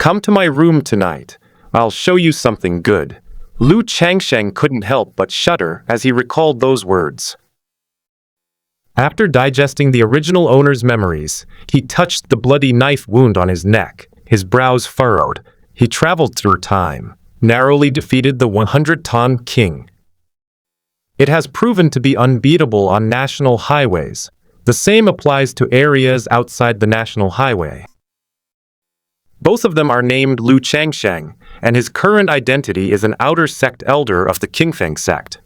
Come to my room tonight. I'll show you something good. Changsheng couldn't help but shudder as he recalled those words. After digesting the original owner's memories, he touched the bloody knife wound on his neck, his brows furrowed. He traveled through time, narrowly defeated the 100-ton king. It has proven to be unbeatable on national highways. The same applies to areas outside the national highway. Both of them are named Changsheng, and his current identity is an outer sect elder of the Qingfeng sect.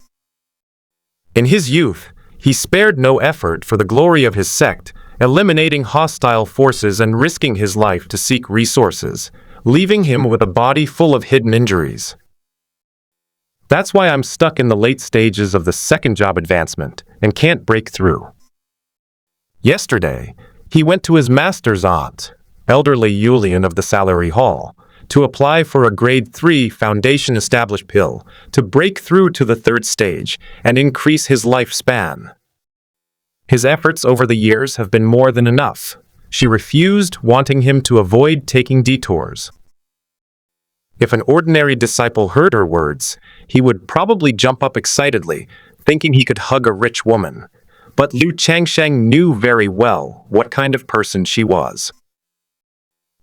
In his youth, he spared no effort for the glory of his sect, eliminating hostile forces and risking his life to seek resources, leaving him with a body full of hidden injuries. That's why I'm stuck in the late stages of the second job advancement and can't break through. Yesterday, he went to his master's aunt, elderly Yulian of the Salary Hall, to apply for a Grade 3 Foundation established pill to break through to the third stage and increase his lifespan. His efforts over the years have been more than enough. She refused, wanting him to avoid taking detours. If an ordinary disciple heard her words, he would probably jump up excitedly, thinking he could hug a rich woman. But Changsheng knew very well what kind of person she was.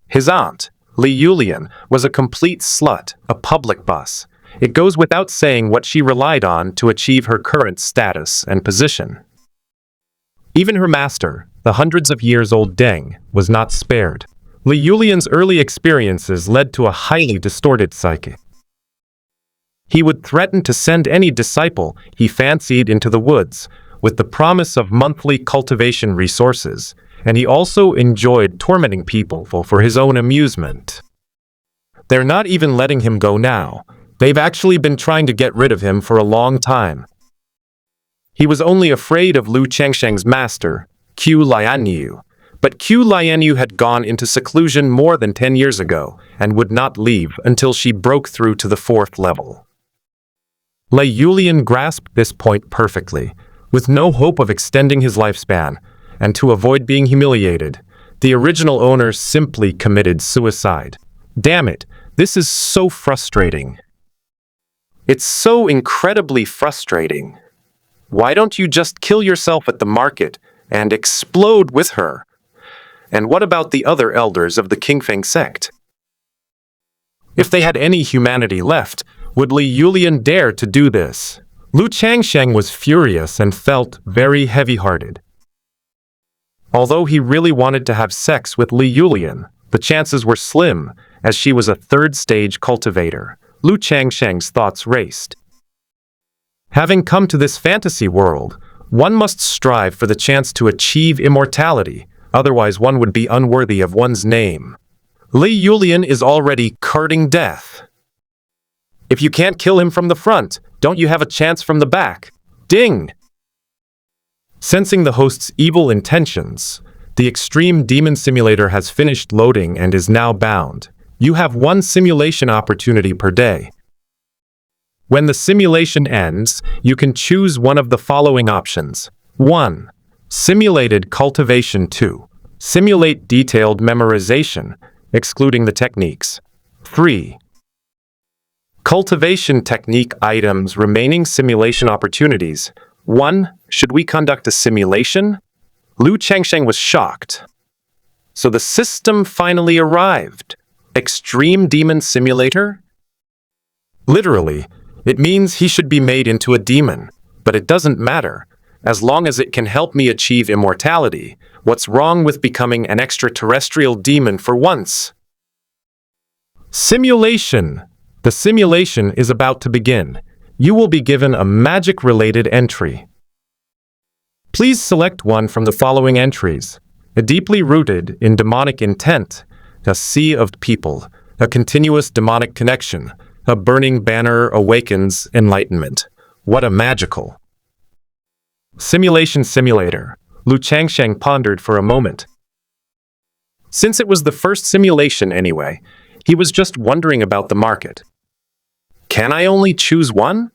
His aunt, Yulian, was a complete slut, a public bus. It goes without saying what she relied on to achieve her current status and position. Even her master, the hundreds of years old Deng, was not spared. Yulian's early experiences led to a highly distorted psyche. He would threaten to send any disciple he fancied into the woods, with the promise of monthly cultivation resources, and he also enjoyed tormenting people for his own amusement. They're not even letting him go now. They've actually been trying to get rid of him for a long time. He was only afraid of Changsheng's master, Qiu Lianyue, but Qiu Lianyue had gone into seclusion more than 10 years ago and would not leave until she broke through to the 4th level. Yulian grasped this point perfectly. With no hope of extending his lifespan, and to avoid being humiliated, the original owner simply committed suicide. Damn it, this is so frustrating. It's so incredibly frustrating. Why don't you just kill yourself at the market and explode with her? And what about the other elders of the Qingfeng sect? If they had any humanity left, would Yulian dare to do this? Changsheng was furious and felt very heavy-hearted. Although he really wanted to have sex with Yulian, the chances were slim, as she was a third-stage cultivator. Changsheng's thoughts raced. Having come to this fantasy world, one must strive for the chance to achieve immortality, otherwise one would be unworthy of one's name. Yulian is already courting death. If you can't kill him from the front, don't you have a chance from the back? Ding! Sensing the host's evil intentions, the extreme demon simulator has finished loading and is now bound. You have 1 simulation opportunity per day. When the simulation ends, you can choose one of the following options. 1. Simulated cultivation. 2. Simulate detailed memorization, excluding the techniques. 3. Cultivation technique items. Remaining simulation opportunities. 1. Should we conduct a simulation? Changsheng was shocked. So the system finally arrived. Extreme Demon Simulator? Literally, it means he should be made into a demon. But it doesn't matter. As long as it can help me achieve immortality, what's wrong with becoming an extraterrestrial demon for once? Simulation. The simulation is about to begin. You will be given a magic-related entry. Please select one from the following entries. A deeply rooted in demonic intent, a sea of people, a continuous demonic connection, a burning banner awakens enlightenment. What a magical. Simulation simulator. Changsheng pondered for a moment. Since it was the first simulation anyway, he was just wondering about the market. Can I only choose one?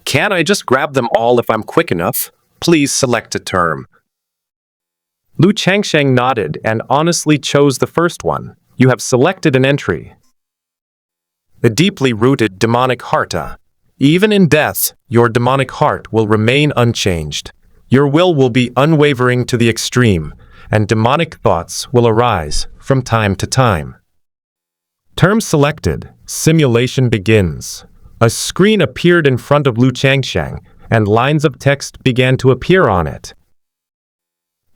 Can't I just grab them all if I'm quick enough? Please select a term. Changsheng nodded and honestly chose the first one. You have selected an entry. a deeply rooted demonic heart. Even in death, your demonic heart will remain unchanged. Your will be unwavering to the extreme, and demonic thoughts will arise from time to time. Term selected. Simulation begins. A screen appeared in front of Lu Changsheng, and lines of text began to appear on it.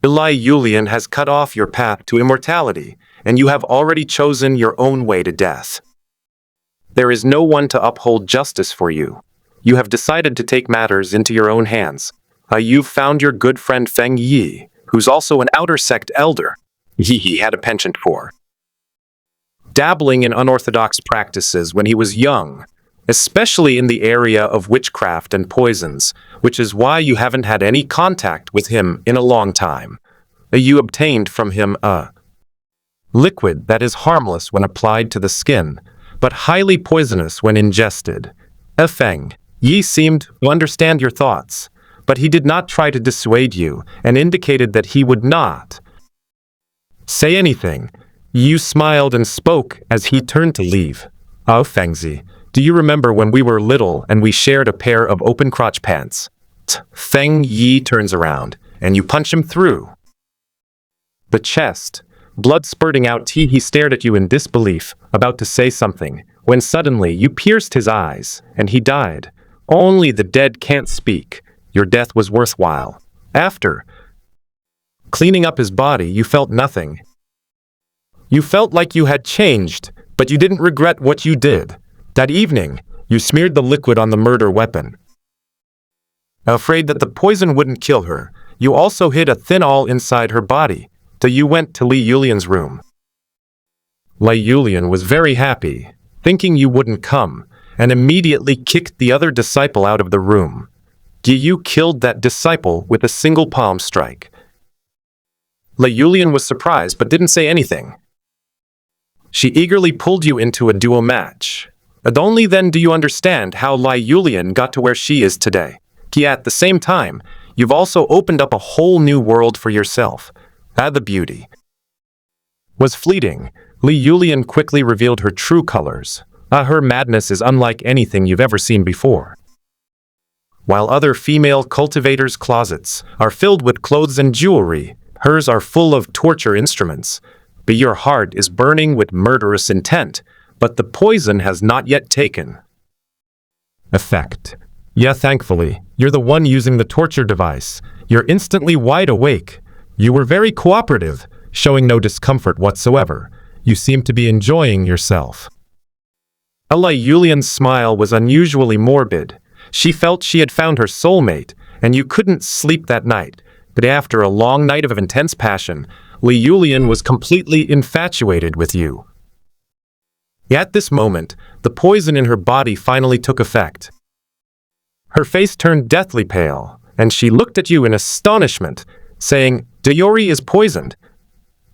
Lianyue has cut off your path to immortality, and you have already chosen your own way to death. There is no one to uphold justice for you. You have decided to take matters into your own hands. You've found your good friend Feng Yi, who's also an outer sect elder. He had a penchant for dabbling in unorthodox practices when he was young, especially in the area of witchcraft and poisons, which is why you haven't had any contact with him in a long time. You obtained from him a liquid that is harmless when applied to the skin, but highly poisonous when ingested. Feng Yi seemed to understand your thoughts, but he did not try to dissuade you and indicated that he would not say anything. You smiled and spoke as he turned to leave. Oh, Fengzi, do you remember when we were little and we shared a pair of open crotch pants? Feng Yi turns around, and you punch him through the chest. Blood spurting out, he stared at you in disbelief, about to say something, when suddenly you pierced his eyes, and he died. Only the dead can't speak. Your death was worthwhile. After cleaning up his body, you felt nothing. You felt like you had changed, but you didn't regret what you did. That evening, you smeared the liquid on the murder weapon. Afraid that the poison wouldn't kill her, you also hid a thin awl inside her body, till you went to Lianyue's room. Lianyue was very happy, thinking you wouldn't come, and immediately kicked the other disciple out of the room. You killed that disciple with a single palm strike. Lianyue was surprised but didn't say anything. She eagerly pulled you into a duo match. And only then do you understand how Lianyue got to where she is today. At the same time, you've also opened up a whole new world for yourself. The beauty was fleeting. Lianyue quickly revealed her true colors. Her madness is unlike anything you've ever seen before. While other female cultivators' closets are filled with clothes and jewelry, hers are full of torture instruments. But your heart is burning with murderous intent, but the poison has not yet taken effect. Yeah, thankfully, you're the one using the torture device. You're instantly wide awake. You were very cooperative, showing no discomfort whatsoever. You seem to be enjoying yourself. Lianyue's smile was unusually morbid. She felt she had found her soulmate, and you couldn't sleep that night. But after a long night of intense passion, Lianyue was completely infatuated with you. At this moment, the poison in her body finally took effect. Her face turned deathly pale, and she looked at you in astonishment, saying, "Diori is poisoned."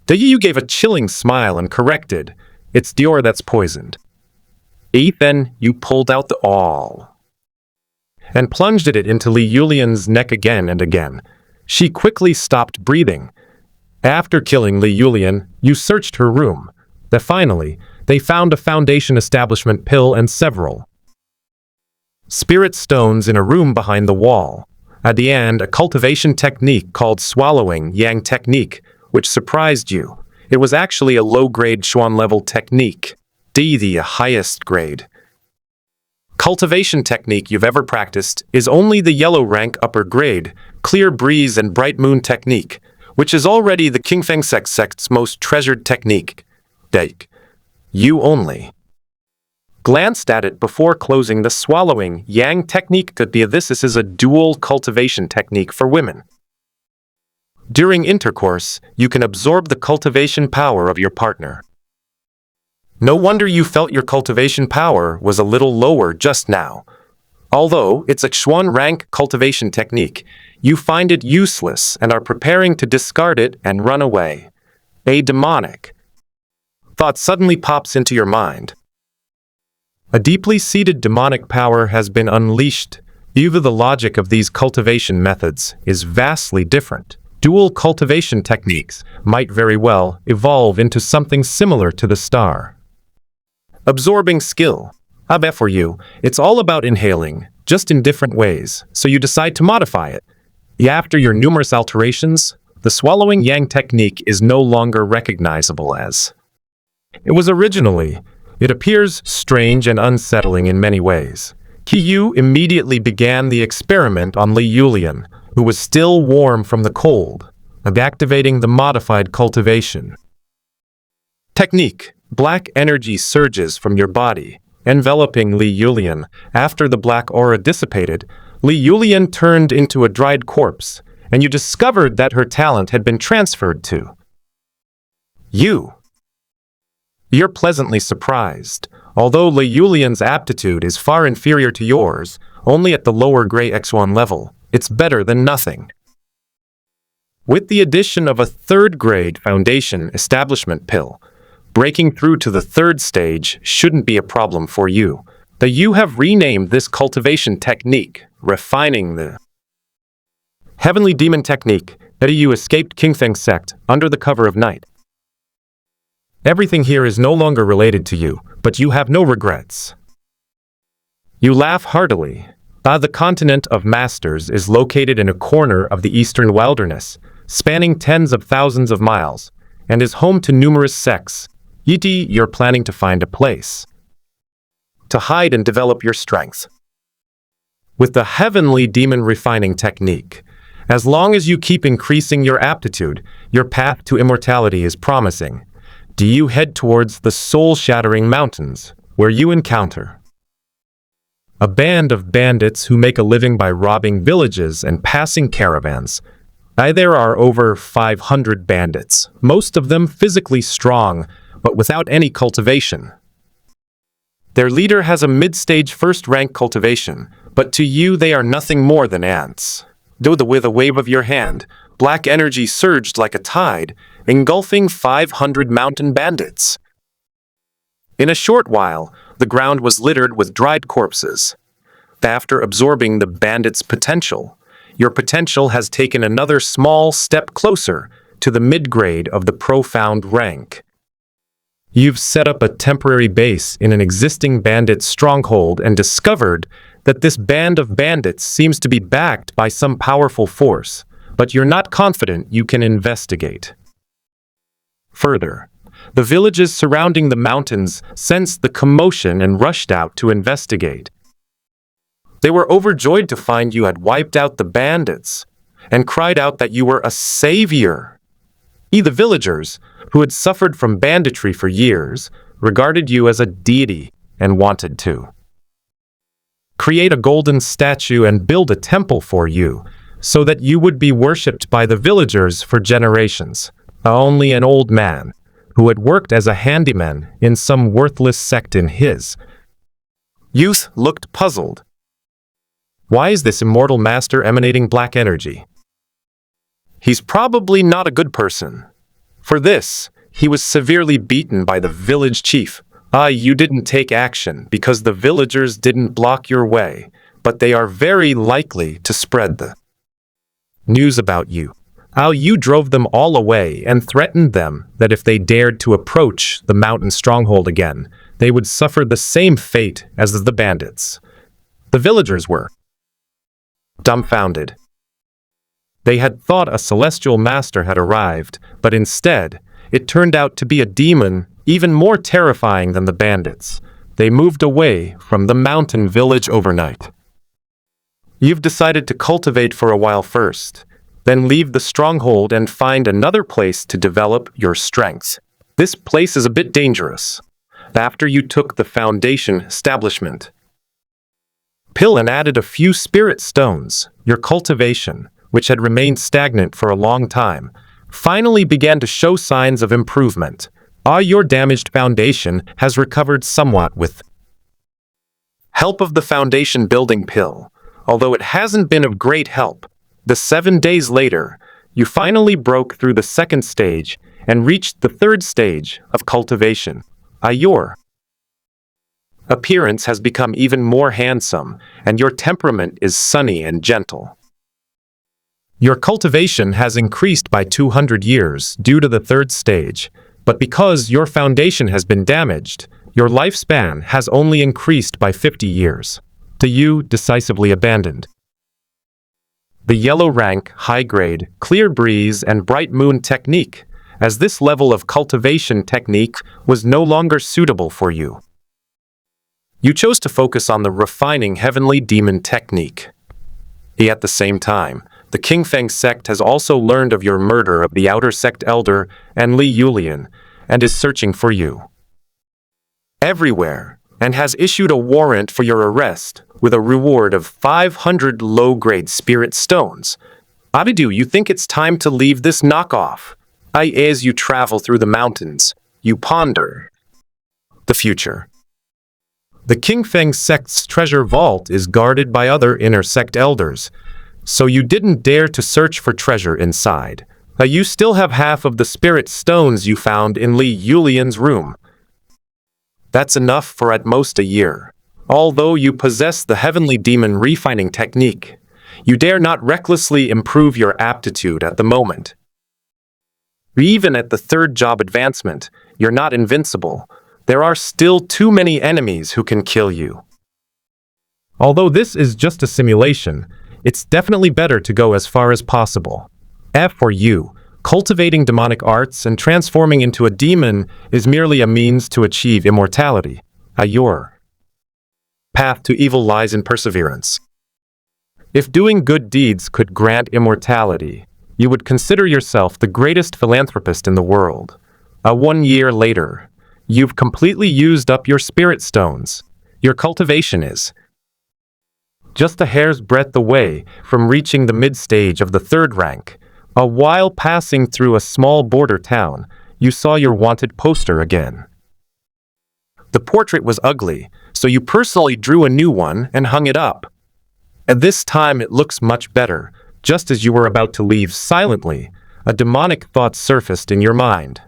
Lianyue gave a chilling smile and corrected, "It's Dior that's poisoned." Then you pulled out the awl and plunged it into Lianyue's neck again and again. She quickly stopped breathing. After killing Lianyue, you searched her room. Finally, they found a foundation establishment pill and several spirit stones in a room behind the wall. At the end, a cultivation technique called swallowing yang technique, which surprised you. It was actually a low-grade Xuan-level technique, the highest grade cultivation technique you've ever practiced is only the yellow rank upper grade, clear breeze and bright moon technique, which is already the Qingfeng sect's most treasured technique. You only glanced at it before closing the swallowing yang technique. This is a dual cultivation technique for women. During intercourse, you can absorb the cultivation power of your partner. No wonder you felt your cultivation power was a little lower just now. Although it's a Xuan rank cultivation technique, you find it useless and are preparing to discard it and run away. A demonic thought suddenly pops into your mind. A deeply seated demonic power has been unleashed. Even the logic of these cultivation methods is vastly different. Dual cultivation techniques might very well evolve into something similar to the star absorbing skill. I bet for you, it's all about inhaling, just in different ways, so you decide to modify it. After your numerous alterations, the swallowing yang technique is no longer recognizable as it was originally. It appears strange and unsettling in many ways. Qiu immediately began the experiment on Li Yulian, who was still warm from the cold, of activating the modified cultivation technique. Black energy surges from your body, enveloping Li Yulian. After the black aura dissipated, Li Yulian turned into a dried corpse, and you discovered that her talent had been transferred to you. You're pleasantly surprised. Although Li Yulian's aptitude is far inferior to yours, only at the lower Grey X1 level, it's better than nothing. With the addition of a third-grade foundation establishment pill, breaking through to the third stage shouldn't be a problem for you. You have renamed this cultivation technique, refining the Heavenly Demon Technique, that you escaped Changsheng sect under the cover of night. Everything here is no longer related to you, but you have no regrets. You laugh heartily. The continent of Masters is located in a corner of the eastern wilderness, spanning tens of thousands of miles, and is home to numerous sects. You're planning to find a place to hide and develop your strength. With the Heavenly Demon Refining Technique, as long as you keep increasing your aptitude, your path to immortality is promising. Do you head towards the soul-shattering mountains, where you encounter a band of bandits who make a living by robbing villages and passing caravans. There are over 500 bandits, most of them physically strong, but without any cultivation. Their leader has a mid-stage first-rank cultivation, but to you they are nothing more than ants. With a wave of your hand, black energy surged like a tide, engulfing 500 mountain bandits. In a short while, the ground was littered with dried corpses. After absorbing the bandits' potential, your potential has taken another small step closer to the mid-grade of the profound rank. You've set up a temporary base in an existing bandit stronghold and discovered that this band of bandits seems to be backed by some powerful force, but you're not confident you can investigate further. The villages surrounding the mountains sensed the commotion and rushed out to investigate. They were overjoyed to find you had wiped out the bandits and cried out that you were a savior. The villagers, who had suffered from banditry for years, regarded you as a deity and wanted to create a golden statue and build a temple for you so that you would be worshipped by the villagers for generations. Only an old man, who had worked as a handyman in some worthless sect in his youth, looked puzzled. Why is this immortal master emanating black energy? He's probably not a good person. For this, he was severely beaten by the village chief. You didn't take action because the villagers didn't block your way, but they are very likely to spread the news about you. You drove them all away and threatened them that if they dared to approach the mountain stronghold again, they would suffer the same fate as the bandits. The villagers were dumbfounded. They had thought a celestial master had arrived, but instead, it turned out to be a demon even more terrifying than the bandits. They moved away from the mountain village overnight. You've decided to cultivate for a while first, then leave the stronghold and find another place to develop your strength. This place is a bit dangerous. After you took the foundation establishment pill and added a few spirit stones, your cultivation, which had remained stagnant for a long time, finally began to show signs of improvement. Your damaged foundation has recovered somewhat with help of the foundation building pill. Although it hasn't been of great help, 7 days later, you finally broke through the second stage and reached the third stage of cultivation. Your appearance has become even more handsome, and your temperament is sunny and gentle. Your cultivation has increased by 200 years due to the third stage, but because your foundation has been damaged, your lifespan has only increased by 50 years. To you, decisively abandoned. The yellow rank, high grade, clear breeze, and bright moon technique, as this level of cultivation technique was no longer suitable for you. You chose to focus on the refining heavenly demon technique. At the same time, the Qingfeng sect has also learned of your murder of the outer sect elder and Li Yulian, and is searching for you everywhere, and has issued a warrant for your arrest with a reward of 500 low-grade spirit stones. Abidu, you think it's time to leave this knockoff? As you travel through the mountains, you ponder the future. The Qingfeng sect's treasure vault is guarded by other inner sect elders, so you didn't dare to search for treasure inside. You still have half of the spirit stones you found in Li Yulian's room. That's enough for at most a year. Although you possess the heavenly demon refining technique, you dare not recklessly improve your aptitude at the moment. Even at the third job advancement, you're not invincible. There are still too many enemies who can kill you. Although this is just a simulation, it's definitely better to go as far as possible. For you, cultivating demonic arts and transforming into a demon is merely a means to achieve immortality. Your path to evil lies in perseverance. If doing good deeds could grant immortality, you would consider yourself the greatest philanthropist in the world. 1 year later, you've completely used up your spirit stones. Your cultivation is just a hair's breadth away from reaching the mid-stage of the third rank. While passing through a small border town, you saw your wanted poster again. The portrait was ugly, so you personally drew a new one and hung it up. At this time it looks much better. Just as you were about to leave silently, a demonic thought surfaced in your mind.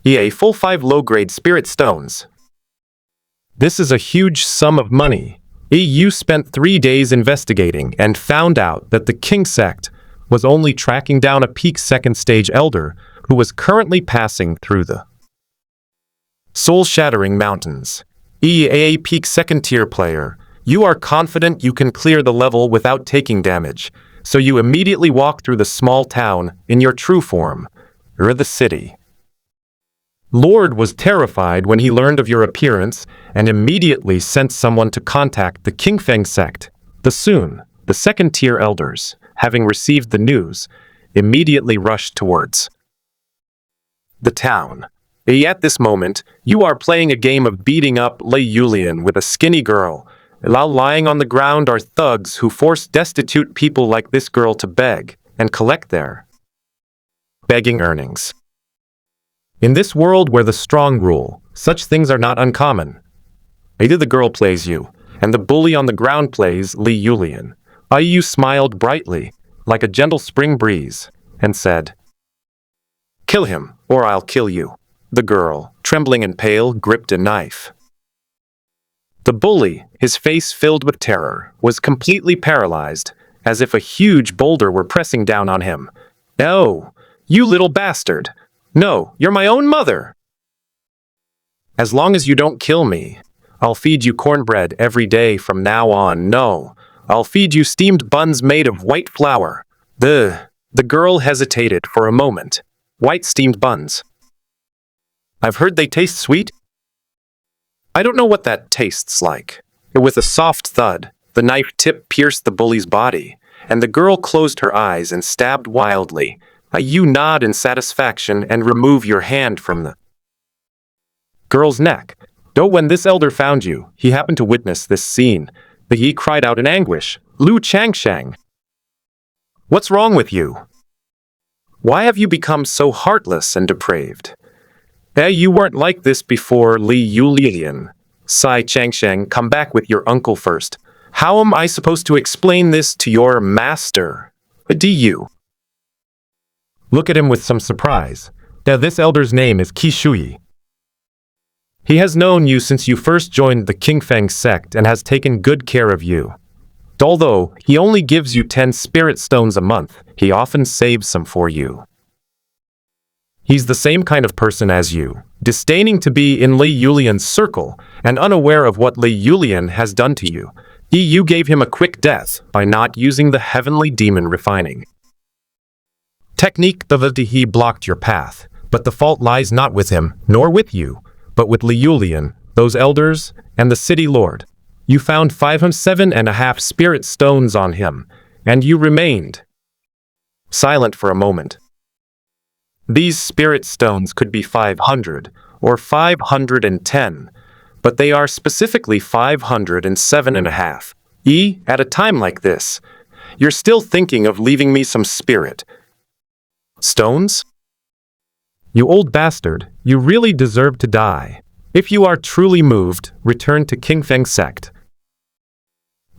A full 5 low-grade spirit stones. This is a huge sum of money. You spent 3 days investigating and found out that the King sect was only tracking down a peak second-stage elder who was currently passing through the soul-shattering mountains. A peak second-tier player, you are confident you can clear the level without taking damage, so you immediately walk through the small town in your true form, or the city. Lord was terrified when he learned of your appearance and immediately sent someone to contact the Qingfeng sect. The second-tier elders, having received the news, immediately rushed towards the town. At this moment, you are playing a game of beating up Li Yulian with a skinny girl. While lying on the ground are thugs who force destitute people like this girl to beg and collect their begging earnings. In this world where the strong rule, such things are not uncommon. Either the girl plays you, and the bully on the ground plays Li Yulian. Qiu smiled brightly, like a gentle spring breeze, and said, "Kill him, or I'll kill you." The girl, trembling and pale, gripped a knife. The bully, his face filled with terror, was completely paralyzed, as if a huge boulder were pressing down on him. "No, you little bastard! No, you're my own mother! As long as you don't kill me, I'll feed you cornbread every day from now on. No, I'll feed you steamed buns made of white flour." The girl hesitated for a moment. White steamed buns. I've heard they taste sweet. I don't know what that tastes like. With a soft thud, the knife tip pierced the bully's body, and the girl closed her eyes and stabbed wildly. You nod in satisfaction and remove your hand from the girl's neck. Though when this elder found you, he happened to witness this scene. He cried out in anguish, "Lu Changsheng! What's wrong with you? Why have you become so heartless and depraved? You weren't like this before, Li Yulian. Sigh, Changsheng, come back with your uncle first. How am I supposed to explain this to your master? Do you?" Look at him with some surprise. Now this elder's name is Qiu. He has known you since you first joined the Qingfeng sect and has taken good care of you. Although he only gives you 10 spirit stones a month, he often saves some for you. He's the same kind of person as you, disdaining to be in Li Yulian's circle and unaware of what Li Yulian has done to you. You gave him a quick death by not using the heavenly demon refining technique. He blocked your path, but the fault lies not with him, nor with you, but with Li Yulian, those elders, and the city lord. You found 507.5 spirit stones on him, and you remained silent for a moment. These spirit stones could be 500 or 510, but they are specifically 507.5. At a time like this, you're still thinking of leaving me some spirit stones? You old bastard, you really deserve to die. If you are truly moved, return to Qingfeng sect.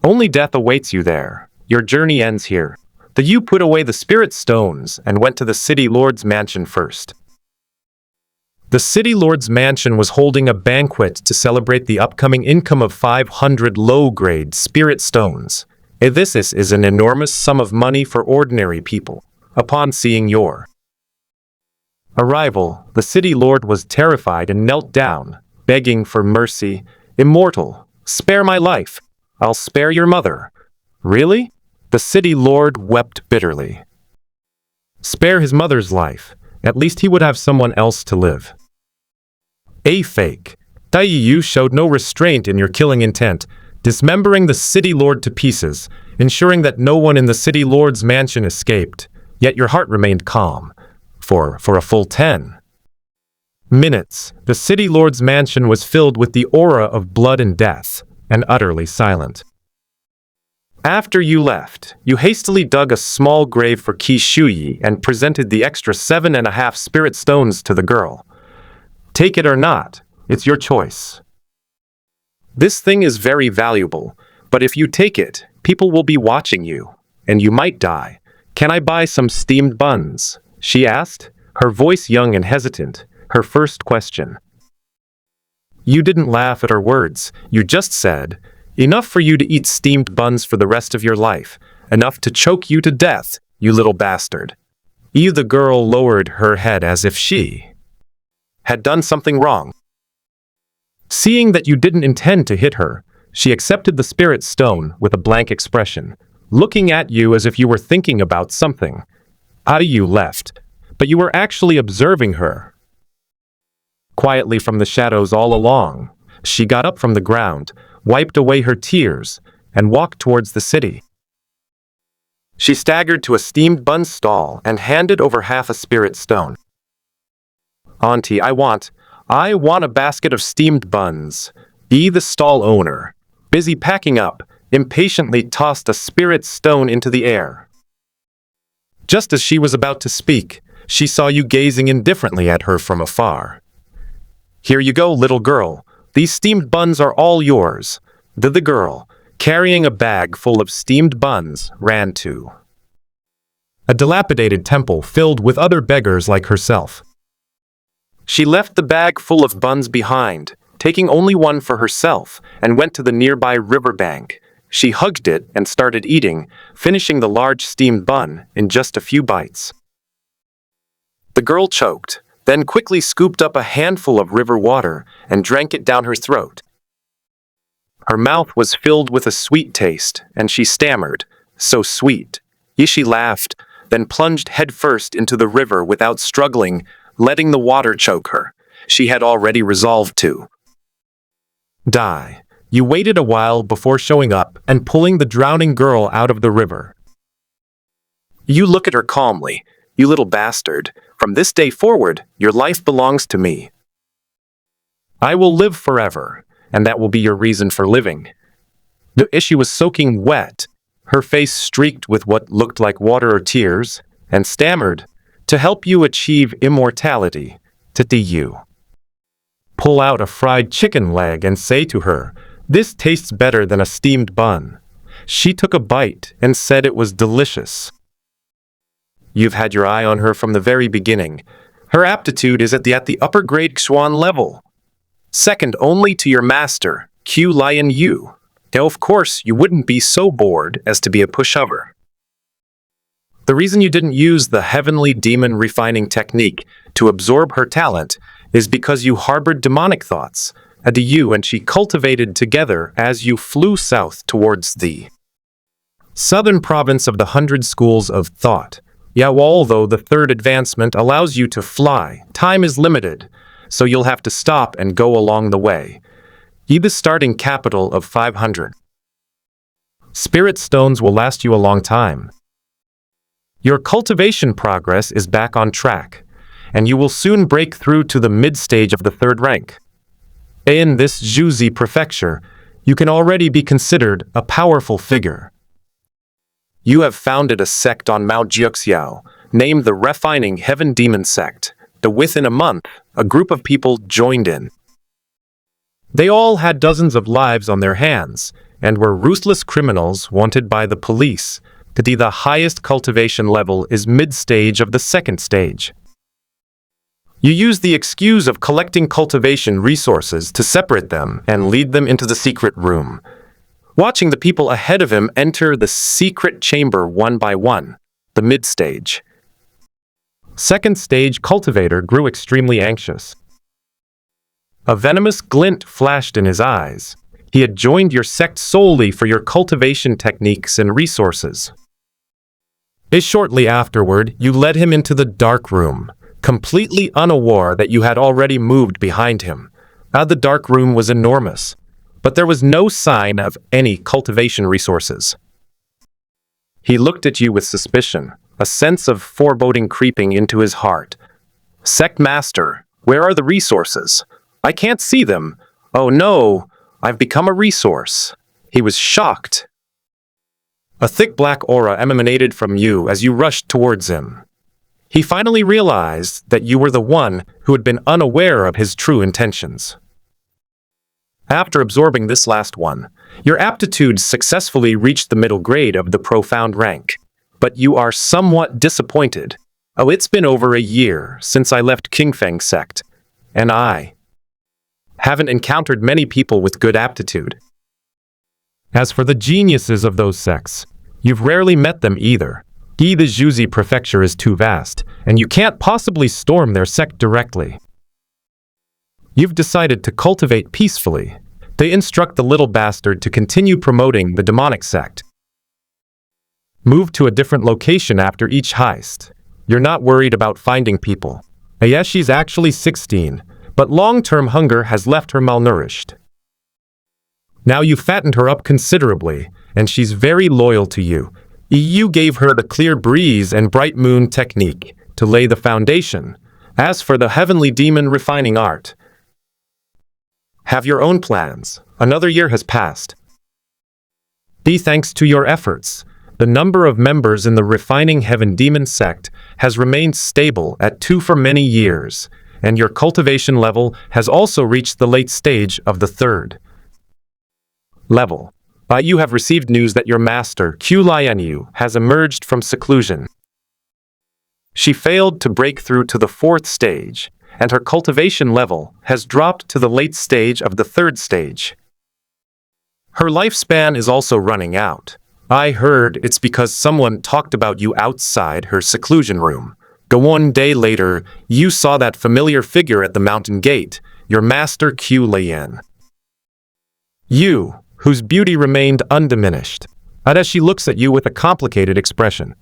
Only death awaits you there. Your journey ends here. You put away the spirit stones and went to the city lord's mansion first. The city lord's mansion was holding a banquet to celebrate the upcoming income of 500 low-grade spirit stones. This is an enormous sum of money for ordinary people. Upon seeing your arrival, the city lord was terrified and knelt down, begging for mercy. Immortal, spare my life. I'll spare your mother. Really? The city lord wept bitterly. Spare his mother's life. At least he would have someone else to live. A fake. Dai Yu showed no restraint in your killing intent, dismembering the city lord to pieces, ensuring that no one in the city lord's mansion escaped. Yet your heart remained calm. For a full 10 minutes, the city lord's mansion was filled with the aura of blood and death, and utterly silent. After you left, you hastily dug a small grave for Qi Shuyi and presented the extra 7.5 spirit stones to the girl. Take it or not, it's your choice. This thing is very valuable, but if you take it, people will be watching you, and you might die. Can I buy some steamed buns? She asked, her voice young and hesitant, her first question. You didn't laugh at her words, you just said, enough for you to eat steamed buns for the rest of your life. Enough to choke you to death, you little bastard. The girl lowered her head as if she had done something wrong. Seeing that you didn't intend to hit her, she accepted the spirit stone with a blank expression, looking at you as if you were thinking about something. You left, but you were actually observing her. Quietly from the shadows all along, she got up from the ground, wiped away her tears, and walked towards the city. She staggered to a steamed bun stall and handed over half a spirit stone. Auntie, I want a basket of steamed buns. The stall owner, busy packing up, impatiently tossed a spirit stone into the air. Just as she was about to speak, she saw you gazing indifferently at her from afar. Here you go, little girl. These steamed buns are all yours. The girl, carrying a bag full of steamed buns, ran to a dilapidated temple filled with other beggars like herself. She left the bag full of buns behind, taking only one for herself, and went to the nearby riverbank. She hugged it and started eating, finishing the large steamed bun in just a few bites. The girl choked, then quickly scooped up a handful of river water and drank it down her throat. Her mouth was filled with a sweet taste, and she stammered, "So sweet." She laughed, then plunged headfirst into the river without struggling, letting the water choke her. She had already resolved to die. You waited a while before showing up and pulling the drowning girl out of the river. You look at her calmly. You little bastard. From this day forward, your life belongs to me. I will live forever, and that will be your reason for living. She was soaking wet, her face streaked with what looked like water or tears, and stammered, "To help you achieve immortality, you pull out a fried chicken leg and say to her, 'This tastes better than a steamed bun.'" She took a bite and said it was delicious. You've had your eye on her from the very beginning. Her aptitude is at the upper grade Xuan level, second only to your master, Qiu Lianyue. Now, of course, you wouldn't be so bored as to be a pushover. The reason you didn't use the heavenly demon refining technique to absorb her talent is because you harbored demonic thoughts, and you and she cultivated together as you flew south towards the southern province of the 100 schools of thought. Yeah, well, although the third advancement allows you to fly, time is limited, so you'll have to stop and go along the way. The starting capital of 500 spirit stones will last you a long time. Your cultivation progress is back on track, and you will soon break through to the mid-stage of the third rank. In this Zhuzi prefecture, you can already be considered a powerful figure. You have founded a sect on Mount Jiuxiao, named the Refining Heaven Demon Sect. Within a month, a group of people joined in. They all had dozens of lives on their hands, and were ruthless criminals wanted by the police. The highest cultivation level is mid-stage of the second stage. You use the excuse of collecting cultivation resources to separate them and lead them into the secret room, watching the people ahead of him enter the secret chamber one by one, the mid-stage. Second stage cultivator grew extremely anxious. A venomous glint flashed in his eyes. He had joined your sect solely for your cultivation techniques and resources. Shortly afterward, you led him into the dark room, completely unaware that you had already moved behind him. The dark room was enormous, but there was no sign of any cultivation resources. He looked at you with suspicion, a sense of foreboding creeping into his heart. Sect Master, where are the resources? I can't see them. Oh no, I've become a resource. He was shocked. A thick black aura emanated from you as you rushed towards him. He finally realized that you were the one who had been unaware of his true intentions. After absorbing this last one, your aptitudes successfully reached the middle grade of the profound rank. But you are somewhat disappointed. It's been over a year since I left Qingfeng sect, and I haven't encountered many people with good aptitude. As for the geniuses of those sects, you've rarely met them either. The Zhuzi prefecture is too vast, and you can't possibly storm their sect directly. You've decided to cultivate peacefully. They instruct the little bastard to continue promoting the demonic sect. Move to a different location after each heist. You're not worried about finding people. Yes, she's actually 16, but long-term hunger has left her malnourished. Now you've fattened her up considerably, and she's very loyal to you. You gave her the clear breeze and bright moon technique to lay the foundation. As for the heavenly demon refining art, have your own plans. Another year has passed. Thanks to your efforts, the number of members in the Refining Heaven Demon sect has remained stable at 2 for many years, and your cultivation level has also reached the late stage of the third level. You have received news that your master, Qiu Lianyue, has emerged from seclusion. She failed to break through to the 4th stage, and her cultivation level has dropped to the late stage of the 3rd stage. Her lifespan is also running out. I heard it's because someone talked about you outside her seclusion room. One day later, you saw that familiar figure at the mountain gate, your master Qiu Lianyue. You, whose beauty remained undiminished, as she looks at you with a complicated expression.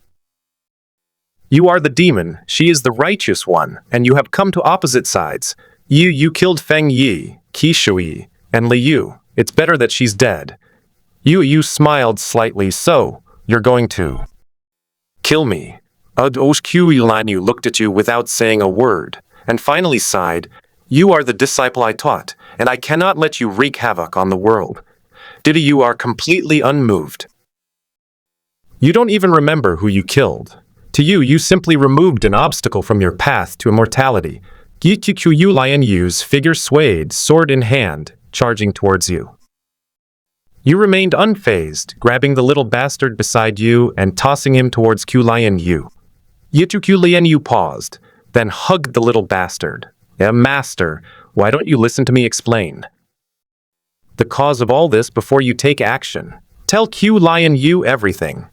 You are the demon, she is the righteous one, and you have come to opposite sides. You killed Feng Yi, Qi Shui, and Li Yu. It's better that she's dead. You smiled slightly, so you're going to kill me. Qiu Lianyue looked at you without saying a word, and finally sighed. You are the disciple I taught, and I cannot let you wreak havoc on the world. You are completely unmoved. You don't even remember who you killed. To you, you simply removed an obstacle from your path to immortality. Qiu Lianyue's figure swayed, sword in hand, charging towards you. You remained unfazed, grabbing the little bastard beside you and tossing him towards Qiu Lianyue. Qiu Lianyue paused, then hugged the little bastard. Master, why don't you listen to me explain the cause of all this before you take action? Tell Qiu Lianyue everything.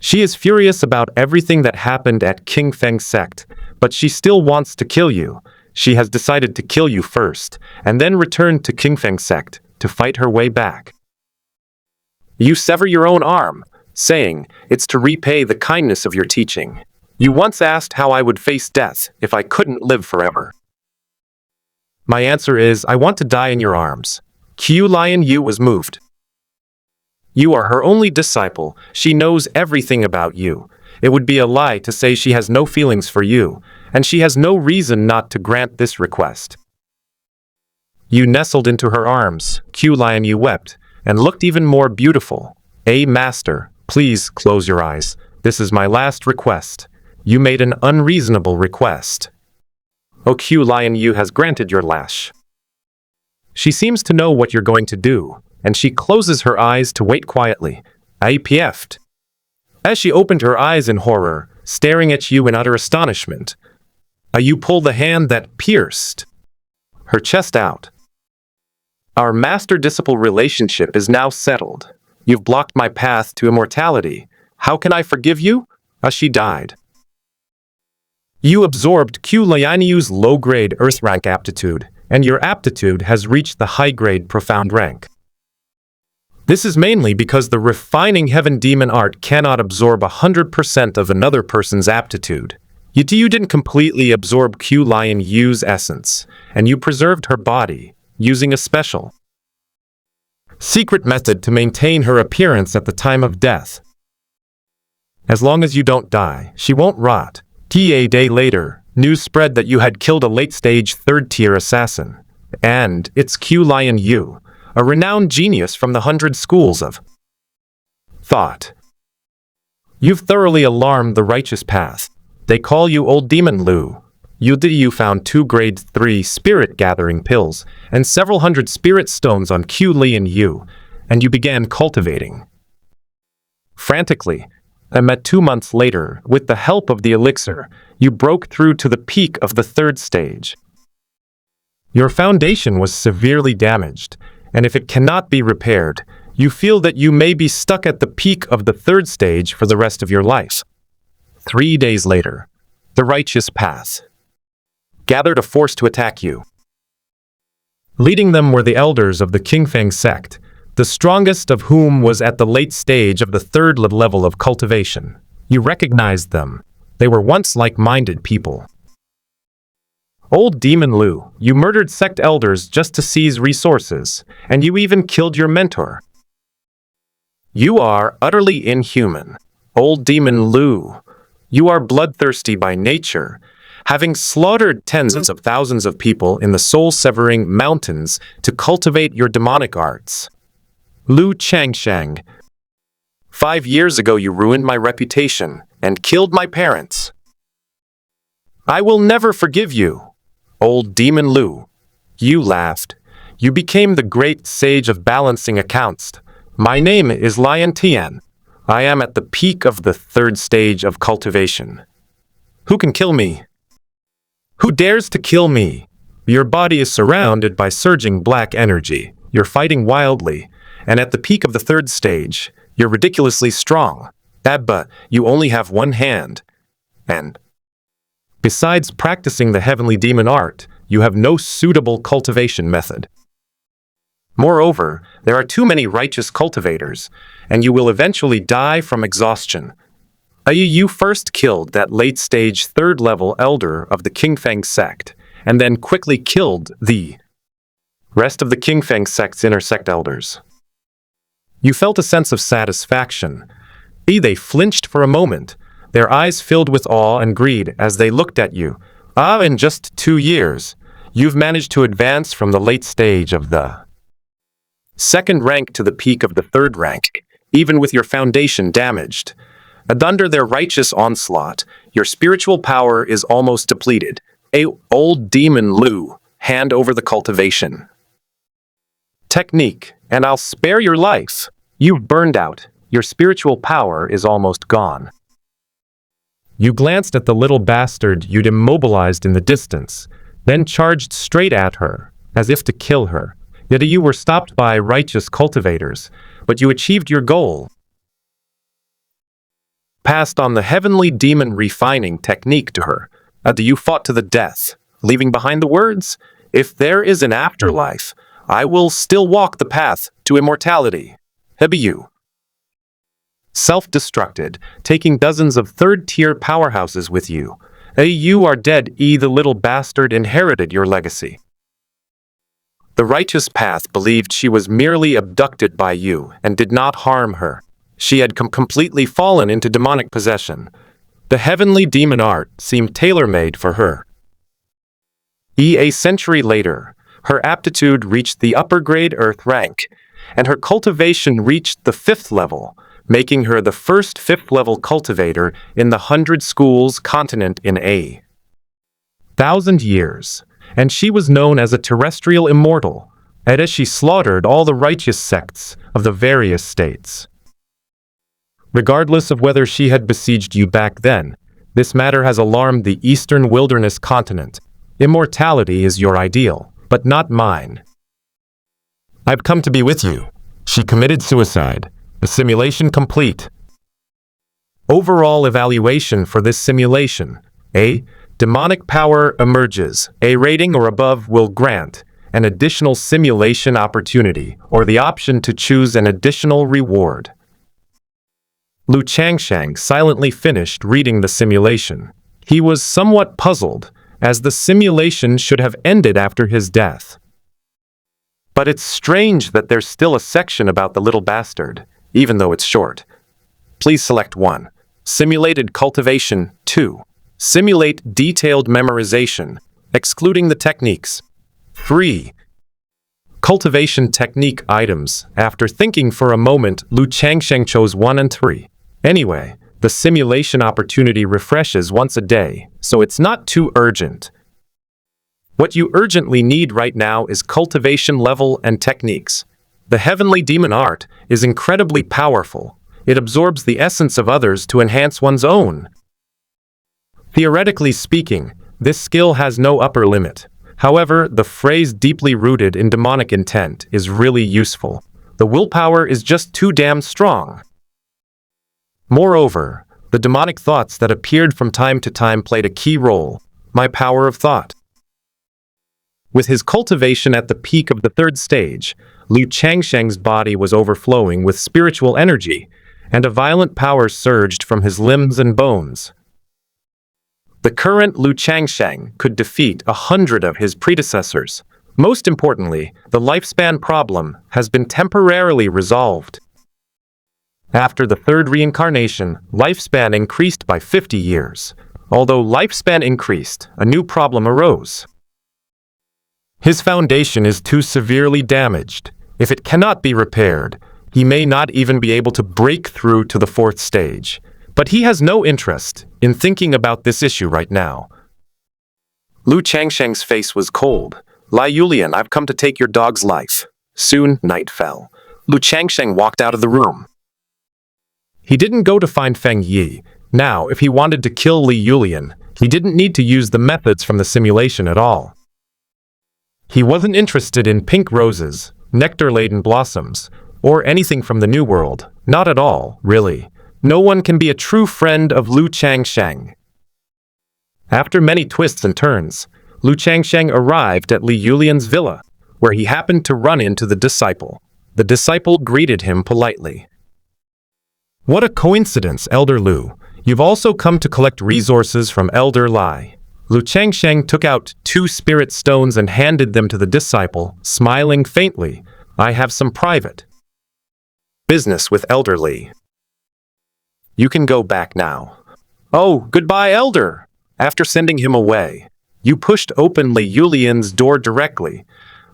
She is furious about everything that happened at King Feng sect, but she still wants to kill you. She has decided to kill you first, and then return to King Feng sect to fight her way back. You sever your own arm, saying it's to repay the kindness of your teaching. You once asked how I would face death if I couldn't live forever. My answer is, I want to die in your arms. Qiu Lianyue was moved. You are her only disciple. She knows everything about you. It would be a lie to say she has no feelings for you, and she has no reason not to grant this request. You nestled into her arms. Qiu Lianyue wept, and looked even more beautiful. Master, please close your eyes. This is my last request. You made an unreasonable request. Qiu Lianyue has granted your lash. She seems to know what you're going to do, and she closes her eyes to wait quietly. IPF'd. As she opened her eyes in horror, staring at you in utter astonishment, you pull the hand that pierced her chest out. Our master-disciple relationship is now settled. You've blocked my path to immortality. How can I forgive you? She died. You absorbed Qiu Lianyue's low-grade Earth rank aptitude, and your aptitude has reached the high-grade profound rank. This is mainly because the refining heaven demon art cannot absorb 100% of another person's aptitude. You didn't completely absorb Qiu Lianyue's essence, and you preserved her body, using a special secret method to maintain her appearance at the time of death. As long as you don't die, she won't rot. A day later, news spread that you had killed a late-stage third-tier assassin. And it's Qiu Lianyue, a renowned genius from the 100 schools of thought. You've thoroughly alarmed the righteous path. They call you Old Demon Lu. You found 2 grade 3 spirit-gathering pills and several hundred spirit stones on Qiu Lianyue, and you began cultivating. Frantically, met 2 months later, with the help of the elixir, you broke through to the peak of the 3rd stage. Your foundation was severely damaged, and if it cannot be repaired, you feel that you may be stuck at the peak of the 3rd stage for the rest of your life. 3 days later, the righteous path gathered a force to attack you. Leading them were the elders of the Qingfeng sect, the strongest of whom was at the late stage of the 3rd level of cultivation. You recognized them. They were once like-minded people. Old Demon Lu, you murdered sect elders just to seize resources, and you even killed your mentor. You are utterly inhuman. Old Demon Lu, you are bloodthirsty by nature, having slaughtered tens of thousands of people in the soul-severing mountains to cultivate your demonic arts. Lu Changsheng, 5 years ago you ruined my reputation and killed my parents. I will never forgive you. Old Demon Lu, you laughed. You became the great sage of balancing accounts. My name is Lian Tian. I am at the peak of the 3rd stage of cultivation. Who can kill me? Who dares to kill me? Your body is surrounded by surging black energy. You're fighting wildly, and at the peak of the 3rd stage, you're ridiculously strong. But you only have one hand. And besides practicing the heavenly demon art, you have no suitable cultivation method. Moreover, there are too many righteous cultivators, and you will eventually die from exhaustion. You first killed that late-stage 3rd level elder of the Qingfeng sect, and then quickly killed the rest of the Qingfeng sect's inner sect elders. You felt a sense of satisfaction. They flinched for a moment, their eyes filled with awe and greed as they looked at you. In just 2 years, you've managed to advance from the late stage of the 2nd rank to the peak of the 3rd rank, even with your foundation damaged. Under their righteous onslaught, your spiritual power is almost depleted. Old Demon Lu, hand over the cultivation technique, and I'll spare your life. You've burned out. Your spiritual power is almost gone. You glanced at the little bastard you'd immobilized in the distance, then charged straight at her, as if to kill her. Yet you were stopped by righteous cultivators, but you achieved your goal. passed on the heavenly demon refining technique to her. You fought to the death, leaving behind the words, "If there is an afterlife, I will still walk the path to immortality." You self-destructed, taking dozens of third-tier powerhouses with you. You are dead. The little bastard inherited your legacy. The righteous path believed she was merely abducted by you and did not harm her. She had completely fallen into demonic possession. The heavenly demon art seemed tailor-made for her. A century later, her aptitude reached the upper-grade Earth rank, and her cultivation reached the 5th level, making her the first 5th-level cultivator in the 100 schools continent in 1,000 years, and she was known as a terrestrial immortal, as she slaughtered all the righteous sects of the various states. Regardless of whether she had besieged you back then, this matter has alarmed the eastern wilderness continent. Immortality is your ideal, but not mine. I've come to be with you. She committed suicide. The simulation complete. Overall evaluation for this simulation. A. Demonic power emerges. A rating or above will grant an additional simulation opportunity or the option to choose an additional reward. Changsheng silently finished reading the simulation. He was somewhat puzzled, as the simulation should have ended after his death. But it's strange that there's still a section about the little bastard, even though it's short. Please select 1. Simulated cultivation. 2. Simulate detailed memorization, excluding the techniques. 3. Cultivation technique items. After thinking for a moment, Changsheng chose 1 and 3. Anyway, the simulation opportunity refreshes once a day, so it's not too urgent. What you urgently need right now is cultivation level and techniques. The heavenly demon art is incredibly powerful. It absorbs the essence of others to enhance one's own. Theoretically speaking, this skill has no upper limit. However, the phrase deeply rooted in demonic intent is really useful. The willpower is just too damn strong. Moreover, the demonic thoughts that appeared from time to time played a key role. My power of thought. With his cultivation at the peak of the 3rd stage, Changsheng's body was overflowing with spiritual energy, and a violent power surged from his limbs and bones. The current Changsheng could defeat 100 of his predecessors. Most importantly, the lifespan problem has been temporarily resolved. After the 3rd reincarnation, lifespan increased by 50 years. Although lifespan increased, a new problem arose. His foundation is too severely damaged. If it cannot be repaired, he may not even be able to break through to the 4th stage. But he has no interest in thinking about this issue right now. Changsheng's face was cold. Lianyue, I've come to take your dog's life. Soon, night fell. Changsheng walked out of the room. He didn't go to find Feng Yi. Now, if he wanted to kill Lianyue, he didn't need to use the methods from the simulation at all. He wasn't interested in pink roses, nectar-laden blossoms, or anything from the New World. Not at all, really. No one can be a true friend of Changsheng. After many twists and turns, Changsheng arrived at Lianyue's villa, where he happened to run into the disciple. The disciple greeted him politely. What a coincidence, Elder Lu. You've also come to collect resources from Elder Lai. Changsheng took out 2 spirit stones and handed them to the disciple, smiling faintly. I have some private business with Elder Li. You can go back now. Oh, goodbye, Elder. After sending him away, you pushed open Lianyue's door directly.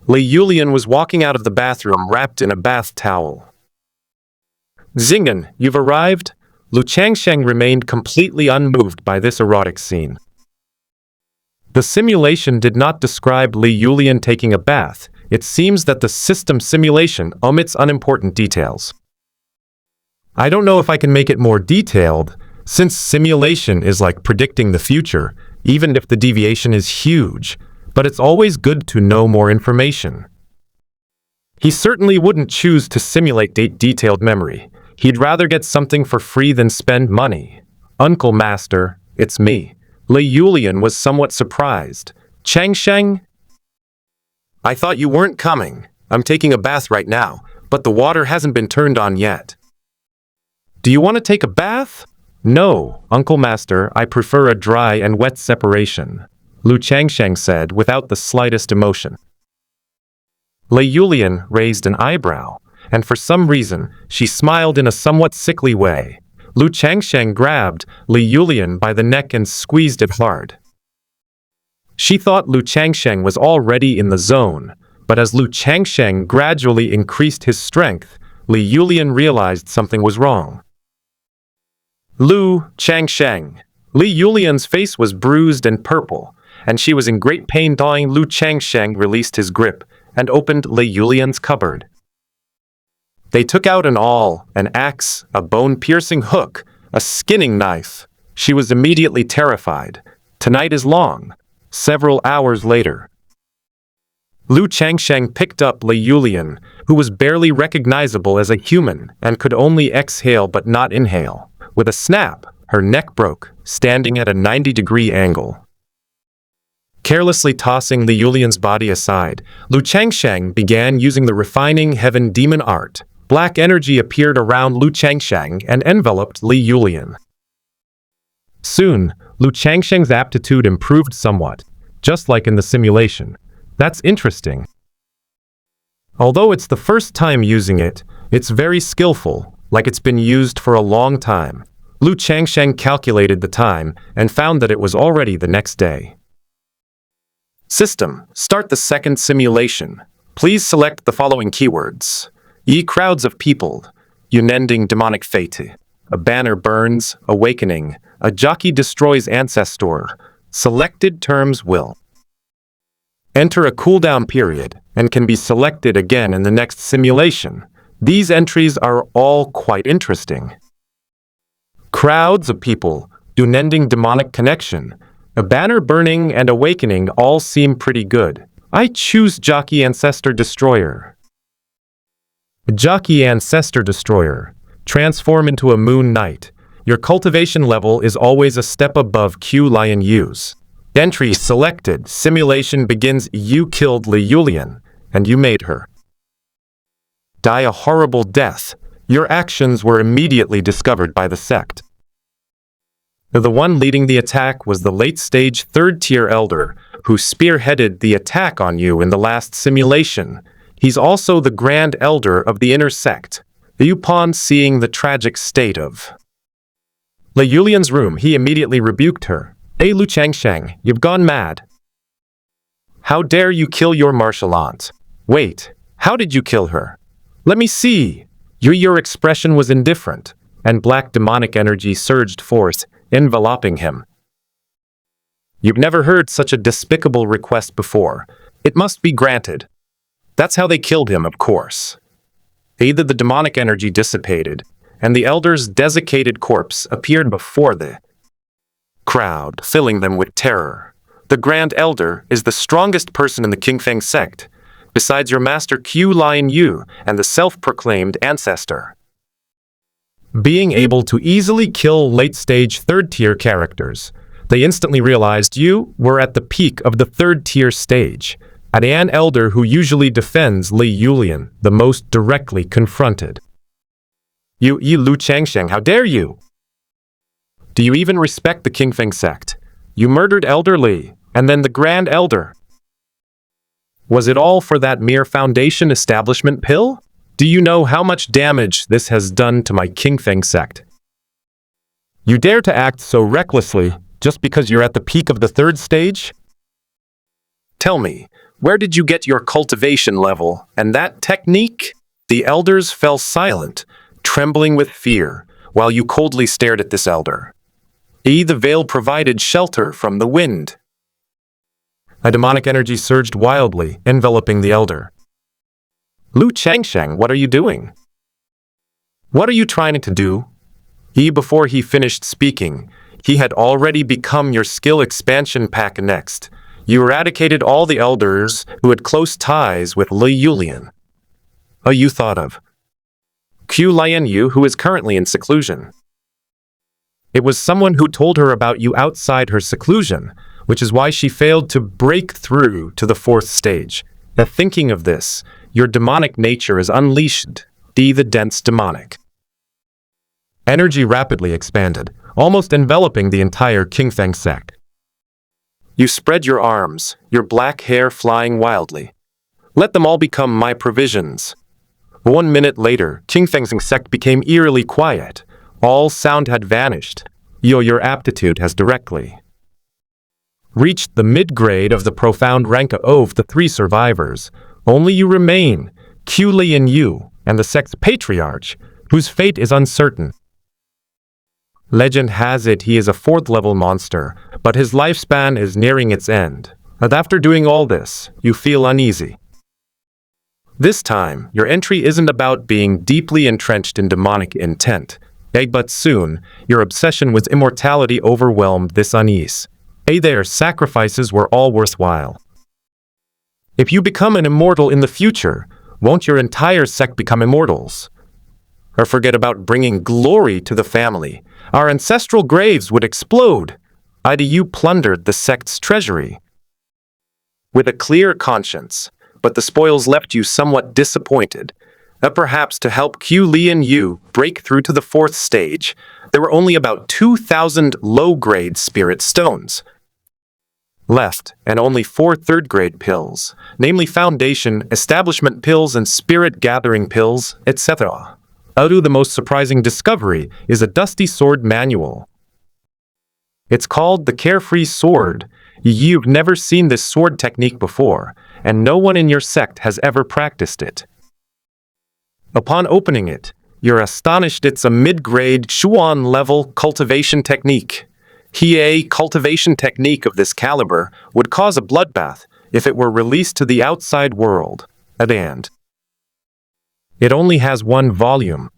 Lianyue was walking out of the bathroom wrapped in a bath towel. Xingen, you've arrived? Changsheng remained completely unmoved by this erotic scene. The simulation did not describe Lianyue taking a bath. It seems that the system simulation omits unimportant details. I don't know if I can make it more detailed, since simulation is like predicting the future, even if the deviation is huge, but it's always good to know more information. He certainly wouldn't choose to simulate detailed memory. He'd rather get something for free than spend money. Uncle Master, it's me. Qiu Lianyue was somewhat surprised. Changsheng? I thought you weren't coming. I'm taking a bath right now, but the water hasn't been turned on yet. Do you want to take a bath? No, Uncle Master, I prefer a dry and wet separation, Changsheng said without the slightest emotion. Qiu Lianyue raised an eyebrow, and for some reason, she smiled in a somewhat sickly way. Changsheng grabbed Qiu Lianyue by the neck and squeezed it hard. She thought Changsheng was already in the zone, but as Changsheng gradually increased his strength, Qiu Lianyue realized something was wrong. Changsheng. Qiu Lianyue's face was bruised and purple, and she was in great pain. Changsheng released his grip and opened Qiu Lianyue's cupboard. They took out an awl, an axe, a bone-piercing hook, a skinning knife. She was immediately terrified. Tonight is long. Several hours later, Changsheng picked up Qiu Lianyue, who was barely recognizable as a human and could only exhale but not inhale. With a snap, her neck broke, standing at a 90-degree angle. Carelessly tossing Qiu Lianyue's body aside, Changsheng began using the refining heaven demon art. Black energy appeared around Changsheng and enveloped Qiu Lianyue. Soon, Changsheng's aptitude improved somewhat, just like in the simulation. That's interesting. Although it's the first time using it, it's very skillful, like it's been used for a long time. Changsheng calculated the time and found that it was already the next day. System, start the second simulation. Please select the following keywords. Ye crowds of people, unending demonic fate. A banner burns, awakening. A jockey destroys ancestor. Selected terms will enter a cooldown period and can be selected again in the next simulation. These entries are all quite interesting. Crowds of people, unending demonic connection. A banner burning and awakening all seem pretty good. I choose Jockey Ancestor Destroyer. Jockey Ancestor Destroyer. Transform into a Moon Knight. Your cultivation level is always a step above Qiu Lianyue's. Entry selected. Simulation begins. You killed Qiu Lianyue, and you made her die a horrible death. Your actions were immediately discovered by the sect. The one leading the attack was the late-stage third-tier elder, who spearheaded the attack on you in the last simulation. He's also the Grand Elder of the inner sect. Upon seeing the tragic state of Qiu Lianyue's room, he immediately rebuked her. Hey Changsheng, you've gone mad. How dare you kill your martial aunt? Wait, how did you kill her? Let me see. Your expression was indifferent, and black demonic energy surged forth, enveloping him. You've never heard such a despicable request before. It must be granted. That's how they killed him, of course. Either the demonic energy dissipated, and the elder's desiccated corpse appeared before the crowd, filling them with terror. The Grand Elder is the strongest person in the Qingfeng sect, besides your master Qiu Lianyue and the self-proclaimed ancestor. Being able to easily kill late-stage third-tier characters, they instantly realized you were at the peak of the third-tier stage, an elder who usually defends Qiu Lianyue, the most directly confronted. You Changsheng, how dare you? Do you even respect the Qingfeng sect? You murdered Elder Li, and then the Grand Elder. Was it all for that mere foundation establishment pill? Do you know how much damage this has done to my Qingfeng sect? You dare to act so recklessly just because you're at the peak of the third stage? Tell me, where did you get your cultivation level and that technique? The elders fell silent, trembling with fear, while you coldly stared at this elder. The veil provided shelter from the wind. A demonic energy surged wildly, enveloping the elder. Changsheng, what are you doing? What are you trying to do? Before he finished speaking, he had already become your skill expansion pack next. You eradicated all the elders who had close ties with Qiu Lianyue. You thought of Qiu Lianyue, who is currently in seclusion. It was someone who told her about you outside her seclusion, which is why she failed to break through to the fourth stage. Now, thinking of this, your demonic nature is unleashed. The dense demonic. Energy rapidly expanded, almost enveloping the entire Changsheng sect. You spread your arms, your black hair flying wildly. Let them all become my provisions. 1 minute later, Changsheng sect became eerily quiet. All sound had vanished. Your aptitude has directly reached the mid-grade of the profound rank of the 3 survivors. Only you remain, Qiu Lianyue, and the sect's patriarch, whose fate is uncertain. Legend has it he is a 4th-level monster, but his lifespan is nearing its end. And after doing all this, you feel uneasy. This time, your entry isn't about being deeply entrenched in demonic intent. But soon, your obsession with immortality overwhelmed this unease. Their sacrifices were all worthwhile. If you become an immortal in the future, won't your entire sect become immortals? Or forget about bringing glory to the family. Our ancestral graves would explode. You plundered the sect's treasury with a clear conscience, but the spoils left you somewhat disappointed. Perhaps to help Qiu Lianyue break through to the 4th stage, there were only about 2,000 low-grade spirit stones left, and only 4 3rd-grade pills, namely Foundation, Establishment pills, and Spirit Gathering pills, etc. The most surprising discovery is a dusty sword manual. It's called the Carefree Sword. You've never seen this sword technique before, and no one in your sect has ever practiced it. Upon opening it, you're astonished it's a mid-grade Xuan-level cultivation technique. A cultivation technique of this caliber would cause a bloodbath if it were released to the outside world. And it only has 1 volume.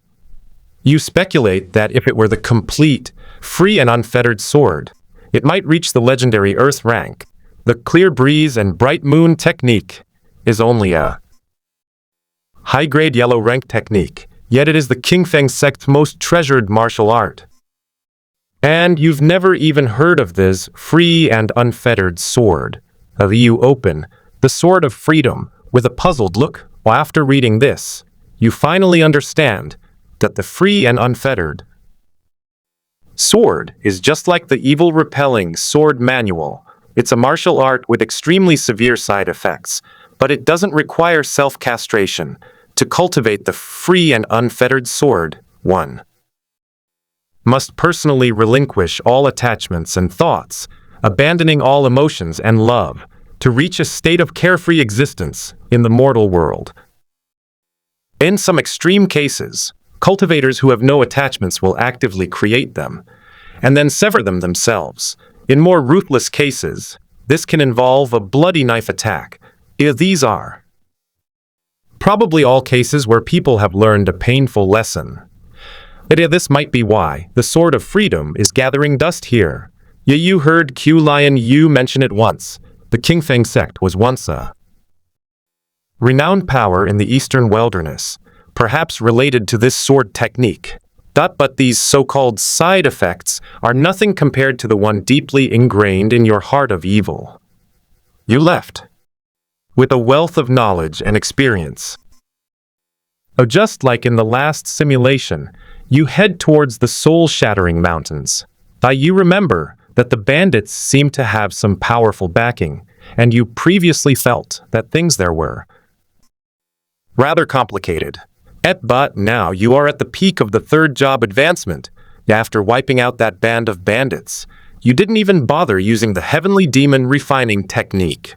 You speculate that if it were the complete, free and unfettered sword, it might reach the legendary Earth rank. The Clear Breeze and Bright Moon technique is only a high-grade yellow rank technique, yet it is the Changsheng sect's most treasured martial art. And you've never even heard of this free and unfettered sword. You open the Sword of Freedom with a puzzled look. After reading this, you finally understand that the free and unfettered sword is just like the evil repelling sword manual. It's a martial art with extremely severe side effects, but it doesn't require self-castration. To cultivate the free and unfettered sword, one must personally relinquish all attachments and thoughts, abandoning all emotions and love, to reach a state of carefree existence in the mortal world. In some extreme cases, cultivators who have no attachments will actively create them, and then sever them themselves. In more ruthless cases, this can involve a bloody knife attack. These are probably all cases where people have learned a painful lesson. This might be why the Sword of Freedom is gathering dust here. You heard Qiu Lianyue mention it once. The Changsheng sect was once a renowned power in the eastern wilderness, perhaps related to this sword technique. But these so-called side effects are nothing compared to the one deeply ingrained in your heart of evil. You left with a wealth of knowledge and experience. Just like in the last simulation, you head towards the soul-shattering mountains. You remember that the bandits seem to have some powerful backing, and you previously felt that things there were rather complicated. But now you are at the peak of the third job advancement. After wiping out that band of bandits, you didn't even bother using the heavenly demon refining technique.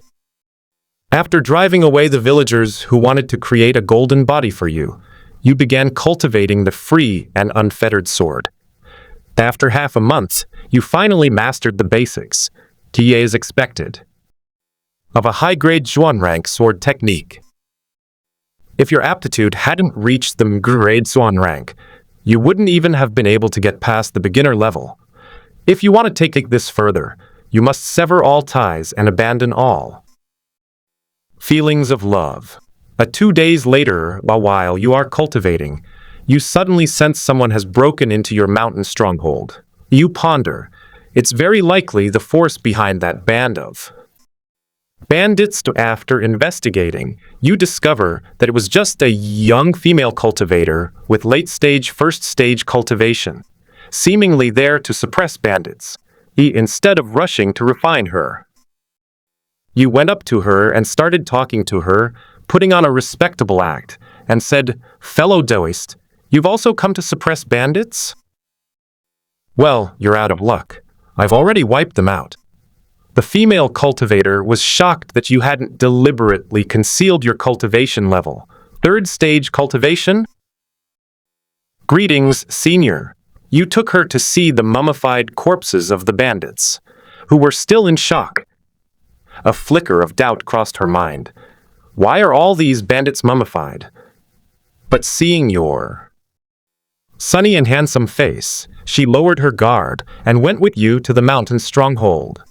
After driving away the villagers who wanted to create a golden body for you, you began cultivating the free and unfettered sword. After half a month, you finally mastered the basics, as expected, of a high-grade Zhuan rank sword technique. If your aptitude hadn't reached the grade Zhuan rank, you wouldn't even have been able to get past the beginner level. If you want to take this further, you must sever all ties and abandon all feelings of love. 2 days later, while you are cultivating, You suddenly sense someone has broken into your mountain stronghold. You ponder. It's very likely the force behind that band of bandits. After investigating, you discover that it was just a young female cultivator with late-stage, first-stage cultivation, seemingly there to suppress bandits, instead of rushing to refine her. You went up to her and started talking to her, putting on a respectable act, and said, "Fellow Daoist, you've also come to suppress bandits? Well, you're out of luck. I've already wiped them out." The female cultivator was shocked that you hadn't deliberately concealed your cultivation level. Third stage cultivation? Greetings, senior. You took her to see the mummified corpses of the bandits, who were still in shock. A flicker of doubt crossed her mind. Why are all these bandits mummified? But seeing your sunny and handsome face, she lowered her guard and went with you to the mountain stronghold.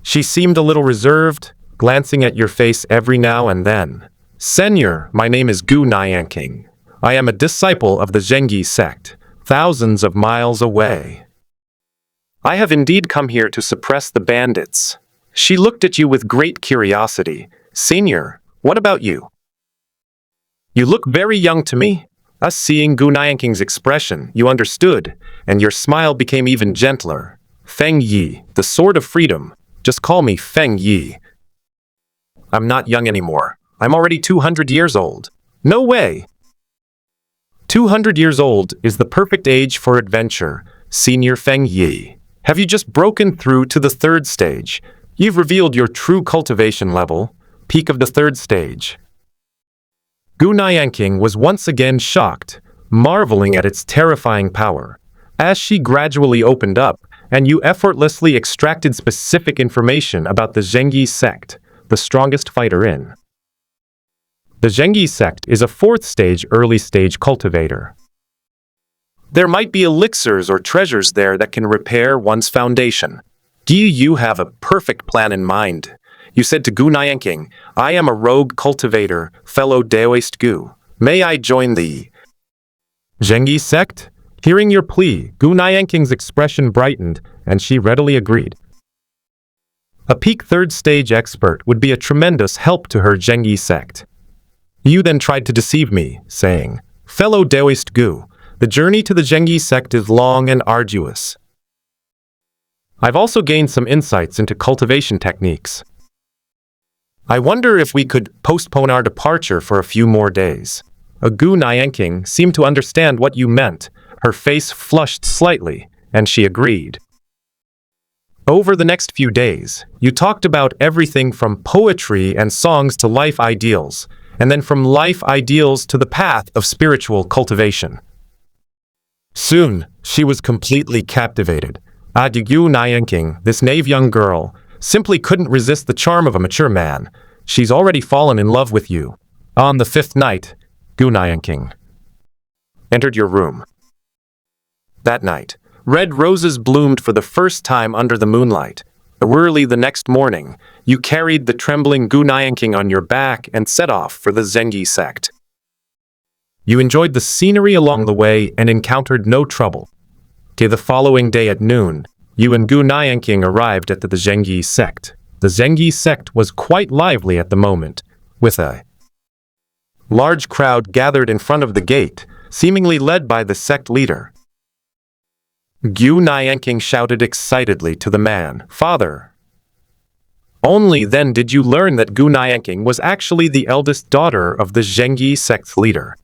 She seemed a little reserved, glancing at your face every now and then. "Senior, my name is Qiu Lianyue. I am a disciple of the Zhengyi sect, thousands of miles away. I have indeed come here to suppress the bandits." She looked at you with great curiosity. "Senior, what about you? You look very young to me." Seeing Qiu Lianyue's expression, you understood, and your smile became even gentler. "Feng Yi, the sword of freedom. Just call me Feng Yi. I'm not young anymore. I'm already 200 years old." "No way!" 200 years old is the perfect age for adventure, Senior Feng Yi. Have you just broken through to the third stage? You've revealed your true cultivation level, peak of the third stage. Qiu Lianyue was once again shocked, marveling at its terrifying power. As she gradually opened up, and you effortlessly extracted specific information about the Zhengyi sect, the strongest fighter in. The Zhengyi sect is a fourth-stage, early-stage cultivator. There might be elixirs or treasures there that can repair one's foundation. Do you have a perfect plan in mind? You said to Qiu Lianyue, "I am a rogue cultivator, fellow Daoist Gu. May I join the Zhengyi sect?" Hearing your plea, Qiu Lianyue's expression brightened, and she readily agreed. A peak third-stage expert would be a tremendous help to her Zhengyi sect. You then tried to deceive me, saying, "Fellow Daoist Gu, the journey to the Zhengyi sect is long and arduous. I've also gained some insights into cultivation techniques. I wonder if we could postpone our departure for a few more days." Qiu Lianyue seemed to understand what you meant. Her face flushed slightly, and she agreed. Over the next few days, you talked about everything from poetry and songs to life ideals, and then from life ideals to the path of spiritual cultivation. Soon, she was completely captivated. Qiu Lianyue, this naive young girl, simply couldn't resist the charm of a mature man. She's already fallen in love with you. On the fifth night, Qiu Lianyue entered your room. That night, red roses bloomed for the first time under the moonlight. Early the next morning, you carried the trembling Qiu Lianyue on your back and set off for the Zhengyi sect. You enjoyed the scenery along the way and encountered no trouble. The following day at noon, you and Qiu Lianyue arrived at the Zhengyi sect. The Zhengyi sect was quite lively at the moment, with a large crowd gathered in front of the gate, seemingly led by the sect leader. Qiu Lianyue shouted excitedly to the man, "Father!" Only then did you learn that Qiu Lianyue was actually the eldest daughter of the Zhengyi sect's leader.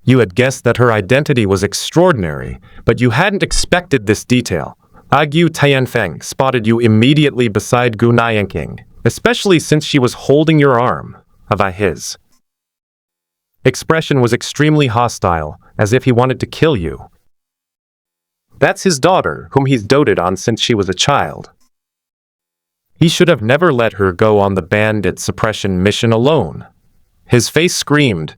You had guessed that her identity was extraordinary, but you hadn't expected this detail. Qiu Tianfeng spotted you immediately beside Qiu Lianyue, especially since she was holding your arm. His expression was extremely hostile, as if he wanted to kill you. That's his daughter, whom he's doted on since she was a child. He should have never let her go on the bandit suppression mission alone. His face screamed,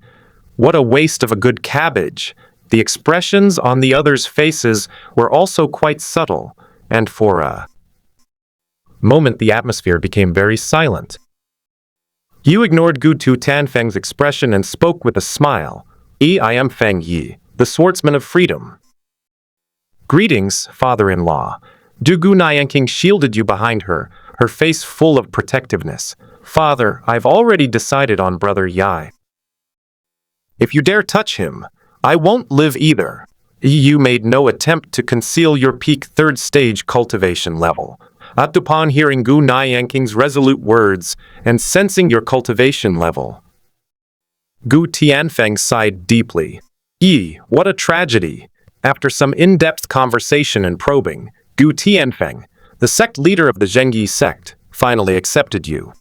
"What a waste of a good cabbage!" The expressions on the others' faces were also quite subtle, and for a moment the atmosphere became very silent. You ignored Qiu Tianfeng's expression and spoke with a smile. I am Feng Yi, the swordsman of freedom. Greetings, father-in-law. Du Gu Nianqing shielded you behind her, her face full of protectiveness. Father, I've already decided on brother Yi. If you dare touch him, I won't live either. You made no attempt to conceal your peak third stage cultivation level. Upon hearing Gu Nianqing's resolute words and sensing your cultivation level, Gu Tianfeng sighed deeply. What a tragedy! After some in-depth conversation and probing, Gu Tianfeng, the sect leader of the Zhengyi sect, finally accepted you.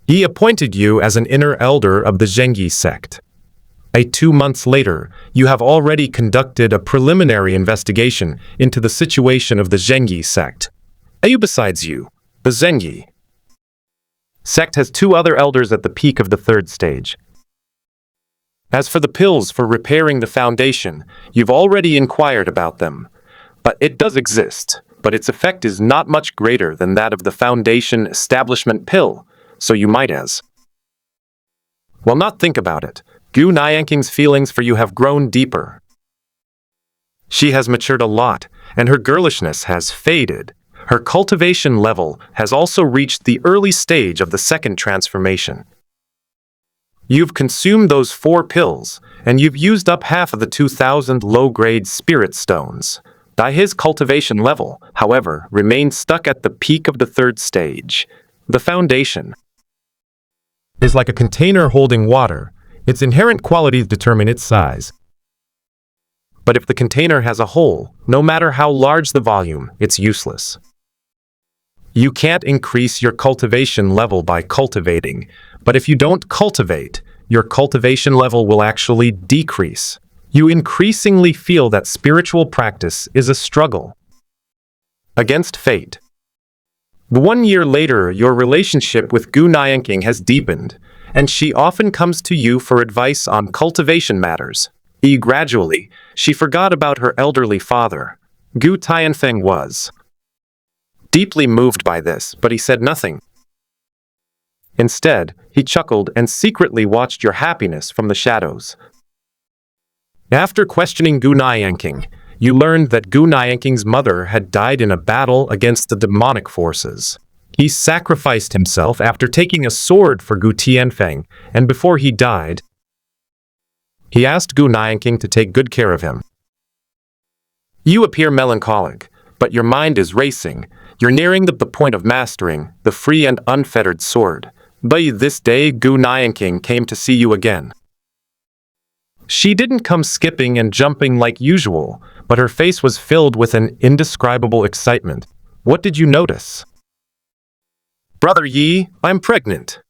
He appointed you as an inner elder of the Zhengyi sect. 2 months later, you have already conducted a preliminary investigation into the situation of the Zhengyi sect. Besides you, the Zhengyi sect has 2 other elders at the peak of the third stage. As for the pills for repairing the foundation, you've already inquired about them. But it does exist, but its effect is not much greater than that of the foundation establishment pill, so you might as well not think about it. Gu Nianqing's feelings for you have grown deeper. She has matured a lot, and her girlishness has faded. Her cultivation level has also reached the early stage of the second transformation. You've consumed those 4 pills, and you've used up half of the 2,000 low-grade spirit stones. His cultivation level, however, remains stuck at the peak of the third stage. The foundation is like a container holding water. Its inherent qualities determine its size. But if the container has a hole, no matter how large the volume, it's useless. You can't increase your cultivation level by cultivating, but if you don't cultivate, your cultivation level will actually decrease. You increasingly feel that spiritual practice is a struggle against fate. 1 year later, your relationship with Gu Nianqing has deepened, and she often comes to you for advice on cultivation matters. Gradually, she forgot about her elderly father. Gu Tianfeng was deeply moved by this, but he said nothing. Instead, he chuckled and secretly watched your happiness from the shadows. After questioning Gu Nianqing, you learned that Gu Nianqing's mother had died in a battle against the demonic forces. He sacrificed himself after taking a sword for Gu Tianfeng, and before he died, he asked Gu Nianqing to take good care of him. You appear melancholic, but your mind is racing. You're nearing the point of mastering the free and unfettered sword. But this day, Gu Nianqing came to see you again. She didn't come skipping and jumping like usual, but her face was filled with an indescribable excitement. What did you notice? Brother Yi, I'm pregnant.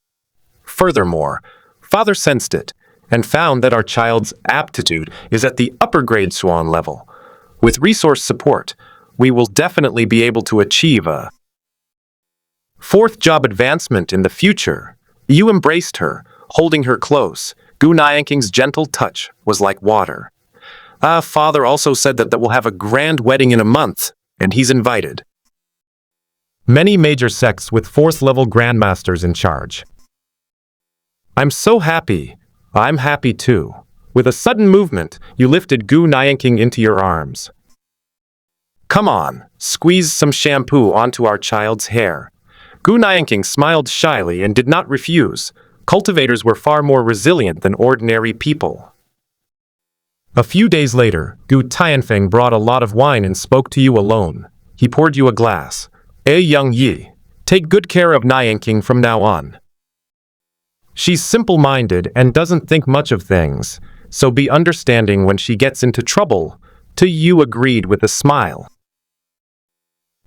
Furthermore, Father sensed it and found that our child's aptitude is at the upper grade swan level. With resource support, we will definitely be able to achieve a 4th job advancement in the future. You embraced her, holding her close. Gu Nianqing's gentle touch was like water. Father also said that we'll have a grand wedding in a month, and he's invited many major sects with 4th level grandmasters in charge. I'm so happy. I'm happy too. With a sudden movement, you lifted Gu Nianqing into your arms. Come on, squeeze some shampoo onto our child's hair. Gu Nianqing smiled shyly and did not refuse. Cultivators were far more resilient than ordinary people. A few days later, Gu Tianfeng brought a lot of wine and spoke to you alone. He poured you a glass. Young Yi, take good care of Nianqing from now on. She's simple-minded and doesn't think much of things, so be understanding when she gets into trouble. You agreed with a smile.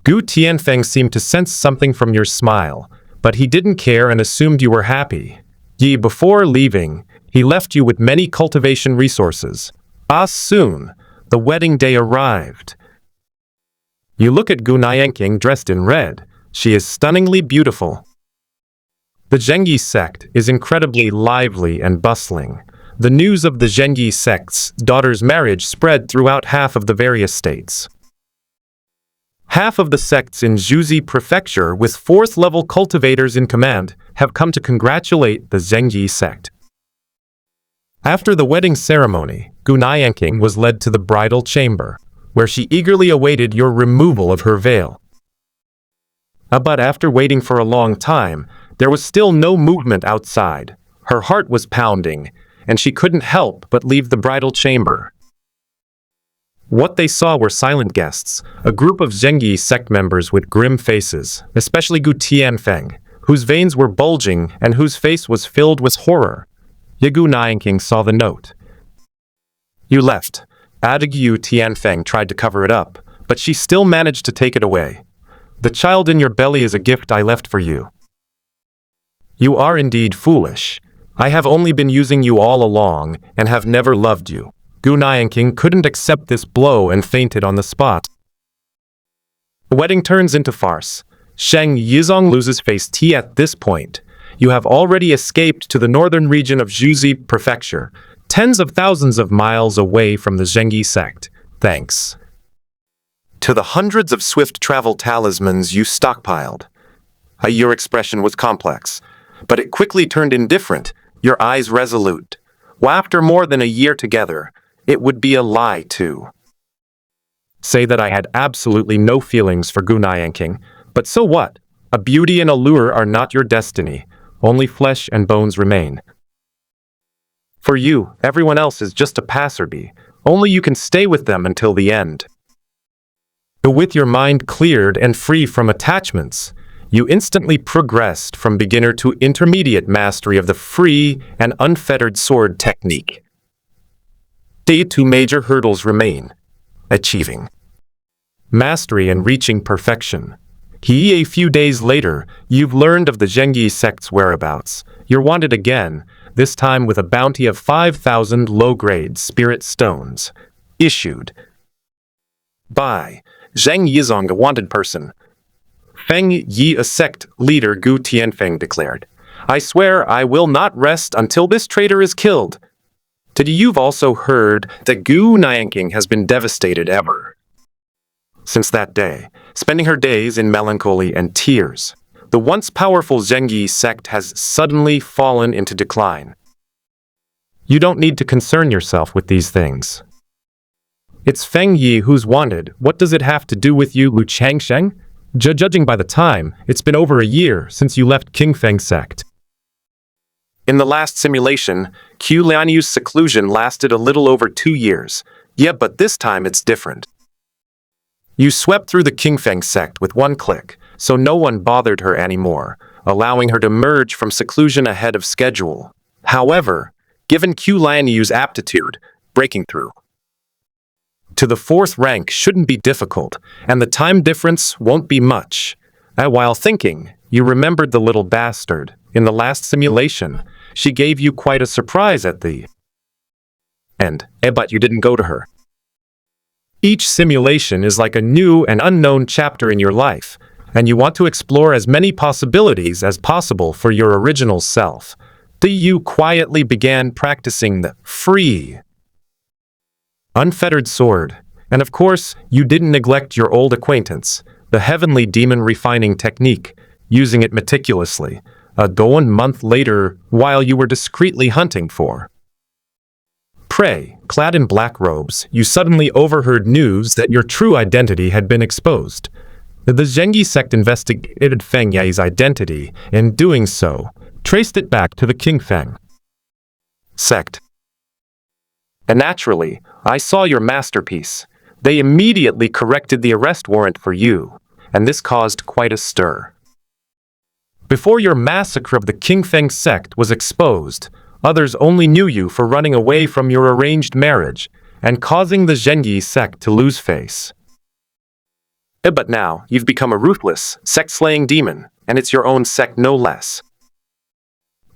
Gu Tianfeng seemed to sense something from your smile, but he didn't care and assumed you were happy. Before leaving, he left you with many cultivation resources. Soon, the wedding day arrived. You look at Gu Nianqing dressed in red. She is stunningly beautiful. The Zhengyi sect is incredibly lively and bustling. The news of the Zhengyi sect's daughter's marriage spread throughout half of the various states. Half of the sects in Zhuzi Prefecture with 4th level cultivators in command have come to congratulate the Zhengyi sect. After the wedding ceremony, Qiu Lianyue was led to the bridal chamber, where she eagerly awaited your removal of her veil. But after waiting for a long time, there was still no movement outside. Her heart was pounding, and she couldn't help but leave the bridal chamber. What they saw were silent guests, a group of Zhengyi sect members with grim faces, especially Gu Tianfeng, whose veins were bulging and whose face was filled with horror. Qiu Lianyue saw the note. You left. Gu Tianfeng tried to cover it up, but she still managed to take it away. The child in your belly is a gift I left for you. You are indeed foolish. I have only been using you all along and have never loved you. Qiu Lianyue couldn't accept this blow and fainted on the spot. The wedding turns into farce. Sheng Yizong loses face T at this point. You have already escaped to the northern region of Zhuzi Prefecture, tens of thousands of miles away from the Zhengyi sect, thanks to the hundreds of swift travel talismans you stockpiled. Your expression was complex, but it quickly turned indifferent, your eyes resolute. Well, after more than a year together, it would be a lie to say that I had absolutely no feelings for Qiu Lianyue, but so what? A beauty and allure are not your destiny. Only flesh and bones remain. For you, everyone else is just a passerby. Only you can stay with them until the end. With your mind cleared and free from attachments, you instantly progressed from beginner to intermediate mastery of the free and unfettered sword technique. The two major hurdles remain: achieving mastery and reaching perfection. A few days later, you've learned of the Zhengyi sect's whereabouts. You're wanted again, this time with a bounty of 5,000 low-grade spirit stones, issued by Zheng Yizong, a wanted person. Feng Yi, a sect leader, Gu Tianfeng declared. I swear I will not rest until this traitor is killed. You've also heard that Qiu Lianyue has been devastated ever since that day, spending her days in melancholy and tears. The once powerful Zhengyi sect has suddenly fallen into decline. You don't need to concern yourself with these things. It's Feng Yi who's wanted. What does it have to do with you, Lu Changsheng? Judging by the time, it's been over a year since you left Qingfeng sect. In the last simulation, Qiu Lianyue's seclusion lasted a little over 2 years. Yeah, but this time it's different. You swept through the Qingfeng sect with one click, so no one bothered her anymore, allowing her to emerge from seclusion ahead of schedule. However, given Qiu Lianyue's aptitude, breaking through to the 4th rank shouldn't be difficult, and the time difference won't be much. While thinking, you remembered the little bastard. In the last simulation, she gave you quite a surprise at the end, but you didn't go to her. Each simulation is like a new and unknown chapter in your life, and you want to explore as many possibilities as possible for your original self. You quietly began practicing the free, unfettered sword, and of course, you didn't neglect your old acquaintance, the heavenly demon refining technique, using it meticulously. A 1 month later, while you were discreetly hunting for prey, clad in black robes, you suddenly overheard news that your true identity had been exposed. The Zhengyi sect investigated Feng Yi's identity, and doing so, traced it back to the Qingfeng sect. And naturally, I saw your masterpiece. They immediately corrected the arrest warrant for you, and this caused quite a stir. Before your massacre of the Qingfeng sect was exposed, others only knew you for running away from your arranged marriage and causing the Zhengyi sect to lose face. But now, you've become a ruthless, sect-slaying demon, and it's your own sect no less.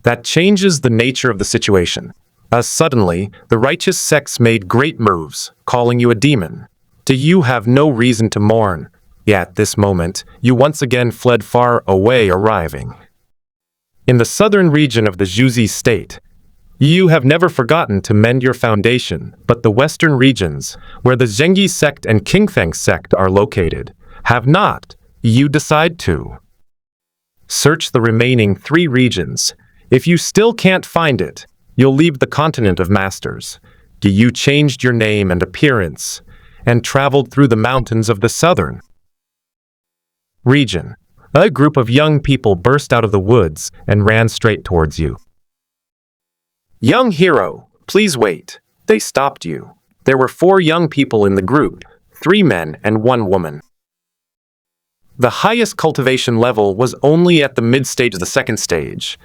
That changes the nature of the situation. Suddenly, the righteous sects made great moves, calling you a demon. You have no reason to mourn. Yet at this moment, you once again fled far away, arriving in the southern region of the Zhuzi state. You have never forgotten to mend your foundation, but the western regions, where the Zhengyi sect and Qingfeng sect are located, have not. You decide to search the remaining 3 regions. If you still can't find it, you'll leave the continent of masters. You changed your name and appearance, and traveled through the mountains of the southern region. A group of young people burst out of the woods and ran straight towards you. Young hero, please wait. They stopped you. There were 4 young people in the group, 3 men and 1 woman. The highest cultivation level was only at the mid-stage of the second stage.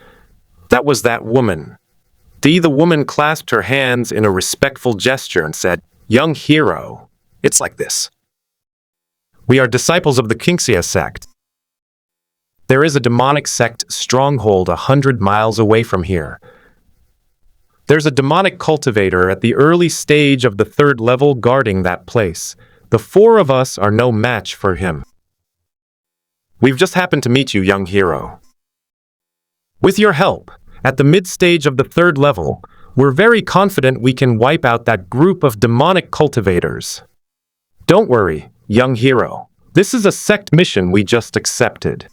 That was that woman. The woman clasped her hands in a respectful gesture and said, "Young hero, it's like this. We are disciples of the Qingxia sect. There is a demonic sect stronghold 100 miles away from here. There's a demonic cultivator at the early stage of the 3rd level guarding that place. The 4 of us are no match for him. We've just happened to meet you, young hero. With your help, at the mid-stage of the 3rd level, we're very confident we can wipe out that group of demonic cultivators. Don't worry, young hero. This is a sect mission we just accepted.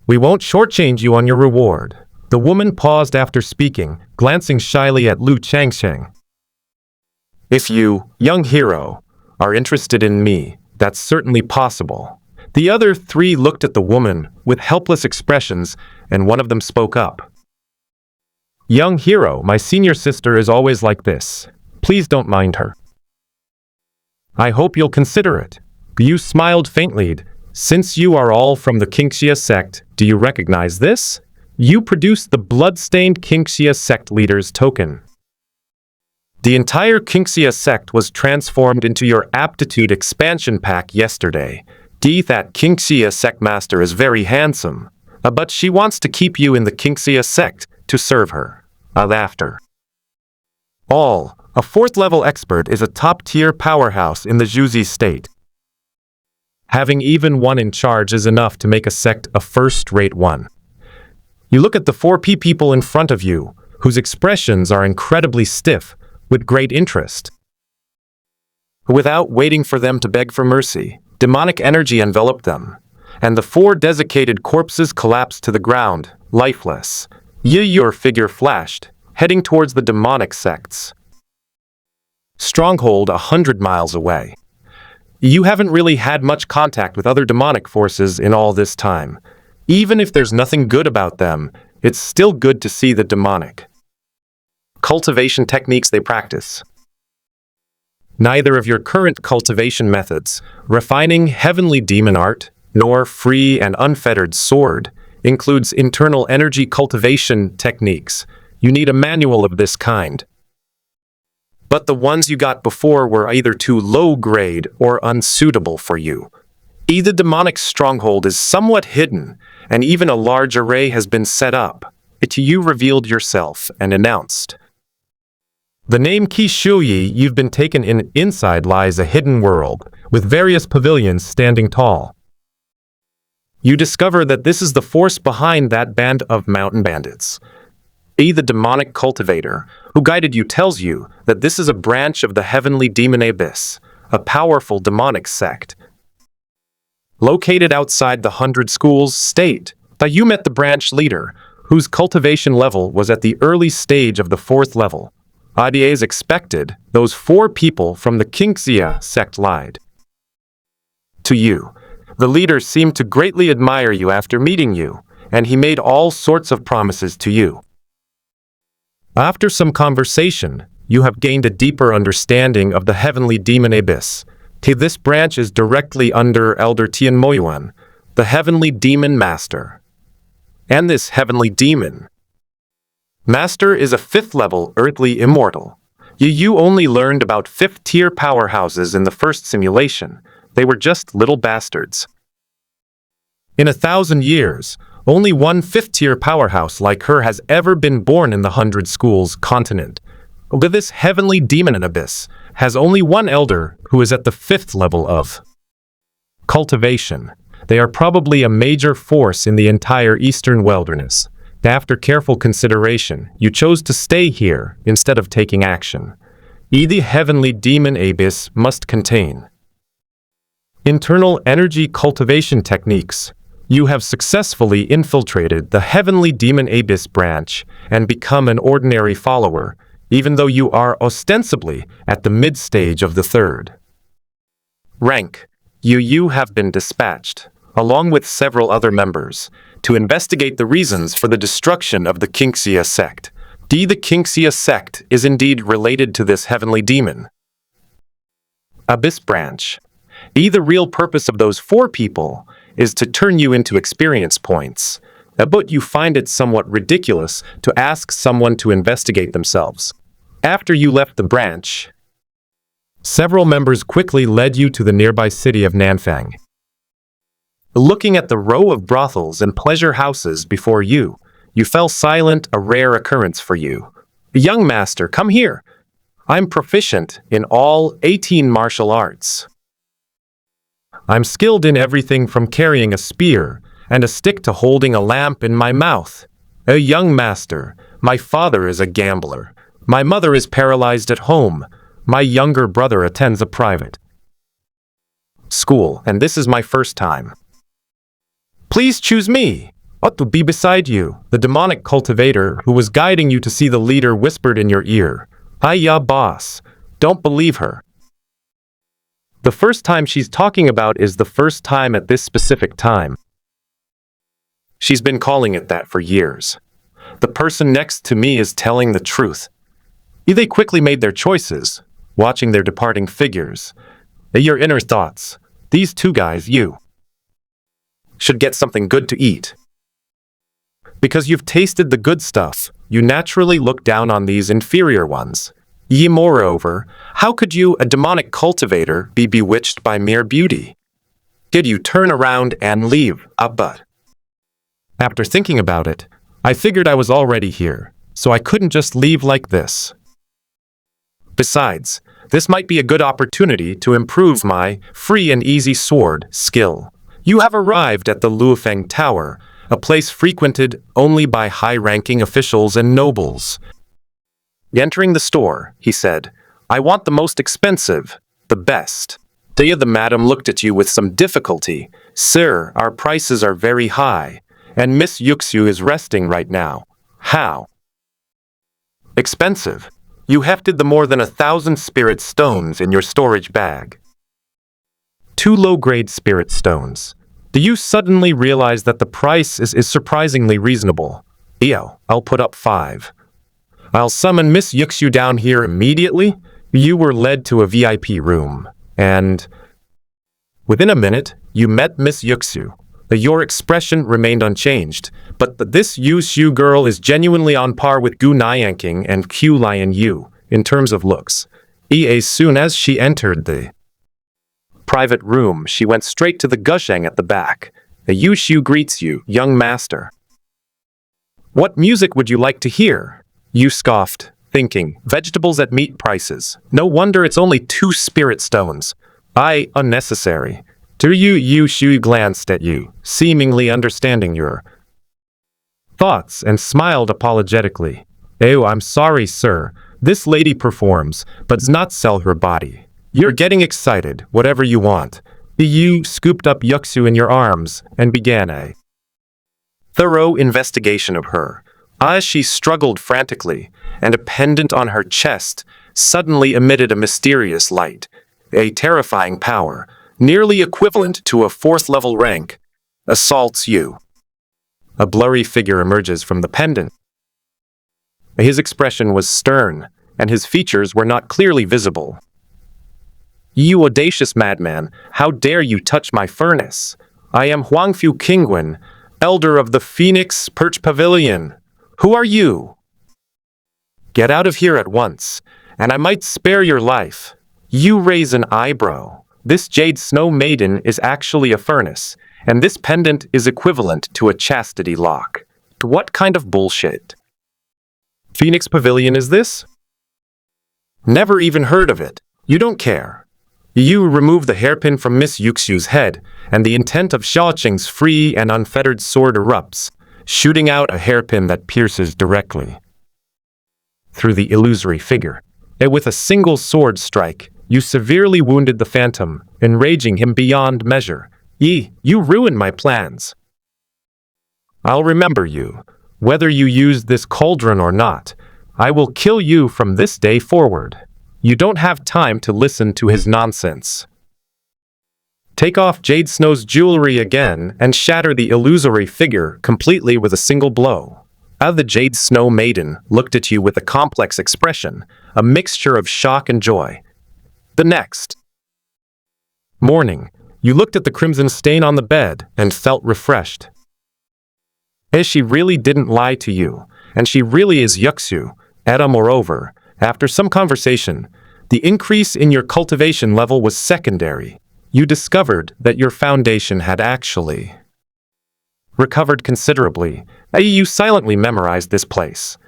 We won't shortchange you on your reward." The woman paused after speaking, glancing shyly at Lu Changsheng. "If you, young hero, are interested in me, that's certainly possible." The other 3 looked at the woman with helpless expressions, and one of them spoke up. "Young hero, my senior sister is always like this. Please don't mind her. I hope you'll consider it." You smiled faintly. "Since you are all from the Qingxia sect, do you recognize this? You produced the blood-stained Qingxia sect leader's token. The entire Qingxia sect was transformed into your aptitude expansion pack yesterday. That Qingxia sect master is very handsome, but she wants to keep you in the Qingxia sect to serve her." After all, a 4th level expert is a top-tier powerhouse in the Zhuzi state. Having even one in charge is enough to make a sect a first-rate one. You look at the 4 people in front of you, whose expressions are incredibly stiff, with great interest. Without waiting for them to beg for mercy, demonic energy enveloped them, and the 4 desiccated corpses collapsed to the ground, lifeless. Your figure flashed, heading towards the demonic sects. Stronghold 100 miles away. You haven't really had much contact with other demonic forces in all this time. Even if there's nothing good about them, it's still good to see the demonic cultivation techniques they practice. Neither of your current cultivation methods, refining heavenly demon art, nor free and unfettered sword, includes internal energy cultivation techniques. You need a manual of this kind. But the ones you got before were either too low-grade or unsuitable for you. The demonic stronghold is somewhat hidden, and even a large array has been set up. You revealed yourself and announced. The name Qiu you've been taken in. Inside lies a hidden world, with various pavilions standing tall. You discover that this is the force behind that band of mountain bandits. The demonic cultivator who guided you tells you that this is a branch of the heavenly demon abyss, a powerful demonic sect. Located outside the 100 schools state, that you met the branch leader, whose cultivation level was at the early stage of the 4th level. As expected, those 4 people from the Qingxia sect lied to you. The leader seemed to greatly admire you after meeting you, and he made all sorts of promises to you. After some conversation, you have gained a deeper understanding of the heavenly demon abyss. This branch is directly under Elder Tianmoyuan, the heavenly demon master. And this heavenly demon master is a 5th level earthly immortal. You only learned about 5th-tier powerhouses in the first simulation. They were just little bastards. In 1,000 years, only one 5th-tier powerhouse like her has ever been born in the 100 schools continent. But this heavenly demon abyss has only one elder who is at the 5th level of cultivation. They are probably a major force in the entire eastern wilderness. After careful consideration, you chose to stay here instead of taking action. The heavenly demon abyss must contain internal energy cultivation techniques. You have successfully infiltrated the heavenly demon abyss branch and become an ordinary follower, even though you are ostensibly at the mid-stage of the third rank. You have been dispatched, along with several other members, to investigate the reasons for the destruction of the Qingxia sect. The Qingxia sect is indeed related to this heavenly demon abyss branch. The real purpose of those 4 people is to turn you into experience points, but you find it somewhat ridiculous to ask someone to investigate themselves. After you left the branch, several members quickly led you to the nearby city of Nanfang. Looking at the row of brothels and pleasure houses before you, you fell silent, a rare occurrence for you. Young master, come here. I'm proficient in all 18 martial arts. I'm skilled in everything from carrying a spear and a stick to holding a lamp in my mouth. A young master, my father is a gambler. My mother is paralyzed at home. My younger brother attends a private school, and this is my first time. Please choose me. What to be beside you? The demonic cultivator who was guiding you to see the leader whispered in your ear. Hiya, boss. Don't believe her. The first time she's talking about is the first time at this specific time. She's been calling it that for years. The person next to me is telling the truth. They quickly made their choices, watching their departing figures. Your inner thoughts. These 2 guys, you should get something good to eat. Because you've tasted the good stuff, you naturally look down on these inferior ones. Moreover, how could you, a demonic cultivator, be bewitched by mere beauty? Did you turn around and leave? But after thinking about it, I figured I was already here, so I couldn't just leave like this. Besides, this might be a good opportunity to improve my free and easy sword skill. You have arrived at the Luofeng Tower, a place frequented only by high-ranking officials and nobles. Entering the store, he said, I want the most expensive, the best. The madam looked at you with some difficulty. Sir, our prices are very high, and Miss Yuxiu is resting right now. How? Expensive. You hefted the more than 1,000 spirit stones in your storage bag. 2 low-grade spirit stones. Do you suddenly realize that the price is surprisingly reasonable? I'll put up 5. I'll summon Miss Yuxiu down here immediately. You were led to a VIP room, and within a minute, you met Miss Yuxiu. Your expression remained unchanged, but this Yuxiu girl is genuinely on par with Gu Nianqing and Qiu Lianyue in terms of looks. As soon as she entered the private room, she went straight to the gusheng at the back. The Yuxiu greets you, young master. What music would you like to hear? You scoffed, thinking, vegetables at meat prices. No wonder it's only 2 spirit stones. Unnecessary. Yuxiu glanced at you, seemingly understanding your thoughts, and smiled apologetically. I'm sorry, sir. This lady performs, but does not sell her body. You're getting excited, whatever you want. You scooped up Yuxiu in your arms and began a thorough investigation of her. As she struggled frantically, and a pendant on her chest suddenly emitted a mysterious light, a terrifying power, nearly equivalent to a 4th-level rank, assaults you. A blurry figure emerges from the pendant. His expression was stern, and his features were not clearly visible. You audacious madman, how dare you touch my furnace? I am Huangfu Qingwen, elder of the Phoenix Perch Pavilion. Who are you? Get out of here at once, and I might spare your life. You raise an eyebrow. This jade snow maiden is actually a furnace, and this pendant is equivalent to a chastity lock. What kind of bullshit? Phoenix Pavilion is this? Never even heard of it. You don't care. You remove the hairpin from Miss Yuxiu's head, and the intent of Xiaoqing's free and unfettered sword erupts, shooting out a hairpin that pierces directly through the illusory figure. And with a single sword strike, you severely wounded the phantom, enraging him beyond measure. You ruined my plans. I'll remember you. Whether you use this cauldron or not, I will kill you from this day forward. You don't have time to listen to his nonsense. Take off Jade Snow's jewelry again and shatter the illusory figure completely with a single blow. The Jade Snow Maiden looked at you with a complex expression, a mixture of shock and joy. The next morning, you looked at the crimson stain on the bed and felt refreshed. She really didn't lie to you, and she really is Yuxu. Moreover, after some conversation, the increase in your cultivation level was secondary. You discovered that your foundation had actually recovered considerably. You silently memorized this place.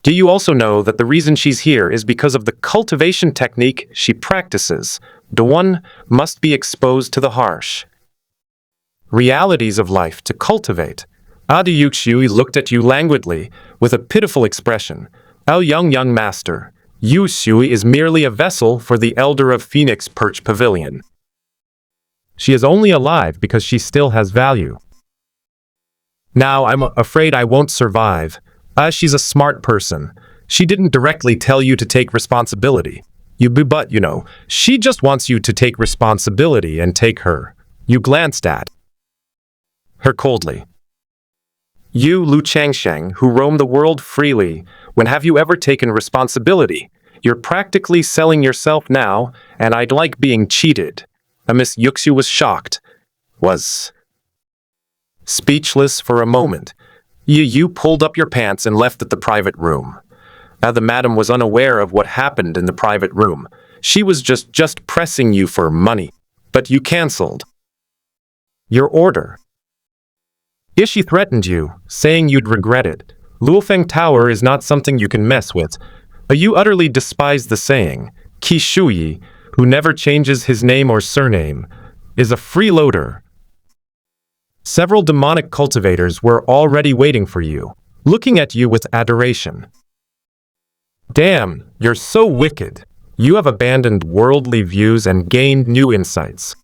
Do you also know that the reason she's here is because of the cultivation technique she practices? The one must be exposed to the harsh realities of life to cultivate. Yuxu looked at you languidly, with a pitiful expression. Young master, Yuxu is merely a vessel for the Elder of Phoenix Perch Pavilion. She is only alive because she still has value. Now, I'm afraid I won't survive. She's a smart person. She didn't directly tell you to take responsibility. But she just wants you to take responsibility and take her. You glanced at her coldly. You, Lu Changsheng, who roam the world freely, when have you ever taken responsibility? You're practically selling yourself now, and I'd like being cheated. Miss Yuxu was shocked. Was speechless for a moment. You pulled up your pants and left at the private room. The madam was unaware of what happened in the private room. She was just pressing you for money. But you cancelled your order. She threatened you, saying you'd regret it. Luofeng Tower is not something you can mess with. You utterly despise the saying. Qi, who never changes his name or surname, is a freeloader. Several demonic cultivators were already waiting for you, looking at you with adoration. Damn, you're so wicked. You have abandoned worldly views and gained new insights.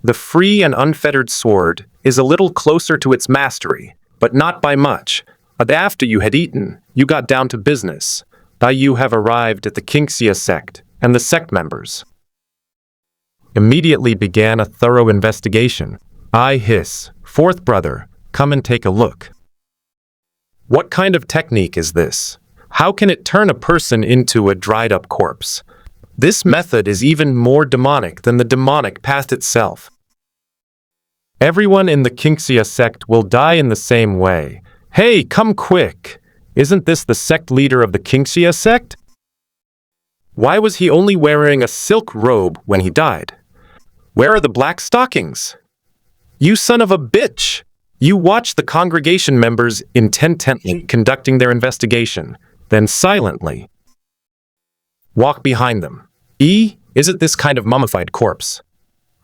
The free and unfettered sword is a little closer to its mastery, but not by much. After you had eaten, you got down to business. You have arrived at the Qingxia sect, and the sect members immediately began a thorough investigation. I hiss, fourth brother, come and take a look. What kind of technique is this? How can it turn a person into a dried-up corpse? This method is even more demonic than the demonic path itself. Everyone in the Qingxia sect will die in the same way. Hey, come quick! Isn't this the sect leader of the Qingxia sect? Why was he only wearing a silk robe when he died? Where are the black stockings? You son of a bitch! You watched the congregation members intently conducting their investigation, then silently walk behind them. Is it this kind of mummified corpse?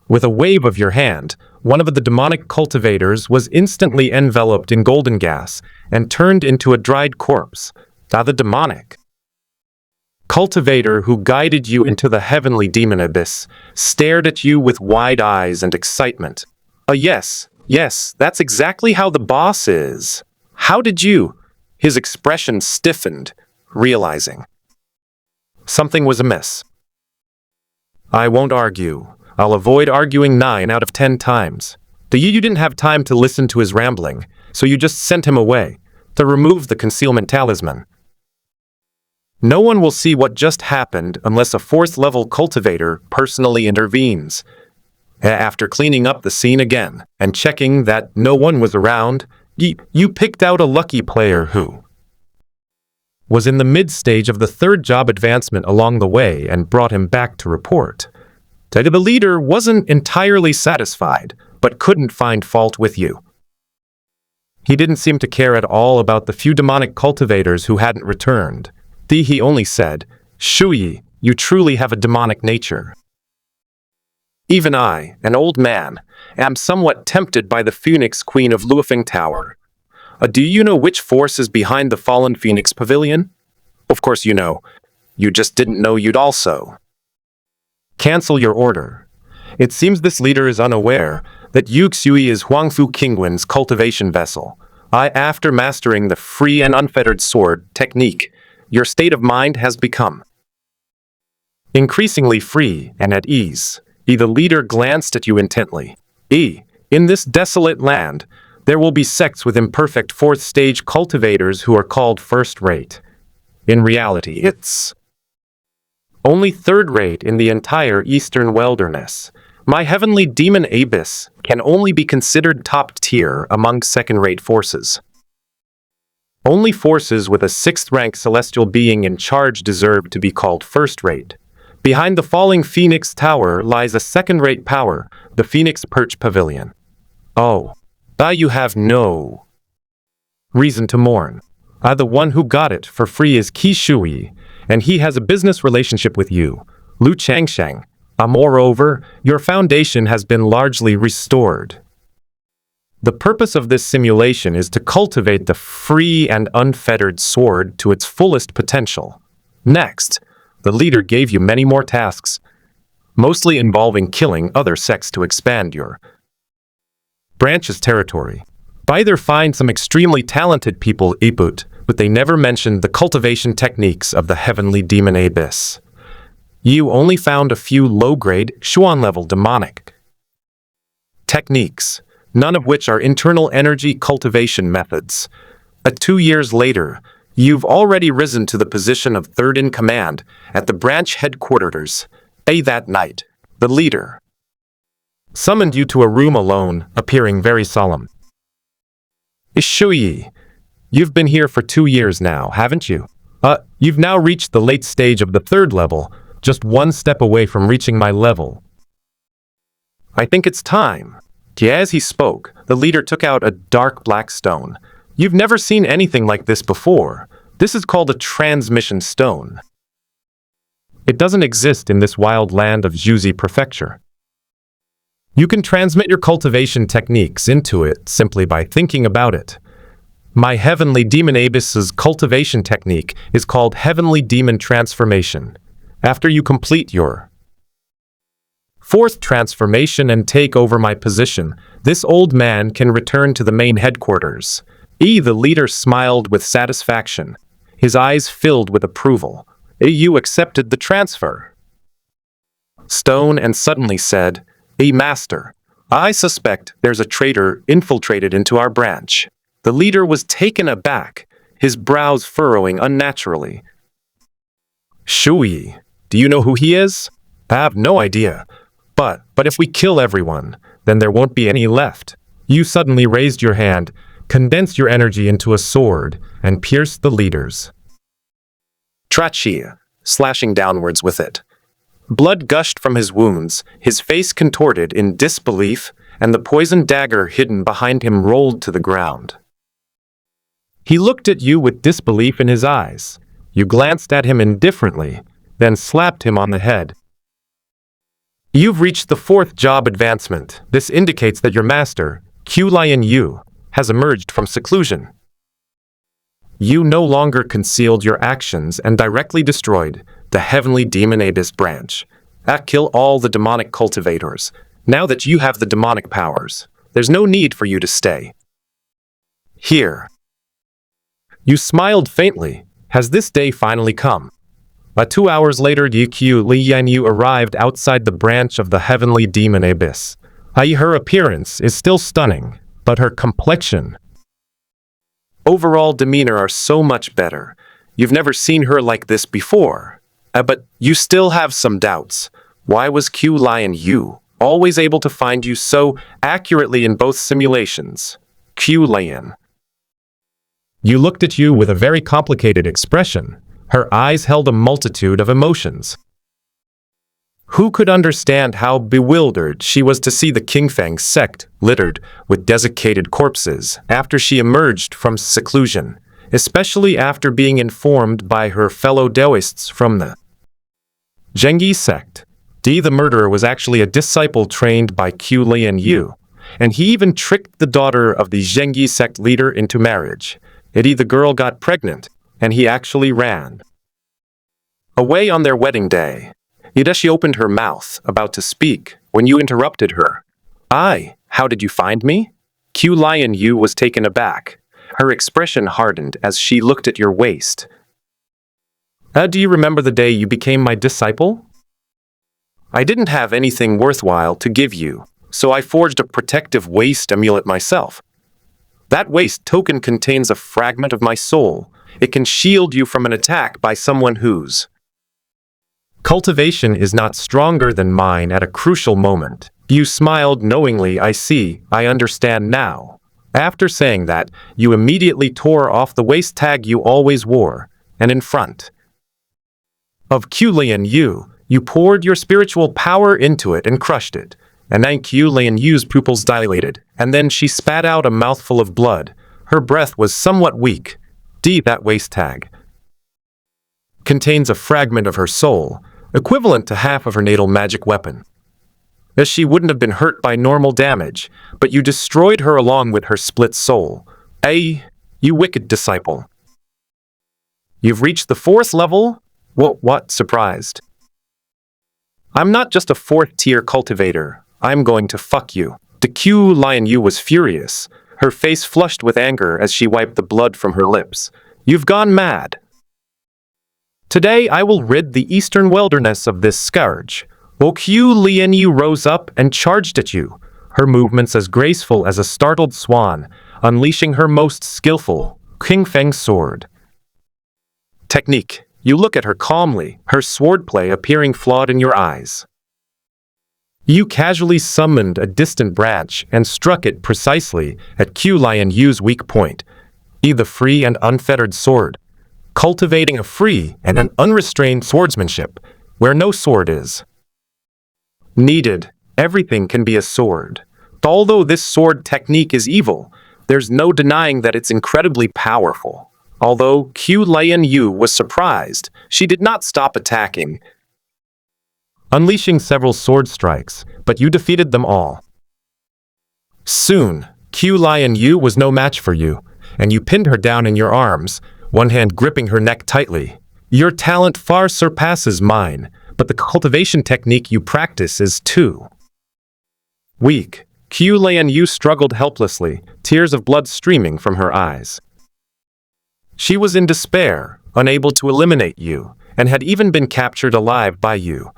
With a wave of your hand, one of the demonic cultivators was instantly enveloped in golden gas and turned into a dried corpse. The demonic cultivator who guided you into the heavenly demon abyss stared at you with wide eyes and excitement. Yes, that's exactly how the boss is. How did you? His expression stiffened, realizing something was amiss. I won't argue. I'll avoid arguing 9 out of 10 times. You didn't have time to listen to his rambling, so you just sent him away to remove the concealment talisman. No one will see what just happened unless a 4th-level cultivator personally intervenes. After cleaning up the scene again and checking that no one was around, you picked out a lucky player who was in the mid-stage of the 3rd job advancement along the way and brought him back to report. The leader wasn't entirely satisfied, but couldn't find fault with you. He didn't seem to care at all about the few demonic cultivators who hadn't returned. He only said, Shuyi, you truly have a demonic nature. Even I, an old man, am somewhat tempted by the Phoenix Queen of Luofeng Tower. Do you know which force is behind the fallen Phoenix Pavilion? Of course you know. You just didn't know you'd also. Cancel your order. It seems this leader is unaware that Yu Xui is Huangfu Qingwen's cultivation vessel. After mastering the free and unfettered sword technique, your state of mind has become increasingly free and at ease. The leader glanced at you intently. In this desolate land, there will be sects with imperfect fourth-stage cultivators who are called first-rate. In reality, it's only third-rate in the entire eastern wilderness. My heavenly demon Abyss can only be considered top-tier among second-rate forces. Only forces with a sixth-rank celestial being in charge deserve to be called first-rate. Behind the falling Phoenix Tower lies a second-rate power, the Phoenix Perch Pavilion. You have no reason to mourn. The one who got it for free is Qiu, and he has a business relationship with you, Lu Changsheng. Moreover, your foundation has been largely restored. The purpose of this simulation is to cultivate the free and unfettered sword to its fullest potential. Next, the leader gave you many more tasks, mostly involving killing other sects to expand your branch's territory. Either find some extremely talented people but they never mentioned the cultivation techniques of the heavenly demon Abyss. You only found a few low-grade, Xuan-level demonic techniques, none of which are internal energy cultivation methods. 2 years later, you've already risen to the position of third in command at the branch headquarters. That night, the leader summoned you to a room alone, appearing very solemn. Shui, you've been here for 2 years now, haven't you? You've now reached the late stage of the third level, just one step away from reaching my level. I think it's time. As he spoke, the leader took out a dark black stone. You've never seen anything like this before. This is called a transmission stone. It doesn't exist in this wild land of Zhuzi Prefecture. You can transmit your cultivation techniques into it simply by thinking about it. My Heavenly Demon Abyss's cultivation technique is called Heavenly Demon Transformation. After you complete your fourth transformation and take over my position, this old man can return to the main headquarters. The leader smiled with satisfaction, his eyes filled with approval. You accepted the transfer stone and suddenly said, Master, I suspect there's a traitor infiltrated into our branch. The leader was taken aback, his brows furrowing unnaturally. Shui, do you know who he is? I have no idea. But if we kill everyone, then there won't be any left. You suddenly raised your hand, condensed your energy into a sword, and pierced the leader's trachea, slashing downwards with it. Blood gushed from his wounds, his face contorted in disbelief, and the poisoned dagger hidden behind him rolled to the ground. He looked at you with disbelief in his eyes. You glanced at him indifferently, then slapped him on the head. You've reached the fourth job advancement. This indicates that your master, Qiu Lianyue, has emerged from seclusion. You no longer concealed your actions and directly destroyed the Heavenly Demon Abyss branch. Kill all the demonic cultivators. Now that you have the demonic powers, there's no need for you to stay here. You smiled faintly. Has this day finally come? 2 hours later, Qiu Lianyue arrived outside the branch of the Heavenly Demon Abyss. Her appearance is still stunning, but her complexion, overall demeanor are so much better. You've never seen her like this before. But you still have some doubts. Why was Qiu Lianyue always able to find you so accurately in both simulations? Qiu Lian. You looked at you with a very complicated expression. Her eyes held a multitude of emotions. Who could understand how bewildered she was to see the Qingfeng sect littered with desiccated corpses after she emerged from seclusion, especially after being informed by her fellow Taoists from the Zhengyi sect. The murderer was actually a disciple trained by Qiu Lianyue, and he even tricked the daughter of the Zhengyi sect leader into marriage. The girl got pregnant, and he actually ran away on their wedding day. She opened her mouth, about to speak, when you interrupted her. How did you find me? Qiu Lianyue was taken aback. Her expression hardened as she looked at your waist. Do you remember the day you became my disciple? I didn't have anything worthwhile to give you, so I forged a protective waist amulet myself. That waist token contains a fragment of my soul. It can shield you from an attack by someone whose cultivation is not stronger than mine at a crucial moment. You smiled knowingly. I see, I understand now. After saying that, you immediately tore off the waist tag you always wore, and in front of Qiu Lianyue, you poured your spiritual power into it and crushed it. And then Qiu Lianyue's pupils dilated, and then she spat out a mouthful of blood. Her breath was somewhat weak. That waist tag contains a fragment of her soul, equivalent to half of her natal magic weapon. As she wouldn't have been hurt by normal damage, but you destroyed her along with her split soul. You wicked disciple. You've reached the 4th level? What? Surprised. I'm not just a 4th-tier cultivator. I'm going to fuck you. The Qiu Lianyue was furious, her face flushed with anger as she wiped the blood from her lips. You've gone mad. Today I will rid the eastern wilderness of this scourge. Qiu Lianyue rose up and charged at you, her movements as graceful as a startled swan, unleashing her most skillful Changsheng sword. Technique. You look at her calmly, her swordplay appearing flawed in your eyes. You casually summoned a distant branch and struck it precisely at Qiu Lianyue's weak point. The free and unfettered sword. Cultivating a free and an unrestrained swordsmanship, where no sword is needed, everything can be a sword. Although this sword technique is evil, there's no denying that it's incredibly powerful. Although Qiu Lianyue was surprised, she did not stop attacking, unleashing several sword strikes, but you defeated them all. Soon, Qiu Lianyue was no match for you, and you pinned her down in your arms, one hand gripping her neck tightly. Your talent far surpasses mine, but the cultivation technique you practice is too weak. Qiu Lianyue struggled helplessly, tears of blood streaming from her eyes. She was in despair, unable to eliminate you, and had even been captured alive by you.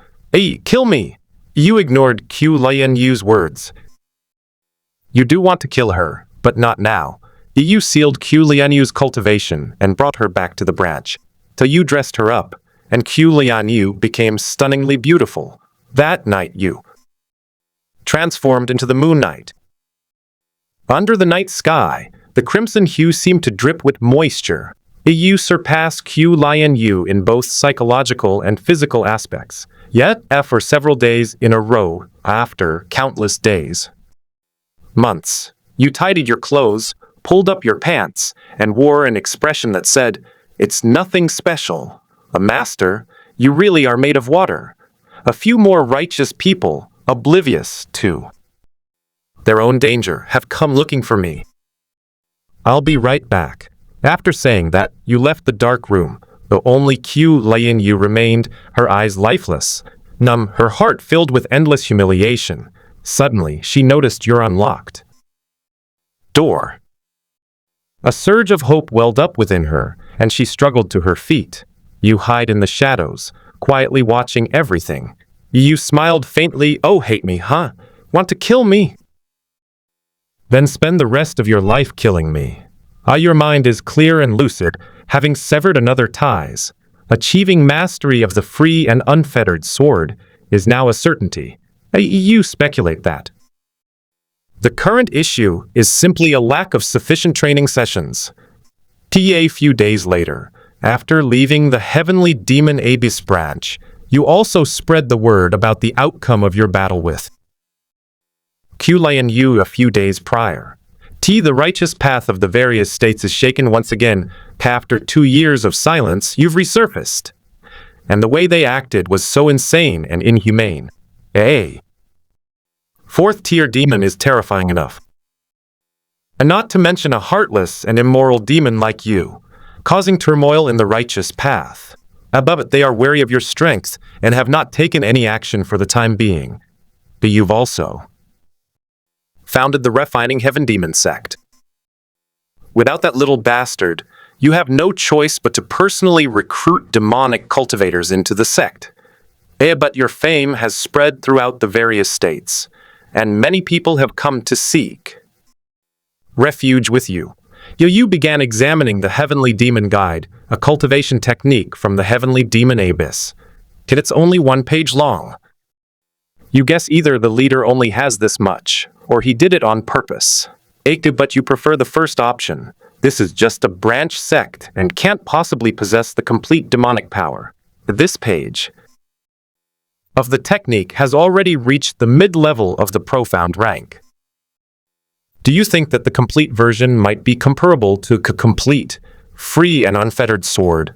Kill me! You ignored Qiu Lianyue's words. You do want to kill her, but not now. You sealed Qiu Lianyue's cultivation and brought her back to the branch, till you dressed her up, and Qiu Lianyue became stunningly beautiful. That night you transformed into the moon night. Under the night sky, the crimson hue seemed to drip with moisture. You surpassed Qiu Lianyue in both psychological and physical aspects. Yet, for several days in a row, after countless days, months, you tidied your clothes, pulled up your pants, and wore an expression that said, "It's nothing special. A master, you really are made of water." A few more righteous people, oblivious to their own danger, have come looking for me. I'll be right back. After saying that, you left the dark room, though only Qiu Lianyue remained, her eyes lifeless, numb, her heart filled with endless humiliation. Suddenly, she noticed your unlocked door. A surge of hope welled up within her, and she struggled to her feet. You hide in the shadows, quietly watching everything. You smiled faintly. Oh, hate me, huh? Want to kill me? Then spend the rest of your life killing me. Your mind is clear and lucid, having severed another ties. Achieving mastery of the free and unfettered sword is now a certainty. You speculate that the current issue is simply a lack of sufficient training sessions. A few days later, after leaving the heavenly demon Abyss branch, you also spread the word about the outcome of your battle with Qiu Lianyue a few days prior. The righteous path of the various states is shaken once again. After 2 years of silence, you've resurfaced. And the way they acted was so insane and inhumane. A 4th-tier demon is terrifying enough. And not to mention a heartless and immoral demon like you, causing turmoil in the righteous path. Above it, they are wary of your strength and have not taken any action for the time being. But you've also founded the Refining Heaven Demon sect. Without that little bastard, you have no choice but to personally recruit demonic cultivators into the sect. But your fame has spread throughout the various states, and many people have come to seek refuge with you. You began examining the Heavenly Demon Guide, a cultivation technique from the Heavenly Demon Abyss. It's only 1 page long. You guess either the leader only has this much, or he did it on purpose. But you prefer the first option. This is just a branch sect and can't possibly possess the complete demonic power. This page of the technique has already reached the mid-level of the profound rank. Do you think that the complete version might be comparable to a complete, free and unfettered sword?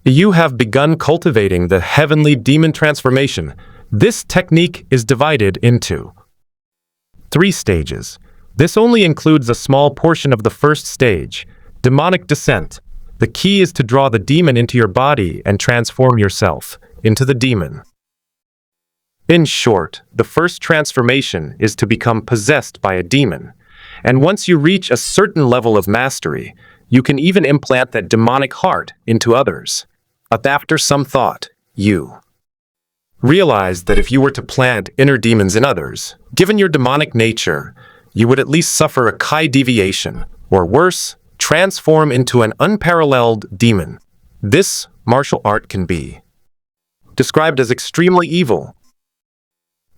You have begun cultivating the heavenly demon transformation. This technique is divided into 3 stages. This only includes a small portion of the first stage, demonic descent. The key is to draw the demon into your body and transform yourself into the demon. In short, the first transformation is to become possessed by a demon, and once you reach a certain level of mastery, you can even implant that demonic heart into others. But after some thought, you realize that if you were to plant inner demons in others, given your demonic nature, you would at least suffer a Qiu deviation, or worse, transform into an unparalleled demon. This martial art can be described as extremely evil.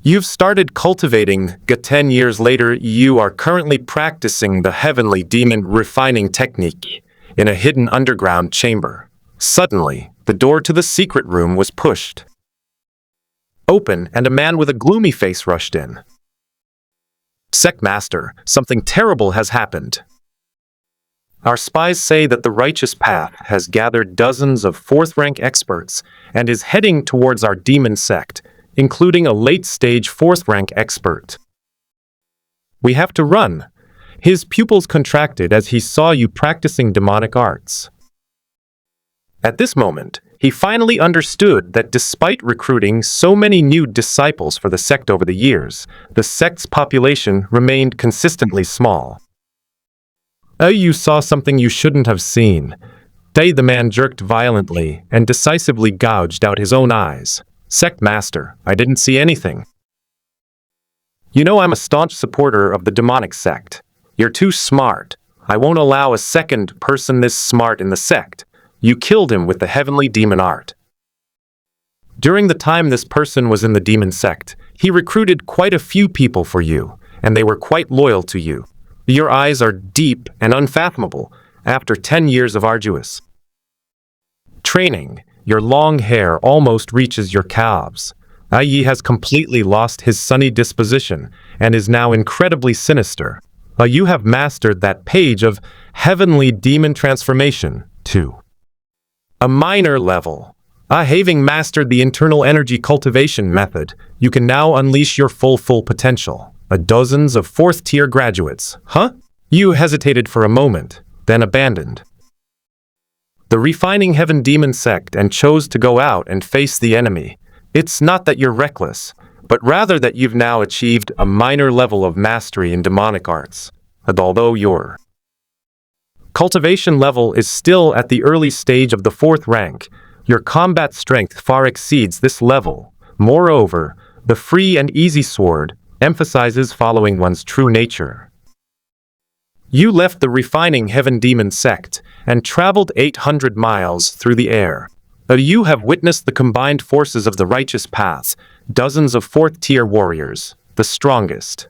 You've started cultivating, 10 years later, you are currently practicing the heavenly demon refining technique in a hidden underground chamber. Suddenly, the door to the secret room was pushed open and a man with a gloomy face rushed in. Sect Master, something terrible has happened. Our spies say that the righteous path has gathered dozens of 4th-rank experts and is heading towards our demon sect, including a late-stage 4th-rank expert. We have to run. His pupils contracted as he saw you practicing demonic arts. At this moment, he finally understood that despite recruiting so many new disciples for the sect over the years, the sect's population remained consistently small. You saw something you shouldn't have seen. The man jerked violently and decisively gouged out his own eyes. Sect Master, I didn't see anything. I'm a staunch supporter of the demonic sect. You're too smart. I won't allow a second person this smart in the sect. You killed him with the heavenly demon art. During the time this person was in the demon sect, he recruited quite a few people for you, and they were quite loyal to you. Your eyes are deep and unfathomable after 10 years of arduous training. Your long hair almost reaches your calves. Yi has completely lost his sunny disposition and is now incredibly sinister. You have mastered that page of heavenly demon transformation, too. A minor level. Having mastered the internal energy cultivation method, you can now unleash your full potential. Dozens of 4th-tier graduates. You hesitated for a moment, then abandoned the Refining Heaven Demon sect and chose to go out and face the enemy. It's not that you're reckless, but rather that you've now achieved a minor level of mastery in demonic arts. And although your cultivation level is still at the early stage of the 4th rank, your combat strength far exceeds this level. Moreover, the free and easy sword emphasizes following one's true nature. You left the Refining Heaven Demon sect and traveled 800 miles through the air. You have witnessed the combined forces of the righteous path, dozens of 4th-tier warriors, the strongest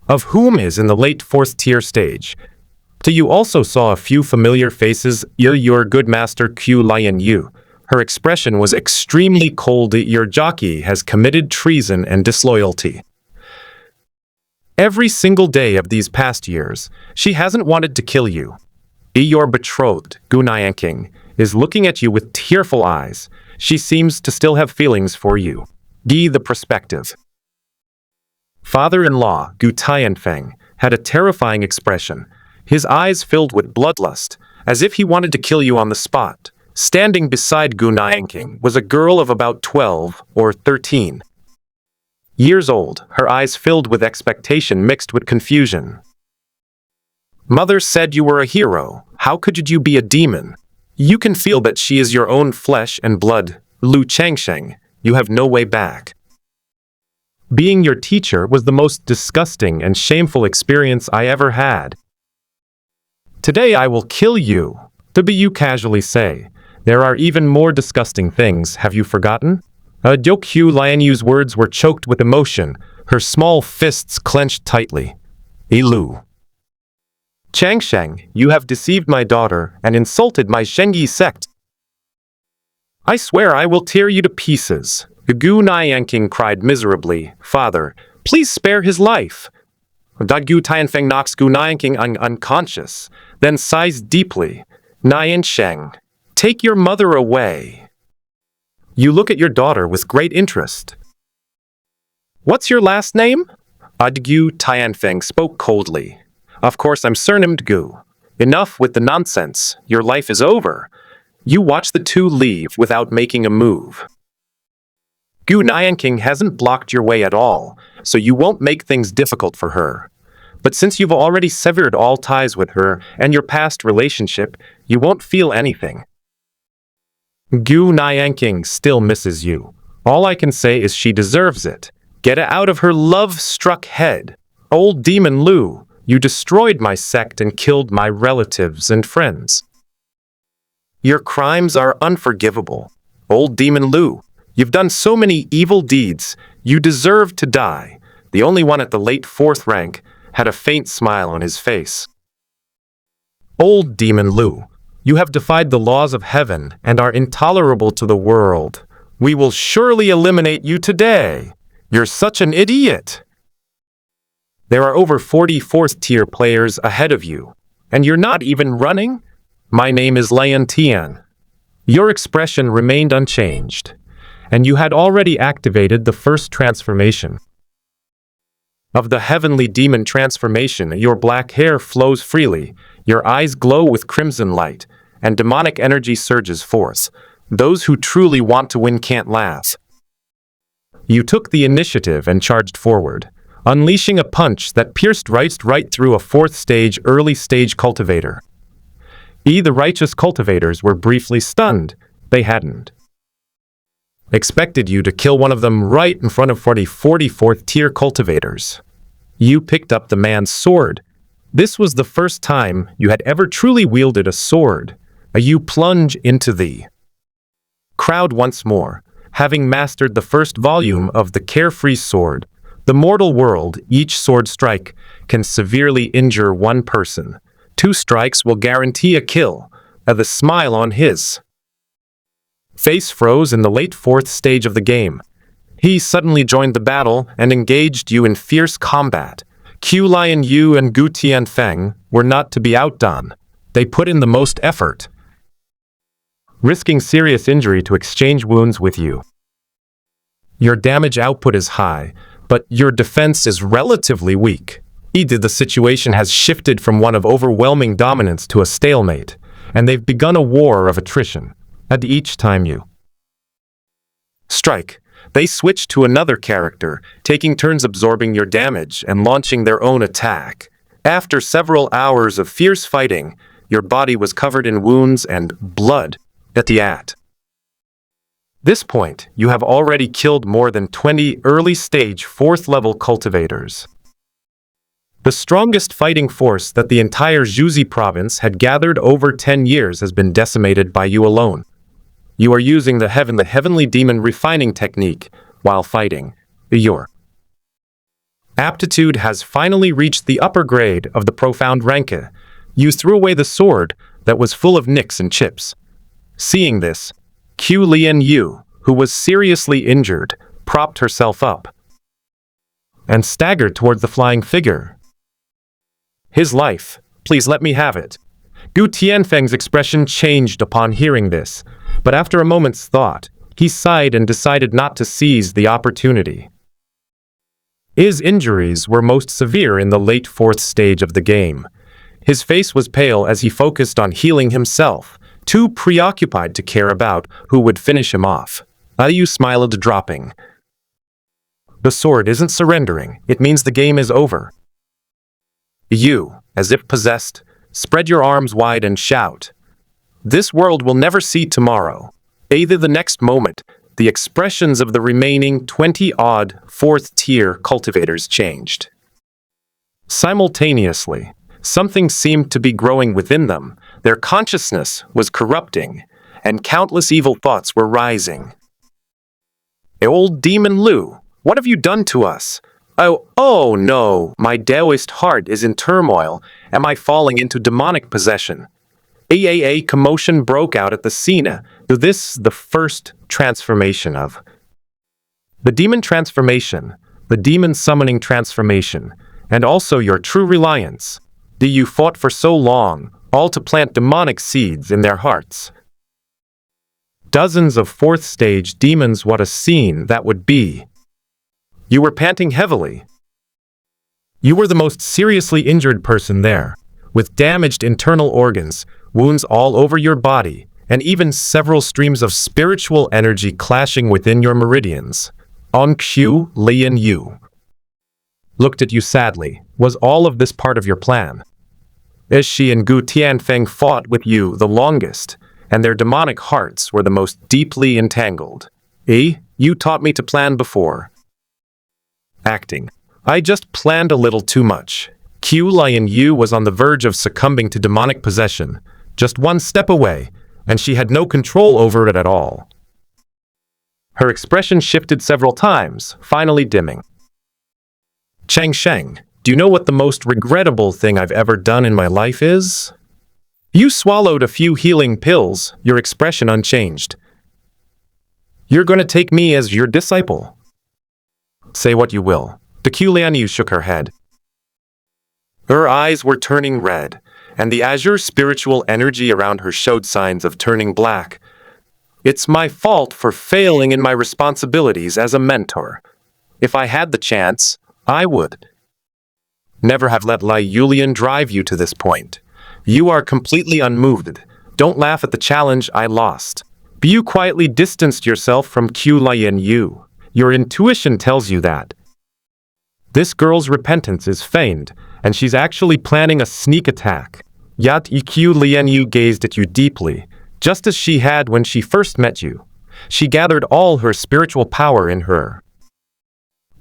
of whom is in the late 4th-tier stage. You also saw a few familiar faces. Your good master Qiu Lianyue. Her expression was extremely cold. Your jockey has committed treason and disloyalty. Every single day of these past years, she hasn't wanted to kill you. Your betrothed, Qiu Lianyue, is looking at you with tearful eyes. She seems to still have feelings for you. The prospective father-in-law, Qiu Tianfeng, had a terrifying expression, his eyes filled with bloodlust, as if he wanted to kill you on the spot. Standing beside Qiu Lianyue was a girl of about 12 or 13. Years old, her eyes filled with expectation mixed with confusion. Mother said you were a hero. How could you be a demon? You can feel that she is your own flesh and blood. Lu Changsheng, you have no way back. Being your teacher was the most disgusting and shameful experience I ever had. Today I will kill you. You casually say. There are even more disgusting things, have you forgotten? Qiu Lianyue's words were choked with emotion, her small fists clenched tightly. Lu Changsheng, you have deceived my daughter and insulted my Zhengyi sect. I swear I will tear you to pieces. Qiu Lianyue cried miserably. Father, please spare his life. Qiu Tianfeng knocks Qiu Lianyue unconscious, then sighs deeply. Niansheng, take your mother away. You look at your daughter with great interest. What's your last name? Qiu Tianfeng spoke coldly. Of course I'm surnamed Gu. Enough with the nonsense. Your life is over. You watch the two leave without making a move. Qiu Lianyue hasn't blocked your way at all, so you won't make things difficult for her. But since you've already severed all ties with her and your past relationship, you won't feel anything. Qiu Lianyue still misses you. All I can say is she deserves it. Get it out of her love-struck head. Old demon Lu, you destroyed my sect and killed my relatives and friends. Your crimes are unforgivable. Old demon Lu, you've done so many evil deeds. You deserve to die. The only one at the late 4th rank had a faint smile on his face. Old demon Lu, you have defied the laws of heaven and are intolerable to the world. We will surely eliminate you today. You're such an idiot. There are over 40 4th-tier players ahead of you, and you're not even running? My name is Lian Tian. Your expression remained unchanged, and you had already activated the first transformation. Of the heavenly demon transformation, your black hair flows freely, your eyes glow with crimson light, and demonic energy surges forth. Those who truly want to win can't laugh. You took the initiative and charged forward, unleashing a punch that pierced right through a 4th-stage early-stage cultivator. The righteous cultivators were briefly stunned. They hadn't expected you to kill one of them right in front of 44th-tier cultivators. You picked up the man's sword. This was the first time you had ever truly wielded a sword. You plunge into the crowd once more, having mastered the first volume of the Carefree Sword. The mortal world, each sword strike can severely injure one person. 2 strikes will guarantee a kill. The smile on his face froze in the late 4th stage of the game. He suddenly joined the battle and engaged you in fierce combat. Qiu Lianyue and Gu Tianfeng were not to be outdone. They put in the most effort, risking serious injury to exchange wounds with you. Your damage output is high, but your defense is relatively weak. The situation has shifted from one of overwhelming dominance to a stalemate, and they've begun a war of attrition. At each time you strike, they switch to another character, taking turns absorbing your damage and launching their own attack. After several hours of fierce fighting, your body was covered in wounds and blood. At this point, you have already killed more than 20 early-stage 4th-level cultivators. The strongest fighting force that the entire Zhuzi province had gathered over 10 years has been decimated by you alone. You are using the heavenly demon refining technique while fighting. Your aptitude has finally reached the upper grade of the profound ranke. You threw away the sword that was full of nicks and chips. Seeing this, Qiu Lianyue, who was seriously injured, propped herself up and staggered toward the flying figure. His life, please let me have it. Gu Tianfeng's expression changed upon hearing this, but after a moment's thought, he sighed and decided not to seize the opportunity. His injuries were most severe in the late 4th stage of the game. His face was pale as he focused on healing himself, too preoccupied to care about who would finish him off. Liu smiled, dropping The sword isn't surrendering. It means the game is over. You, as if possessed, spread your arms wide and shout. This world will never see tomorrow. Either the next moment, the expressions of the remaining 20-odd fourth-tier cultivators changed. Simultaneously, something seemed to be growing within them. Their consciousness was corrupting, and countless evil thoughts were rising. Old Demon Lu, what have you done to us? Oh no, my Taoist heart is in turmoil. Am I falling into demonic possession? A commotion broke out at the scene. This the first transformation of the demon transformation, the demon summoning transformation, and also your true reliance. You fought for so long, all to plant demonic seeds in their hearts. Dozens of fourth-stage demons, what a scene that would be. You were panting heavily. You were the most seriously injured person there, with damaged internal organs, wounds all over your body, and even several streams of spiritual energy clashing within your meridians. Qiu Lianyue looked at you sadly. Was all of this part of your plan? As she and Gu Tianfeng fought with you the longest, and their demonic hearts were the most deeply entangled. You taught me to plan before. Acting. I just planned a little too much. Qiu Lianyue was on the verge of succumbing to demonic possession, just one step away, and she had no control over it at all. Her expression shifted several times, finally dimming. Changsheng, do you know what the most regrettable thing I've ever done in my life is? You swallowed a few healing pills, your expression unchanged. You're going to take me as your disciple. Say what you will. The Qiu Lianyue shook her head. Her eyes were turning red, and the azure spiritual energy around her showed signs of turning black. It's my fault for failing in my responsibilities as a mentor. If I had the chance, I would never have let Lai Yulian drive you to this point. You are completely unmoved. Don't laugh at the challenge I lost. You quietly distanced yourself from Qiu Lianyue. Your intuition tells you that. This girl's repentance is feigned, and she's actually planning a sneak attack. Yet Qiu Lianyue gazed at you deeply, just as she had when she first met you. She gathered all her spiritual power in her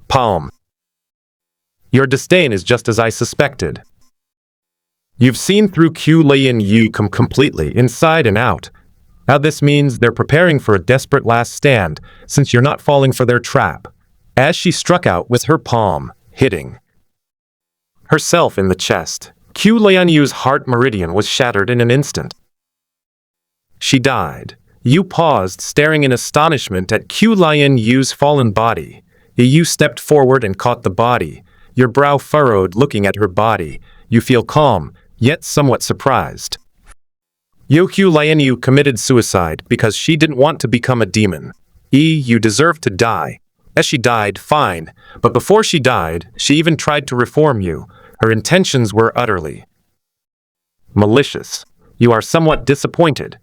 palm. Your disdain is just as I suspected. You've seen through Qiu Lianyue completely, inside and out. Now this means they're preparing for a desperate last stand, since you're not falling for their trap. As she struck out with her palm, hitting herself in the chest, Qiu Lianyue's heart meridian was shattered in an instant. She died. You paused, staring in astonishment at Qiu Lianyue's fallen body. You stepped forward and caught the body, your brow furrowed looking at her body. You feel calm, yet somewhat surprised. Qiu Lianyue committed suicide because she didn't want to become a demon. You deserve to die. As she died, fine, but before she died, she even tried to reform you. Her intentions were utterly malicious. You are somewhat disappointed.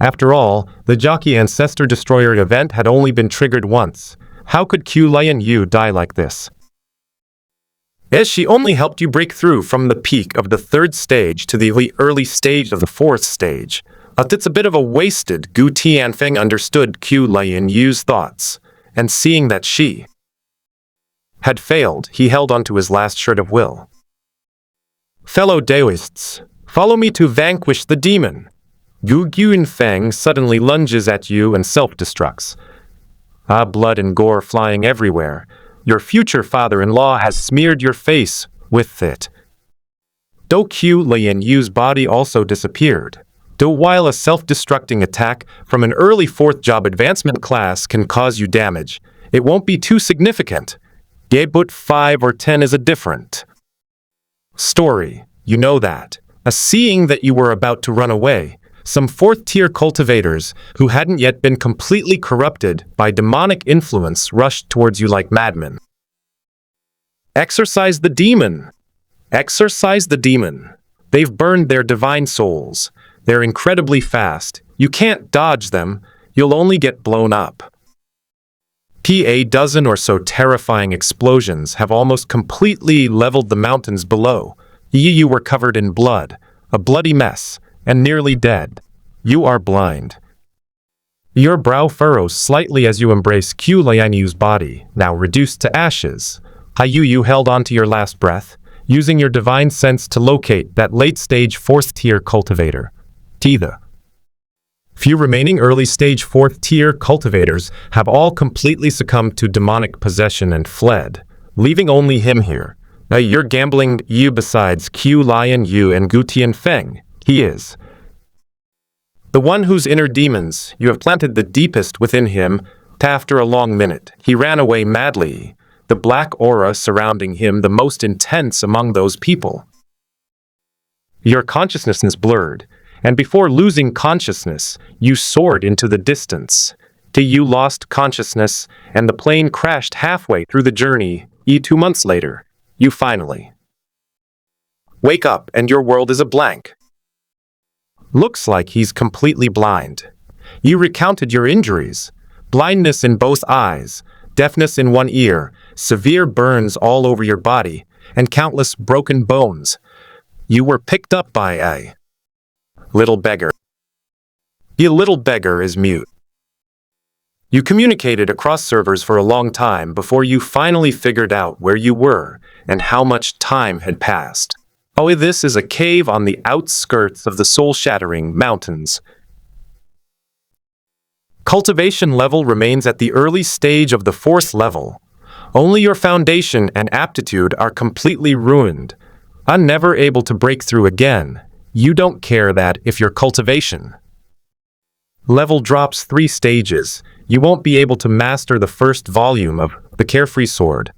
After all, the Jockey Ancestor Destroyer event had only been triggered once. How could Qiu Lianyue die like this? As she only helped you break through from the peak of the third stage to the early stage of the fourth stage. It's a bit of a wasted. Gu Tianfeng understood Qiu Lianyue's thoughts, and seeing that she had failed, he held onto his last shred of will. Fellow Taoists, follow me to vanquish the demon. Gu Tianfeng suddenly lunges at you and self-destructs. Blood and gore flying everywhere. Your future father-in-law has smeared your face with it. Qiu Lianyue's body also disappeared. While a self-destructing attack from an early fourth job advancement class can cause you damage, it won't be too significant. But 5 or 10 is a different story. You know that. Seeing that you were about to run away, some fourth-tier cultivators who hadn't yet been completely corrupted by demonic influence rushed towards you like madmen. Exorcise the demon! Exorcise the demon! They've burned their divine souls. They're incredibly fast. You can't dodge them. You'll only get blown up. A dozen or so terrifying explosions have almost completely leveled the mountains below. You were covered in blood, a bloody mess, and nearly dead. You are blind. Your brow furrows slightly as you embrace Qiu Lianyue's body, now reduced to ashes. You held on to your last breath, using your divine sense to locate that late-stage fourth-tier cultivator. The few remaining early-stage fourth-tier cultivators have all completely succumbed to demonic possession and fled, leaving only him here. You're gambling you besides Qiu Lianyue and Gu Tianfeng. He is the one whose inner demons you have planted the deepest within him. After a long minute, he ran away madly, the black aura surrounding him the most intense among those people. Your consciousness is blurred, and before losing consciousness, you soared into the distance. You lost consciousness, and the plane crashed halfway through the journey. 2 months later, you finally wake up and your world is a blank. Looks like he's completely blind. You recounted your injuries. Blindness in both eyes, deafness in one ear, severe burns all over your body, and countless broken bones. You were picked up by a little beggar. The little beggar is mute. You communicated across servers for a long time before you finally figured out where you were and how much time had passed. This is a cave on the outskirts of the soul-shattering mountains. Cultivation level remains at the early stage of the 4th level. Only your foundation and aptitude are completely ruined. Never able to break through again. You don't care that if your cultivation level drops 3 stages, you won't be able to master the first volume of the Carefree Sword.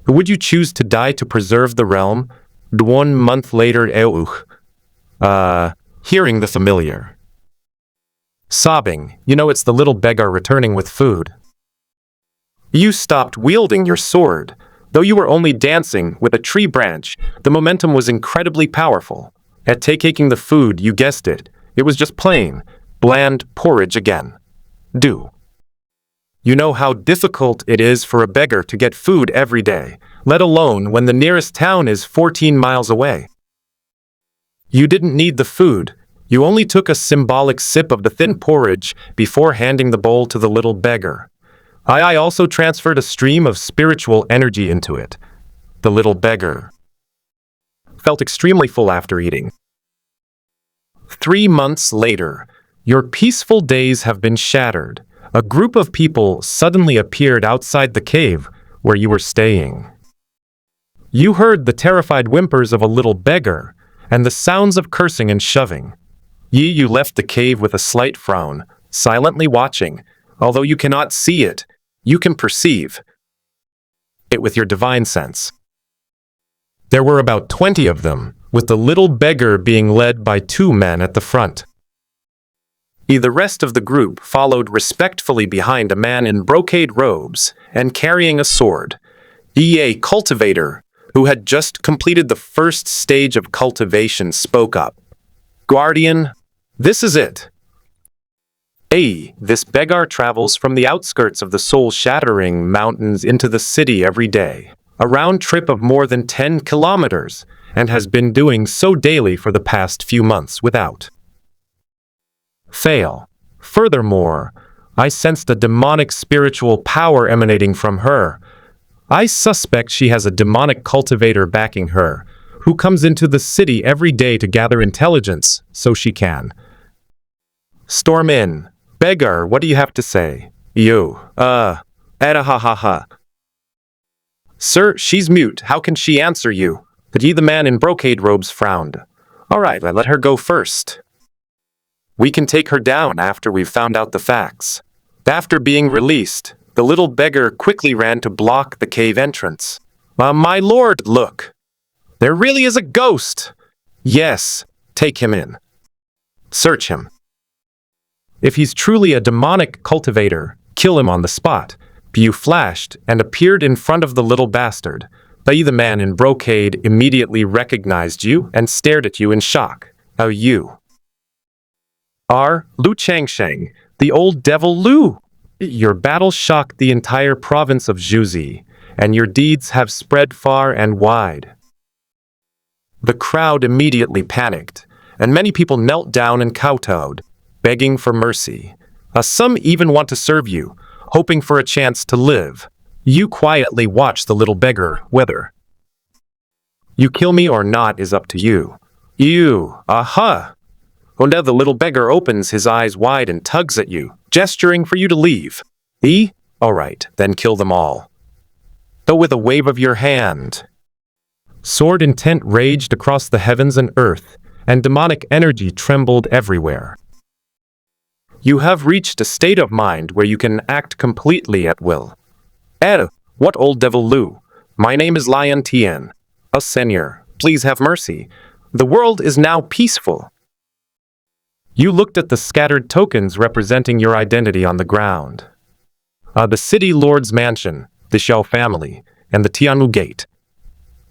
Would you choose to die to preserve the realm? 1 month later, hearing the familiar sobbing, it's the little beggar returning with food. You stopped wielding your sword. Though you were only dancing with a tree branch, the momentum was incredibly powerful. At taking the food, you guessed it. It was just plain, bland porridge again. You know how difficult it is for a beggar to get food every day, let alone when the nearest town is 14 miles away. You didn't need the food. You only took a symbolic sip of the thin porridge before handing the bowl to the little beggar. I also transferred a stream of spiritual energy into it. The little beggar felt extremely full after eating. 3 months later, your peaceful days have been shattered. A group of people suddenly appeared outside the cave where you were staying. You heard the terrified whimpers of a little beggar and the sounds of cursing and shoving. You left the cave with a slight frown, silently watching. Although you cannot see it, you can perceive it with your divine sense. There were about 20 of them, with the little beggar being led by 2 men at the front. The rest of the group followed respectfully behind a man in brocade robes and carrying a sword. A cultivator, who had just completed the first stage of cultivation, spoke up. Guardian, this is it. This beggar travels from the outskirts of the soul-shattering mountains into the city every day, a round trip of more than 10 kilometers, and has been doing so daily for the past few months without fail. Furthermore, I sensed a demonic spiritual power emanating from her. I suspect she has a demonic cultivator backing her, who comes into the city every day to gather intelligence so she can storm in. Beggar, what do you have to say? Ha. Sir, she's mute. How can she answer you? The man in brocade robes frowned. All right, let her go first. We can take her down after we've found out the facts. After being released, the little beggar quickly ran to block the cave entrance. My lord, look. There really is a ghost. Yes, take him in. Search him. If he's truly a demonic cultivator, kill him on the spot. You flashed and appeared in front of the little bastard. The man in brocade immediately recognized you and stared at you in shock. You are Lu Changsheng, the old devil Lu. Your battle shocked the entire province of Zhuzi, and your deeds have spread far and wide. The crowd immediately panicked, and many people knelt down and kowtowed, begging for mercy. Some even want to serve you, hoping for a chance to live. You quietly watch the little beggar wither. You kill me or not is up to you. Aha! And now the little beggar opens his eyes wide and tugs at you, gesturing for you to leave. All right, then kill them all. Though with a wave of your hand. Sword intent raged across the heavens and earth, and demonic energy trembled everywhere. You have reached a state of mind where you can act completely at will. What old devil Lu? My name is Lian Tian. Seigneur, please have mercy. The world is now peaceful. You looked at the scattered tokens representing your identity on the ground. The city lord's mansion, the Xiao family, and the Tianwu gate.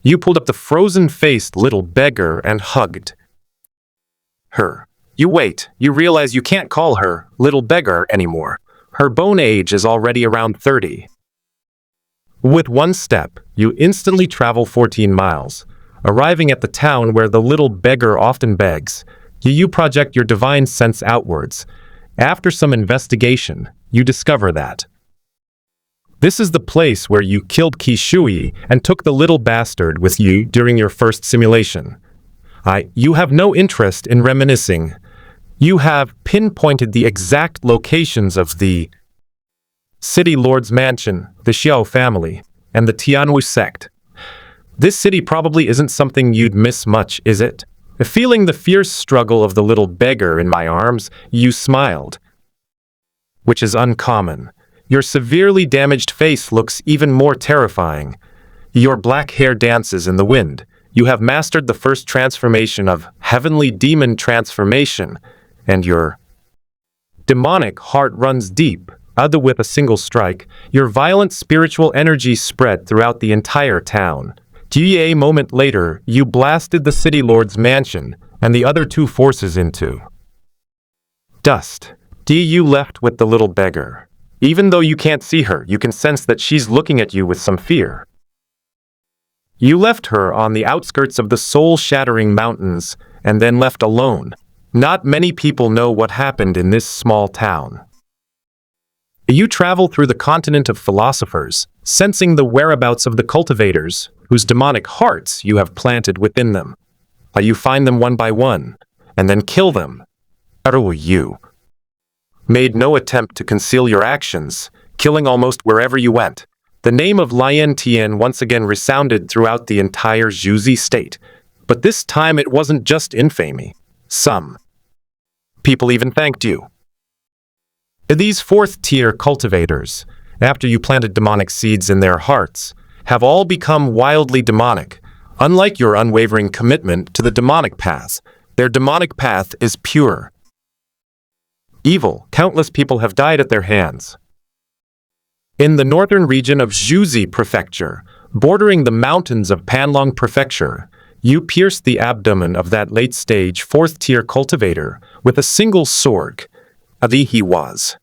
You pulled up the frozen-faced little beggar and hugged her. You wait. You realize you can't call her little beggar anymore. Her bone age is already around 30. With one step, you instantly travel 14 miles, arriving at the town where the little beggar often begs. You project your divine sense outwards. After some investigation, you discover that this is the place where you killed Qiu and took the little bastard with you during your first simulation. You have no interest in reminiscing. You have pinpointed the exact locations of the city lord's mansion, the Xiao family, and the Tianwu sect. This city probably isn't something you'd miss much, is it? Feeling the fierce struggle of the little beggar in my arms, you smiled. Which is uncommon. Your severely damaged face looks even more terrifying. Your black hair dances in the wind. You have mastered the first transformation of heavenly demon transformation, and your demonic heart runs deep. With a single strike, your violent spiritual energy spread throughout the entire town. A moment later, you blasted the city lord's mansion and the other two forces into dust. You left with the little beggar. Even though you can't see her, you can sense that she's looking at you with some fear. You left her on the outskirts of the soul-shattering mountains and then left alone. Not many people know what happened in this small town. You travel through the continent of philosophers, sensing the whereabouts of the cultivators, whose demonic hearts you have planted within them. You find them one by one, and then kill them. You made no attempt to conceal your actions, killing almost wherever you went. The name of Lian Tian once again resounded throughout the entire Zhuzi state, but this time it wasn't just infamy. Some people even thanked you. These fourth-tier cultivators, after you planted demonic seeds in their hearts, have all become wildly demonic. Unlike your unwavering commitment to the demonic path, their demonic path is pure. Evil, countless people have died at their hands. In the northern region of Zhuzi Prefecture, bordering the mountains of Panlong Prefecture, you pierced the abdomen of that late-stage fourth-tier cultivator with a single sword. He was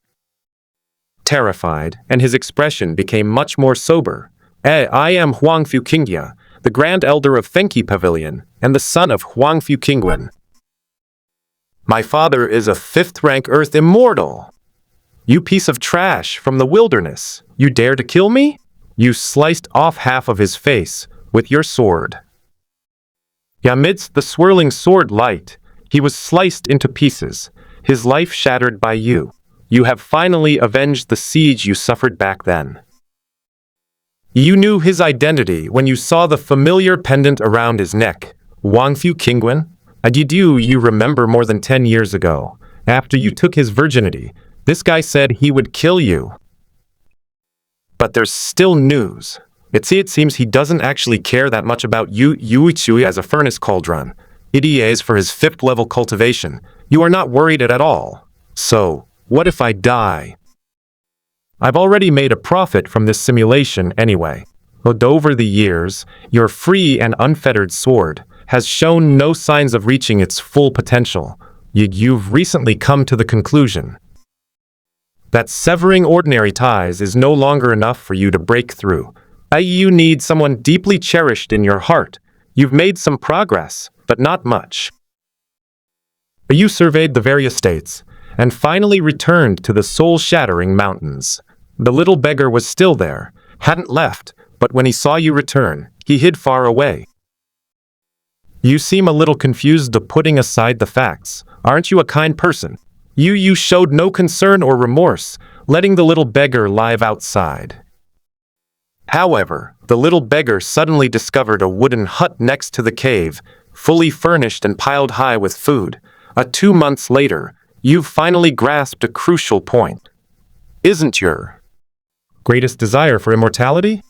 terrified, and his expression became much more sober. I am Huangfu Qingya, the Grand Elder of Fengqi Pavilion, and the son of Huangfu Qingwen. My father is a 5th-rank Earth Immortal. You piece of trash from the wilderness, you dare to kill me? You sliced off half of his face with your sword. Amidst the swirling sword light, he was sliced into pieces, his life shattered by you. You have finally avenged the siege you suffered back then. You knew his identity when you saw the familiar pendant around his neck. Huangfu Qingwen? You remember more than 10 years ago, after you took his virginity, this guy said he would kill you. But there's still news. It seems he doesn't actually care that much about Yuichui as a furnace cauldron. It is for his 5th-level cultivation. You are not worried at all. So, what if I die? I've already made a profit from this simulation anyway. But over the years, your free and unfettered sword has shown no signs of reaching its full potential. You've recently come to the conclusion that severing ordinary ties is no longer enough for you to break through. You need someone deeply cherished in your heart. You've made some progress, but not much. You surveyed the various states, and finally returned to the soul-shattering mountains. The little beggar was still there, hadn't left, but when he saw you return, he hid far away. You seem a little confused, putting aside the facts. Aren't you a kind person? You showed no concern or remorse, letting the little beggar live outside. However, the little beggar suddenly discovered a wooden hut next to the cave, fully furnished and piled high with food. 2 months later, you've finally grasped a crucial point. Isn't your greatest desire for immortality?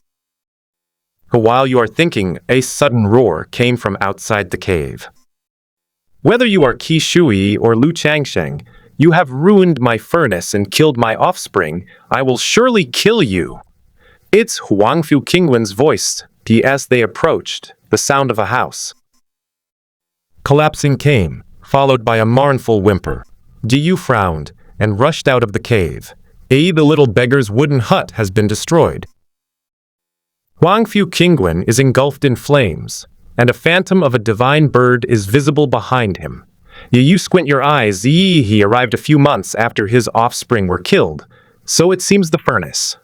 While you are thinking, a sudden roar came from outside the cave. Whether you are Qiu or Lu Changsheng, you have ruined my furnace and killed my offspring. I will surely kill you. It's Qiu Lianyue's voice. As they approached, the sound of a house collapsing came, followed by a mournful whimper. Qiu frowned and rushed out of the cave. The little beggar's wooden hut has been destroyed. Qiu Lianyue is engulfed in flames, and a phantom of a divine bird is visible behind him. You squint your eyes. He arrived a few months after his offspring were killed, so it seems the furnace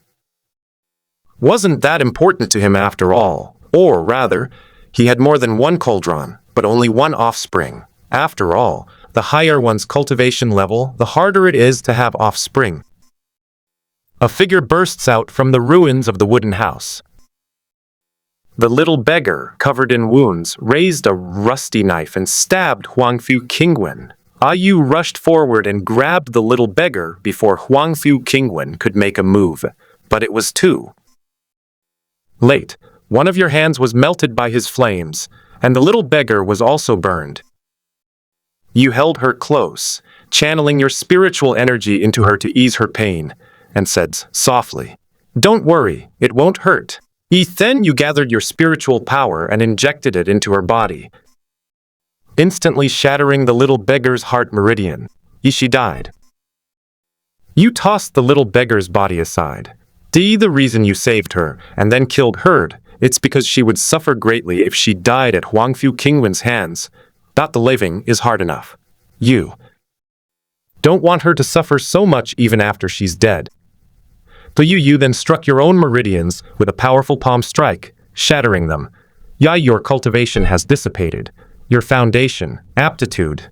wasn't that important to him after all. Or rather, he had more than one cauldron, but only one offspring. After all, the higher one's cultivation level, the harder it is to have offspring. A figure bursts out from the ruins of the wooden house. The little beggar, covered in wounds, raised a rusty knife and stabbed Qiu Lianyue. Yu rushed forward and grabbed the little beggar before Qiu Lianyue could make a move, but it was too late. One of your hands was melted by his flames, and the little beggar was also burned. You held her close, channeling your spiritual energy into her to ease her pain, and said softly, "Don't worry, it won't hurt." Then you gathered your spiritual power and injected it into her body, instantly shattering the little beggar's heart meridian. She died. You tossed the little beggar's body aside. The reason you saved her and then killed her, it's because she would suffer greatly if she died at Qiu Lianyue's hands. Not the living is hard enough. You don't want her to suffer so much even after she's dead. So you then struck your own meridians with a powerful palm strike, shattering them. Your cultivation has dissipated. Your foundation, aptitude,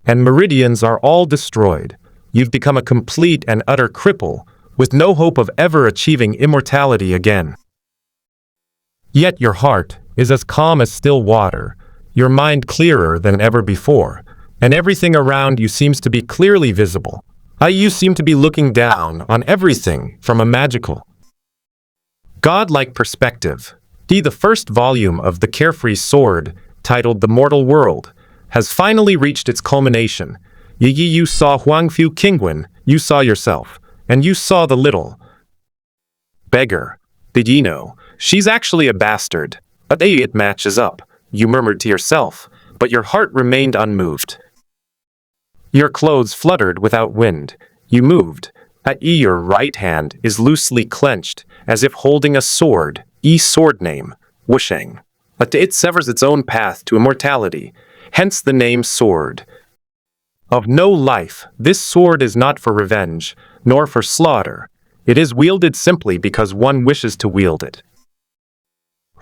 and meridians are all destroyed. You've become a complete and utter cripple, with no hope of ever achieving immortality again. Yet your heart is as calm as still water, your mind clearer than ever before, and everything around you seems to be clearly visible. You seem to be looking down on everything from a magical, godlike perspective. The first volume of The Carefree Sword, titled The Mortal World, has finally reached its culmination. You saw Qiu Lianyue, you saw yourself, and you saw the little beggar. Did you know? She's actually a bastard. It matches up, you murmured to yourself, but your heart remained unmoved. Your clothes fluttered without wind. You moved. Your right hand is loosely clenched, as if holding a sword. Sword name, Wusheng. It severs its own path to immortality, hence the name sword. Of no life, this sword is not for revenge, nor for slaughter. It is wielded simply because one wishes to wield it.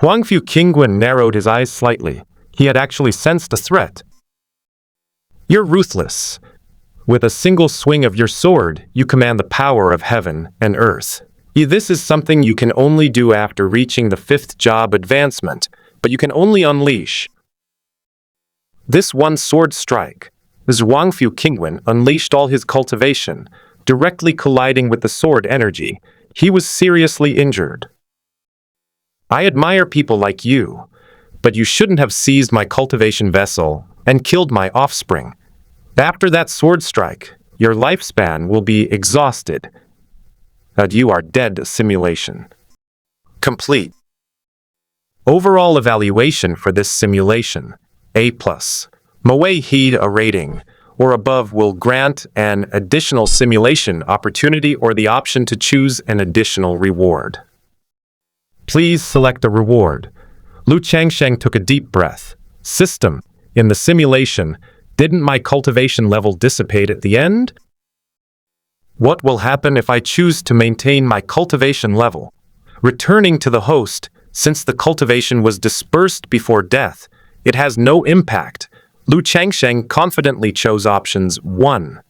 Qiu Lianyue narrowed his eyes slightly. He had actually sensed a threat. You're ruthless. With a single swing of your sword, you command the power of heaven and earth. This is something you can only do after reaching the 5th job advancement, but you can only unleash this one sword strike. As Qiu Lianyue unleashed all his cultivation, directly colliding with the sword energy, he was seriously injured. I admire people like you, but you shouldn't have seized my cultivation vessel and killed my offspring. After that sword strike, your lifespan will be exhausted. You are dead. Simulation complete. Overall evaluation for this simulation, A+. Moe Heed a rating, or above will grant an additional simulation opportunity or the option to choose an additional reward. Please select a reward. Lu Changsheng took a deep breath. System, in the simulation, didn't my cultivation level dissipate at the end? What will happen if I choose to maintain my cultivation level? Returning to the host, since the cultivation was dispersed before death, it has no impact. Lu Changsheng confidently chose options 1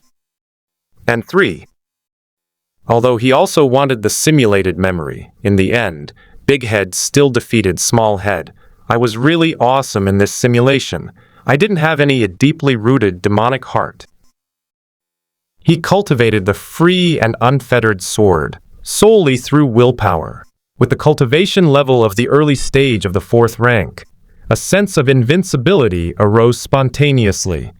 and 3. Although he also wanted the simulated memory, in the end, Big Head still defeated Small Head. I was really awesome in this simulation. I didn't have any deeply rooted demonic heart. He cultivated the free and unfettered sword, solely through willpower. With the cultivation level of the early stage of the 4th rank, a sense of invincibility arose spontaneously.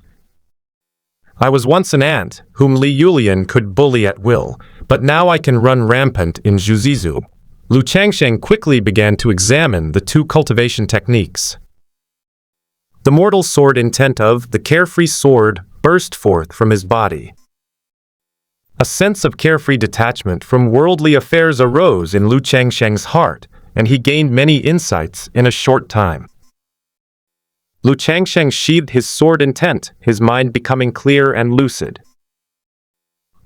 I was once an ant whom Li Yulian could bully at will, but now I can run rampant in Jiu-Jitsu. Lu Changsheng quickly began to examine the 2 cultivation techniques. The mortal sword intent of the carefree sword burst forth from his body. A sense of carefree detachment from worldly affairs arose in Lu Changsheng's heart, and he gained many insights in a short time. Lu Changsheng sheathed his sword intent, his mind becoming clear and lucid.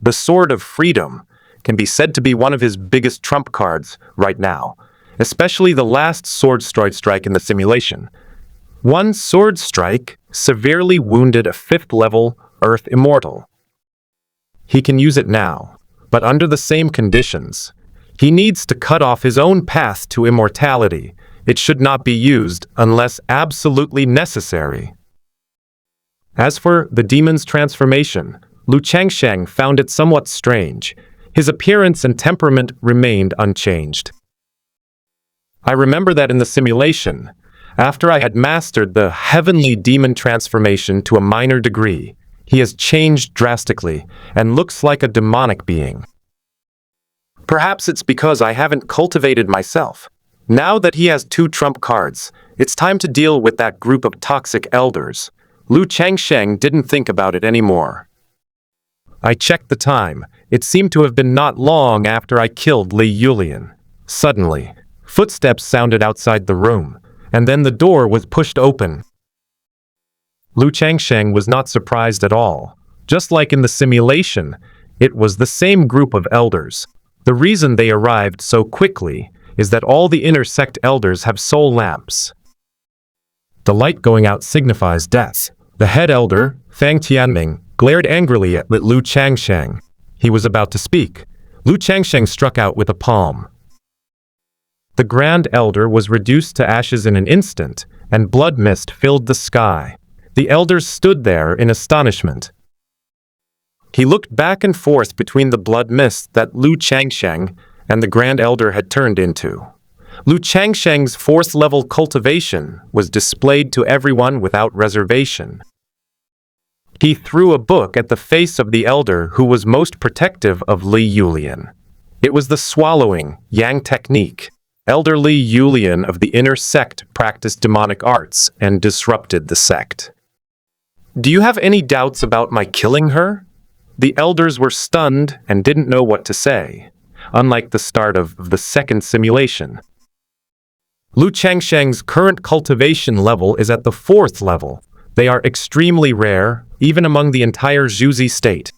The Sword of Freedom can be said to be one of his biggest trump cards right now, especially the last sword strike in the simulation. One sword strike severely wounded a 5th level Earth Immortal. He can use it now, but under the same conditions. He needs to cut off his own path to immortality. It should not be used unless absolutely necessary. As for the demon's transformation, Lu Changsheng found it somewhat strange. His appearance and temperament remained unchanged. I remember that in the simulation, after I had mastered the heavenly demon transformation to a minor degree, he has changed drastically and looks like a demonic being. Perhaps it's because I haven't cultivated myself. Now that he has 2 trump cards, it's time to deal with that group of toxic elders. Lu Changsheng didn't think about it anymore. I checked the time. It seemed to have been not long after I killed Li Yulian. Suddenly, footsteps sounded outside the room, and then the door was pushed open. Lu Changsheng was not surprised at all. Just like in the simulation, it was the same group of elders. The reason they arrived so quickly is that all the inner sect elders have soul lamps. The light going out signifies death. The head elder, Fang Tianming, glared angrily at Lu Changsheng. He was about to speak. Lu Changsheng struck out with a palm. The Grand Elder was reduced to ashes in an instant, and blood mist filled the sky. The elders stood there in astonishment. He looked back and forth between the blood mist that Lu Changsheng and the Grand Elder had turned into. Lu Changsheng's 4th level cultivation was displayed to everyone without reservation. He threw a book at the face of the elder who was most protective of Li Yulian. It was the swallowing yang technique. Elder Li Yulian of the inner sect practiced demonic arts and disrupted the sect. Do you have any doubts about my killing her? The elders were stunned and didn't know what to say, unlike the start of the 2nd simulation. Lu Changsheng's current cultivation level is at the 4th level. They are extremely rare, even among the entire Zhuzi state.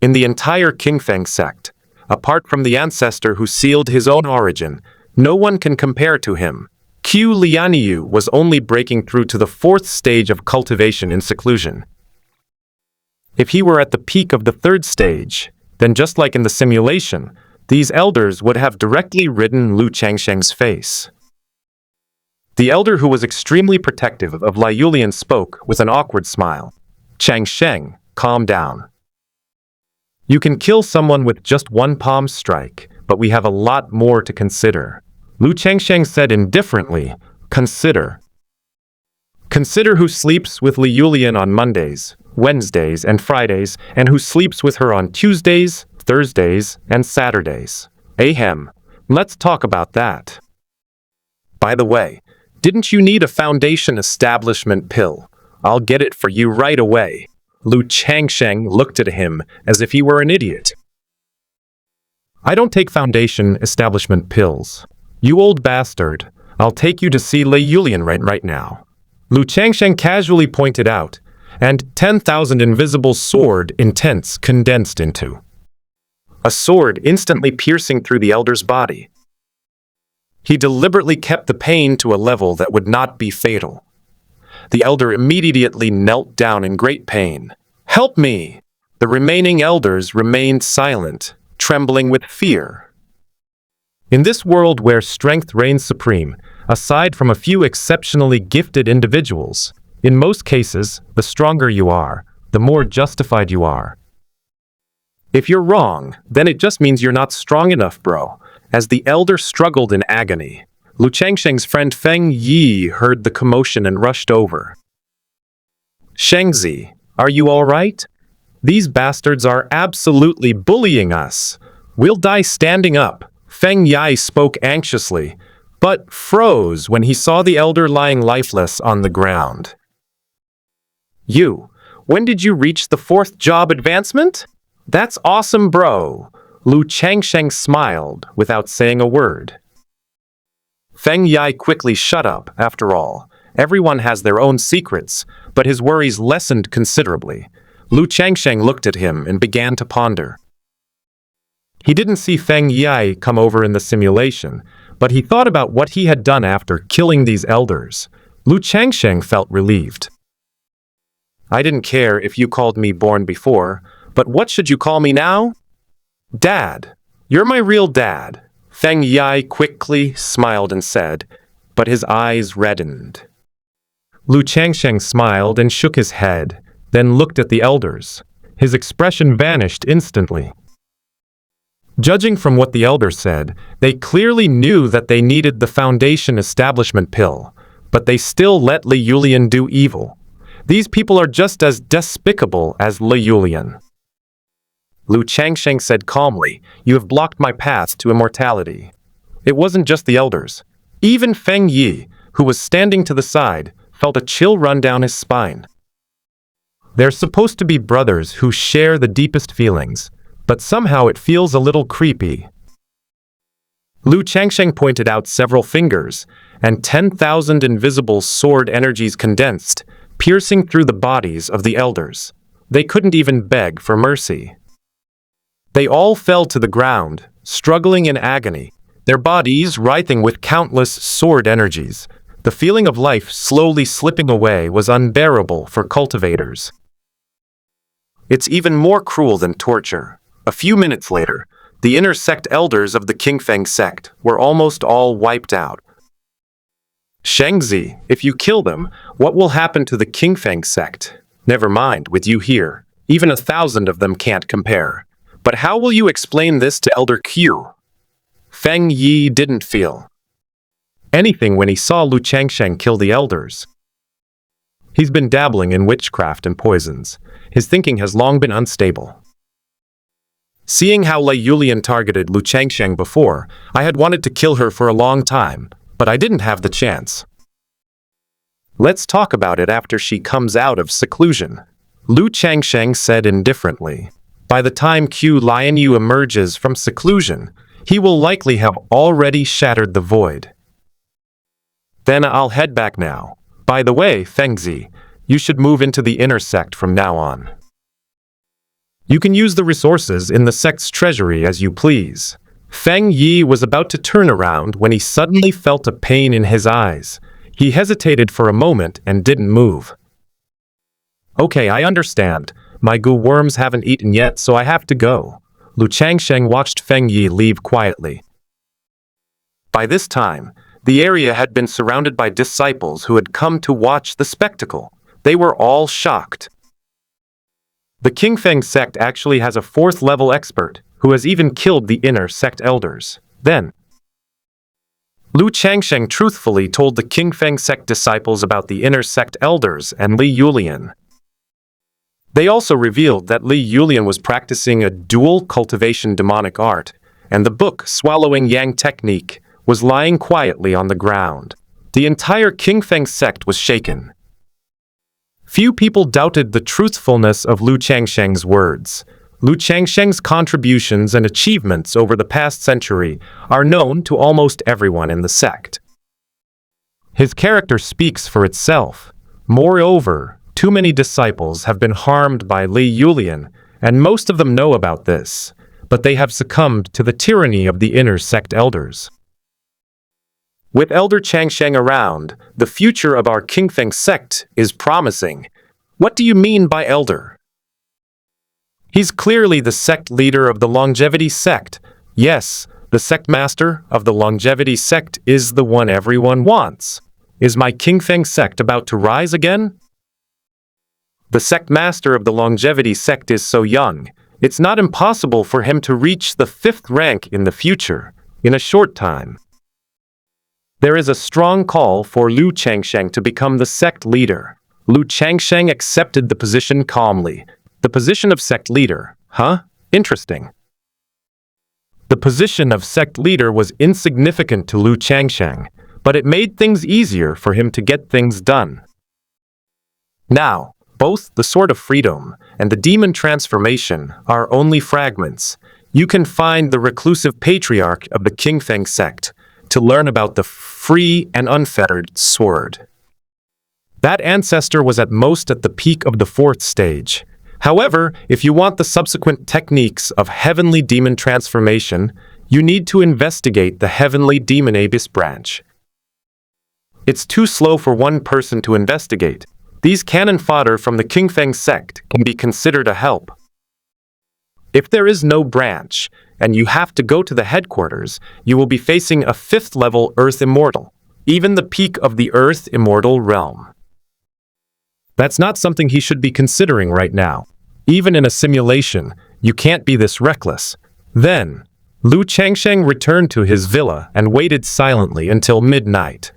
In the entire Qingfeng sect, apart from the ancestor who sealed his own origin, no one can compare to him. Qiu Lianyue was only breaking through to the 4th stage of cultivation in seclusion. If he were at the peak of the 3rd stage, then just like in the simulation, these elders would have directly ridden Lu Changsheng's face. The elder who was extremely protective of Li Yulian spoke with an awkward smile. Changsheng, calm down. You can kill someone with just 1 palm strike, but we have a lot more to consider. Lu Changsheng said indifferently, consider. Consider who sleeps with Li Yulian on Mondays, Wednesdays, and Fridays, and who sleeps with her on Tuesdays, Thursdays, and Saturdays. Ahem. Let's talk about that. By the way, didn't you need a foundation establishment pill? I'll get it for you right away. Lu Changsheng looked at him as if he were an idiot. I don't take foundation establishment pills. You old bastard, I'll take you to see Qiu Lianyue right now. Lu Changsheng casually pointed out, and 10,000 invisible sword intents condensed into a sword instantly piercing through the elder's body. He deliberately kept the pain to a level that would not be fatal. The elder immediately knelt down in great pain. Help me! The remaining elders remained silent, trembling with fear. In this world where strength reigns supreme, aside from a few exceptionally gifted individuals, in most cases, the stronger you are, the more justified you are. If you're wrong, then it just means you're not strong enough, bro. As the elder struggled in agony, Lu Changsheng's friend Feng Yi heard the commotion and rushed over. Shengzi, are you all right? These bastards are absolutely bullying us. We'll die standing up. Feng Yi spoke anxiously, but froze when he saw the elder lying lifeless on the ground. You, when did you reach the 4th job advancement? That's awesome, bro. Lu Changsheng smiled without saying a word. Feng Yi quickly shut up, after all. Everyone has their own secrets, but his worries lessened considerably. Lu Changsheng looked at him and began to ponder. He didn't see Feng Yi come over in the simulation, but he thought about what he had done after killing these elders. Lu Changsheng felt relieved. I didn't care if you called me born before, but what should you call me now? Dad. You're my real dad. Feng Yi quickly smiled and said, but his eyes reddened. Lu Changsheng smiled and shook his head, then looked at the elders. His expression vanished instantly. Judging from what the elder said, they clearly knew that they needed the foundation establishment pill, but they still let Qiu Lianyue do evil. These people are just as despicable as Qiu Lianyue. Lu Changsheng said calmly, you have blocked my path to immortality. It wasn't just the elders. Even Feng Yi, who was standing to the side, felt a chill run down his spine. They're supposed to be brothers who share the deepest feelings, but somehow it feels a little creepy. Lu Changsheng pointed out several fingers, and 10,000 invisible sword energies condensed, piercing through the bodies of the elders. They couldn't even beg for mercy. They all fell to the ground, struggling in agony, their bodies writhing with countless sword energies. The feeling of life slowly slipping away was unbearable for cultivators. It's even more cruel than torture. A few minutes later, the inner sect elders of the Qingfeng sect were almost all wiped out. Shengzi, if you kill them, what will happen to the Qingfeng sect? Never mind, with you here, even 1,000 of them can't compare. But how will you explain this to Elder Qiu? Feng Yi didn't feel anything when he saw Lu Changsheng kill the elders. He's been dabbling in witchcraft and poisons. His thinking has long been unstable. Seeing how Qiu Lianyue targeted Lu Changsheng before, I had wanted to kill her for a long time, but I didn't have the chance. Let's talk about it after she comes out of seclusion, Lu Changsheng said indifferently. By the time Qiu Lianyue emerges from seclusion, he will likely have already shattered the void. Then I'll head back now. By the way, Fengzi, you should move into the inner sect from now on. You can use the resources in the sect's treasury as you please. Feng Yi was about to turn around when he suddenly felt a pain in his eyes. He hesitated for a moment and didn't move. Okay, I understand. My goo worms haven't eaten yet, so I have to go. Lu Changsheng watched Feng Yi leave quietly. By this time, the area had been surrounded by disciples who had come to watch the spectacle. They were all shocked. The Qingfeng sect actually has a 4th-level expert who has even killed the inner sect elders. Then, Lu Changsheng truthfully told the Qingfeng sect disciples about the inner sect elders and Qiu Lianyue. They also revealed that Qiu Lianyue was practicing a dual cultivation demonic art, and the book Swallowing Yang Technique was lying quietly on the ground. The entire Qingfeng sect was shaken. Few people doubted the truthfulness of Lu Changsheng's words. Lu Changsheng's contributions and achievements over the past century are known to almost everyone in the sect. His character speaks for itself. Moreover, too many disciples have been harmed by Li Yulian, and most of them know about this, but they have succumbed to the tyranny of the inner sect elders. With Elder Changsheng around, the future of our Qingfeng sect is promising. What do you mean by elder? He's clearly the sect leader of the longevity sect. Yes, the sect master of the longevity sect is the one everyone wants. Is my Qingfeng sect about to rise again? The sect master of the longevity sect is so young, it's not impossible for him to reach the 5th rank in the future, in a short time. There is a strong call for Lu Changsheng to become the sect leader. Lu Changsheng accepted the position calmly. The position of sect leader, huh? Interesting. The position of sect leader was insignificant to Lu Changsheng, but it made things easier for him to get things done. Now, both the Sword of Freedom and the Demon Transformation are only fragments. You can find the reclusive patriarch of the Qingfeng sect to learn about the free and unfettered sword. That ancestor was at most at the peak of the 4th stage. However, if you want the subsequent techniques of heavenly demon transformation, you need to investigate the heavenly demon abyss branch. It's too slow for one person to investigate. These cannon fodder from the Qingfeng sect can be considered a help. If there is no branch, and you have to go to the headquarters, you will be facing a 5th level Earth Immortal, even the peak of the Earth Immortal realm. That's not something he should be considering right now. Even in a simulation, you can't be this reckless. Then, Lu Changsheng returned to his villa and waited silently until midnight.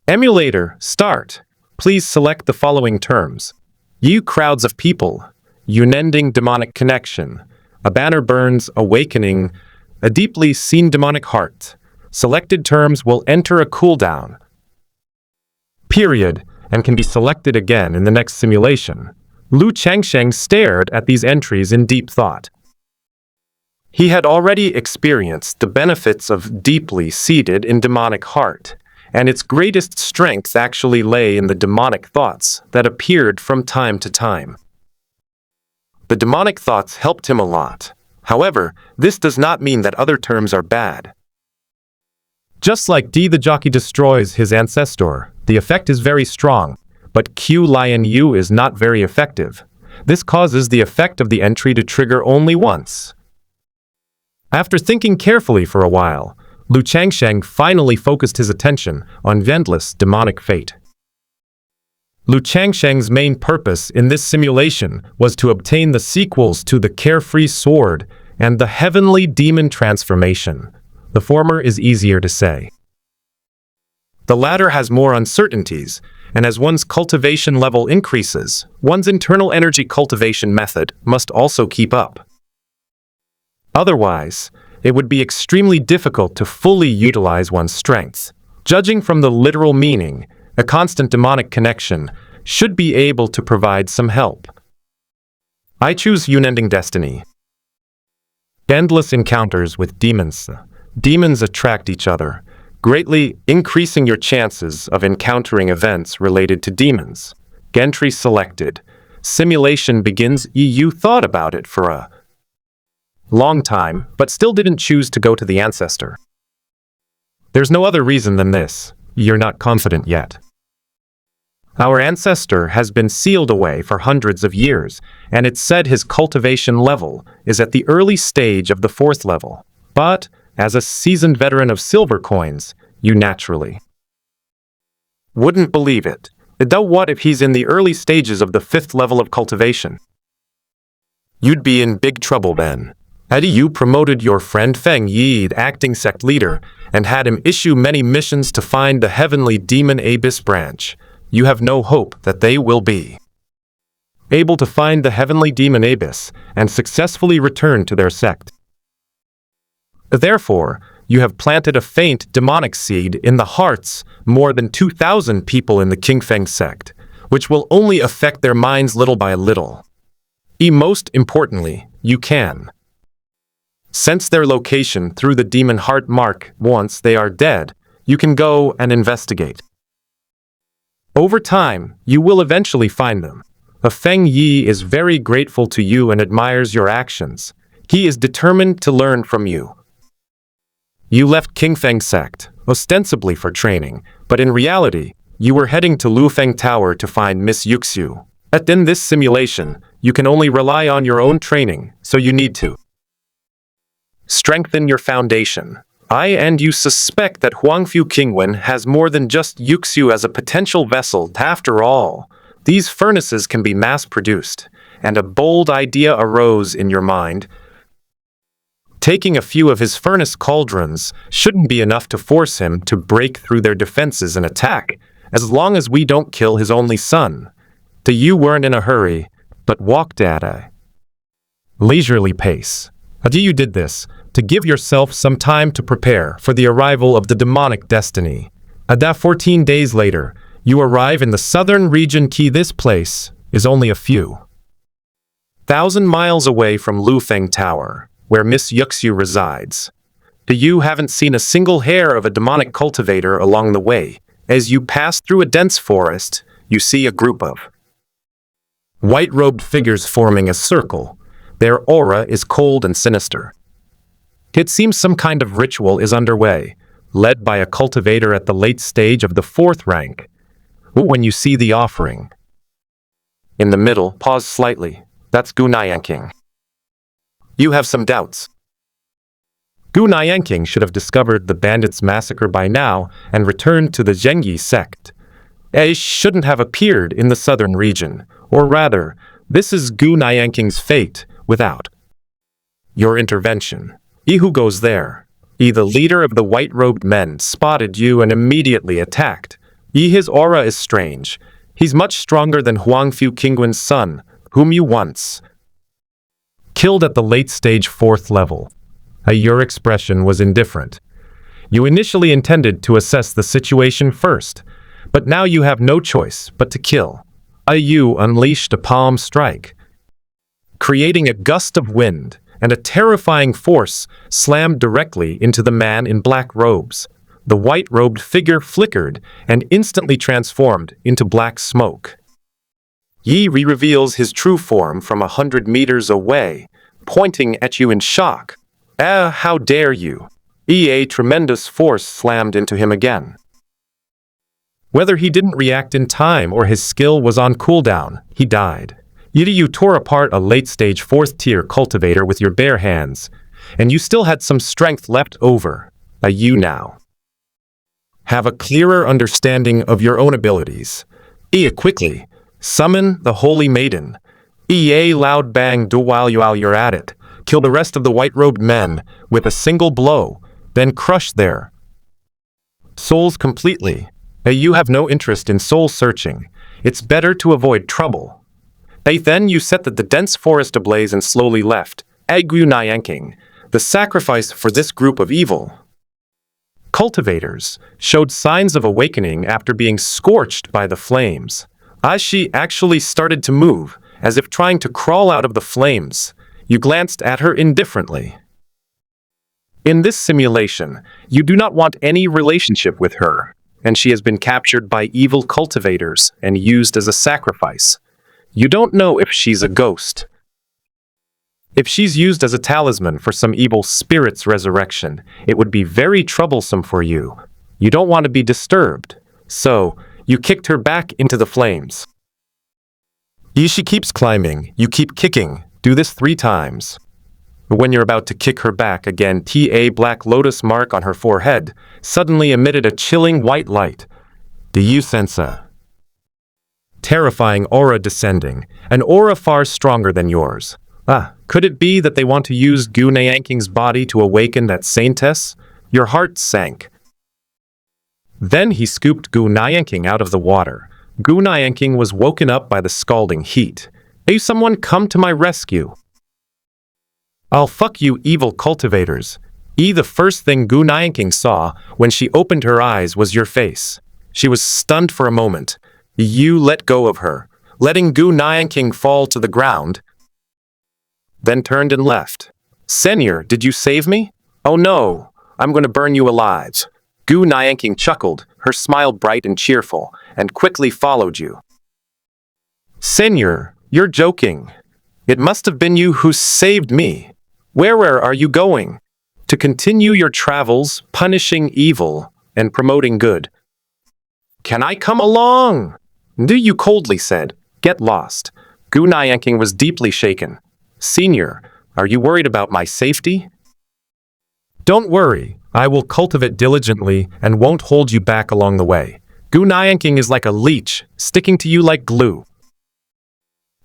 Emulator, start. Please select the following terms. You crowds of people. Unending demonic connection. A banner burns, awakening, a deeply seen demonic heart. Selected terms will enter a cooldown. Period, and can be selected again in the next simulation. Lu Changsheng stared at these entries in deep thought. He had already experienced the benefits of deeply seated in demonic heart, and its greatest strength actually lay in the demonic thoughts that appeared from time to time. The demonic thoughts helped him a lot. However, this does not mean that other terms are bad. Just like D the jockey destroys his ancestor, the effect is very strong, but Qiu Lianyue is not very effective. This causes the effect of the entry to trigger only once. After thinking carefully for a while, Lu Changsheng finally focused his attention on Vendless demonic fate. Lu Changsheng's main purpose in this simulation was to obtain the sequels to the Carefree Sword and the Heavenly Demon Transformation. The former is easier to say. The latter has more uncertainties, and as one's cultivation level increases, one's internal energy cultivation method must also keep up. Otherwise, it would be extremely difficult to fully utilize one's strength. Judging from the literal meaning, a constant demonic connection should be able to provide some help. I choose Unending Destiny. Endless encounters with demons. Demons attract each other, greatly increasing your chances of encountering events related to demons. Gentry selected. Simulation begins. You thought about it for a long time, but still didn't choose to go to the ancestor. There's no other reason than this. You're not confident yet. Our ancestor has been sealed away for hundreds of years, and it's said his cultivation level is at the early stage of the 4th level. But, as a seasoned veteran of silver coins, you naturally wouldn't believe it. Though what if he's in the early stages of the 5th level of cultivation? You'd be in big trouble then. Had you promoted your friend Feng Yi, the acting sect leader, and had him issue many missions to find the Heavenly Demon Abyss branch, you have no hope that they will be able to find the Heavenly Demon Abyss and successfully return to their sect. Therefore, you have planted a faint demonic seed in the hearts more than 2,000 people in the Qingfeng sect. which will only affect their minds little by little. Most importantly, you can sense their location through the demon heart mark. Once they are dead, you can go and investigate. Over time, you will eventually find them. Feng Yi is very grateful to you and admires your actions. He is determined to learn from you. You left Qingfeng sect, ostensibly for training, but in reality, you were heading to Lufeng Tower to find Miss Yuxiu. In this simulation, you can only rely on your own training, so you need to strengthen your foundation. And you suspect that Huangfu Qingwen has more than just Yuxiu as a potential vessel. After all, these furnaces can be mass-produced, and a bold idea arose in your mind. Taking a few of his furnace cauldrons shouldn't be enough to force him to break through their defenses and attack, as long as we don't kill his only son. You weren't in a hurry, but walked at a leisurely pace. You did this to give yourself some time to prepare for the arrival of the demonic destiny. 14 days later, you arrive in the southern region Qi. This place is only a few thousand miles away from Lufeng Tower, where Miss Yuxiu resides. You haven't seen a single hair of a demonic cultivator along the way. As you pass through a dense forest, you see a group of white-robed figures forming a circle. Their aura is cold and sinister. It seems some kind of ritual is underway, led by a cultivator at the late stage of the 4th rank. When you see the offering in the middle, pause slightly. That's Qiu Lianyue. You have some doubts. Qiu Lianyue should have discovered the bandits' massacre by now and returned to the Zhengyi sect. He shouldn't have appeared in the southern region, or rather, this is Qiu Lianyue's fate without your intervention. Who goes there? The leader of the white-robed men, spotted you and immediately attacked. His aura is strange. He's much stronger than Huangfu Qingwen's son, whom you once killed at the late-stage 4th level. Your expression was indifferent. You initially intended to assess the situation first, but now you have no choice but to kill. You unleashed a palm strike, creating a gust of wind, and a terrifying force slammed directly into the man in black robes. The white-robed figure flickered and instantly transformed into black smoke. Yi reveals his true form from 100 meters away, pointing at you in shock. How dare you! A tremendous force slammed into him again. Whether he didn't react in time or his skill was on cooldown, he died. You tore apart a late-stage 4th-tier cultivator with your bare hands, and you still had some strength left over. You now have a clearer understanding of your own abilities. Quickly, summon the Holy Maiden. Loud bang do while you're at it. Kill the rest of the white-robed men with a single blow, then crush their souls completely. You have no interest in soul searching. It's better to avoid trouble. Then you set the dense forest ablaze and slowly left. Qiu Lianyue, the sacrifice for this group of evil cultivators, showed signs of awakening after being scorched by the flames. She actually started to move, as if trying to crawl out of the flames. You glanced at her indifferently. In this simulation, you do not want any relationship with her, and she has been captured by evil cultivators and used as a sacrifice. You don't know if she's a ghost. If she's used as a talisman for some evil spirit's resurrection, it would be very troublesome for you. You don't want to be disturbed, so you kicked her back into the flames. She keeps climbing, you keep kicking. Do this 3 times. When you're about to kick her back again, a black lotus mark on her forehead suddenly emitted a chilling white light. Do you sense a terrifying aura descending, an aura far stronger than yours? Could it be that they want to use Qiu Lianyue's body to awaken that saintess? Your heart sank. Then he scooped Qiu Lianyue out of the water. Qiu Lianyue was woken up by the scalding heat. Hey, someone come to my rescue. I'll fuck you evil cultivators. The first thing Qiu Lianyue saw when she opened her eyes was your face. She was stunned for a moment. You let go of her, letting Qiu Lianyue fall to the ground, then turned and left. Senior, did you save me? Oh no, I'm going to burn you alive. Qiu Lianyue chuckled, her smile bright and cheerful, and quickly followed you. Senior, you're joking. It must have been you who saved me. Where are you going? To continue your travels, punishing evil and promoting good. Can I come along? You coldly said. Get lost. Qiu Lianyue was deeply shaken. Senior, are you worried about my safety? Don't worry, I will cultivate diligently and won't hold you back along the way. Qiu Lianyue is like a leech, sticking to you like glue.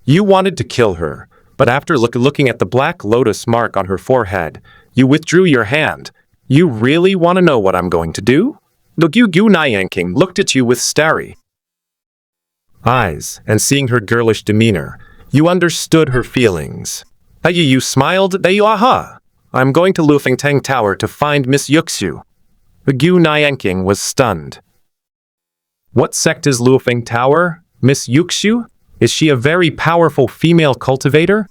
You wanted to kill her, but after looking at the black lotus mark on her forehead, you withdrew your hand. You really want to know what I'm going to do? Qiu Lianyue looked at you with starry eyes, and seeing her girlish demeanor, you understood her feelings. You smiled. Aha! I'm going to Lufengtang Tower to find Miss Yuxiu. Qiu Lianyue was stunned. What sect is Lufeng Tower? Miss Yuxiu? Is she a very powerful female cultivator?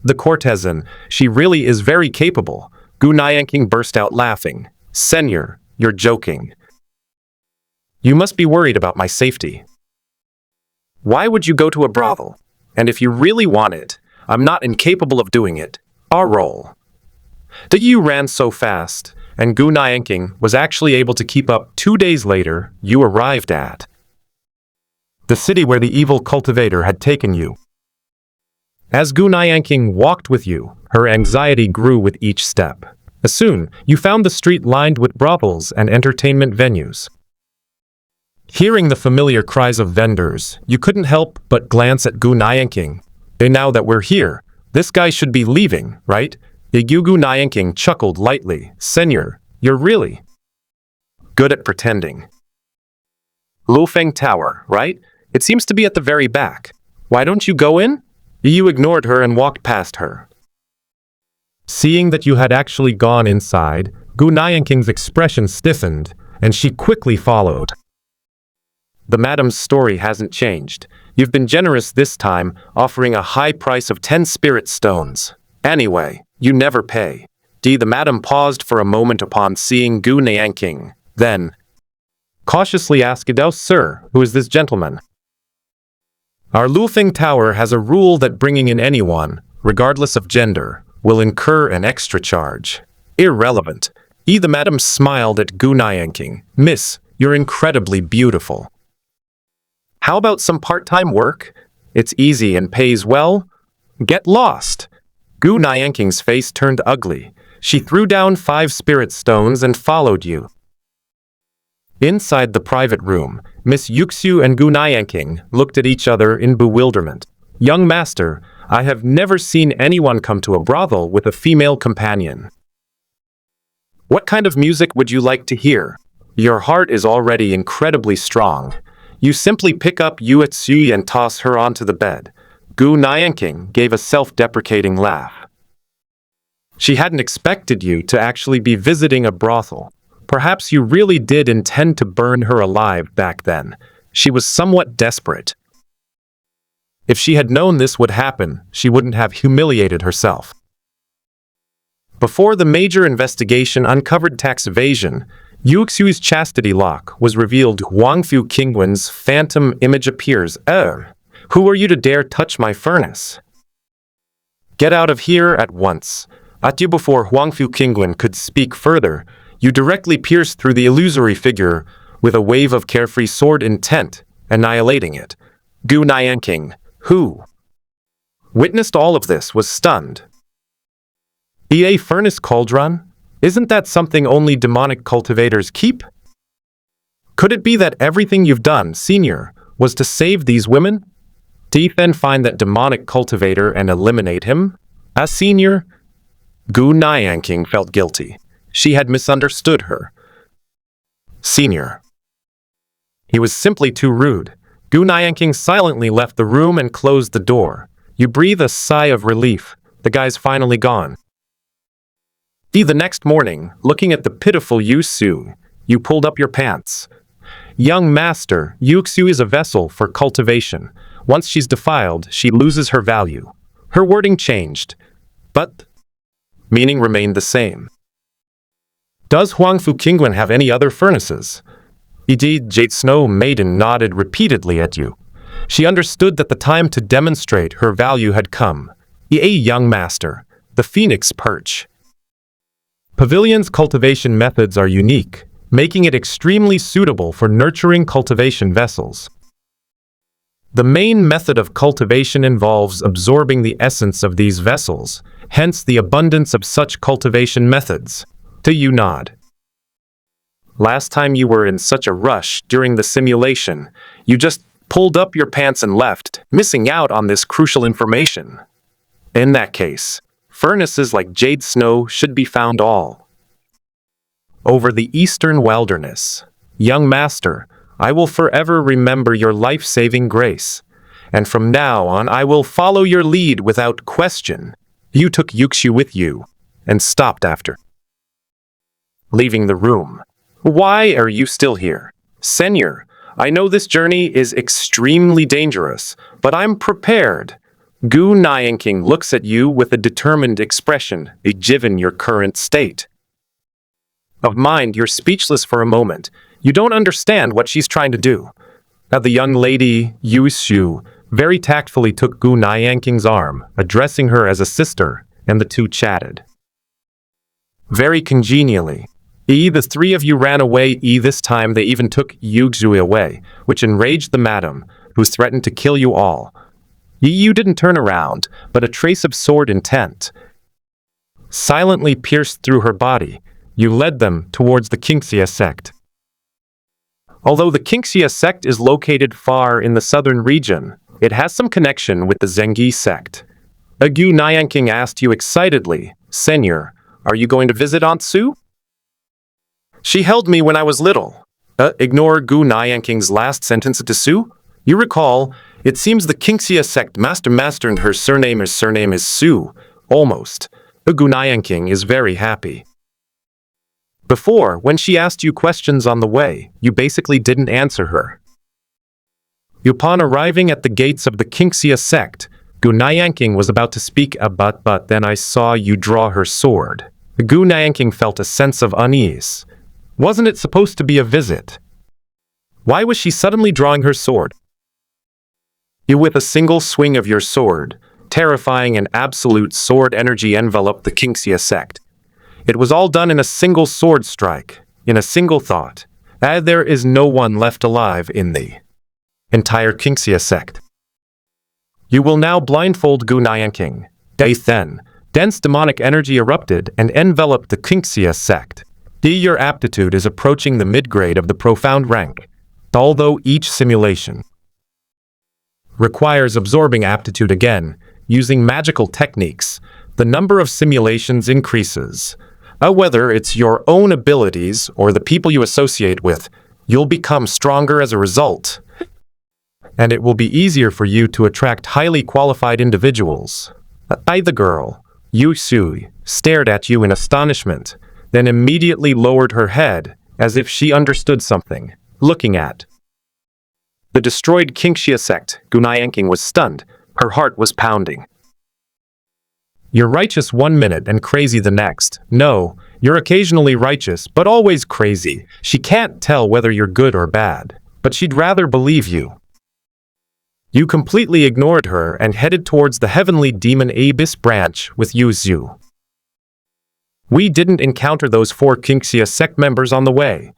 The courtesan, she really is very capable. Qiu Lianyue burst out laughing. Senior, you're joking. You must be worried about my safety. Why would you go to a brothel? And if you really want it, I'm not incapable of doing it. Our role. You ran so fast, and Qiu Lianyue was actually able to keep up. 2 days later, you arrived at the city where the evil cultivator had taken you. As Qiu Lianyue walked with you, her anxiety grew with each step. Soon, you found the street lined with brothels and entertainment venues. Hearing the familiar cries of vendors, you couldn't help but glance at Qiu Lianyue. Now that we're here, this guy should be leaving, right? Qiu Lianyue chuckled lightly. Senior, you're really good at pretending. Lufeng Tower, right? It seems to be at the very back. Why don't you go in? You ignored her and walked past her. Seeing that you had actually gone inside, Qiu Lianyue's expression stiffened, and she quickly followed. The madam's story hasn't changed. You've been generous this time, offering a high price of 10 spirit stones. Anyway, you never pay. The madam paused for a moment upon seeing Qiu Lianyue, then cautiously asked, "Oh, sir, who is this gentleman?" Our Lufeng Tower has a rule that bringing in anyone, regardless of gender, will incur an extra charge. Irrelevant. The madam smiled at Qiu Lianyue. Miss, you're incredibly beautiful. How about some part-time work? It's easy and pays well. Get lost. Qiu Lianyue's face turned ugly. She threw down 5 spirit stones and followed you. Inside the private room, Miss Yuxiu and Qiu Lianyue looked at each other in bewilderment. Young master, I have never seen anyone come to a brothel with a female companion. What kind of music would you like to hear? Your heart is already incredibly strong. You simply pick up Yuxiu and toss her onto the bed. Qiu Lianyue gave a self-deprecating laugh. She hadn't expected you to actually be visiting a brothel. Perhaps you really did intend to burn her alive back then. She was somewhat desperate. If she had known this would happen, she wouldn't have humiliated herself. Before the major investigation uncovered tax evasion, Yuxiu's chastity lock was revealed. Huangfu Qingwen's phantom image appears. Who are you to dare touch my furnace? Get out of here at once. Before Huangfu Qingwen could speak further, you directly pierced through the illusory figure with a wave of carefree sword intent, annihilating it. Qiu Lianyue, who witnessed all of this, was stunned. A furnace cauldron? Isn't that something only demonic cultivators keep? Could it be that everything you've done, senior, was to save these women? Do you then find that demonic cultivator and eliminate him? As senior? Qiu Lianyue felt guilty. She had misunderstood her. Senior. He was simply too rude. Qiu Lianyue silently left the room and closed the door. You breathe a sigh of relief. The guy's finally gone. The next morning, looking at the pitiful Yuxiu, you pulled up your pants. Young master, Qiu is a vessel for cultivation. Once she's defiled, she loses her value. Her wording changed, but meaning remained the same. Does Huangfu Qingguan have any other furnaces? Indeed, Jade Snow Maiden nodded repeatedly at you. She understood that the time to demonstrate her value had come. Young master, the Phoenix Perch. Pavilion's cultivation methods are unique, making it extremely suitable for nurturing cultivation vessels. The main method of cultivation involves absorbing the essence of these vessels, hence the abundance of such cultivation methods. You nod. Last time you were in such a rush during the simulation, you just pulled up your pants and left, missing out on this crucial information. In that case, furnaces like Jade Snow should be found all over the eastern wilderness. Young master, I will forever remember your life-saving grace, and from now on I will follow your lead without question. You took Qiu with you, and stopped after leaving the room. Why are you still here? Senior, I know this journey is extremely dangerous, but I'm prepared. Qiu Lianyue looks at you with a determined expression, given your current state of mind. You're speechless for a moment. You don't understand what she's trying to do. Now the young lady, Qiu, very tactfully took Qiu Lianyue's arm, addressing her as a sister, and the two chatted very congenially. The three of you ran away. This time they even took Qiu away, which enraged the madam, who threatened to kill you all. You didn't turn around, but a trace of sword intent silently pierced through her body. You led them towards the Qingxia sect. Although the Qingxia sect is located far in the southern region, it has some connection with the Zengyi sect. Qiu Lianyue asked you excitedly, Senior, are you going to visit Aunt Su? She held me when I was little. Ignore Qiu Lianyue's last sentence to Su. You recall, it seems the Qingxia sect master and her surname is Su. Almost. Qiu Lianyue is very happy. Before, when she asked you questions on the way, you basically didn't answer her. Upon arriving at the gates of the Qingxia sect, Qiu Lianyue was about to speak but then I saw you draw her sword. Qiu Lianyue felt a sense of unease. Wasn't it supposed to be a visit? Why was she suddenly drawing her sword? You with a single swing of your sword, terrifying and absolute sword energy enveloped the Qingxia sect. It was all done in a single sword strike, in a single thought. There is no one left alive in the entire Qingxia sect. You will now blindfold Qiu Lianyue. Then, dense demonic energy erupted and enveloped the Qingxia sect. Your aptitude is approaching the mid-grade of the profound rank, although each simulation requires absorbing aptitude again, using magical techniques. The number of simulations increases. Whether it's your own abilities or the people you associate with, you'll become stronger as a result. And it will be easier for you to attract highly qualified individuals. The girl, Qiu, stared at you in astonishment, then immediately lowered her head, as if she understood something, looking at the destroyed Qingxia sect. Qiu Lianyue was stunned. Her heart was pounding. You're righteous 1 minute and crazy the next. No, you're occasionally righteous, but always crazy. She can't tell whether you're good or bad, but she'd rather believe you. You completely ignored her and headed towards the heavenly demon Abyss branch with Qiu. We didn't encounter those 4 Qingxia sect members on the way.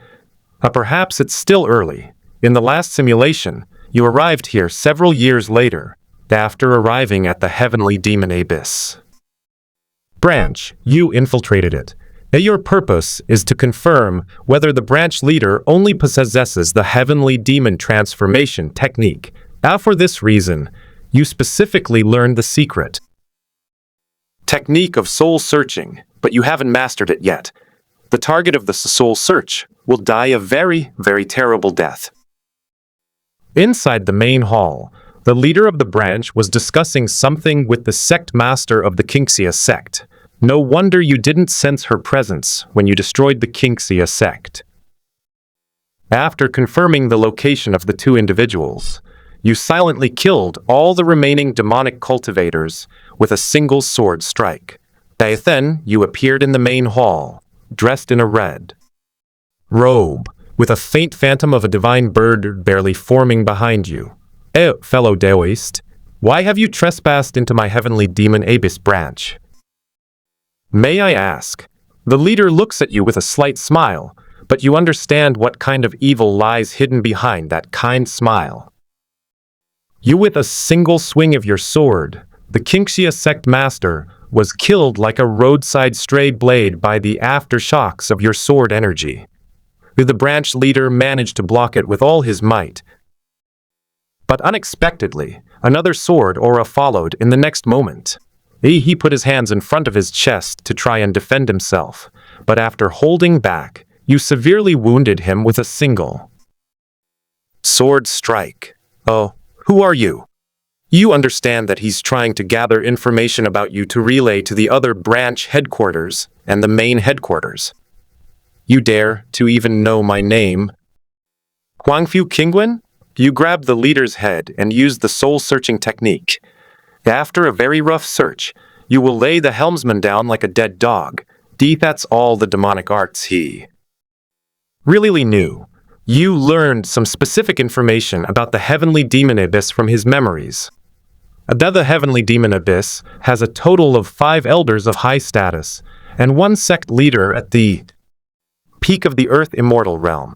Perhaps it's still early. In the last simulation, you arrived here several years later, after arriving at the heavenly demon Abyss branch. You infiltrated it. Your purpose is to confirm whether the branch leader only possesses the heavenly demon transformation technique. For this reason, you specifically learned the secret technique of soul searching, but you haven't mastered it yet. The target of the soul search will die a very, very terrible death. Inside the main hall, the leader of the branch was discussing something with the sect master of the Qingxia sect. No wonder you didn't sense her presence when you destroyed the Qingxia sect. After confirming the location of the two individuals, you silently killed all the remaining demonic cultivators with a single sword strike. Then you appeared in the main hall, dressed in a red robe, with a faint phantom of a divine bird barely forming behind you. Fellow Daoist, why have you trespassed into my heavenly demon abyss branch? May I ask? The leader looks at you with a slight smile, but you understand what kind of evil lies hidden behind that kind smile. You, with a single swing of your sword, the Qingxia sect master, was killed like a roadside stray blade by the aftershocks of your sword energy. The branch leader managed to block it with all his might. But unexpectedly, another sword aura followed in the next moment. He put his hands in front of his chest to try and defend himself, but after holding back, you severely wounded him with a single sword strike. Oh, who are you? You understand that he's trying to gather information about you to relay to the other branch headquarters and the main headquarters. You dare to even know my name? Huangfu Qingwen? You grabbed the leader's head and used the soul-searching technique. After a very rough search, you will lay the helmsman down like a dead dog. That's all the demonic arts he really knew. You learned some specific information about the heavenly demon abyss from his memories. The heavenly demon abyss has a total of 5 elders of high status and 1 sect leader at the peak of the Earth Immortal Realm.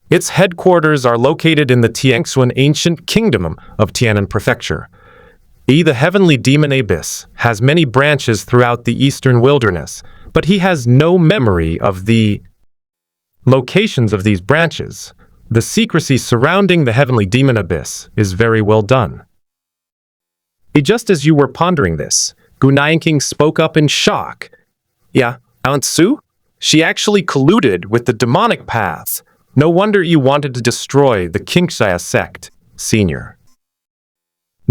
Its headquarters are located in the Tianxuan ancient kingdom of Tianan Prefecture. The heavenly demon abyss has many branches throughout the eastern wilderness, but he has no memory of the locations of these branches. The secrecy surrounding the heavenly demon abyss is very well done. Just as you were pondering this, Qiu Lianyue spoke up in shock. Yeah, Aunt Su? She actually colluded with the demonic paths. No wonder you wanted to destroy the Qingxia sect, Senior.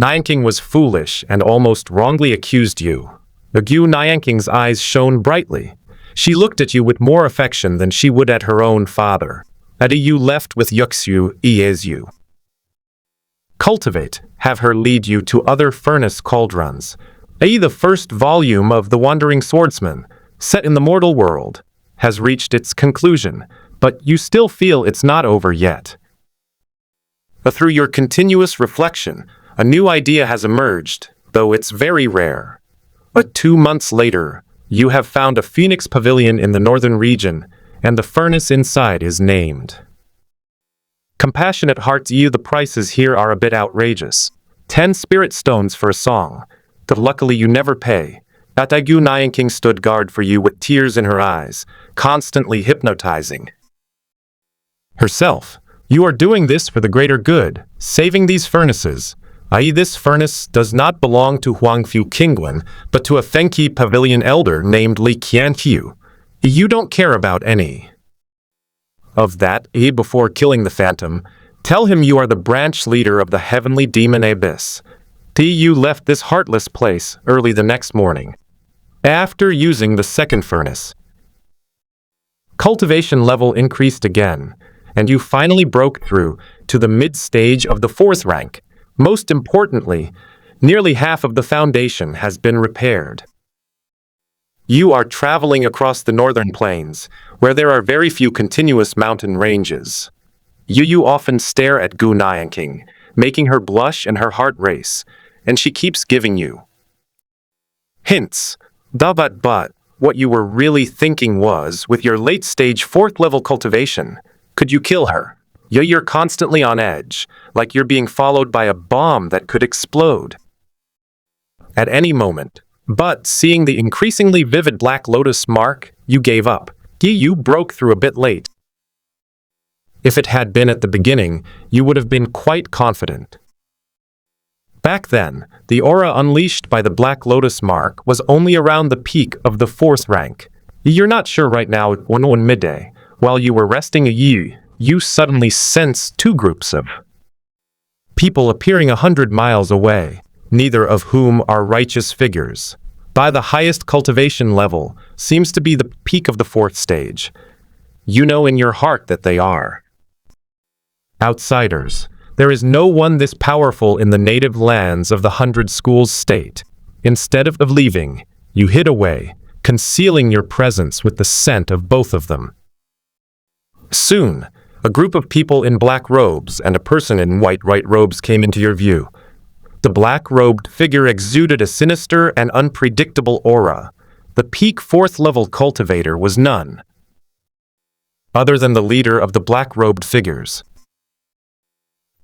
Lianyue was foolish and almost wrongly accused you. The Qiu Lianyue's eyes shone brightly. She looked at you with more affection than she would at her own father. You left with Yuxiu Iezu. Cultivate, have her lead you to other furnace cauldrons. The first volume of The Wandering Swordsman, set in the mortal world, has reached its conclusion, but you still feel it's not over yet. Through your continuous reflection, a new idea has emerged, though it's very rare. 2 months later, you have found a phoenix pavilion in the northern region, and the furnace inside is named. Compassionate hearts, the prices here are a bit outrageous. 10 spirit stones for a song. But luckily you never pay. Qiu Lianyue stood guard for you with tears in her eyes, constantly hypnotizing herself. You are doing this for the greater good, saving these furnaces. This furnace does not belong to Huangfu Qingwen, but to a Fengqi pavilion elder named Li Qianqiu. You don't care about any of that. Before killing the phantom, tell him you are the branch leader of the heavenly demon abyss. You left this heartless place early the next morning. After using the second furnace, cultivation level increased again, and you finally broke through to the mid-stage of the 4th rank. Most importantly, nearly half of the foundation has been repaired. You are traveling across the northern plains, where there are very few continuous mountain ranges. You often stare at Qiu Lianyue, making her blush and her heart race, and she keeps giving you hints. But what you were really thinking was, with your late-stage 4th level cultivation, could you kill her? You're constantly on edge, like you're being followed by a bomb that could explode at any moment. But seeing the increasingly vivid Black Lotus mark, you gave up. You broke through a bit late. If it had been at the beginning, you would have been quite confident. Back then, the aura unleashed by the Black Lotus mark was only around the peak of the 4th rank. You're not sure right now. One midday, while you were resting you suddenly sense 2 groups of people appearing 100 miles away, neither of whom are righteous figures. By the highest cultivation level seems to be the peak of the 4th stage. You know in your heart that they are outsiders. There is no one this powerful in the native lands of the 100 Schools state. Instead of leaving, you hid away, concealing your presence with the scent of both of them. Soon, a group of people in black robes and a person in white robes came into your view. The black-robed figure exuded a sinister and unpredictable aura. The peak 4th-level cultivator was none other than the leader of the black-robed figures.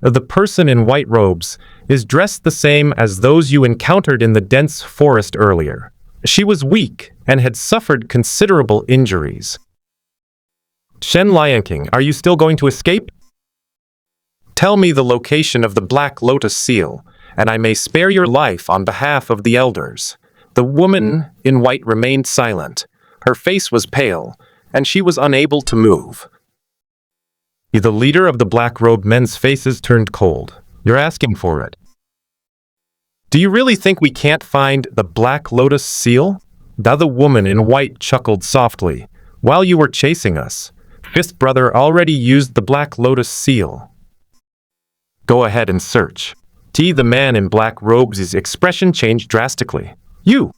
The person in white robes is dressed the same as those you encountered in the dense forest earlier. She was weak and had suffered considerable injuries. Qiu Lianyue, are you still going to escape? Tell me the location of the Black Lotus seal, and I may spare your life on behalf of the elders. The woman in white remained silent. Her face was pale, and she was unable to move. The leader of the black-robed men's faces turned cold. You're asking for it. Do you really think we can't find the Black Lotus seal? The other woman in white chuckled softly. While you were chasing us, Fifth Brother already used the Black Lotus seal. Go ahead and search. The man in black robes' expression changed drastically. You!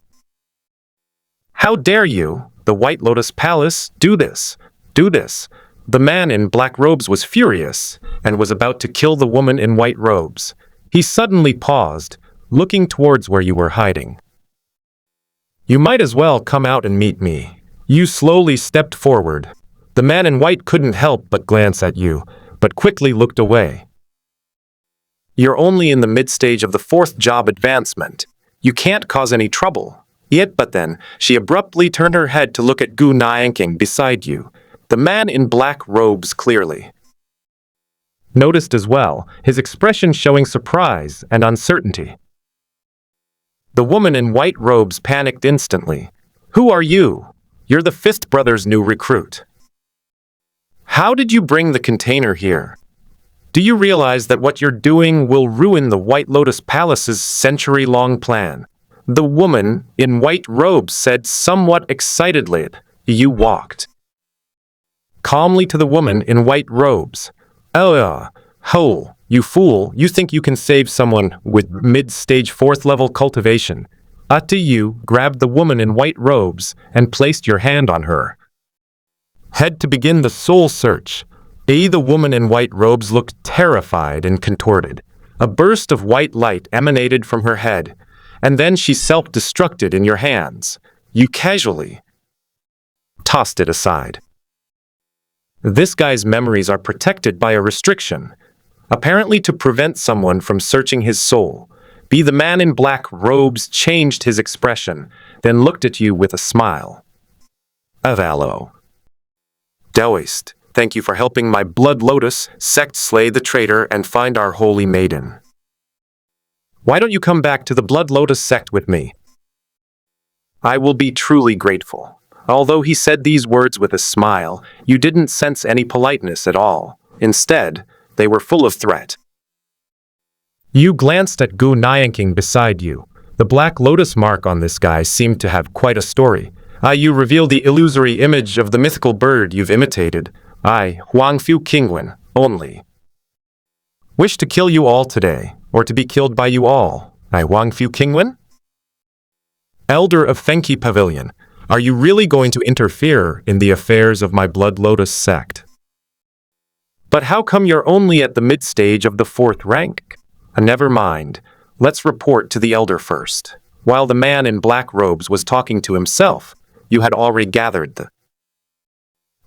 How dare you, the White Lotus Palace, do this? Do this! The man in black robes was furious and was about to kill the woman in white robes. He suddenly paused, looking towards where you were hiding. You might as well come out and meet me. You slowly stepped forward. The man in white couldn't help but glance at you, but quickly looked away. You're only in the mid-stage of the 4th job advancement. You can't cause any trouble. But then, she abruptly turned her head to look at Qiu Lianyue beside you. The man in black robes clearly noticed as well, his expression showing surprise and uncertainty. The woman in white robes panicked instantly. Who are you? You're the Fifth Brother's new recruit. How did you bring the container here? Do you realize that what you're doing will ruin the White Lotus Palace's century-long plan? The woman in white robes said somewhat excitedly. You walked calmly to the woman in white robes. Ho, you fool, you think you can save someone with mid-stage 4th-level cultivation. You grabbed the woman in white robes and placed your hand on her head to begin the soul search. The woman in white robes looked terrified and contorted. A burst of white light emanated from her head, and then she self-destructed in your hands. You casually tossed it aside. This guy's memories are protected by a restriction, apparently to prevent someone from searching his soul. The man in black robes changed his expression, then looked at you with a smile. Avalo. Daoist, thank you for helping my Blood Lotus sect slay the traitor and find our holy maiden. Why don't you come back to the Blood Lotus sect with me? I will be truly grateful. Although he said these words with a smile, you didn't sense any politeness at all. Instead, they were full of threat. You glanced at Qiu Lianyue beside you. The black lotus mark on this guy seemed to have quite a story. You reveal the illusory image of the mythical bird you've imitated. Huangfu Qingwen, only wish to kill you all today, or to be killed by you all. Huangfu Qingwen? Elder of Fengqi Pavilion, are you really going to interfere in the affairs of my Blood Lotus sect? But how come you're only at the mid-stage of the 4th rank? Never mind. Let's report to the elder first. While the man in black robes was talking to himself, you had already gathered the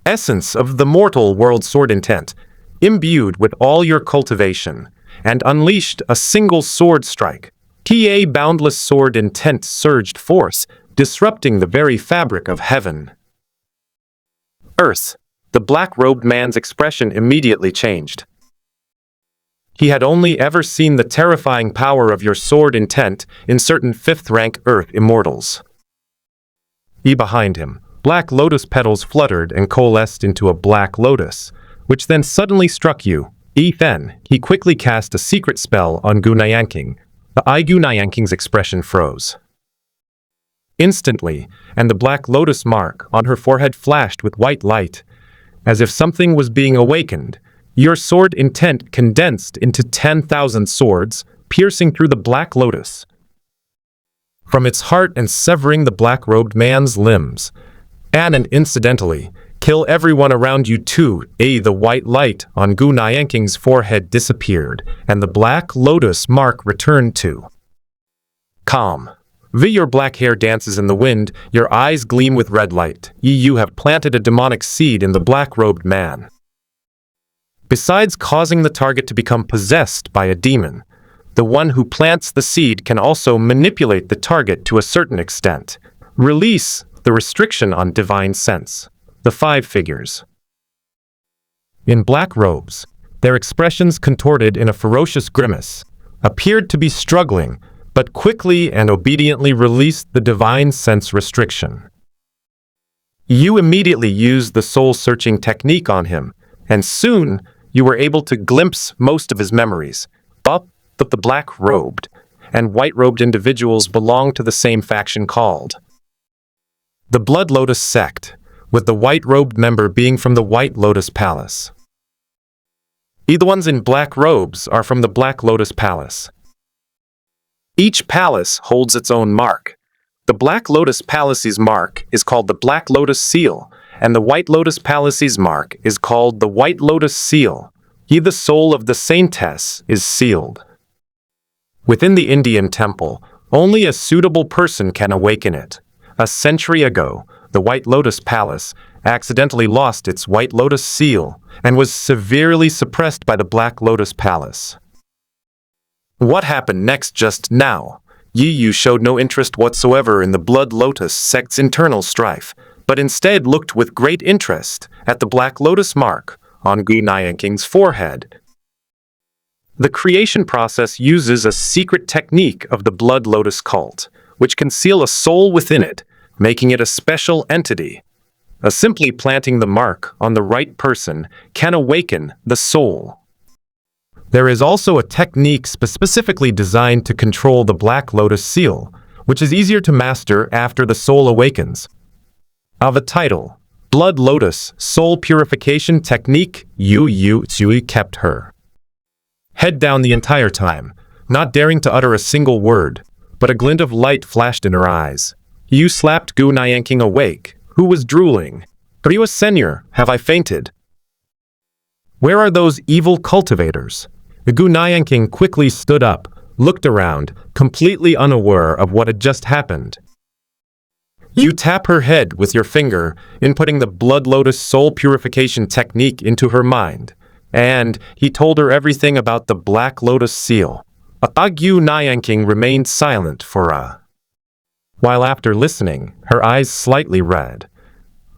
essence of the mortal world sword intent, imbued with all your cultivation, and unleashed a single sword strike. Boundless sword intent surged force, disrupting the very fabric of heaven. Earth. The black-robed man's expression immediately changed. He had only ever seen the terrifying power of your sword intent in certain 5th-rank Earth immortals. Behind him, black lotus petals fluttered and coalesced into a black lotus, which then suddenly struck you. Then, he quickly cast a secret spell on Qiu Lianyue. Qiu Lianyue's expression froze. Instantly, and the black lotus mark on her forehead flashed with white light. as if something was being awakened. Your sword intent condensed into 10,000 swords, piercing through the Black Lotus from its heart and severing the black-robed man's limbs. And incidentally, kill everyone around you too. The white light on Qiu Lianyue's forehead disappeared, and the Black Lotus mark returned to calm. Your black hair dances in the wind, your eyes gleam with red light. You have planted a demonic seed in the black-robed man. Besides causing the target to become possessed by a demon, the one who plants the seed can also manipulate the target to a certain extent. Release the restriction on divine sense. The 5 figures in black robes, their expressions contorted in a ferocious grimace, appeared to be struggling, but quickly and obediently released the divine sense restriction. You immediately used the soul-searching technique on him, and soon you were able to glimpse most of his memories. But the black-robed and white-robed individuals belong to the same faction called the Blood Lotus Sect, with the white-robed member being from the White Lotus Palace. The ones in black robes are from the Black Lotus Palace. Each palace holds its own mark. The Black Lotus Palace's mark is called the Black Lotus Seal, and the White Lotus Palace's mark is called the White Lotus Seal. The soul of the saintess is sealed within the Indian temple. Only a suitable person can awaken it. A century ago, the White Lotus Palace accidentally lost its White Lotus Seal and was severely suppressed by the Black Lotus Palace. What happened next just now? Yu showed no interest whatsoever in the Blood Lotus sect's internal strife, but instead looked with great interest at the Black Lotus mark on Qiu Lianyue's forehead. The creation process uses a secret technique of the Blood Lotus cult, which conceal a soul within it, making it a special entity. Simply planting the mark on the right person can awaken the soul. There is also a technique specifically designed to control the Black Lotus Seal, which is easier to master after the soul awakens. Of a title, Blood Lotus Soul Purification Technique. Yu kept her head down the entire time, not daring to utter a single word, but a glint of light flashed in her eyes. You slapped Qiu Lianyue awake, who was drooling. "Qiu Senior, have I fainted? Where are those evil cultivators?" Qiu Lianyue quickly stood up, looked around, completely unaware of what had just happened. You tap her head with your finger, inputting the Blood Lotus Soul Purification Technique into her mind, and he told her everything about the Black Lotus Seal. Qiu Lianyue remained silent for a while after listening, her eyes slightly red.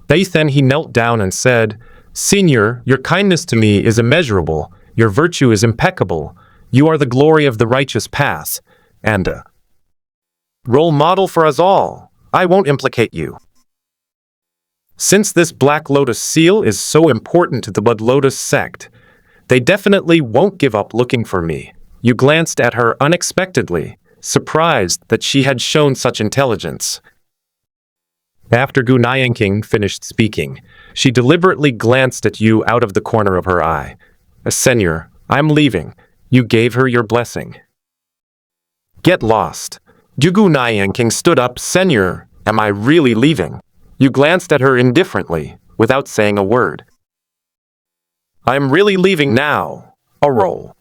Then he knelt down and said, "Senior, your kindness to me is immeasurable, your virtue is impeccable, you are the glory of the righteous path, and a role model for us all. I won't implicate you. Since this Black Lotus Seal is so important to the Blood Lotus sect, they definitely won't give up looking for me." You glanced at her unexpectedly, surprised that she had shown such intelligence. After Qiu Lianyue finished speaking, she deliberately glanced at you out of the corner of her eye. "Senior, I'm leaving." You gave her your blessing. "Get lost." Qiu Lianyue stood up. "Senior, am I really leaving?" You glanced at her indifferently, without saying a word. "I'm really leaving now." A roll.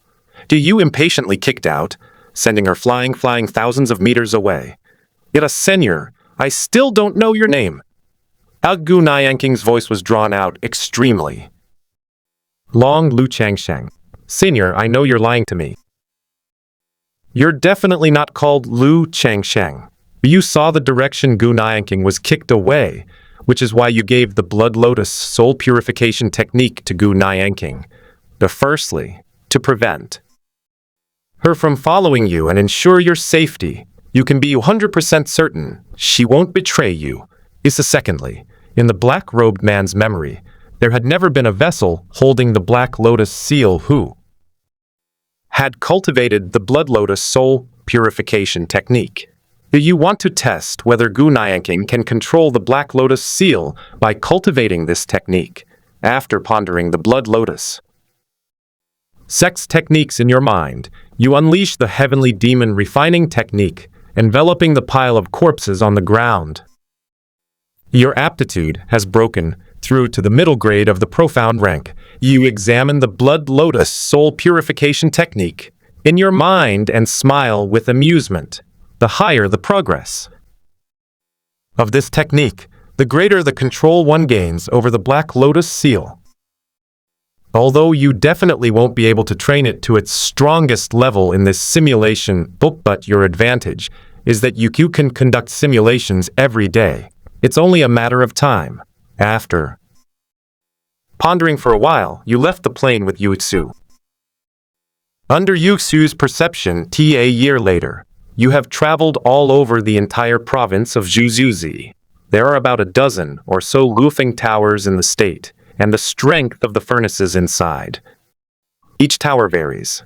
You impatiently kicked out, sending her flying thousands of meters away. "Yet, Senior, I still don't know your name." Qiu Lianyue's voice was drawn out extremely long. "Lu Changsheng." "Senior, I know you're lying to me. You're definitely not called Lu Changsheng." You saw the direction Qiu Lianyue was kicked away, which is why you gave the Blood Lotus Soul Purification Technique to Qiu Lianyue. But firstly, to prevent her from following you and ensure your safety, you can be 100% certain she won't betray you. Secondly, in the black-robed man's memory, there had never been a vessel holding the Black Lotus Seal who had cultivated the Blood Lotus Soul Purification Technique. You want to test whether Qiu Lianyue can control the Black Lotus Seal by cultivating this technique, after pondering the blood lotus sex techniques in your mind, you unleash the heavenly demon refining technique, enveloping the pile of corpses on the ground. Your aptitude has broken through to the middle grade of the profound rank. You examine the blood lotus soul purification technique in your mind and smile with amusement. The higher the progress of this technique, the greater the control one gains over the black lotus seal. Although you definitely won't be able to train it to its strongest level in this simulation book, but your advantage is that you can conduct simulations every day. It's only a matter of time. After pondering for a while, you left the plane with Yu-Su. Under Yu-Su's perception, a year later, you have traveled all over the entire province of Zhuzi. There are about a dozen or so Lufeng towers in the state, and the strength of the furnaces inside. Each tower varies.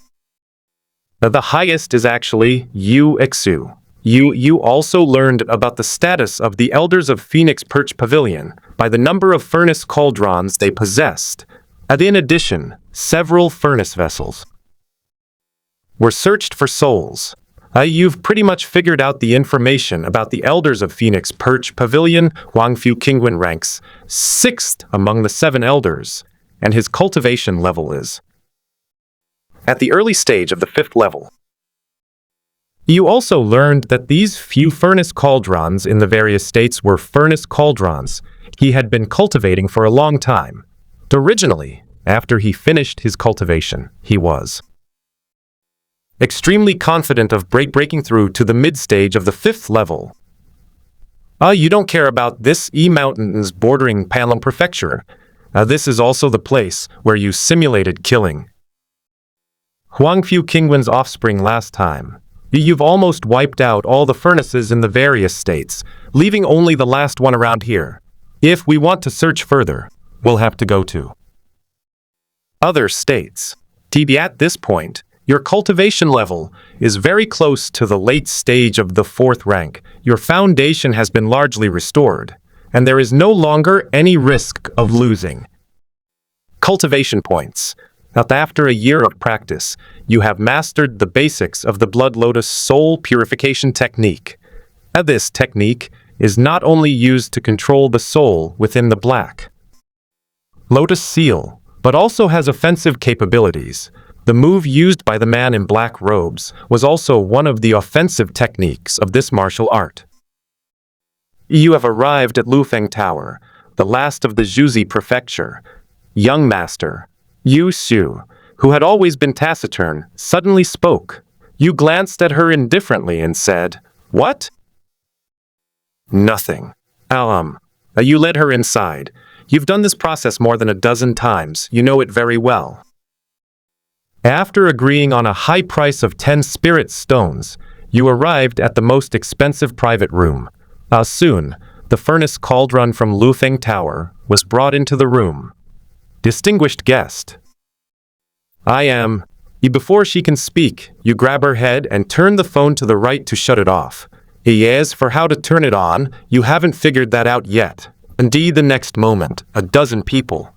The highest is actually Yu-Xu. You also learned about the status of the Elders of Phoenix Perch Pavilion by the number of furnace cauldrons they possessed. And in addition, several furnace vessels were searched for souls. You've pretty much figured out the information about the Elders of Phoenix Perch Pavilion. Huangfu Qingwen ranks 6th among the 7 elders, and his cultivation level is at the early stage of the 5th level. You also learned that these few furnace cauldrons in the various states were furnace cauldrons he had been cultivating for a long time. Originally, after he finished his cultivation, he was extremely confident of breaking through to the mid-stage of the 5th level. You don't care about this mountains bordering Panlong Prefecture. This is also the place where you simulated killing Huangfu Qingwen's offspring last time. You've almost wiped out all the furnaces in the various states, leaving only the last one around here. If we want to search further, we'll have to go to other states. At this point, your cultivation level is very close to the late stage of the 4th rank. Your foundation has been largely restored, and there is no longer any risk of losing cultivation points. After a year of practice, you have mastered the basics of the blood lotus soul purification technique. This technique is not only used to control the soul within the black lotus seal, but also has offensive capabilities. The move used by the man in black robes was also one of the offensive techniques of this martial art. You have arrived at Lufeng Tower, the last of the Zhuzi Prefecture. Young master Yu-Su, who had always been taciturn, suddenly spoke. You glanced at her indifferently and said, "What?" "Nothing." You led her inside. You've done this process more than a dozen times. You know it very well. After agreeing on a high price of 10 spirit stones, you arrived at the most expensive private room. Soon, the furnace cauldron from Lufeng Tower was brought into the room. Distinguished guest. I am. Before she can speak, you grab her head and turn the phone to the right to shut it off. As for how to turn it on, you haven't figured that out yet. Indeed, the next moment, a dozen people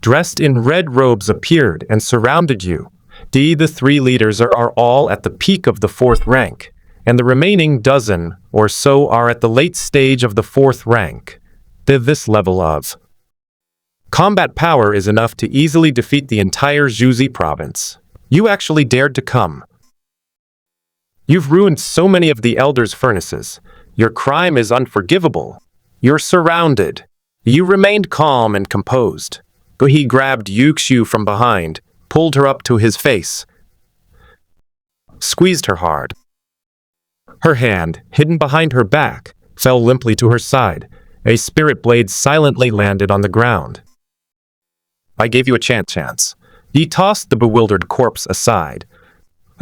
dressed in red robes appeared and surrounded you. The 3 leaders are all at the peak of the 4th rank, and the remaining dozen or so are at the late stage of the 4th rank. This level of combat power is enough to easily defeat the entire Zhuzi province. You actually dared to come. You've ruined so many of the elders' furnaces. Your crime is unforgivable. You're surrounded. You remained calm and composed. He grabbed Yu-Xu from behind, pulled her up to his face, squeezed her hard. Her hand, hidden behind her back, fell limply to her side. A spirit blade silently landed on the ground. I gave you a chance. He tossed the bewildered corpse aside.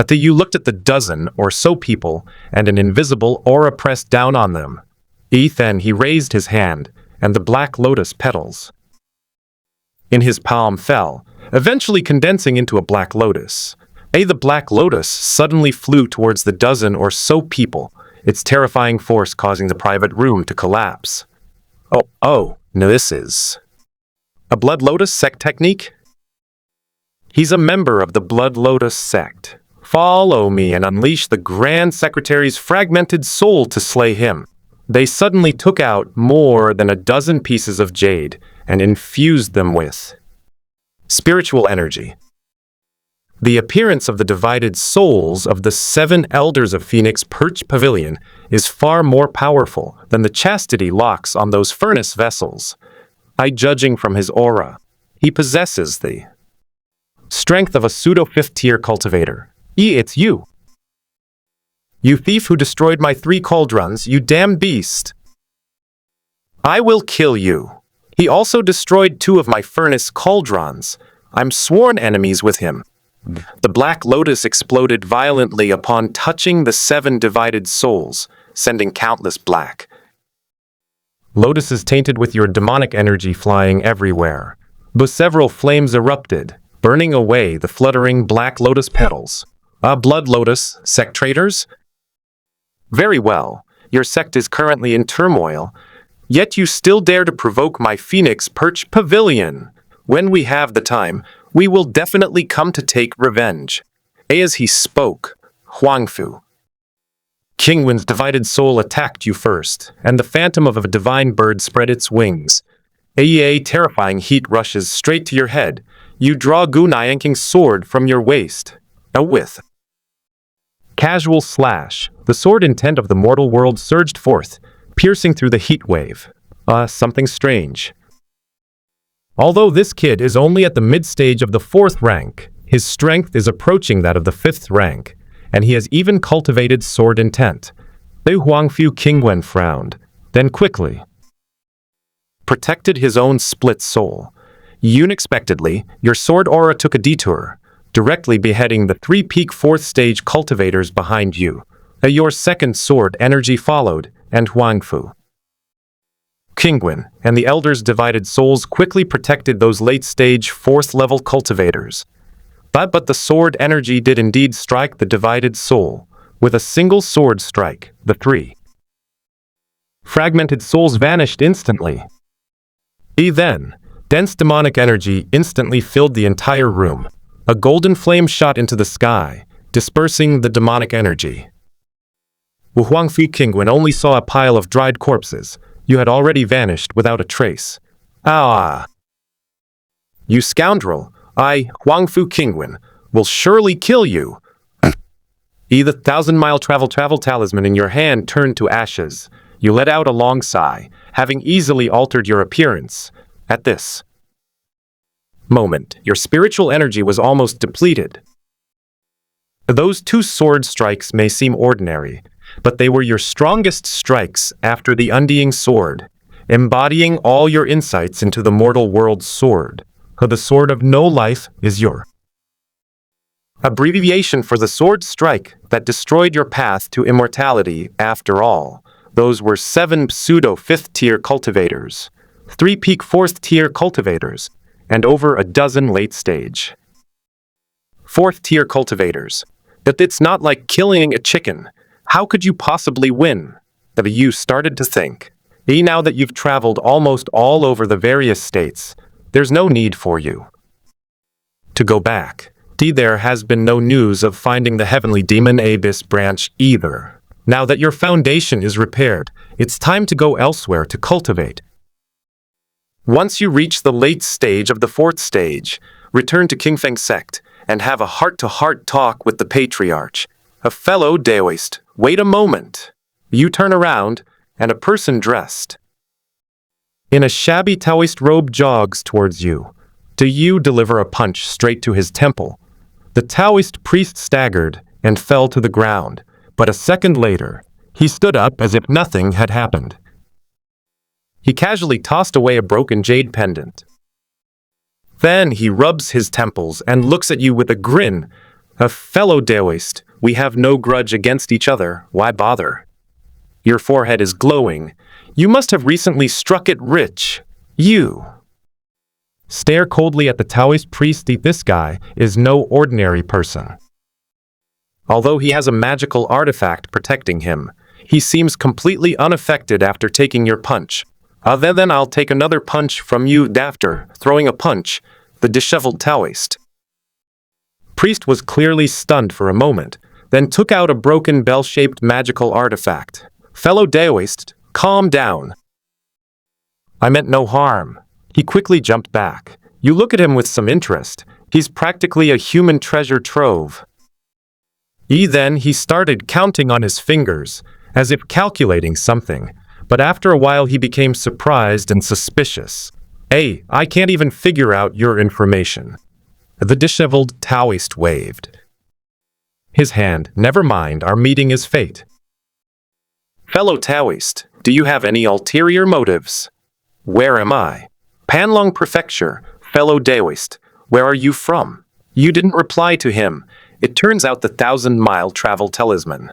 You looked at the dozen or so people, and an invisible aura pressed down on them. Then he raised his hand, and the black lotus petals in his palm fell, eventually condensing into a black lotus. The black lotus suddenly flew towards the dozen or so people, its terrifying force causing the private room to collapse. Oh, no, this is A Blood Lotus sect technique? He's a member of the Blood Lotus sect. Follow me and unleash the Grand Secretary's fragmented soul to slay him. They suddenly took out more than a dozen pieces of jade and infused them with spiritual energy. The appearance of the divided souls of the 7 elders of Phoenix Perch Pavilion is far more powerful than the chastity locks on those furnace vessels. Judging from his aura, he possesses the strength of a pseudo-5th-tier cultivator. It's you. You thief who destroyed my 3 cauldrons, you damn beast. I will kill you. He also destroyed 2 of my furnace cauldrons. I'm sworn enemies with him. The Black Lotus exploded violently upon touching the 7 divided souls, sending countless black lotuses tainted with your demonic energy flying everywhere. But several flames erupted, burning away the fluttering Black Lotus petals. Blood Lotus sect traitors? Very well, your sect is currently in turmoil, yet you still dare to provoke my Phoenix Perch Pavilion. When we have the time, we will definitely come to take revenge. As he spoke, Huangfu, Qingwen's divided soul attacked you first, and the phantom of a divine bird spread its wings. A terrifying heat rushes straight to your head. You draw Qiu Lianyue's sword from your waist. With casual slash, the sword intent of the mortal world surged forth, piercing through the heat wave. Something strange. Although this kid is only at the mid-stage of the 4th rank, his strength is approaching that of the 5th rank, and he has even cultivated sword intent. Liu Huangfu Qingwen frowned, then quickly protected his own split soul. Unexpectedly, your sword aura took a detour, directly beheading the 3 peak 4th stage cultivators behind you. Your second sword energy followed, and Huangfu, Qingwen, and the elders' divided souls quickly protected those late-stage 4th level cultivators. But the sword energy did indeed strike the divided soul. With a single sword strike, the 3 fragmented souls vanished instantly. Then, dense demonic energy instantly filled the entire room. A golden flame shot into the sky, dispersing the demonic energy. Wu Huangfu Qingwen only saw a pile of dried corpses. You had already vanished without a trace. You scoundrel! I, Huangfu Qingwen, will surely kill you. The 1,000-mile travel talisman in your hand turned to ashes. You let out a long sigh, having easily altered your appearance. At this moment, your spiritual energy was almost depleted. Those 2 sword strikes may seem ordinary, but they were your strongest strikes after the undying sword, embodying all your insights into the mortal world's sword. The sword of no life is your abbreviation for the sword strike that destroyed your path to immortality. After all, those were 7 pseudo-5th-tier cultivators, 3 peak 4th-tier cultivators, and over a dozen late-stage 4th-tier cultivators. But it's not like killing a chicken. How could you possibly win? You started to think. Now that you've traveled almost all over the various states, there's no need for you to go back. There has been no news of finding the Heavenly Demon Abyss branch either. Now that your foundation is repaired, it's time to go elsewhere to cultivate. Once you reach the late stage of the 4th stage, return to Qingfeng sect and have a heart-to-heart talk with the Patriarch. A fellow Daoist. Wait a moment. You turn around, and a person dressed in a shabby Taoist robe jogs towards you. Do you deliver a punch straight to his temple? The Taoist priest staggered and fell to the ground, but a second later, he stood up as if nothing had happened. He casually tossed away a broken jade pendant. Then he rubs his temples and looks at you with a grin. A fellow Daoist, we have no grudge against each other, why bother? Your forehead is glowing. You must have recently struck it rich. You stare coldly at the Taoist priest. This guy is no ordinary person. Although he has a magical artifact protecting him, he seems completely unaffected after taking your punch. Then I'll take another punch from you after, throwing a punch, the disheveled Taoist. Priest was clearly stunned for a moment, then took out a broken bell-shaped magical artifact. Fellow Taoist, calm down. I meant no harm. He quickly jumped back. You look at him with some interest. He's practically a human treasure trove. Then he started counting on his fingers, as if calculating something, but after a while he became surprised and suspicious. Hey, I can't even figure out your information. The disheveled Taoist waved his hand. Never mind, our meeting is fate. Fellow Taoist, do you have any ulterior motives? Where am I? Panlong Prefecture. Fellow Taoist, where are you from? You didn't reply to him. It turns out the 1,000-mile travel talisman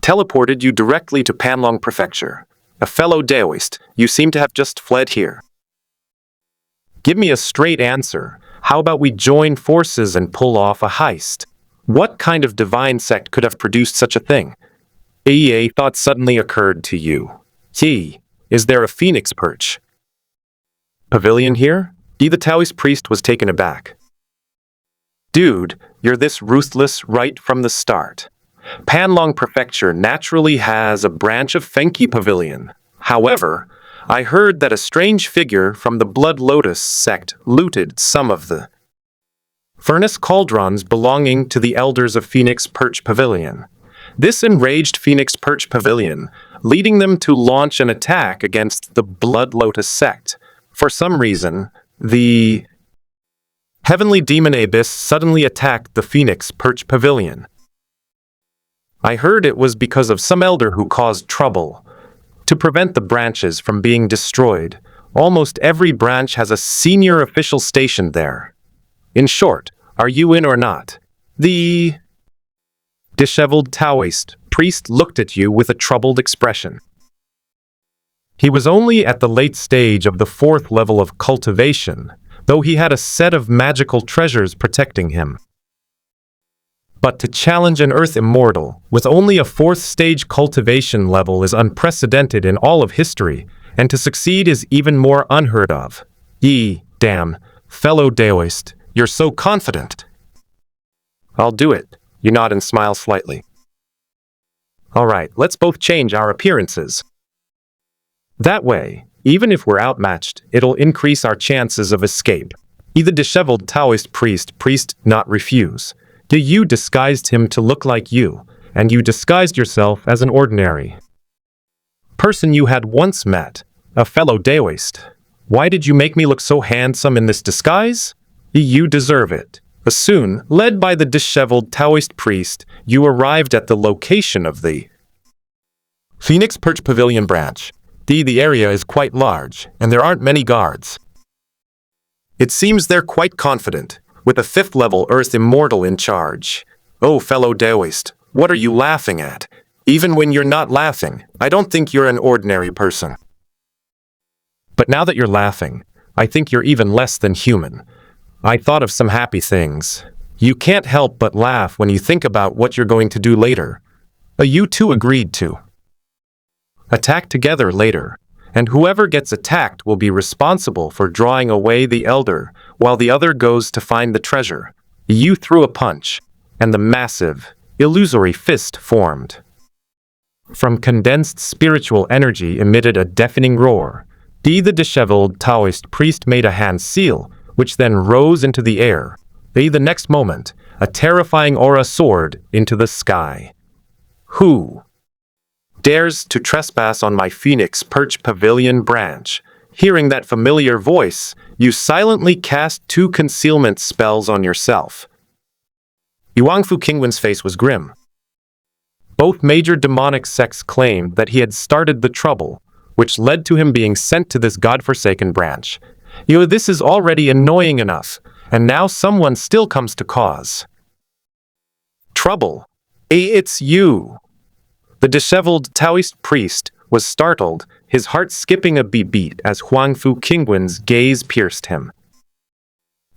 teleported you directly to Panlong Prefecture. A fellow Taoist, you seem to have just fled here. Give me a straight answer. How about we join forces and pull off a heist? What kind of divine sect could have produced such a thing? A thought suddenly occurred to you. Is there a phoenix perch pavilion here? The Taoist priest was taken aback. Dude, you're this ruthless right from the start. Panlong Prefecture naturally has a branch of Fenki Pavilion. However, I heard that a strange figure from the Blood Lotus sect looted some of the furnace cauldrons belonging to the elders of Phoenix Perch Pavilion. This enraged Phoenix Perch Pavilion, leading them to launch an attack against the Blood Lotus sect. For some reason, the heavenly demon Abyss suddenly attacked the Phoenix Perch Pavilion. I heard it was because of some elder who caused trouble. To prevent the branches from being destroyed, almost every branch has a senior official stationed there. In short, are you in or not? The disheveled Taoist priest looked at you with a troubled expression. He was only at the late stage of the 4th level of cultivation, though he had a set of magical treasures protecting him. But to challenge an Earth immortal with only a 4th stage cultivation level is unprecedented in all of history, and to succeed is even more unheard of. Damn, fellow Taoist, you're so confident. I'll do it. You nod and smile slightly. All right, let's both change our appearances. That way, even if we're outmatched, it'll increase our chances of escape. The disheveled Taoist priest not refuse. You disguised him to look like you, and you disguised yourself as an ordinary person you had once met, a fellow Taoist. Why did you make me look so handsome in this disguise? You deserve it. Soon, led by the disheveled Taoist priest, you arrived at the location of the Phoenix Perch Pavilion branch. The area is quite large, and there aren't many guards. It seems they're quite confident, with a 5th level Earth Immortal in charge. Oh, fellow Taoist, what are you laughing at? Even when you're not laughing, I don't think you're an ordinary person. But now that you're laughing, I think you're even less than human. I thought of some happy things. You can't help but laugh when you think about what you're going to do later. You two agreed to attack together later, and whoever gets attacked will be responsible for drawing away the elder, while the other goes to find the treasure. You threw a punch, and the massive, illusory fist formed. From condensed spiritual energy emitted a deafening roar. The disheveled Taoist priest made a hand seal, which then rose into the air. The next moment, a terrifying aura soared into the sky. Who dares to trespass on my Phoenix Perch Pavilion branch? Hearing that familiar voice, you silently cast 2 concealment spells on yourself. Yuangfu Qingwen's face was grim. Both major demonic sects claimed that he had started the trouble, which led to him being sent to this godforsaken branch. This is already annoying enough, and now someone still comes to cause trouble. It's you. The disheveled Taoist priest was startled, his heart skipping a beat as Huangfu Qingwen's gaze pierced him.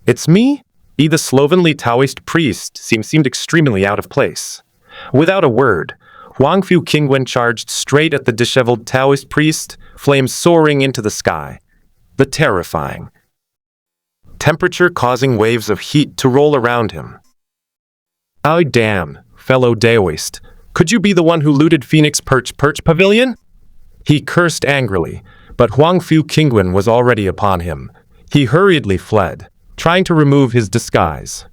It's me? The slovenly Taoist priest seemed extremely out of place. Without a word, Huangfu Qingwen charged straight at the disheveled Taoist priest, flames soaring into the sky. The terrifying temperature causing waves of heat to roll around him. "Oh damn, fellow Taoist, could you be the one who looted Phoenix Perch Pavilion?" He cursed angrily, but Huangfu Qingwen was already upon him. He hurriedly fled, trying to remove his disguise.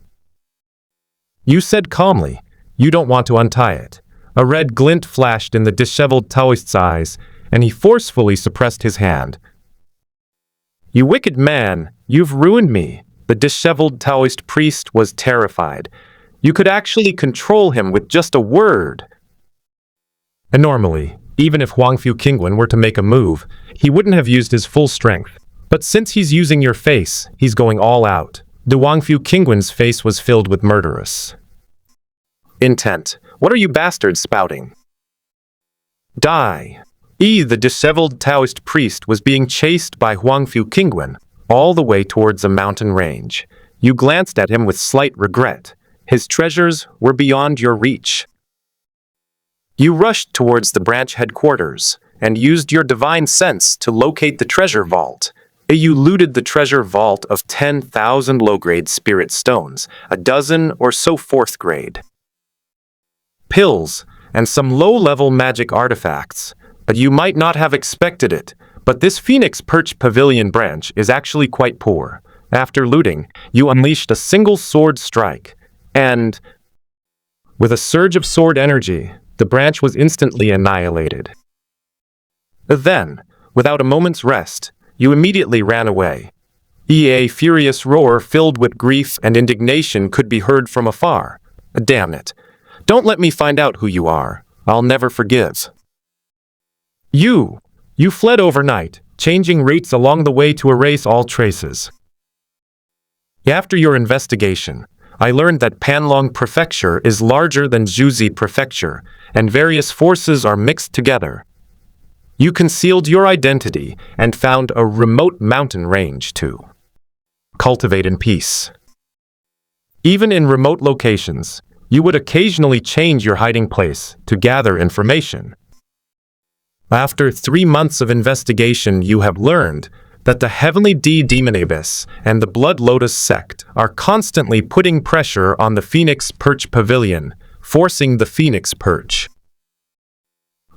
"You said calmly, you don't want to untie it." A red glint flashed in the disheveled Taoist's eyes, and he forcefully suppressed his hand. "You wicked man, you've ruined me." The disheveled Taoist priest was terrified. You could actually control him with just a word. And normally, even if Huangfu Qingwen were to make a move, he wouldn't have used his full strength. But since he's using your face, he's going all out. The Huangfu Qingwen's face was filled with murderous intent. "What are you bastards spouting? Die!" The disheveled Taoist priest was being chased by Huangfu Qingwen all the way towards a mountain range. You glanced at him with slight regret. His treasures were beyond your reach. You rushed towards the branch headquarters and used your divine sense to locate the treasure vault. You looted the treasure vault of 10,000 low-grade spirit stones, a dozen or so fourth-grade pills, and some low-level magic artifacts. But you might not have expected it, but this Phoenix Perch Pavilion branch is actually quite poor. After looting, you unleashed a single sword strike, and with a surge of sword energy, the branch was instantly annihilated. Then, without a moment's rest, you immediately ran away. A furious roar filled with grief and indignation could be heard from afar. "Damn it. Don't let me find out who you are. I'll never forgive." You fled overnight, changing routes along the way to erase all traces. After your investigation, I learned that Panlong Prefecture is larger than Zhuzi Prefecture, and various forces are mixed together. You concealed your identity and found a remote mountain range to cultivate in peace. Even in remote locations, you would occasionally change your hiding place to gather information. After 3 months of investigation, you have learned that the Heavenly Demon Abyss and the Blood Lotus sect are constantly putting pressure on the Phoenix Perch Pavilion, forcing the Phoenix Perch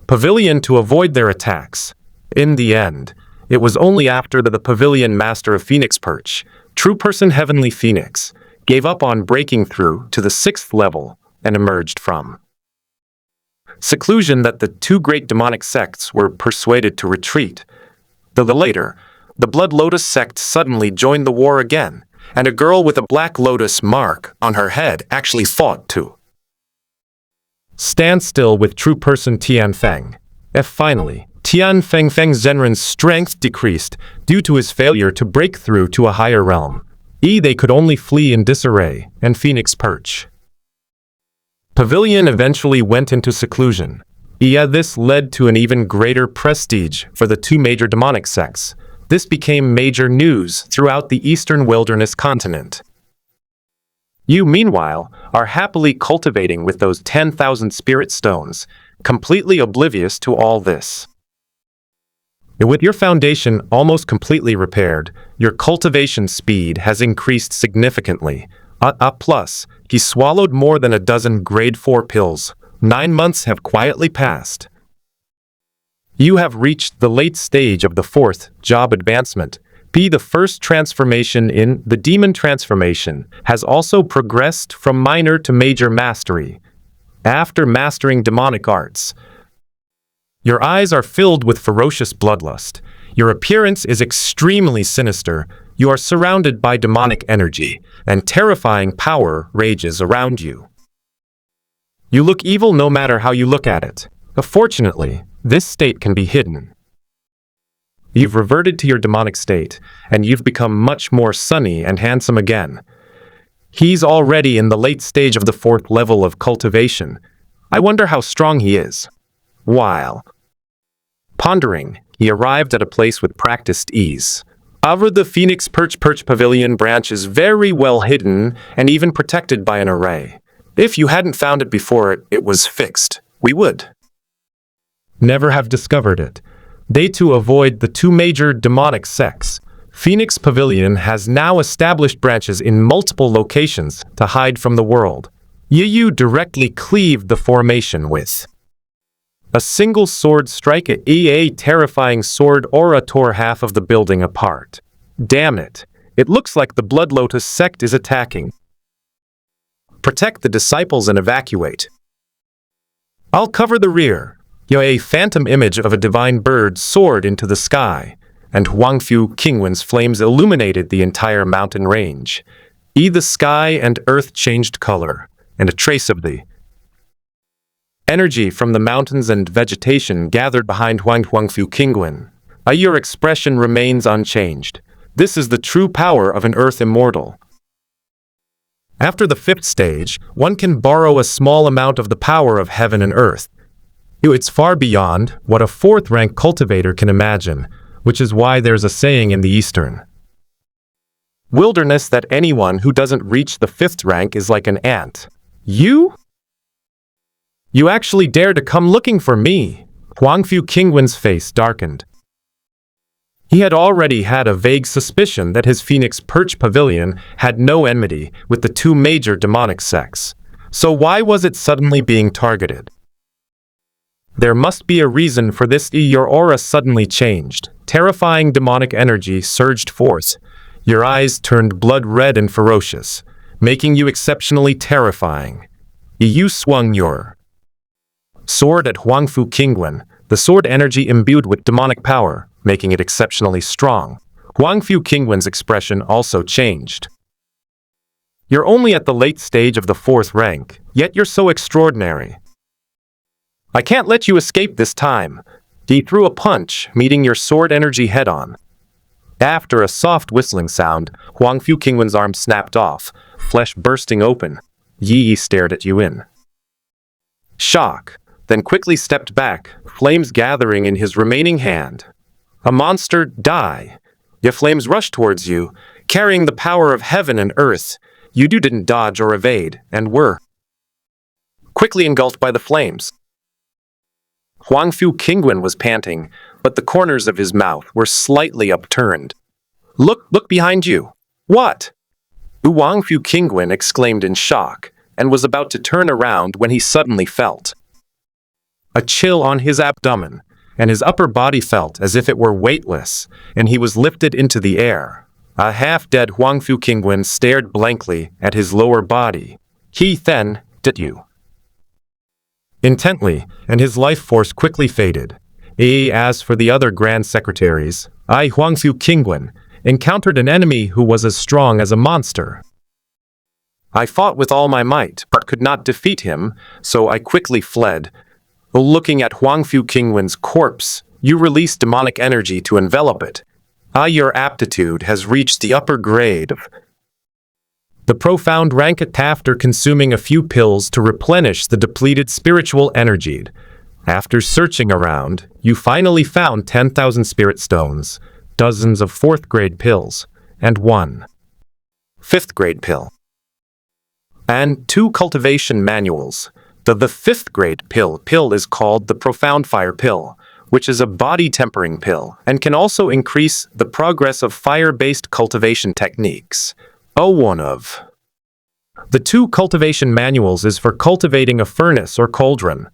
Pavilion to avoid their attacks. In the end, it was only after the Pavilion Master of Phoenix Perch, true person Heavenly Phoenix, gave up on breaking through to the 6th level and emerged from seclusion that the 2 great demonic sects were persuaded to retreat. Later, the Blood Lotus sect suddenly joined the war again, and a girl with a black lotus mark on her head actually fought to stand still with true person Tianfeng. Finally, Tianfeng Zhenren's strength decreased due to his failure to break through to a higher realm. They could only flee in disarray, and Phoenix Perch Pavilion eventually went into seclusion. This led to an even greater prestige for the 2 major demonic sects. This became major news throughout the Eastern Wilderness continent. You, meanwhile, are happily cultivating with those 10,000 spirit stones, completely oblivious to all this. With your foundation almost completely repaired, your cultivation speed has increased significantly. Plus, he swallowed more than a dozen grade 4 pills. 9 months have quietly passed. You have reached the late stage of the 4th job advancement. The first transformation in the demon transformation has also progressed from minor to major mastery. After mastering demonic arts, your eyes are filled with ferocious bloodlust. Your appearance is extremely sinister. You are surrounded by demonic energy, and terrifying power rages around you. You look evil no matter how you look at it. Fortunately, this state can be hidden. You've reverted to your demonic state, and you've become much more sunny and handsome again. He's already in the late stage of the 4th level of cultivation. I wonder how strong he is. While pondering, he arrived at a place with practiced ease. The Phoenix Perch Pavilion branch is very well hidden and even protected by an array. If you hadn't found it before it was fixed, we would never have discovered it. They too avoid the two major demonic sects. Phoenix Pavilion has now established branches in multiple locations to hide from the world. Yu directly cleaved the formation with a single sword strike. A terrifying sword aura tore half of the building apart. Damn it. It looks like the Blood Lotus sect is attacking. Protect the disciples and evacuate. I'll cover the rear. A phantom image of a divine bird soared into the sky, and Huangfu Qingwen's flames illuminated the entire mountain range. The sky and earth changed color, and a trace of the energy from the mountains and vegetation gathered behind Huangfu Qingwen. Your expression remains unchanged. This is the true power of an earth immortal. After the fifth stage, one can borrow a small amount of the power of heaven and earth. It's far beyond what a fourth-rank cultivator can imagine, which is why there's a saying in the Eastern wilderness that anyone who doesn't reach the fifth rank is like an ant. You actually dare to come looking for me? Huangfu Qingwen's face darkened. He had already had a vague suspicion that his Phoenix Perch Pavilion had no enmity with the two major demonic sects. So why was it suddenly being targeted? There must be a reason for this. Your aura suddenly changed. Terrifying demonic energy surged forth. Your eyes turned blood red and ferocious, making you exceptionally terrifying. You swung your sword at Huangfu Qingwen, the sword energy imbued with demonic power, making it exceptionally strong. Huangfu Qingwen's expression also changed. You're only at the late stage of the fourth rank, yet you're so extraordinary. I can't let you escape this time. He threw a punch, meeting your sword energy head-on. After a soft whistling sound, Huangfu Qingwen's arm snapped off, flesh bursting open. Yi stared at you in shock, then quickly stepped back, flames gathering in his remaining hand. A monster, die. Your flames rushed towards you, carrying the power of heaven and earth. You didn't dodge or evade, and were quickly engulfed by the flames. Huangfu Qingwen was panting, but the corners of his mouth were slightly upturned. Look behind you. What? Huangfu Qingwen exclaimed in shock, and was about to turn around when he suddenly felt a chill on his abdomen, and his upper body felt as if it were weightless, and he was lifted into the air. A half-dead Huangfu Qingwen stared blankly at his lower body. He then, did you? Intently, and his life force quickly faded. As for the other Grand Secretaries, Huangfu Qingwen encountered an enemy who was as strong as a monster. I fought with all my might, but could not defeat him, so I quickly fled. Looking at Huangfu Qingwen's corpse, you released demonic energy to envelop it. Your aptitude has reached the upper grade of the profound rank. After consuming a few pills to replenish the depleted spiritual energy. After searching around, you finally found 10,000 spirit stones, dozens of 4th grade pills, and 1 5th grade pill. And 2 cultivation manuals. The 5th grade pill is called the Profound Fire Pill, which is a body tempering pill, and can also increase the progress of fire-based cultivation techniques. One of the 2 cultivation manuals is for cultivating a furnace or cauldron.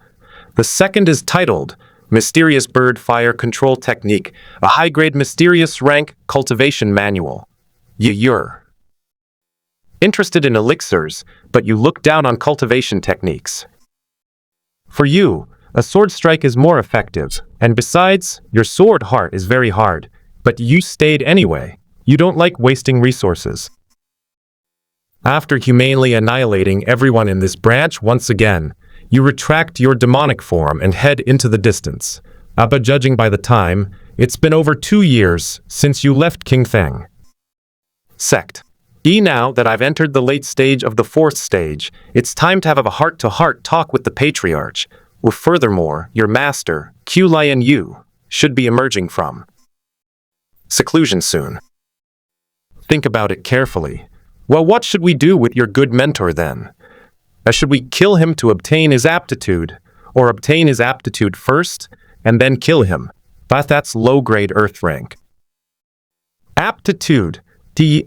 The second is titled Mysterious Bird Fire Control Technique, a high-grade mysterious rank cultivation manual. You're interested in elixirs, but you look down on cultivation techniques. For you, a sword strike is more effective, and besides, your sword heart is very hard, but you stayed anyway. You don't like wasting resources. After humanely annihilating everyone in this branch once again, you retract your demonic form and head into the distance. But judging by the time, it's been over 2 years since you left Qingfeng sect. Now that I've entered the late stage of the 4th stage, it's time to have a heart-to-heart talk with the Patriarch. Furthermore, your master, Qiu Lianyue, should be emerging from seclusion soon. Think about it carefully. Well, what should we do with your good mentor then? Should we kill him to obtain his aptitude, or obtain his aptitude first, and then kill him. But that's low-grade Earth rank. Aptitude.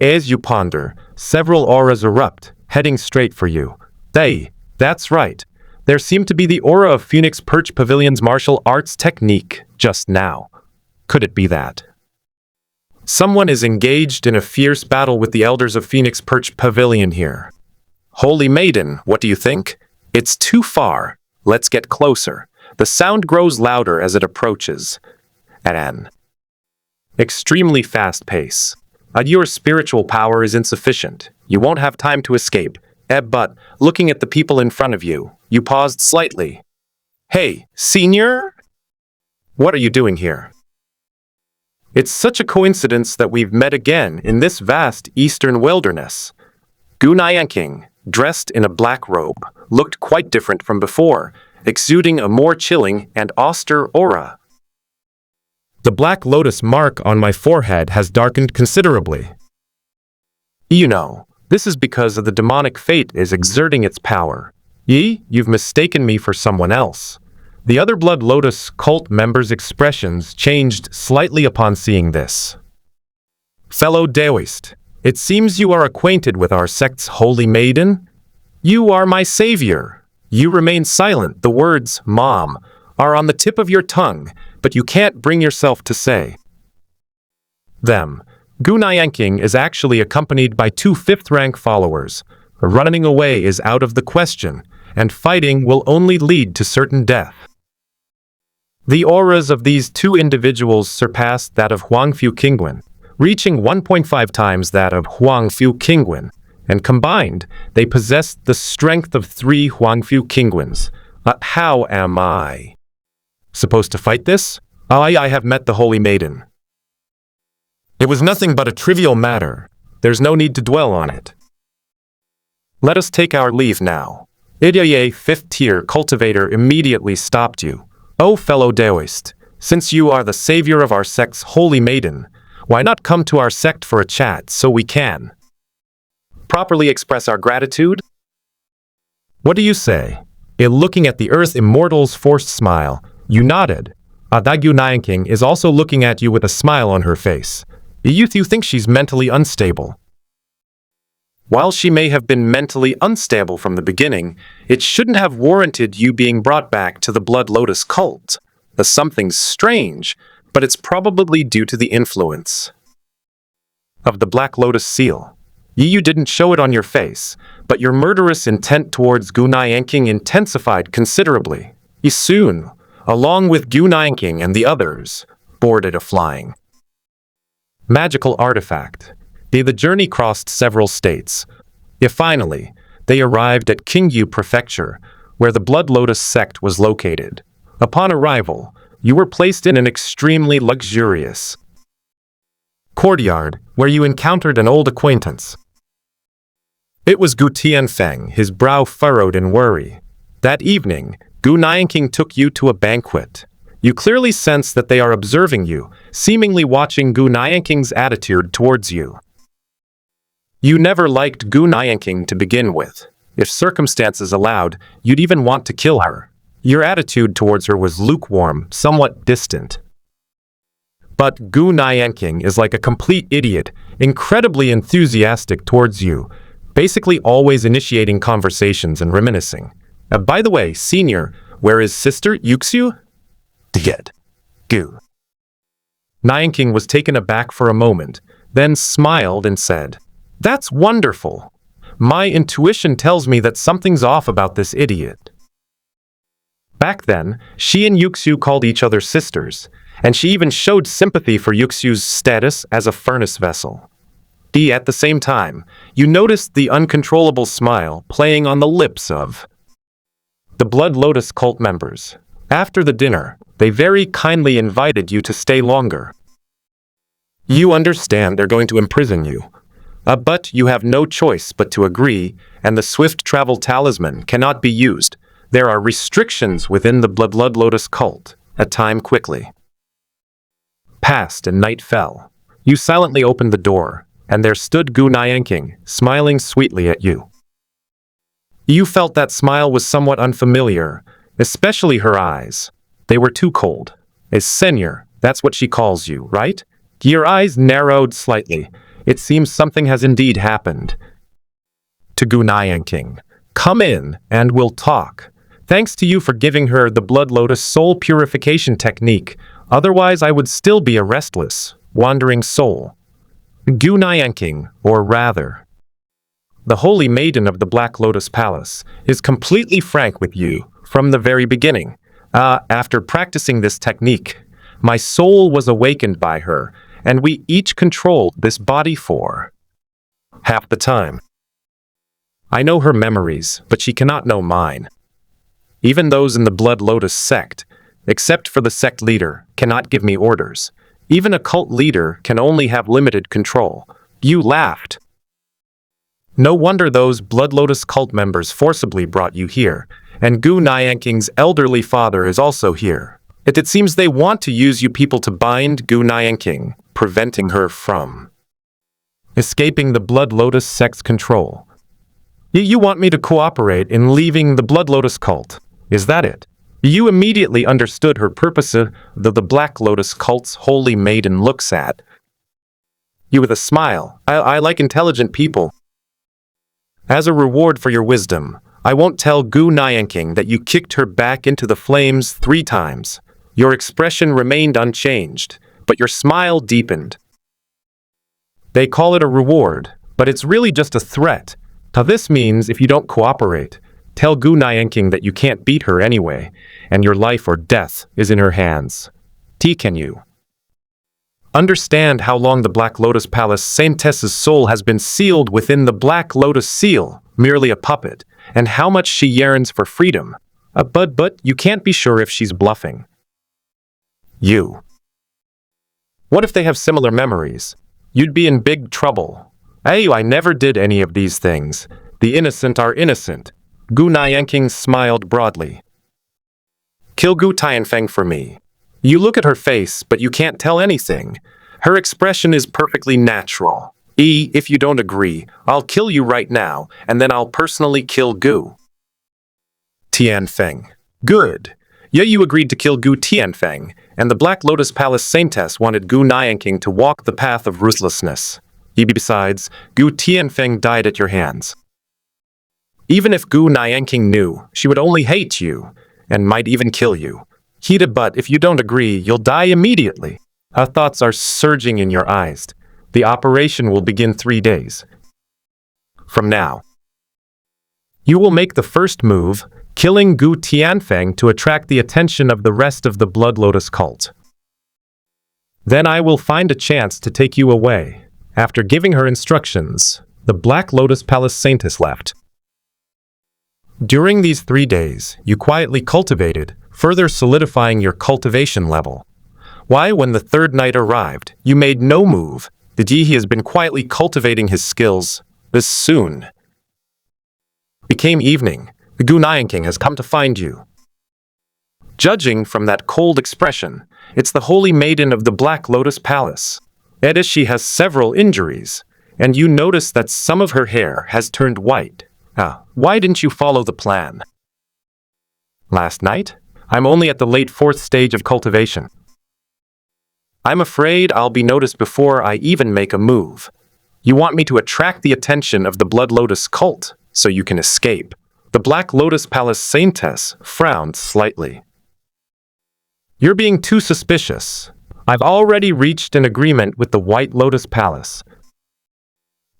As you ponder, several auras erupt, heading straight for you. That's right. There seemed to be the aura of Phoenix Perch Pavilion's martial arts technique just now. Could it be that? Someone is engaged in a fierce battle with the elders of Phoenix Perch Pavilion here. Holy Maiden, what do you think? It's too far. Let's get closer. The sound grows louder as it approaches. At an extremely fast pace. Your spiritual power is insufficient. You won't have time to escape. But, looking at the people in front of you, you paused slightly. Hey, senior? What are you doing here? It's such a coincidence that we've met again in this vast eastern wilderness. Qiu Lianyue, dressed in a black robe, looked quite different from before, exuding a more chilling and austere aura. The black lotus mark on my forehead has darkened considerably. You know, this is because of the demonic fate is exerting its power. You've mistaken me for someone else. The other Blood Lotus cult members' expressions changed slightly upon seeing this. Fellow Taoist, it seems you are acquainted with our sect's holy maiden. You are my savior. You remain silent. The words, Mom, are on the tip of your tongue, but you can't bring yourself to say them. Qiu Lianyue is actually accompanied by 2 5th-rank followers. Running away is out of the question, and fighting will only lead to certain death. The auras of these 2 individuals surpassed that of Huangfu Qingguan, reaching 1.5 times that of Huangfu Qingguan, and combined, they possessed the strength of 3 Huangfu Qingguans. How am I supposed to fight this? I have met the Holy Maiden. It was nothing but a trivial matter. There's no need to dwell on it. Let us take our leave now. Idaye 5th-tier cultivator immediately stopped you. Oh, fellow Taoist, since you are the savior of our sect's Holy Maiden, why not come to our sect for a chat so we can properly express our gratitude? What do you say? Looking at the Earth Immortal's forced smile, you nodded. Qiu Lianyue is also looking at you with a smile on her face. You think she's mentally unstable. While she may have been mentally unstable from the beginning, it shouldn't have warranted you being brought back to the Blood Lotus cult. Something's strange, but it's probably due to the influence of the Black Lotus seal. You didn't show it on your face, but your murderous intent towards Qiu Lianyue intensified considerably. Soon, along with Qiu Lianyue and the others, boarded a flying magical artifact. The journey crossed several states. Finally, they arrived at Qingyu Prefecture, where the Blood Lotus sect was located. Upon arrival, you were placed in an extremely luxurious courtyard, where you encountered an old acquaintance. It was Gu Tianfeng, his brow furrowed in worry. That evening, Qiu Lianyue took you to a banquet. You clearly sense that they are observing you, seemingly watching Qiu Lianyue's attitude towards you. You never liked Qiu Lianyue to begin with. If circumstances allowed, you'd even want to kill her. Your attitude towards her was lukewarm, somewhat distant. But Qiu Lianyue is like a complete idiot, incredibly enthusiastic towards you, basically always initiating conversations and reminiscing. By the way, senior, where is sister Yuxiu? Dead. Qiu Lianyue was taken aback for a moment, then smiled and said, "That's wonderful. My intuition tells me that something's off about this idiot." Back then, she and Yuxiu called each other sisters, and she even showed sympathy for Yuxiu's status as a furnace vessel. At the same time, you noticed the uncontrollable smile playing on the lips of the Blood Lotus cult members. After the dinner, they very kindly invited you to stay longer. You understand they're going to imprison you. But you have no choice but to agree, and the swift travel talisman cannot be used. There are restrictions within the Blood Lotus cult. Time quickly passed and night fell. You silently opened the door, and there stood Qiu Lianyue, smiling sweetly at you. You felt that smile was somewhat unfamiliar, especially her eyes. They were too cold. Is senior, that's what she calls you, right? Your eyes narrowed slightly. It seems something has indeed happened. To Qiu Lianyue, come in and we'll talk. Thanks to you for giving her the Blood Lotus soul purification technique. Otherwise, I would still be a restless, wandering soul. Qiu Lianyue, or rather, the Holy Maiden of the Black Lotus Palace, is completely frank with you from the very beginning. After practicing this technique, my soul was awakened by her, and we each controlled this body for half the time. I know her memories, but she cannot know mine. Even those in the Blood Lotus sect, except for the sect leader, cannot give me orders. Even a cult leader can only have limited control. You laughed. No wonder those Blood Lotus cult members forcibly brought you here, and Qiu Lianyue's elderly father is also here. It seems they want to use you people to bind Qiu Lianyue, preventing her from escaping the Blood Lotus sect's control. You want me to cooperate in leaving the Blood Lotus cult, is that it? You immediately understood her purpose. The Black Lotus cult's Holy Maiden looks at you with a smile. I like intelligent people. As a reward for your wisdom, I won't tell Qiu Lianyue that you kicked her back into the flames 3 times. Your expression remained unchanged, but your smile deepened. They call it a reward, but it's really just a threat. Now this means if you don't cooperate, tell Qiu Lianyue that you can't beat her anyway, and your life or death is in her hands. Can you understand how long the Black Lotus Palace Saintess's soul has been sealed within the Black Lotus seal, merely a puppet, and how much she yearns for freedom? But you can't be sure if she's bluffing. What if they have similar memories? You'd be in big trouble. I never did any of these things. The innocent are innocent. Qiu Lianyue smiled broadly. Kill Gu Tianfeng for me. You look at her face, but you can't tell anything. Her expression is perfectly natural. If you don't agree, I'll kill you right now, and then I'll personally kill Gu Tianfeng. Good. You agreed to kill Gu Tianfeng, and the Black Lotus Palace Saintess wanted Qiu Lianyue to walk the path of ruthlessness. Besides, Gu Tianfeng died at your hands. Even if Qiu Lianyue knew, she would only hate you, and might even kill you. But if you don't agree, you'll die immediately. Our thoughts are surging in your eyes. The operation will begin 3 days from now. You will make the first move, killing Gu Tianfeng to attract the attention of the rest of the Blood Lotus cult. Then I will find a chance to take you away. After giving her instructions, the Black Lotus Palace Saintess left. During these 3 days, you quietly cultivated, further solidifying your cultivation level. Why, when the 3rd night arrived, you made no move? He has been quietly cultivating his skills. This soon became evening. The Qiu Lianyue has come to find you. Judging from that cold expression, it's the Holy Maiden of the Black Lotus Palace. She has several injuries, and you notice that some of her hair has turned white. Why didn't you follow the plan? Last night? I'm only at the late 4th stage of cultivation. I'm afraid I'll be noticed before I even make a move. You want me to attract the attention of the Blood Lotus cult, so you can escape. The Black Lotus Palace Saintess frowned slightly. You're being too suspicious. I've already reached an agreement with the White Lotus Palace.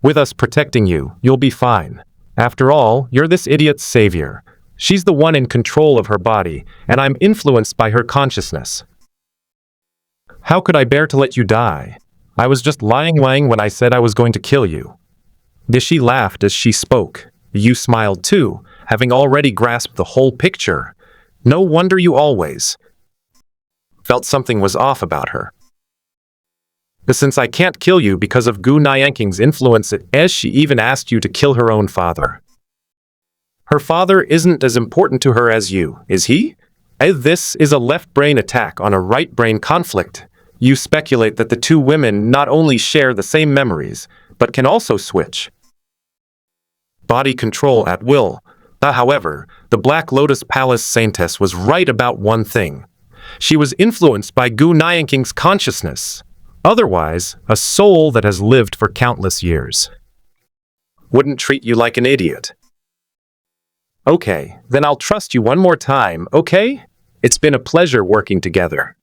With us protecting you, you'll be fine. After all, you're this idiot's savior. She's the one in control of her body, and I'm influenced by her consciousness. How could I bear to let you die? I was just lying when I said I was going to kill you. She laughed as she spoke. You smiled too, having already grasped the whole picture. No wonder you always felt something was off about her. Since I can't kill you because of Qiu Lianyue's influence, as she even asked you to kill her own father. Her father isn't as important to her as you, is he? This is a left brain attack on a right brain conflict. You speculate that the 2 women not only share the same memories, but can also switch body control at will. However, the Black Lotus Palace Saintess was right about one thing. She was influenced by Qiu Lianyue's consciousness. Otherwise, a soul that has lived for countless years wouldn't treat you like an idiot. Okay, then I'll trust you one more time, okay? It's been a pleasure working together.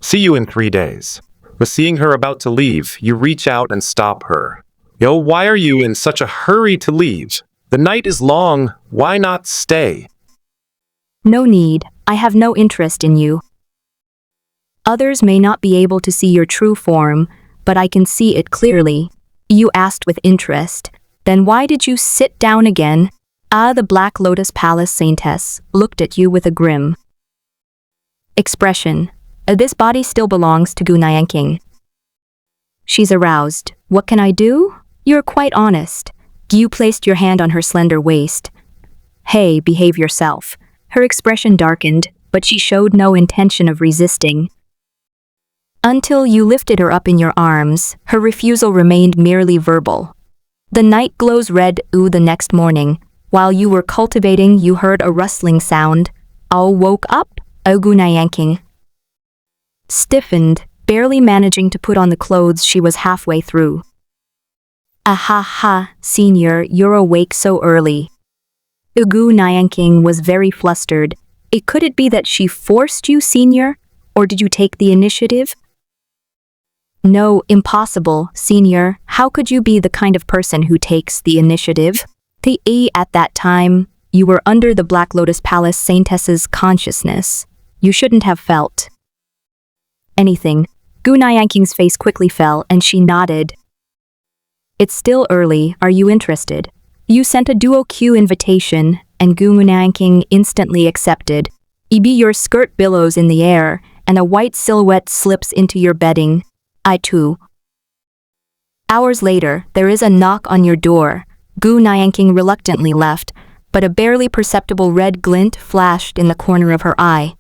See you in 3 days. But seeing her about to leave, you reach out and stop her. Yo, why are you in such a hurry to leave? The night is long, why not stay? No need, I have no interest in you. Others may not be able to see your true form, but I can see it clearly. You asked with interest. Then why did you sit down again? The Black Lotus Palace Saintess looked at you with a grim expression. This body still belongs to Qiu Lianyue. She's aroused. What can I do? You're quite honest. You placed your hand on her slender waist. Hey, behave yourself. Her expression darkened, but she showed no intention of resisting. Until you lifted her up in your arms, her refusal remained merely verbal. The night glows red. The next morning, while you were cultivating, you heard a rustling sound. All woke up. Qiu Lianyue stiffened, barely managing to put on the clothes she was halfway through. Ha, senior, you're awake so early. Qiu Lianyue was very flustered. Could it be that she forced you, senior? Or did you take the initiative? No, impossible, senior. How could you be the kind of person who takes the initiative? At that time, you were under the Black Lotus Palace Saintess's consciousness. You shouldn't have felt anything. Qiu Lianyue's face quickly fell and she nodded. It's still early, are you interested? You sent a duo Q invitation and Qiu Lianyue instantly accepted. Your skirt billows in the air and a white silhouette slips into your bedding. I too. Hours later, there is a knock on your door. Qiu Lianyue reluctantly left, but a barely perceptible red glint flashed in the corner of her eye.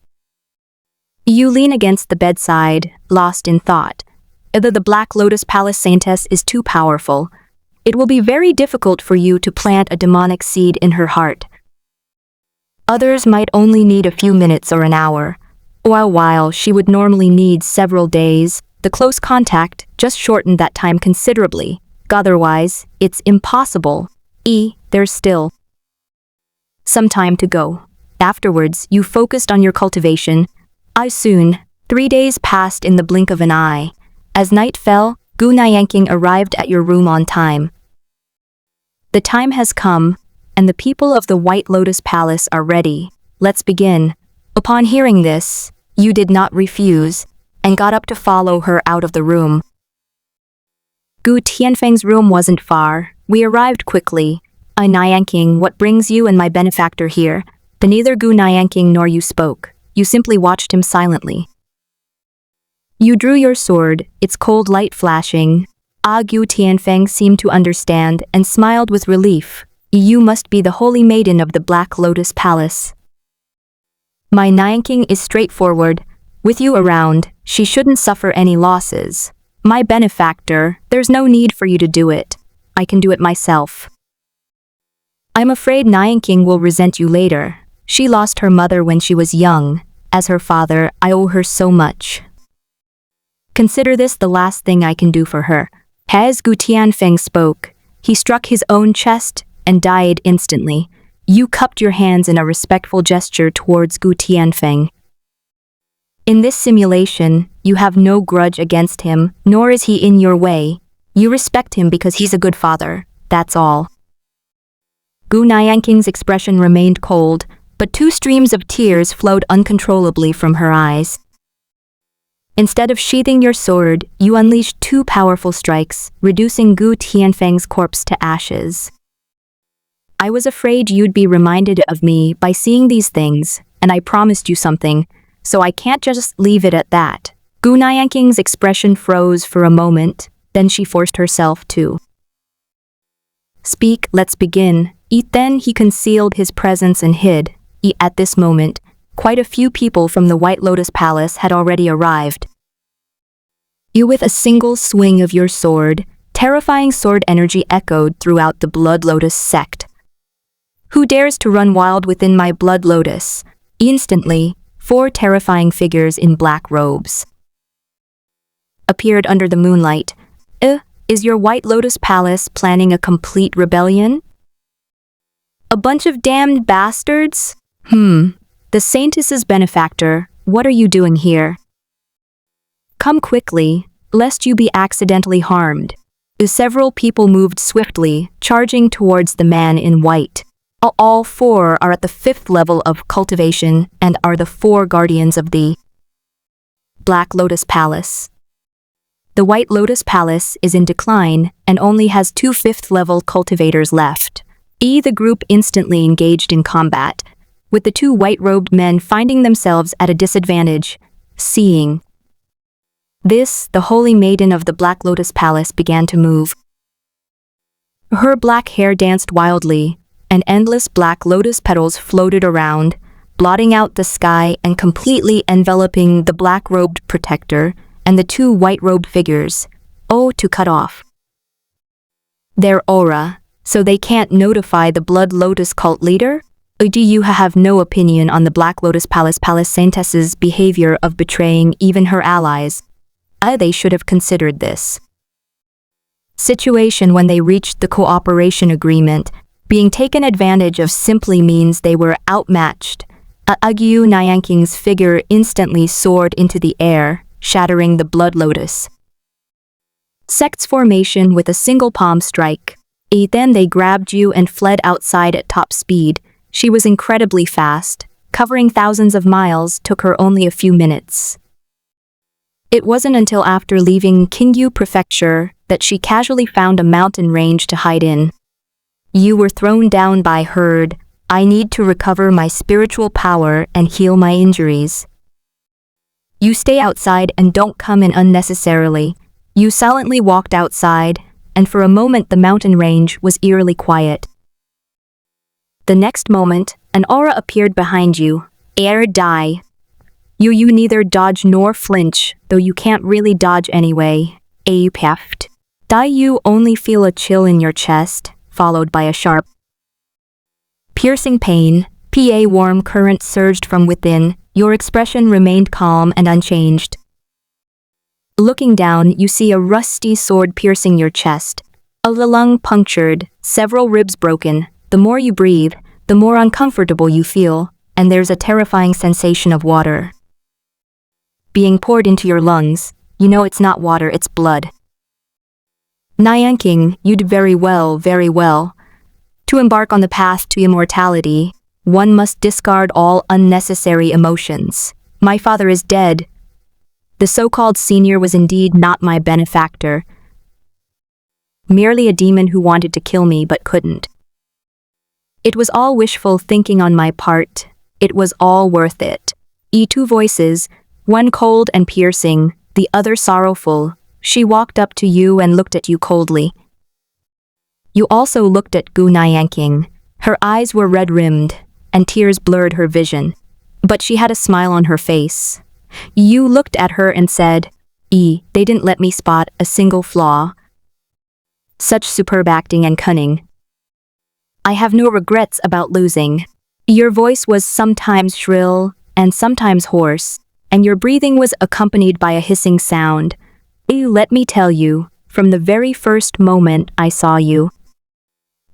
You lean against the bedside, lost in thought. The Black Lotus Palace Saintess is too powerful. It will be very difficult for you to plant a demonic seed in her heart. Others might only need a few minutes or an hour, while she would normally need several days. The close contact just shortened that time considerably. Otherwise, it's impossible. There's still some time to go. Afterwards, you focused on your cultivation. Soon, 3 days passed in the blink of an eye. As night fell, Qiu Lianyue arrived at your room on time. The time has come, and the people of the White Lotus Palace are ready. Let's begin. Upon hearing this, you did not refuse, and got up to follow her out of the room. Gu Tianfeng's room wasn't far. We arrived quickly. Lianyue, what brings you and my benefactor here? But neither Qiu Lianyue nor you spoke. You simply watched him silently. You drew your sword, its cold light flashing. Qiu Tianfeng seemed to understand and smiled with relief. You must be the holy maiden of the Black Lotus Palace. My Lianyue is straightforward. With you around, she shouldn't suffer any losses. My benefactor, there's no need for you to do it. I can do it myself. I'm afraid Lianyue will resent you later. She lost her mother when she was young. As her father, I owe her so much. Consider this the last thing I can do for her. As Qiu Tianfeng spoke, he struck his own chest and died instantly. You cupped your hands in a respectful gesture towards Qiu Tianfeng. In this simulation, you have no grudge against him, nor is he in your way. You respect him because he's a good father, that's all. Qiu Lianyue's expression remained cold, but 2 streams of tears flowed uncontrollably from her eyes. Instead of sheathing your sword, you unleashed 2 powerful strikes, reducing Qiu Tianfeng's corpse to ashes. I was afraid you'd be reminded of me by seeing these things, and I promised you something, so I can't just leave it at that. Qiu Lianyue's expression froze for a moment, then she forced herself to speak. Let's begin. Then he concealed his presence and hid. At this moment, quite a few people from the White Lotus Palace had already arrived. You, with a single swing of your sword, terrifying sword energy echoed throughout the Blood Lotus sect. Who dares to run wild within my Blood Lotus? Instantly, 4 terrifying figures in black robes appeared under the moonlight. Is your White Lotus Palace planning a complete rebellion? A bunch of damned bastards? The Saintess's benefactor, what are you doing here? Come quickly, lest you be accidentally harmed. Several people moved swiftly, charging towards the man in white. All 4 are at the 5th level of cultivation and are the 4 guardians of the Black Lotus Palace. The White Lotus Palace is in decline and only has 2 5th level cultivators left. The group instantly engaged in combat, with the 2 white-robed men finding themselves at a disadvantage. Seeing this, the holy maiden of the Black Lotus Palace began to move. Her black hair danced wildly, and endless black lotus petals floated around, blotting out the sky and completely enveloping the black-robed protector and the 2 white-robed figures. To cut off their aura, so they can't notify the Blood Lotus cult leader? Do you have no opinion on the Black Lotus Palace Saintess's behavior of betraying even her allies? They should have considered this situation when they reached the cooperation agreement. Being taken advantage of simply means they were outmatched. Qiu Lianyue's figure instantly soared into the air, shattering the Blood Lotus sect's formation with a single palm strike. Then they grabbed you and fled outside at top speed. She was incredibly fast. Covering thousands of miles took her only a few minutes. It wasn't until after leaving Qingyu Prefecture that she casually found a mountain range to hide in. You were thrown down by herd. I need to recover my spiritual power and heal my injuries. You stay outside and don't come in unnecessarily. You silently walked outside, and for a moment the mountain range was eerily quiet. The next moment, an aura appeared behind you. Die. You neither dodge nor flinch, though you can't really dodge anyway. Peft. You only feel a chill in your chest, followed by a sharp, piercing pain. Warm current surged from within. Your expression remained calm and unchanged. Looking down, you see a rusty sword piercing your chest. A lung punctured, several ribs broken. The more you breathe, the more uncomfortable you feel, and there's a terrifying sensation of water being poured into your lungs. You know it's not water, it's blood. Lianyue, you did very well, very well. To embark on the path to immortality, one must discard all unnecessary emotions. My father is dead. The so-called senior was indeed not my benefactor. Merely a demon who wanted to kill me but couldn't. It was all wishful thinking on my part. It was all worth it. 2 voices, one cold and piercing, the other sorrowful. She walked up to you and looked at you coldly. You also looked at Qiu Lianyue. Her eyes were red-rimmed, and tears blurred her vision. But she had a smile on her face. You looked at her and said, they didn't let me spot a single flaw. Such superb acting and cunning. I have no regrets about losing. Your voice was sometimes shrill and sometimes hoarse, and your breathing was accompanied by a hissing sound. Let me tell you, from the very first moment I saw you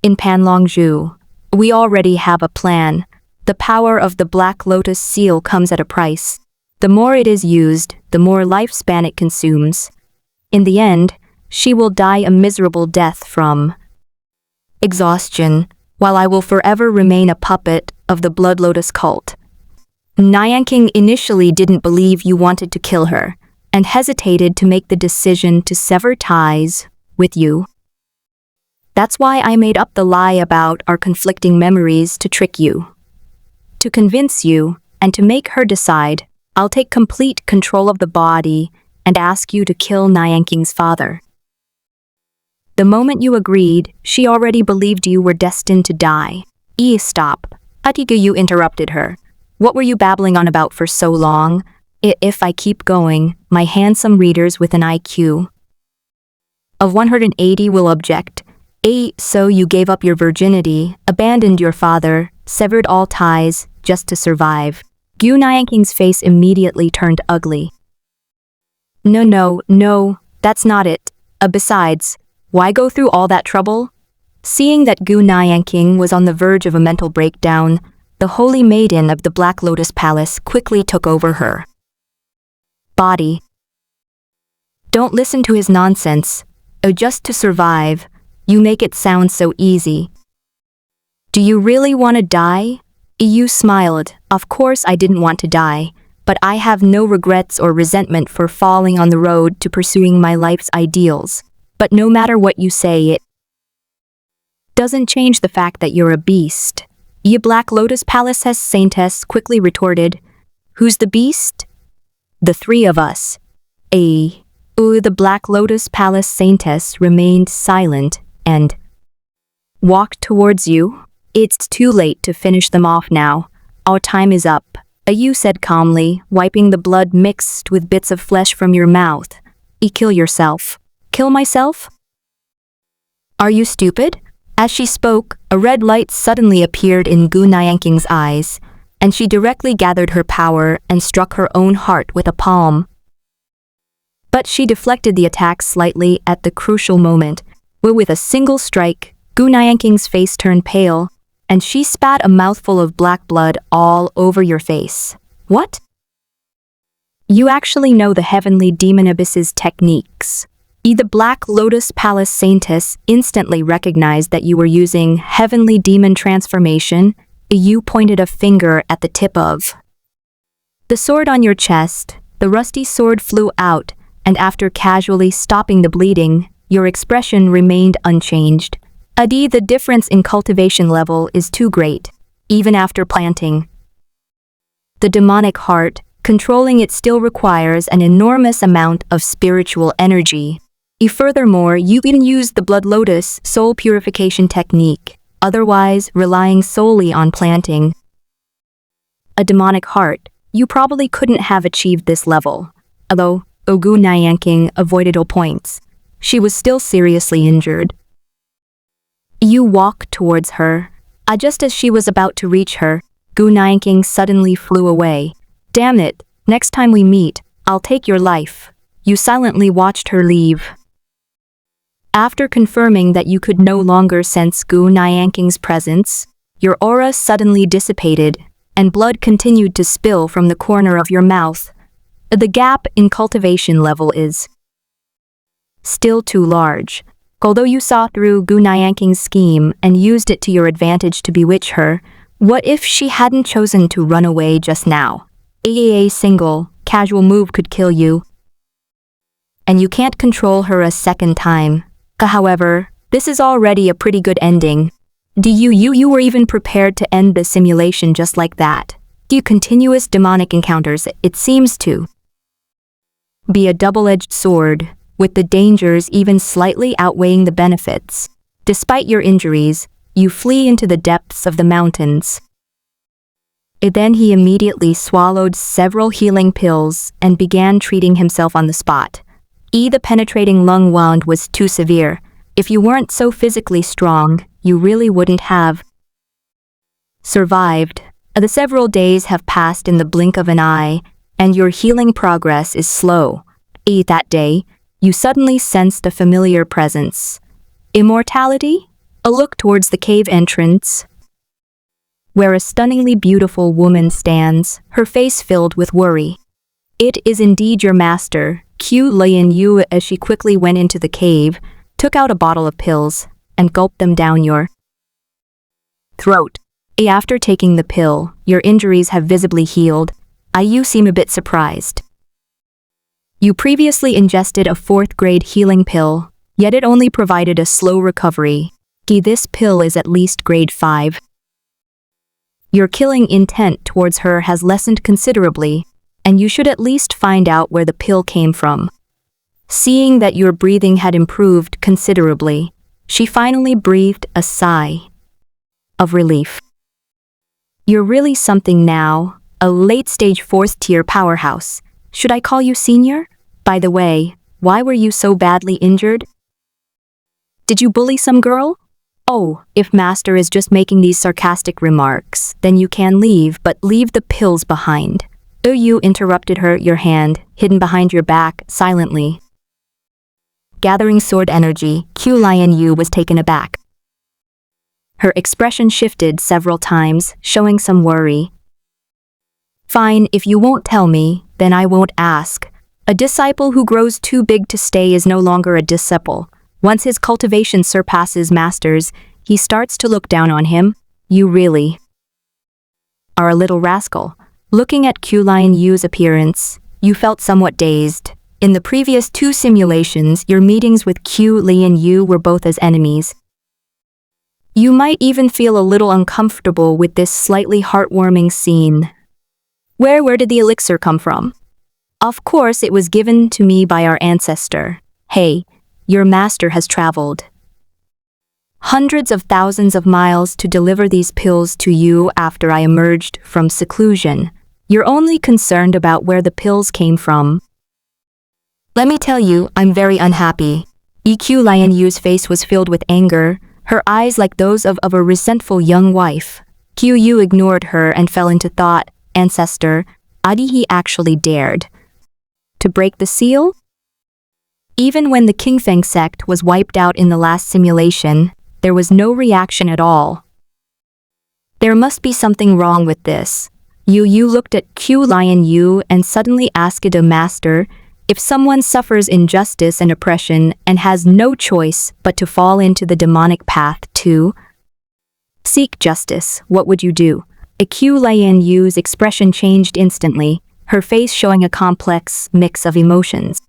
in Panlongzhu, we already have a plan. The power of the Black Lotus seal comes at a price. The more it is used, the more lifespan it consumes. In the end, she will die a miserable death from exhaustion, while I will forever remain a puppet of the Blood Lotus cult. Lianyue initially didn't believe you wanted to kill her, and hesitated to make the decision to sever ties with you. That's why I made up the lie about our conflicting memories to trick you. To convince you, and to make her decide, I'll take complete control of the body and ask you to kill Lianyue's father. The moment you agreed, she already believed you were destined to die. Stop. You interrupted her. What were you babbling on about for so long? If I keep going, my handsome readers with an IQ of 180 will object. So you gave up your virginity, abandoned your father, severed all ties, just to survive. Qiu Lianyue's face immediately turned ugly. No, that's not it. Besides, why go through all that trouble? Seeing that Qiu Lianyue was on the verge of a mental breakdown, the holy maiden of the Black Lotus Palace quickly took over her body. Don't listen to his nonsense. Just to survive, you make it sound so easy. Do you really want to die? Qiu smiled. Of course I didn't want to die, but I have no regrets or resentment for falling on the road to pursuing my life's ideals. But no matter what you say, it doesn't change the fact that you're a beast. Ye Black Lotus Palace's saintess quickly retorted. Who's the beast? The three of us. The Black Lotus Palace saintess remained silent and walked towards you. It's too late to finish them off now. Our time is up. Qiu said calmly, wiping the blood mixed with bits of flesh from your mouth. Kill yourself. Kill myself? Are you stupid? As she spoke, a red light suddenly appeared in Qiu Lianyue's eyes, and she directly gathered her power and struck her own heart with a palm. But she deflected the attack slightly at the crucial moment, where with a single strike, Qiu Lianyue's face turned pale, and she spat a mouthful of black blood all over your face. What? You actually know the heavenly demon abyss's techniques. The Black Lotus Palace saintess instantly recognized that you were using heavenly demon transformation. You pointed a finger at the tip of the sword on your chest. The rusty sword flew out, and after casually stopping the bleeding, your expression remained unchanged. The difference in cultivation level is too great, even after planting the demonic heart. Controlling it still requires an enormous amount of spiritual energy. Furthermore, you can use the Blood Lotus soul purification technique, otherwise relying solely on planting a demonic heart. You probably couldn't have achieved this level. Although Qiu Lianyue avoided all points, she was still seriously injured. You walked towards her. Just as she was about to reach her, Qiu Lianyue suddenly flew away. Damn it, next time we meet, I'll take your life. You silently watched her leave. After confirming that you could no longer sense Qiu Lianyue's presence, your aura suddenly dissipated, and blood continued to spill from the corner of your mouth. The gap in cultivation level is still too large. Although you saw through Qiu Lianyue's scheme and used it to your advantage to bewitch her, what if she hadn't chosen to run away just now? A single, casual move could kill you. And you can't control her a second time. However, this is already a pretty good ending. You were even prepared to end the simulation just like that. Continuous demonic encounters, it seems to be a double-edged sword, with the dangers even slightly outweighing the benefits. Despite your injuries, you flee into the depths of the mountains. Then he immediately swallowed several healing pills and began treating himself on the spot. The penetrating lung wound was too severe. If you weren't so physically strong, you really wouldn't have survived. The several days have passed in the blink of an eye, and your healing progress is slow. That day, you suddenly sensed a familiar presence. Immortality? A look towards the cave entrance, where a stunningly beautiful woman stands, her face filled with worry. It is indeed your master, Qiu Lianyue. As she quickly went into the cave, took out a bottle of pills, and gulped them down your throat. After taking the pill, your injuries have visibly healed. You seem a bit surprised. You previously ingested a 4th-grade healing pill, yet it only provided a slow recovery. This pill is at least grade 5. Your killing intent towards her has lessened considerably, and you should at least find out where the pill came from. Seeing that your breathing had improved considerably, she finally breathed a sigh of relief. You're really something now, a late-stage 4th-tier powerhouse. Should I call you senior? By the way, why were you so badly injured? Did you bully some girl? Oh, if Master is just making these sarcastic remarks, then you can leave, but leave the pills behind. You interrupted her, your hand, hidden behind your back, silently. Gathering sword energy, Qiu Lianyue was taken aback. Her expression shifted several times, showing some worry. Fine, if you won't tell me, then I won't ask. A disciple who grows too big to stay is no longer a disciple. Once his cultivation surpasses Master's, he starts to look down on him. You really are a little rascal. Looking at Qiu Lianyue's appearance, you felt somewhat dazed. In the previous 2 simulations, your meetings with Qiu Lianyue were both as enemies. You might even feel a little uncomfortable with this slightly heartwarming scene. Where did the elixir come from? Of course, it was given to me by our ancestor. Hey, your master has traveled hundreds of thousands of miles to deliver these pills to you after I emerged from seclusion. You're only concerned about where the pills came from. Let me tell you, I'm very unhappy. Qiu Lianyue's face was filled with anger, her eyes like those of a resentful young wife. Qiu ignored her and fell into thought. Ancestor, Adi he actually dared to break the seal? Even when the Qingfeng sect was wiped out in the last simulation, there was no reaction at all. There must be something wrong with this. Yu looked at Qiu Lianyue and suddenly asked the master, if someone suffers injustice and oppression and has no choice but to fall into the demonic path to seek justice, what would you do? Qiu Lianyue's expression changed instantly, her face showing a complex mix of emotions.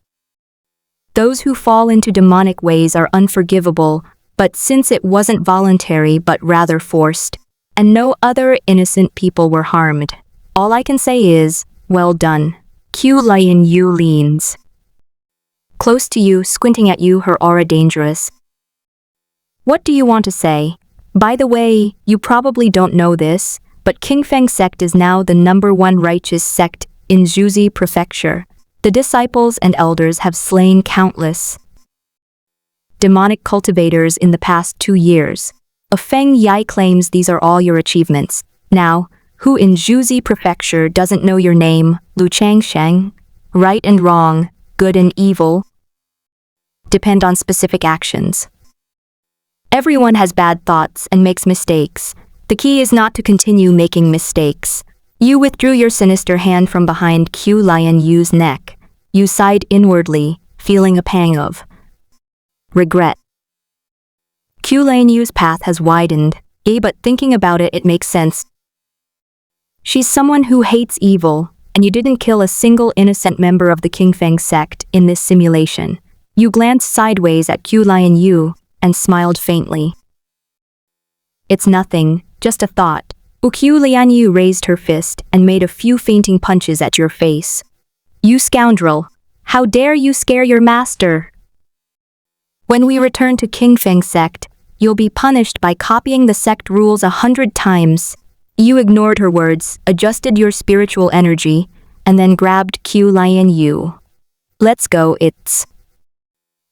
Those who fall into demonic ways are unforgivable, but since it wasn't voluntary but rather forced, and no other innocent people were harmed, all I can say is, well done. Qiu Lianyue leans close to you, squinting at you, her aura dangerous. What do you want to say? By the way, you probably don't know this, but Qingfeng sect is now the #1 righteous sect in Zhuzi Prefecture. The disciples and elders have slain countless demonic cultivators in the past 2 years. A Feng Yi claims these are all your achievements. Now, who in Zhuzi Prefecture doesn't know your name, Lu Changsheng? Right and wrong, good and evil, depend on specific actions. Everyone has bad thoughts and makes mistakes. The key is not to continue making mistakes. You withdrew your sinister hand from behind Qiu Lianyue's neck. You sighed inwardly, feeling a pang of regret. Qiu Lianyue's path has widened, but thinking about it, it makes sense. She's someone who hates evil, and you didn't kill a single innocent member of the Qingfeng sect in this simulation. You glanced sideways at Qiu Lianyue and smiled faintly. It's nothing, just a thought. Qiu Lianyue raised her fist and made a few fainting punches at your face. You scoundrel! How dare you scare your master! When we return to Qingfeng sect, you'll be punished by copying the sect rules 100 times. You ignored her words, adjusted your spiritual energy, and then grabbed Qiu Lianyue. Let's go, it's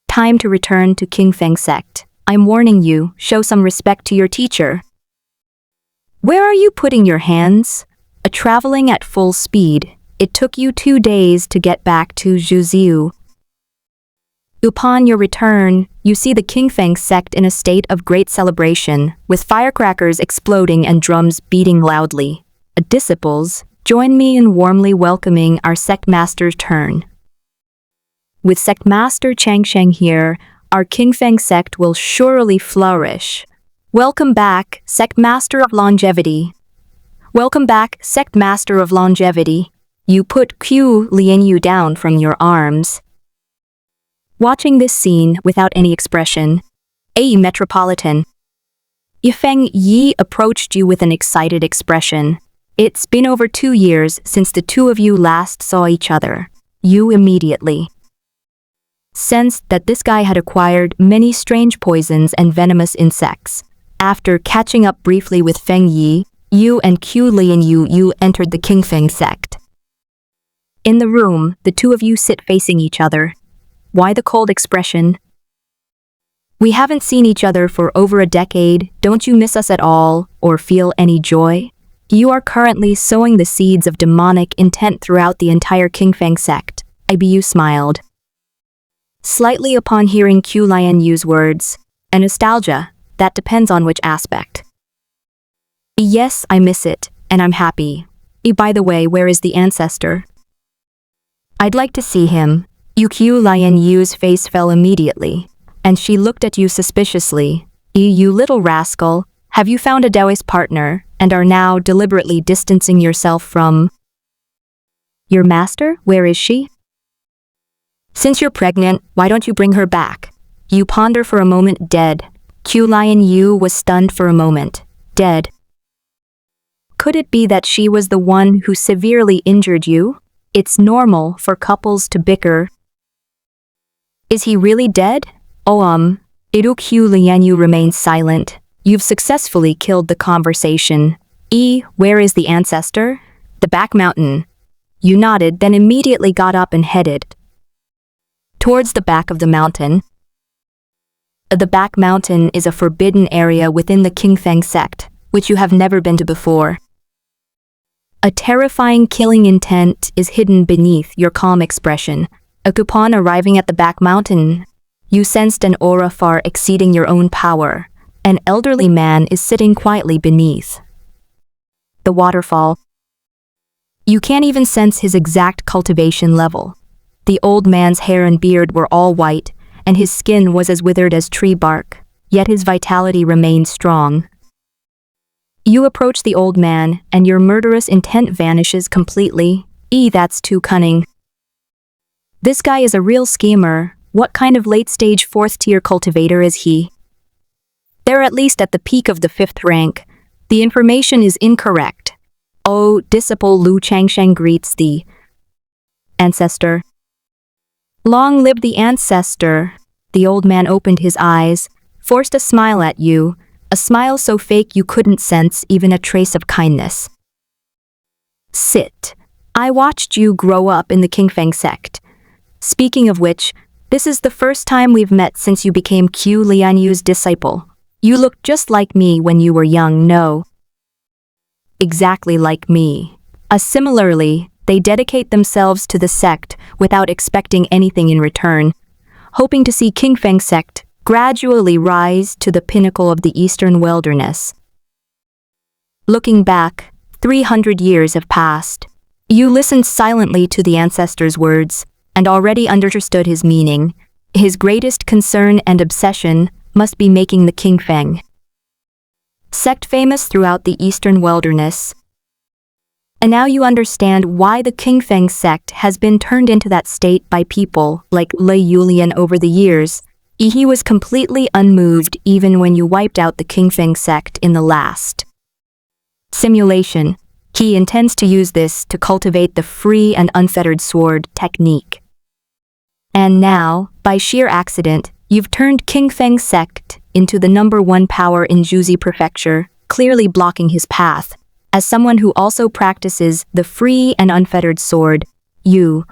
time to return to Qingfeng sect. I'm warning you, show some respect to your teacher. Where are you putting your hands? Traveling at full speed, it took you 2 days to get back to Zhuziu. Upon your return, you see the Qingfeng sect in a state of great celebration, with firecrackers exploding and drums beating loudly. Disciples, join me in warmly welcoming our sect master's turn. With sect master Changsheng here, our Qingfeng sect will surely flourish. Welcome back, sect master of longevity. Welcome back, sect master of longevity. You put Qiu Lianyue down from your arms. Watching this scene without any expression, Metropolitan Feng Yi approached you with an excited expression. It's been over 2 years since the two of you last saw each other. You immediately sensed that this guy had acquired many strange poisons and venomous insects. After catching up briefly with Feng Yi, you and Qiu Lianyue entered the Qingfeng sect. In the room, the two of you sit facing each other. Why the cold expression? We haven't seen each other for over a decade. Don't you miss us at all, or feel any joy? You are currently sowing the seeds of demonic intent throughout the entire Qingfeng sect. Ibu smiled slightly upon hearing Qiu Lianyue's words. A nostalgia, that depends on which aspect. Yes, I miss it, and I'm happy. By the way, where is the ancestor? I'd like to see him. Qiu Lianyue's face fell immediately, and she looked at you suspiciously. You little rascal, have you found a Taoist partner, and are now deliberately distancing yourself from your master? Where is she? Since you're pregnant, why don't you bring her back? You ponder for a moment. Dead. Qiu Lianyue was stunned for a moment. Dead. Could it be that she was the one who severely injured you? It's normal for couples to bicker. Is he really dead? Qiu Lianyue remained silent. You've successfully killed the conversation. Where is the ancestor? The back mountain. You nodded, then immediately got up and headed towards the back of the mountain. The back mountain is a forbidden area within the Qingfeng sect, which you have never been to before. A terrifying killing intent is hidden beneath your calm expression. Upon arriving at the back mountain, you sensed an aura far exceeding your own power. An elderly man is sitting quietly beneath the waterfall. You can't even sense his exact cultivation level. The old man's hair and beard were all white, and his skin was as withered as tree bark, yet his vitality remained strong. You approach the old man, and your murderous intent vanishes completely. That's too cunning. This guy is a real schemer. What kind of late-stage fourth-tier cultivator is he? They're at least at the peak of the 5th rank. The information is incorrect. Disciple Lu Changsheng greets the ancestor. Long live the ancestor. The old man opened his eyes, forced a smile at you, a smile so fake you couldn't sense even a trace of kindness. Sit. I watched you grow up in the Qingfeng sect. Speaking of which, this is the first time we've met since you became Qiu Lianyue's disciple. You looked just like me when you were young. No. Exactly like me. Similarly, they dedicate themselves to the sect without expecting anything in return, hoping to see Qingfeng sect gradually rise to the pinnacle of the eastern wilderness. Looking back, 300 years have passed. You listened silently to the ancestor's words and already understood his meaning. His greatest concern and obsession must be making the Qingfeng sect famous throughout the eastern wilderness. And now you understand why the Qingfeng sect has been turned into that state by people like Qiu Lianyue over the years. He was completely unmoved even when you wiped out the Qingfeng sect in the last simulation. He intends to use this to cultivate the free and unfettered sword technique. And now, by sheer accident, you've turned Qingfeng sect into the #1 power in Juzi Prefecture, clearly blocking his path. As someone who also practices the free and unfettered sword, you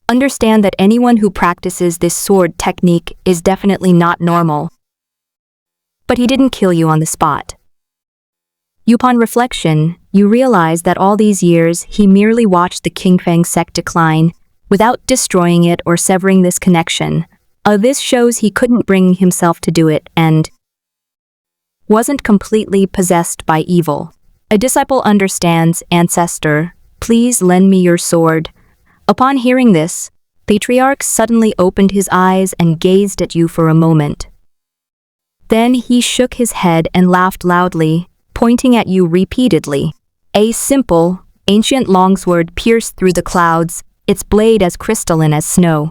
understand that anyone who practices this sword technique is definitely not normal. But he didn't kill you on the spot. Upon reflection, you realize that all these years he merely watched the Qingfeng sect decline without destroying it or severing this connection. This shows he couldn't bring himself to do it and wasn't completely possessed by evil. A disciple understands, ancestor, please lend me your sword. Upon hearing this, Patriarch suddenly opened his eyes and gazed at you for a moment. Then he shook his head and laughed loudly, pointing at you repeatedly. A simple, ancient longsword pierced through the clouds, its blade as crystalline as snow.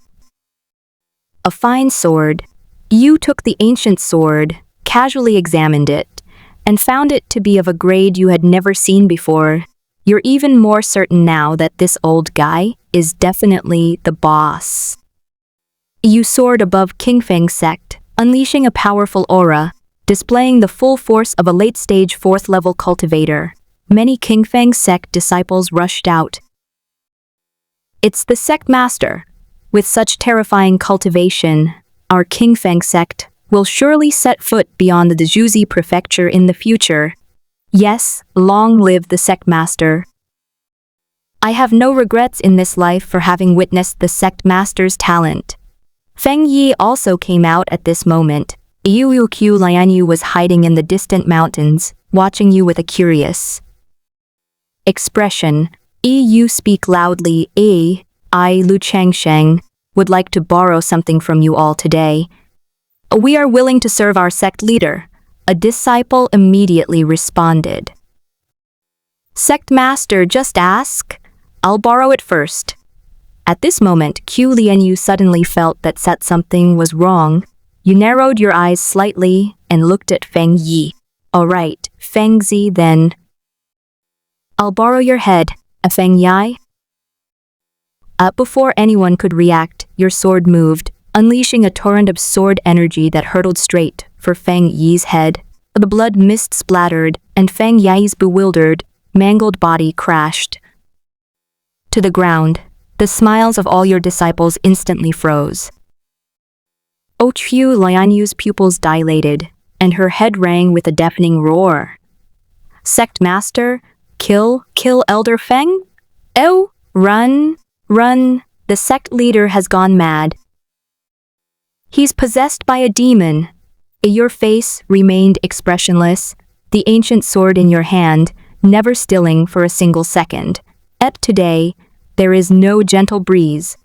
A fine sword. You took the ancient sword, casually examined it, and found it to be of a grade you had never seen before. You're even more certain now that this old guy is definitely the boss. You soared above Qingfeng sect, unleashing a powerful aura, displaying the full force of a late-stage 4th-level cultivator. Many Qingfeng sect disciples rushed out. It's the sect master. With such terrifying cultivation, our Qingfeng sect will surely set foot beyond the Zhuzi prefecture in the future. Yes, long live the sect master. I have no regrets in this life for having witnessed the sect master's talent. Feng Yi also came out at this moment. Qiu Lianyue was hiding in the distant mountains, watching you with a curious expression. You speak loudly. I, Lu Changsheng, would like to borrow something from you all today. We are willing to serve our sect leader. A disciple immediately responded. Sect master, just ask. I'll borrow it first. At this moment, Qiu Lianyue suddenly felt that something was wrong. You narrowed your eyes slightly and looked at Feng Yi. All right, Feng Zi then. I'll borrow your head, Feng Yi. Before anyone could react, your sword moved, unleashing a torrent of sword energy that hurtled straight for Feng Yi's head. The blood mist splattered, and Feng Yi's bewildered, mangled body crashed to the ground. The smiles of all your disciples instantly froze. Qiu Lianyue's pupils dilated, and her head rang with a deafening roar. Sect master, kill Elder Feng? Oh, run, the sect leader has gone mad. He's possessed by a demon. Your face remained expressionless, the ancient sword in your hand, never stilling for a single second. Today, there is no gentle breeze.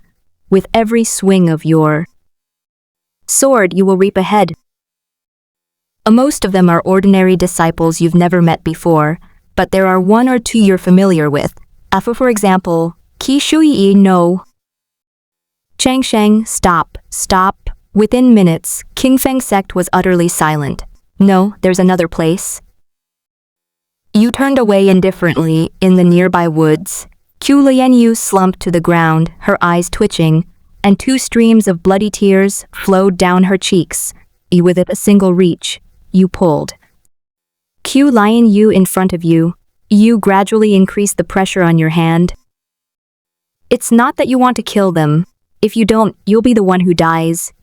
With every swing of your sword, you will reap ahead. Most of them are ordinary disciples you've never met before, but there are one or two you're familiar with. For example, Qiu no. Changsheng, stop. Within minutes, Qingfeng sect was utterly silent. No, there's another place. You turned away indifferently in the nearby woods. Qiu Lianyue slumped to the ground, her eyes twitching, and 2 streams of bloody tears flowed down her cheeks. With it a single reach, you pulled Qiu Lianyue in front of you. You gradually increased the pressure on your hand. It's not that you want to kill them. If you don't, you'll be the one who dies.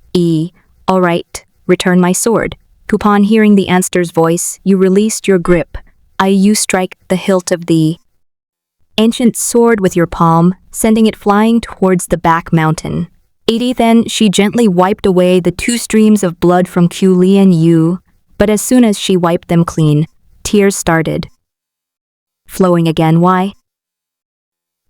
All right, return my sword. Upon hearing the ancestor's voice, you released your grip. You strike the hilt of the ancient sword with your palm, sending it flying towards the back mountain. Then she gently wiped away the 2 streams of blood from Qiu Lianyue, but as soon as she wiped them clean, tears started flowing again. Why?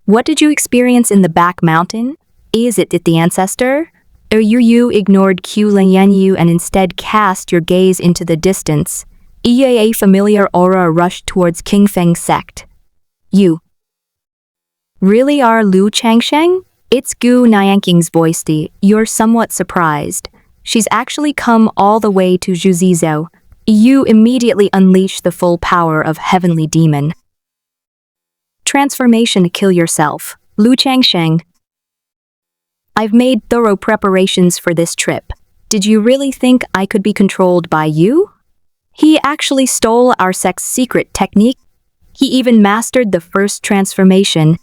What did you experience in the back mountain? Is it the ancestor? Or you ignored Qiu Lianyue and instead cast your gaze into the distance. A familiar aura rushed towards Qingfeng sect. You really are Lu Changsheng? It's Gu Nianking's voice. You're somewhat surprised. She's actually come all the way to Zhuzizhou. You immediately unleash the full power of heavenly demon transformation to kill yourself. Lu Changsheng. I've made thorough preparations for this trip. Did you really think I could be controlled by you? He actually stole our sect's secret technique. He even mastered the first transformation.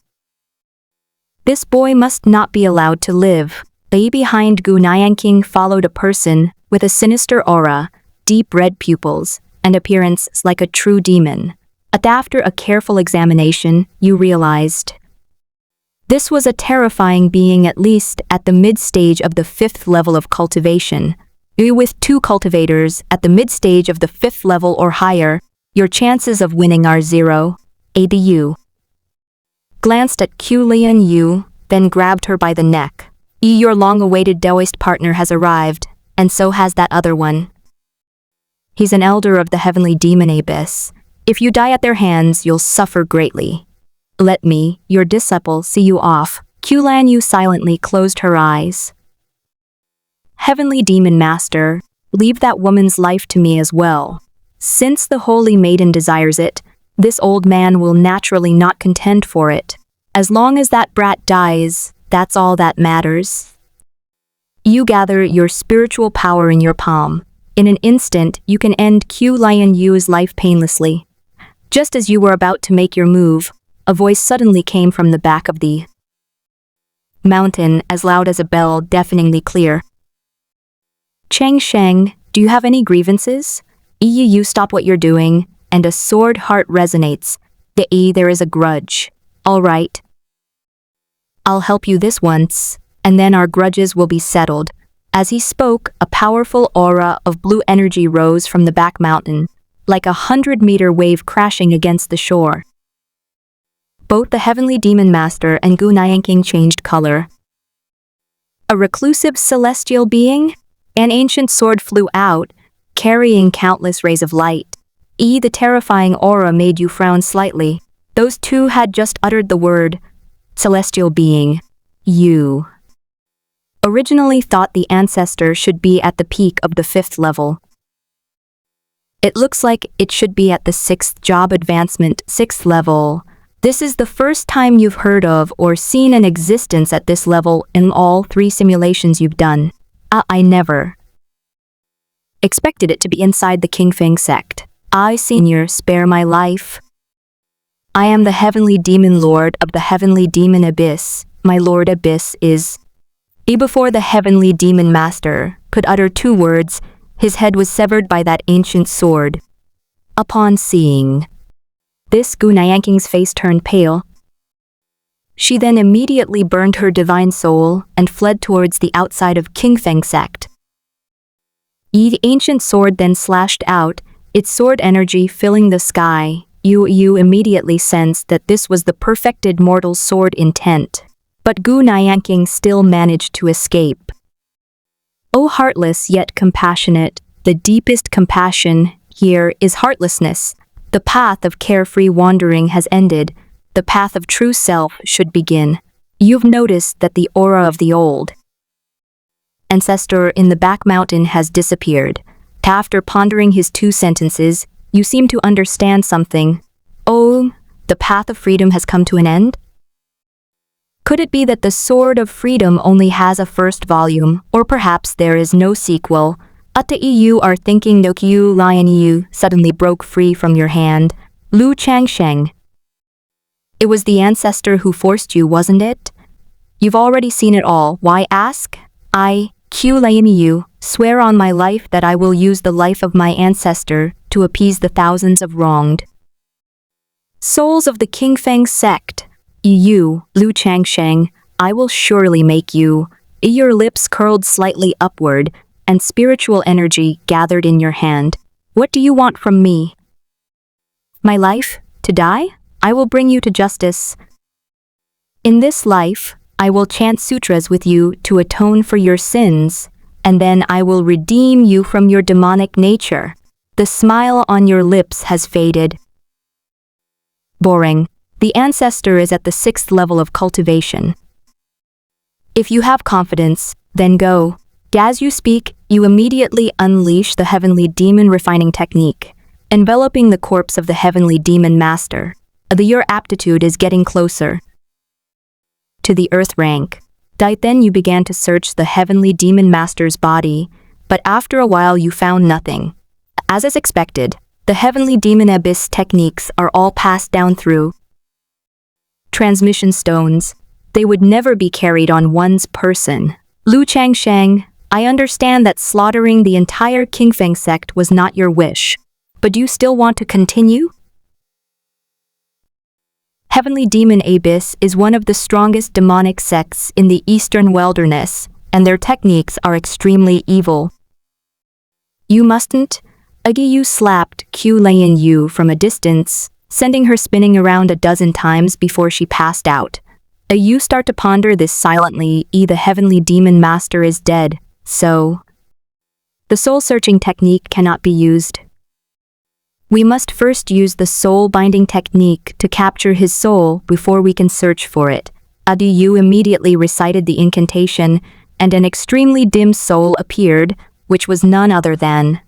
This boy must not be allowed to live. Behind Gu Nianking followed a person with a sinister aura, deep red pupils, and appearance like a true demon. After a careful examination, you realized this was a terrifying being, at least at the mid-stage of the 5th level of cultivation. With 2 cultivators at the mid-stage of the 5th level or higher, your chances of winning are 0. You glanced at Qiu Lianyue, then grabbed her by the neck. Your long-awaited Taoist partner has arrived, and so has that other one. He's an elder of the heavenly demon abyss. If you die at their hands, you'll suffer greatly. Let me, your disciple, see you off. Qiu Lianyue silently closed her eyes. Heavenly Demon Master, leave that woman's life to me as well. Since the Holy Maiden desires it, this old man will naturally not contend for it. As long as that brat dies, that's all that matters. You gather your spiritual power in your palm. In an instant, you can end Qiu Lianyue's life painlessly. Just as you were about to make your move, a voice suddenly came from the back of the mountain, as loud as a bell, deafeningly clear. Changsheng, Do you have any grievances? You stop what you're doing, and a sword heart resonates. There is a grudge. All right. I'll help you this once, and then our grudges will be settled. As he spoke, a powerful aura of blue energy rose from the back mountain, like a 100-meter wave crashing against the shore. Both the Heavenly Demon Master and Qiu Lianyue changed color. A reclusive celestial being? An ancient sword flew out, carrying countless rays of light. The terrifying aura made you frown slightly. Those two had just uttered the word, celestial being. You originally thought the ancestor should be at the peak of the 5th level. It looks like it should be at the 6th job advancement, 6th level. This is the first time you've heard of or seen an existence at this level in all 3 simulations you've done. I never expected it to be inside the Changsheng sect. Senior, spare my life. I am the Heavenly Demon Lord of the Heavenly Demon Abyss. My Lord Abyss is... Before the Heavenly Demon Master could utter 2 words, his head was severed by that ancient sword. Upon seeing this, Qiu Lianyue's face turned pale. She then immediately burned her divine soul and fled towards the outside of Changsheng sect. The ancient sword then slashed out, its sword energy filling the sky. You immediately sensed that this was the perfected mortal sword intent. But Qiu Lianyue still managed to escape. O heartless yet compassionate, the deepest compassion here is heartlessness. The path of carefree wandering has ended. The path of true self should begin. You've noticed that the aura of the old ancestor in the back mountain has disappeared. After pondering his 2 sentences, you seem to understand something. Oh, the path of freedom has come to an end? Could it be that the Sword of Freedom only has a 1st volume, or perhaps there is no sequel? You are thinking no. Qiu Lianyue suddenly broke free from your hand. Lu Changsheng. It was the ancestor who forced you, wasn't it? You've already seen it all. Why ask? Qiu Lianyue, swear on my life that I will use the life of my ancestor to appease the thousands of wronged souls of the Changsheng sect. You, Lu Changsheng, I will surely make you. Your lips curled slightly upward, and spiritual energy gathered in your hand. What do you want from me? My life? To die? I will bring you to justice. In this life, I will chant sutras with you to atone for your sins, and then I will redeem you from your demonic nature. The smile on your lips has faded. Boring. The ancestor is at the 6th level of cultivation. If you have confidence, then go. As you speak, you immediately unleash the Heavenly Demon refining technique, enveloping the corpse of the Heavenly Demon Master. Your aptitude is getting closer to the Earth rank. Then you began to search the Heavenly Demon Master's body, but after a while you found nothing. As is expected, the Heavenly Demon Abyss techniques are all passed down through transmission stones. They would never be carried on one's person. Lu Changsheng, I understand that slaughtering the entire Changsheng sect was not your wish, but do you still want to continue? Heavenly Demon Abyss is one of the strongest demonic sects in the Eastern Wilderness, and their techniques are extremely evil. You mustn't. Qiu slapped Qiu Lianyue from a distance, sending her spinning around a dozen times before she passed out. You start to ponder this silently. The Heavenly Demon Master is dead, so the soul-searching technique cannot be used. We must first use the soul-binding technique to capture his soul before we can search for it. You immediately recited the incantation, and an extremely dim soul appeared, which was none other than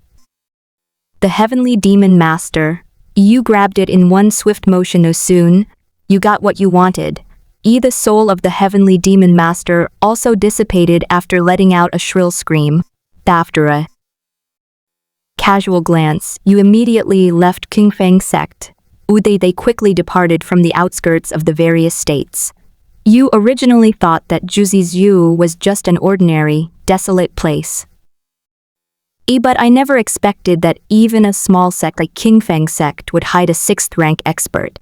the Heavenly Demon Master. You grabbed it in one swift motion. Soon, you got what you wanted. The soul of the Heavenly Demon Master also dissipated after letting out a shrill scream. After a casual glance, you immediately left Changsheng sect. They quickly departed from the outskirts of the various states. You originally thought that Juzizu was just an ordinary, desolate place. But I never expected that even a small sect like Qingfeng sect would hide a 6th rank expert.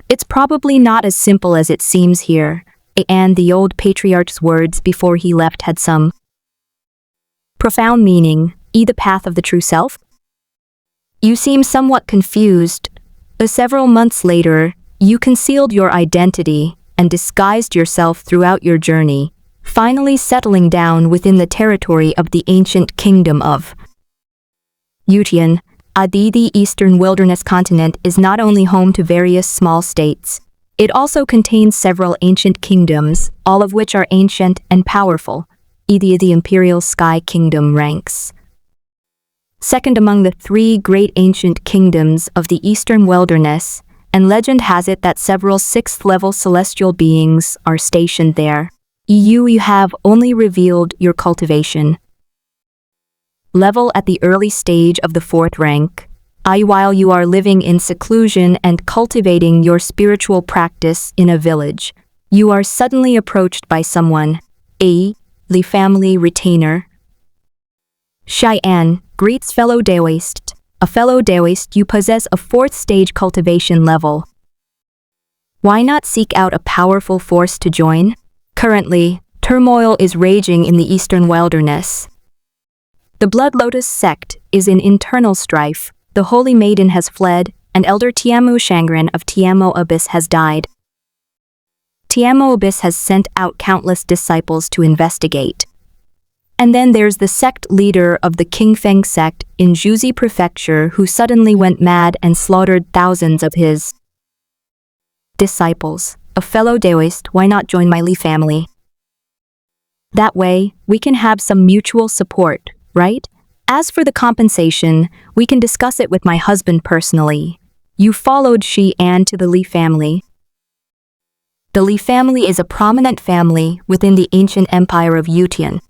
It's probably not as simple as it seems here, and the old patriarch's words before he left had some profound meaning. The path of the true self? You seem somewhat confused. Several months later, you concealed your identity and disguised yourself throughout your journey, finally settling down within the territory of the ancient kingdom of Yutian. The eastern wilderness continent is not only home to various small states, it also contains several ancient kingdoms, all of which are ancient and powerful. The imperial sky kingdom ranks second among the 3 great ancient kingdoms of the eastern wilderness, and legend has it that several 6th-level celestial beings are stationed there. You have only revealed your cultivation level at the early stage of the 4th rank. While you are living in seclusion and cultivating your spiritual practice in a village, you are suddenly approached by someone, the family retainer. Cheyenne greets fellow Daoist. A fellow Daoist, you possess a 4th stage cultivation level. Why not seek out a powerful force to join? Currently, turmoil is raging in the eastern wilderness. The Blood Lotus sect is in internal strife. The Holy Maiden has fled, and Elder Tiamu Shangren of Tiamo Abyss has died. Tiamo Abyss has sent out countless disciples to investigate. And then there's the sect leader of the Qingfeng sect in Juzi Prefecture who suddenly went mad and slaughtered thousands of his disciples. A fellow Daoist, why not join my Li family? That way, we can have some mutual support, right? As for the compensation, we can discuss it with my husband personally. You followed Xian to the Li family. The Li family is a prominent family within the ancient empire of Yutian.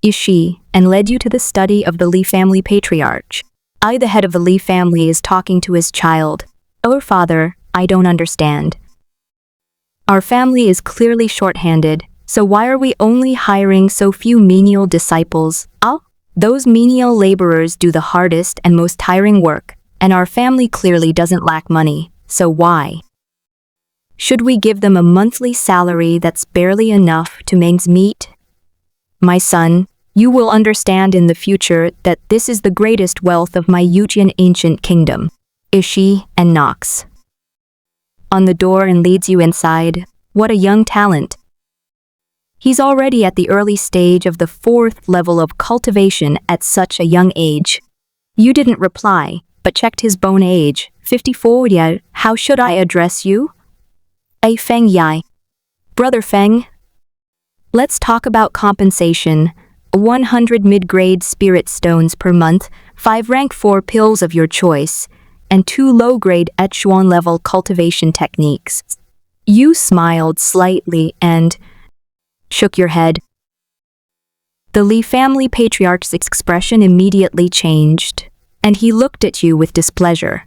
Ishi, and led you to the study of the Li family patriarch. The head of the Li family, is talking to his child. Oh, father, I don't understand. Our family is clearly short-handed, so why are we only hiring so few menial disciples? Those menial laborers do the hardest and most tiring work, and our family clearly doesn't lack money, so why should we give them a monthly salary that's barely enough to make meet? My son, you will understand in the future that this is the greatest wealth of my Yutian ancient kingdom. Ishi and knocks on the door and leads you inside. What a young talent. He's already at the early stage of the 4th level of cultivation at such a young age. You didn't reply, but checked his bone age. 54. Yeah, how should I address you? Feng Yai. Brother Feng. Let's talk about compensation. 100 mid-grade spirit stones per month, 5 rank 4 pills of your choice, and 2 low-grade echelon level cultivation techniques. You smiled slightly and shook your head. The Li family patriarch's expression immediately changed, and he looked at you with displeasure.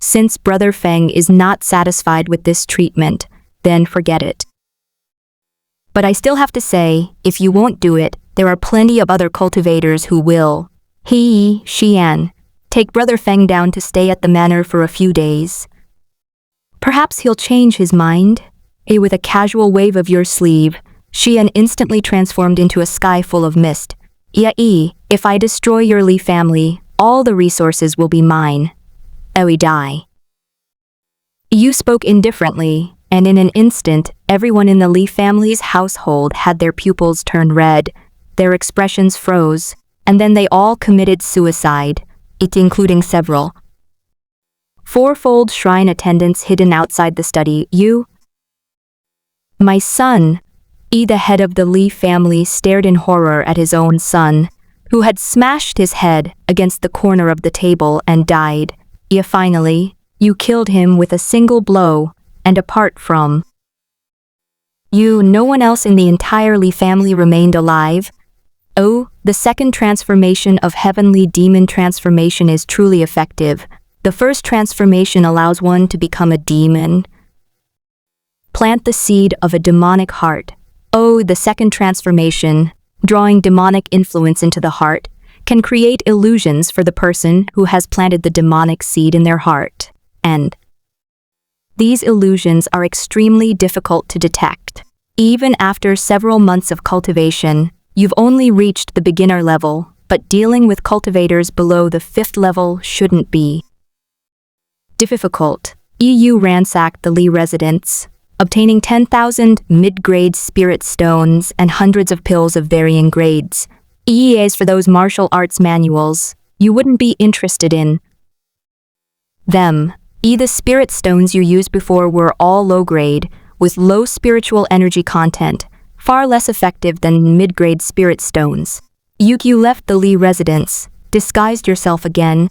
Since Brother Feng is not satisfied with this treatment, then forget it. But I still have to say, if you won't do it, there are plenty of other cultivators who will. Xian, take Brother Feng down to stay at the manor for a few days. Perhaps he'll change his mind. With a casual wave of your sleeve, Xian instantly transformed into a sky full of mist. If I destroy your Li family, all the resources will be mine. Die. You spoke indifferently, and in an instant, everyone in the Li family's household had their pupils turn red, their expressions froze, and then they all committed suicide, it including several fourfold shrine attendants hidden outside the study. You, my son, the head of the Li family, stared in horror at his own son, who had smashed his head against the corner of the table and died. Finally, you killed him with a single blow, and apart from you, no one else in the entire Li family remained alive. The second transformation of heavenly demon transformation is truly effective. The first transformation allows one to become a demon. Plant the seed of a demonic heart. The second transformation, drawing demonic influence into the heart, can create illusions for the person who has planted the demonic seed in their heart, and these illusions are extremely difficult to detect. Even after several months of cultivation, you've only reached the beginner level, but dealing with cultivators below the 5th level shouldn't be difficult. EU ransacked the Li residence, obtaining 10,000 mid-grade spirit stones and hundreds of pills of varying grades. EEAs for those martial arts manuals, you wouldn't be interested in them. The spirit stones you used before were all low-grade, with low spiritual energy content, far less effective than mid-grade spirit stones. You left the Li residence, disguised yourself again,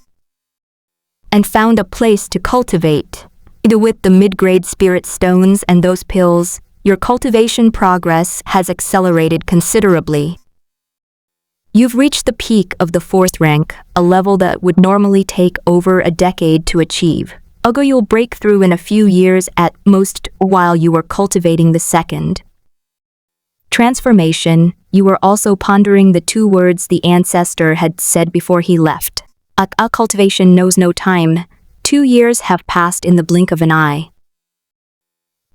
and found a place to cultivate. With the mid-grade spirit stones and those pills, your cultivation progress has accelerated considerably. You've reached the peak of the 4th rank, a level that would normally take over a decade to achieve. Although you'll break through in a few years at most while you were cultivating the 2nd transformation, you were also pondering the 2 words the ancestor had said before he left. A cultivation knows no time. 2 years have passed in the blink of an eye.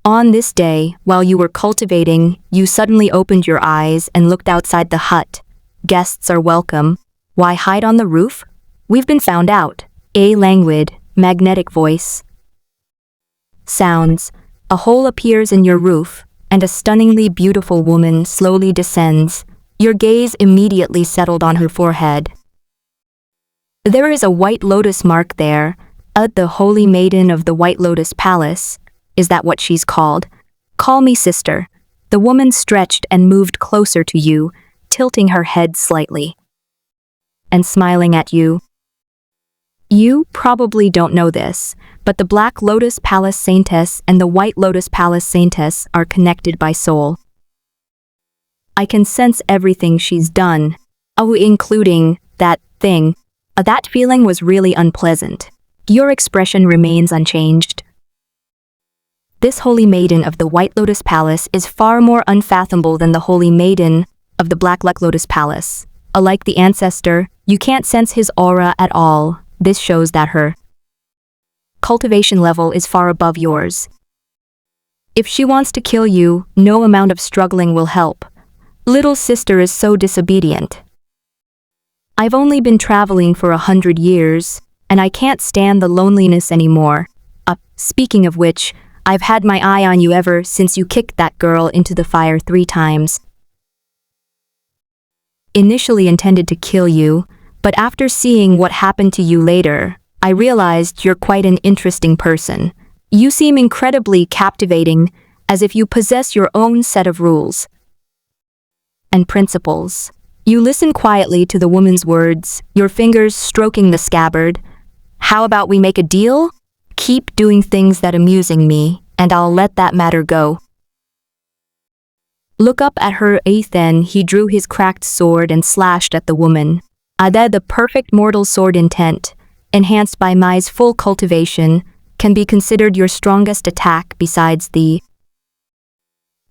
On this day, while you were cultivating, you suddenly opened your eyes and looked outside the hut. Guests are welcome. Why hide on the roof? We've been found out. A languid, magnetic voice sounds. A hole appears in your roof, and a stunningly beautiful woman slowly descends. Your gaze immediately settled on her forehead. There is a white lotus mark there. The Holy Maiden of the White Lotus Palace. Is that what she's called? Call me sister. The woman stretched and moved closer to you, tilting her head slightly and smiling at you. You probably don't know this, but the Black Lotus Palace Saintess and the White Lotus Palace Saintess are connected by soul. I can sense everything she's done, including that thing. That feeling was really unpleasant. Your expression remains unchanged. This Holy Maiden of the White Lotus Palace is far more unfathomable than the Holy Maiden of the Black Lotus Palace. Unlike the ancestor, you can't sense his aura at all. This shows that her cultivation level is far above yours. If she wants to kill you, no amount of struggling will help. Little sister is so disobedient. I've only been traveling for 100 years, and I can't stand the loneliness anymore. Speaking of which, I've had my eye on you ever since you kicked that girl into the fire 3 times. Initially intended to kill you, but after seeing what happened to you later, I realized you're quite an interesting person. You seem incredibly captivating, as if you possess your own set of rules and principles. You listen quietly to the woman's words, your fingers stroking the scabbard. How about we make a deal? Keep doing things that amusing me, and I'll let that matter go. Look up at her. Then he drew his cracked sword and slashed at the woman. The perfect mortal sword intent, enhanced by Mai's full cultivation, can be considered your strongest attack besides the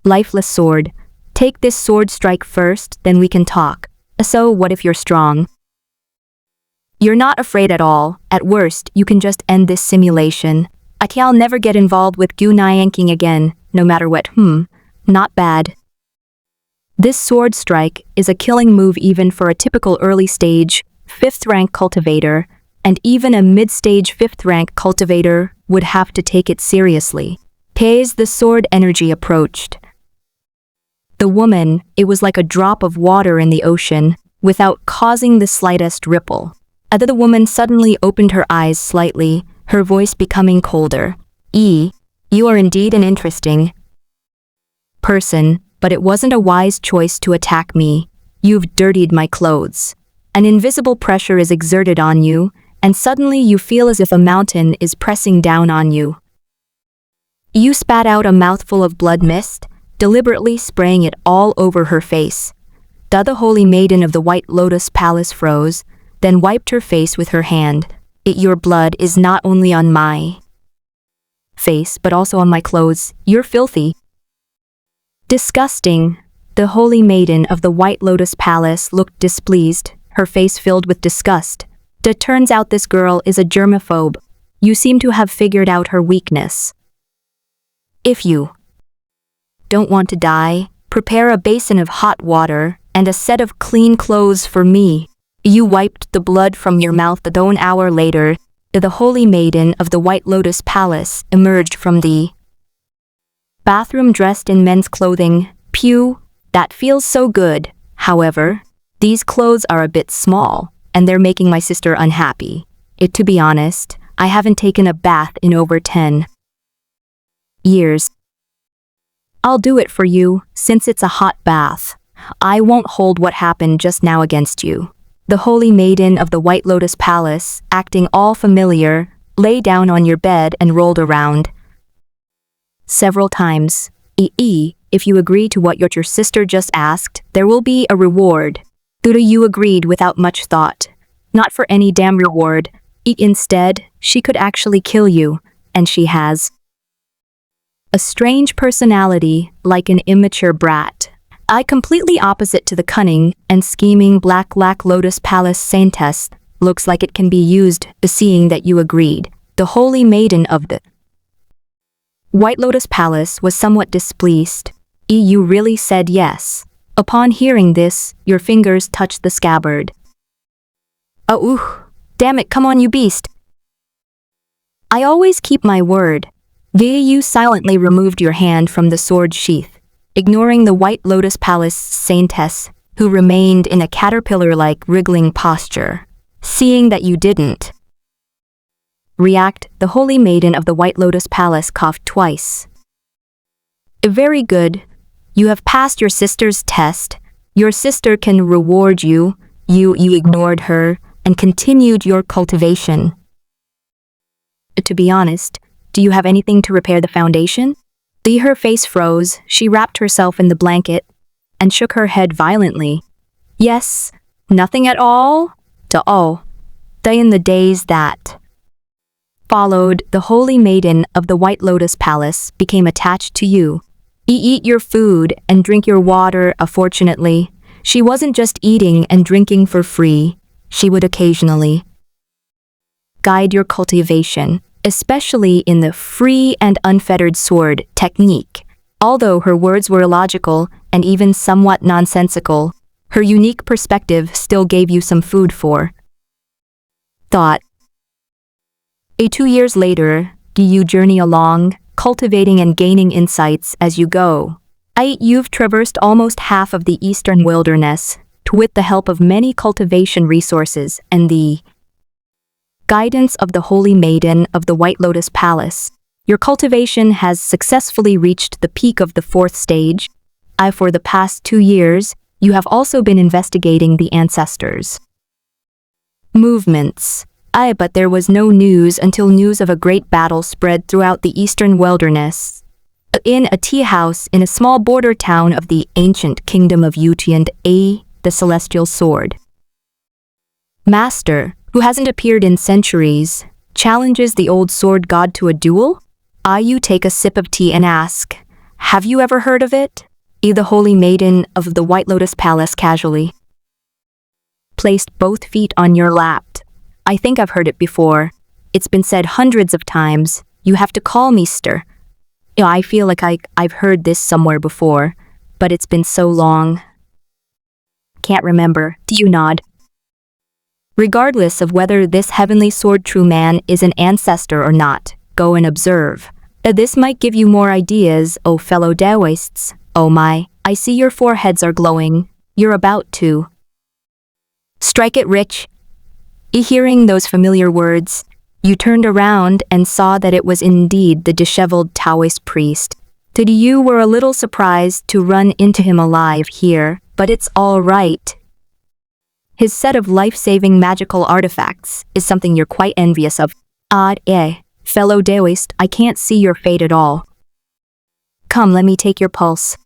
lifeless sword. Take this sword strike first, then we can talk. So what if you're strong? You're not afraid at all. At worst, you can just end this simulation. I'll never get involved with Qiu Lianyue again, no matter what. Not bad. This sword strike is a killing move even for a typical early stage, 5th rank cultivator, and even a mid-stage 5th rank cultivator would have to take it seriously. As the sword energy approached the woman, it was like a drop of water in the ocean, without causing the slightest ripple. The woman suddenly opened her eyes slightly, her voice becoming colder. You are indeed an interesting person, but it wasn't a wise choice to attack me. You've dirtied my clothes. An invisible pressure is exerted on you, and suddenly you feel as if a mountain is pressing down on you. You spat out a mouthful of blood mist, deliberately spraying it all over her face. The Holy Maiden of the White Lotus Palace froze, then wiped her face with her hand. Your blood is not only on my face, but also on my clothes. You're filthy. Disgusting. The Holy Maiden of the White Lotus Palace looked displeased, her face filled with disgust. It turns out this girl is a germaphobe. You seem to have figured out her weakness. If you don't want to die, prepare a basin of hot water and a set of clean clothes for me. You wiped the blood from your mouth. Though an hour later, the holy maiden of the White Lotus Palace emerged from the bathroom dressed in men's clothing. Pew, that feels so good. However, these clothes are a bit small, and they're making my sister unhappy. To be honest, I haven't taken a bath in over 10 years. I'll do it for you, since it's a hot bath. I won't hold what happened just now against you. The holy maiden of the White Lotus Palace, acting all familiar, lay down on your bed and rolled around several times. If you agree to what your sister just asked, there will be a reward. You agreed without much thought. Not for any damn reward. Instead, she could actually kill you, and she has a strange personality, like an immature brat. Completely opposite to the cunning and scheming Black Lotus Palace saintess, looks like it can be used, seeing that you agreed. The holy maiden of the White Lotus Palace was somewhat displeased. You really said yes. Upon hearing this, your fingers touched the scabbard. Damn it, come on you beast. I always keep my word. You silently removed your hand from the sword sheath, ignoring the White Lotus Palace saintess, who remained in a caterpillar-like wriggling posture. Seeing that you didn't react, the holy maiden of the White Lotus Palace coughed twice. Very good. You have passed your sister's test. Your sister can reward you. You ignored her and continued your cultivation. To be honest, do you have anything to repair the foundation? Her face froze. She wrapped herself in the blanket and shook her head violently. Yes, nothing at all? In the days that followed, the holy maiden of the White Lotus Palace became attached to you. Eat your food and drink your water. Fortunately, she wasn't just eating and drinking for free. She would occasionally guide your cultivation, especially in the free and unfettered sword technique. Although her words were illogical and even somewhat nonsensical, her unique perspective still gave you some food for thought. 2 years later, you journey along, cultivating and gaining insights as you go. You've traversed almost half of the eastern wilderness, with the help of many cultivation resources and the guidance of the holy maiden of the White Lotus Palace. Your cultivation has successfully reached the peak of the 4th stage. For the past 2 years, you have also been investigating the ancestors' movements. But there was no news until news of a great battle spread throughout the eastern wilderness. In a tea house in a small border town of the ancient kingdom of Yutian, the celestial sword master, who hasn't appeared in centuries, challenges the old sword god to a duel? You take a sip of tea and ask, have you ever heard of it? The holy maiden of the White Lotus Palace casually placed both feet on your lap. I think I've heard it before. It's been said hundreds of times. You have to call me Stir. I feel like I've heard this somewhere before, but it's been so long. Can't remember. Do you nod? Regardless of whether this heavenly sword true man is an ancestor or not, go and observe. This might give you more ideas, fellow Taoists. My, I see your foreheads are glowing. You're about to strike it rich. Hearing those familiar words, you turned around and saw that it was indeed the disheveled Taoist priest. You were a little surprised to run into him alive here, but it's all right. His set of life-saving magical artifacts is something you're quite envious of. Fellow Taoist, I can't see your fate at all. Come, let me take your pulse.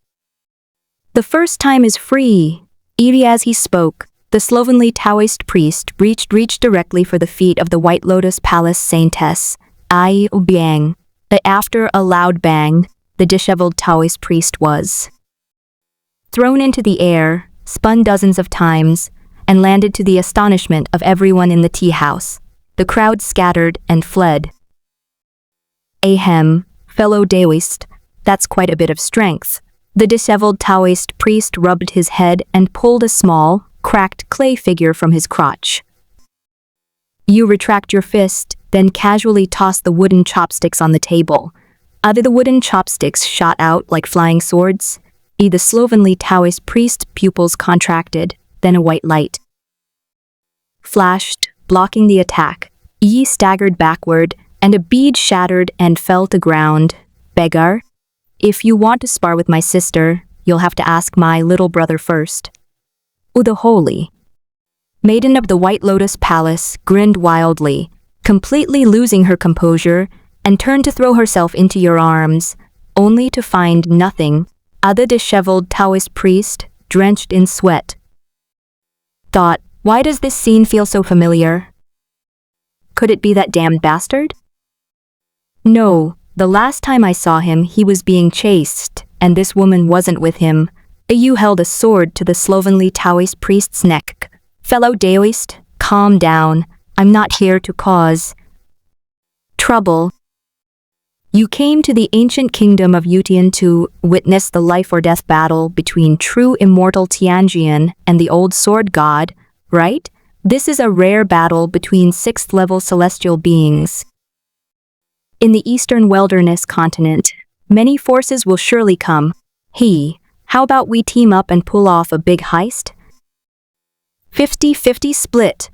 The first time is free. As he spoke, the slovenly Taoist priest reached directly for the feet of the White Lotus Palace saintess, Bang. After a loud bang, the disheveled Taoist priest was thrown into the air, spun dozens of times, and landed to the astonishment of everyone in the tea house. The crowd scattered and fled. Ahem, fellow Taoist, that's quite a bit of strength. The disheveled Taoist priest rubbed his head and pulled a small, cracked clay figure from his crotch. You retract your fist, then casually toss the wooden chopsticks on the table. The wooden chopsticks shot out like flying swords. The slovenly Taoist priest's pupils contracted, then a white light flashed, blocking the attack. Yi staggered backward, and a bead shattered and fell to ground. Beggar, if you want to spar with my sister, you'll have to ask my little brother first. The holy maiden of the White Lotus Palace grinned wildly, completely losing her composure, and turned to throw herself into your arms, only to find nothing. The disheveled Taoist priest, drenched in sweat, thought, why does this scene feel so familiar? Could it be that damned bastard? No, the last time I saw him, he was being chased, and this woman wasn't with him. You held a sword to the slovenly Taoist priest's neck. Fellow Taoist, calm down. I'm not here to cause trouble. You came to the ancient kingdom of Yutian to witness the life or death battle between true immortal Tianjian and the old sword god, right? This is a rare battle between 6th-level celestial beings. In the eastern wilderness continent, many forces will surely come. How about we team up and pull off a big heist? 50-50 split.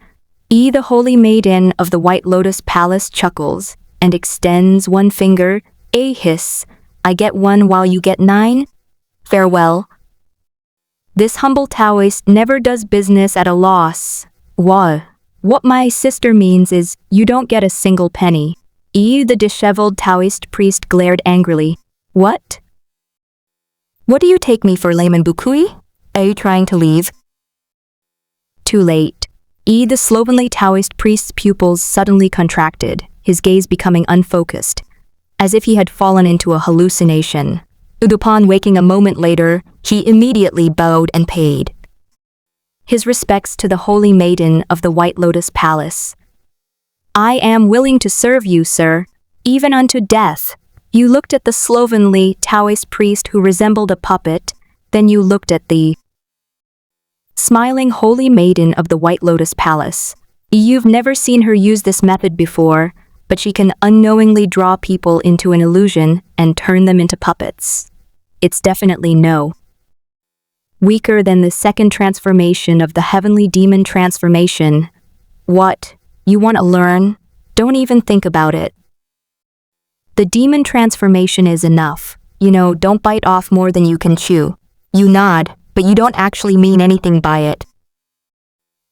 The holy maiden of the White Lotus Palace chuckles and extends one finger. Hiss, I get 1 while you get 9? Farewell. This humble Taoist never does business at a loss. What my sister means is you don't get a single penny. The disheveled Taoist priest glared angrily. What? What do you take me for, layman Bukui? Are you trying to leave? Too late. The slovenly Taoist priest's pupils suddenly contracted, his gaze becoming unfocused, as if he had fallen into a hallucination. Upon waking a moment later, he immediately bowed and paid his respects to the holy maiden of the White Lotus Palace. I am willing to serve you, sir, even unto death. You looked at the slovenly Taoist priest who resembled a puppet, then you looked at the smiling holy maiden of the White Lotus Palace. You've never seen her use this method before, but she can unknowingly draw people into an illusion and turn them into puppets. It's definitely no. Weaker than the second transformation of the heavenly demon transformation. What? You want to learn? Don't even think about it. The demon transformation is enough. Don't bite off more than you can chew. You nod, but you don't actually mean anything by it.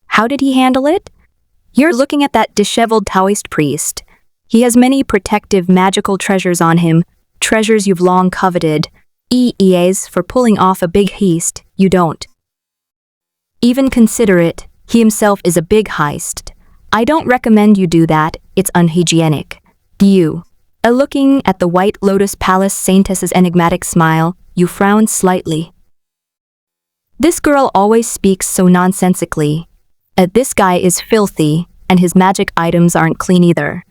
How did he handle it? You're looking at that disheveled Taoist priest. He has many protective magical treasures on him, treasures you've long coveted. EEAs for pulling off a big heist, you don't even consider it. He himself is a big heist. I don't recommend you do that, it's unhygienic. You, looking at the White Lotus Palace saintess's enigmatic smile, you frowned slightly. This girl always speaks so nonsensically. This guy is filthy, and his magic items aren't clean either.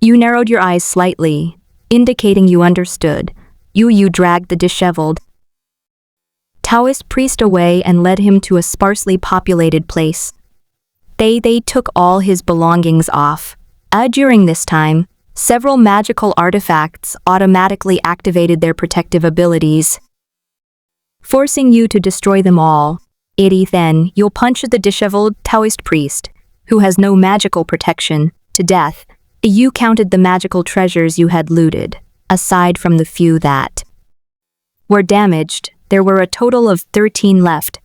You narrowed your eyes slightly, indicating you understood. You dragged the disheveled Taoist priest away and led him to a sparsely populated place. They took all his belongings off. During this time, several magical artifacts automatically activated their protective abilities, forcing you to destroy them all. Then, you'll punch the disheveled Taoist priest, who has no magical protection, to death. You counted the magical treasures you had looted. Aside from the few that were damaged, there were a total of 13 left.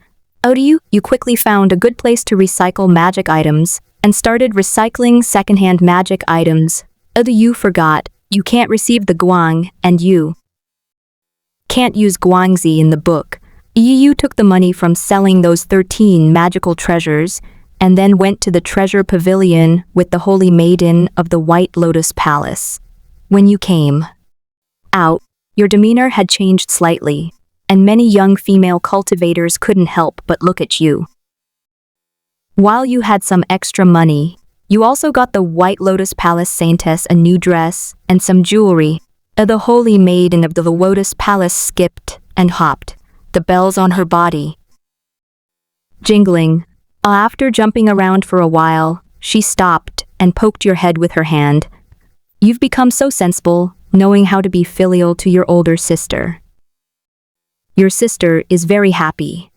You quickly found a good place to recycle magic items and started recycling secondhand magic items. You forgot, you can't receive the guang, and you can't use guangzi in the book. You took the money from selling those 13 magical treasures and then went to the treasure pavilion with the holy maiden of the White Lotus Palace. When you came out, your demeanor had changed slightly, and many young female cultivators couldn't help but look at you. While you had some extra money, you also got the White Lotus Palace Saintess a new dress and some jewelry. The Holy Maiden of the Lotus Palace skipped and hopped, the bells on her body jingling. After jumping around for a while, she stopped and poked your head with her hand. You've become so sensible, knowing how to be filial to your older sister. Your sister is very happy,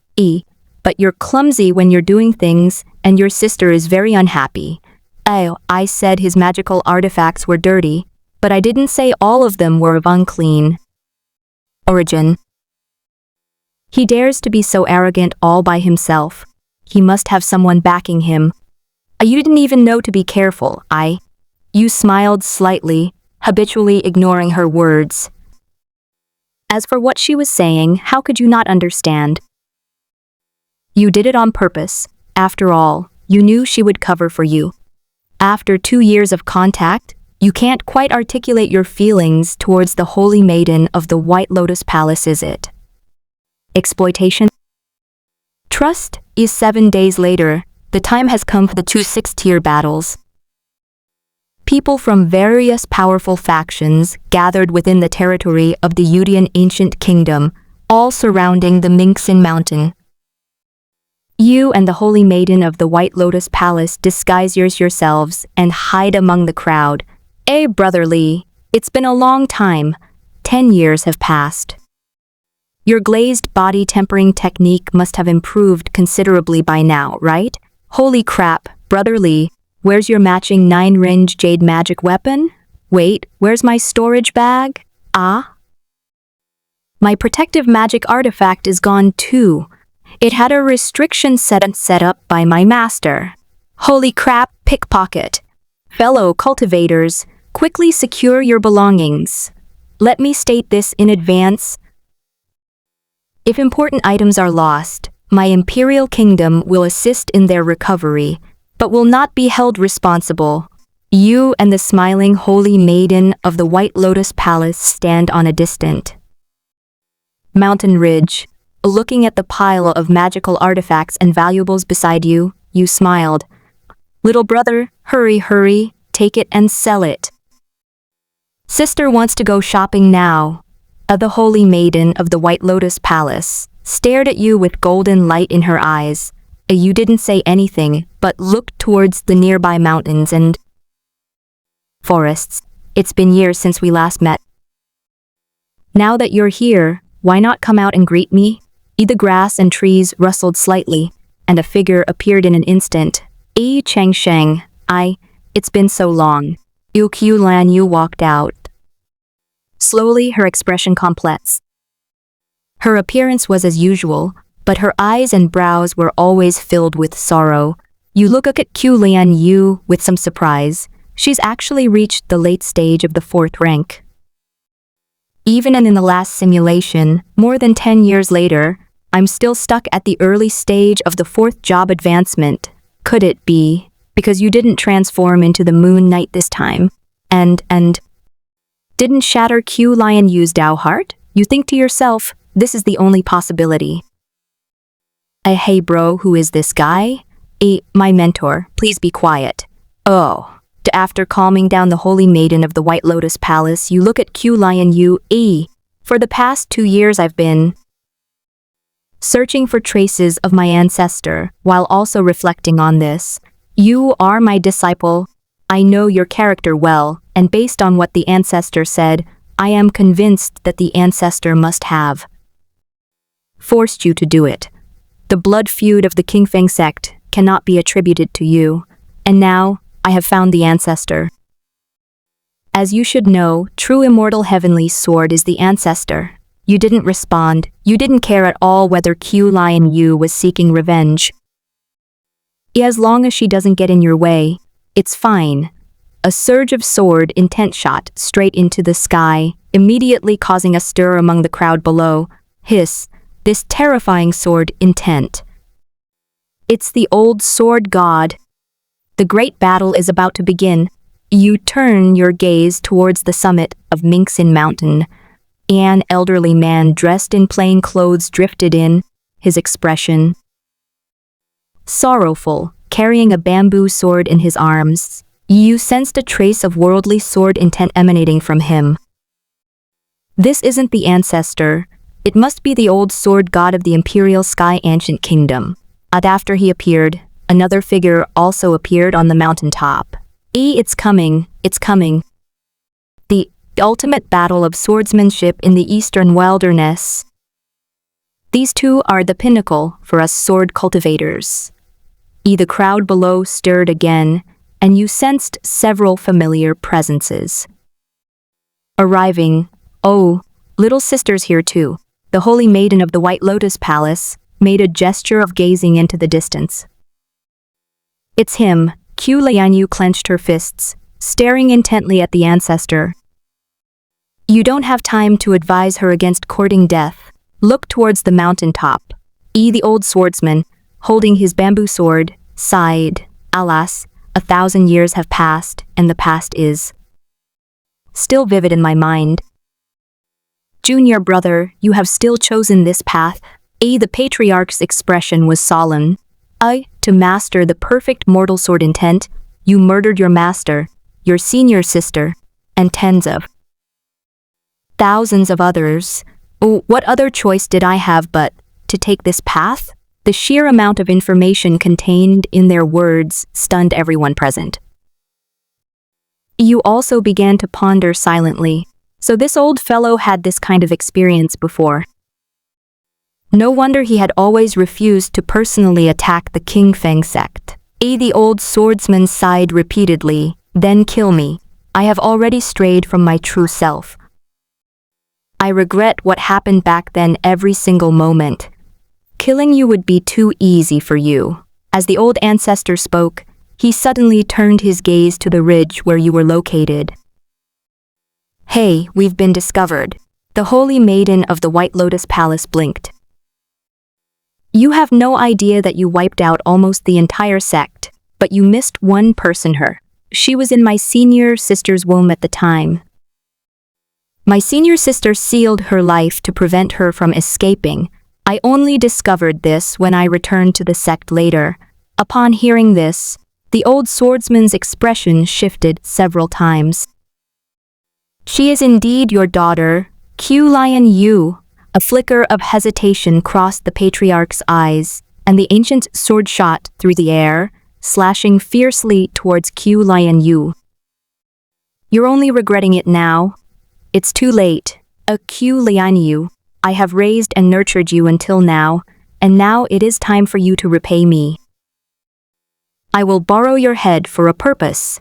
but you're clumsy when you're doing things, and your sister is very unhappy. Oh, I said his magical artifacts were dirty, but I didn't say all of them were of unclean origin. He dares to be so arrogant all by himself. He must have someone backing him. You didn't even know to be careful, You smiled slightly, habitually ignoring her words. As for what she was saying, how could you not understand? You did it on purpose. After all, you knew she would cover for you. After 2 years of contact, you can't quite articulate your feelings towards the Holy Maiden of the White Lotus Palace, is it? Exploitation? Trust is 7 days later. The time has come for the 2 6-tier battles. People from various powerful factions gathered within the territory of the Yudian ancient kingdom, all surrounding the Mingxin mountain. You and the Holy Maiden of the White Lotus Palace disguise yourselves and hide among the crowd. Brother Li, it's been a long time. 10 years have passed. Your glazed body tempering technique must have improved considerably by now, right? Holy crap, Brother Li, where's your matching 9-range jade magic weapon? Wait, where's my storage bag? My protective magic artifact is gone too. It had a restriction set up by my master. Holy crap, pickpocket. Fellow cultivators, quickly secure your belongings. Let me state this in advance. If important items are lost, my imperial kingdom will assist in their recovery, but will not be held responsible. You and the smiling Holy Maiden of the White Lotus Palace stand on a distant mountain ridge. Looking at the pile of magical artifacts and valuables beside you, you smiled. Little brother, hurry, take it and sell it. Sister wants to go shopping now. The Holy Maiden of the White Lotus Palace stared at you with golden light in her eyes. You didn't say anything, but looked towards the nearby mountains and forests. It's been years since we last met. Now that you're here, why not come out and greet me? The grass and trees rustled slightly, and a figure appeared in an instant. Changsheng, it's been so long. Qiu Lianyue walked out. Slowly, her expression complex. Her appearance was as usual, but her eyes and brows were always filled with sorrow. You look at Qiu Lianyue with some surprise. She's actually reached the late stage of the 4th rank. Even in the last simulation, more than 10 years later, I'm still stuck at the early stage of the 4th job advancement. Could it be because you didn't transform into the Moon Knight this time? And didn't shatter Qiu Lianyue's Dao heart? You think to yourself, this is the only possibility. Hey bro, who is this guy? My mentor, please be quiet. After calming down the Holy Maiden of the White Lotus Palace, you look at Qiu Lianyue. For the past 2 years I've been searching for traces of my ancestor, while also reflecting on this. You are my disciple. I know your character well, and based on what the ancestor said, I am convinced that the ancestor must have forced you to do it. The blood feud of the Qingfeng sect cannot be attributed to you, and now I have found the ancestor. As you should know, true immortal heavenly sword is the ancestor. You didn't respond. You didn't care at all whether Qiu Lianyue was seeking revenge. As long as she doesn't get in your way, it's fine. A surge of sword intent shot straight into the sky, immediately causing a stir among the crowd below. Hiss, this terrifying sword intent. It's the old sword god. The great battle is about to begin. You turn your gaze towards the summit of Mingxin Mountain. An elderly man dressed in plain clothes drifted in, his expression sorrowful, carrying a bamboo sword in his arms. You sensed a trace of worldly sword intent emanating from him. This isn't the ancestor. It must be the old sword god of the imperial sky ancient kingdom. And after he appeared, another figure also appeared on the mountaintop. It's coming, it's coming. The ultimate battle of swordsmanship in the eastern wilderness. These two are the pinnacle for us sword cultivators. The crowd below stirred again, and you sensed several familiar presences. Arriving, oh, little sister's here too. The holy maiden of the White Lotus Palace made a gesture of gazing into the distance. It's him. Qiu Lianyue clenched her fists, staring intently at the ancestor. You don't have time to advise her against courting death. Look towards the mountaintop. The old swordsman, holding his bamboo sword, sighed. Alas, 1,000 years have passed, and the past is still vivid in my mind. Junior brother, you have still chosen this path. The patriarch's expression was solemn. To master the perfect mortal sword intent, you murdered your master, your senior sister, and tens of thousands of others. What other choice did I have but to take this path? The sheer amount of information contained in their words stunned everyone present. You also began to ponder silently. So this old fellow had this kind of experience before. No wonder he had always refused to personally attack the Qingfeng sect. The old swordsman sighed repeatedly. Then kill me. I have already strayed from my true self. I regret what happened back then every single moment. Killing you would be too easy for you. As the old ancestor spoke, he suddenly turned his gaze to the ridge where you were located. Hey, we've been discovered. The holy maiden of the White Lotus Palace blinked. You have no idea that you wiped out almost the entire sect, but you missed one person her. She was in my senior sister's womb at the time. My senior sister sealed her life to prevent her from escaping. I only discovered this when I returned to the sect later. Upon hearing this, the old swordsman's expression shifted several times. She is indeed your daughter, Qiu Lianyue. A flicker of hesitation crossed the patriarch's eyes, and the ancient sword shot through the air, slashing fiercely towards Qiu Lianyue. You're only regretting it now. It's too late. Qiu Lianyue, I have raised and nurtured you until now, and now it is time for you to repay me. I will borrow your head for a purpose.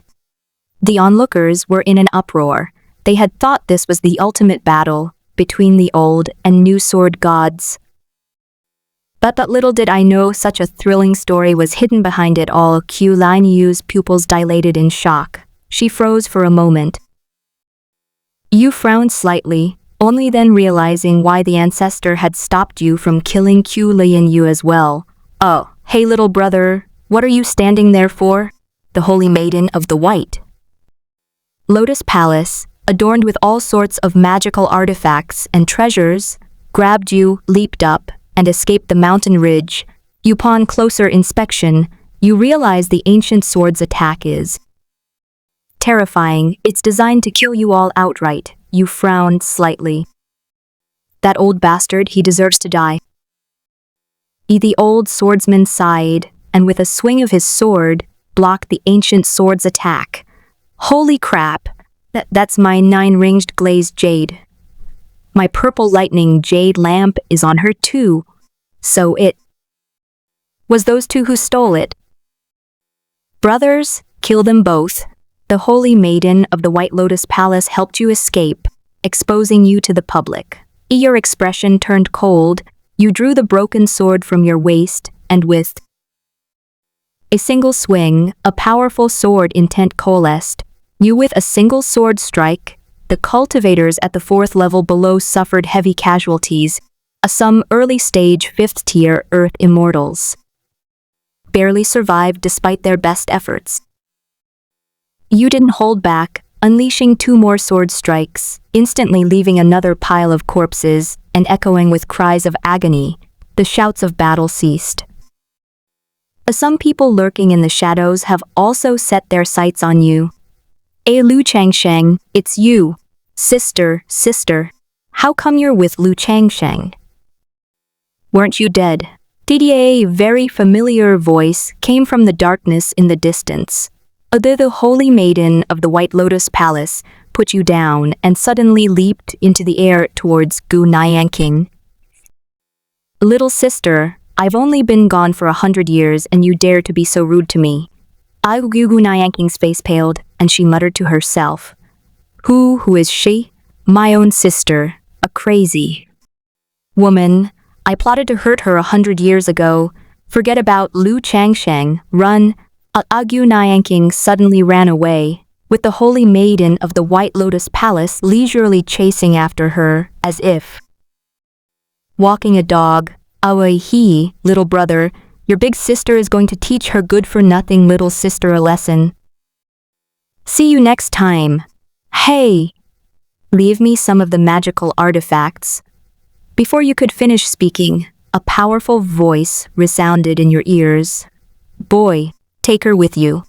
The onlookers were in an uproar. They had thought this was the ultimate battle between the old and new sword gods. But little did I know such a thrilling story was hidden behind it all. Qiu Lianyue's pupils dilated in shock. She froze for a moment. You frowned slightly, only then realizing why the ancestor had stopped you from killing Qiu Lianyue as well. Oh, hey little brother, what are you standing there for? The holy maiden of the White Lotus Palace, adorned with all sorts of magical artifacts and treasures, grabbed you, leaped up, and escaped the mountain ridge. Upon closer inspection, you realize the ancient sword's attack is terrifying. It's designed to kill you all outright. You frowned slightly. That old bastard, he deserves to die. The old swordsman sighed, and with a swing of his sword, blocked the ancient sword's attack. Holy crap! That's my 9-ringed glazed jade. My purple lightning jade lamp is on her too. So it was those two who stole it. Brothers, kill them both. The holy maiden of the White Lotus Palace helped you escape, exposing you to the public. Your expression turned cold. You drew the broken sword from your waist, and with a single swing, a powerful sword intent coalesced. You with a single sword strike, the cultivators at the 4th level below suffered heavy casualties, some early-stage 5th-tier Earth immortals barely survived despite their best efforts. You didn't hold back, unleashing 2 more sword strikes, instantly leaving another pile of corpses and echoing with cries of agony. The shouts of battle ceased. Some people lurking in the shadows have also set their sights on you. Lu Changsheng, it's you. Sister, sister. How come you're with Lu Changsheng? Weren't you dead? A very familiar voice came from the darkness in the distance. The holy maiden of the White Lotus Palace put you down and suddenly leaped into the air towards Qiu Lianyue. Little sister, I've only been gone for 100 years and you dare to be so rude to me. Qiu Lianyue's face paled and she muttered to herself. Who is she? My own sister, a crazy woman. I plotted to hurt her 100 years ago. Forget about Lu Changsheng, run. Qiu Lianyue suddenly ran away, with the holy maiden of the White Lotus Palace leisurely chasing after her, as if walking a dog. Little brother, your big sister is going to teach her good-for-nothing little sister a lesson. See you next time. Hey! Leave me some of the magical artifacts. Before you could finish speaking, a powerful voice resounded in your ears. Boy, take her with you.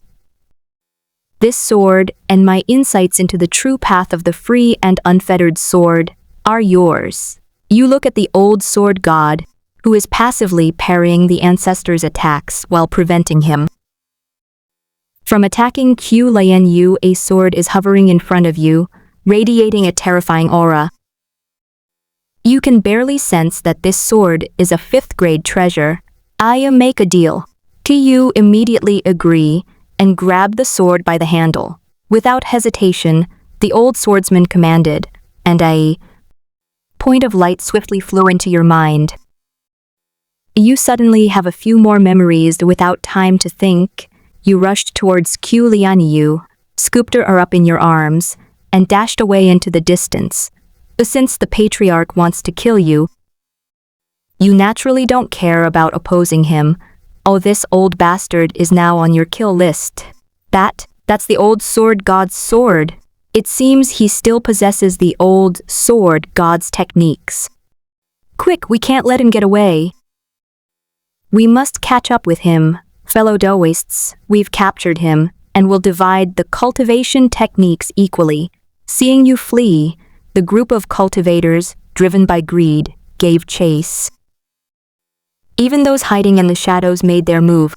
This sword and my insights into the true path of the free and unfettered sword are yours. You look at the old sword god, who is passively parrying the ancestor's attacks while preventing him from attacking Qiu Lianyue. A sword is hovering in front of you, radiating a terrifying aura. You can barely sense that this sword is a 5th grade treasure. I make a deal. You immediately agree and grab the sword by the handle. Without hesitation, the old swordsman commanded, and a point of light swiftly flew into your mind. You suddenly have a few more memories. Without time to think, you rushed towards Qiu Lianyue, scooped her up in your arms, and dashed away into the distance. Since the patriarch wants to kill you, you naturally don't care about opposing him. Oh, this old bastard is now on your kill list. That's the old sword god's sword. It seems he still possesses the old sword god's techniques. Quick, we can't let him get away. We must catch up with him. Fellow Daoists, we've captured him, and will divide the cultivation techniques equally. Seeing you flee, the group of cultivators, driven by greed, gave chase. Even those hiding in the shadows made their move.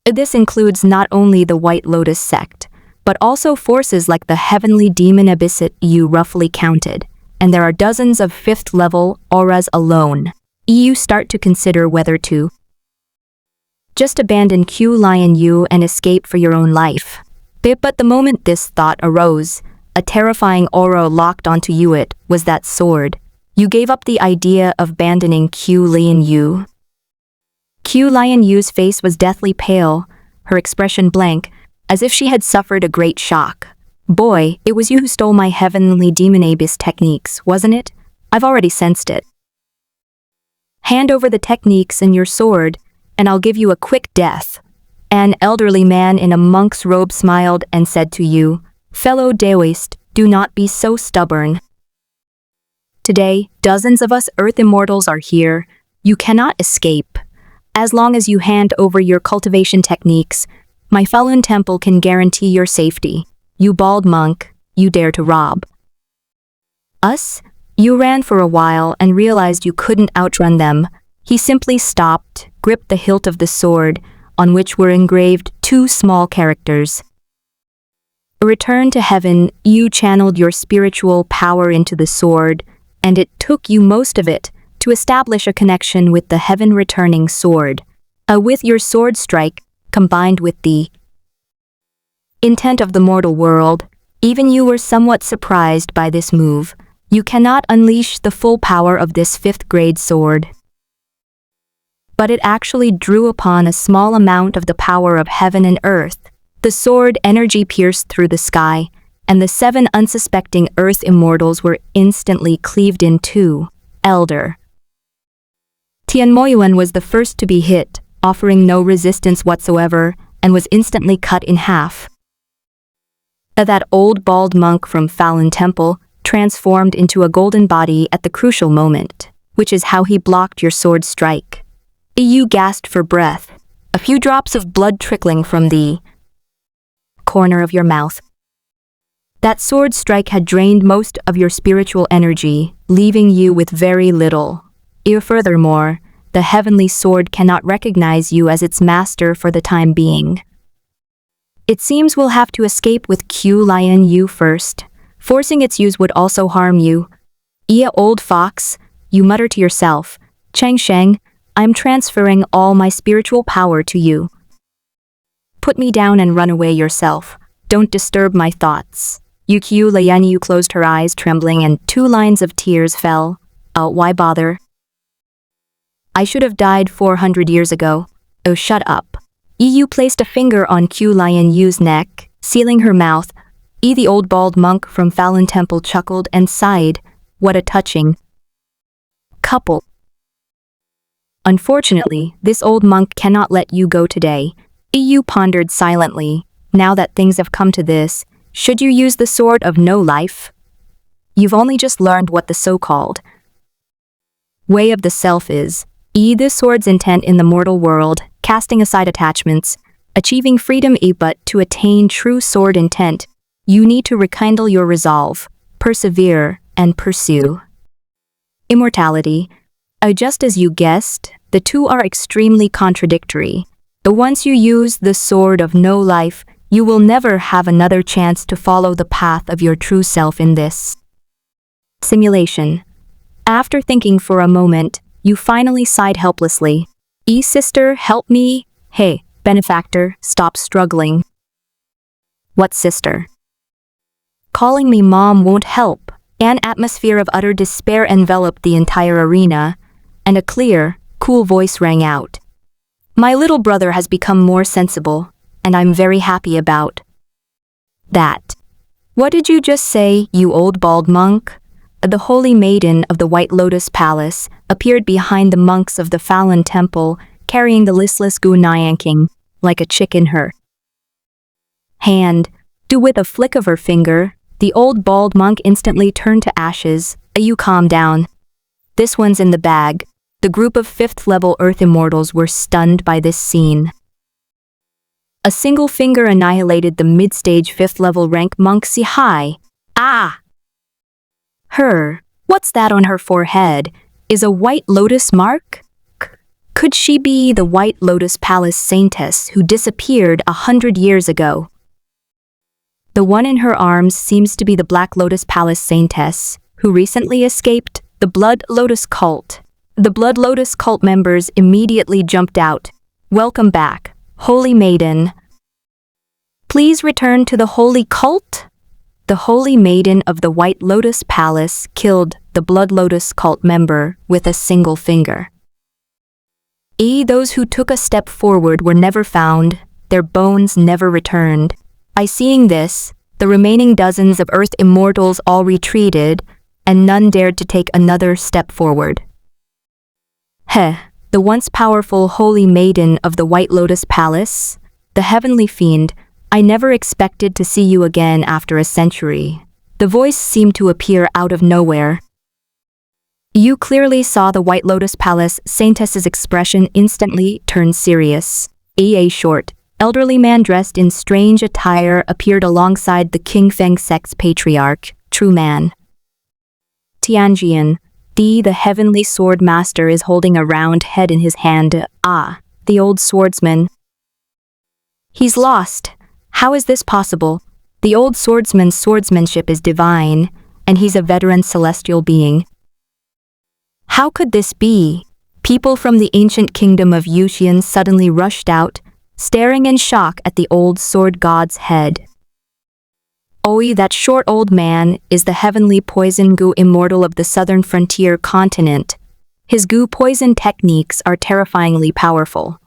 This includes not only the White Lotus sect, but also forces like the heavenly demon Abyssit you roughly counted, and there are dozens of 5th-level auras alone. You start to consider whether to just abandon Qiu Lianyue and escape for your own life. But the moment this thought arose, a terrifying aura locked onto you. It was that sword. You gave up the idea of abandoning Qiu Lianyue. Qiu Lianyue's face was deathly pale, her expression blank, as if she had suffered a great shock. Boy, it was you who stole my heavenly demon abyss techniques, wasn't it? I've already sensed it. Hand over the techniques and your sword, and I'll give you a quick death. An elderly man in a monk's robe smiled and said to you, Fellow Daoist, do not be so stubborn. Today, dozens of us Earth Immortals are here. You cannot escape. As long as you hand over your cultivation techniques, my Falun Temple can guarantee your safety. You bald monk, you dare to rob us? You ran for a while and realized you couldn't outrun them. He simply stopped, gripped the hilt of the sword, on which were engraved 2 small characters. A return to heaven, you channeled your spiritual power into the sword, and it took you most of it to establish a connection with the heaven-returning sword. With your sword strike, combined with the intent of the mortal world, even you were somewhat surprised by this move. You cannot unleash the full power of this 5th-grade sword. But it actually drew upon a small amount of the power of heaven and earth. The sword energy pierced through the sky, and the 7 unsuspecting Earth Immortals were instantly cleaved in two. Elder Tianmoyuan was the first to be hit, offering no resistance whatsoever, and was instantly cut in half. That old bald monk from Falun Temple transformed into a golden body at the crucial moment, which is how he blocked your sword strike. You gasped for breath, a few drops of blood trickling from the corner of your mouth. That sword strike had drained most of your spiritual energy, leaving you with very little. Furthermore, the heavenly sword cannot recognize you as its master for the time being. It seems we'll have to escape with Qiu Lianyue first. Forcing its use would also harm you. Old fox, you mutter to yourself. Changsheng, I'm transferring all my spiritual power to you. Put me down and run away yourself. Don't disturb my thoughts. Qiu Lianyue closed her eyes, trembling, and 2 lines of tears fell. Why bother? I should have died 400 years ago. Oh, shut up. Yu placed a finger on Qiu Lianyue's neck, sealing her mouth. The old bald monk from Falun Temple chuckled and sighed. What a touching couple. Unfortunately, this old monk cannot let you go today. Yu pondered silently. Now that things have come to this, should you use the sword of no life? You've only just learned what the so-called way of the self is. This sword's intent in the mortal world, casting aside attachments, achieving freedom. But to attain true sword intent, you need to rekindle your resolve, persevere, and pursue immortality. Just as you guessed, the two are extremely contradictory. Once you use the sword of no life, you will never have another chance to follow the path of your true self in this simulation. After thinking for a moment, you finally sighed helplessly. Sister, help me. Hey, benefactor, stop struggling. What sister? Calling me mom won't help. An atmosphere of utter despair enveloped the entire arena, and a clear, cool voice rang out. My little brother has become more sensible, and I'm very happy about that. What did you just say, you old bald monk? The holy maiden of the White Lotus Palace appeared behind the monks of the Falun Temple, carrying the listless Qiu Lianyue like a chick in her hand. With a flick of her finger, the old bald monk instantly turned to ashes. You calm down. This one's in the bag. The group of 5th-level Earth Immortals were stunned by this scene. A single finger annihilated the mid-stage 5th-level rank monk Sihai. Ah! What's that on her forehead? Is a White Lotus mark? Could she be the White Lotus Palace saintess who disappeared 100 years ago? The one in her arms seems to be the Black Lotus Palace saintess, who recently escaped the Blood Lotus cult. The Blood Lotus cult members immediately jumped out. Welcome back, Holy Maiden. Please return to the Holy Cult? The Holy Maiden of the White Lotus Palace killed the Blood Lotus cult member with a single finger. Those who took a step forward were never found, their bones never returned. By seeing this, the remaining dozens of Earth Immortals all retreated, and none dared to take another step forward. The once powerful Holy Maiden of the White Lotus Palace, the heavenly fiend, I never expected to see you again after a century. The voice seemed to appear out of nowhere. You clearly saw the White Lotus Palace saintess's expression instantly turn serious. A short, elderly man dressed in strange attire appeared alongside the Qingfeng sect's patriarch, True Man. Tianjian, the heavenly sword master is holding a round head in his hand. The old swordsman. He's lost. How is this possible? The old swordsman's swordsmanship is divine, and he's a veteran celestial being. How could this be? People from the ancient kingdom of Yuxian suddenly rushed out, staring in shock at the old sword god's head. That short old man is the heavenly poison Gu immortal of the southern frontier continent. His Gu poison techniques are terrifyingly powerful.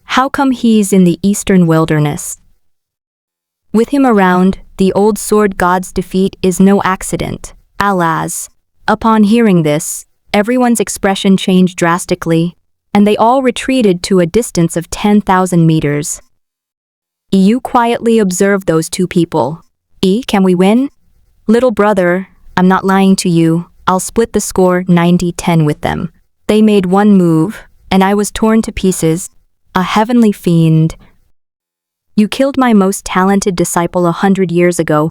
How come he's in the eastern wilderness? With him around, the old sword god's defeat is no accident. Alas, upon hearing this, everyone's expression changed drastically, and they all retreated to a distance of 10,000 meters. You quietly observed those two people. Can we win? Little brother, I'm not lying to you. I'll split the score 90-10 with them. They made one move, and I was torn to pieces. a heavenly fiend. You killed my most talented disciple 100 years ago.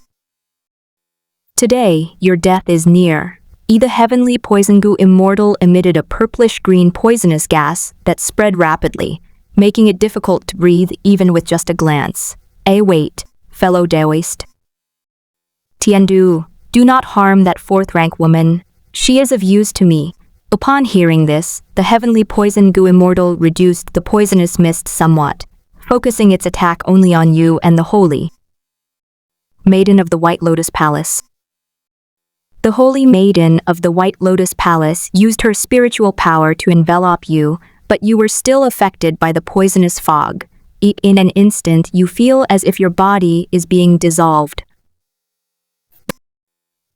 Today, your death is near. The heavenly poison Qiu immortal emitted a purplish-green poisonous gas that spread rapidly, making it difficult to breathe even with just a glance. Wait, fellow Daoist. Tiandu, do not harm that fourth-rank woman. She is of use to me. Upon hearing this, the heavenly poison Qiu immortal reduced the poisonous mist somewhat, focusing its attack only on you and the holy Maiden of the White Lotus Palace. The Holy Maiden of the White Lotus Palace used her spiritual power to envelop you, but you were still affected by the poisonous fog. In an instant, you feel as if your body is being dissolved.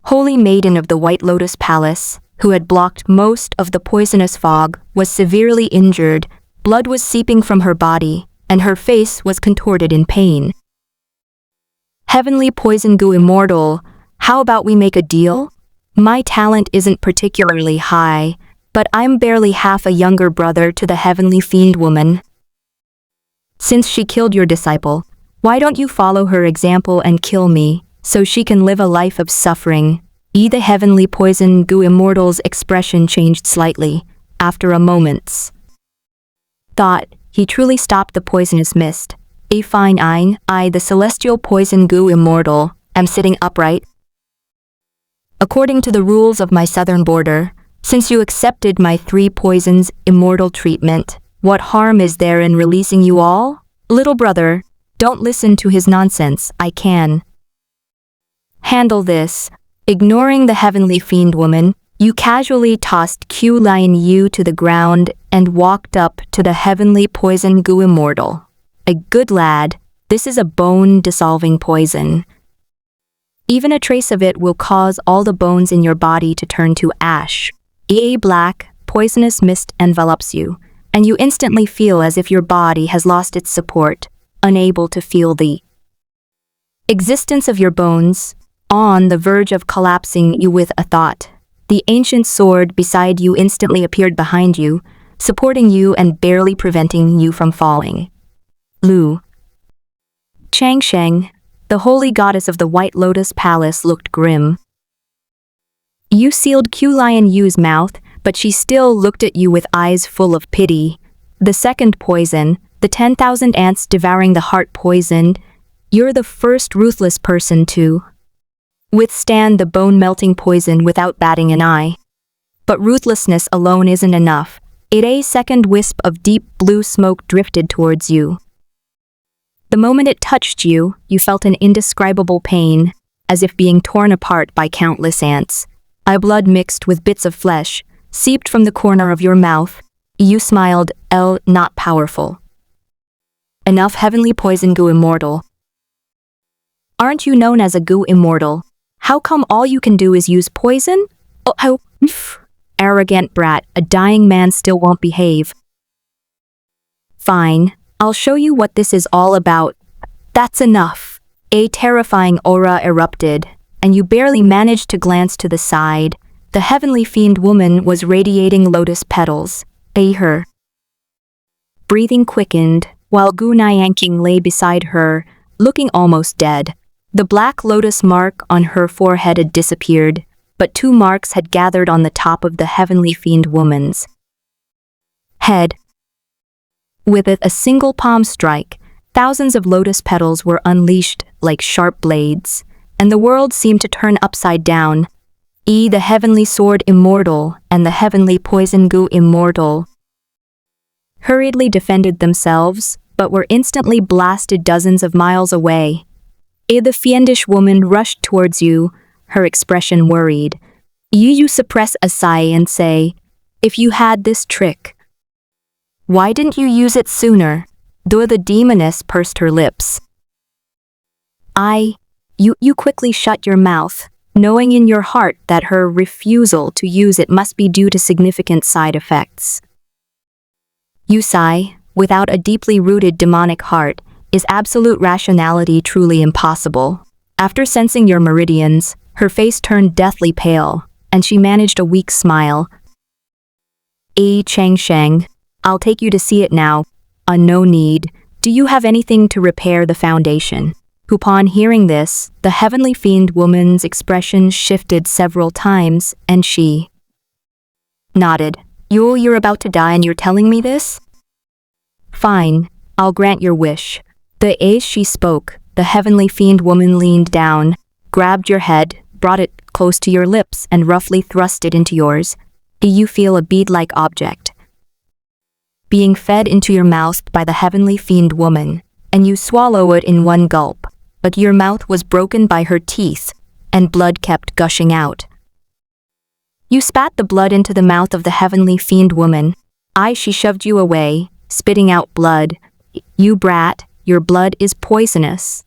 Holy Maiden of the White Lotus Palace, who had blocked most of the poisonous fog, was severely injured. Blood was seeping from her body, and her face was contorted in pain. Heavenly Poison Qiu Immortal, how about we make a deal? My talent isn't particularly high, but I'm barely half a younger brother to the heavenly fiend woman. Since she killed your disciple, why don't you follow her example and kill me, so she can live a life of suffering? The heavenly poison Qiu Immortal's expression changed slightly. After a moment's thought, he truly stopped the poisonous mist. Fine, I, the celestial poison Qiu Immortal, am sitting upright. According to the rules of my southern border, since you accepted my 3 poisons immortal treatment, what harm is there in releasing you all? Little brother, don't listen to his nonsense. I can handle this. Ignoring the heavenly fiend woman, you casually tossed Qiu Lianyue to the ground and walked up to the heavenly poison Qiu Immortal. A good lad, this is a bone-dissolving poison. Even a trace of it will cause all the bones in your body to turn to ash. A black, poisonous mist envelops you, and you instantly feel as if your body has lost its support, unable to feel the existence of your bones, on the verge of collapsing you with a thought. The ancient sword beside you instantly appeared behind you, supporting you and barely preventing you from falling. Lu Changsheng, the holy goddess of the White Lotus Palace, looked grim. You sealed Qiu Lianyue's mouth, but she still looked at you with eyes full of pity. The second poison, the 10,000 ants devouring the heart poisoned, you're the first ruthless person to withstand the bone-melting poison without batting an eye. But ruthlessness alone isn't enough. A second wisp of deep blue smoke drifted towards you. The moment it touched you, you felt an indescribable pain, as if being torn apart by countless ants. Blood mixed with bits of flesh seeped from the corner of your mouth. You smiled, not powerful enough. Heavenly poison Qiu Immortal. Aren't you known as a Qiu Immortal? How come all you can do is use poison? Oh, arrogant brat, a dying man still won't behave. Fine, I'll show you what this is all about. That's enough. A terrifying aura erupted, and you barely managed to glance to the side. The heavenly fiend woman was radiating lotus petals. Her breathing quickened, while Qiu Lianyue lay beside her, looking almost dead. The black lotus mark on her forehead had disappeared, but 2 marks had gathered on the top of the heavenly fiend woman's head. With a single palm strike, thousands of lotus petals were unleashed like sharp blades, and the world seemed to turn upside down. The heavenly sword immortal and the heavenly poison Qiu Immortal hurriedly defended themselves, but were instantly blasted dozens of miles away. The fiendish woman rushed towards you, her expression worried. You suppress a sigh and say, if you had this trick, why didn't you use it sooner? The demoness pursed her lips. You quickly shut your mouth, knowing in your heart that her refusal to use it must be due to significant side effects. You sigh, without a deeply rooted demonic heart, is absolute rationality truly impossible? After sensing your meridians, her face turned deathly pale, and she managed a weak smile. Changsheng, I'll take you to see it now. No need. Do you have anything to repair the foundation?" Upon hearing this, the heavenly fiend woman's expression shifted several times, and she nodded. You're about to die and you're telling me this? Fine, I'll grant your wish. As she spoke, the heavenly fiend woman leaned down, grabbed your head, brought it close to your lips, and roughly thrust it into yours. You feel a bead-like object being fed into your mouth by the heavenly fiend woman, and you swallow it in one gulp, but your mouth was broken by her teeth, and blood kept gushing out. You spat the blood into the mouth of the heavenly fiend woman. She shoved you away, spitting out blood. You brat, your blood is poisonous.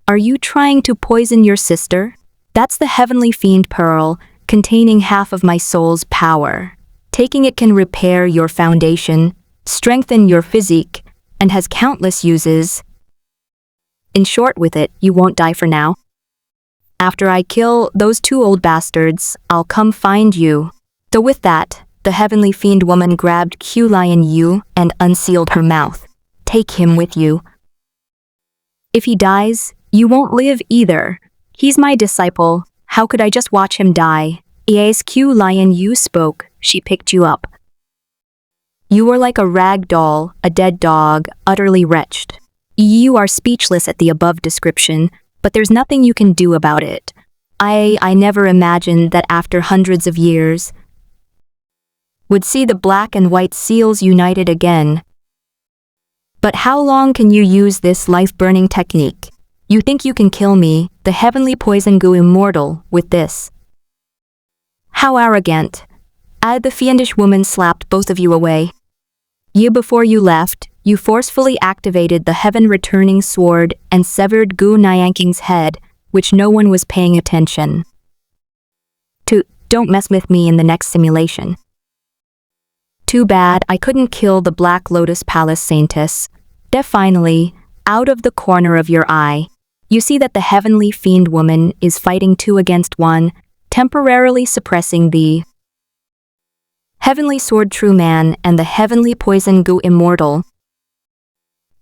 Are you trying to poison your sister? That's the heavenly fiend pearl, containing half of my soul's power. Taking it can repair your foundation, strengthen your physique, and has countless uses. In short, with it, you won't die for now. After I kill those two old bastards, I'll come find you. So with that, the heavenly fiend woman grabbed Qiu Lianyue and unsealed her mouth. Take him with you. If he dies, you won't live either. He's my disciple. How could I just watch him die? As Qiu Lianyue spoke, she picked you up. You were like a rag doll, a dead dog, utterly wretched. You are speechless at the above description, but there's nothing you can do about it. I never imagined that after hundreds of years would see the black and white seals united again. But how long can you use this life-burning technique? You think you can kill me, the heavenly poison goo immortal, with this? How arrogant. The fiendish woman slapped both of you away. Before you left, you forcefully activated the heaven-returning sword and severed Gu Nyanking's head, which no one was paying attention to. Don't mess with me in the next simulation. Too bad I couldn't kill the Black Lotus Palace Saintess. Finally, out of the corner of your eye, you see that the heavenly fiend woman is fighting 2 against 1, temporarily suppressing the heavenly sword true man and the heavenly poison goo immortal.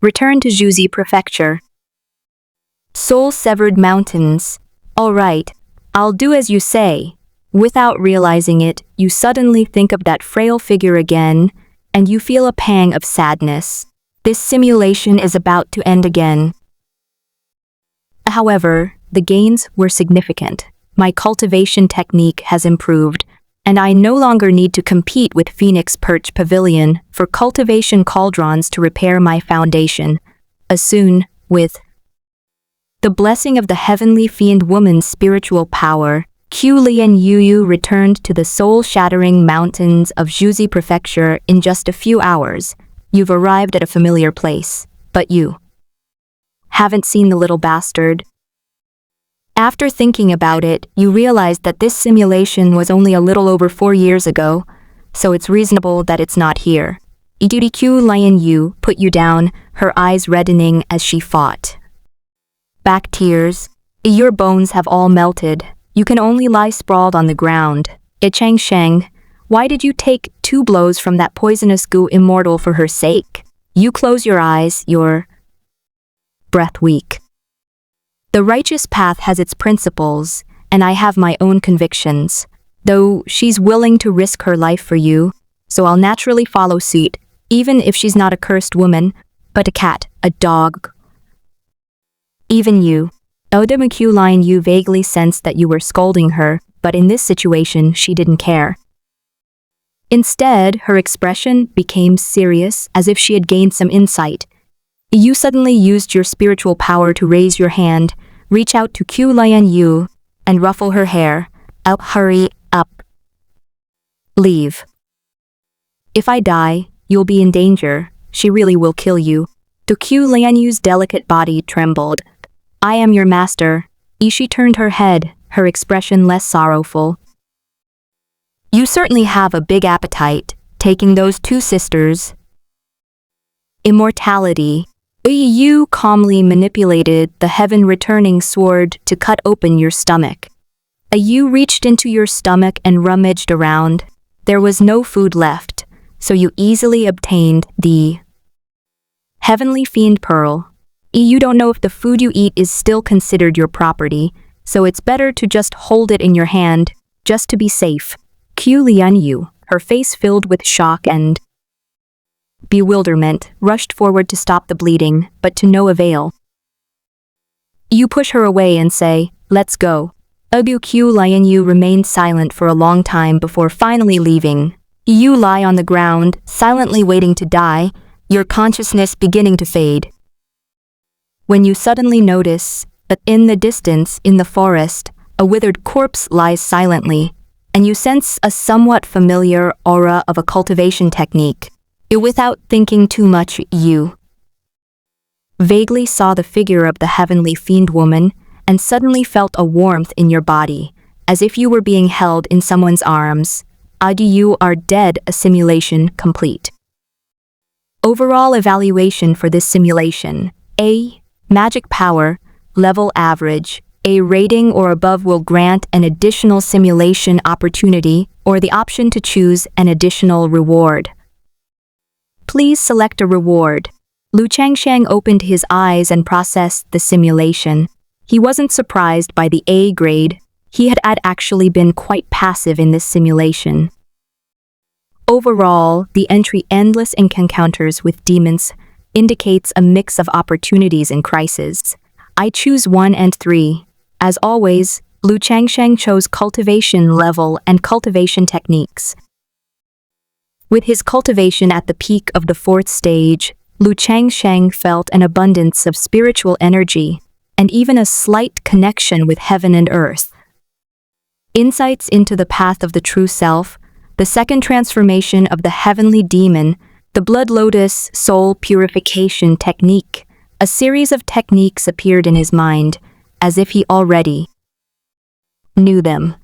Return to Juzi Prefecture. Soul-severed mountains. All right, I'll do as you say. Without realizing it, you suddenly think of that frail figure again, and you feel a pang of sadness. This simulation is about to end again. However, the gains were significant. My cultivation technique has improved, and I no longer need to compete with Phoenix Perch Pavilion for cultivation cauldrons to repair my foundation. Soon, with the blessing of the heavenly fiend woman's spiritual power, Qiu Lianyue returned to the soul-shattering mountains of Juzi Prefecture in just a few hours. You've arrived at a familiar place, but you haven't seen the little bastard. After thinking about it, you realize that this simulation was only a little over 4 years ago, so it's reasonable that it's not here. Qiu Lianyue put you down, her eyes reddening as she fought back tears. Your bones have all melted. You can only lie sprawled on the ground. Changsheng, why did you take 2 blows from that poisonous goo immortal for her sake? You close your eyes, your breath weak. The righteous path has its principles, and I have my own convictions. Though she's willing to risk her life for you, so I'll naturally follow suit, even if she's not a cursed woman, but a cat, a dog. Even you. Qiu Lianyue vaguely sensed that you were scolding her, but in this situation she didn't care. Instead, her expression became serious, as if she had gained some insight. You suddenly used your spiritual power to raise your hand, reach out to Qiu Lianyue, and ruffle her hair. Hurry up. Leave. If I die, you'll be in danger. She really will kill you. Qiu Lianyue's delicate body trembled. I am your master. She turned her head, her expression less sorrowful. You certainly have a big appetite, taking those 2 sisters. Immortality. You calmly manipulated the heaven-returning sword to cut open your stomach. You reached into your stomach and rummaged around. There was no food left, so you easily obtained the Heavenly Fiend Pearl. You don't know if the food you eat is still considered your property, so it's better to just hold it in your hand, just to be safe. Qiu Lianyue, her face filled with shock and bewilderment, rushed forward to stop the bleeding, but to no avail. You push her away and say, "Let's go." Qiu Lianyue remained silent for a long time before finally leaving. You lie on the ground, silently waiting to die, your consciousness beginning to fade. When you suddenly notice that in the distance, in the forest, a withered corpse lies silently, and you sense a somewhat familiar aura of a cultivation technique. Without thinking too much, you vaguely saw the figure of the heavenly fiend woman and suddenly felt a warmth in your body, as if you were being held in someone's arms. You are dead, a simulation complete. Overall evaluation for this simulation: A. Magic power, level average. A rating or above will grant an additional simulation opportunity or the option to choose an additional reward. Please select a reward. Changsheng opened his eyes and processed the simulation. He wasn't surprised by the A grade. He had actually been quite passive in this simulation. Overall, the entry "Endless Encounters with Demons" indicates a mix of opportunities and crises. I choose 1 and 3. As always, Changsheng chose cultivation level and cultivation techniques. With his cultivation at the peak of the 4th stage, Changsheng felt an abundance of spiritual energy and even a slight connection with heaven and earth. Insights into the path of the true self, the second transformation of the heavenly demon, the blood lotus soul purification technique. A series of techniques appeared in his mind, as if he already knew them.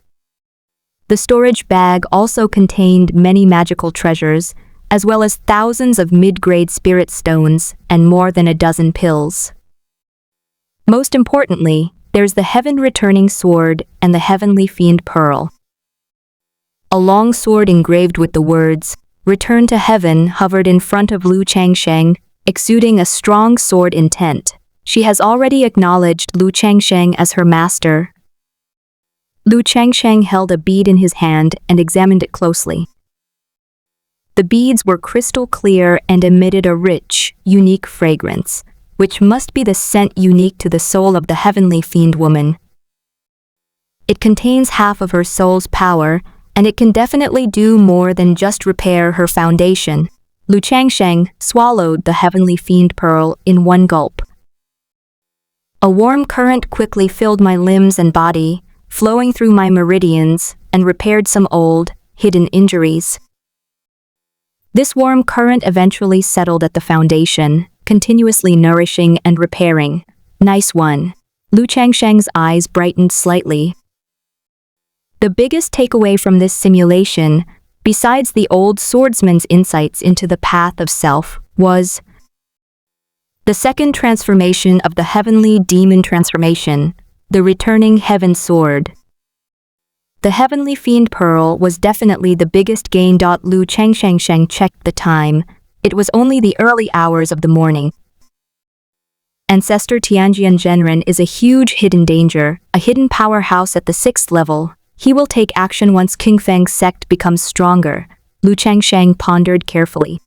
The storage bag also contained many magical treasures, as well as thousands of mid-grade spirit stones and more than a dozen pills. Most importantly, there's the heaven-returning sword and the heavenly fiend pearl. A long sword engraved with the words, "Return to Heaven," hovered in front of Changsheng, exuding a strong sword intent. She has already acknowledged Changsheng as her master. Changsheng held a bead in his hand and examined it closely. The beads were crystal clear and emitted a rich, unique fragrance, which must be the scent unique to the soul of the heavenly fiend woman. It contains half of her soul's power, and it can definitely do more than just repair her foundation. Changsheng swallowed the heavenly fiend pearl in one gulp. A warm current quickly filled my limbs and body, flowing through my meridians, and repaired some old, hidden injuries. This warm current eventually settled at the foundation, continuously nourishing and repairing. Nice one. Changsheng's eyes brightened slightly. The biggest takeaway from this simulation, besides the old swordsman's insights into the path of self, was the second transformation of the heavenly demon transformation, the returning heaven sword. The heavenly fiend pearl was definitely the biggest gain. Changsheng checked the time. It was only the early hours of the morning. Ancestor Tianjian Zhenren is a huge hidden danger, a hidden powerhouse at the 6th level. He will take action once Qingfeng's sect becomes stronger, Changsheng pondered carefully.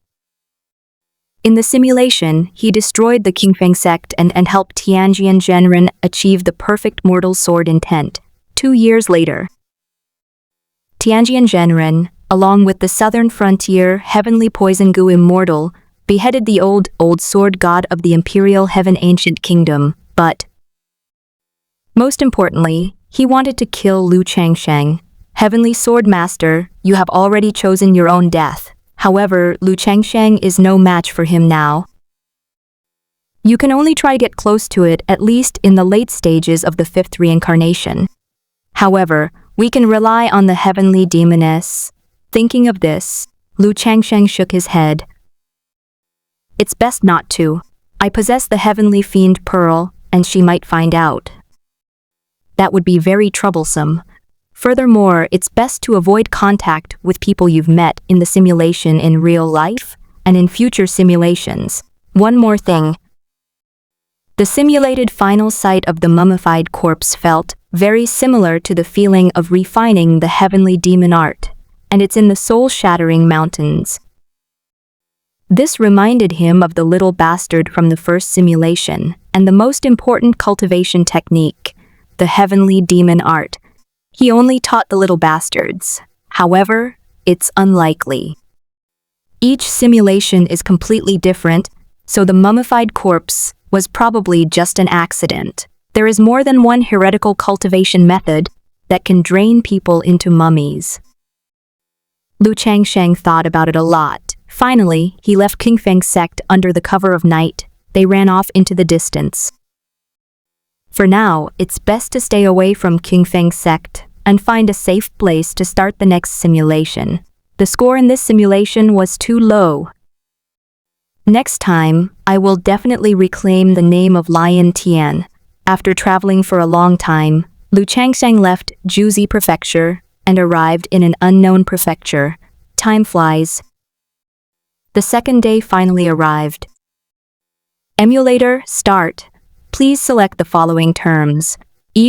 In the simulation, he destroyed the Qingfeng sect and helped Tianjian Zhenren achieve the perfect mortal sword intent. 2 years later, Tianjian Zhenren, along with the southern frontier heavenly poison gu immortal, beheaded the old sword god of the imperial heaven ancient kingdom, but most importantly, he wanted to kill Changsheng. Heavenly sword master, you have already chosen your own death. However, Changsheng is no match for him now. You can only try to get close to it, at least in the late stages of the 5th reincarnation. However, we can rely on the heavenly demoness. Thinking of this, Changsheng shook his head. It's best not to. I possess the heavenly fiend pearl, and she might find out. That would be very troublesome. Furthermore, it's best to avoid contact with people you've met in the simulation in real life and in future simulations. One more thing. The simulated final sight of the mummified corpse felt very similar to the feeling of refining the heavenly demon art, and it's in the soul-shattering mountains. This reminded him of the little bastard from the first simulation, and the most important cultivation technique, the heavenly demon art. He only taught the little bastards. However, it's unlikely. Each simulation is completely different, so the mummified corpse was probably just an accident. There is more than one heretical cultivation method that can drain people into mummies. Lu Changsheng thought about it a lot. Finally, he left Qingfeng's sect under the cover of night. They ran off into the distance. For now, it's best to stay away from Qingfeng's sect and find a safe place to start the next simulation. The score in this simulation was too low. Next time, I will definitely reclaim the name of Lion Tian. After traveling for a long time, Lu Changsheng left Juzi Prefecture and arrived in an unknown prefecture. Time flies. The second day finally arrived. Emulator, start. Please select the following terms.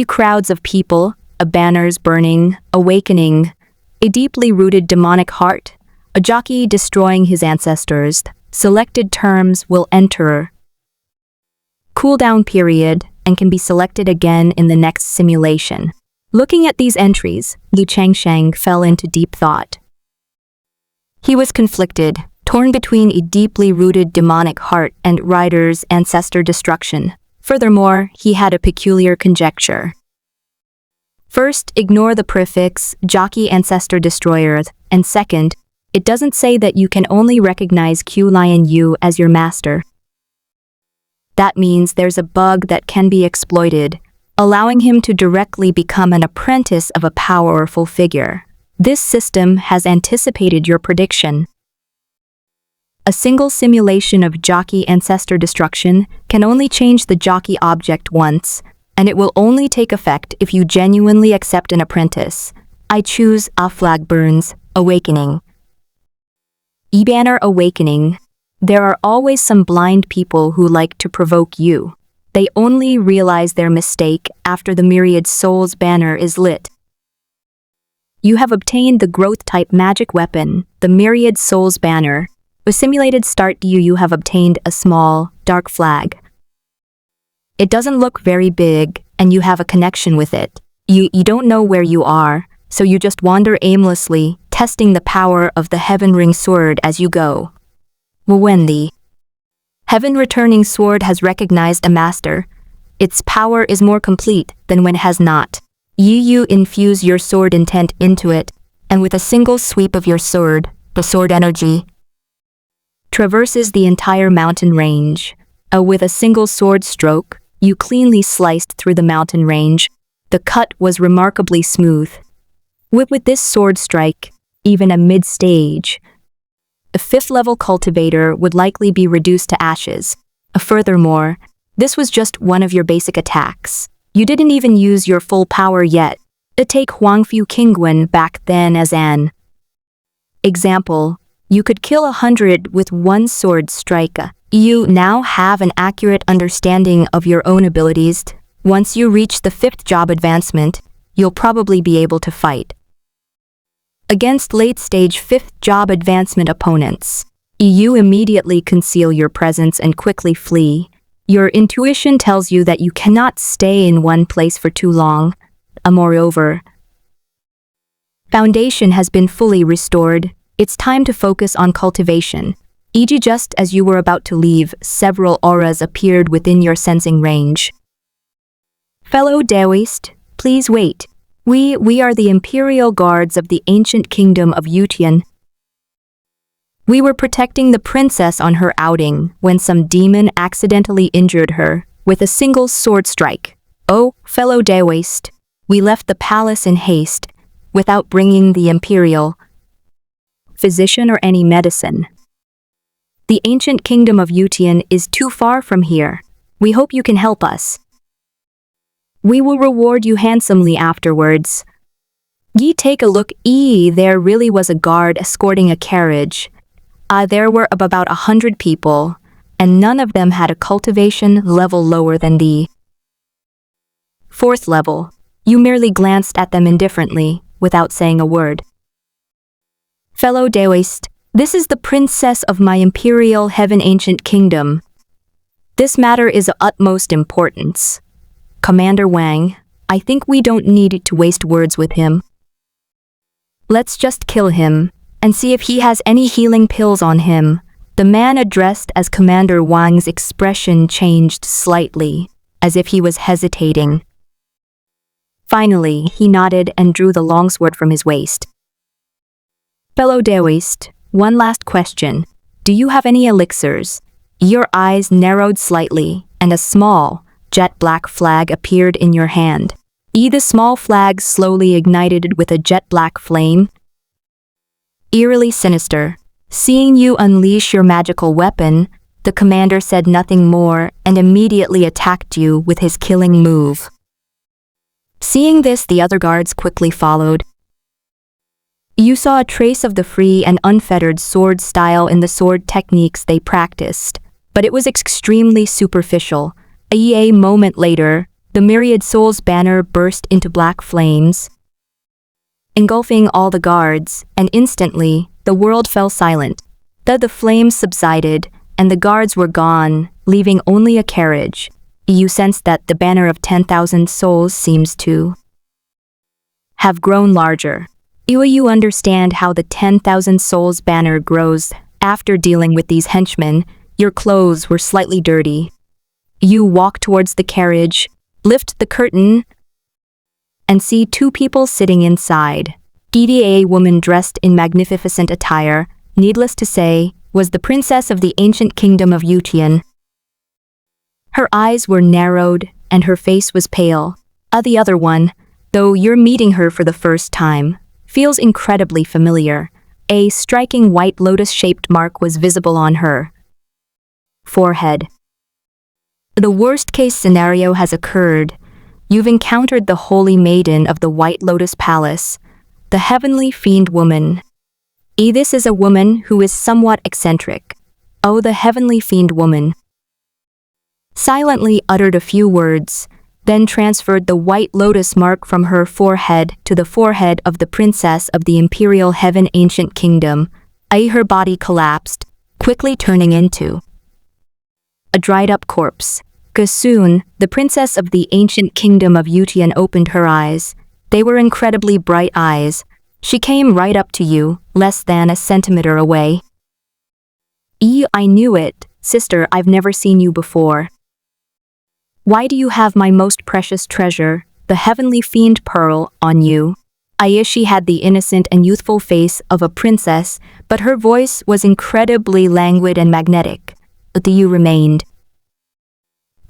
Crowds of people, a banners burning, awakening, a deeply rooted demonic heart, a jockey destroying his ancestors. Selected terms will enter. Cooldown period and can be selected again in the next simulation. Looking at these entries, Lu Changsheng fell into deep thought. He was conflicted, torn between a deeply rooted demonic heart and Rider's ancestor destruction. Furthermore, he had a peculiar conjecture. First, ignore the prefix jockey ancestor destroyer, and second, it doesn't say that you can only recognize Qiu Lianyue as your master. That means there's a bug that can be exploited, allowing him to directly become an apprentice of a powerful figure. This system has anticipated your prediction. A single simulation of jockey ancestor destruction can only change the jockey object once, and it will only take effect if you genuinely accept an apprentice. I choose A Flag Burns, Awakening. E-Banner Awakening. There are always some blind people who like to provoke you. They only realize their mistake after the Myriad Souls banner is lit. You have obtained the growth-type magic weapon, the Myriad Souls banner. With simulated start you have obtained a small, dark flag. It doesn't look very big, and you have a connection with it. You don't know where you are, so you just wander aimlessly, testing the power of the Heaven Ring Sword as you go. When the Heaven Returning Sword has recognized a master, its power is more complete than when it has not. You infuse your sword intent into it, and with a single sweep of your sword, the sword energy traverses the entire mountain range. With a single sword stroke, you cleanly sliced through the mountain range. The cut was remarkably smooth. With this sword strike, even a mid-stage, a 5th-level cultivator would likely be reduced to ashes. Furthermore, this was just one of your basic attacks. You didn't even use your full power yet. Take Huangfu Qingguan back then as an example. You could kill 100 with one sword strike. You now have an accurate understanding of your own abilities. Once you reach the 5th job advancement, you'll probably be able to fight against late-stage 5th job advancement opponents. You immediately conceal your presence and quickly flee. Your intuition tells you that you cannot stay in one place for too long. Moreover, foundation has been fully restored. It's time to focus on cultivation. E.g., just as you were about to leave, several auras appeared within your sensing range. Fellow Daoist, please wait. We are the Imperial Guards of the ancient kingdom of Yutian. We were protecting the princess on her outing when some demon accidentally injured her with a single sword strike. Oh, fellow Daoist, we left the palace in haste, without bringing the Imperial physician or any medicine. The ancient kingdom of Yutian is too far from here. We hope you can help us. We will reward you handsomely afterwards. Ye take a look. There really was a guard escorting a carriage. There were about 100 people. and none of them had a cultivation level lower than the fourth level. You merely glanced at them indifferently, without saying a word. Fellow Daoist, this is the princess of my imperial heaven ancient kingdom. This matter is of utmost importance. Commander Wang, I think we don't need to waste words with him. Let's just kill him, and see if he has any healing pills on him. The man addressed as Commander Wang's expression changed slightly, as if he was hesitating. Finally, he nodded and drew the longsword from his waist. Fellow Daoist, one last question. Do you have any elixirs? Your eyes narrowed slightly, and a small, jet-black flag appeared in your hand. The small flag slowly ignited with a jet-black flame. Eerily sinister. Seeing you unleash your magical weapon, the commander said nothing more and immediately attacked you with his killing move. Seeing this, the other guards quickly followed. You saw a trace of the free and unfettered sword style in the sword techniques they practiced, but it was extremely superficial. A moment later, the Myriad Souls banner burst into black flames, engulfing all the guards, and instantly, the world fell silent. The flames subsided, and the guards were gone, leaving only a carriage. You sensed that the banner of 10,000 souls seems to have grown larger. You understand how the 10,000 souls banner grows. After dealing with these henchmen, your clothes were slightly dirty. You walk towards the carriage, lift the curtain, and see two people sitting inside. A woman dressed in magnificent attire, needless to say, was the princess of the ancient kingdom of Yutian. Her eyes were narrowed, and her face was pale. The other one, though you're meeting her for the first time, feels incredibly familiar. A striking white lotus-shaped mark was visible on her forehead. The worst-case scenario has occurred. You've encountered the holy maiden of the White Lotus Palace, the heavenly fiend woman. This is a woman who is somewhat eccentric. Oh, the heavenly fiend woman silently uttered a few words, then transferred the white lotus mark from her forehead to the forehead of the princess of the imperial heaven ancient kingdom. Her body collapsed, quickly turning into a dried-up corpse. Soon, the princess of the ancient kingdom of Yutian opened her eyes. They were incredibly bright eyes. She came right up to you, less than a centimeter away. I knew it, sister, I've never seen you before. Why do you have my most precious treasure, the heavenly fiend pearl, on you? She had the innocent and youthful face of a princess, but her voice was incredibly languid and magnetic. You remained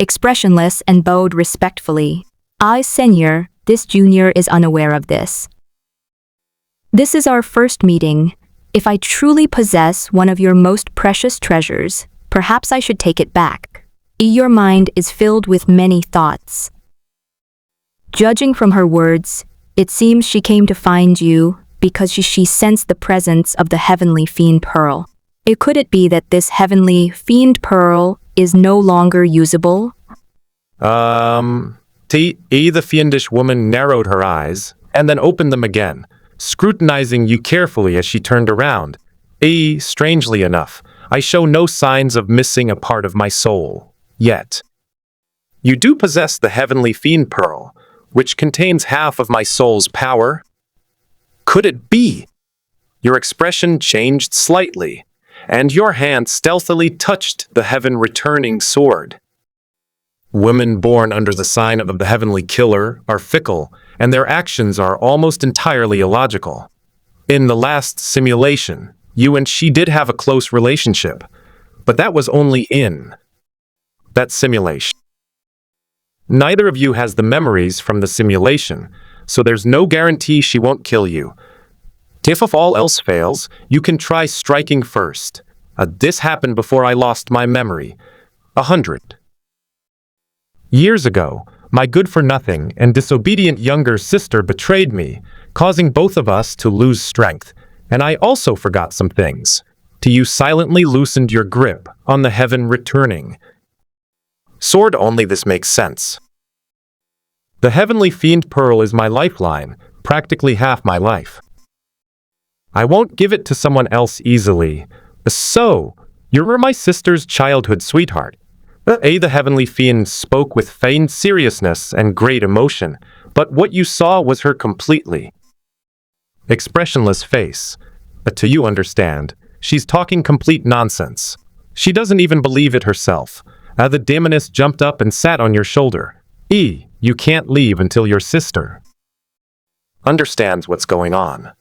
expressionless and bowed respectfully. Seigneur, this junior is unaware of this. This is our first meeting. If I truly possess one of your most precious treasures, perhaps I should take it back. Your mind is filled with many thoughts. Judging from her words, it seems she came to find you because she sensed the presence of the heavenly fiend pearl. Could it be that this heavenly fiend pearl is no longer usable? The fiendish woman narrowed her eyes and then opened them again, scrutinizing you carefully as she turned around. Strangely enough, I show no signs of missing a part of my soul, yet. You do possess the heavenly fiend pearl, which contains half of my soul's power. Could it be? Your expression changed slightly, and your hand stealthily touched the heaven-returning sword. Women born under the sign of the heavenly killer are fickle, and their actions are almost entirely illogical. In the last simulation, you and she did have a close relationship, but that was only in that simulation. Neither of you has the memories from the simulation, so there's no guarantee she won't kill you. If all else fails, you can try striking first. This happened before I lost my memory. 100 years ago, my good-for-nothing and disobedient younger sister betrayed me, causing both of us to lose strength, and I also forgot some things. You silently loosened your grip on the heaven returning. Sword only this makes sense. The heavenly fiend pearl is my lifeline, practically half my life. I won't give it to someone else easily. So, you're my sister's childhood sweetheart. The heavenly fiend spoke with feigned seriousness and great emotion, but what you saw was her completely expressionless face. To you understand, she's talking complete nonsense. She doesn't even believe it herself. The demoness jumped up and sat on your shoulder. You can't leave until your sister understands what's going on.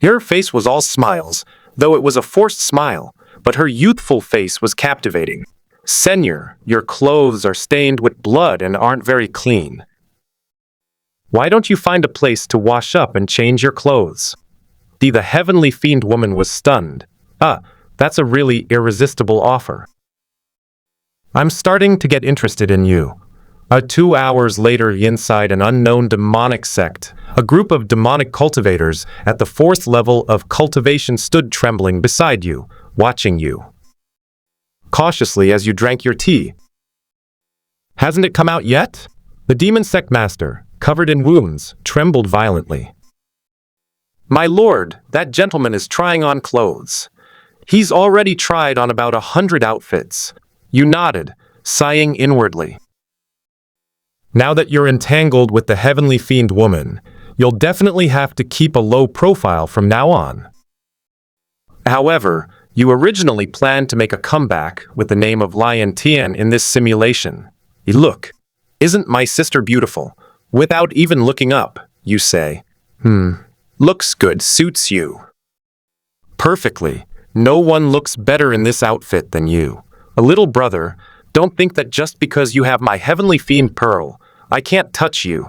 Her face was all smiles, though it was a forced smile, but her youthful face was captivating. Seigneur, your clothes are stained with blood and aren't very clean. Why don't you find a place to wash up and change your clothes? The heavenly fiend woman was stunned. That's a really irresistible offer. I'm starting to get interested in you. 2 hours later, inside an unknown demonic sect, a group of demonic cultivators at the 4th level of cultivation stood trembling beside you, watching you cautiously as you drank your tea. Hasn't it come out yet? The demon sect master, covered in wounds, trembled violently. My lord, that gentleman is trying on clothes. He's already tried on about 100 outfits. You nodded, sighing inwardly. Now that you're entangled with the heavenly fiend woman, you'll definitely have to keep a low profile from now on. However, you originally planned to make a comeback with the name of Lian Tian in this simulation. Look, isn't my sister beautiful? Without even looking up, you say. Looks good, suits you perfectly. No one looks better in this outfit than you. A little brother, don't think that just because you have my heavenly fiend pearl, I can't touch you.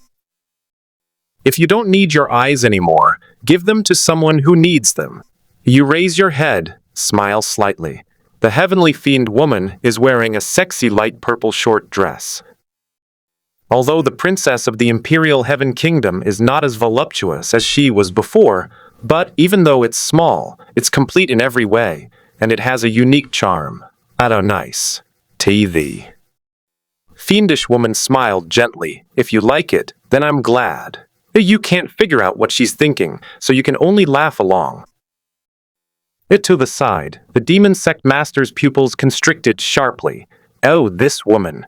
If you don't need your eyes anymore, give them to someone who needs them. You raise your head, smile slightly. The heavenly fiend woman is wearing a sexy light purple short dress. Although the princess of the Imperial Heaven Kingdom is not as voluptuous as she was before, but even though it's small, it's complete in every way, and it has a unique charm. Nice. The fiendish woman smiled gently. If you like it, then I'm glad. You can't figure out what she's thinking, so you can only laugh along. To the side, the demon sect master's pupils constricted sharply. Oh, this woman.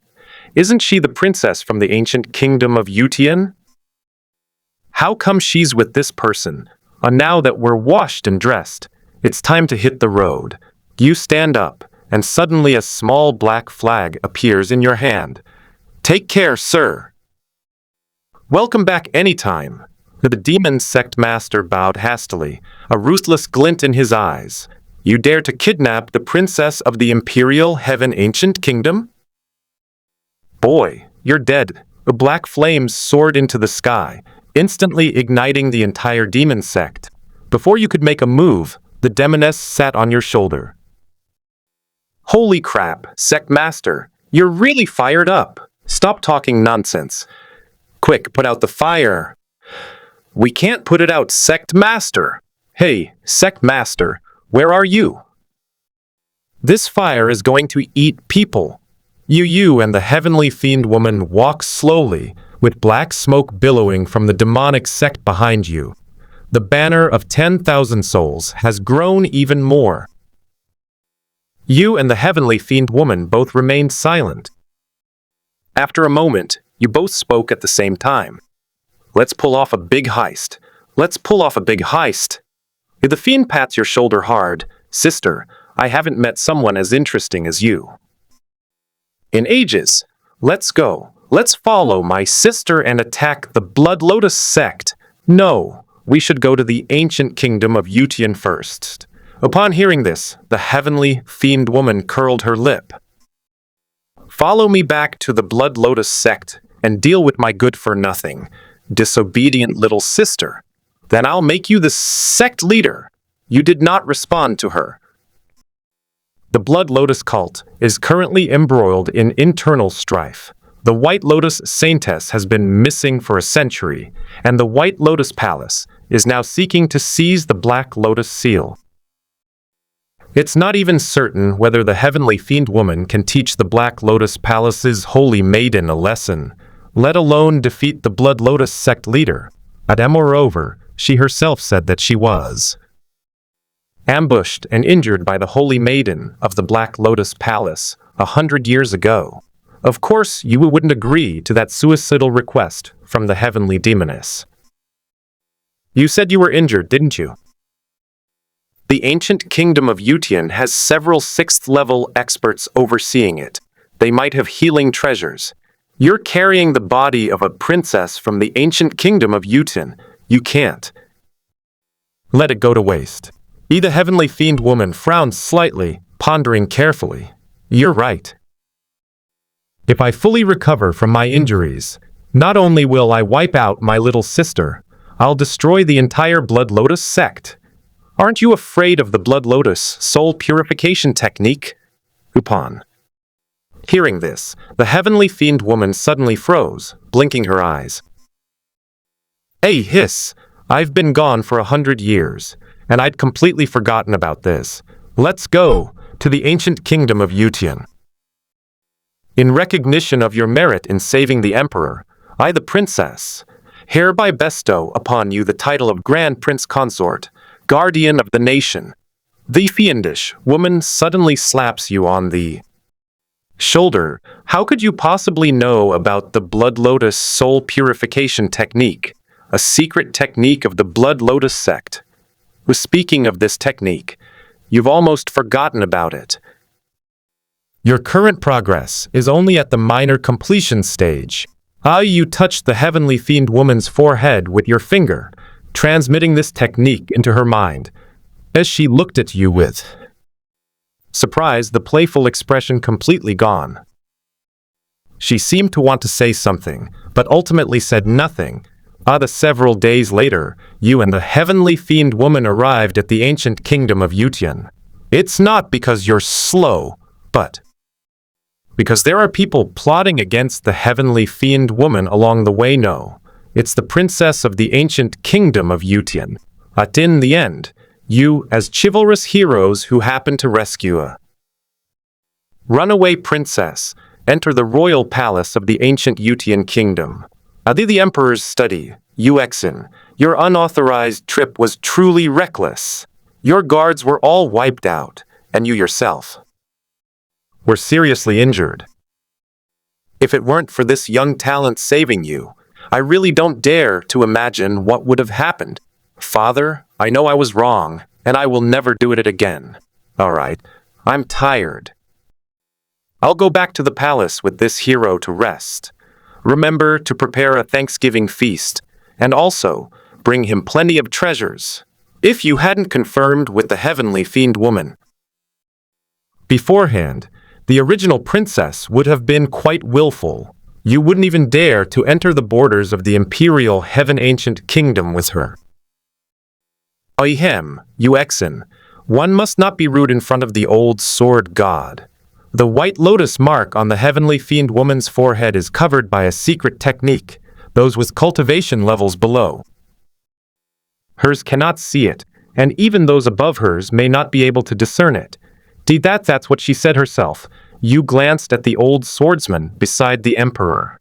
Isn't she the princess from the ancient kingdom of Yutian? How come she's with this person? Now that we're washed and dressed, it's time to hit the road. You stand up, and suddenly a small black flag appears in your hand. Take care, sir. Welcome back anytime. The demon sect master bowed hastily, a ruthless glint in his eyes. You dare to kidnap the princess of the Imperial Heaven Ancient Kingdom? Boy, you're dead. The black flames soared into the sky, instantly igniting the entire demon sect. Before you could make a move, the demoness sat on your shoulder. Holy crap, sect master, you're really fired up. Stop talking nonsense. Quick, put out the fire. We can't put it out, sect master. Hey, sect master, where are you? This fire is going to eat people. You and the heavenly fiend woman walk slowly, with black smoke billowing from the demonic sect behind you. The banner of 10,000 souls has grown even more. You and the heavenly fiend woman both remained silent. After a moment, you both spoke at the same time. Let's pull off a big heist. Let's pull off a big heist. The fiend pats your shoulder hard. Sister, I haven't met someone as interesting as you in ages. Let's go. Let's follow my sister and attack the Blood Lotus sect. No, we should go to the ancient kingdom of Yutian first. Upon hearing this, the heavenly fiend woman curled her lip. Follow me back to the Blood Lotus sect and deal with my good-for-nothing, disobedient little sister. Then I'll make you the sect leader. You did not respond to her. The Blood Lotus cult is currently embroiled in internal strife. The White Lotus Saintess has been missing for a century, and the White Lotus Palace is now seeking to seize the Black Lotus seal. It's not even certain whether the heavenly fiend woman can teach the Black Lotus Palace's holy maiden a lesson, let alone defeat the Blood Lotus sect leader. And moreover, she herself said that she was ambushed and injured by the holy maiden of the Black Lotus Palace 100 years ago. Of course, you wouldn't agree to that suicidal request from the heavenly demoness. You said you were injured, didn't you? The ancient kingdom of Yutian has several 6th-level experts overseeing it. They might have healing treasures. You're carrying the body of a princess from the ancient kingdom of Yutian. You can't let it go to waste. The heavenly fiend woman frowned slightly, pondering carefully. You're right. If I fully recover from my injuries, not only will I wipe out my little sister, I'll destroy the entire Blood Lotus sect. Aren't you afraid of the Blood Lotus soul purification technique? Upon hearing this, the heavenly fiend woman suddenly froze, blinking her eyes. Hey, hiss! I've been gone for 100 years, and I'd completely forgotten about this. Let's go to the ancient kingdom of Yutian. In recognition of your merit in saving the emperor, I, the princess, hereby bestow upon you the title of Grand Prince Consort, Guardian of the Nation. The fiendish woman suddenly slaps you on the shoulder. How could you possibly know about the Blood Lotus soul purification technique, a secret technique of the Blood Lotus sect? Speaking of this technique, you've almost forgotten about it. Your current progress is only at the minor completion stage. You touched the heavenly fiend woman's forehead with your finger, transmitting this technique into her mind. As she looked at you with surprise, the playful expression completely gone. She seemed to want to say something, but ultimately said nothing. Several days later, you and the heavenly fiend woman arrived at the ancient kingdom of Yutian. It's not because you're slow, but because there are people plotting against the heavenly fiend woman along the way. No, it's the princess of the ancient kingdom of Yutian. In the end, you, as chivalrous heroes who happen to rescue a runaway princess, enter the royal palace of the ancient Yutian kingdom. The emperor's study, Yuexin, your unauthorized trip was truly reckless. Your guards were all wiped out, and you yourself were seriously injured. If it weren't for this young talent saving you, I really don't dare to imagine what would have happened. Father, I know I was wrong, and I will never do it again. All right, I'm tired. I'll go back to the palace with this hero to rest. Remember to prepare a Thanksgiving feast, and also bring him plenty of treasures, if you hadn't confirmed with the heavenly fiend woman beforehand. The original princess would have been quite willful. You wouldn't even dare to enter the borders of the imperial heaven ancient kingdom with her. Ahem, Yuexin, one must not be rude in front of the old sword god. The white lotus mark on the heavenly fiend woman's forehead is covered by a secret technique, those with cultivation levels below hers cannot see it, and even those above hers may not be able to discern it. That's what she said herself. You glanced at the old swordsman beside the emperor.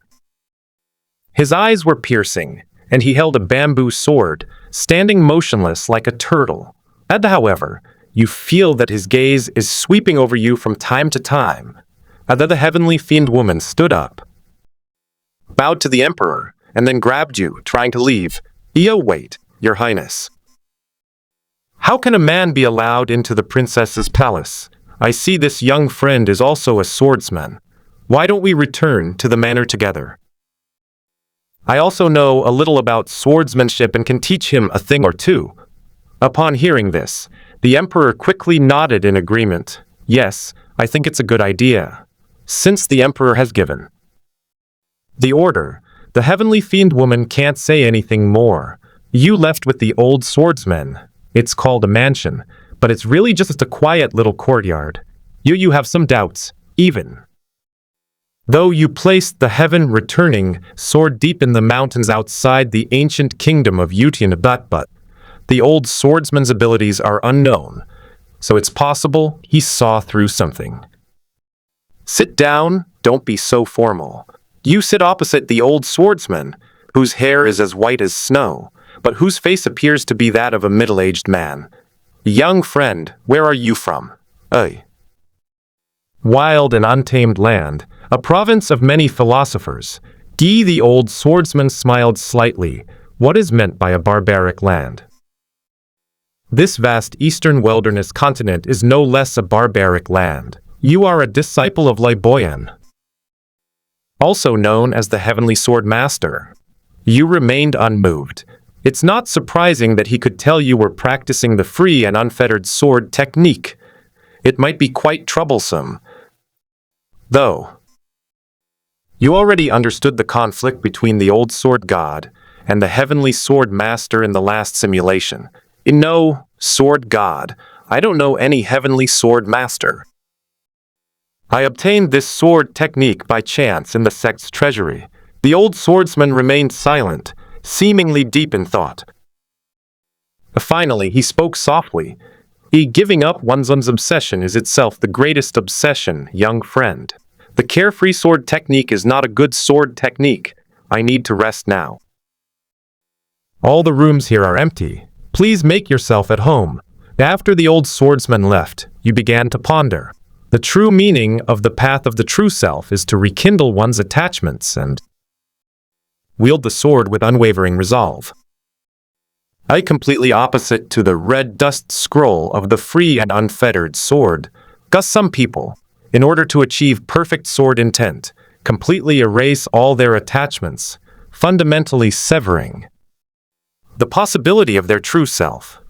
His eyes were piercing, and he held a bamboo sword, standing motionless like a turtle. And however, you feel that his gaze is sweeping over you from time to time. The heavenly fiend woman stood up, bowed to the emperor, and then grabbed you, trying to leave. Wait, your highness. How can a man be allowed into the princess's palace? I see this young friend is also a swordsman. Why don't we return to the manor together? I also know a little about swordsmanship and can teach him a thing or two. Upon hearing this, the emperor quickly nodded in agreement. Yes, I think it's a good idea. Since the emperor has given the order, the heavenly fiend woman can't say anything more. You left with the old swordsman. It's called a mansion, but it's really just a quiet little courtyard. You have some doubts, even though you placed the heaven-returning sword deep in the mountains outside the ancient kingdom of Yutian, but the old swordsman's abilities are unknown. so it's possible he saw through something. Sit down, don't be so formal. You sit opposite the old swordsman, whose hair is as white as snow, but whose face appears to be that of a middle-aged man. Young friend, where are you from? Wild and untamed land, a province of many philosophers. The old swordsman smiled slightly. What is meant by a barbaric land? This vast eastern wilderness continent is no less a barbaric land. You are a disciple of Liboyan, also known as the Heavenly Sword Master. You remained unmoved. It's not surprising that he could tell you were practicing the free and unfettered sword technique. It might be quite troublesome, though. You already understood the conflict between the old sword god and the Heavenly Sword Master in the last simulation. No, sword god. I don't know any Heavenly Sword Master. I obtained this sword technique by chance in the sect's treasury. The old swordsman remained silent, seemingly deep in thought. Finally, he spoke softly. Giving up one's obsession is itself the greatest obsession, young friend. The carefree sword technique is not a good sword technique. I need to rest now. All the rooms here are empty. Please make yourself at home. After the old swordsman left, you began to ponder. The true meaning of the path of the true self is to rekindle one's attachments and wield the sword with unwavering resolve. Completely opposite to the red dust scroll of the free and unfettered sword. Some people, in order to achieve perfect sword intent, completely erase all their attachments, fundamentally severing the possibility of their true self.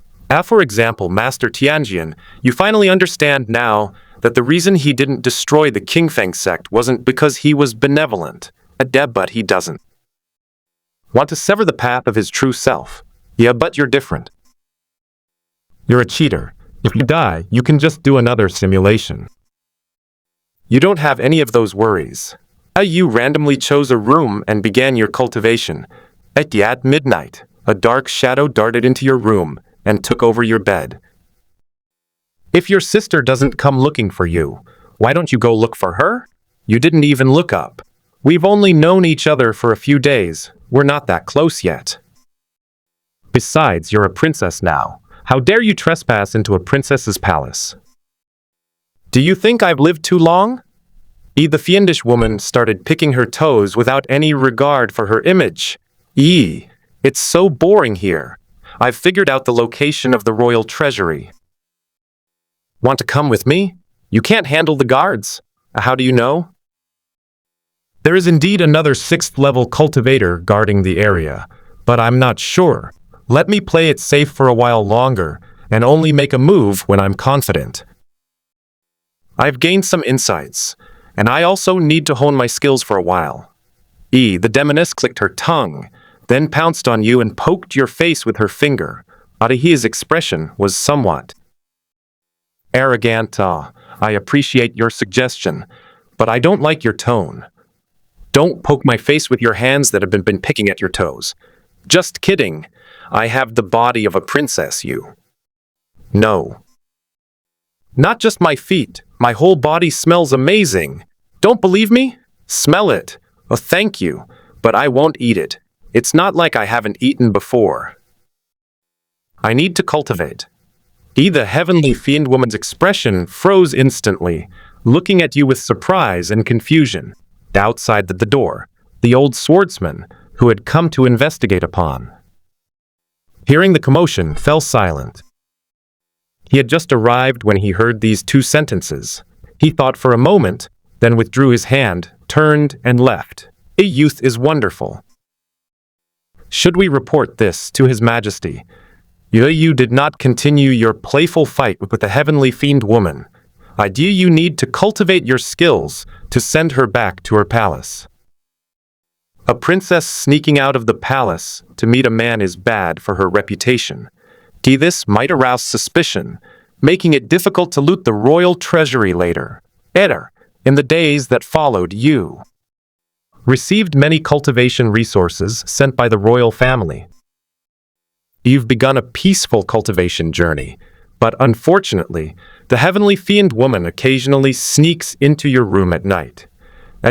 For example, Master Tianjian, you finally understand now that the reason he didn't destroy the Qingfeng sect wasn't because he was benevolent, but he doesn't want to sever the path of his true self. Yeah, but you're different. You're a cheater. If you die, you can just do another simulation. You don't have any of those worries. You randomly chose a room and began your cultivation. At midnight, a dark shadow darted into your room and took over your bed. If your sister doesn't come looking for you, why don't you go look for her? You didn't even look up. We've only known each other for a few days. We're not that close yet. Besides, you're a princess now. How dare you trespass into a princess's palace? Do you think I've lived too long? The fiendish woman started picking her toes without any regard for her image. It's so boring here. I've figured out the location of the royal treasury. Want to come with me? You can't handle the guards. How do you know? There is indeed another 6th-level cultivator guarding the area, but I'm not sure. Let me play it safe for a while longer, and only make a move when I'm confident. I've gained some insights, and I also need to hone my skills for a while. The demoness clicked her tongue, then pounced on you and poked your face with her finger. His expression was somewhat arrogant. I appreciate your suggestion, but I don't like your tone. Don't poke my face with your hands that have been picking at your toes. Just kidding. I have the body of a princess, you. No. Not just my feet. My whole body smells amazing. Don't believe me? Smell it. Thank you, but I won't eat it. It's not like I haven't eaten before. I need to cultivate. The heavenly fiend woman's expression froze instantly, looking at you with surprise and confusion. Outside the door, the old swordsman, who had come to investigate upon, hearing the commotion, fell silent. He had just arrived when he heard these 2 sentences. He thought for a moment, then withdrew his hand, turned, and left. Youth is wonderful. Should we report this to His Majesty? You did not continue your playful fight with the heavenly fiend woman. You need to cultivate your skills to send her back to her palace. A princess sneaking out of the palace to meet a man is bad for her reputation. This might arouse suspicion, making it difficult to loot the royal treasury later. In the days that followed, you received many cultivation resources sent by the royal family. You've begun a peaceful cultivation journey, But unfortunately, the heavenly fiend woman occasionally sneaks into your room at night.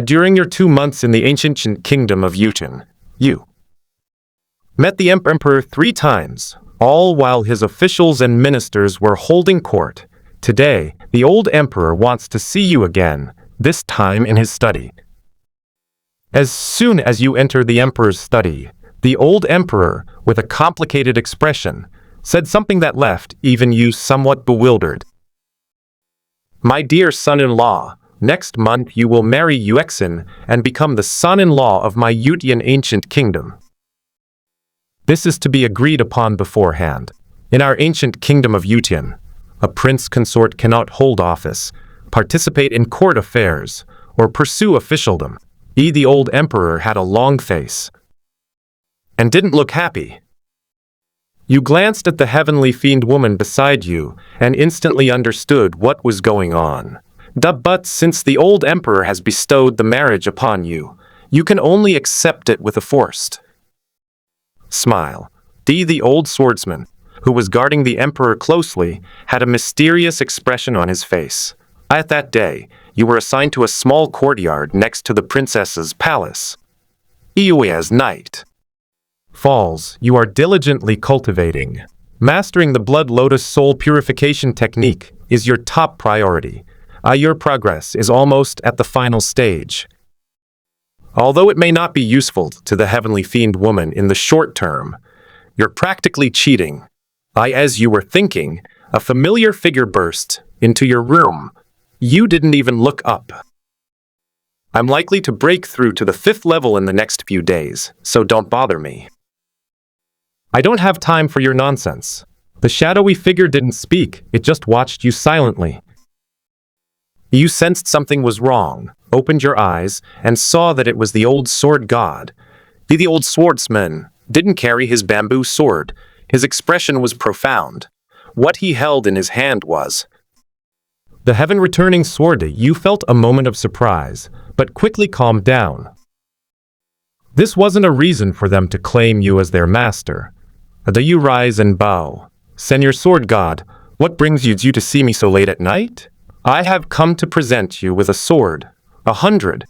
During your 2 months in the ancient kingdom of Yutin, you met the emperor 3 times, all while his officials and ministers were holding court. Today, the old emperor wants to see you again, this time in his study. As soon as you enter the emperor's study, the old emperor, with a complicated expression, said something that left even you somewhat bewildered. My dear son-in-law, next month you will marry Yuexin and become the son-in-law of my Yutian ancient kingdom. This is to be agreed upon beforehand. In our ancient kingdom of Yutian, a prince consort cannot hold office, participate in court affairs, or pursue officialdom. The old emperor had a long face and didn't look happy. You glanced at the heavenly fiend woman beside you and instantly understood what was going on. But since the old emperor has bestowed the marriage upon you, you can only accept it with a forced smile. The old swordsman, who was guarding the emperor closely, had a mysterious expression on his face. At that day, you were assigned to a small courtyard next to the princess's palace. As night falls, you are diligently cultivating. Mastering the blood lotus soul purification technique is your top priority. Your progress is almost at the final stage. Although it may not be useful to the heavenly fiend woman in the short term, you're practically cheating. As you were thinking, a familiar figure burst into your room. You didn't even look up. I'm likely to break through to the 5th level in the next few days, so don't bother me. I don't have time for your nonsense. The shadowy figure didn't speak, it just watched you silently. You sensed something was wrong, opened your eyes, and saw that it was the old sword god. The old swordsman didn't carry his bamboo sword. His expression was profound. What he held in his hand was the heaven-returning sword. You felt a moment of surprise, but quickly calmed down. This wasn't a reason for them to claim you as their master. You rise and bow. Senior sword god, what brings you to see me so late at night? I have come to present you with a sword. 100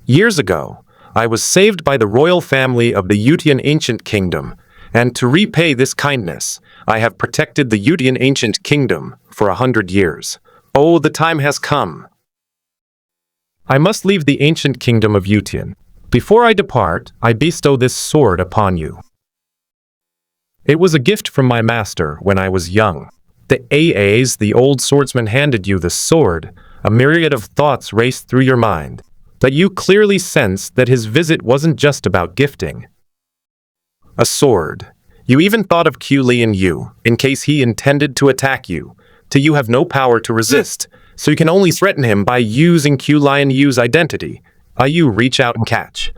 years ago, I was saved by the royal family of the Yutian ancient kingdom, and to repay this kindness, I have protected the Yutian ancient kingdom for 100 years. Oh, the time has come. I must leave the ancient kingdom of Yutian. Before I depart, I bestow this sword upon you. It was a gift from my master when I was young. The old swordsman handed you the sword. A myriad of thoughts raced through your mind, but you clearly sensed that his visit wasn't just about gifting a sword. You even thought of Qiu Lianyue, in case he intended to attack you. You have no power to resist, so you can only threaten him by using Qiu Lianyue's identity. You reach out and catch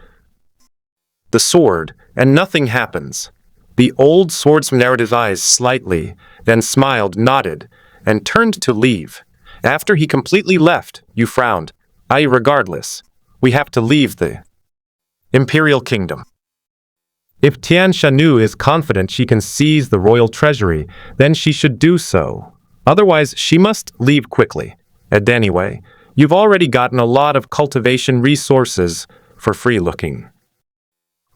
the sword, and nothing happens. The old swordsman narrowed his eyes slightly, then smiled, nodded, and turned to leave. After he completely left, you frowned. Regardless, we have to leave the Imperial Kingdom. If Tian Shanu is confident she can seize the royal treasury, then she should do so. Otherwise, she must leave quickly. And anyway, you've already gotten a lot of cultivation resources for free looking.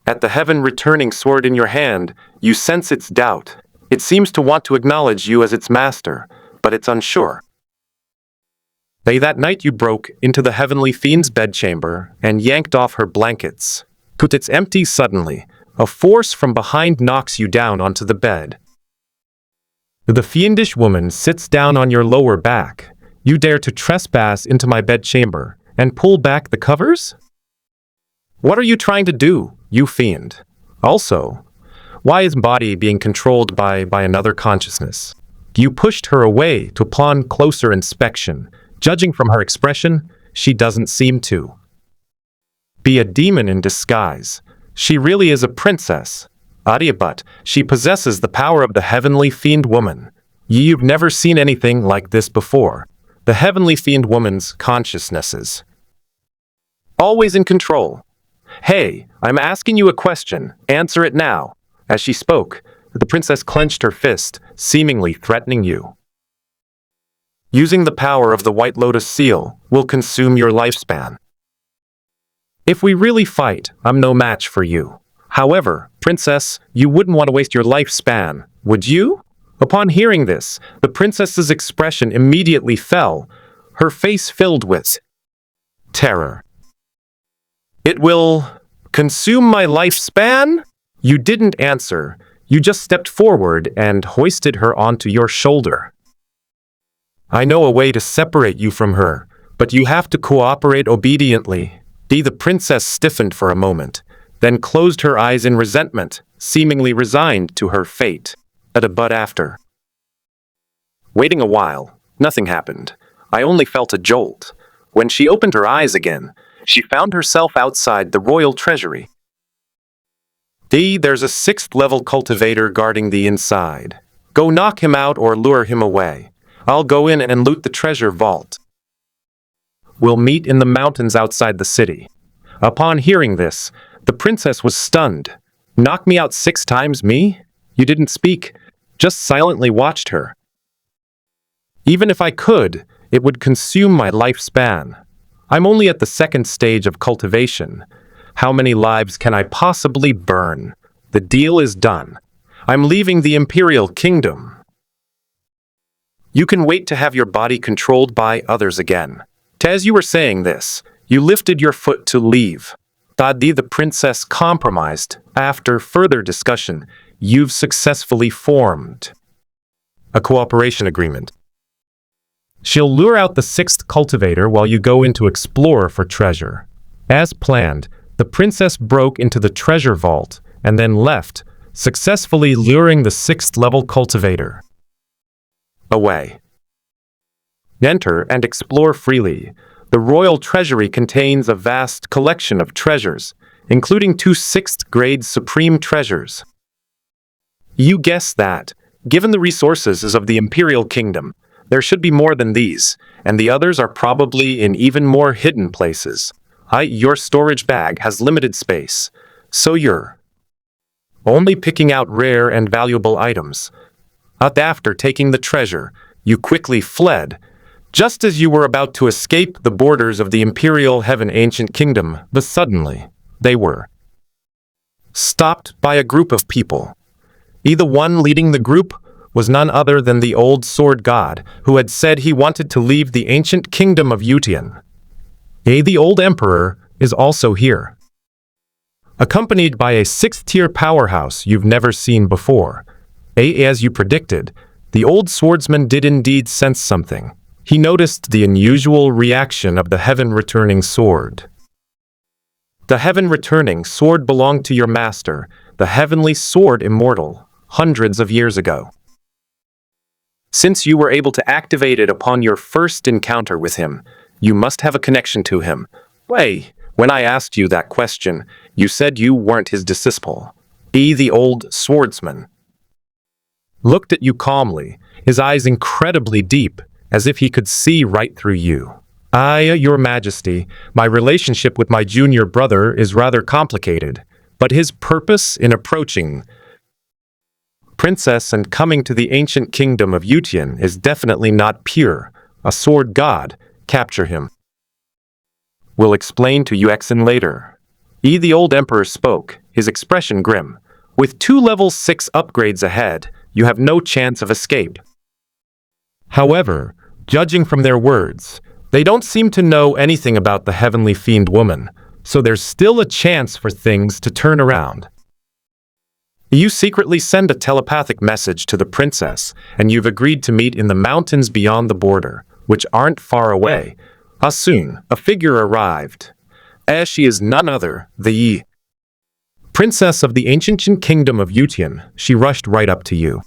At the heaven-returning sword in your hand, you sense its doubt. It seems to want to acknowledge you as its master, but it's unsure. That night you broke into the heavenly fiend's bedchamber and yanked off her blankets. It's empty suddenly. A force from behind knocks you down onto the bed. The fiendish woman sits down on your lower back. You dare to trespass into my bedchamber and pull back the covers? What are you trying to do, you fiend? Also, why is body being controlled by another consciousness? You pushed her away upon closer inspection. Judging from her expression, she doesn't seem to be a demon in disguise. She really is a princess. But she possesses the power of the heavenly fiend woman. You've never seen anything like this before. The heavenly fiend woman's consciousnesses always in control. Hey, I'm asking you a question. Answer it now. As she spoke, The princess clenched her fist, seemingly threatening you. Using the power of the White Lotus seal will consume your lifespan. If we really fight, I'm no match for you. However, princess, you wouldn't want to waste your lifespan, would you? Upon hearing this, the princess's expression immediately fell, her face filled with terror. It will consume my lifespan? You didn't answer. You just stepped forward and hoisted her onto your shoulder. I know a way to separate you from her, but you have to cooperate obediently. The princess stiffened for a moment, then closed her eyes in resentment, seemingly resigned to her fate. But after waiting a while, nothing happened. I only felt a jolt. When she opened her eyes again, she found herself outside the royal treasury. There's a 6th level cultivator guarding the inside. Go knock him out or lure him away. I'll go in and loot the treasure vault. We'll meet in the mountains outside the city. Upon hearing this, the princess was stunned. Knock me out 6 times, me? You didn't speak, just silently watched her. Even if I could, it would consume my lifespan. I'm only at the 2nd stage of cultivation. How many lives can I possibly burn? The deal is done. I'm leaving the Imperial Kingdom. You can wait to have your body controlled by others again. As you were saying this, you lifted your foot to leave. The princess compromised. After further discussion, you've successfully formed a cooperation agreement. She'll lure out the 6th cultivator while you go in to explore for treasure. As planned, the princess broke into the treasure vault and then left, successfully luring the 6th level cultivator away. Enter and explore freely. The royal treasury contains a vast collection of treasures, including 2 6th grade supreme treasures. You guessed that. Given the resources of the Imperial Kingdom, there should be more than these, and the others are probably in even more hidden places. Your storage bag has limited space, so you're only picking out rare and valuable items. After taking the treasure, you quickly fled. Just as you were about to escape the borders of the Imperial Heaven Ancient Kingdom, but suddenly, they were stopped by a group of people. The one leading the group was none other than the old sword god, who had said he wanted to leave the ancient kingdom of Yutian. The old emperor is also here, accompanied by a 6th-tier powerhouse you've never seen before. As you predicted, the old swordsman did indeed sense something. He noticed the unusual reaction of the heaven-returning sword. The heaven-returning sword belonged to your master, the heavenly sword immortal, hundreds of years ago. Since you were able to activate it upon your first encounter with him, you must have a connection to him. When I asked you that question, you said you weren't his disciple. The old swordsman looked at you calmly, his eyes incredibly deep, as if he could see right through you. Your Majesty, my relationship with my junior brother is rather complicated, but his purpose in approaching Princess and coming to the ancient kingdom of Yutian is definitely not pure. A sword god, capture him. We'll explain to you Exen later. The old emperor spoke, his expression grim. With 2 level 6 upgrades ahead, you have no chance of escape. However, judging from their words, they don't seem to know anything about the heavenly fiend woman, so there's still a chance for things to turn around. You secretly send a telepathic message to the princess, and you've agreed to meet in the mountains beyond the border, which aren't far away. Soon, a figure arrived. As she is none other, the princess of the ancient kingdom of Yutian, she rushed right up to you.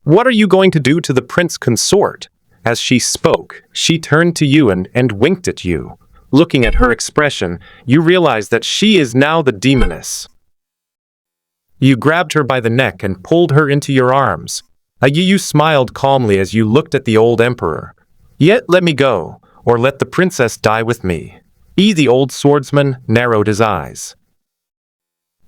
What are you going to do to the prince consort? As she spoke, she turned to you and winked at you. Looking at her expression, you realize that she is now the demoness. You grabbed her by the neck and pulled her into your arms. You smiled calmly as you looked at the old emperor. Yet let me go, or let the princess die with me. The old swordsman narrowed his eyes.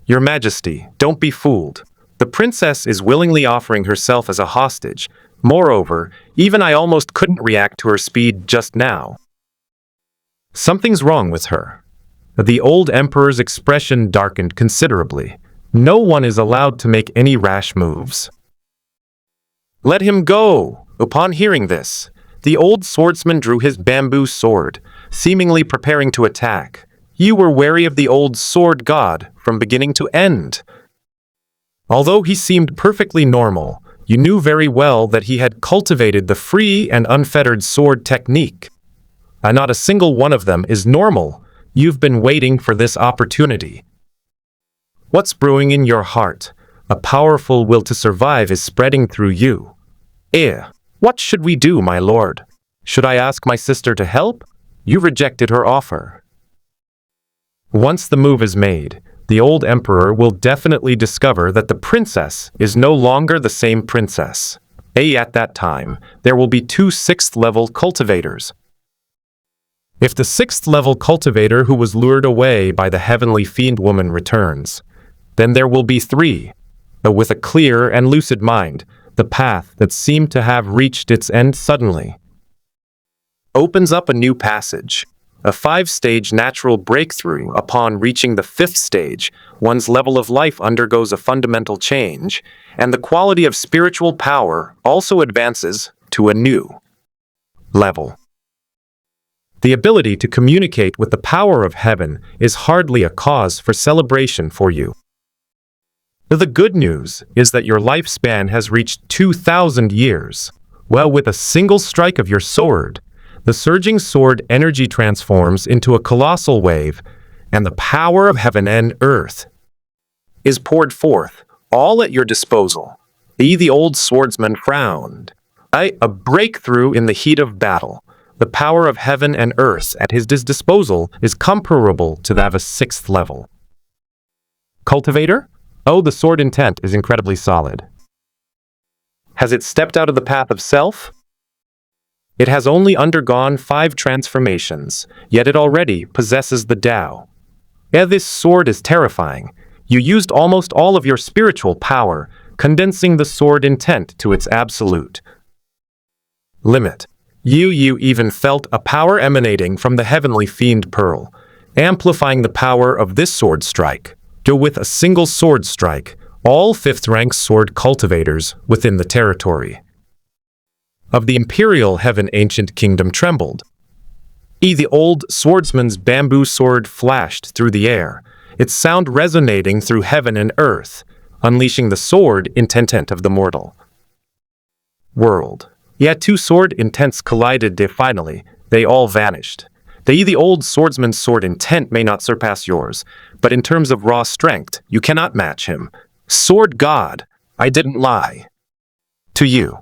Your Majesty, don't be fooled. The princess is willingly offering herself as a hostage. Moreover, even I almost couldn't react to her speed just now. Something's wrong with her. The old emperor's expression darkened considerably. No one is allowed to make any rash moves. Let him go! Upon hearing this, the old swordsman drew his bamboo sword, seemingly preparing to attack. You were wary of the old sword god from beginning to end. Although he seemed perfectly normal, you knew very well that he had cultivated the free and unfettered sword technique. And not a single one of them is normal. You've been waiting for this opportunity. What's brewing in your heart? A powerful will to survive is spreading through you. What should we do, my lord? Should I ask my sister to help? You rejected her offer. Once the move is made, the old emperor will definitely discover that the princess is no longer the same princess. At that time, there will be 2 6th-level cultivators. If the 6th-level cultivator who was lured away by the heavenly fiend woman returns, then there will be 3. But with a clear and lucid mind, the path that seemed to have reached its end suddenly opens up a new passage. A 5-stage natural breakthrough. Upon reaching the 5th stage, one's level of life undergoes a fundamental change, and the quality of spiritual power also advances to a new level. The ability to communicate with the power of heaven is hardly a cause for celebration for you. The good news is that your lifespan has reached 2,000 years. Well, with a single strike of your sword, the surging sword energy transforms into a colossal wave, and the power of heaven and earth is poured forth, all at your disposal. The old swordsman frowned. A breakthrough in the heat of battle. The power of heaven and earth at his disposal is comparable to that of a 6th level. Cultivator? The sword intent is incredibly solid. Has it stepped out of the path of self? It has only undergone 5 transformations, yet it already possesses the Tao. This sword is terrifying. You used almost all of your spiritual power, condensing the sword intent to its absolute limit. You even felt a power emanating from the heavenly fiend pearl, amplifying the power of this sword strike. With a single sword strike, all 5th-rank sword cultivators within the territory of the imperial heaven ancient kingdom trembled. The old swordsman's bamboo sword flashed through the air, its sound resonating through heaven and earth, unleashing the sword intent of the mortal world. Yet 2 sword intents collided. Finally, they all vanished. The old swordsman's sword intent may not surpass yours, but in terms of raw strength, you cannot match him. Sword God, I didn't lie to you.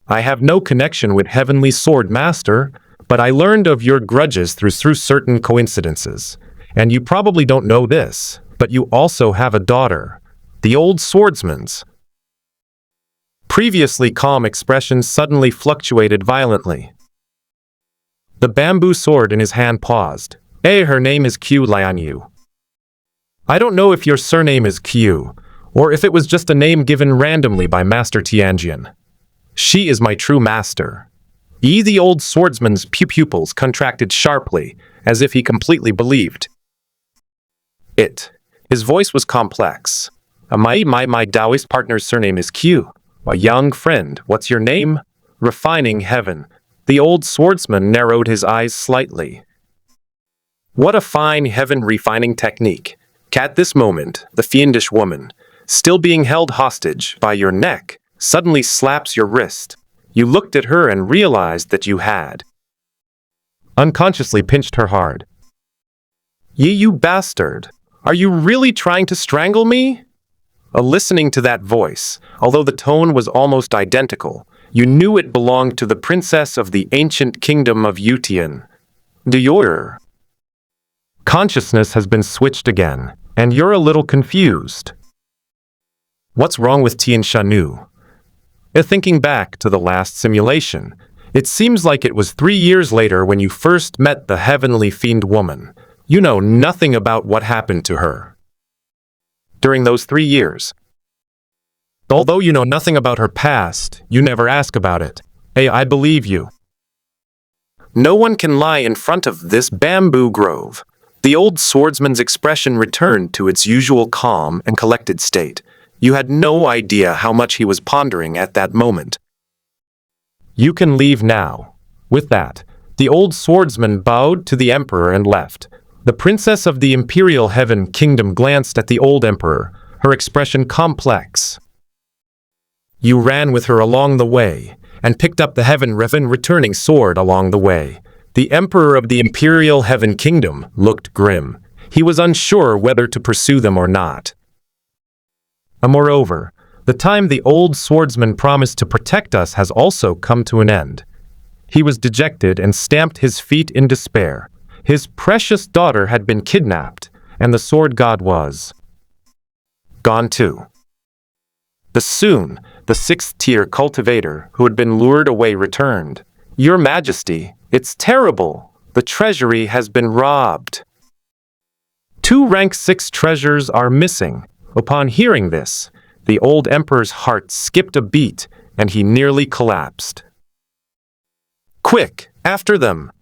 I have no connection with Heavenly Sword Master, but I learned of your grudges through certain coincidences. And you probably don't know this, but you also have a daughter. The old swordsman's previously calm expression suddenly fluctuated violently. The bamboo sword in his hand paused. Her name is Qiu Lianyue. I don't know if your surname is Qiu, or if it was just a name given randomly by Master Tianjian. She is my true master. The old swordsman's pupils contracted sharply, as if he completely believed it. His voice was complex. My Taoist partner's surname is Qiu. A young friend, what's your name? Refining heaven. The old swordsman narrowed his eyes slightly. What a fine heaven-refining technique. At this moment, the fiendish woman, still being held hostage by your neck, suddenly slaps your wrist. You looked at her and realized that you had unconsciously pinched her hard. You bastard! Are you really trying to strangle me? Listening to that voice, although the tone was almost identical, you knew it belonged to the princess of the ancient kingdom of Yutian. Your consciousness has been switched again, and you're a little confused. What's wrong with Tianshanu? Thinking back to the last simulation, it seems like it was 3 years later when you first met the heavenly fiend woman. You know nothing about what happened to her during those 3 years. Although you know nothing about her past, you never ask about it. Hey, I believe you. No one can lie in front of this bamboo grove. The old swordsman's expression returned to its usual calm and collected state. You had no idea how much he was pondering at that moment. You can leave now. With that, the old swordsman bowed to the emperor and left. The princess of the imperial heaven kingdom glanced at the old emperor, her expression complex. You ran with her along the way, and picked up the heaven returning sword along the way. The emperor of the imperial heaven kingdom looked grim. He was unsure whether to pursue them or not. Moreover, the time the old swordsman promised to protect us has also come to an end. He was dejected and stamped his feet in despair. His precious daughter had been kidnapped, and the sword god was gone too. Soon, the sixth-tier cultivator who had been lured away returned. Your Majesty, it's terrible. The treasury has been robbed. 2 rank 6 treasures are missing. Upon hearing this, the old emperor's heart skipped a beat, and he nearly collapsed. Quick, after them!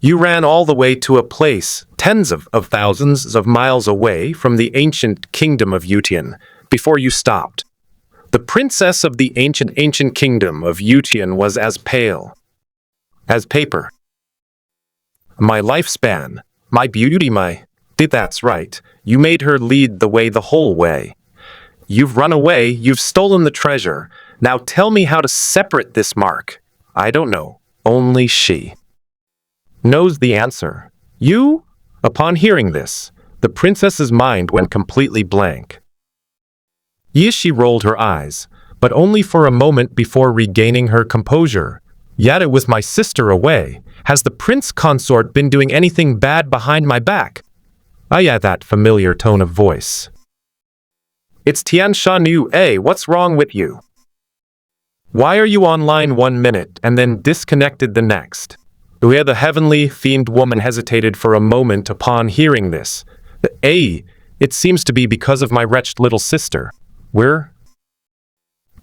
You ran all the way to a place tens of thousands of miles away from the ancient kingdom of Yutian before you stopped. The princess of the ancient kingdom of Yutian was as pale as paper. My lifespan, my beauty, that's right. You made her lead the way the whole way. You've run away, you've stolen the treasure. Now tell me how to separate this mark. I don't know. Only she knows the answer. You? Upon hearing this, the princess's mind went completely blank. She rolled her eyes, but only for a moment before regaining her composure. Yet with my sister away, has the prince consort been doing anything bad behind my back? That familiar tone of voice. It's Tianshanu, what's wrong with you? Why are you online 1 minute and then disconnected the next? The heavenly fiend woman hesitated for a moment upon hearing this. It seems to be because of my wretched little sister. We're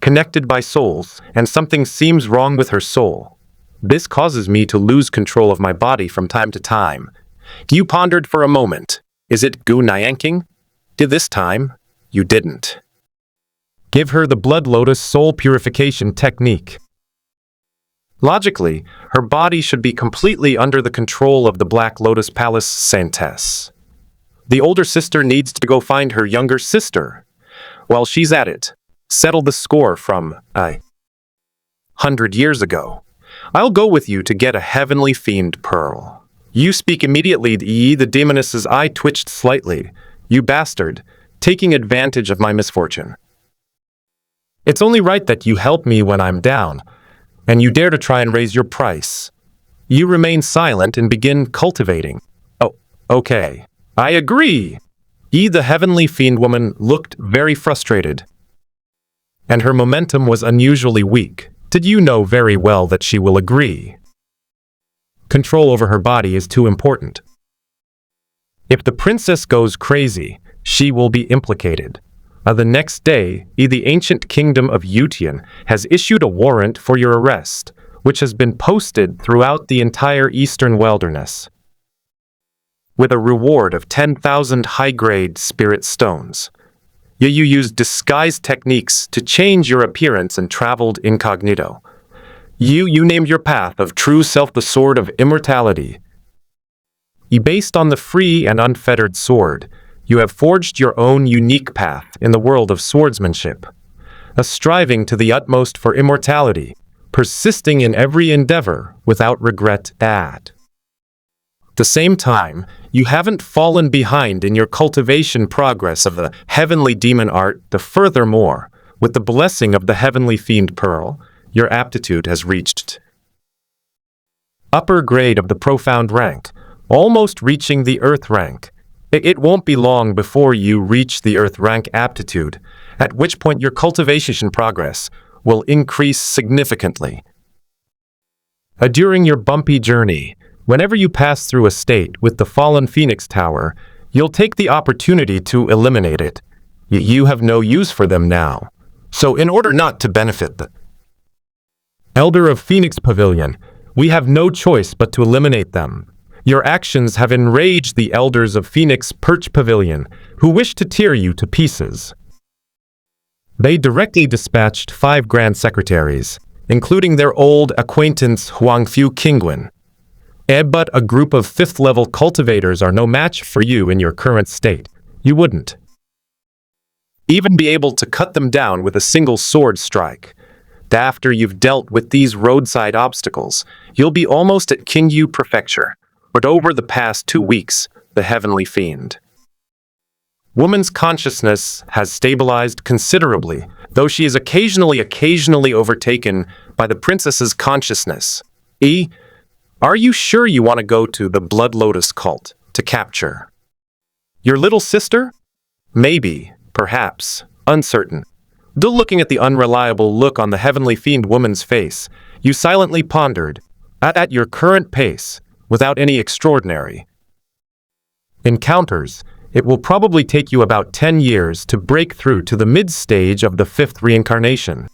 connected by souls, and something seems wrong with her soul. This causes me to lose control of my body from time to time. You pondered for a moment. Is it Qiu Lianyue? Did this time? You didn't. Give her the blood lotus soul purification technique. Logically, her body should be completely under the control of the Black Lotus Palace Saintess. The older sister needs to go find her younger sister. While she's at it, settle the score from 100 years ago. I'll go with you to get a heavenly fiend pearl. You speak immediately. The demoness's eye twitched slightly. You bastard, taking advantage of my misfortune. It's only right that you help me when I'm down, and you dare to try and raise your price. You remain silent and begin cultivating. Oh, okay. I agree. The heavenly fiend woman looked very frustrated, and her momentum was unusually weak. Did you know very well that she will agree? Control over her body is too important. If the princess goes crazy, she will be implicated. The next day, the ancient kingdom of Yutian has issued a warrant for your arrest, which has been posted throughout the entire eastern wilderness, with a reward of 10,000 high-grade spirit stones. You used disguise techniques to change your appearance and traveled incognito. You named your path of true self the Sword of Immortality. Based on the free and unfettered sword, you have forged your own unique path in the world of swordsmanship, a striving to the utmost for immortality, persisting in every endeavor without regret. At the same time, you haven't fallen behind in your cultivation progress of the heavenly demon art. Furthermore, with the blessing of the heavenly fiend pearl, your aptitude has reached upper grade of the profound rank, almost reaching the earth rank. It won't be long before you reach the earth rank aptitude, at which point your cultivation progress will increase significantly. During your bumpy journey, whenever you pass through a state with the fallen Phoenix Tower, you'll take the opportunity to eliminate it. You have no use for them now. So in order not to benefit the Elder of Phoenix Pavilion, we have no choice but to eliminate them. Your actions have enraged the elders of Phoenix Perch Pavilion, who wish to tear you to pieces. They directly dispatched 5 grand secretaries, including their old acquaintance Huangfu Qingwen. But a group of 5th-level cultivators are no match for you in your current state. You wouldn't even be able to cut them down with a single sword strike. After you've dealt with these roadside obstacles, you'll be almost at Qingyu Prefecture. But over the past 2 weeks, the heavenly fiend woman's consciousness has stabilized considerably, though she is occasionally overtaken by the princess's consciousness. Are you sure you want to go to the Blood Lotus cult to capture your little sister? Maybe, perhaps, uncertain. Still looking at the unreliable look on the heavenly fiend woman's face, you silently pondered, at your current pace, without any extraordinary encounters, it will probably take you about 10 years to break through to the mid-stage of the 5th reincarnation.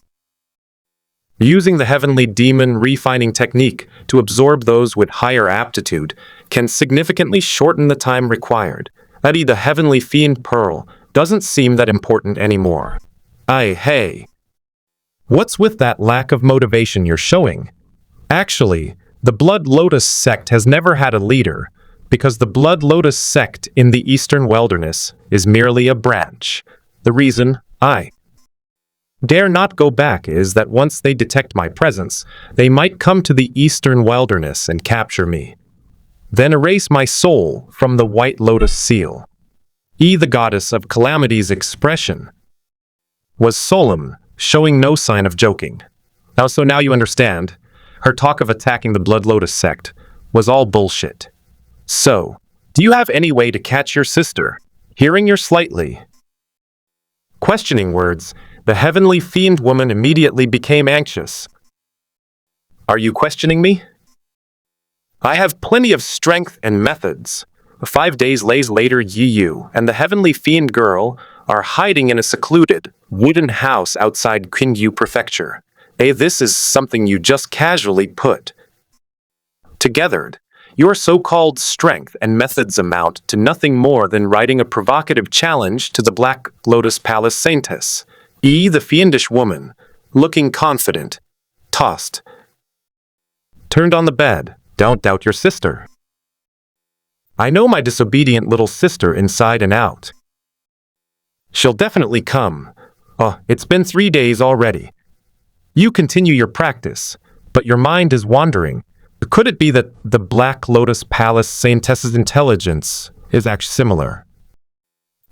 Using the heavenly demon refining technique to absorb those with higher aptitude can significantly shorten the time required. The heavenly fiend pearl doesn't seem that important anymore. Hey. What's with that lack of motivation you're showing? Actually, the Blood Lotus sect has never had a leader, because the Blood Lotus sect in the Eastern Wilderness is merely a branch. The reason I dare not go back is that once they detect my presence, they might come to the Eastern Wilderness and capture me, then erase my soul from the White Lotus seal. The goddess of calamity's expression was solemn, showing no sign of joking. Now you understand, her talk of attacking the Blood Lotus sect was all bullshit. So, do you have any way to catch your sister? Hearing your slightly questioning words, the heavenly fiend woman immediately became anxious. Are you questioning me? I have plenty of strength and methods. 5 days later, Yu and the heavenly fiend girl are hiding in a secluded, wooden house outside Qingyu Prefecture. This is something you just casually put together. Your so-called strength and methods amount to nothing more than writing a provocative challenge to the Black Lotus Palace Saintess. The fiendish woman, looking confident, turned on the bed. Don't doubt your sister. I know my disobedient little sister inside and out. She'll definitely come. It's been 3 days already. You continue your practice, but your mind is wandering. Could it be that the Black Lotus Palace Saintess's intelligence is actually similar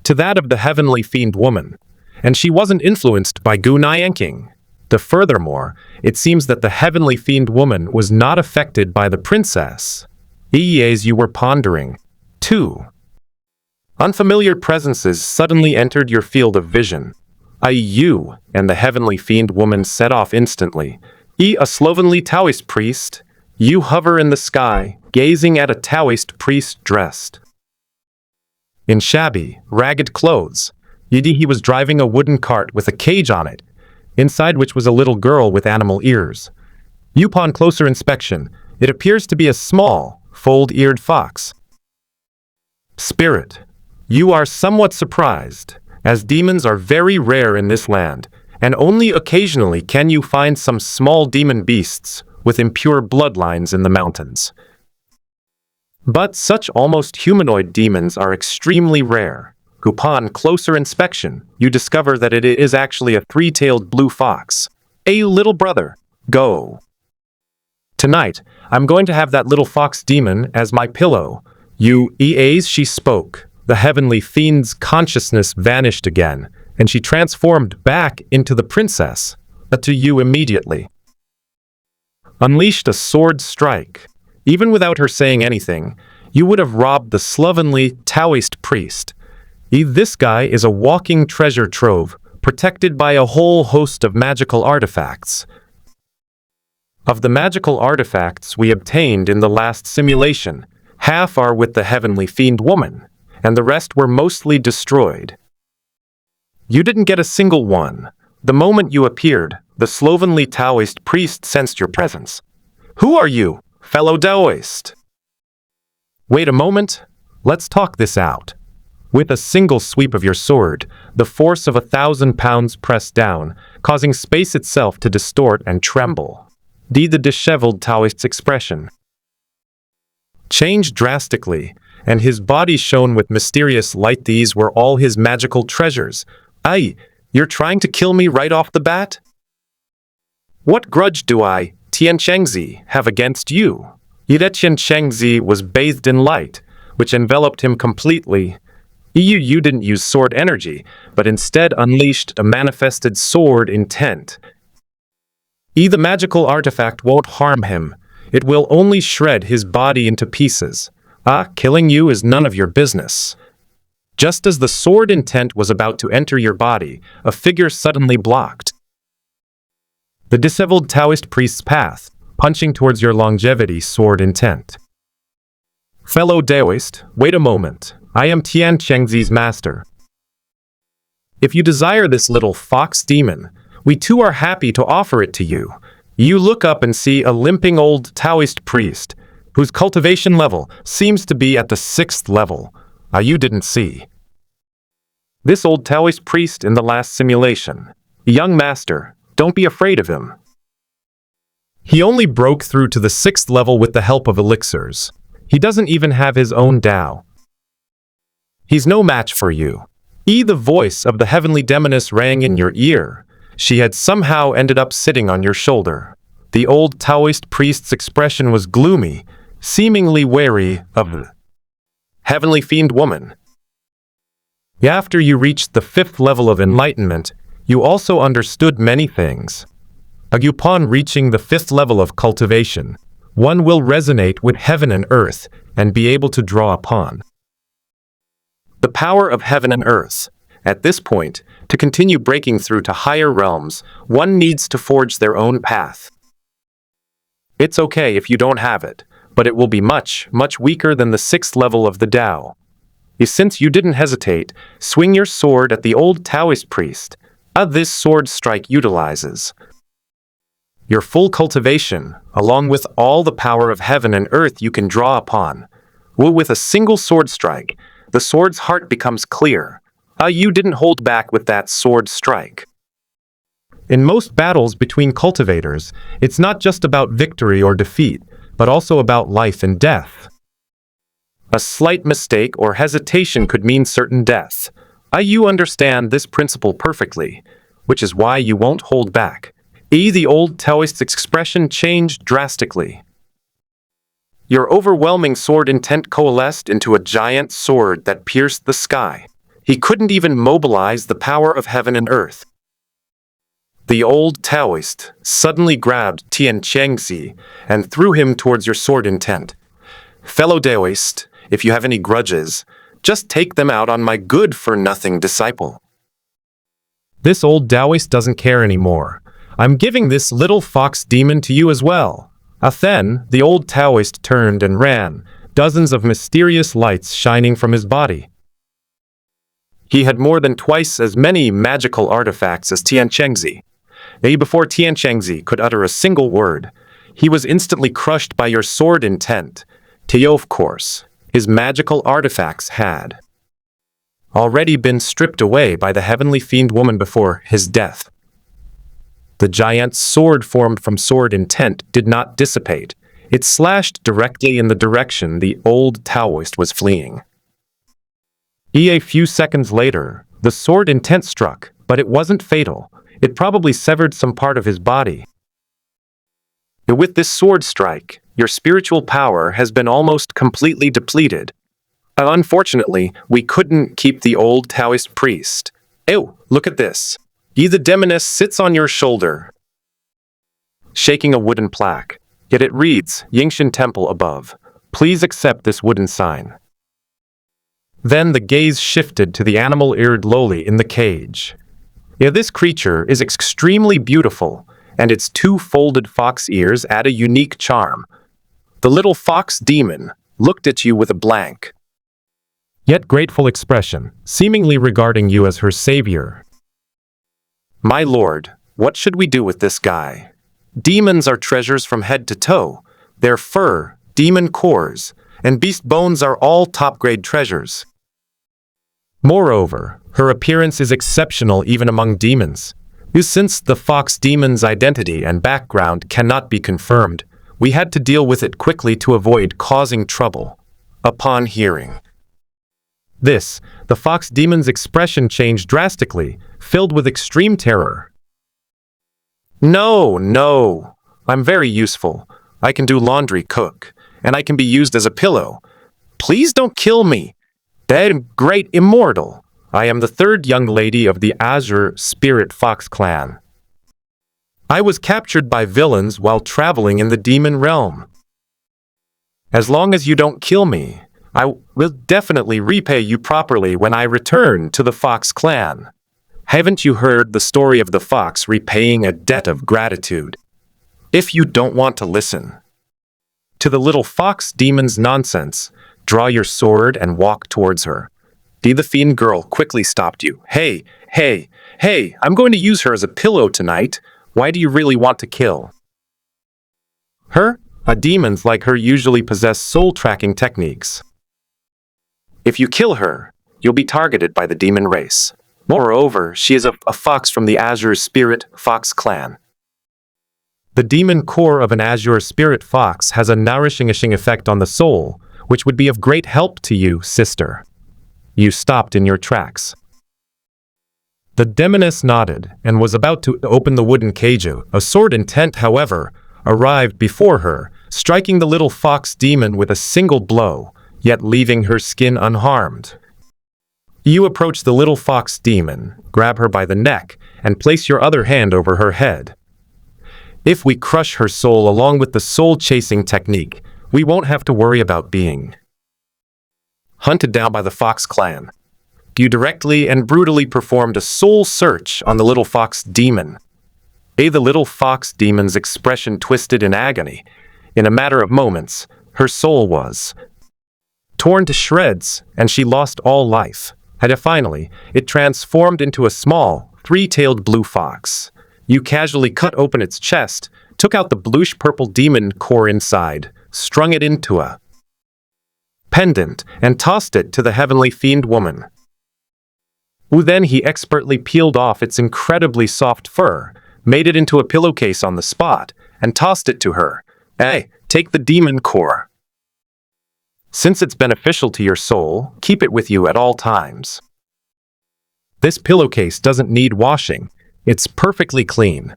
to that of the heavenly fiend woman, and she wasn't influenced by Qiu Lianyue? Furthermore, it seems that the heavenly fiend woman was not affected by the princess. As you were pondering, 2 unfamiliar presences suddenly entered your field of vision. You and the heavenly fiend woman set off instantly. A slovenly Taoist priest. You hover in the sky, gazing at a Taoist priest dressed in shabby, ragged clothes. He was driving a wooden cart with a cage on it, inside which was a little girl with animal ears. Upon closer inspection, it appears to be a small, fold-eared fox. Spirit, you are somewhat surprised, as demons are very rare in this land, and only occasionally can you find some small demon beasts with impure bloodlines in the mountains. But such almost humanoid demons are extremely rare. Upon closer inspection, you discover that it is actually a 3-tailed blue fox. Little brother, go. Tonight, I'm going to have that little fox demon as my pillow. As she spoke, the heavenly fiend's consciousness vanished again, and she transformed back into the princess, to you immediately. Unleashed a sword strike. Even without her saying anything, you would have robbed the slovenly Taoist priest. This guy is a walking treasure trove, protected by a whole host of magical artifacts. Of the magical artifacts we obtained in the last simulation, half are with the heavenly fiend woman, and the rest were mostly destroyed. You didn't get a single one. The moment you appeared, the slovenly Taoist priest sensed your presence. Who are you, fellow Taoist? Wait a moment. Let's talk this out. With a single sweep of your sword, the force of 1,000 pounds pressed down, causing space itself to distort and tremble. The disheveled Taoist's expression changed drastically, and his body shone with mysterious light. These were all his magical treasures. Aye, you're trying to kill me right off the bat? What grudge do I, Changsheng, have against you? Changsheng was bathed in light, which enveloped him completely. You didn't use sword energy, but instead unleashed a manifested sword intent. The magical artifact won't harm him. It will only shred his body into pieces. Killing you is none of your business. Just as the sword intent was about to enter your body, a figure suddenly blocked the disheveled Taoist priest's path, punching towards your longevity sword intent. Fellow Taoist, wait a moment. I am Changsheng's master. If you desire this little fox demon, we too are happy to offer it to you. You look up and see a limping old Taoist priest, whose cultivation level seems to be at the 6th level. You didn't see this old Taoist priest in the last simulation. Young master, don't be afraid of him. He only broke through to the 6th level with the help of elixirs. He doesn't even have his own Tao. He's no match for you. The voice of the heavenly demoness rang in your ear. She had somehow ended up sitting on your shoulder. The old Taoist priest's expression was gloomy, seemingly wary of the heavenly fiend woman. After you reached the 5th level of enlightenment, you also understood many things. Upon reaching the 5th level of cultivation, one will resonate with heaven and earth and be able to draw upon the power of heaven and earth. At this point, to continue breaking through to higher realms, one needs to forge their own path. It's okay if you don't have it, but it will be much, much weaker than the 6th level of the Tao. Since you didn't hesitate, swing your sword at the old Taoist priest. This sword strike utilizes your full cultivation, along with all the power of heaven and earth you can draw upon. With a single sword strike, the sword's heart becomes clear. You didn't hold back with that sword strike. In most battles between cultivators, it's not just about victory or defeat, but also about life and death. A slight mistake or hesitation could mean certain death. You understand this principle perfectly, which is why you won't hold back. The old Taoist's expression changed drastically. Your overwhelming sword intent coalesced into a giant sword that pierced the sky. He couldn't even mobilize the power of heaven and earth. The old Taoist suddenly grabbed Changsheng and threw him towards your sword intent. Fellow Taoist, if you have any grudges, just take them out on my good-for-nothing disciple. This old Taoist doesn't care anymore. I'm giving this little fox demon to you as well. Then, the old Taoist turned and ran, dozens of mysterious lights shining from his body. He had more than twice as many magical artifacts as Changsheng. Before Changsheng could utter a single word, he was instantly crushed by your sword intent. Of course, his magical artifacts had already been stripped away by the heavenly fiend woman before his death. The giant sword formed from sword intent did not dissipate. It slashed directly in the direction the old Taoist was fleeing. A few seconds later, the sword intent struck, but it wasn't fatal. It probably severed some part of his body. With this sword strike, your spiritual power has been almost completely depleted. Unfortunately, we couldn't keep the old Taoist priest. Look at this. The demoness sits on your shoulder, shaking a wooden plaque. Yet it reads, Yingshan Temple above. Please accept this wooden sign. Then the gaze shifted to the animal-eared loli in the cage. This creature is extremely beautiful, and its 2 folded fox ears add a unique charm. The little fox demon looked at you with a blank, yet grateful expression, seemingly regarding you as her savior. My lord, what should we do with this guy? Demons are treasures from head to toe. Their fur, demon cores, and beast bones are all top-grade treasures. Moreover, her appearance is exceptional even among demons. Since the fox demon's identity and background cannot be confirmed, we had to deal with it quickly to avoid causing trouble. Upon hearing this, the fox demon's expression changed drastically, filled with extreme terror. No, I'm very useful. I can do laundry, cook, and I can be used as a pillow. Please don't kill me. Dead great immortal. I am the third young lady of the Azure Spirit Fox clan. I was captured by villains while traveling in the demon realm. As long as you don't kill me, I will definitely repay you properly when I return to the Fox clan. Haven't you heard the story of the fox repaying a debt of gratitude? If you don't want to listen to the little fox demon's nonsense, draw your sword and walk towards her. The fiend girl quickly stopped you. Hey, I'm going to use her as a pillow tonight. Why do you really want to kill her? Demons like her usually possess soul-tracking techniques. If you kill her, you'll be targeted by the demon race. Moreover, she is a fox from the Azure Spirit Fox clan. The demon core of an Azure Spirit Fox has a nourishing effect on the soul, which would be of great help to you, sister. You stopped in your tracks. The demoness nodded and was about to open the wooden cage. A sword intent, however, arrived before her, striking the little fox demon with a single blow, yet leaving her skin unharmed. You approach the little fox demon, grab her by the neck, and place your other hand over her head. If we crush her soul along with the soul-chasing technique, we won't have to worry about being hunted down by the Fox clan. You directly and brutally performed a soul search on the little fox demon. The little fox demon's expression twisted in agony. In a matter of moments, her soul was torn to shreds, and she lost all life. And finally, it transformed into a small, three-tailed blue fox. You casually cut open its chest, took out the bluish-purple demon core inside, strung it into a pendant, and tossed it to the heavenly fiend woman. Then he expertly peeled off its incredibly soft fur, made it into a pillowcase on the spot, and tossed it to her. Hey, take the demon core. Since it's beneficial to your soul, keep it with you at all times. This pillowcase doesn't need washing. It's perfectly clean.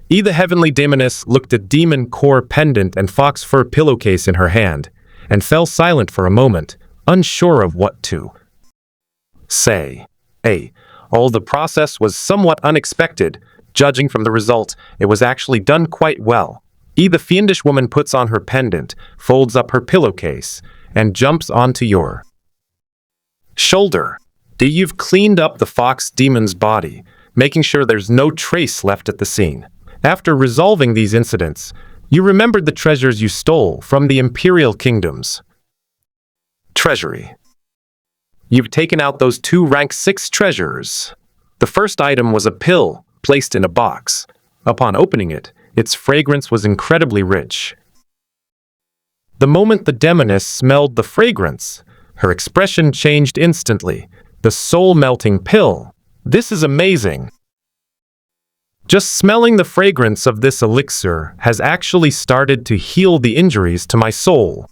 The heavenly demoness looked at demon core pendant and fox fur pillowcase in her hand, and fell silent for a moment, unsure of what to say. All the process was somewhat unexpected. Judging from the result, it was actually done quite well. The fiendish woman puts on her pendant, folds up her pillowcase, and jumps onto your shoulder. You've cleaned up the fox demon's body, making sure there's no trace left at the scene. After resolving these incidents, you remembered the treasures you stole from the Imperial Kingdom's treasury. You've taken out those 2 rank 6 treasures. The first item was a pill placed in a box. Upon opening it, its fragrance was incredibly rich. The moment the demoness smelled the fragrance, her expression changed instantly. The soul-melting pill. This is amazing. Just smelling the fragrance of this elixir has actually started to heal the injuries to my soul.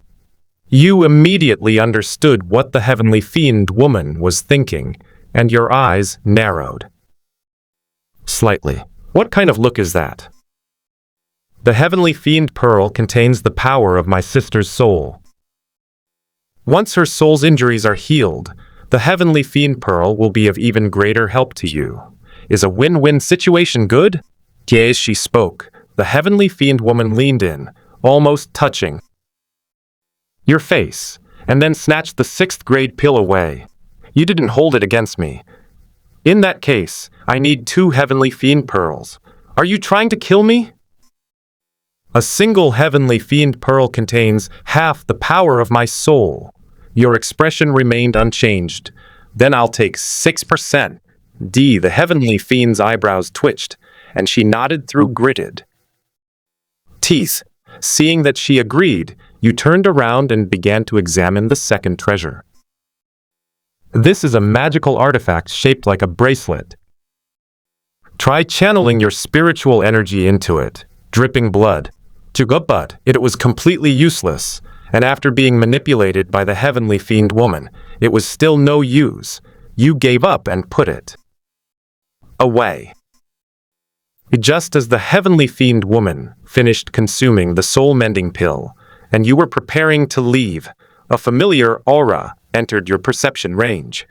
You immediately understood what the heavenly fiend woman was thinking, and your eyes narrowed slightly. What kind of look is that? The heavenly fiend pearl contains the power of my sister's soul. Once her soul's injuries are healed, the heavenly fiend pearl will be of even greater help to you. Is a win-win situation good? As she spoke, the heavenly fiend woman leaned in, almost touching your face, and then snatched the 6th grade pill away. You didn't hold it against me. In that case, I need 2 heavenly fiend pearls. Are you trying to kill me? A single heavenly fiend pearl contains half the power of my soul. Your expression remained unchanged. Then I'll take 6%. The heavenly fiend's eyebrows twitched, and she nodded through gritted teeth. Seeing that she agreed, you turned around and began to examine the second treasure. This is a magical artifact shaped like a bracelet. Try channeling your spiritual energy into it, dripping blood. But it was completely useless, and after being manipulated by the heavenly fiend woman, it was still no use. You gave up and put it away. Just as the heavenly fiend woman finished consuming the soul-mending pill, and you were preparing to leave, a familiar aura entered your perception range.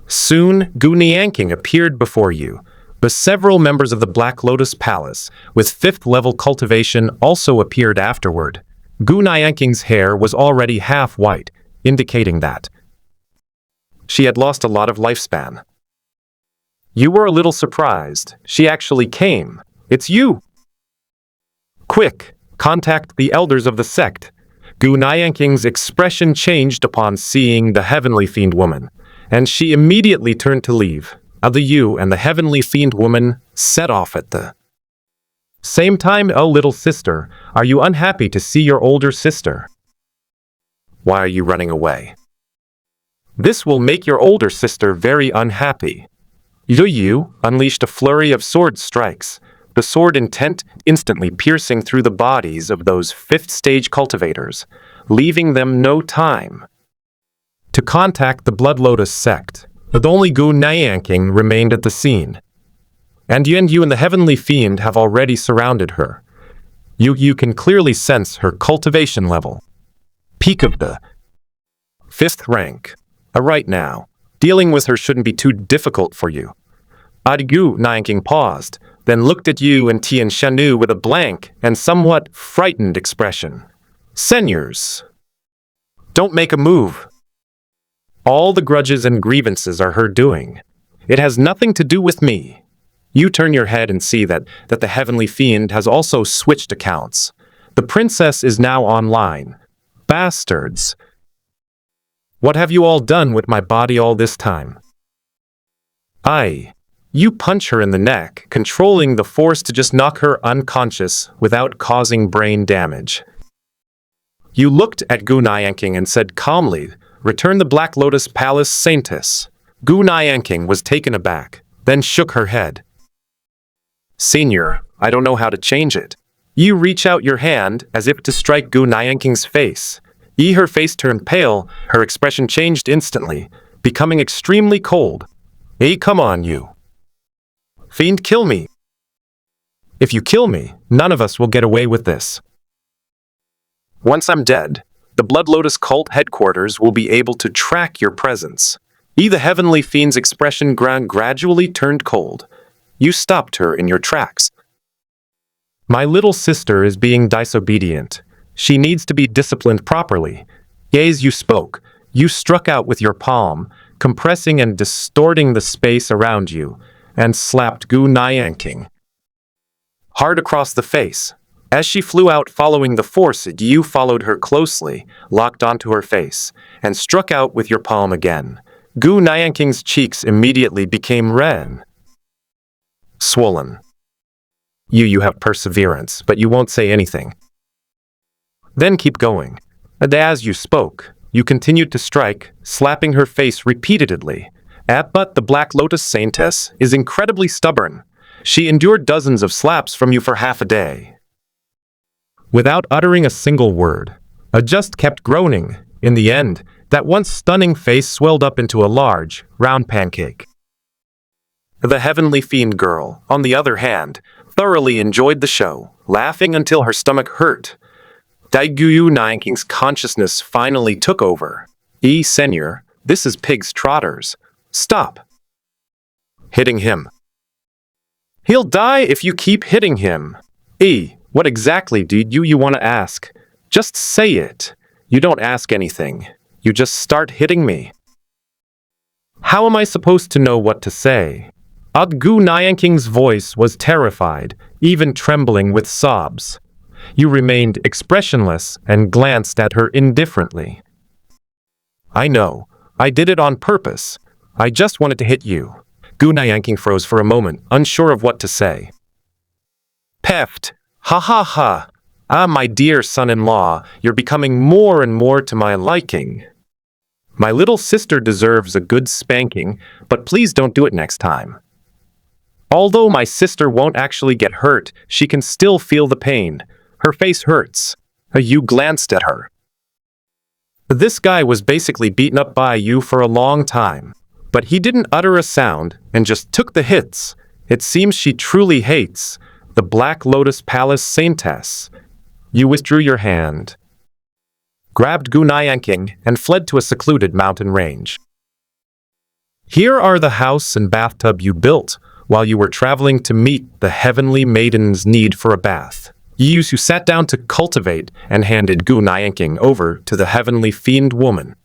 Soon, Qiu Lianyue appeared before you, but several members of the Black Lotus Palace, with 5th-level cultivation, also appeared afterward. Qiu Lianyue's hair was already half white, indicating that she had lost a lot of lifespan. You were a little surprised. She actually came. It's you! Quick, contact the elders of the sect. Qiu Lianyue's expression changed upon seeing the heavenly fiend woman, and she immediately turned to leave. You and the heavenly fiend woman set off at the same time. Oh, little sister, are you unhappy to see your older sister? Why are you running away? This will make your older sister very unhappy. Yu unleashed a flurry of sword strikes, the sword intent instantly piercing through the bodies of those 5th-stage cultivators, leaving them no time to contact the Blood Lotus sect. But only Qiu Lianyue remained at the scene. And you and the heavenly fiend have already surrounded her. You can clearly sense her cultivation level. Peak of the 5th rank. Right now, dealing with her shouldn't be too difficult for you. Qiu Lianyue paused, then looked at you and Tian Shanu with a blank and somewhat frightened expression. Seniors, don't make a move. All the grudges and grievances are her doing. It has nothing to do with me. You turn your head and see that the heavenly fiend has also switched accounts. The princess is now online. Bastards! What have you all done with my body all this time? You punch her in the neck, controlling the force to just knock her unconscious without causing brain damage. You looked at Qiu Lianyue and said calmly, "Return the Black Lotus Palace Saintess." Qiu Lianyue was taken aback, then shook her head. Senior, I don't know how to change it. You reach out your hand as if to strike Qiu Lianyue's face. Her face turned pale, her expression changed instantly, becoming extremely cold. Come on, you. Fiend, kill me. If you kill me, none of us will get away with this. Once I'm dead, the Blood Lotus cult headquarters will be able to track your presence. The heavenly fiend's expression gradually turned cold. You stopped her in your tracks. My little sister is being disobedient. She needs to be disciplined properly. As you spoke, you struck out with your palm, compressing and distorting the space around you, and slapped Qiu Lianyue hard across the face. As she flew out following the force, you followed her closely, locked onto her face, and struck out with your palm again. Qiu Lianyue's cheeks immediately became red. Swollen. You have perseverance, but you won't say anything. Then keep going. And as you spoke, you continued to strike, slapping her face repeatedly. But the Black Lotus Saintess is incredibly stubborn. She endured dozens of slaps from you for half a day. Without uttering a single word, just kept groaning. In the end, that once stunning face swelled up into a large, round pancake. The heavenly fiend girl, on the other hand, thoroughly enjoyed the show, laughing until her stomach hurt. Qiu Lianyue's consciousness finally took over. Senior, this is pig's trotters. Stop hitting him. He'll die if you keep hitting him. What exactly do you want to ask? Just say it. You don't ask anything. You just start hitting me. How am I supposed to know what to say? Qiu Lianyue's voice was terrified, even trembling with sobs. You remained expressionless and glanced at her indifferently. I know. I did it on purpose. I just wanted to hit you. Qiu Lianyue froze for a moment, unsure of what to say. Peft. Ha ha ha. Ah, my dear son-in-law, you're becoming more and more to my liking. My little sister deserves a good spanking, but please don't do it next time. Although my sister won't actually get hurt, she can still feel the pain. Her face hurts. You glanced at her. This guy was basically beaten up by you for a long time, but he didn't utter a sound and just took the hits. It seems she truly hates the Black Lotus Palace Saintess. You withdrew your hand, grabbed Qiu Lianyue, and fled to a secluded mountain range. Here are the house and bathtub you built while you were traveling to meet the heavenly maiden's need for a bath. You sat down to cultivate and handed Qiu Lianyue over to the heavenly fiend woman.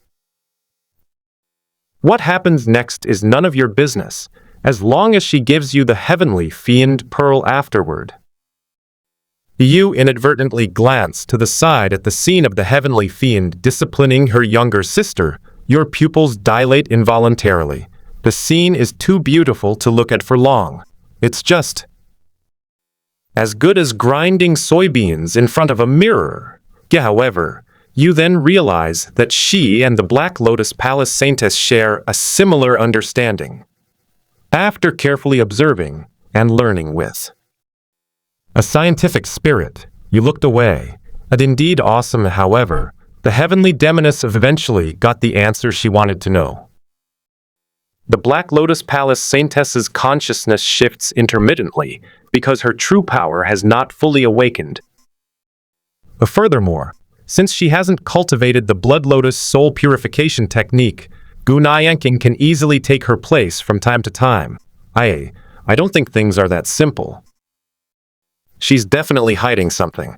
What happens next is none of your business, as long as she gives you the heavenly fiend pearl afterward. You inadvertently glance to the side at the scene of the heavenly fiend disciplining her younger sister. Your pupils dilate involuntarily. The scene is too beautiful to look at for long. It's just as good as grinding soybeans in front of a mirror. However, you then realize that she and the Black Lotus Palace Saintess share a similar understanding. After carefully observing and learning with a scientific spirit, you looked away. And indeed awesome, however, the heavenly demoness eventually got the answer she wanted to know. The Black Lotus Palace Saintess's consciousness shifts intermittently because her true power has not fully awakened. Furthermore, since she hasn't cultivated the Blood Lotus soul purification technique, Qiu Lianyue can easily take her place from time to time. I don't think things are that simple. She's definitely hiding something.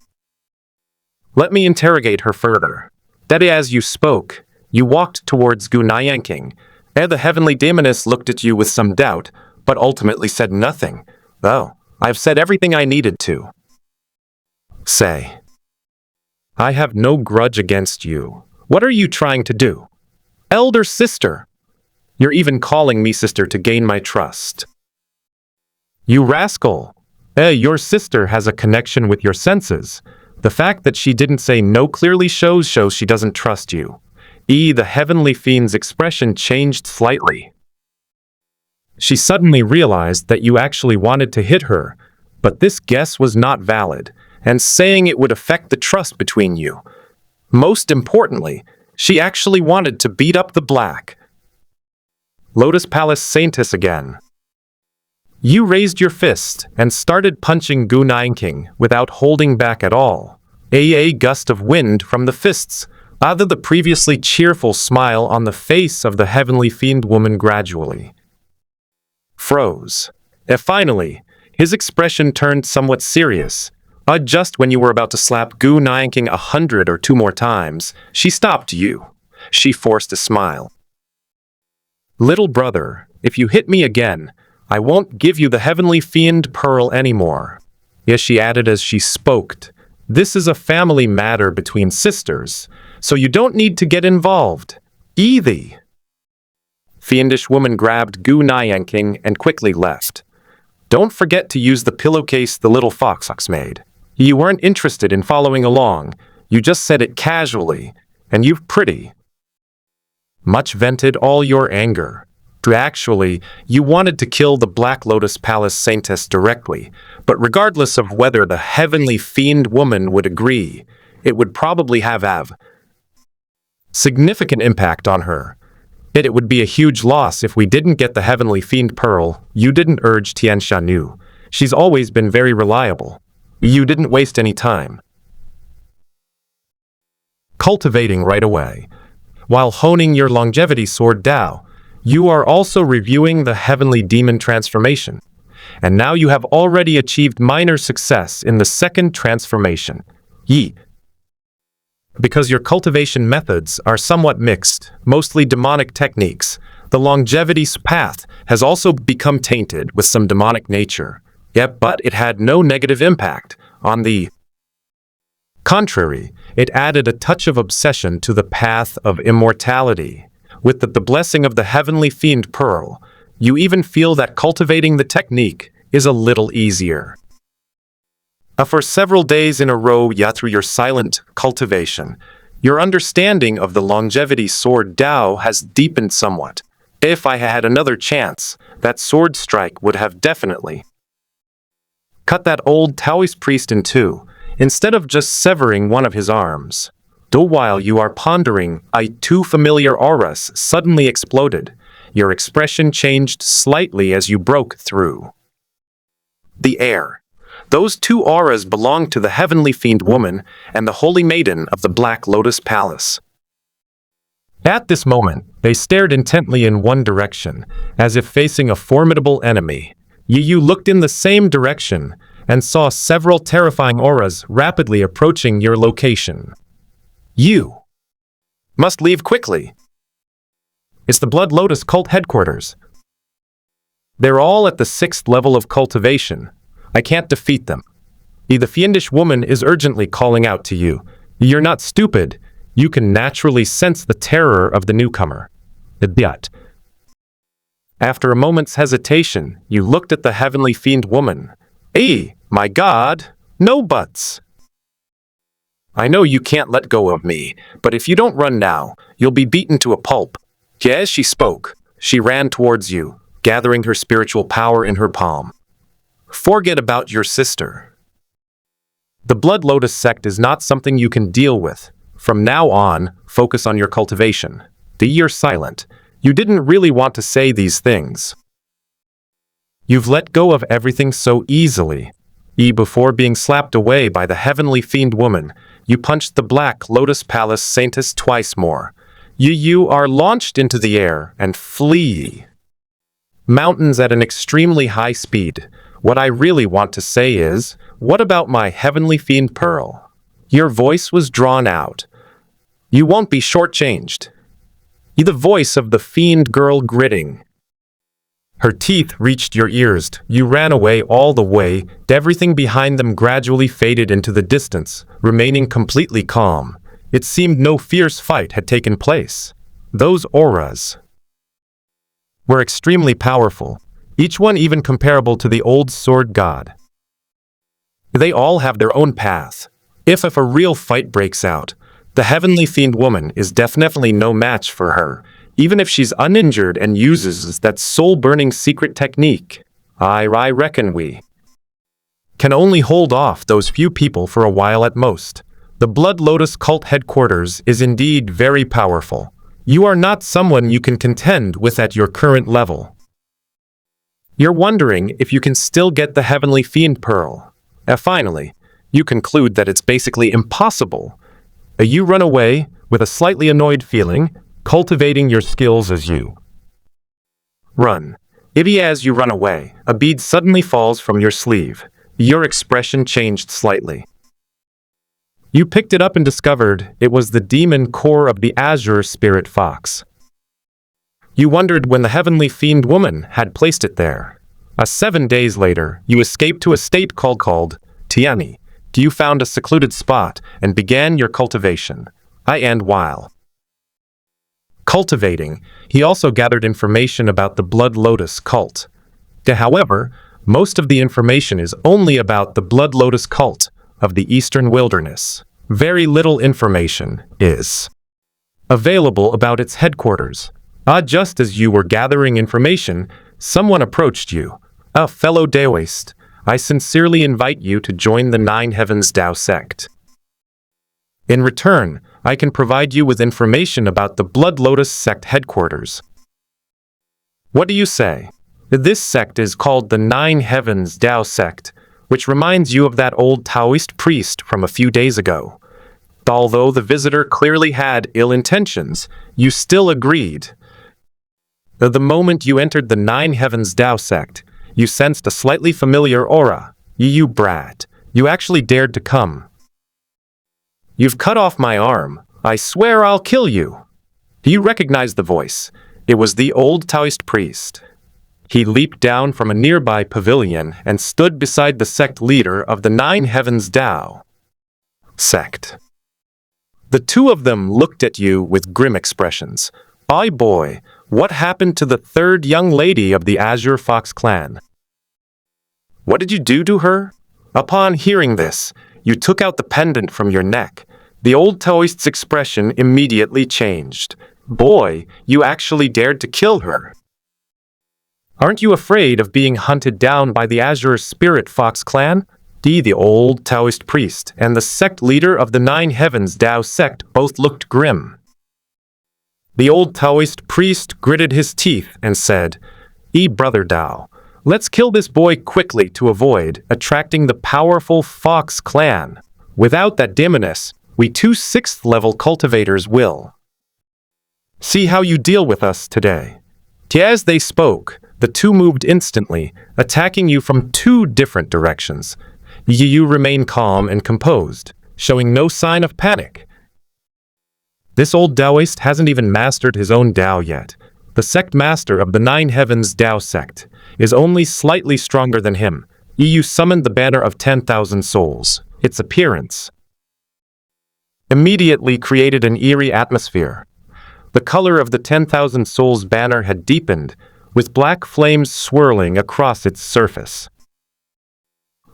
Let me interrogate her further. That as you spoke, you walked towards Qiu Lianyue. The heavenly demoness looked at you with some doubt, but ultimately said nothing. Oh, I've said everything I needed to say. I have no grudge against you. What are you trying to do? Elder sister. You're even calling me sister to gain my trust. You rascal. Your sister has a connection with your senses. The fact that she didn't say no clearly shows she doesn't trust you. The heavenly fiend's expression changed slightly. She suddenly realized that you actually wanted to hit her, but this guess was not valid, and saying it would affect the trust between you. Most importantly, she actually wanted to beat up the Black Lotus Palace Saintess again. You raised your fist and started punching Qiu Lianyue without holding back at all. A gust of wind from the fists, other the previously cheerful smile on the face of the heavenly fiend woman gradually froze. Finally, his expression turned somewhat serious. Just when you were about to slap Qiu Lianyue 100 or 2 more times, she stopped you. She forced a smile. Little brother, if you hit me again, I won't give you the heavenly fiend pearl anymore. Yes, she added as she spoke. This is a family matter between sisters, so you don't need to get involved. The fiendish woman grabbed Qiu Lianyue and quickly left. Don't forget to use the pillowcase the little fox made. You weren't interested in following along. You just said it casually, and you've pretty much vented all your anger. Actually, you wanted to kill the Black Lotus Palace Saintess directly, but regardless of whether the heavenly fiend woman would agree, it would probably have significant impact on her. It would be a huge loss if we didn't get the heavenly fiend pearl. You didn't urge Tianxianu. She's always been very reliable. You didn't waste any time cultivating right away. While honing your longevity sword Dao, you are also reviewing the heavenly demon transformation. And now you have already achieved minor success in the second transformation. Because your cultivation methods are somewhat mixed, mostly demonic techniques, the longevity path has also become tainted with some demonic nature. But it had no negative impact. On the contrary, it added a touch of obsession to the path of immortality. With the blessing of the heavenly fiend pearl, you even feel that cultivating the technique is a little easier. For several days in a row, through your silent cultivation, your understanding of the longevity sword Dao has deepened somewhat. If I had another chance, that sword strike would have definitely cut that old Taoist priest in two, instead of just severing one of his arms. Though while you are pondering, two familiar auras suddenly exploded. Your expression changed slightly as you broke through the air. Those two auras belonged to the heavenly fiend woman and the holy maiden of the Black Lotus Palace. At this moment, they stared intently in one direction, as if facing a formidable enemy. Yu looked in the same direction and saw several terrifying auras rapidly approaching your location. You must leave quickly. It's the Blood Lotus cult headquarters. They're all at the 6th level of cultivation. I can't defeat them. The fiendish woman is urgently calling out to you. You're not stupid. You can naturally sense the terror of the newcomer. Yet, after a moment's hesitation, you looked at the heavenly fiend woman. My God, no buts. I know you can't let go of me, but if you don't run now, you'll be beaten to a pulp. As she spoke, she ran towards you, gathering her spiritual power in her palm. Forget about your sister. The Blood Lotus sect is not something you can deal with. From now on, focus on your cultivation. You're silent. You didn't really want to say these things. You've let go of everything so easily. Before being slapped away by the heavenly fiend woman, you punched the Black Lotus Palace Saintess twice more. You are launched into the air and flee mountains at an extremely high speed. What I really want to say is, what about my heavenly fiend pearl? Your voice was drawn out. You won't be shortchanged. The voice of the fiend girl gritting. Her teeth reached your ears. You ran away all the way. Everything behind them gradually faded into the distance, remaining completely calm. It seemed no fierce fight had taken place. Those auras were extremely powerful, each one even comparable to the old sword god. They all have their own path. If a real fight breaks out, the heavenly fiend woman is definitely no match for her, even if she's uninjured and uses that soul-burning secret technique. I reckon we can only hold off those few people for a while at most. The Blood Lotus cult headquarters is indeed very powerful. You are not someone you can contend with at your current level. You're wondering if you can still get the heavenly fiend pearl. Finally, you conclude that it's basically impossible. You run away with a slightly annoyed feeling, cultivating your skills as you run. As you run away, a bead suddenly falls from your sleeve. Your expression changed slightly. You picked it up and discovered it was the demon core of the azure spirit fox. You wondered when the heavenly fiend woman had placed it there. 7 days later, you escaped to a state called Tiani. You found a secluded spot and began your cultivation. And while cultivating, he also gathered information about the Blood Lotus cult. However, most of the information is only about the Blood Lotus cult of the Eastern Wilderness. Very little information is available about its headquarters. Just as you were gathering information, someone approached you. A fellow Daoist, I sincerely invite you to join the Nine Heavens Dao sect. In return, I can provide you with information about the Blood Lotus sect headquarters. What do you say? This sect is called the Nine Heavens Dao sect, which reminds you of that old Taoist priest from a few days ago. Although the visitor clearly had ill intentions, you still agreed. The moment you entered the Nine Heavens Dao sect, you sensed a slightly familiar aura. You brat, you actually dared to come. You've cut off my arm. I swear I'll kill you. You recognized the voice. It was the old Taoist priest. He leaped down from a nearby pavilion and stood beside the sect leader of the Nine Heavens Dao sect. The two of them looked at you with grim expressions. "Ay boy, what happened to the third young lady of the Azure Fox clan? What did you do to her?" Upon hearing this, you took out the pendant from your neck. The old Taoist's expression immediately changed. "Boy, you actually dared to kill her. Aren't you afraid of being hunted down by the Azure Spirit Fox clan?" The old Taoist priest and the sect leader of the Nine Heavens Dao sect both looked grim. The old Taoist priest gritted his teeth and said, Brother Dao, let's kill this boy quickly to avoid attracting the powerful Fox clan. Without that demoness, we two 6th level cultivators will see how you deal with us today." As they spoke, the two moved instantly, attacking you from 2 different directions. You remain calm and composed, showing no sign of panic. This old Taoist hasn't even mastered his own Dao yet. The sect master of the Nine Heavens Dao sect is only slightly stronger than him. You summoned the banner of 10,000 souls. Its appearance immediately created an eerie atmosphere. The color of the 10,000 souls banner had deepened, with black flames swirling across its surface.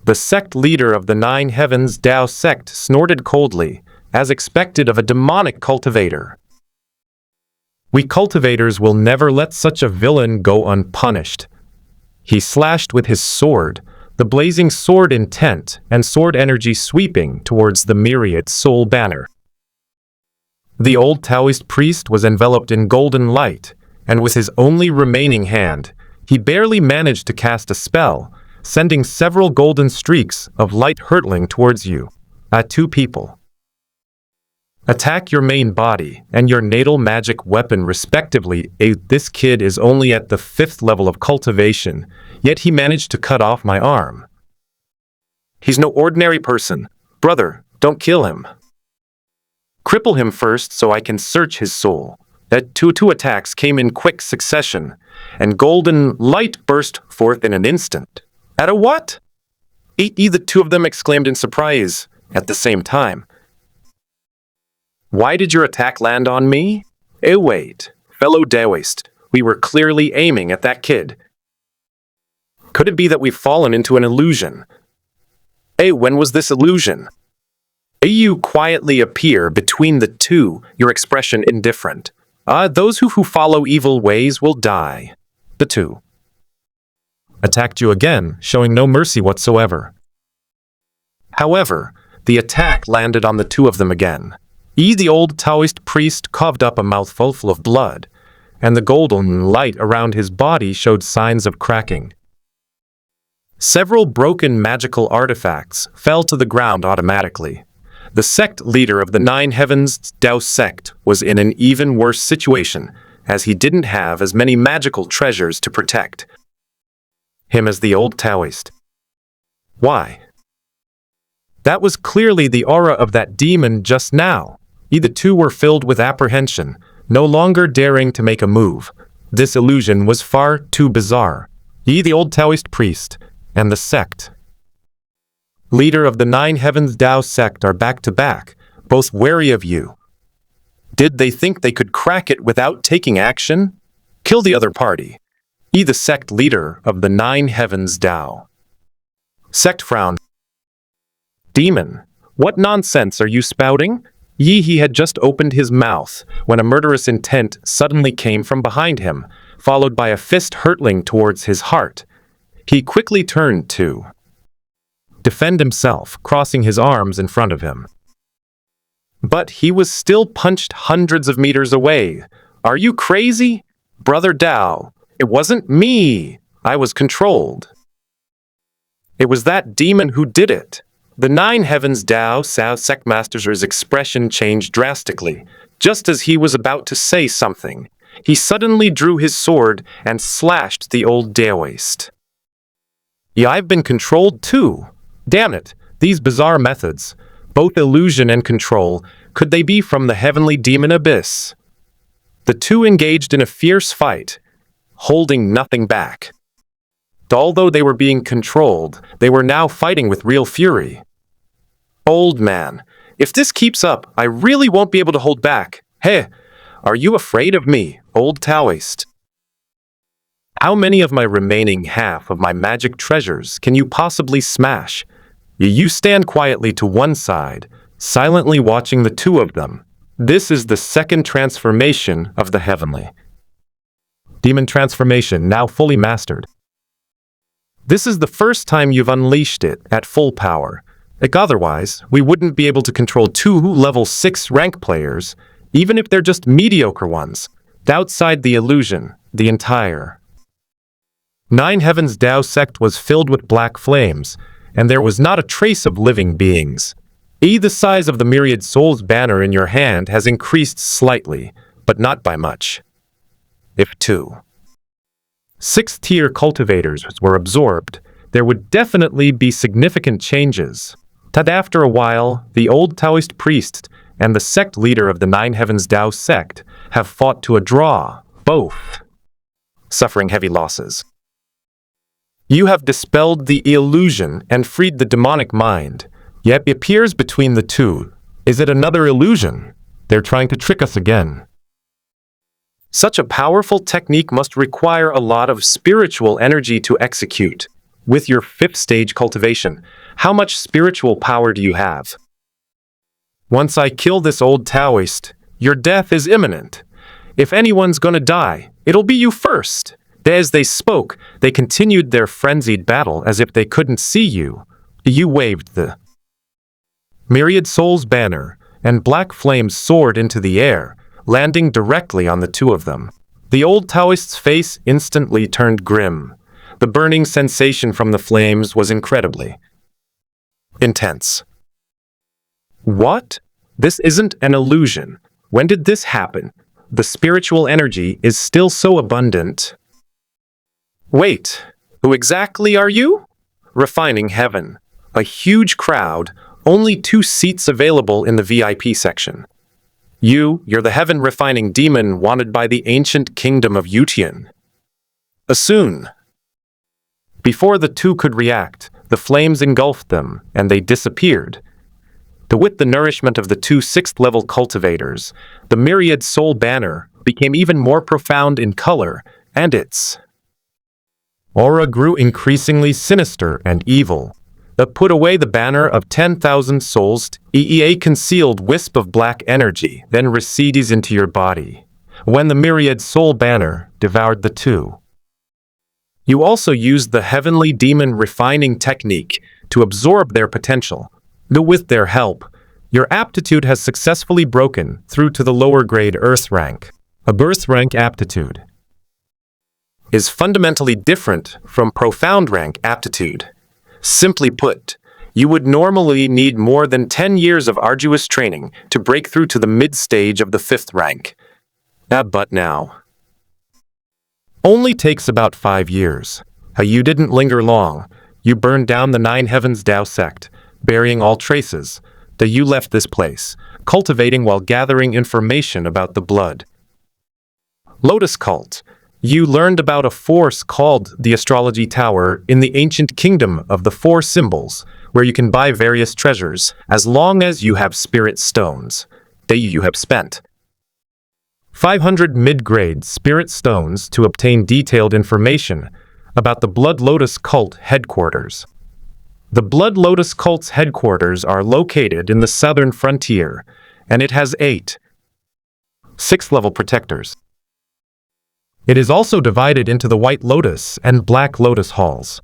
The sect leader of the Nine Heavens Dao sect snorted coldly, as expected of a demonic cultivator. "We cultivators will never let such a villain go unpunished." He slashed with his sword, the blazing sword intent and sword energy sweeping towards the myriad soul banner. The old Taoist priest was enveloped in golden light, and with his only remaining hand, he barely managed to cast a spell, sending several golden streaks of light hurtling towards you. Two people. Attack your main body and your natal magic weapon respectively. This kid is only at the 5th level of cultivation, yet he managed to cut off my arm. He's no ordinary person. Brother, don't kill him. Cripple him first so I can search his soul. That two attacks came in quick succession, and golden light burst forth in an instant. At a what? The 2 of them exclaimed in surprise at the same time. Why did your attack land on me? Wait, fellow Taoist, we were clearly aiming at that kid. Could it be that we've fallen into an illusion? When was this illusion? You quietly appear between the 2, your expression indifferent. Those who follow evil ways will die. The 2 attacked you again, showing no mercy whatsoever. However, the attack landed on the 2 of them again. The old Taoist priest coughed up a mouthful full of blood, and the golden light around his body showed signs of cracking. Several broken magical artifacts fell to the ground automatically. The sect leader of the Nine Heavens Dao sect was in an even worse situation, as he didn't have as many magical treasures to protect him as the old Taoist. Why? That was clearly the aura of that demon just now. The 2 were filled with apprehension, no longer daring to make a move. This illusion was far too bizarre. The old Taoist priest and the sect leader of the Nine Heavens Dao sect are back to back, both wary of you. Did they think they could crack it without taking action? Kill the other party. The sect leader of the Nine Heavens Dao sect frowned. Demon, what nonsense are you spouting? He had just opened his mouth when a murderous intent suddenly came from behind him, followed by a fist hurtling towards his heart. He quickly turned to defend himself, crossing his arms in front of him. But he was still punched hundreds of meters away. Are you crazy? Brother Dao, it wasn't me. I was controlled. It was that demon who did it. The Nine Heavens Dao sect master's expression changed drastically. Just as he was about to say something, he suddenly drew his sword and slashed the old Taoist. I've been controlled too. Damn it, these bizarre methods, both illusion and control, could they be from the heavenly demon abyss? The 2 engaged in a fierce fight, holding nothing back. Although they were being controlled, they were now fighting with real fury. Old man, if this keeps up, I really won't be able to hold back. Hey, Are you afraid of me, old Taoist? How many of my remaining half of my magic treasures can you possibly smash? You stand quietly to one side, silently watching the two of them. This is the second transformation of the heavenly. Demon transformation now fully mastered. This is the first time you've unleashed it at full power. Otherwise, we wouldn't be able to control two level 6 rank players, even if they're just mediocre ones. Outside the illusion, the entire Nine Heavens Dao sect was filled with black flames, and there was not a trace of living beings. The size of the myriad souls banner in your hand has increased slightly, but not by much. If 6th-tier cultivators were absorbed, there would definitely be significant changes. After a while, the old Taoist priest and the sect leader of the Nine Heavens Dao sect have fought to a draw, both suffering heavy losses. You have dispelled the illusion and freed the demonic mind, yet it appears between the two. Is it another illusion? They're trying to trick us again. Such a powerful technique must require a lot of spiritual energy to execute. With your 5th stage cultivation, how much spiritual power do you have? Once I kill this old Taoist, your death is imminent. If anyone's gonna die, it'll be you first. As they spoke, they continued their frenzied battle as if they couldn't see you. You waved the myriad souls banner, and black flames soared into the air, landing directly on the two of them. The old Taoist's face instantly turned grim. The burning sensation from the flames was incredibly intense. What? This isn't an illusion. When did this happen? The spiritual energy is still so abundant. Wait, who exactly are you? Refining heaven. A huge crowd, only 2 seats available in the VIP section. You're the heaven refining demon wanted by the ancient kingdom of Yutian. Soon. Before the two could react, the flames engulfed them, and they disappeared. With the nourishment of the 2 6th-level cultivators, the myriad soul banner became even more profound in color, and its aura grew increasingly sinister and evil. Put away the banner of 10,000 souls, a concealed wisp of black energy then recedes into your body. When the myriad soul banner devoured the two, you also used the heavenly demon refining technique to absorb their potential. With their help, your aptitude has successfully broken through to the lower grade Earth rank. A birth rank aptitude is fundamentally different from profound rank aptitude. Simply put, you would normally need more than 10 years of arduous training to break through to the mid-stage of the 5th rank. But now only takes about 5 years. You didn't linger long. You burned down the Nine Heavens Dao sect, burying all traces. You left this place, cultivating while gathering information about the blood Lotus cult. You learned about a force called the Astrology Tower in the ancient kingdom of the 4 symbols, where you can buy various treasures as long as you have spirit stones. You have spent 500 mid-grade spirit stones to obtain detailed information about the Blood Lotus cult headquarters. The Blood Lotus cult's headquarters are located in the southern frontier, and it has 8 6th-level protectors. It is also divided into the White Lotus and Black Lotus halls,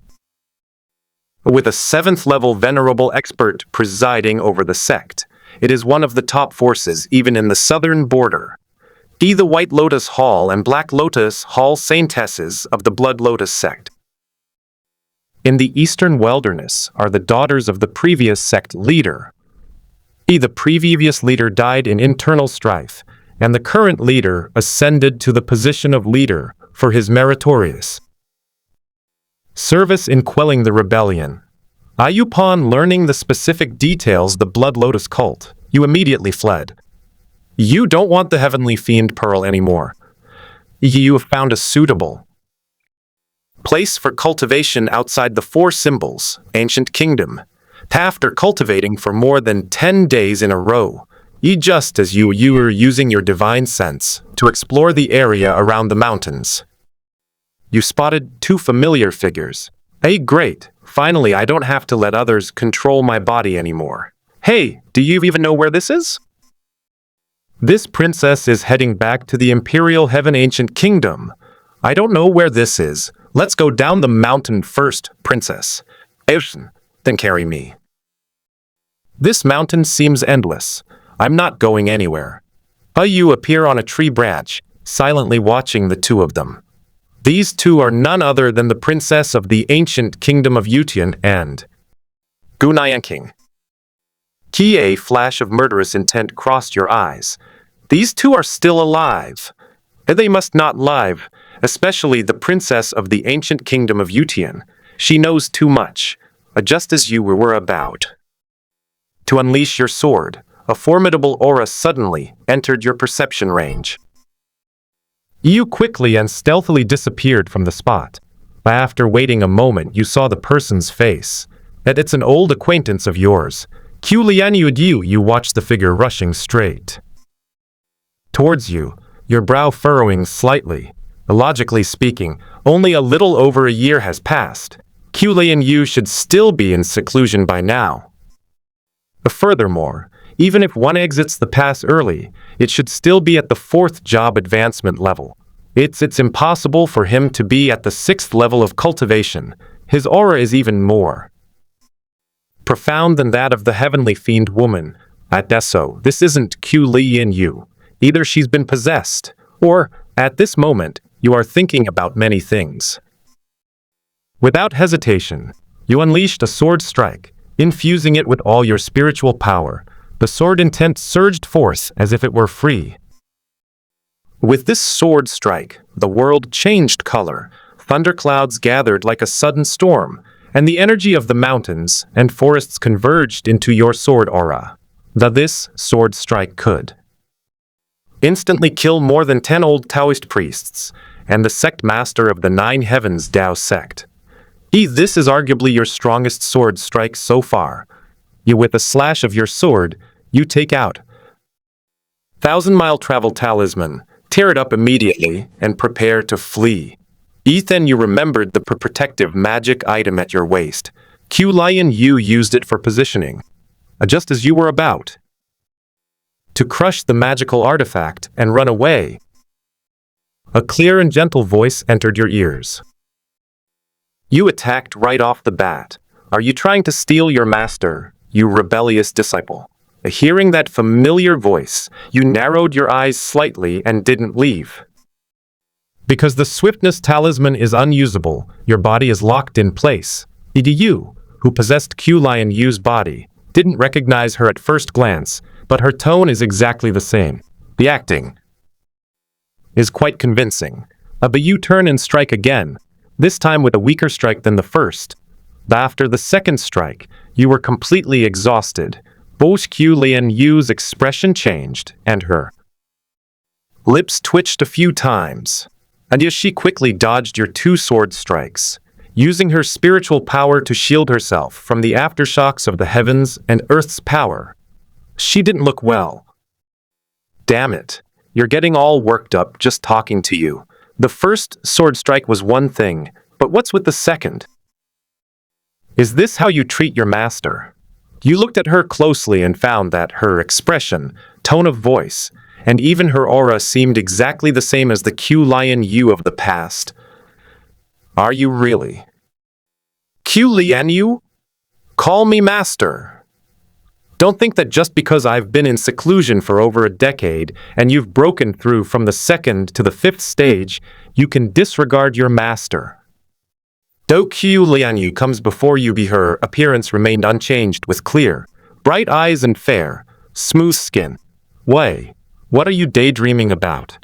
with a 7th-level venerable expert presiding over the sect. It is one of the top forces even in the southern border. The White Lotus Hall and Black Lotus Hall saintesses of the Blood Lotus sect. In the eastern wilderness are the daughters of the previous sect leader. The previous leader died in internal strife, and the current leader ascended to the position of leader for his meritorious service in quelling the rebellion. Upon learning the specific details the Blood Lotus cult, you immediately fled. You don't want the heavenly fiend pearl anymore. You have found a suitable place for cultivation outside the 4 symbols, ancient kingdom. After cultivating for more than 10 days in a row, just as you were using your divine sense to explore the area around the mountains. You spotted two familiar figures. Hey, great. Finally, I don't have to let others control my body anymore. Hey, do you even know where this is? This princess is heading back to the Imperial Heaven Ancient Kingdom. I don't know where this is. Let's go down the mountain first, princess. Then carry me. This mountain seems endless. I'm not going anywhere. You appear on a tree branch, silently watching the two of them. These two are none other than the princess of the ancient kingdom of Yutian and Qiu Lianyue. A flash of murderous intent crossed your eyes. These two are still alive. They must not live, especially the princess of the ancient kingdom of Yutian. She knows too much, just as you were about to unleash your sword. A formidable aura suddenly entered your perception range. You quickly and stealthily disappeared from the spot. After waiting a moment, you saw the person's face. It's an old acquaintance of yours. Qiu Lianyue. You watched the figure rushing straight towards you, your brow furrowing slightly. Logically speaking, only a little over a year has passed. Qiu Lianyue should still be in seclusion by now. Furthermore, even if one exits the pass early, it should still be at the 4th job advancement level. It's impossible for him to be at the 6th level of cultivation. His aura is even more profound than that of the heavenly fiend woman. At Deso, this isn't Qiu Lianyue. Either she's been possessed, or, at this moment, you are thinking about many things. Without hesitation, you unleashed a sword strike, infusing it with all your spiritual power. The sword intent surged forth as if it were free. With this sword strike, the world changed color. Thunderclouds gathered like a sudden storm, and the energy of the mountains and forests converged into your sword aura. This sword strike could instantly kill more than 10 old Taoist priests and the sect master of the 9 Heavens Tao sect. This is arguably your strongest sword strike so far. With a slash of your sword, you take out 1,000-mile travel talisman, tear it up immediately, and prepare to flee. Then you remembered the protective magic item at your waist. Qiu Lianyue used it for positioning, just as you were about to crush the magical artifact and run away. A clear and gentle voice entered your ears. You attacked right off the bat. Are you trying to steal your master, you rebellious disciple? Hearing that familiar voice, you narrowed your eyes slightly and didn't leave. Because the swiftness talisman is unusable, your body is locked in place. You, who possessed Qiu Lianyue's body, didn't recognize her at first glance, but her tone is exactly the same. The acting is quite convincing. But you turn and strike again, this time with a weaker strike than the first. After the second strike, you were completely exhausted. Both Qiu Lianyue's expression changed, and her lips twitched a few times. And as she quickly dodged your 2 sword strikes, using her spiritual power to shield herself from the aftershocks of the heavens and earth's power. She didn't look well. Damn it, you're getting all worked up just talking to you. The first sword strike was one thing, but what's with the second? Is this how you treat your master? You looked at her closely and found that her expression, tone of voice, and even her aura seemed exactly the same as the Qiu Lianyue of the past. Are you really? Qiu Lianyue? Call me master. Don't think that just because I've been in seclusion for over a decade and you've broken through from the 2nd to the 5th stage, you can disregard your master. Though Qiu Lianyue comes before you, her appearance remained unchanged with clear, bright eyes and fair, smooth skin. What are you daydreaming about?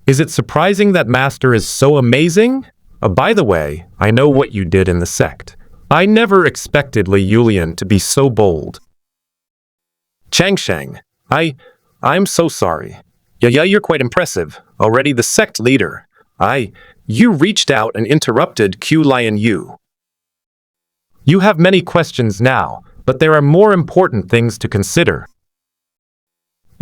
Is it surprising that master is so amazing? By the way, I know what you did in the sect. I never expected Li Yulian to be so bold. Changsheng, I'm so sorry. Yeah, you're quite impressive. Already the sect leader. You reached out and interrupted Qiu Lianyue. You have many questions now, but there are more important things to consider.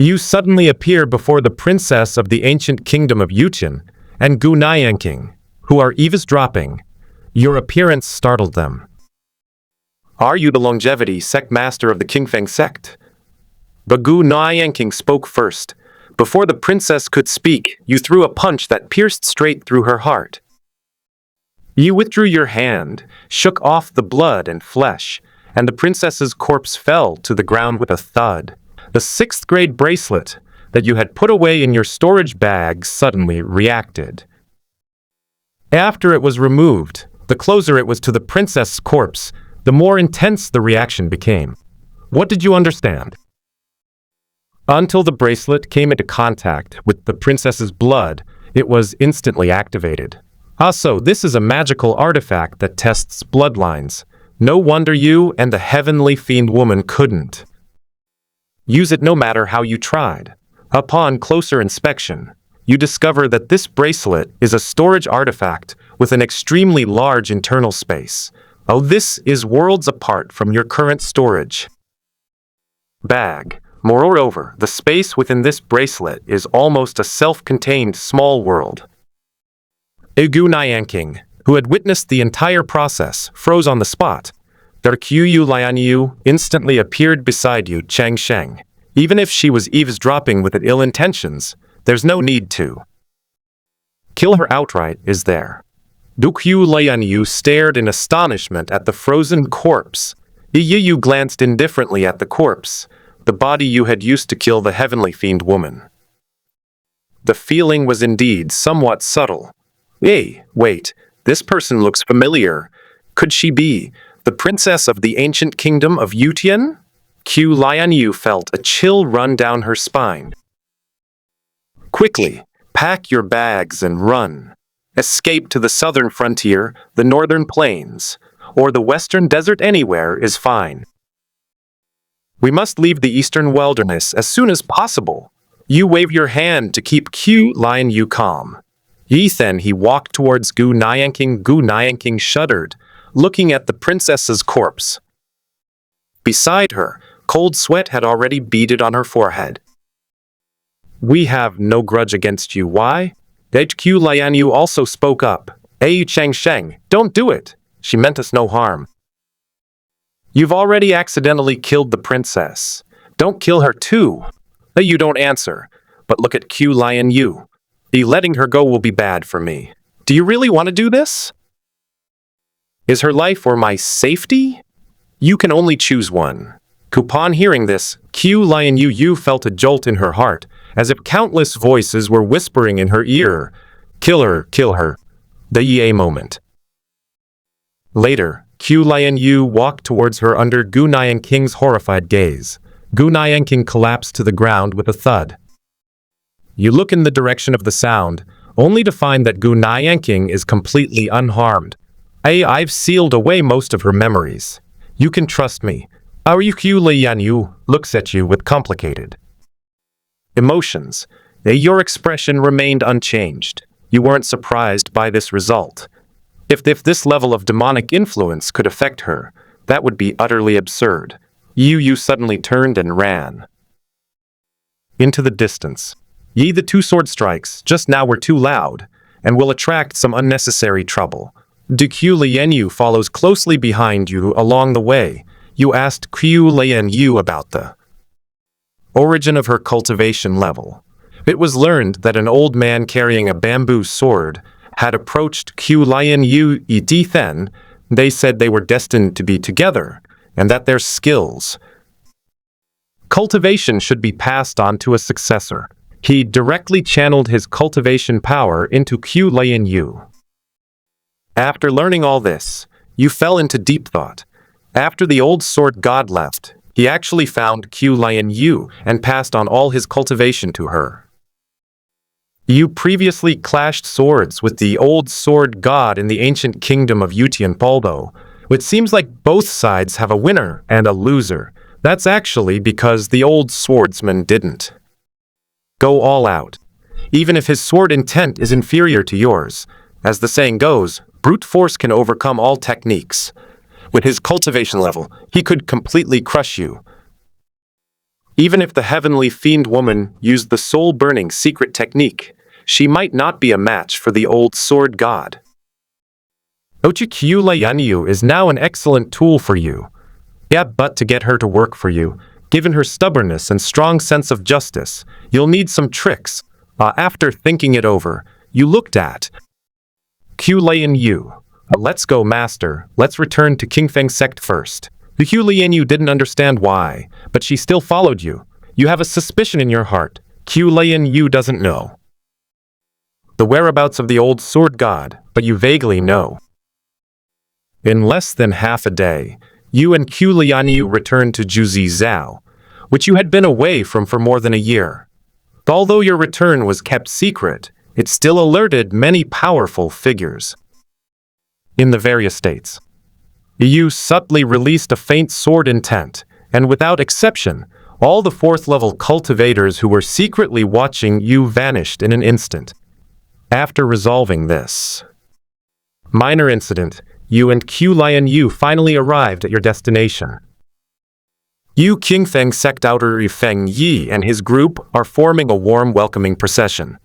You suddenly appear before the princess of the ancient kingdom of Yutian and Qiu Lianyue, who are eavesdropping. Your appearance startled them. Are you the longevity sect master of the Qingfeng sect? But Qiu Lianyue spoke first. Before the princess could speak, you threw a punch that pierced straight through her heart. You withdrew your hand, shook off the blood and flesh, and the princess's corpse fell to the ground with a thud. The 6th grade bracelet that you had put away in your storage bag suddenly reacted. After it was removed, the closer it was to the princess's corpse, the more intense the reaction became. What did you understand? Until the bracelet came into contact with the princess's blood, it was instantly activated. Also, this is a magical artifact that tests bloodlines. No wonder you and the heavenly fiend woman couldn't use it no matter how you tried. Upon closer inspection, you discover that this bracelet is a storage artifact with an extremely large internal space. Oh, this is worlds apart from your current storage bag. Moreover, the space within this bracelet is almost a self-contained small world. Qiu Lianyue, who had witnessed the entire process, froze on the spot. Their Qiu Lianyue instantly appeared beside you, Changsheng. Even if she was eavesdropping with ill intentions, there's no need to kill her outright, is there? Qiu Lianyue stared in astonishment at the frozen corpse. Yu glanced indifferently at the corpse, the body you had used to kill the heavenly fiend woman. The feeling was indeed somewhat subtle. Hey, wait, this person looks familiar. Could she be the princess of the ancient kingdom of Yutian? Qiu Lianyue felt a chill run down her spine. Quickly, pack your bags and run. Escape to the southern frontier, the northern plains, or the western desert, anywhere is fine. We must leave the eastern wilderness as soon as possible. You wave your hand to keep Qiu Lianyue calm. Then he walked towards Qiu Lianyue. Qiu Lianyue shuddered, looking at the princess's corpse. Beside her, cold sweat had already beaded on her forehead. We have no grudge against you. Why? Qiu Lianyue also spoke up. Changsheng, don't do it. She meant us no harm. You've already accidentally killed the princess. Don't kill her too. You don't answer, but look at Qiu Lianyue. Letting her go will be bad for me. Do you really want to do this? Is her life or my safety? You can only choose one. Upon hearing this, Qiu Lianyue felt a jolt in her heart, as if countless voices were whispering in her ear. Kill her, kill her. The EA moment. Later, Qiu Lianyue walked towards her under Qiu Lianyue's horrified gaze. Qiu Lianyue collapsed to the ground with a thud. You look in the direction of the sound, only to find that Qiu Lianyue is completely unharmed. I've sealed away most of her memories. You can trust me. Qiu Lianyue looks at you with complicated emotions. Your expression remained unchanged. You weren't surprised by this result. If this level of demonic influence could affect her, that would be utterly absurd. You suddenly turned and ran into the distance. The 2 sword strikes just now were too loud, and will attract some unnecessary trouble. Qiu Lianyue follows closely behind you along the way. You asked Qiu Lianyue about the origin of her cultivation level. It was learned that an old man carrying a bamboo sword had approached Qiu Lianyue. Then they said they were destined to be together, and that their skills cultivation should be passed on to a successor. He directly channeled his cultivation power into Qiu Lianyue. After learning all this, you fell into deep thought. After the old sword god left, he actually found Qiu Lianyue and passed on all his cultivation to her. You previously clashed swords with the old sword god in the ancient kingdom of Yutian Poldo. It seems like both sides have a winner and a loser. That's actually because the old swordsman didn't go all out, even if his sword intent is inferior to yours. As the saying goes, brute force can overcome all techniques. With his cultivation level, he could completely crush you. Even if the heavenly fiend woman used the soul-burning secret technique, she might not be a match for the old sword god. Qiu Lianyue is now an excellent tool for you. Yeah, but to get her to work for you, given her stubbornness and strong sense of justice, you'll need some tricks. After thinking it over, you looked at Qiu Lianyue. Let's go, master. Let's return to Qingfeng sect first. The Qiu Lianyue didn't understand why, but she still followed you. You have a suspicion in your heart. Qiu Lianyue doesn't know the whereabouts of the old sword god, but you vaguely know. In less than half a day, you and Qiu Lianyue returned to Juzi Zhao, which you had been away from for more than a year. Although your return was kept secret, it still alerted many powerful figures in the various states. You subtly released a faint sword intent, and without exception, all the fourth-level cultivators who were secretly watching you vanished in an instant. After resolving this minor incident, you and Qiu Lianyue finally arrived at your destination. Yu Qingfeng sect outer Feng Yi and his group are forming a warm welcoming procession.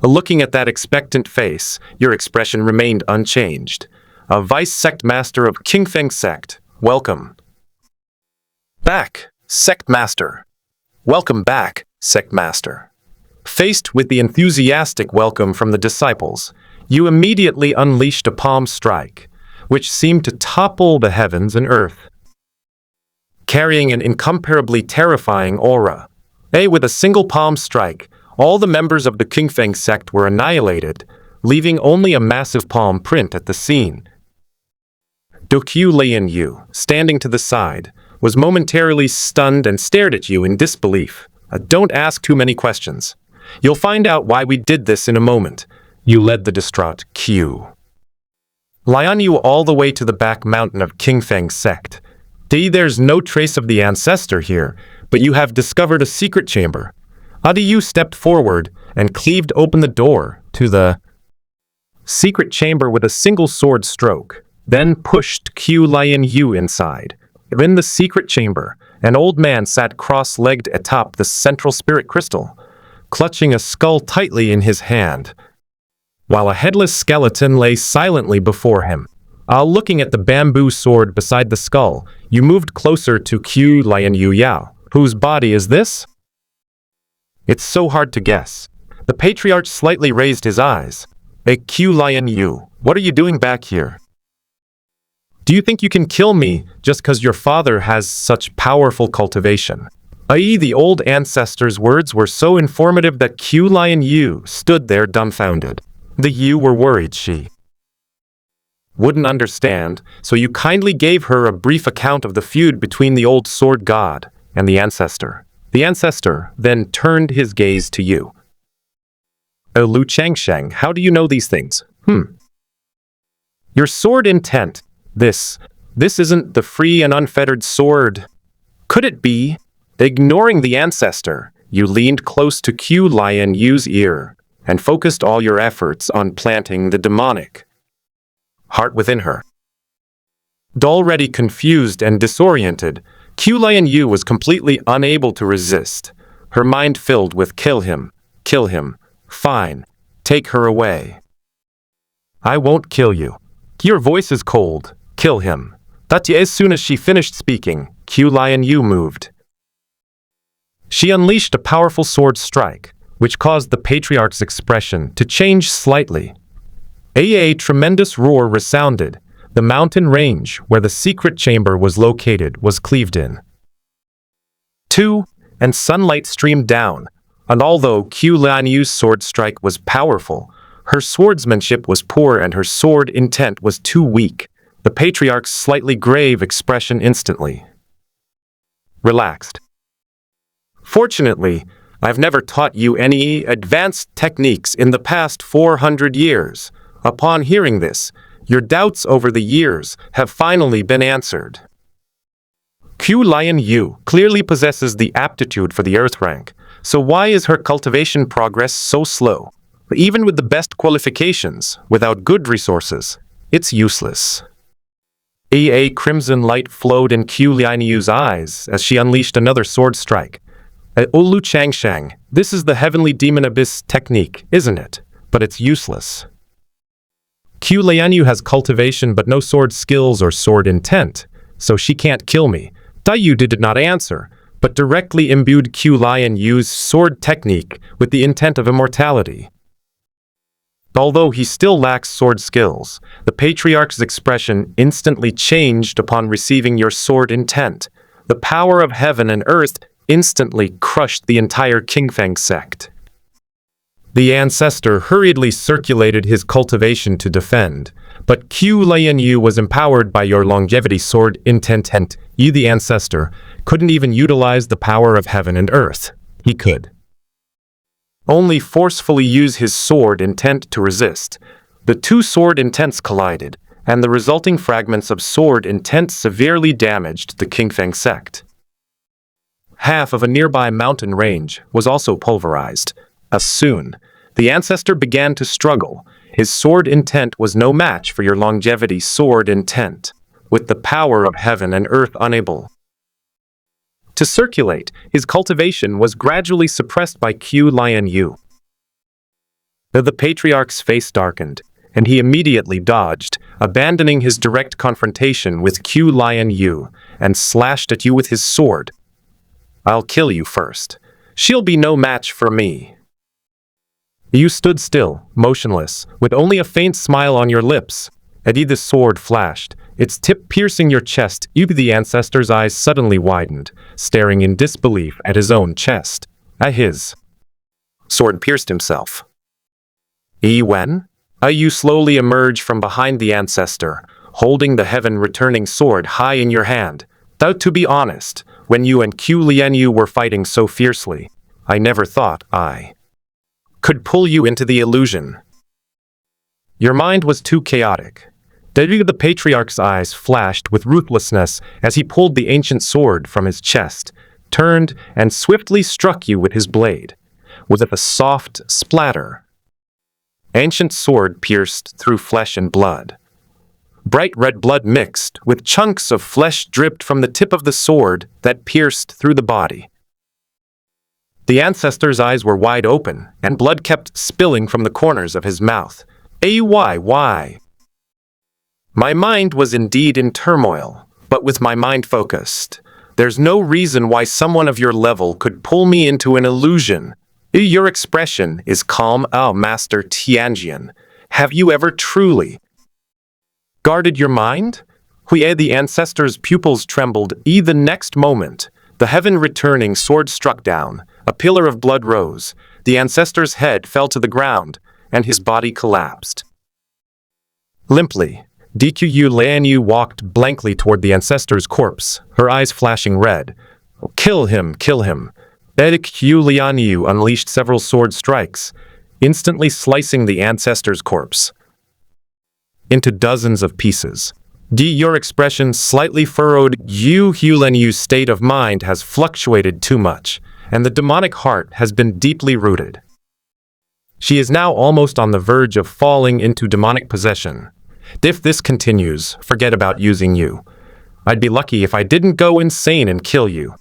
Looking at that expectant face, your expression remained unchanged. A vice sect master of Qingfeng sect, welcome back, sect master. Welcome back, sect master. Faced with the enthusiastic welcome from the disciples, you immediately unleashed a palm strike, which seemed to topple the heavens and earth, carrying an incomparably terrifying aura. With a single palm strike, all the members of the Qingfeng sect were annihilated, leaving only a massive palm print at the scene. Qiu Lianyue, standing to the side, was momentarily stunned and stared at you in disbelief. Don't ask too many questions. You'll find out why we did this in a moment. You led the distraught Qiu Lianyue all the way to the back mountain of Qingfeng sect. There's no trace of the ancestor here, but you have discovered a secret chamber. Yu stepped forward and cleaved open the door to the secret chamber with a single sword stroke, then pushed Qiu Lianyue inside. In the secret chamber, an old man sat cross-legged atop the central spirit crystal, clutching a skull tightly in his hand, while a headless skeleton lay silently before him. Looking at the bamboo sword beside the skull, you moved closer to Qiu Lianyue. Whose body is this? It's so hard to guess. The patriarch slightly raised his eyes. Qiu Lianyue, what are you doing back here? Do you think you can kill me just because your father has such powerful cultivation? The old ancestor's words were so informative that Qiu Lianyue stood there dumbfounded. The Yu were worried she wouldn't understand, so you kindly gave her a brief account of the feud between the old sword god and the ancestor. The ancestor then turned his gaze to you. Lu Changsheng, how do you know these things? Your sword intent. This isn't the free and unfettered sword. Could it be? Ignoring the ancestor, you leaned close to Qiu Lianyue's ear and focused all your efforts on planting the demonic heart within her. Already confused and disoriented, Qiu Lianyue was completely unable to resist. Her mind filled with kill him, fine, take her away. I won't kill you. Your voice is cold, kill him. As soon as she finished speaking, Qiu Lianyue moved. She unleashed a powerful sword strike, which caused the patriarch's expression to change slightly. A tremendous roar resounded. The mountain range where the secret chamber was located was cleaved in two, and sunlight streamed down. And although Qiu Lianyue's sword strike was powerful, her swordsmanship was poor and her sword intent was too weak. The patriarch's slightly grave expression instantly relaxed. Fortunately, I've never taught you any advanced techniques in the past 400 years. Upon hearing this, your doubts over the years have finally been answered. Qiu Lianyue clearly possesses the aptitude for the earth rank, so why is her cultivation progress so slow? Even with the best qualifications, without good resources, it's useless. A crimson light flowed in Qiu Lianyue's eyes as she unleashed another sword strike. Lu Changsheng, this is the heavenly demon abyss technique, isn't it? But it's useless. Qiu Lianyue has cultivation but no sword skills or sword intent, so she can't kill me. Yu did not answer, but directly imbued Qiu Lianyue's sword technique with the intent of immortality. Although he still lacks sword skills, the patriarch's expression instantly changed upon receiving your sword intent. The power of heaven and earth instantly crushed the entire Qingfeng sect. The ancestor hurriedly circulated his cultivation to defend, but Qiu Lianyue was empowered by your longevity sword intent. You, the ancestor, couldn't even utilize the power of heaven and earth. He could only forcefully use his sword intent to resist. The two sword intents collided, and the resulting fragments of sword intent severely damaged the Qingfeng sect. Half of a nearby mountain range was also pulverized. Soon, the ancestor began to struggle. His sword intent was no match for your longevity sword intent, with the power of heaven and earth unable to circulate. His cultivation was gradually suppressed by Qiu Lianyue. The patriarch's face darkened, and he immediately dodged, abandoning his direct confrontation with Qiu Lianyue, and slashed at you with his sword. I'll kill you first. She'll be no match for me. You stood still, motionless, with only a faint smile on your lips. The sword flashed, its tip piercing your chest. The ancestor's eyes suddenly widened, staring in disbelief at his own chest. His sword pierced himself. When? You slowly emerge from behind the ancestor, holding the heaven-returning sword high in your hand. Though, to be honest, when you and Qiu Lianyue were fighting so fiercely, I never thought I could pull you into the illusion. Your mind was too chaotic. The patriarch's eyes flashed with ruthlessness as he pulled the ancient sword from his chest, turned, and swiftly struck you with his blade. With a soft splatter, ancient sword pierced through flesh and blood. Bright red blood mixed with chunks of flesh dripped from the tip of the sword that pierced through the body. The ancestor's eyes were wide open, and blood kept spilling from the corners of his mouth. Why? My mind was indeed in turmoil, but with my mind focused. There's no reason why someone of your level could pull me into an illusion. Your expression is calm. Master Tianjian, have you ever truly guarded your mind? The ancestor's pupils trembled. The next moment, the heaven-returning sword struck down. A pillar of blood rose. The ancestor's head fell to the ground, and his body collapsed. Limply, Qiu Lianyue walked blankly toward the ancestor's corpse, her eyes flashing red. Kill him! Qiu Lianyue unleashed several sword strikes, instantly slicing the ancestor's corpse into dozens of pieces. Your expression slightly furrowed. Qiu Lianyue's state of mind has fluctuated too much, and the demonic heart has been deeply rooted. She is now almost on the verge of falling into demonic possession. If this continues, forget about using you. I'd be lucky if I didn't go insane and kill you.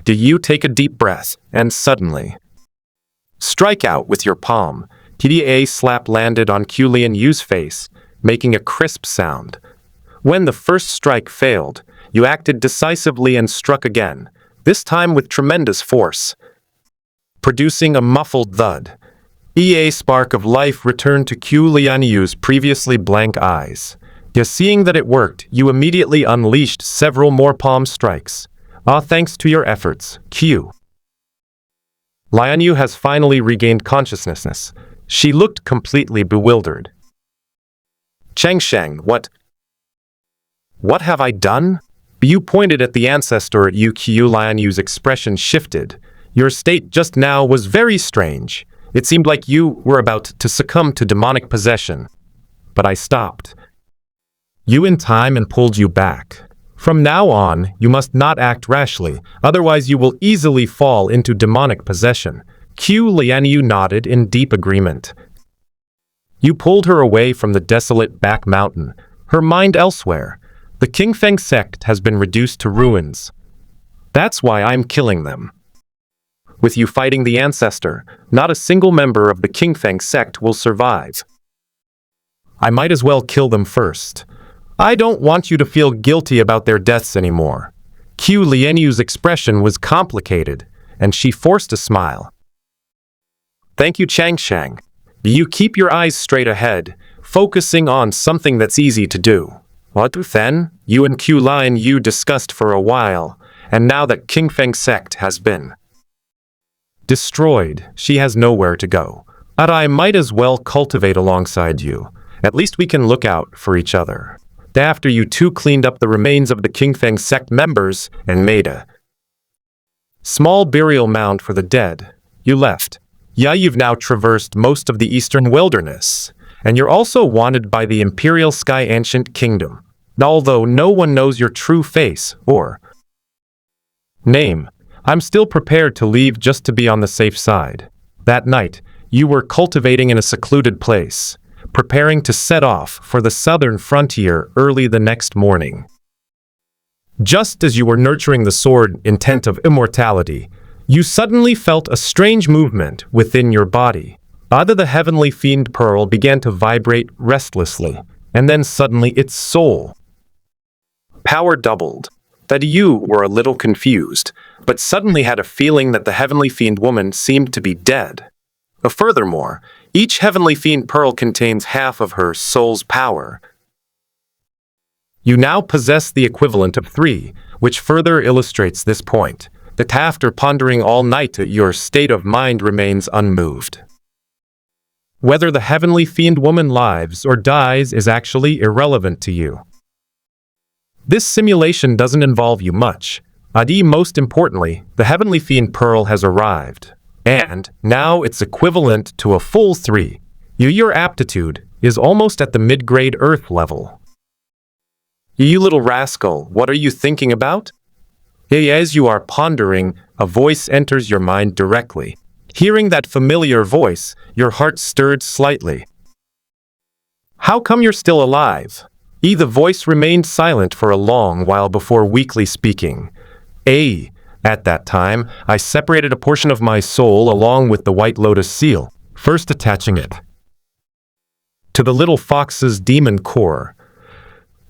Do you take a deep breath, and suddenly strike out with your palm. A slap landed on Qiu Lianyue's face, making a crisp sound. When the first strike failed, you acted decisively and struck again, this time with tremendous force, producing a muffled thud. A spark of life returned to Qiu Lianyue's previously blank eyes. Seeing that it worked, you immediately unleashed several more palm strikes. Thanks to your efforts, Qiu Lianyue has finally regained consciousness. She looked completely bewildered. Changsheng, what have I done? You pointed at the ancestor. Qiu Lianyue's expression shifted. Your state just now was very strange. It seemed like you were about to succumb to demonic possession. But I stopped you in time and pulled you back. From now on, you must not act rashly, otherwise you will easily fall into demonic possession. Qiu Lianyue nodded in deep agreement. You pulled her away from the desolate back mountain, her mind elsewhere. The Qingfeng sect has been reduced to ruins. That's why I'm killing them. With you fighting the Ancestor, not a single member of the Qingfeng sect will survive. I might as well kill them first. I don't want you to feel guilty about their deaths anymore. Qiu Lianyue's expression was complicated, and she forced a smile. Thank you, Changsheng. You keep your eyes straight ahead, focusing on something that's easy to do. What then? You and Qiu Lianyue discussed for a while, and now that Qingfeng sect has been destroyed, she has nowhere to go. But I might as well cultivate alongside you. At least we can look out for each other. After you two cleaned up the remains of the Qingfeng sect members and made a small burial mound for the dead, you left. Yeah, you've now traversed most of the eastern wilderness, and you're also wanted by the Imperial Sky Ancient Kingdom, although no one knows your true face or name. I'm still prepared to leave just to be on the safe side. That night, you were cultivating in a secluded place, preparing to set off for the southern frontier early the next morning. Just as you were nurturing the sword intent of immortality, you suddenly felt a strange movement within your body. The heavenly fiend pearl began to vibrate restlessly, and then suddenly its soul power doubled. That you were a little confused, but suddenly had a feeling that the heavenly fiend woman seemed to be dead. Furthermore, each heavenly fiend pearl contains half of her soul's power. You now possess the equivalent of 3, which further illustrates this point, that after pondering all night, your state of mind remains unmoved. Whether the heavenly fiend woman lives or dies is actually irrelevant to you. This simulation doesn't involve you much. Most importantly, the heavenly fiend pearl has arrived, and now it's equivalent to a full 3. Your aptitude is almost at the mid-grade Earth level. You little rascal, what are you thinking about? As you are pondering, a voice enters your mind directly. Hearing that familiar voice, your heart stirred slightly. How come you're still alive? The voice remained silent for a long while before weakly speaking. At that time, I separated a portion of my soul along with the White Lotus seal, first attaching it to the little fox's demon core.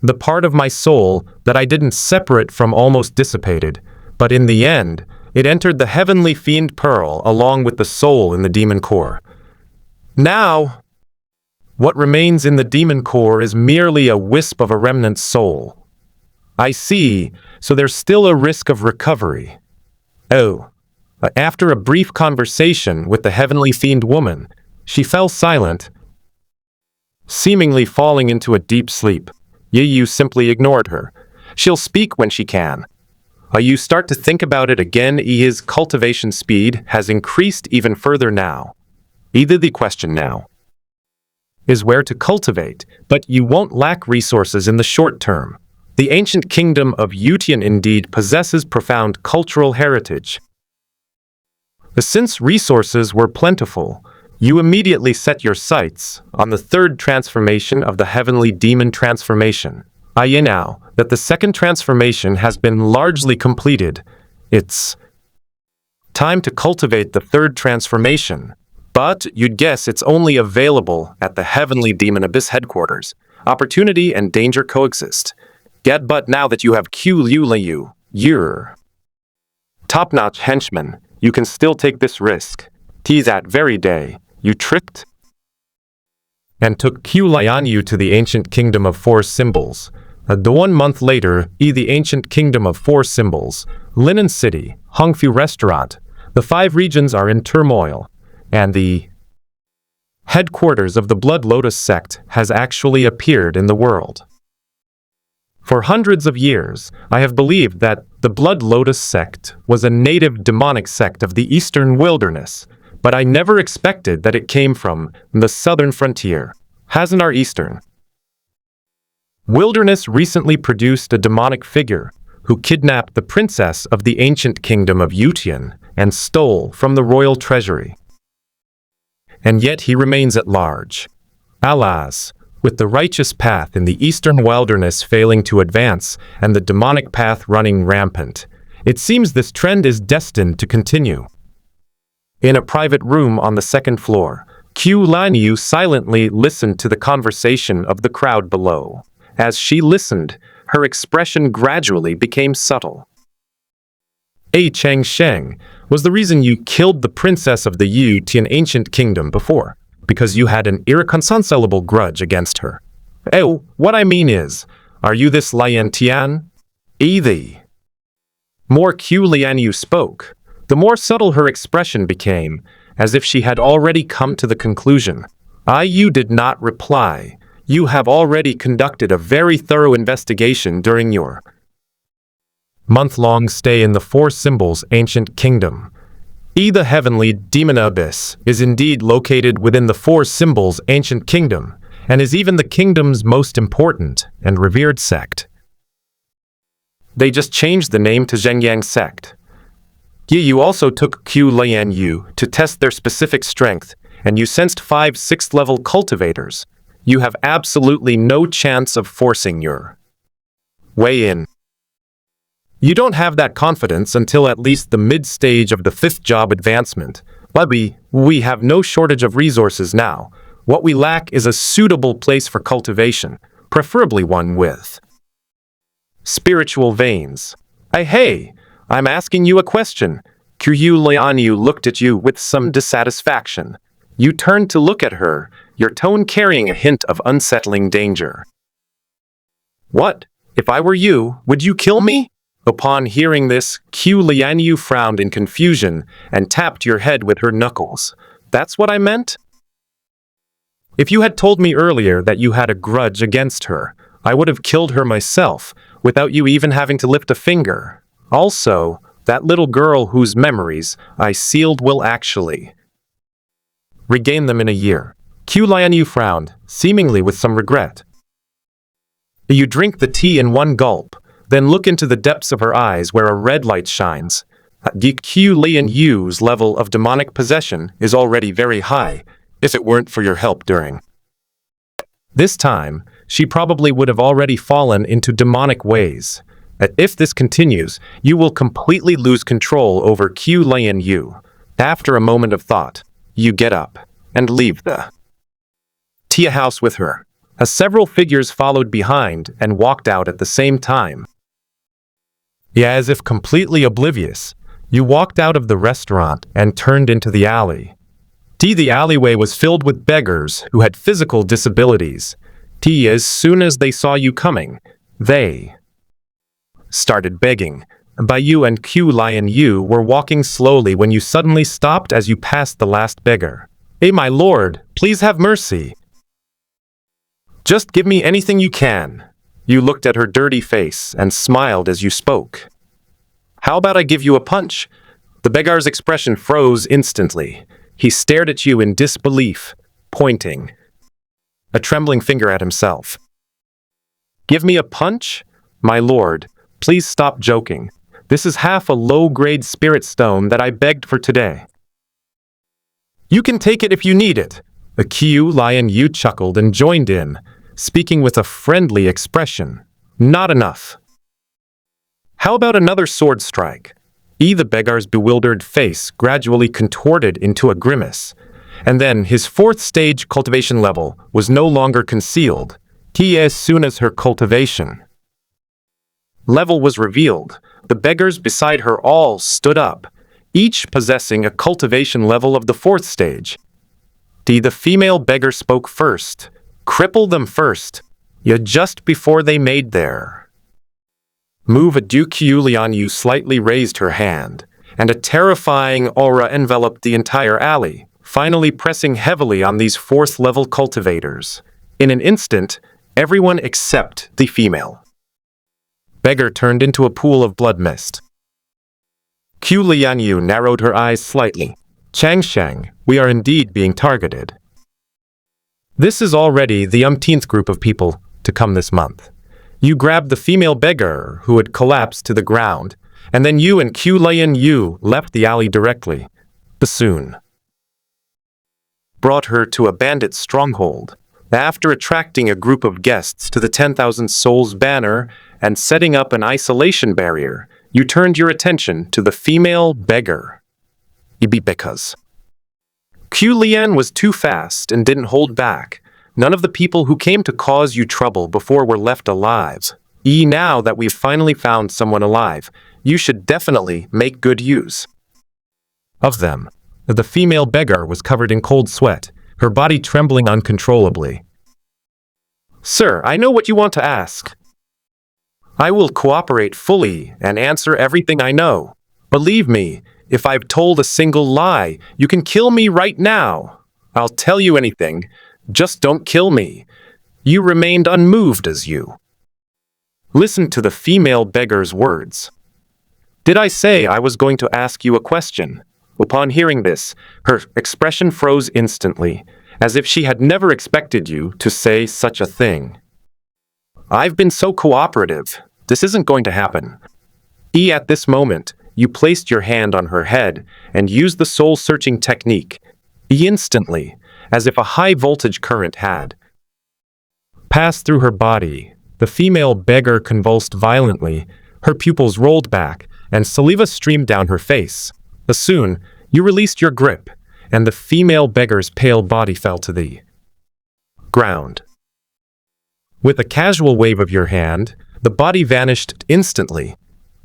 The part of my soul that I didn't separate from almost dissipated, but in the end, it entered the heavenly fiend pearl along with the soul in the demon core. Now, what remains in the demon core is merely a wisp of a remnant soul. I see, so there's still a risk of recovery. After a brief conversation with the heavenly fiend woman, she fell silent, seemingly falling into a deep sleep. You simply ignored her. She'll speak when she can. You start to think about it again. His cultivation speed has increased even further now. The question now is where to cultivate, but you won't lack resources in the short term. The ancient kingdom of Yutian indeed possesses profound cultural heritage. Since resources were plentiful, you immediately set your sights on the third transformation of the heavenly demon transformation. Now that the second transformation has been largely completed, it's time to cultivate the third transformation. But you'd guess it's only available at the heavenly demon abyss headquarters. Opportunity and danger coexist. But now that you have Qiu Lianyue, your top-notch henchman, you can still take this risk. That very day, you tricked and took Qiu Lianyue to the ancient kingdom of 4 symbols. 1 month later, the ancient kingdom of 4 symbols, Linen City, Hongfu Restaurant. The 5 regions are in turmoil, and the headquarters of the Blood Lotus sect has actually appeared in the world. For hundreds of years, I have believed that the Blood Lotus sect was a native demonic sect of the eastern wilderness, but I never expected that it came from the southern frontier. Hasn't our eastern wilderness recently produced a demonic figure who kidnapped the princess of the ancient kingdom of Yutian and stole from the royal treasury? And yet he remains at large. Alas, with the righteous path in the eastern wilderness failing to advance and the demonic path running rampant, it seems this trend is destined to continue. In a private room on the second floor, Qiu Lianyue silently listened to the conversation of the crowd below. As she listened, her expression gradually became subtle. Changsheng was the reason you killed the princess of the Tian ancient kingdom before, because you had an irreconcilable grudge against her. Oh, what I mean is, are you this Lian Tian? The more Qiu Lianyue spoke, the more subtle her expression became, as if she had already come to the conclusion. You did not reply. You have already conducted a very thorough investigation during your month-long stay in the Four Symbols Ancient Kingdom. The heavenly demon abyss is indeed located within the Four Symbols Ancient Kingdom, and is even the kingdom's most important and revered sect. They just changed the name to Zhengyang sect. You also took Qiu Lianyue to test their specific strength, and you sensed 5 6th-level cultivators. You have absolutely no chance of forcing your way in. You don't have that confidence until at least the mid-stage of the 5th job advancement. But we have no shortage of resources now. What we lack is a suitable place for cultivation, preferably one with spiritual veins. Hey, I'm asking you a question. Qiu Lianyue looked at you with some dissatisfaction. You turned to look at her, your tone carrying a hint of unsettling danger. What? If I were you, would you kill me? Upon hearing this, Qiu Lianyue frowned in confusion and tapped your head with her knuckles. That's what I meant? If you had told me earlier that you had a grudge against her, I would have killed her myself, without you even having to lift a finger. Also, that little girl whose memories I sealed will actually regain them in a year. Qiu Lianyue frowned, seemingly with some regret. You drink the tea in one gulp, then look into the depths of her eyes where a red light shines. Qiu Lianyue's level of demonic possession is already very high, if it weren't for your help during this time, she probably would have already fallen into demonic ways. If this continues, you will completely lose control over Qiu Lianyue. After a moment of thought, you get up and leave the tea house with her. Several figures followed behind and walked out at the same time. As if completely oblivious, you walked out of the restaurant and turned into the alley. The alleyway was filled with beggars who had physical disabilities. As soon as they saw you coming, they started begging. You and Qiu Lianyue were walking slowly when you suddenly stopped as you passed the last beggar. My lord, please have mercy. Just give me anything you can. You looked at her dirty face and smiled as you spoke. How about I give you a punch? The beggar's expression froze instantly. He stared at you in disbelief, pointing a trembling finger at himself. Give me a punch? My lord, please stop joking. This is half a low-grade spirit stone that I begged for today. You can take it if you need it. The Qiu Lianyue chuckled and joined in, speaking with a friendly expression. Not enough. How about another sword strike? The beggar's bewildered face gradually contorted into a grimace, and then his 4th stage cultivation level was no longer concealed. As soon as her cultivation level was revealed, the beggars beside her all stood up, each possessing a cultivation level of the 4th stage. The female beggar spoke first. Cripple them first. Just before they made their move, Qiu Lianyue slightly raised her hand, and a terrifying aura enveloped the entire alley, finally pressing heavily on these 4th-level cultivators. In an instant, everyone except the female beggar turned into a pool of blood mist. Qiu Lianyue narrowed her eyes slightly. Changsheng, we are indeed being targeted. This is already the umpteenth group of people to come this month. You grabbed the female beggar who had collapsed to the ground, and then you and Qiu Lianyue left the alley directly. Bassoon brought her to a bandit stronghold. After attracting a group of guests to the 10,000 Souls banner and setting up an isolation barrier, you turned your attention to the female beggar. Because Qiu Lianyue was too fast and didn't hold back. None of the people who came to cause you trouble before were left alive. Now that we've finally found someone alive, you should definitely make good use of them. The female beggar was covered in cold sweat, her body trembling uncontrollably. Sir, I know what you want to ask. I will cooperate fully and answer everything I know. Believe me, if I've told a single lie, you can kill me right now. I'll tell you anything, just don't kill me. You remained unmoved as you. Listen to the female beggar's words. Did I say I was going to ask you a question? Upon hearing this, her expression froze instantly, as if she had never expected you to say such a thing. I've been so cooperative. This isn't going to happen. At this moment, you placed your hand on her head and used the soul-searching technique. Instantly, as if a high-voltage current had passed through her body, the female beggar convulsed violently, her pupils rolled back, and saliva streamed down her face. Soon, you released your grip, and the female beggar's pale body fell to the ground. With a casual wave of your hand, the body vanished instantly.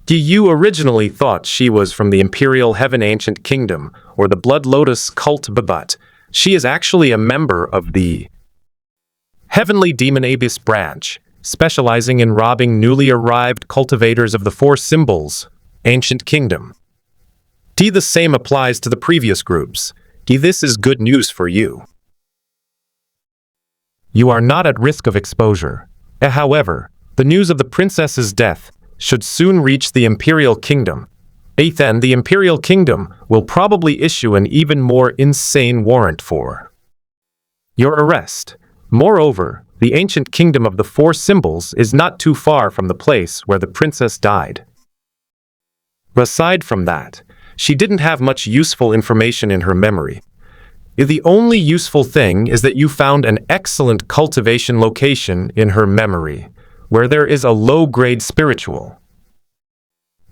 You originally thought she was from the Imperial Heaven Ancient Kingdom, or the Blood Lotus cult, but she is actually a member of the Heavenly Demon Abyss branch, specializing in robbing newly arrived cultivators of the Four Symbols, Ancient Kingdom. The same applies to the previous groups. This is good news for you. You are not at risk of exposure. However, the news of the princess's death should soon reach the Imperial Kingdom. Then the Imperial Kingdom will probably issue an even more insane warrant for your arrest. Moreover, the Ancient Kingdom of the Four Symbols is not too far from the place where the princess died. Aside from that, she didn't have much useful information in her memory. The only useful thing is that you found an excellent cultivation location in her memory, where there is a low-grade spiritual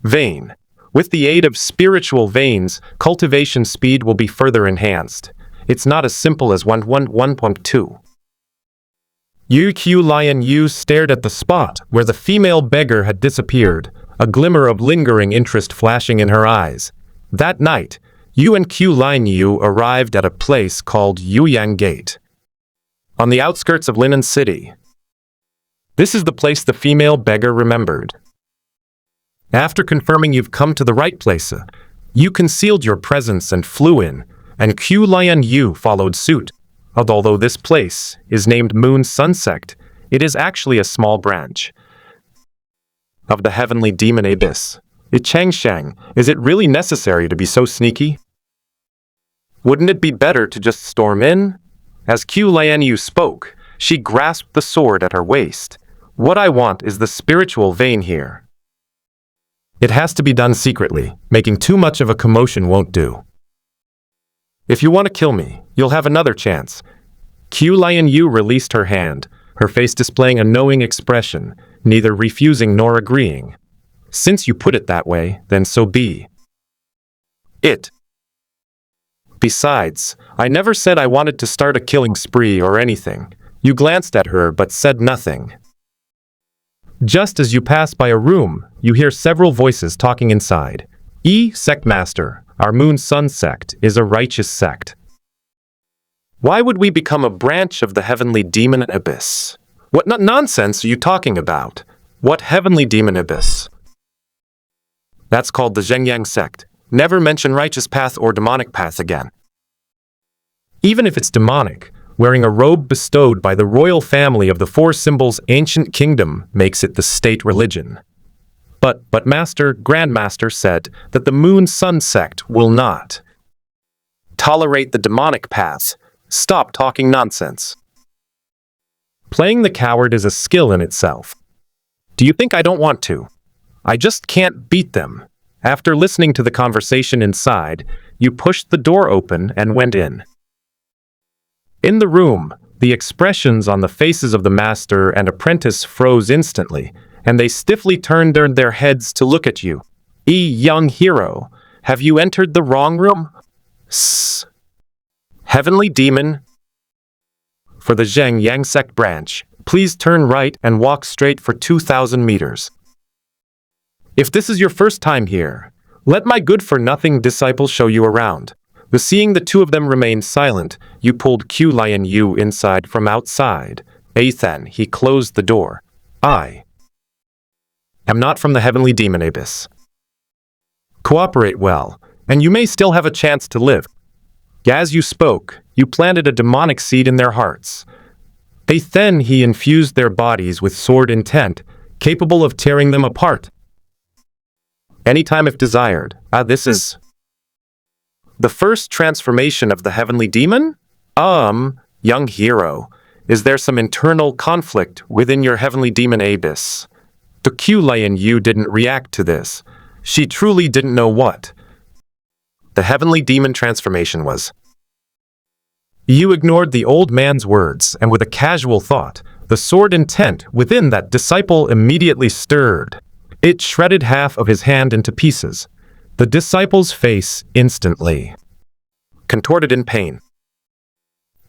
vein. With the aid of spiritual veins, cultivation speed will be further enhanced. It's not as simple as 1.1.2. Qiu Lianyue stared at the spot where the female beggar had disappeared, a glimmer of lingering interest flashing in her eyes. That night, you and Qiu Lianyue arrived at a place called Yueyang Gate, on the outskirts of Linen City. This is the place the female beggar remembered. After confirming you've come to the right place, you concealed your presence and flew in, and Qiu Lianyue followed suit. Although this place is named Moon Sun Sect, it is actually a small branch of the Heavenly Demon Abyss. Changsheng, is it really necessary to be so sneaky? Wouldn't it be better to just storm in? As Qiu Lianyue spoke, she grasped the sword at her waist. What I want is the spiritual vein here. It has to be done secretly. Making too much of a commotion won't do. If you want to kill me, you'll have another chance. Qiu Lianyue released her hand, her face displaying a knowing expression, neither refusing nor agreeing. Since you put it that way, then so be it. Besides, I never said I wanted to start a killing spree or anything. You glanced at her but said nothing. Just as you pass by a room, you hear several voices talking inside. Sect Master, our Moon Sun Sect is a righteous sect. Why would we become a branch of the Heavenly Demon Abyss? What nonsense are you talking about? What Heavenly Demon Abyss? That's called the Zhengyang sect. Never mention righteous path or demonic path again. Even if it's demonic, wearing a robe bestowed by the royal family of the Four Symbols Ancient Kingdom makes it the state religion. But Grandmaster said that the Moon Sun sect will not tolerate the demonic path. Stop talking nonsense. Playing the coward is a skill in itself. Do you think I don't want to? I just can't beat them. After listening to the conversation inside, you pushed the door open and went in. In the room, the expressions on the faces of the master and apprentice froze instantly, and they stiffly turned their heads to look at you. Young hero, have you entered the wrong room? Heavenly Demon, for the Zheng Yang sect branch, please turn right and walk straight for 2,000 meters. If this is your first time here, let my good-for-nothing disciple show you around. Seeing the two of them remain silent, you pulled Qiu Lianyue inside from outside. Then he closed the door. I am not from the Heavenly Demon Abyss. Cooperate well, and you may still have a chance to live. As you spoke, you planted a demonic seed in their hearts. Then he infused their bodies with sword intent, capable of tearing them apart. Anytime if desired. This is the first transformation of the Heavenly Demon? Young hero, is there some internal conflict within your Heavenly Demon Abyss? The Qiu Lianyue didn't react to this. She truly didn't know what the Heavenly Demon transformation was. You ignored the old man's words, and with a casual thought, the sword intent within that disciple immediately stirred. It shredded half of his hand into pieces. The disciple's face instantly contorted in pain.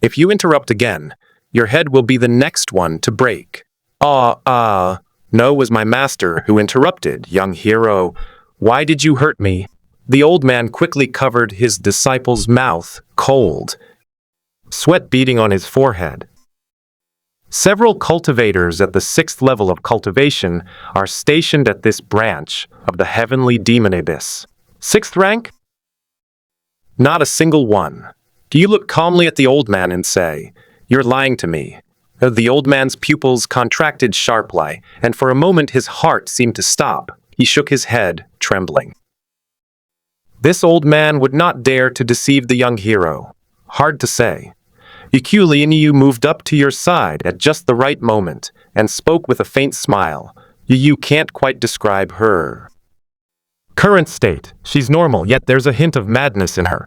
If you interrupt again, your head will be the next one to break. No, it was my master who interrupted, young hero. Why did you hurt me? The old man quickly covered his disciple's mouth, cold, sweat beading on his forehead. Several cultivators at the 6th level of cultivation are stationed at this branch of the Heavenly Demon Abyss. 6th rank? Not a single one. Do you look calmly at the old man and say, "You're lying to me"? The old man's pupils contracted sharply, and for a moment his heart seemed to stop. He shook his head, trembling. This old man would not dare to deceive the young hero. Hard to say. Qiu Lianyue moved up to your side at just the right moment and spoke with a faint smile. You can't quite describe her current state. She's normal, yet there's a hint of madness in her.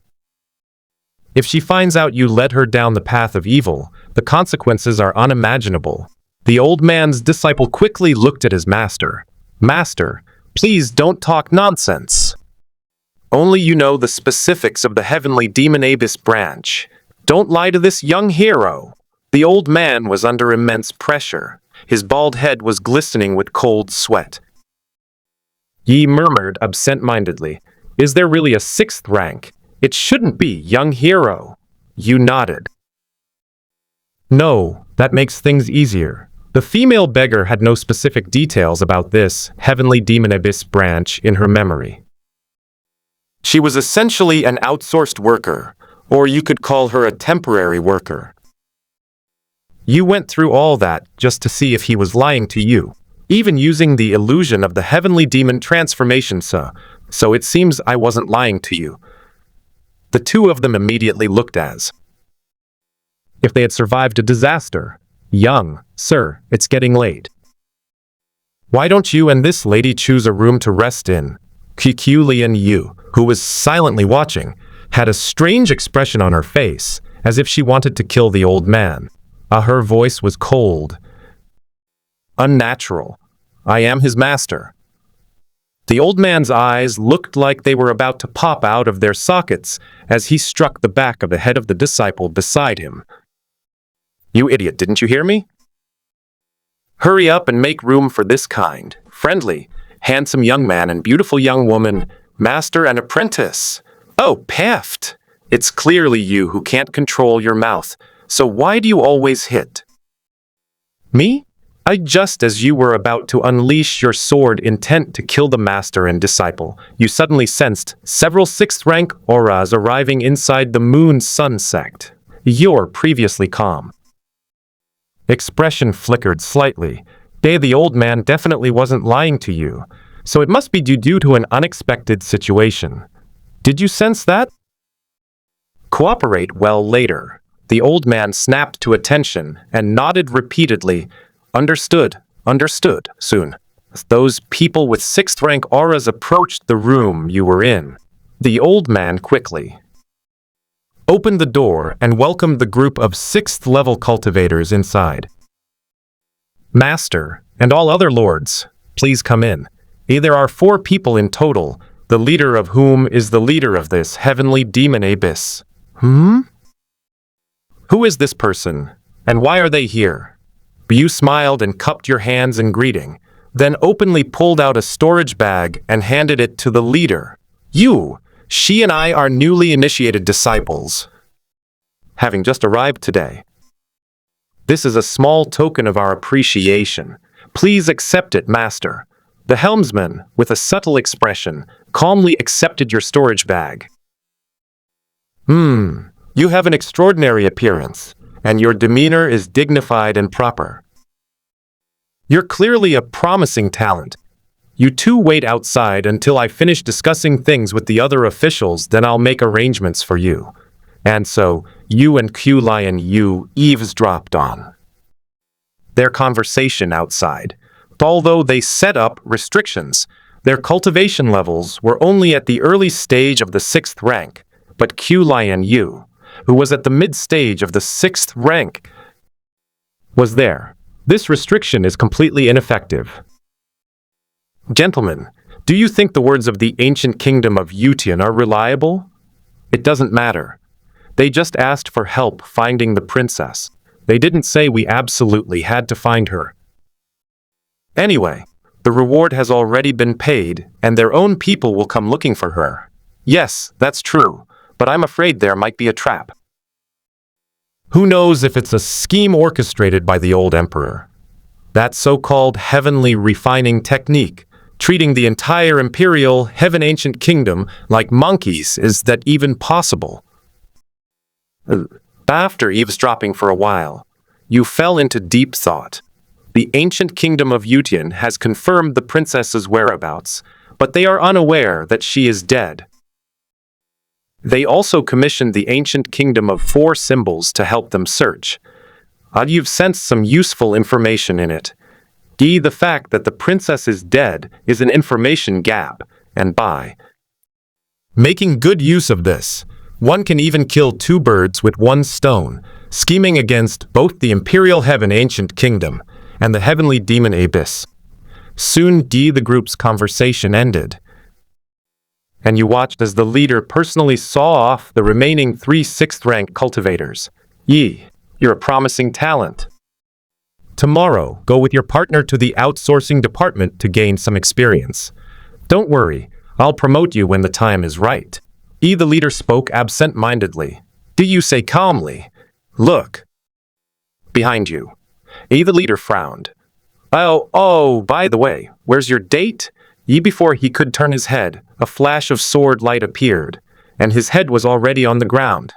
If she finds out you led her down the path of evil, the consequences are unimaginable. The old man's disciple quickly looked at his master. Master, please don't talk nonsense. Only you know the specifics of the Heavenly Demon Abyss branch. Don't lie to this young hero. The old man was under immense pressure. His bald head was glistening with cold sweat. Yi murmured absent-mindedly. Is there really a 6th rank? It shouldn't be, young hero. You nodded. No, that makes things easier. The female beggar had no specific details about this Heavenly Demon Abyss branch in her memory. She was essentially an outsourced worker, or you could call her a temporary worker. You went through all that just to see if he was lying to you, even using the illusion of the Heavenly Demon transformation, so it seems I wasn't lying to you. The two of them immediately looked as if they had survived a disaster. Young sir, it's getting late. Why don't you and this lady choose a room to rest in? Qiu Lianyue, who was silently watching, had a strange expression on her face, as if she wanted to kill the old man. Her voice was cold. Unnatural. I am his master. The old man's eyes looked like they were about to pop out of their sockets as he struck the back of the head of the disciple beside him. You idiot, didn't you hear me? Hurry up and make room for this kind, friendly, handsome young man and beautiful young woman, master and apprentice. Oh, Peft! It's clearly you who can't control your mouth, so why do you always hit me? Just as you were about to unleash your sword intent to kill the master and disciple, you suddenly sensed several 6th rank auras arriving inside the Moon Sun sect. Your previously calm expression flickered slightly. The old man definitely wasn't lying to you, so it must be due to an unexpected situation. Did you sense that? Cooperate well later. The old man snapped to attention and nodded repeatedly. Understood, soon. Those people with 6th rank auras approached the room you were in. The old man quickly opened the door and welcomed the group of 6th level cultivators inside. Master, and all other lords, please come in. There are 4 people in total, the leader of whom is the leader of this Heavenly Demon Abyss. Who is this person, and why are they here? You smiled and cupped your hands in greeting, then openly pulled out a storage bag and handed it to the leader. She and I are newly initiated disciples, having just arrived today. This is a small token of our appreciation. Please accept it, master. The helmsman, with a subtle expression, calmly accepted your storage bag. You have an extraordinary appearance, and your demeanor is dignified and proper. You're clearly a promising talent. You two wait outside until I finish discussing things with the other officials, then I'll make arrangements for you. And so, you and Qiu Lianyue eavesdropped on their conversation outside. Although they set up restrictions, their cultivation levels were only at the early stage of the 6th rank, but Qiu Lianyue, who was at the mid-stage of the 6th rank, was there. This restriction is completely ineffective. Gentlemen, do you think the words of the ancient kingdom of Yutian are reliable? It doesn't matter. They just asked for help finding the princess. They didn't say we absolutely had to find her. Anyway, the reward has already been paid, and their own people will come looking for her. Yes, that's true, but I'm afraid there might be a trap. Who knows if it's a scheme orchestrated by the old emperor? That so-called heavenly refining technique, treating the entire imperial heaven ancient kingdom like monkeys, is that even possible? After eavesdropping for a while, you fell into deep thought. The ancient kingdom of Yutian has confirmed the princess's whereabouts, but they are unaware that she is dead. They also commissioned the ancient kingdom of 4 symbols to help them search. You've sensed some useful information in it. The fact that the princess is dead is an information gap, and by making good use of this, one can even kill 2 birds with 1 stone, scheming against both the imperial heaven ancient kingdom and the heavenly demon abyss. Soon the group's conversation ended, and you watched as the leader personally saw off the remaining 3 6th-rank cultivators. You're a promising talent. Tomorrow, go with your partner to the outsourcing department to gain some experience. Don't worry, I'll promote you when the time is right. The leader spoke absent-mindedly. You say calmly, "Look behind you." The leader frowned. Oh, by the way, where's your date? Before he could turn his head, a flash of sword light appeared, and his head was already on the ground.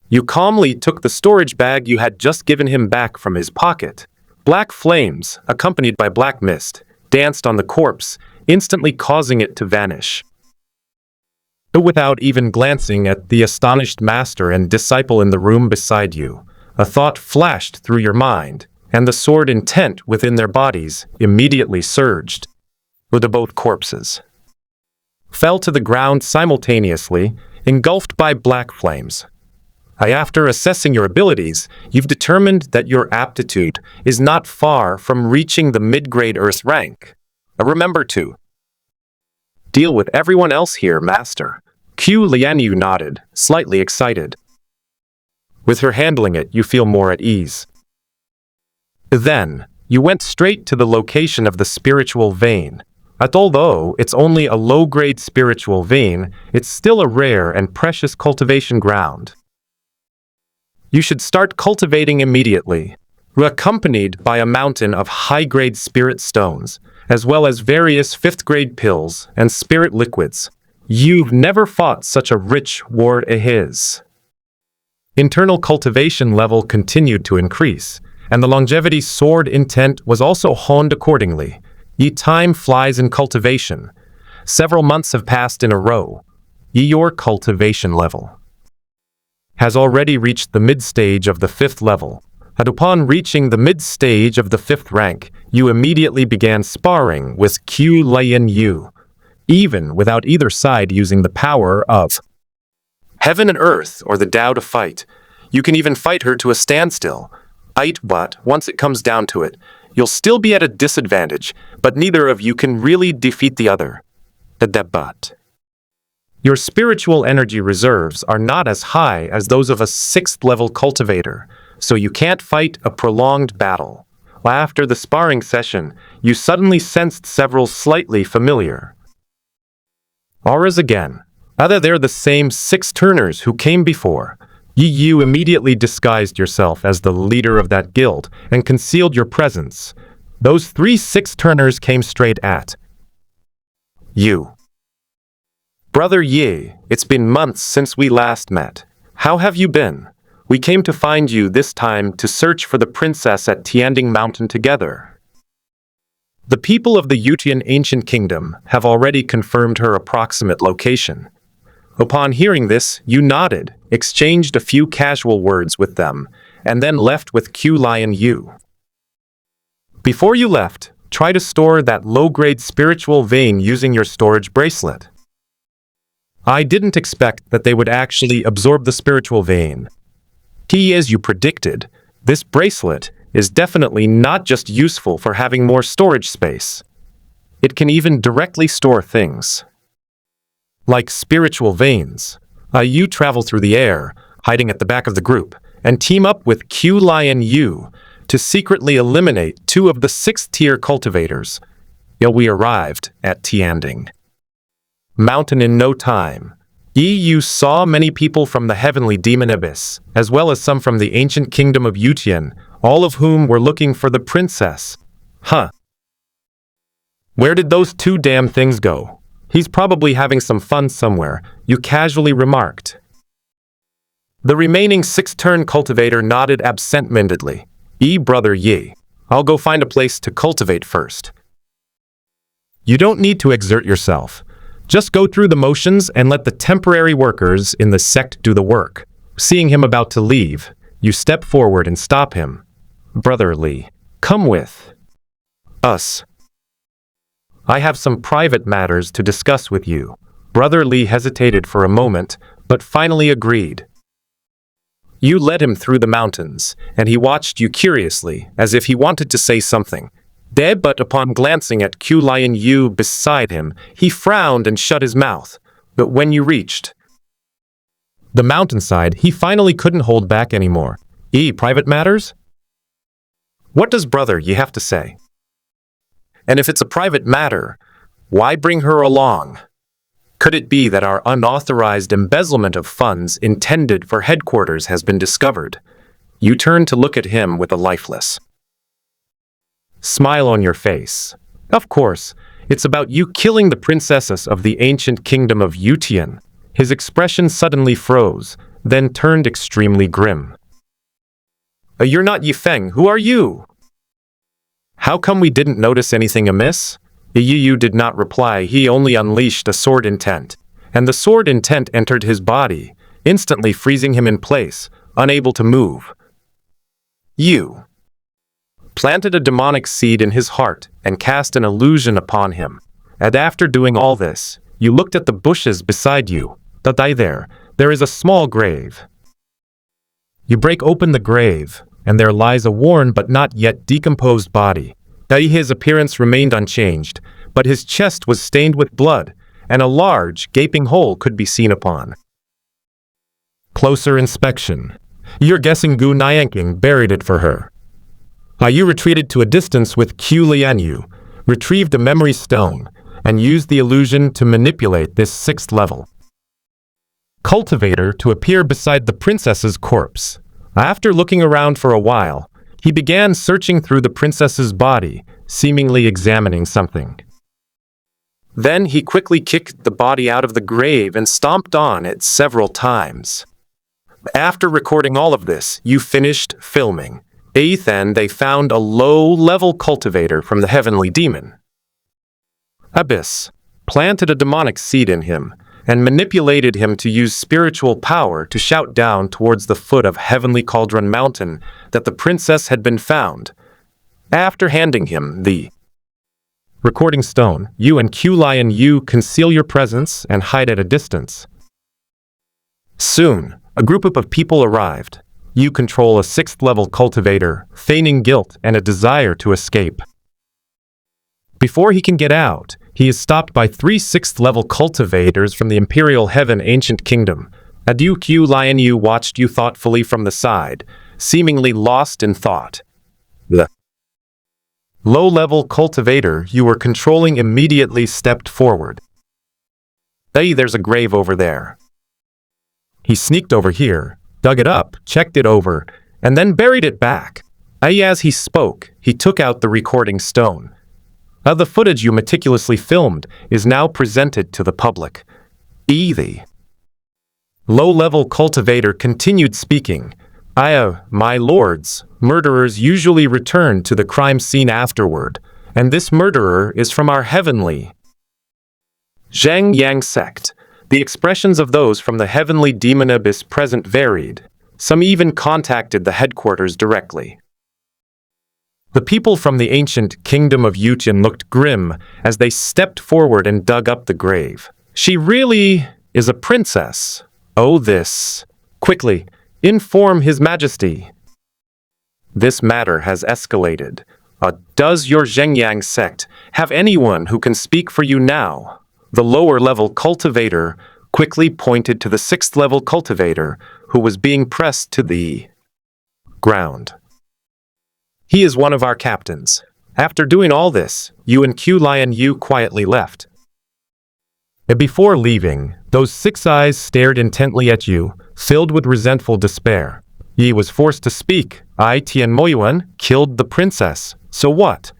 You calmly took the storage bag you had just given him back from his pocket. Black flames, accompanied by black mist, danced on the corpse, instantly causing it to vanish. Without even glancing at the astonished master and disciple in the room beside you, a thought flashed through your mind, and the sword intent within their bodies immediately surged. Both corpses fell to the ground simultaneously, engulfed by black flames. After assessing your abilities, you've determined that your aptitude is not far from reaching the mid-grade Earth rank. Remember to deal with everyone else here, master. Qiu Lianyue nodded, slightly excited. With her handling it, you feel more at ease. Then, you went straight to the location of the spiritual vein. Although it's only a low-grade spiritual vein, it's still a rare and precious cultivation ground. You should start cultivating immediately, accompanied by a mountain of high-grade spirit stones, as well as various 5th-grade pills and spirit liquids. You've never fought such a rich war as. Internal cultivation level continued to increase, and the longevity sword intent was also honed accordingly. Time flies in cultivation. Several months have passed in a row. Your cultivation level has already reached the mid-stage of the 5th level, and upon reaching the mid-stage of the 5th rank, you immediately began sparring with Qiu Lianyue, even without either side using the power of heaven and earth or the Tao to fight. You can even fight her to a standstill. But once it comes down to it, you'll still be at a disadvantage, but neither of you can really defeat the other. But Your spiritual energy reserves are not as high as those of a 6th-level cultivator, so you can't fight a prolonged battle. After the sparring session, you suddenly sensed several slightly familiar auras again. Either they're the same 6 turners who came before. You immediately disguised yourself as the leader of that guild and concealed your presence. Those 3 6-turners came straight at you. Brother Yi, it's been months since we last met. How have you been? We came to find you this time to search for the princess at Tianding Mountain together. The people of the Yutian ancient kingdom have already confirmed her approximate location. Upon hearing this, you nodded, exchanged a few casual words with them, and then left with Qiu Lianyue. Before you left, try to store that low-grade spiritual vein using your storage bracelet. I didn't expect that they would actually absorb the spiritual vein. As you predicted, this bracelet is definitely not just useful for having more storage space. It can even directly store things. Like spiritual veins, you travel through the air, hiding at the back of the group, and team up with Qiu Lianyue to secretly eliminate 2 of the 6th-tier cultivators. We arrived at Tianding Mountain in no time. You saw many people from the heavenly demon abyss, as well as some from the ancient kingdom of Yutian, all of whom were looking for the princess. Where did those 2 damn things go? He's probably having some fun somewhere, you casually remarked. The remaining 6-turn cultivator nodded absent-mindedly. Brother Yi, I'll go find a place to cultivate first. You don't need to exert yourself. Just go through the motions and let the temporary workers in the sect do the work. Seeing him about to leave, you step forward and stop him. Brother Li, come with us. I have some private matters to discuss with you. Brother Li hesitated for a moment, but finally agreed. You led him through the mountains, and he watched you curiously, as if he wanted to say something. But upon glancing at Qiu Lianyue beside him, he frowned and shut his mouth. But when you reached the mountainside, he finally couldn't hold back anymore. Private matters? What does Brother Yi have to say? And if it's a private matter, why bring her along? Could it be that our unauthorized embezzlement of funds intended for headquarters has been discovered? You turn to look at him with a lifeless smile on your face. Of course, it's about you killing the princesses of the ancient kingdom of Yutian. His expression suddenly froze, then turned extremely grim. You're not Yifeng, who are you? How come we didn't notice anything amiss? Yu did not reply. He only unleashed a sword intent, and the sword intent entered his body, instantly freezing him in place, unable to move. You planted a demonic seed in his heart and cast an illusion upon him. And after doing all this, you looked at the bushes beside you. There is a small grave. You break open the grave, and there lies a worn but not yet decomposed body. His appearance remained unchanged, but his chest was stained with blood, and a large, gaping hole could be seen upon closer inspection. You're guessing Gu Nianqing buried it for her. You retreated to a distance with Qiu Lianyue, retrieved a memory stone, and used the illusion to manipulate this 6th level cultivator to appear beside the princess's corpse. After looking around for a while, he began searching through the princess's body, seemingly examining something. Then he quickly kicked the body out of the grave and stomped on it several times. After recording all of this, you finished filming. Then they found a low-level cultivator from the heavenly demon abyss, planted a demonic seed in him, and manipulated him to use spiritual power to shout down towards the foot of Heavenly Cauldron Mountain that the princess had been found. After handing him the recording stone, you and Qiu Lianyue conceal your presence and hide at a distance. Soon, a group of people arrived. You control a 6th-level cultivator, feigning guilt and a desire to escape. Before he can get out, he is stopped by 3 6th-level cultivators from the Imperial Heaven Ancient Kingdom. Qiu Lianyue watched you thoughtfully from the side, seemingly lost in thought. The low-level cultivator you were controlling immediately stepped forward. Hey, there's a grave over there. He sneaked over here, dug it up, checked it over, and then buried it back. As he spoke, he took out the recording stone. The footage you meticulously filmed is now presented to the public. The low-level cultivator continued speaking. My lords, murderers usually return to the crime scene afterward, and this murderer is from our heavenly Zhang Yang sect. The expressions of those from the heavenly demon abyss present varied. Some even contacted the headquarters directly. The people from the ancient kingdom of Yutian looked grim as they stepped forward and dug up the grave. She really is a princess. Oh, this. Quickly, inform His Majesty. This matter has escalated. Does your Zhengyang sect have anyone who can speak for you now? The lower-level cultivator quickly pointed to the 6th-level cultivator who was being pressed to the ground. He is one of our captains. After doing all this, you and Qiu Lianyue quietly left. Before leaving, those 6 eyes stared intently at you, filled with resentful despair. Yi was forced to speak. Tian Moyuan killed the princess. So what?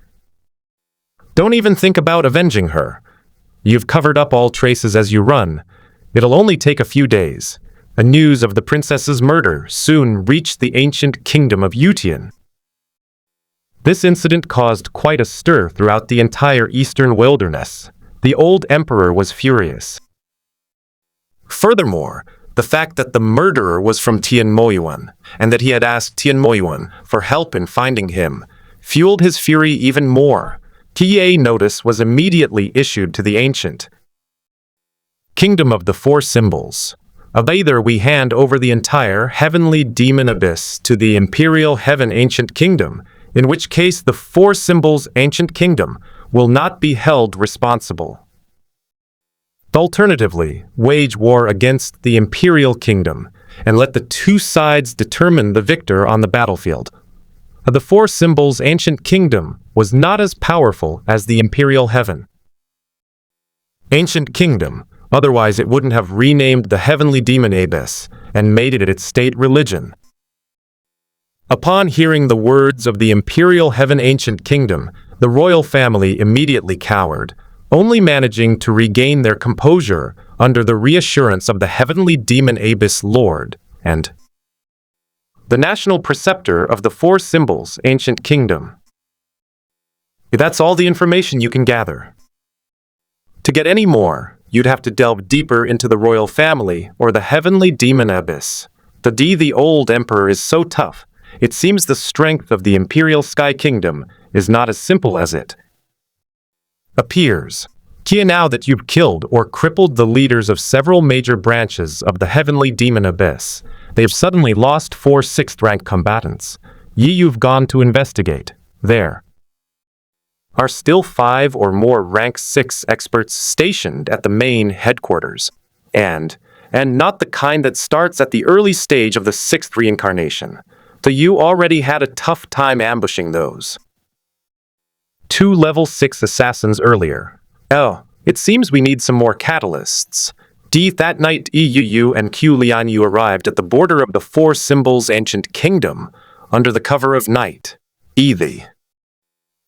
Don't even think about avenging her. You've covered up all traces as you run. It'll only take a few days. The news of the princess's murder soon reached the ancient kingdom of Yutian. This incident caused quite a stir throughout the entire eastern wilderness. The old emperor was furious. Furthermore, the fact that the murderer was from Tian Moyuan, and that he had asked Tian Moyuan for help in finding him, fueled his fury even more. A notice was immediately issued to the ancient kingdom of the 4 symbols. Either we hand over the entire heavenly demon abyss to the Imperial Heaven Ancient Kingdom, in which case the 4 symbols Ancient Kingdom will not be held responsible. Alternatively, wage war against the Imperial Kingdom and let the 2 sides determine the victor on the battlefield. The 4 symbols Ancient Kingdom was not as powerful as the Imperial Heaven Ancient Kingdom, otherwise it wouldn't have renamed the Heavenly Demon Abyss and made it its state religion. Upon hearing the words of the Imperial Heaven Ancient Kingdom, the royal family immediately cowered, only managing to regain their composure under the reassurance of the Heavenly Demon Abyss Lord and the national preceptor of the 4 symbols Ancient Kingdom. That's all the information you can gather. To get any more, you'd have to delve deeper into the royal family or the Heavenly Demon Abyss. The old emperor is so tough, it seems the strength of the Imperial Sky Kingdom is not as simple as it appears. Now that you've killed or crippled the leaders of several major branches of the Heavenly Demon Abyss, they've suddenly lost 4 6th-rank combatants. You've gone to investigate. There are still 5 or more rank 6 experts stationed at the main headquarters, and not the kind that starts at the early stage of the 6th reincarnation. So you already had a tough time ambushing those 2 level 6 assassins earlier. It seems we need some more catalysts. That night you and Qiu Lianyue arrived at the border of the 4 symbols Ancient Kingdom under the cover of night. The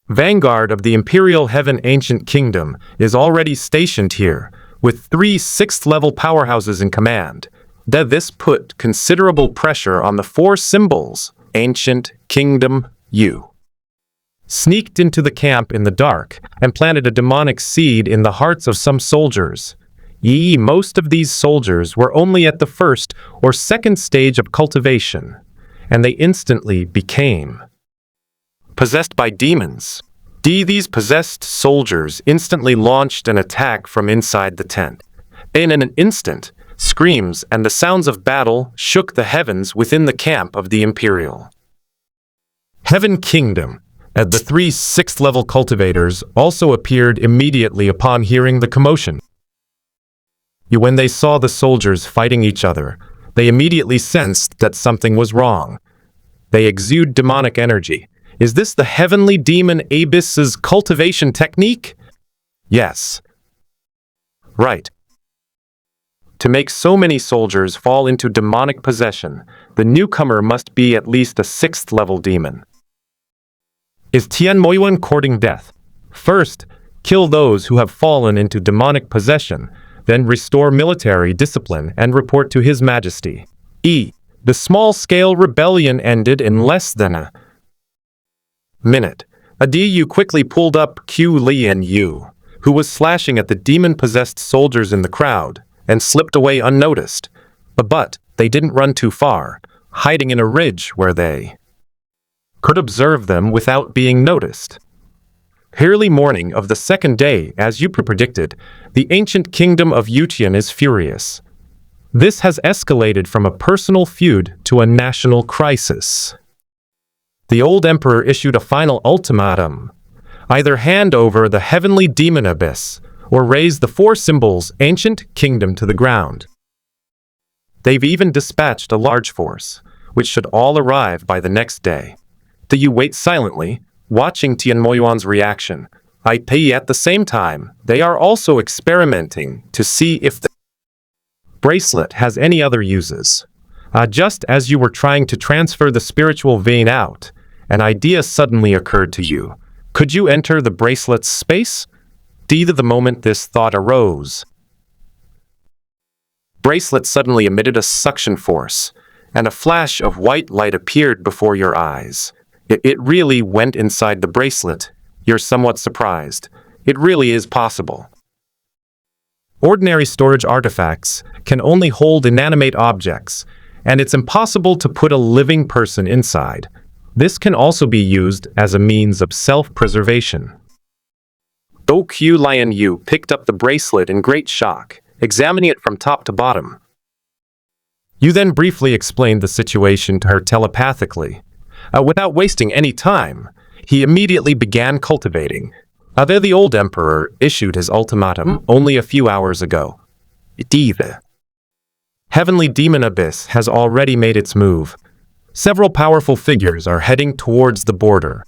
vanguard of the Imperial Heaven Ancient Kingdom is already stationed here, with 3 6th-level powerhouses in command. This put considerable pressure on the 4 symbols Ancient Kingdom. You sneaked into the camp in the dark and planted a demonic seed in the hearts of some soldiers. Most of these soldiers were only at the 1st or 2nd stage of cultivation, and they instantly became possessed by demons. These possessed soldiers instantly launched an attack from inside the tent. In an instant, screams and the sounds of battle shook the heavens within the camp of the Imperial Heaven Kingdom. The three sixth-level cultivators also appeared immediately upon hearing the commotion. When they saw the soldiers fighting each other, they immediately sensed that something was wrong. They exude demonic energy. Is this the heavenly demon Abyss's cultivation technique? Yes. Right. To make so many soldiers fall into demonic possession, the newcomer must be at least a sixth-level demon. Is Tianmoyuan courting death? First, kill those who have fallen into demonic possession, then restore military discipline and report to His Majesty. The small-scale rebellion ended in less than a minute. Adiyu quickly pulled up Qiu Lianyue, who was slashing at the demon-possessed soldiers in the crowd, and slipped away unnoticed. But they didn't run too far, hiding in a ridge where they could observe them without being noticed. Early morning of the second day, as you predicted, the ancient kingdom of Yuqian is furious. This has escalated from a personal feud to a national crisis. The old emperor issued a final ultimatum. Either hand over the heavenly demon abyss, or raise the four symbols ancient kingdom to the ground. They've even dispatched a large force, which should all arrive by the next day. Do you wait silently, watching Tianmoyuan's reaction? At the same time, they are also experimenting to see if the bracelet has any other uses. Just as you were trying to transfer the spiritual vein out, an idea suddenly occurred to you. Could you enter the bracelet's space? The moment this thought arose, bracelet suddenly emitted a suction force, and a flash of white light appeared before your eyes. It really went inside the bracelet. You're somewhat surprised. It really is possible. Ordinary storage artifacts can only hold inanimate objects, and it's impossible to put a living person inside. This can also be used as a means of self-preservation. Qiu Lianyue picked up the bracelet in great shock, examining it from top to bottom. You then briefly explained the situation to her telepathically. Without wasting any time, he immediately began cultivating. The old emperor issued his ultimatum only a few hours ago. The heavenly demon abyss has already made its move. Several powerful figures are heading towards the border.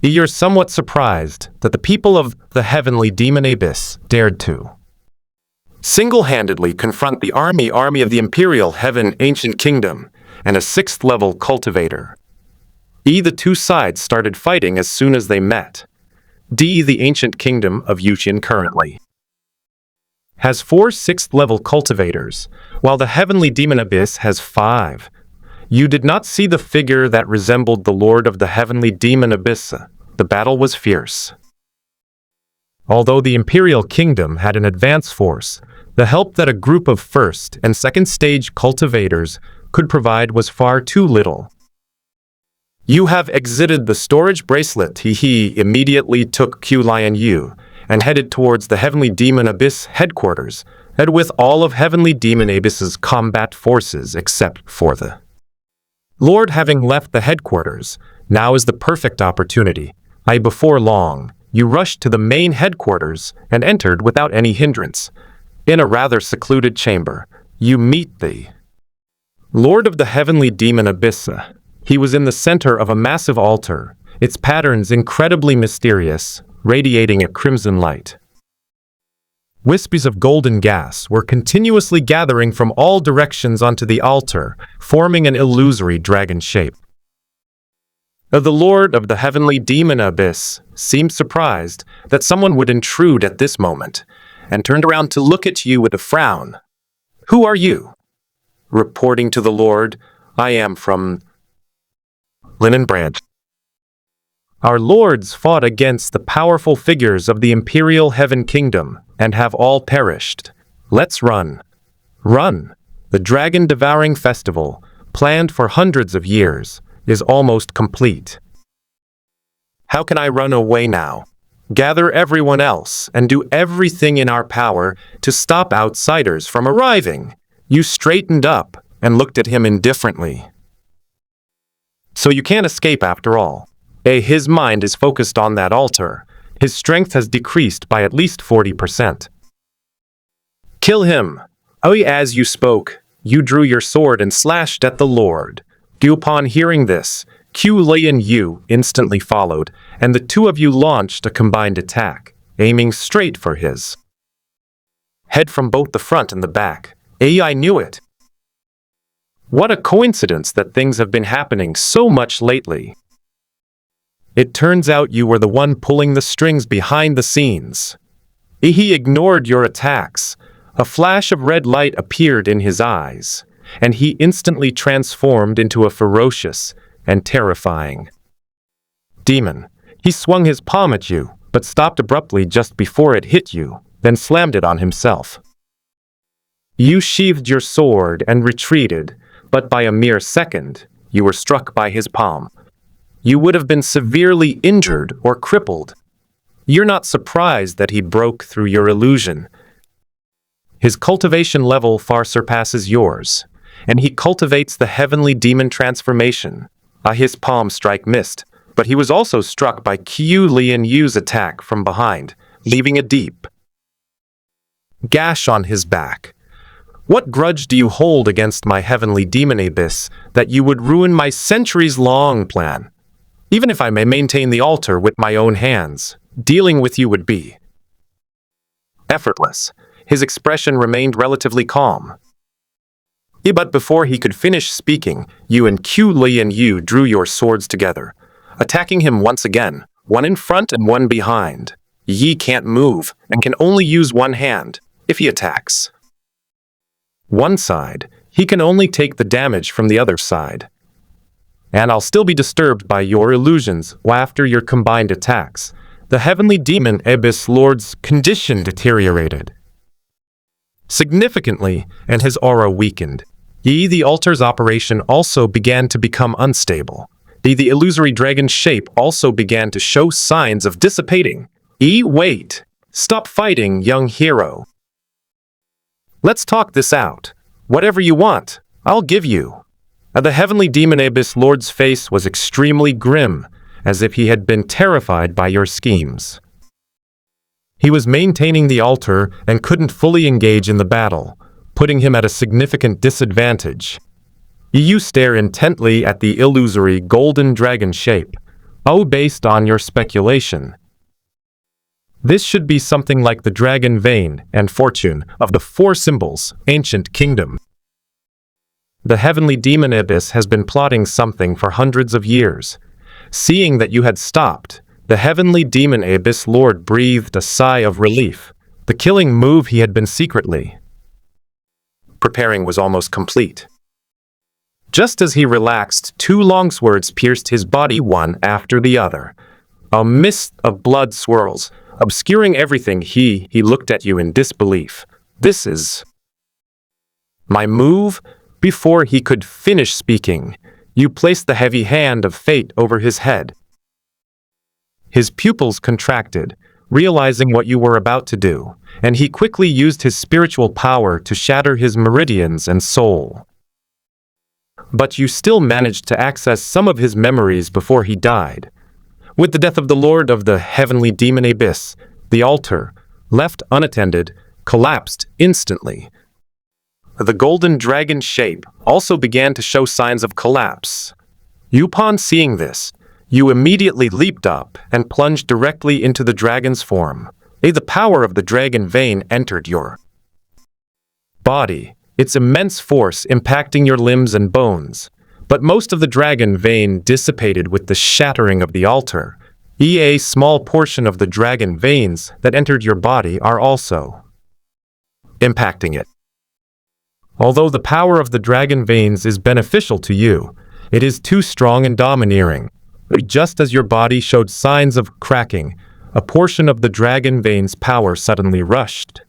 You're somewhat surprised that the people of the heavenly demon abyss dared to single-handedly confront the army of the imperial heaven ancient kingdom and a sixth-level cultivator. The two sides started fighting as soon as they met. The ancient kingdom of Yuqian currently has 4 sixth-level cultivators, while the heavenly demon abyss has 5. You did not see the figure that resembled the lord of the heavenly demon abyss. The battle was fierce. Although the imperial kingdom had an advance force, the help that a group of first and second stage cultivators could provide was far too little. You have exited the storage bracelet. He immediately took Qiu Lianyue and headed towards the Heavenly Demon Abyss headquarters, and with all of Heavenly Demon Abyss's combat forces except for the Lord having left the headquarters. Now is the perfect opportunity. Before long, you rushed to the main headquarters and entered without any hindrance. In a rather secluded chamber, you meet the Lord of the Heavenly Demon Abyss. He was in the center of a massive altar, its patterns incredibly mysterious, radiating a crimson light. Wispies of golden gas were continuously gathering from all directions onto the altar, forming an illusory dragon shape. The Lord of the Heavenly Demon Abyss seemed surprised that someone would intrude at this moment, and turned around to look at you with a frown. Who are you? Reporting to the Lord, I am from Linen Branch. Our lords fought against the powerful figures of the Imperial Heaven Kingdom and have all perished. Let's run. Run! The dragon-devouring festival, planned for hundreds of years, is almost complete. How can I run away now? Gather everyone else and do everything in our power to stop outsiders from arriving. You straightened up and looked at him indifferently. So you can't escape after all. His mind is focused on that altar. His strength has decreased by at least 40%. Kill him. As you spoke, you drew your sword and slashed at the Lord. Upon hearing this, Qiu Lianyue instantly followed, and the two of you launched a combined attack, aiming straight for his head from both the front and the back. I knew it. What a coincidence that things have been happening so much lately. It turns out you were the one pulling the strings behind the scenes. He ignored your attacks. A flash of red light appeared in his eyes, and he instantly transformed into a ferocious and terrifying demon. He swung his palm at you, but stopped abruptly just before it hit you, then slammed it on himself. You sheathed your sword and retreated, but by a mere second, you were struck by his palm. You would have been severely injured or crippled. You're not surprised that he broke through your illusion. His cultivation level far surpasses yours, and he cultivates the heavenly demon transformation. His palm strike missed, but he was also struck by Qiu Lianyue's attack from behind, leaving a deep gash on his back. What grudge do you hold against my heavenly demon abyss that you would ruin my centuries-long plan? Even if I may maintain the altar with my own hands, dealing with you would be effortless. His expression remained relatively calm. But before he could finish speaking, you and Qiu Lianyue drew your swords together, attacking him once again, one in front and one behind. Yi can't move and can only use one hand if he attacks one side. He can only take the damage from the other side. And I'll still be disturbed by your illusions after your combined attacks. The heavenly demon Abyss Lord's condition deteriorated significantly, and his aura weakened. The altar's operation also began to become unstable. The illusory dragon shape also began to show signs of dissipating. Wait! Stop fighting, young hero. Let's talk this out. Whatever you want, I'll give you. The heavenly demon Abyss Lord's face was extremely grim, as if he had been terrified by your schemes. He was maintaining the altar and couldn't fully engage in the battle, putting him at a significant disadvantage. You stare intently at the illusory golden dragon shape. Based on your speculation, this should be something like the dragon vein and fortune of the four symbols, ancient kingdom. The heavenly demon Abyss has been plotting something for hundreds of years. Seeing that you had stopped, the heavenly demon Abyss Lord breathed a sigh of relief. The killing move he had been secretly preparing was almost complete. Just as he relaxed, two long swords pierced his body one after the other. A mist of blood swirls, obscuring everything. He looked at you in disbelief. This is my move? Before he could finish speaking, you placed the heavy hand of fate over his head. His pupils contracted, realizing what you were about to do, and he quickly used his spiritual power to shatter his meridians and soul. But you still managed to access some of his memories before he died. With the death of the Lord of the Heavenly Demon Abyss, the altar, left unattended, collapsed instantly. The golden dragon shape also began to show signs of collapse. Upon seeing this, you immediately leaped up and plunged directly into the dragon's form. The power of the dragon vein entered your body, its immense force impacting your limbs and bones. But most of the dragon vein dissipated with the shattering of the altar. A small portion of the dragon veins that entered your body are also impacting it. Although the power of the dragon veins is beneficial to you, it is too strong and domineering. Just as your body showed signs of cracking, a portion of the dragon vein's power suddenly rushed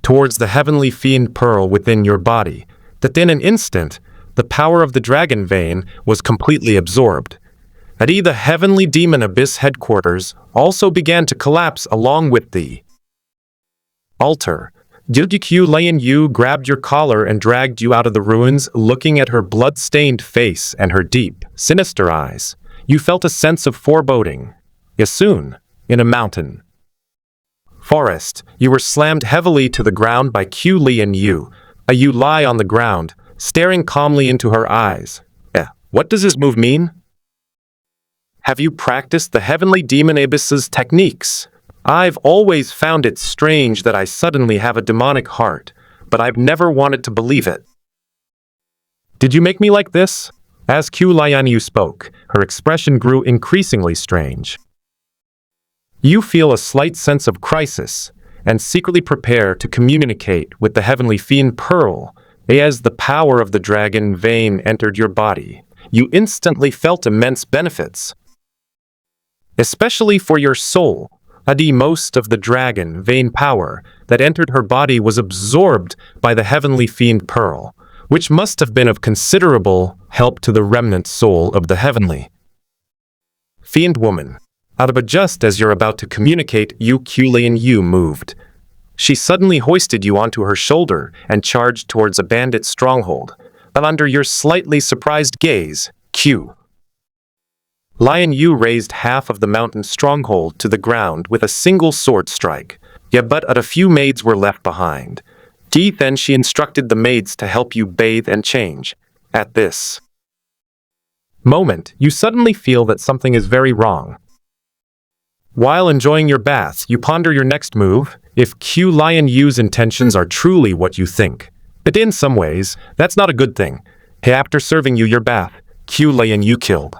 towards the heavenly fiend pearl within your body, that in an instant, the power of the dragon vein was completely absorbed. The heavenly demon abyss headquarters also began to collapse along with the altar. Qiu Lianyue grabbed your collar and dragged you out of the ruins, looking at her blood-stained face and her deep, sinister eyes. You felt a sense of foreboding. Yes, soon, in a mountain forest, you were slammed heavily to the ground by Qiu Lianyue. You lie on the ground, staring calmly into her eyes. What does this move mean? Have you practiced the heavenly demon abyss's techniques? I've always found it strange that I suddenly have a demonic heart, but I've never wanted to believe it. Did you make me like this? As Qiu Lianyue spoke, her expression grew increasingly strange. You feel a slight sense of crisis and secretly prepare to communicate with the heavenly fiend Pearl. As the power of the dragon vein entered your body, you instantly felt immense benefits. Especially for your soul, most of the dragon vein power that entered her body was absorbed by the heavenly fiend Pearl, which must have been of considerable help to the remnant soul of the heavenly fiend woman. But just as you're about to communicate, Qiu Lianyue moved. She suddenly hoisted you onto her shoulder and charged towards a bandit stronghold. But under your slightly surprised gaze, Qiu Lianyue raised half of the mountain stronghold to the ground with a single sword strike. But a few maids were left behind. Then she instructed the maids to help you bathe and change. At this moment, you suddenly feel that something is very wrong. While enjoying your bath, you ponder your next move, if Qiu Lianyue's intentions are truly what you think. But in some ways, that's not a good thing. After serving you your bath, Qiu Lianyue killed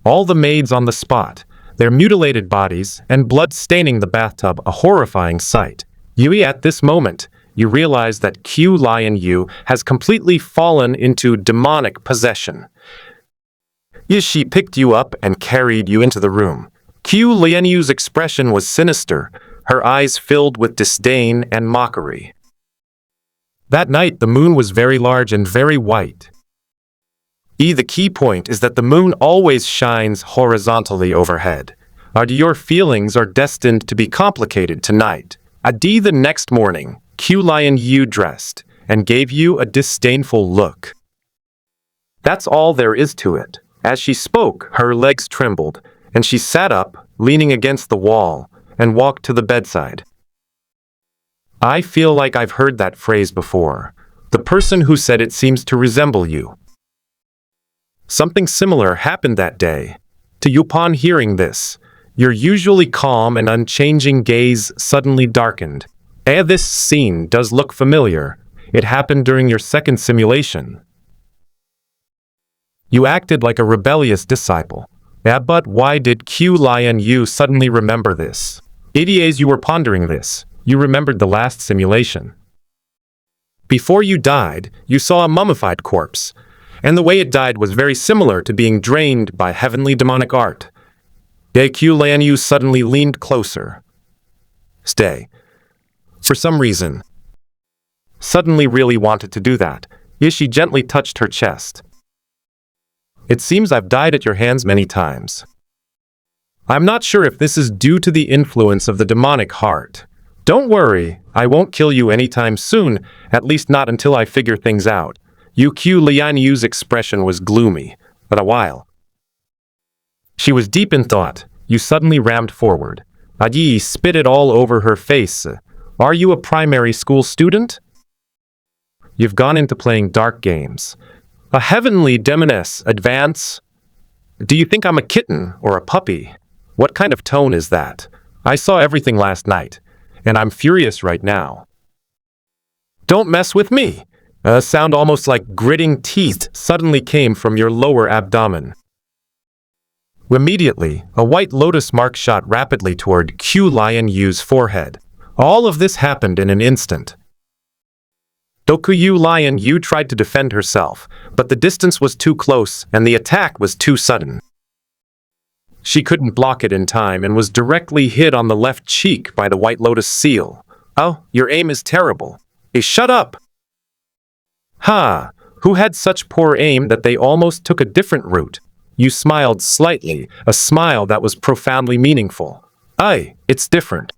all the maids on the spot, their mutilated bodies and blood staining the bathtub, a horrifying sight. At this moment, you realize that Qiu Lianyue has completely fallen into demonic possession. She picked you up and carried you into the room. Qiu Lianyue's expression was sinister, her eyes filled with disdain and mockery. That night, the moon was very large and very white. The key point is that the moon always shines horizontally overhead. Your feelings are destined to be complicated tonight. The next morning, Qiu Lianyue dressed and gave you a disdainful look. That's all there is to it. As she spoke, her legs trembled, and she sat up, leaning against the wall, and walked to the bedside. I feel like I've heard that phrase before. The person who said it seems to resemble you. Something similar happened that day. Upon hearing this, your usually calm and unchanging gaze suddenly darkened. This scene does look familiar. It happened during your second simulation. You acted like a rebellious disciple. But why did Qiu Lianyue suddenly remember this? As you were pondering this, you remembered the last simulation. Before you died, you saw a mummified corpse, and the way it died was very similar to being drained by heavenly demonic art. Qiu Lianyue suddenly leaned closer. Stay. For some reason, suddenly really wanted to do that. She gently touched her chest. It seems I've died at your hands many times. I'm not sure if this is due to the influence of the demonic heart. Don't worry, I won't kill you anytime soon, at least not until I figure things out. Qiu Lianyue's expression was gloomy, but a while. She was deep in thought. You suddenly rammed forward. Yi spit it all over her face. Are you a primary school student? You've gone into playing dark games. A heavenly demoness advance? Do you think I'm a kitten or a puppy? What kind of tone is that? I saw everything last night, and I'm furious right now. Don't mess with me. A sound almost like gritting teeth suddenly came from your lower abdomen. Immediately, a white lotus mark shot rapidly toward Qiu Lianyue's forehead. All of this happened in an instant. Qiu Lianyue tried to defend herself, but the distance was too close and the attack was too sudden. She couldn't block it in time and was directly hit on the left cheek by the white lotus seal. Oh, your aim is terrible. Shut up! Who had such poor aim that they almost took a different route? You smiled slightly, a smile that was profoundly meaningful. It's different.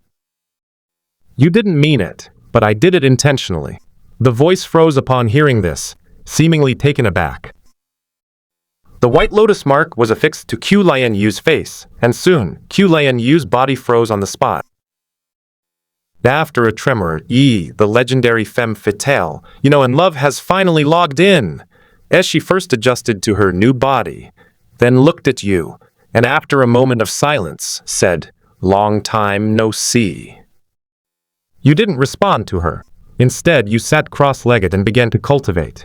You didn't mean it, but I did it intentionally. The voice froze upon hearing this, seemingly taken aback. The white lotus mark was affixed to Qiu Lianyue's face, and soon, Qiu Lianyue's body froze on the spot. After a tremor, the legendary femme fatale, and love has finally logged in. As she first adjusted to her new body, then looked at you, and after a moment of silence, said, "Long time no see." You didn't respond to her. Instead, you sat cross-legged and began to cultivate.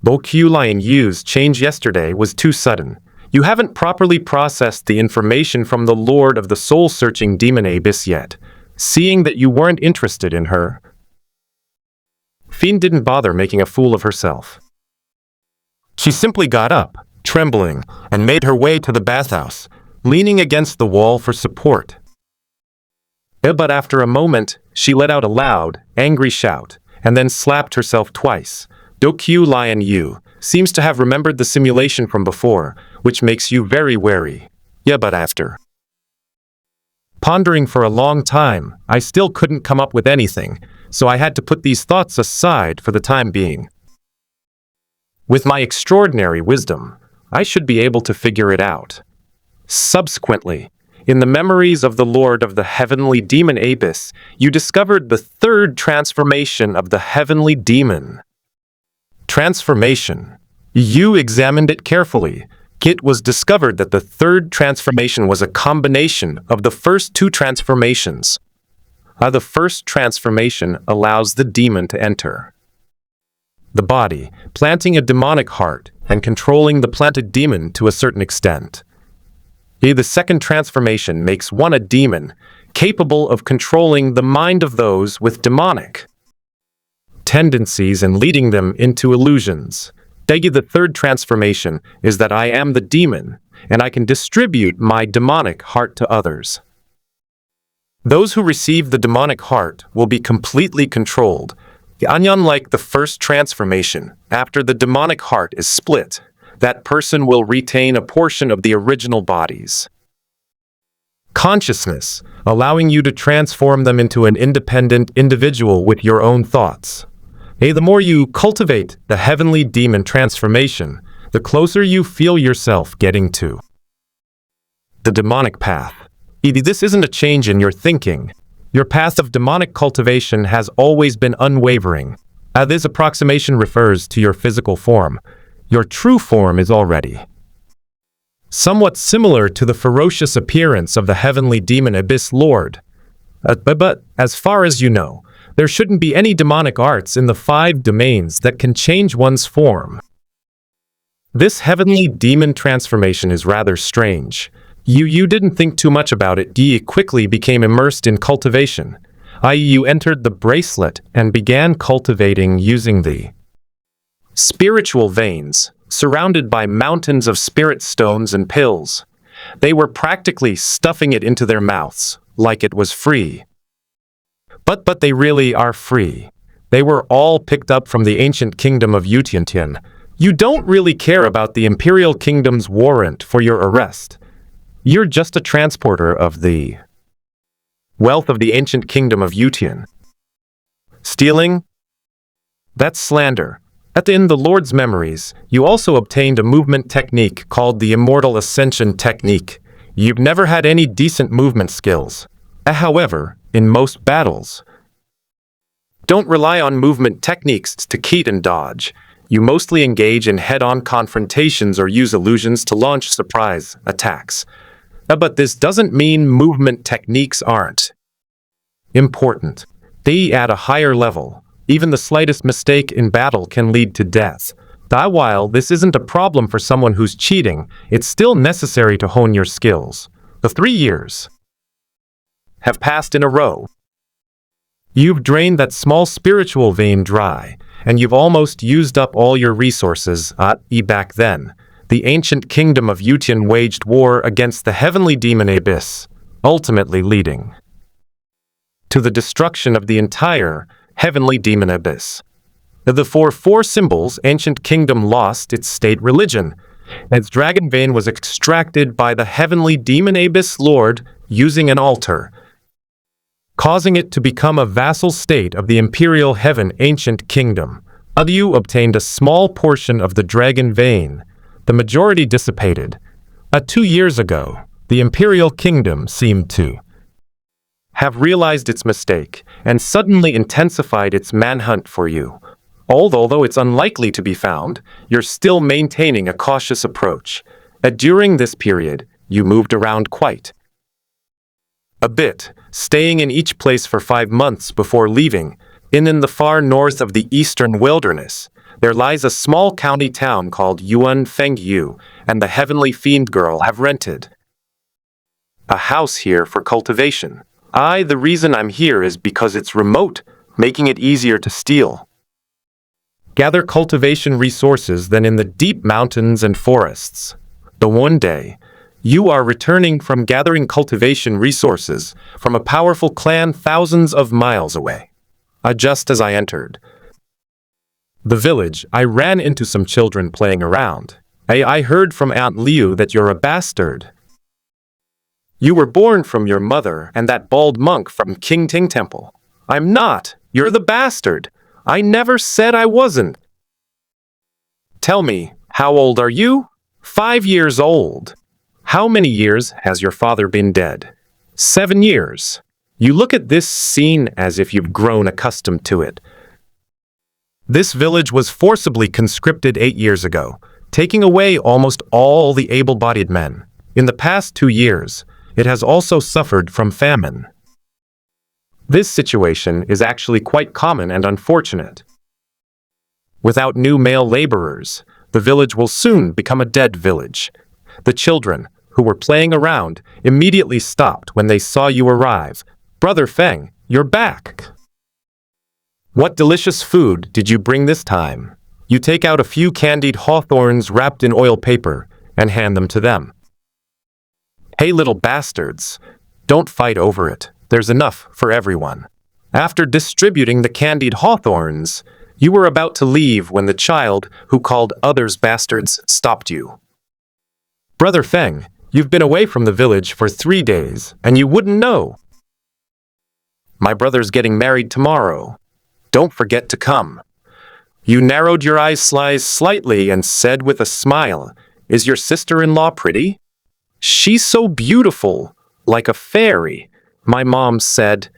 Though Qiu Lianyue's change yesterday was too sudden, you haven't properly processed the information from the Lord of the soul-searching demon abyss yet. Seeing that you weren't interested in her, Fiend didn't bother making a fool of herself. She simply got up, trembling, and made her way to the bathhouse, leaning against the wall for support. But after a moment, she let out a loud, angry shout, and then slapped herself twice. Qiu Lianyue seems to have remembered the simulation from before, which makes you very wary. But after pondering for a long time, I still couldn't come up with anything, so I had to put these thoughts aside for the time being. With my extraordinary wisdom, I should be able to figure it out. Subsequently, in the memories of the Lord of the Heavenly Demon Abyss, you discovered the third transformation of the Heavenly Demon. Transformation. You examined it carefully. It was discovered that the third transformation was a combination of the first two transformations. The first transformation allows the demon to enter the body, planting a demonic heart and controlling the planted demon to a certain extent. The second transformation makes one a demon, capable of controlling the mind of those with demonic tendencies and leading them into illusions. The third transformation is that I am the demon, and I can distribute my demonic heart to others. Those who receive the demonic heart will be completely controlled. Unlike the first transformation, after the demonic heart is split, that person will retain a portion of the original body's consciousness, allowing you to transform them into an independent individual with your own thoughts. The more you cultivate the heavenly demon transformation, the closer you feel yourself getting to the demonic path. This isn't a change in your thinking. Your path of demonic cultivation has always been unwavering. This approximation refers to your physical form. Your true form is already somewhat similar to the ferocious appearance of the heavenly demon abyss lord. But as far as you know, there shouldn't be any demonic arts in the 5 domains that can change one's form. This heavenly demon transformation is rather strange. You didn't think too much about it. You quickly became immersed in cultivation, i.e. you entered the bracelet and began cultivating using the spiritual veins, surrounded by mountains of spirit stones and pills. They were practically stuffing it into their mouths, like it was free. But they really are free. They were all picked up from the ancient kingdom of Yutiantian. You don't really care about the imperial kingdom's warrant for your arrest. You're just a transporter of the wealth of the ancient kingdom of Yutian. Stealing? That's slander. In the Lord's memories, you also obtained a movement technique called the Immortal Ascension Technique. You've never had any decent movement skills. However, in most battles, don't rely on movement techniques to cheat and dodge. You mostly engage in head-on confrontations or use illusions to launch surprise attacks. But this doesn't mean movement techniques aren't important. They at a higher level. Even the slightest mistake in battle can lead to death. While this isn't a problem for someone who's cheating, it's still necessary to hone your skills. The 3 years have passed in a row. You've drained that small spiritual vein dry, and you've almost used up all your resources. Back then, the ancient kingdom of Yutian waged war against the heavenly demon abyss, ultimately leading to the destruction of the entire heavenly demon abyss. For 4 symbols, ancient kingdom lost its state religion. Its dragon vein was extracted by the heavenly demon abyss lord using an altar, causing it to become a vassal state of the imperial heaven ancient kingdom. You obtained a small portion of the dragon vein, the majority dissipated. 2 years ago, the imperial kingdom seemed to have realized its mistake and suddenly intensified its manhunt for you. Although it's unlikely to be found, you're still maintaining a cautious approach. During this period, you moved around quite a bit, staying in each place for 5 months before leaving. In the far north of the eastern wilderness, there lies a small county town called Yuanfengyu, and the heavenly fiend girl have rented a house here for cultivation. The reason I'm here is because it's remote, making it easier to steal. Gather cultivation resources than in the deep mountains and forests. The one day, you are returning from gathering cultivation resources from a powerful clan thousands of miles away. Just as I entered the village, I ran into some children playing around. I heard from Aunt Liu that you're a bastard. You were born from your mother and that bald monk from Qingting Temple. I'm not. You're the bastard. I never said I wasn't. Tell me, how old are you? 5 years old. How many years has your father been dead? 7 years. You look at this scene as if you've grown accustomed to it. This village was forcibly conscripted 8 years ago, taking away almost all the able-bodied men. In the past 2 years, it has also suffered from famine. This situation is actually quite common and unfortunate. Without new male laborers, the village will soon become a dead village. The children, who were playing around, immediately stopped when they saw you arrive. Brother Feng, you're back. What delicious food did you bring this time? You take out a few candied hawthorns wrapped in oil paper and hand them to them. Hey little bastards, don't fight over it. There's enough for everyone. After distributing the candied hawthorns, you were about to leave when the child who called others bastards stopped you. Brother Feng, you've been away from the village for 3 days, and you wouldn't know. My brother's getting married tomorrow. Don't forget to come. You narrowed your eyes slightly and said with a smile, Is your sister-in-law pretty? She's so beautiful, like a fairy, my mom said.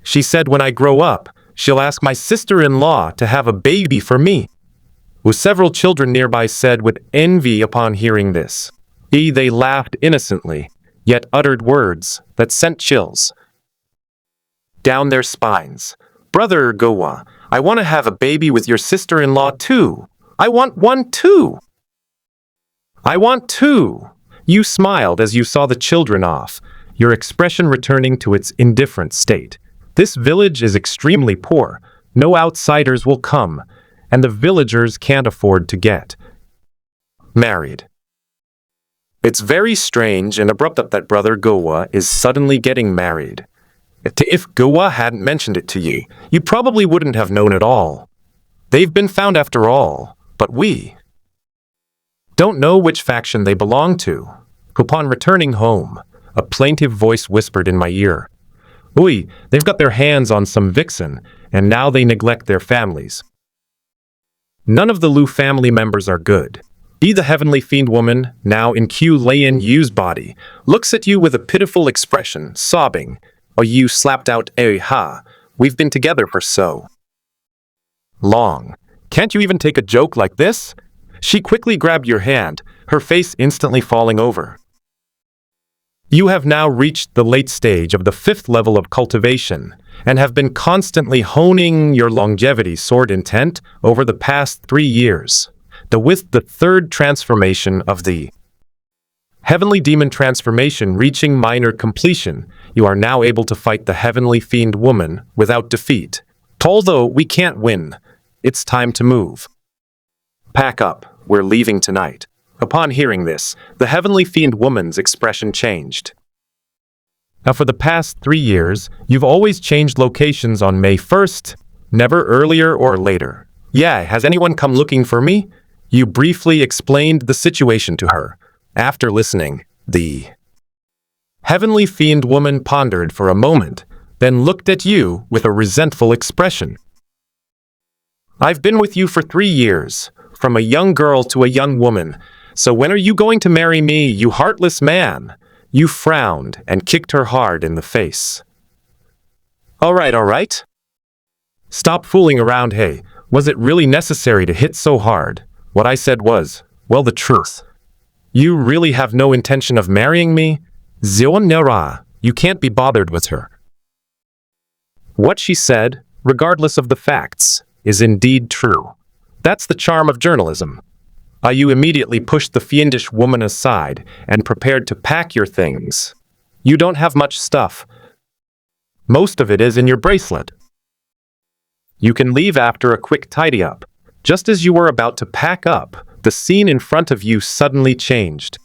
She said when I grow up, she'll ask my sister-in-law to have a baby for me. Several children nearby said with envy upon hearing this. They laughed innocently, yet uttered words that sent chills down their spines. Brother Gowa, I want to have a baby with your sister-in-law too. I want one too. I want two. You smiled as you saw the children off, your expression returning to its indifferent state. This village is extremely poor. No outsiders will come, and the villagers can't afford to get married. It's very strange and abrupt that Brother Gowa is suddenly getting married. If Gowa hadn't mentioned it to you, you probably wouldn't have known at all. They've been found after all, but we don't know which faction they belong to. Upon returning home, a plaintive voice whispered in my ear, they've got their hands on some vixen, and now they neglect their families. None of the Lu family members are good. The heavenly fiend woman, now in Qiu Lianyue's body, looks at you with a pitiful expression, sobbing. You slapped out, we've been together for so long. Can't you even take a joke like this? She quickly grabbed your hand, her face instantly falling over. You have now reached the late stage of the 5th level of cultivation, and have been constantly honing your longevity sword intent over the past 3 years. With the 3rd transformation of the Heavenly Demon transformation reaching minor completion, you are now able to fight the Heavenly Fiend woman without defeat. Although we can't win, it's time to move. Pack up, we're leaving tonight. Upon hearing this, the Heavenly Fiend woman's expression changed. Now for the past 3 years, you've always changed locations on May 1st, never earlier or later. Has anyone come looking for me? You briefly explained the situation to her. After listening, the Heavenly Fiend woman pondered for a moment, then looked at you with a resentful expression. I've been with you for 3 years. from a young girl to a young woman. So when are you going to marry me, you heartless man? You frowned and kicked her hard in the face. All right. Stop fooling around, hey. Was it really necessary to hit so hard? What I said was, well, the truth. You really have no intention of marrying me? Zionera, you can't be bothered with her. What she said, regardless of the facts, is indeed true. That's the charm of journalism. You immediately pushed the fiendish woman aside and prepared to pack your things. You don't have much stuff. Most of it is in your bracelet. You can leave after a quick tidy-up. Just as you were about to pack up, the scene in front of you suddenly changed.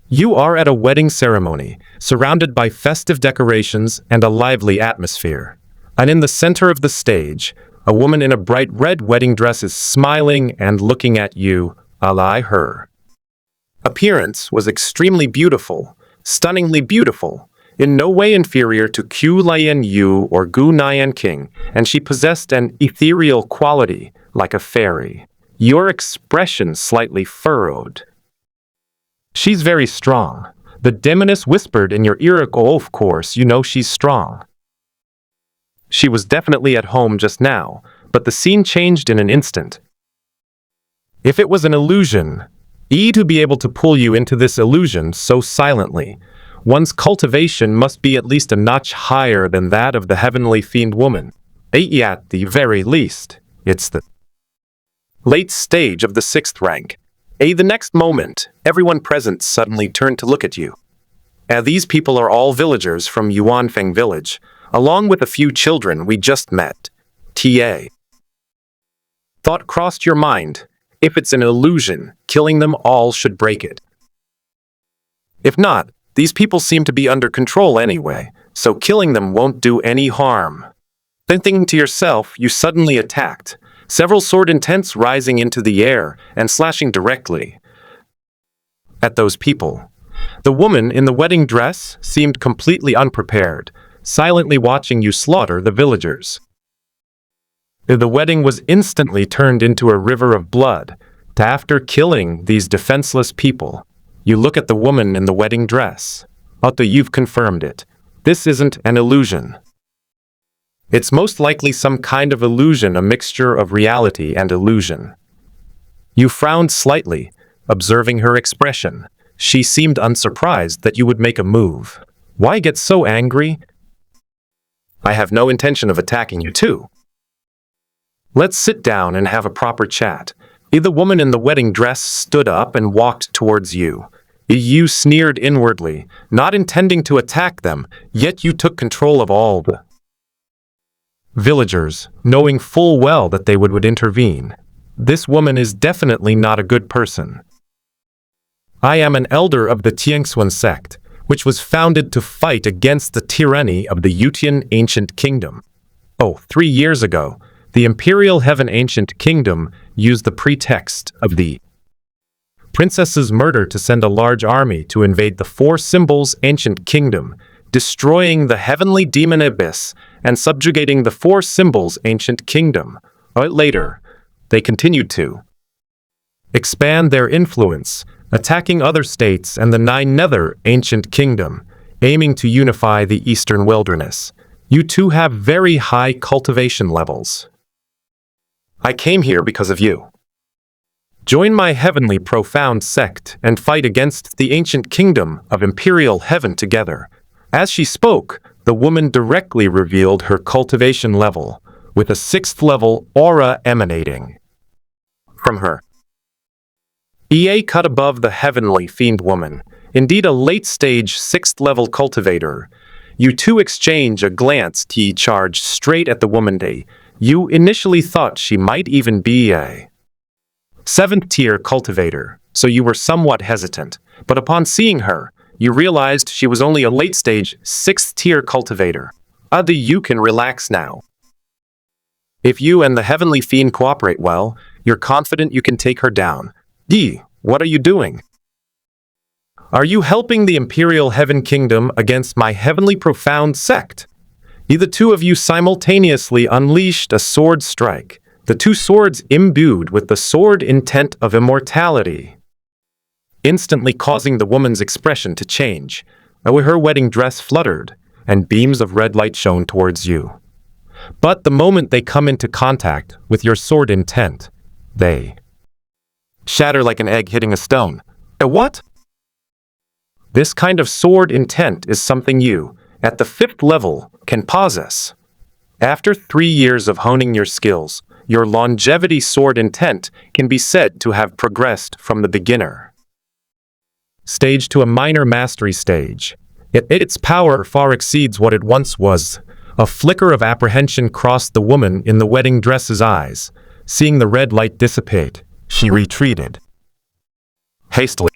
You are at a wedding ceremony, surrounded by festive decorations and a lively atmosphere. And in the center of the stage, a woman in a bright red wedding dress is smiling and looking at you, her. Appearance was extremely beautiful, stunningly beautiful, in no way inferior to Qiu Lianyue or Gu Nianqing, and she possessed an ethereal quality, like a fairy. Your expression slightly furrowed. She's very strong. The demoness whispered in your ear, oh, of course, you know she's strong. She was definitely at home just now, but the scene changed in an instant. If it was an illusion, to be able to pull you into this illusion so silently, one's cultivation must be at least a notch higher than that of the heavenly fiend woman. At the very least, it's the late stage of the 6th rank. The next moment, everyone present suddenly turned to look at you. These people are all villagers from Yuanfeng village, along with a few children we just met. Thought crossed your mind. If it's an illusion, killing them all should break it. If not, these people seem to be under control anyway, so killing them won't do any harm. Then thinking to yourself, you suddenly attacked, several sword intents rising into the air and slashing directly at those people. The woman in the wedding dress seemed completely unprepared, silently watching you slaughter the villagers. The wedding was instantly turned into a river of blood. After killing these defenseless people, you look at the woman in the wedding dress. You've confirmed it. This isn't an illusion. It's most likely some kind of illusion, a mixture of reality and illusion. You frowned slightly, observing her expression. She seemed unsurprised that you would make a move. Why get so angry? I have no intention of attacking you too. Let's sit down and have a proper chat. The woman in the wedding dress stood up and walked towards you. You sneered inwardly, not intending to attack them, yet you took control of all the villagers, knowing full well that they would intervene. This woman is definitely not a good person. I am an elder of the Tianxuan sect, which was founded to fight against the tyranny of the Yutian ancient kingdom. 3 years ago, the Imperial Heaven Ancient Kingdom used the pretext of the princess's murder to send a large army to invade the 4 Symbols Ancient Kingdom, destroying the heavenly demon abyss and subjugating the 4 Symbols Ancient Kingdom. Later, they continued to expand their influence, attacking other states and the 9 Nether Ancient Kingdom, aiming to unify the Eastern Wilderness. You two have very high cultivation levels. I came here because of you. Join my heavenly profound sect and fight against the ancient kingdom of Imperial Heaven together. As she spoke, the woman directly revealed her cultivation level, with a 6th level aura emanating from her. Cut above the heavenly fiend woman, indeed a late-stage 6th level cultivator. You two exchange a glance. Charged straight at the woman. You initially thought she might even be a 7th tier cultivator, so you were somewhat hesitant, but upon seeing her, you realized she was only a late-stage 6th tier cultivator. You can relax now. If you and the heavenly fiend cooperate well, you're confident you can take her down. What are you doing? Are you helping the Imperial Heaven Kingdom against my heavenly profound sect? The two of you simultaneously unleashed a sword strike, the two swords imbued with the sword intent of immortality, instantly causing the woman's expression to change. Her wedding dress fluttered, and beams of red light shone towards you. But the moment they come into contact with your sword intent, they shatter like an egg hitting a stone. What? This kind of sword intent is something you, at the 5th level, can possess. After 3 years of honing your skills, your longevity sword intent can be said to have progressed from the beginner stage to a minor mastery stage. Its power far exceeds what it once was. A flicker of apprehension crossed the woman in the wedding dress's eyes. Seeing the red light dissipate, she retreated hastily.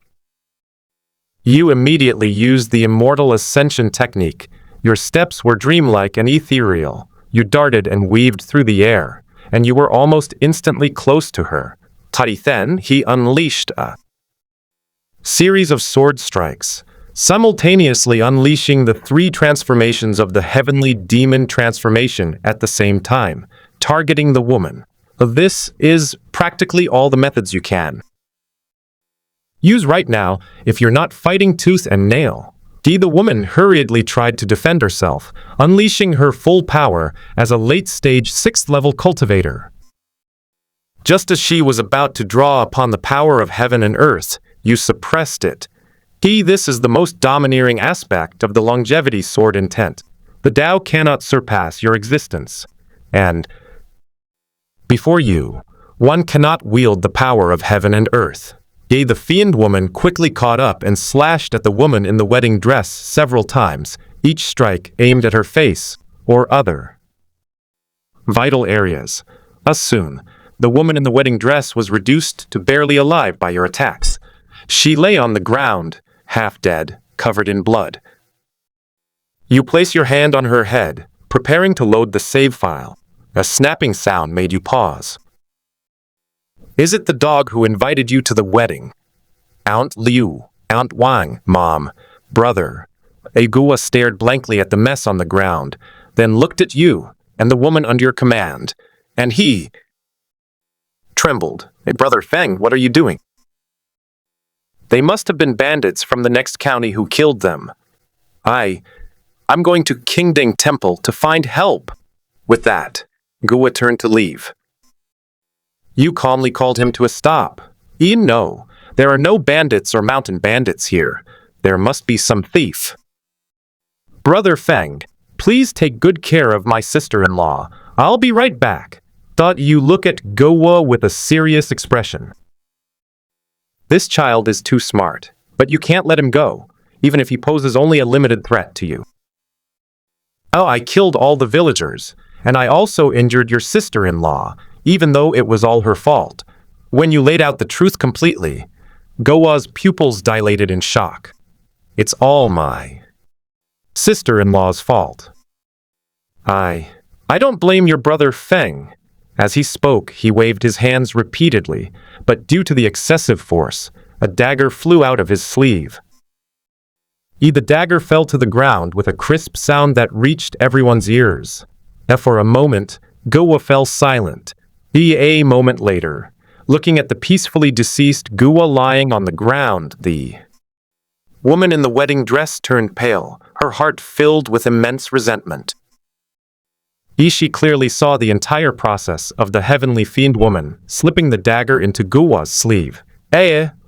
You immediately used the immortal ascension technique. Your steps were dreamlike and ethereal. You darted and weaved through the air, and you were almost instantly close to her. Then he unleashed a series of sword strikes, simultaneously unleashing the 3 transformations of the heavenly demon transformation at the same time, targeting the woman. This is practically all the methods you can use right now if you're not fighting tooth and nail. The woman hurriedly tried to defend herself, unleashing her full power as a late-stage 6th-level cultivator. Just as she was about to draw upon the power of heaven and earth, you suppressed it. This is the most domineering aspect of the longevity sword intent. The Tao cannot surpass your existence. And before you, one cannot wield the power of heaven and earth. The fiend woman quickly caught up and slashed at the woman in the wedding dress several times, each strike aimed at her face or other vital areas. Soon, the woman in the wedding dress was reduced to barely alive by your attacks. She lay on the ground, half dead, covered in blood. You place your hand on her head, preparing to load the save file. A snapping sound made you pause. Is it the dog who invited you to the wedding? Aunt Liu, Aunt Wang, Mom, brother. Agua stared blankly at the mess on the ground, then looked at you and the woman under your command, and he trembled. Brother Feng, what are you doing? They must have been bandits from the next county who killed them. I'm going to Qingding Temple to find help. With that, Gua turned to leave. You calmly called him to a stop. No, there are no bandits or mountain bandits here. There must be some thief. Brother Feng, please take good care of my sister-in-law. I'll be right back. You look at Gua with a serious expression. This child is too smart, but you can't let him go, even if he poses only a limited threat to you. I killed all the villagers, and I also injured your sister-in-law, even though it was all her fault. When you laid out the truth completely, Gua's pupils dilated in shock. It's all my sister-in-law's fault. I don't blame your brother Feng. As he spoke, he waved his hands repeatedly, but due to the excessive force, a dagger flew out of his sleeve. The dagger fell to the ground with a crisp sound that reached everyone's ears. For a moment, Gua fell silent. A moment later, looking at the peacefully deceased Gua lying on the ground, the woman in the wedding dress turned pale, her heart filled with immense resentment. She clearly saw the entire process of the heavenly fiend woman slipping the dagger into Gua's sleeve.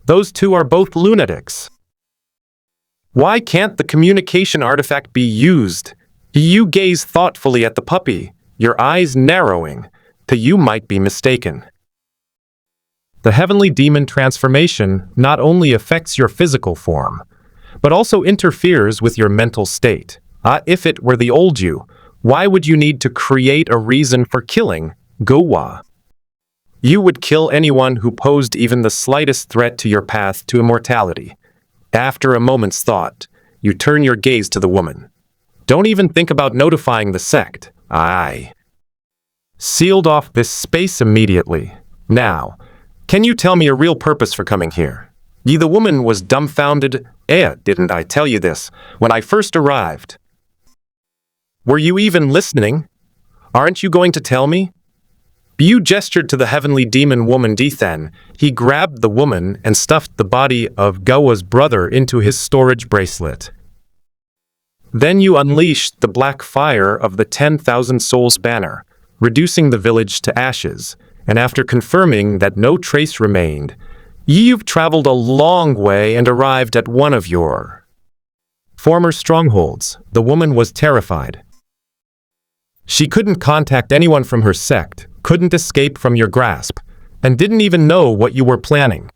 Those two are both lunatics. Why can't the communication artifact be used? You gaze thoughtfully at the puppy, your eyes narrowing. You might be mistaken. The heavenly demon transformation not only affects your physical form, but also interferes with your mental state. If it were the old you, why would you need to create a reason for killing Gua? You would kill anyone who posed even the slightest threat to your path to immortality. After a moment's thought, you turn your gaze to the woman. Don't even think about notifying the sect. Sealed off this space immediately. Now, can you tell me a real purpose for coming here? The woman was dumbfounded. Didn't I tell you this when I first arrived? Were you even listening? Aren't you going to tell me? Yu gestured to the heavenly demon woman Dithen. He grabbed the woman and stuffed the body of Gowa's brother into his storage bracelet. Then you unleashed the black fire of the 10,000 souls banner, reducing the village to ashes, and after confirming that no trace remained, you've traveled a long way and arrived at one of your former strongholds. The woman was terrified. She couldn't contact anyone from her sect, couldn't escape from your grasp, and didn't even know what you were planning.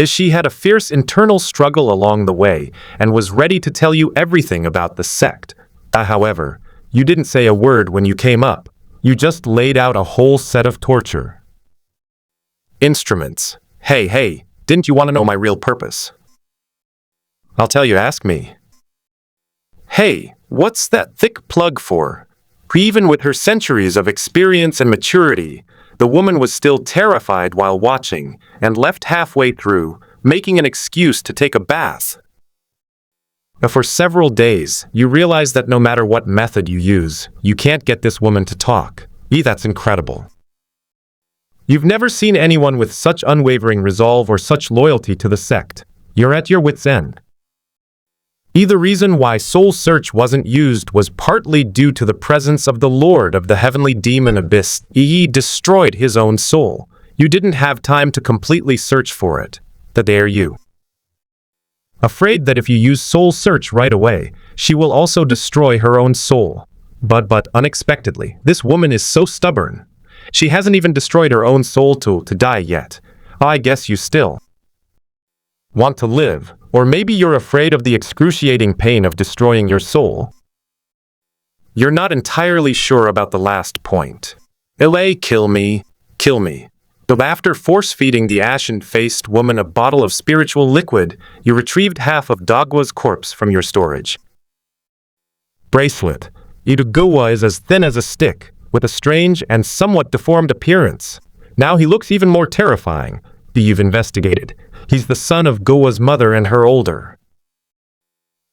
She had a fierce internal struggle along the way and was ready to tell you everything about the sect. However, you didn't say a word when you came up. You just laid out a whole set of torture instruments. Hey, didn't you want to know my real purpose? I'll tell you, ask me. Hey, what's that thick plug for? Even with her centuries of experience and maturity, the woman was still terrified while watching and left halfway through, making an excuse to take a bath. For several days, you realize that no matter what method you use, you can't get this woman to talk. That's incredible. You've never seen anyone with such unwavering resolve or such loyalty to the sect. You're at your wit's end. The reason why Soul Search wasn't used was partly due to the presence of the Lord of the Heavenly Demon Abyss. He destroyed his own soul. You didn't have time to completely search for it. The dare you. Afraid that if you use Soul Search right away, she will also destroy her own soul. But unexpectedly, this woman is so stubborn. She hasn't even destroyed her own soul to die yet. I guess you still want to live. Or maybe you're afraid of the excruciating pain of destroying your soul. You're not entirely sure about the last point. Kill me. But after force-feeding the ashen-faced woman a bottle of spiritual liquid, you retrieved half of Dogwa's corpse from your storage bracelet. Gowa is as thin as a stick, with a strange and somewhat deformed appearance. Now he looks even more terrifying. You've investigated. He's the son of Gowa's mother and her older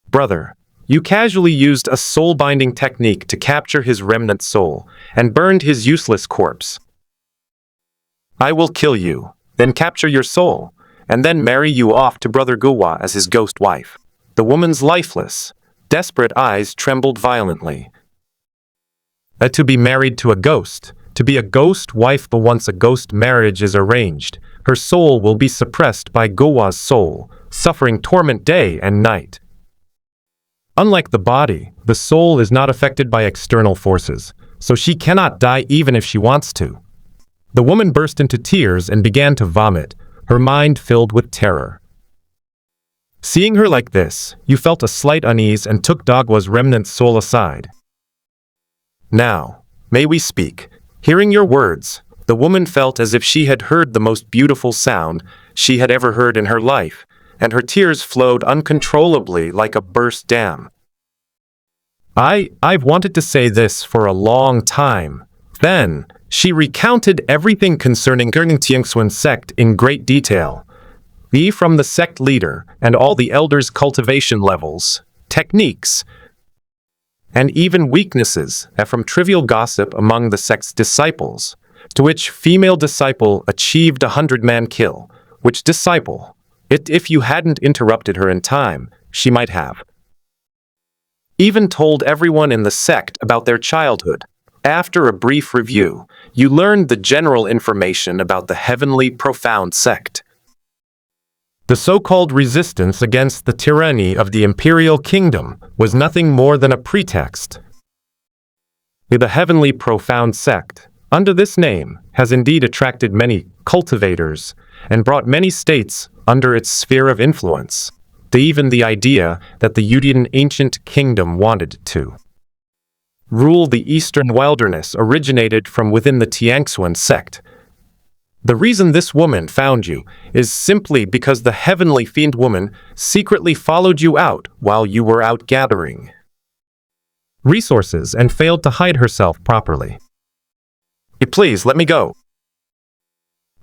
brother. You casually used a soul-binding technique to capture his remnant soul and burned his useless corpse. I will kill you, then capture your soul, and then marry you off to Brother Gowa as his ghost wife. The woman's lifeless, desperate eyes trembled violently. To be married to a ghost, to be a ghost wife, but once a ghost marriage is arranged, her soul will be suppressed by Gowa's soul, suffering torment day and night. Unlike the body, the soul is not affected by external forces, so she cannot die even if she wants to. The woman burst into tears and began to vomit, her mind filled with terror. Seeing her like this, you felt a slight unease and took Dogwa's remnant soul aside. Now, may we speak? Hearing your words, the woman felt as if she had heard the most beautiful sound she had ever heard in her life, and her tears flowed uncontrollably like a burst dam. I've wanted to say this for a long time. Then, she recounted everything concerning Tiangxuan sect in great detail. From the sect leader and all the elders' cultivation levels, techniques, and even weaknesses, from trivial gossip among the sect's disciples, to which female disciple achieved 100-man kill, which disciple, if you hadn't interrupted her in time, she might have. Even told everyone in the sect about their childhood. After a brief review, you learned the general information about the heavenly profound sect. The so-called resistance against the tyranny of the imperial kingdom was nothing more than a pretext. The heavenly profound sect, under this name, has indeed attracted many cultivators and brought many states under its sphere of influence, to even the idea that the Yudian ancient kingdom wanted to rule the eastern wilderness originated from within the Tiangxuan sect. The reason this woman found you is simply because the heavenly fiend woman secretly followed you out while you were out gathering resources and failed to hide herself properly. Please, let me go.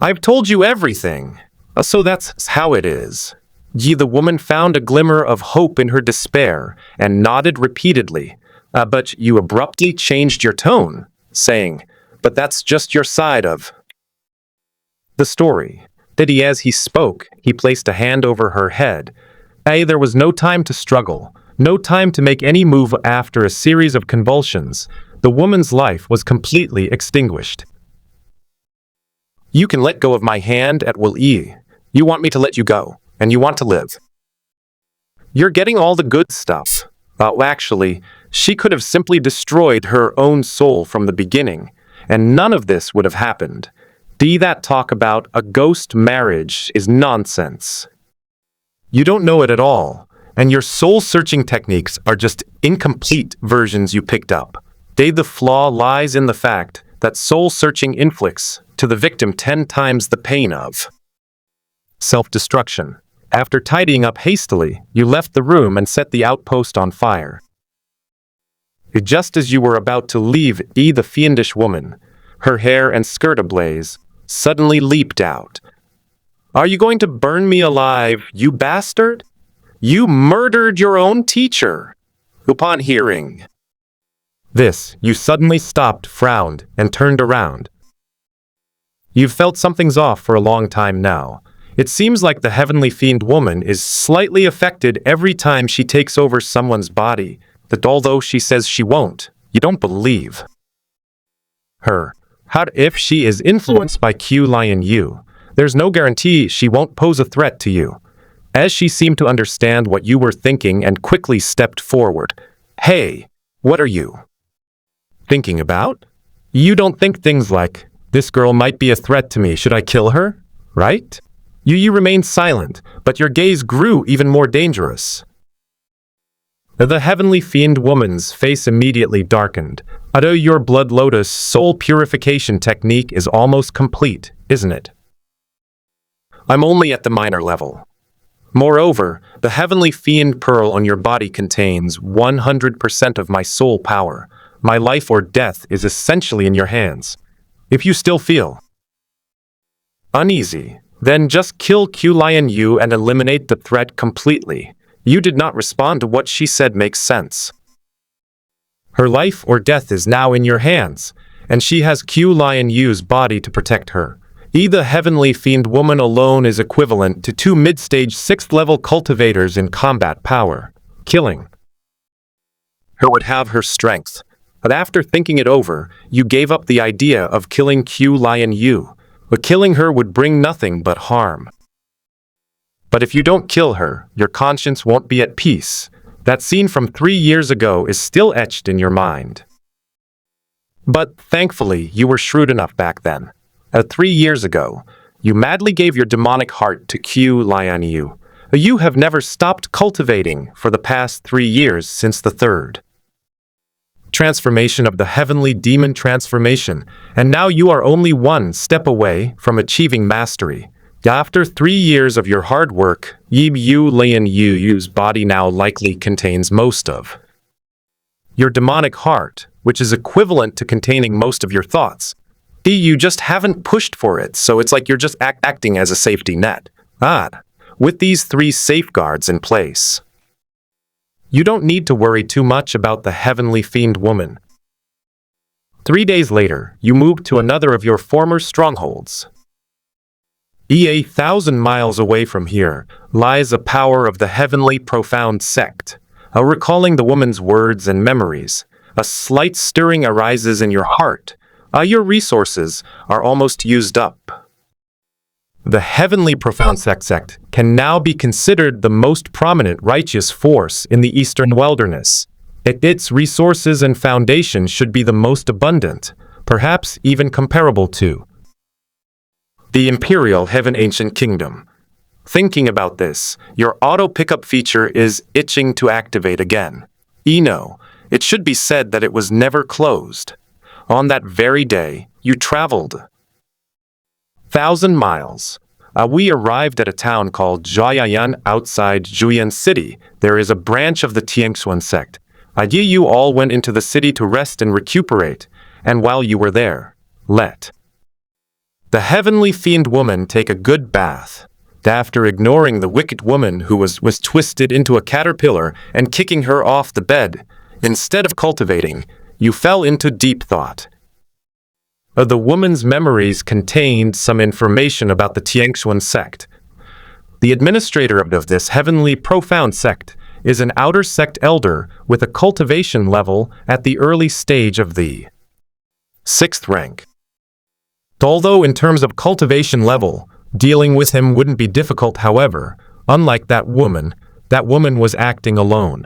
I've told you everything. So that's how it is. The woman found a glimmer of hope in her despair and nodded repeatedly, but you abruptly changed your tone, saying, but that's just your side of the story. As he spoke, he placed a hand over her head. There was no time to struggle, no time to make any move. After a series of convulsions, the woman's life was completely extinguished. You can let go of my hand at will. You want me to let you go, and you want to live. You're getting all the good stuff. Actually, she could have simply destroyed her own soul from the beginning, and none of this would have happened. That talk about a ghost marriage is nonsense. You don't know it at all, and your soul-searching techniques are just incomplete versions you picked up. The flaw lies in the fact that soul-searching inflicts to the victim 10 times the pain of self-destruction. After tidying up hastily, you left the room and set the outpost on fire. Just as you were about to leave, the fiendish woman, her hair and skirt ablaze, suddenly leaped out. Are you going to burn me alive, you bastard? You murdered your own teacher. Upon hearing this, you suddenly stopped, frowned, and turned around. You've felt something's off for a long time now. It seems like the heavenly fiend woman is slightly affected every time she takes over someone's body, that although she says she won't, you don't believe her. If she is influenced by Qiu Lianyue, there's no guarantee she won't pose a threat to you. As she seemed to understand what you were thinking and quickly stepped forward. Hey, what are you thinking about? You don't think things like, this girl might be a threat to me, should I kill her? Right? You remained silent, but your gaze grew even more dangerous. The heavenly fiend woman's face immediately darkened. Although your blood lotus soul purification technique is almost complete, isn't it? I'm only at the minor level. Moreover, the heavenly fiend pearl on your body contains 100% of my soul power. My life or death is essentially in your hands. If you still feel uneasy, then just kill Qiu Lianyue and eliminate the threat completely. You did not respond to what she said makes sense. Her life or death is now in your hands, and she has Qiu Lianyue's body to protect her. The heavenly fiend woman alone is equivalent to 2 mid-stage 6th level cultivators in combat power. Killing her would have her strength, but after thinking it over, you gave up the idea of killing Qiu Lianyue. But killing her would bring nothing but harm. But if you don't kill her, your conscience won't be at peace. That scene from 3 years ago is still etched in your mind. But thankfully, you were shrewd enough back then. 3 years ago, you madly gave your demonic heart to Qiu Lianyue. You have never stopped cultivating for the past 3 years since the third transformation of the heavenly demon transformation, and now you are only one step away from achieving mastery. After 3 years of your hard work, Qiu Lianyue's body now likely contains most of your demonic heart, which is equivalent to containing most of your thoughts. You just haven't pushed for it, so it's like you're just acting as a safety net. With these 3 safeguards in place, you don't need to worry too much about the heavenly fiend woman. 3 days later, you moved to another of your former strongholds. 1,000 miles away from here lies a power of the heavenly profound sect. Recalling the woman's words and memories, a slight stirring arises in your heart. Your resources are almost used up. The heavenly profound sect can now be considered the most prominent righteous force in the Eastern wilderness. Its resources and foundation should be the most abundant, perhaps even comparable to the Imperial Heaven Ancient Kingdom. Thinking about this, your auto pickup feature is itching to activate again. It should be said that it was never closed. On that very day, you traveled 1,000 miles. We arrived at a town called Jiayan outside Juyan City. There is a branch of the Tiangshuan sect. You all went into the city to rest and recuperate, and while you were there, let the heavenly fiend woman take a good bath. After ignoring the wicked woman who was twisted into a caterpillar and kicking her off the bed, instead of cultivating, you fell into deep thought. The woman's memories contained some information about the Changsheng sect. The administrator of this heavenly profound sect is an outer sect elder with a cultivation level at the early stage of the 6th rank. Although in terms of cultivation level, dealing with him wouldn't be difficult, however, unlike that woman was acting alone.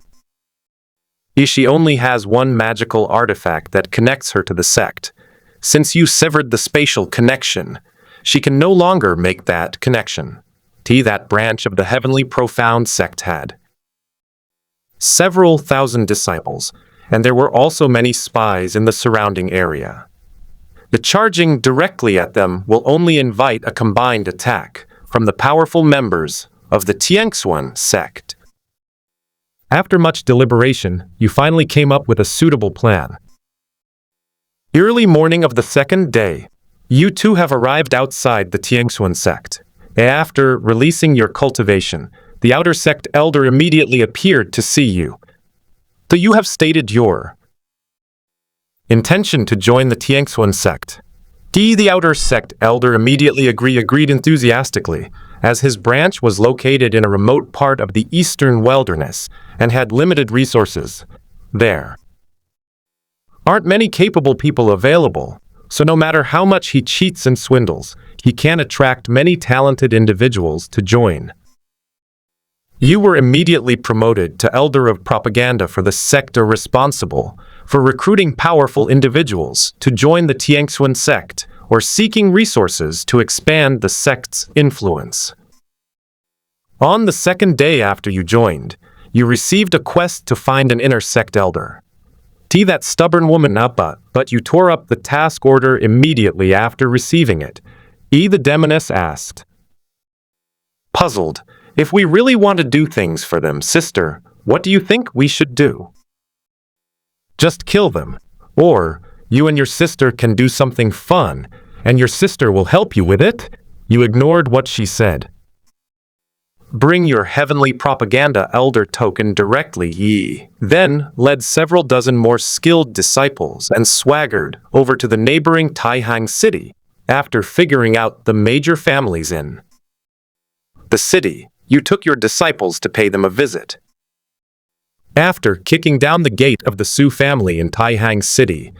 She only has one magical artifact that connects her to the sect. Since you severed the spatial connection, she can no longer make that connection. That branch of the heavenly profound sect had several thousand disciples, and there were also many spies in the surrounding area. The charging directly at them will only invite a combined attack from the powerful members of the Changsheng sect. After much deliberation, you finally came up with a suitable plan. Early morning of the 2nd day, you two have arrived outside the Changsheng sect. After releasing your cultivation, the outer sect elder immediately appeared to see you. So you have stated your intention to join the Changsheng sect. The outer sect elder immediately agreed enthusiastically, as his branch was located in a remote part of the eastern wilderness and had limited resources. There aren't many capable people available, so no matter how much he cheats and swindles, he can attract many talented individuals to join. You were immediately promoted to Elder of Propaganda for the sector responsible for recruiting powerful individuals to join the Changsheng sect or seeking resources to expand the sect's influence. On the 2nd day after you joined, you received a quest to find an inner sect elder. That stubborn woman but you tore up the task order immediately after receiving it. The demoness asked, puzzled, if we really want to do things for them, sister, what do you think we should do? Just kill them. Or you and your sister can do something fun, and your sister will help you with it? You ignored what she said. Bring your heavenly propaganda elder token directly. Ye then led several dozen more skilled disciples and swaggered over to the neighboring Taihang city after figuring out the major families in the city. You took your disciples to pay them a visit. After kicking down the gate of the Su family in Taihang city,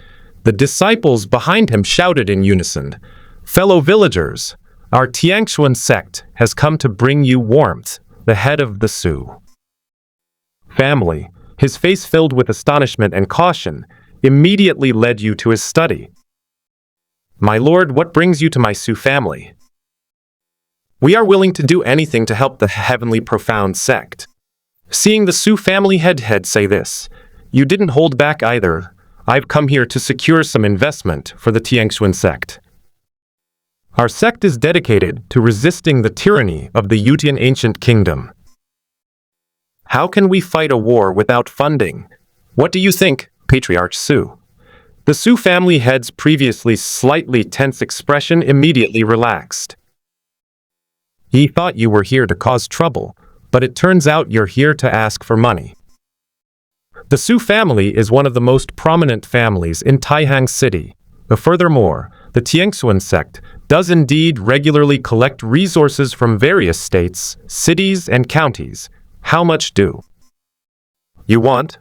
the disciples behind him shouted in unison, "Fellow villagers, our Changsheng sect has come to bring you warmth." The head of the Su family, his face filled with astonishment and caution, immediately led you to his study. "My lord, what brings you to my Su family?" "We are willing to do anything to help the heavenly profound sect." Seeing the Su family head say this, you didn't hold back either. "I've come here to secure some investment for the Changsheng sect. Our sect is dedicated to resisting the tyranny of the Yutian ancient kingdom. How can we fight a war without funding? What do you think, Patriarch Su?" The Su family head's previously slightly tense expression immediately relaxed. "He thought you were here to cause trouble, but it turns out you're here to ask for money." The Su family is one of the most prominent families in Taihang City. Furthermore, the Changsheng sect does indeed regularly collect resources from various states, cities, and counties. How much do you want?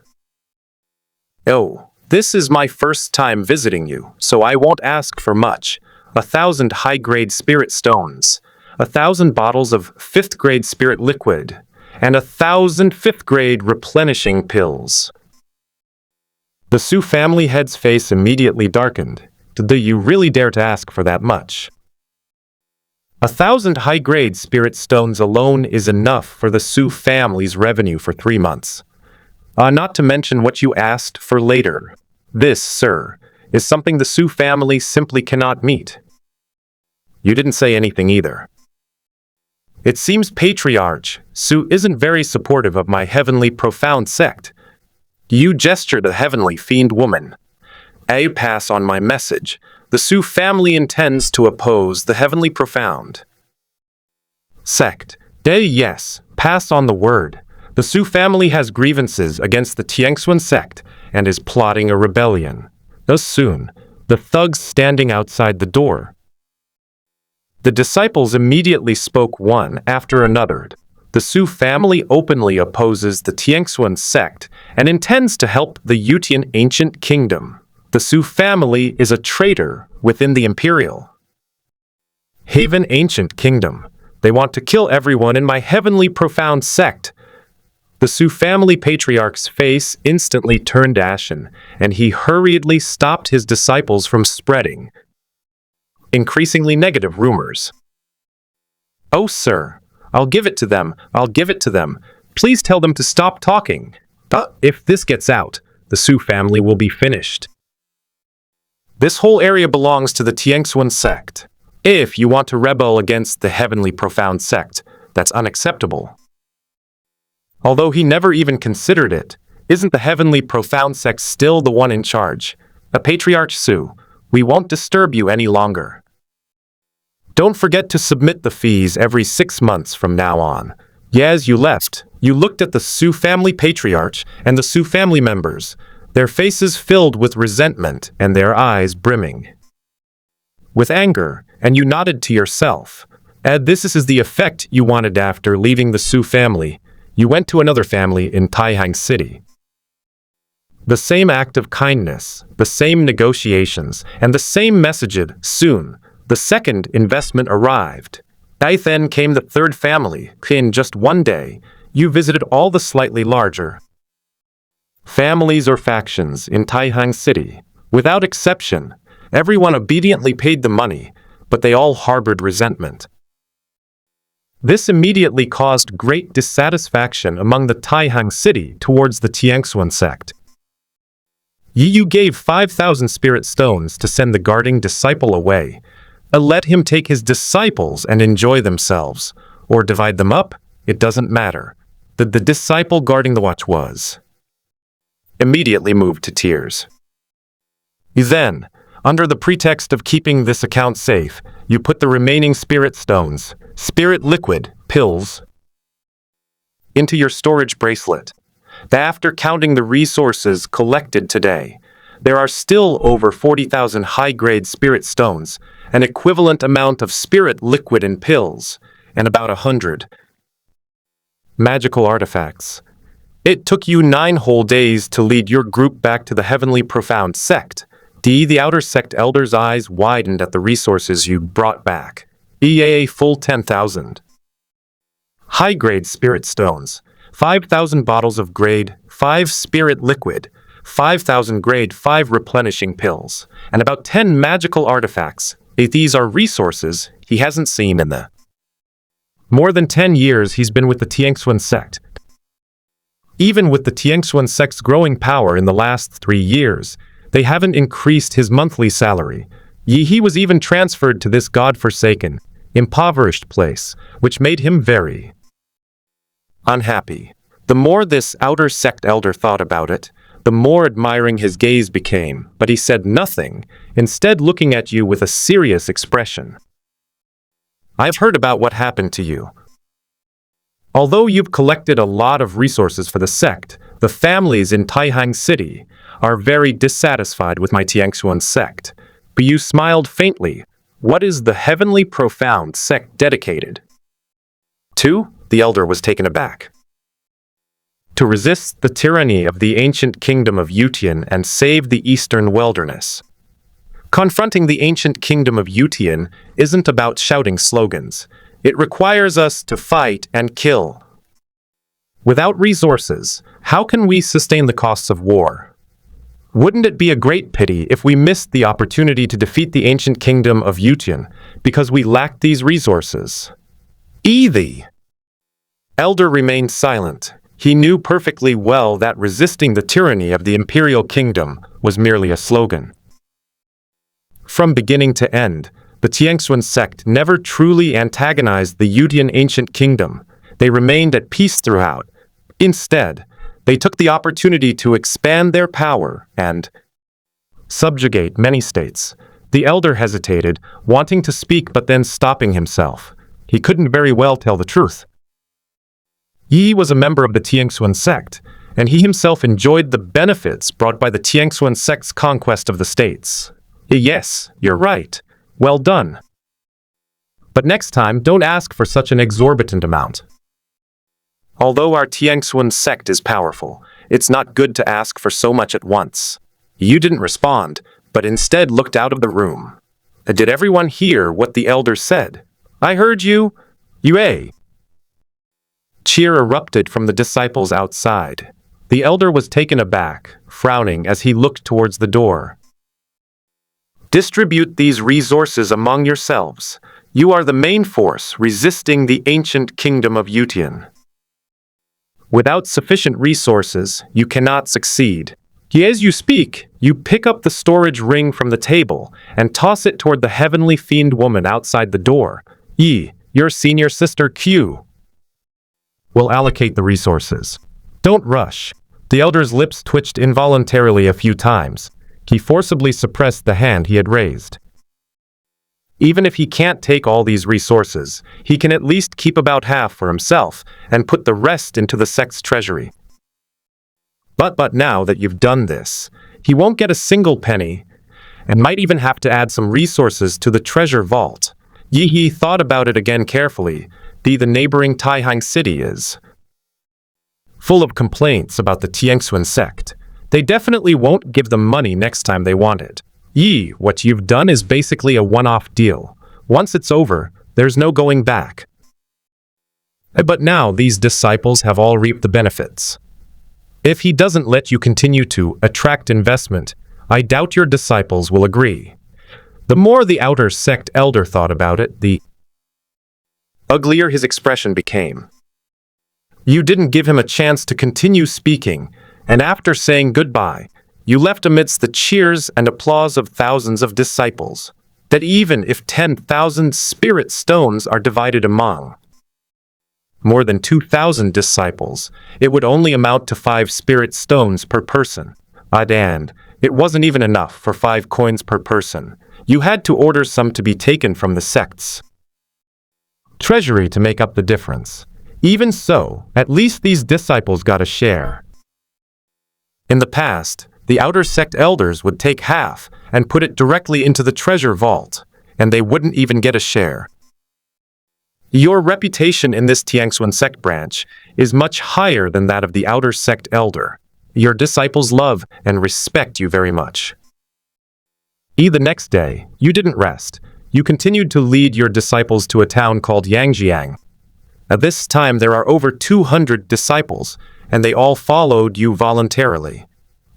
"Oh, this is my first time visiting you, so I won't ask for much. 1,000 high-grade spirit stones, 1,000 bottles of 5th-grade spirit liquid, and 1,000 5th-grade replenishing pills." The Su family head's face immediately darkened. "Do you really dare to ask for that much?" 1,000 high-grade spirit stones alone is enough for the Su family's revenue for 3 months. Not to mention what you asked for later. This, sir, is something the Su family simply cannot meet. You didn't say anything either. It seems Patriarch Su isn't very supportive of my heavenly profound sect. You gestured a heavenly fiend woman. I pass on my message. The Su family intends to oppose the heavenly profound sect. Yes, pass on the word. The Su family has grievances against the Changsheng sect and is plotting a rebellion. Thus soon, the thugs standing outside the door. The disciples immediately spoke one after another. The Su family openly opposes the Tianxuan sect and intends to help the Yutian ancient kingdom. The Su family is a traitor within the imperial Haven ancient kingdom. They want to kill everyone in my heavenly profound sect. The Su family patriarch's face instantly turned ashen, and he hurriedly stopped his disciples from spreading increasingly negative rumors. "Oh, sir, I'll give it to them. I'll give it to them. Please tell them to stop talking. If this gets out, the Su family will be finished. This whole area belongs to the Tianxuan sect. If you want to rebel against the heavenly profound sect, that's unacceptable." Although he never even considered it, isn't the heavenly profound sect still the one in charge? A patriarch Su, we won't disturb you any longer. Don't forget to submit the fees every 6 months from now on. As you left, you looked at the Su family patriarch and the Su family members, their faces filled with resentment and their eyes brimming with anger, and you nodded to yourself. This is the effect you wanted after leaving the Su family. You went to another family in Taihang City. The same act of kindness, the same negotiations, and the same message. Soon, the second investment arrived. Then came the third family. In just one day, you visited all the slightly larger families or factions in Taihang City. Without exception, everyone obediently paid the money, but they all harbored resentment. This immediately caused great dissatisfaction among the Taihang City towards the Tianxuan sect. You gave 5,000 spirit stones to send the guarding disciple away. Let him take his disciples and enjoy themselves, or divide them up, it doesn't matter. The disciple guarding the watch was immediately moved to tears. Then, under the pretext of keeping this account safe, you put the remaining spirit stones, spirit liquid, pills, into your storage bracelet. After counting the resources collected today, there are still over 40,000 high-grade spirit stones, an equivalent amount of spirit liquid and pills, and about 100 magical artifacts. It took you 9 whole days to lead your group back to the heavenly profound sect. The outer sect elder's eyes widened at the resources you brought back. A full 10,000 high-grade spirit stones, 5,000 bottles of grade 5 spirit liquid, 5,000 grade 5 replenishing pills, and about 10 magical artifacts. These are resources he hasn't seen in the more than 10 years he's been with the Tianxuan sect. Even with the Tianxuan sect's growing power in the last 3 years, they haven't increased his monthly salary. He was even transferred to this god-forsaken, impoverished place, which made him very unhappy. The more this outer sect elder thought about it, the more admiring his gaze became, but he said nothing, instead looking at you with a serious expression. "I've heard about what happened to you. Although you've collected a lot of resources for the sect, the families in Taihang City are very dissatisfied with my Tianxuan sect." But you smiled faintly. "What is the heavenly profound sect dedicated to?" The elder was taken aback. "To resist the tyranny of the ancient kingdom of Yutian and save the eastern wilderness." Confronting the ancient kingdom of Yutian isn't about shouting slogans. It requires us to fight and kill. Without resources, how can we sustain the costs of war? Wouldn't it be a great pity if we missed the opportunity to defeat the ancient kingdom of Yutian because we lacked these resources? The elder remained silent. He knew perfectly well that resisting the tyranny of the imperial kingdom was merely a slogan. From beginning to end, the Tianxuan sect never truly antagonized the Yutian ancient kingdom. They remained at peace throughout. Instead, they took the opportunity to expand their power and subjugate many states. The elder hesitated, wanting to speak but then stopping himself. He couldn't very well tell the truth. He was a member of the Tianxuan sect, and he himself enjoyed the benefits brought by the Tianxuan sect's conquest of the states. Yes, you're right. Well done. But next time, don't ask for such an exorbitant amount. Although our Tianxuan sect is powerful, it's not good to ask for so much at once. You didn't respond, but instead looked out of the room. Did everyone hear what the elder said? I heard you. Yue. Cheer erupted from the disciples outside. The elder was taken aback, frowning as he looked towards the door. Distribute these resources among yourselves. You are the main force resisting the ancient kingdom of Yutian. Without sufficient resources, you cannot succeed. As you speak, you pick up the storage ring from the table and toss it toward the heavenly fiend woman outside the door. Your senior sister Qiu will allocate the resources. Don't rush. The elder's lips twitched involuntarily a few times. He forcibly suppressed the hand he had raised. Even if he can't take all these resources, he can at least keep about half for himself and put the rest into the sect's treasury. But now that you've done this, he won't get a single penny and might even have to add some resources to the treasure vault. Yi thought about it again carefully. The neighboring Taihang city is full of complaints about the Tianxuan sect. They definitely won't give them money next time they want it. What you've done is basically a one-off deal. Once it's over, there's no going back. But now these disciples have all reaped the benefits. If he doesn't let you continue to attract investment, I doubt your disciples will agree. The more the outer sect elder thought about it, the uglier his expression became. You didn't give him a chance to continue speaking, and after saying goodbye, you left amidst the cheers and applause of thousands of disciples, that even if 10,000 spirit stones are divided among more than 2,000 disciples, it would only amount to 5 spirit stones per person. And it wasn't even enough for 5 coins per person. You had to order some to be taken from the sect's treasury to make up the difference. Even so, at least these disciples got a share. In the past, the outer sect elders would take half and put it directly into the treasure vault, and they wouldn't even get a share. Your reputation in this Tianxuan sect branch is much higher than that of the outer sect elder. Your disciples love and respect you very much. The next day, you didn't rest. You continued to lead your disciples to a town called Yangjiang. At this time, there are over 200 disciples, and they all followed you voluntarily.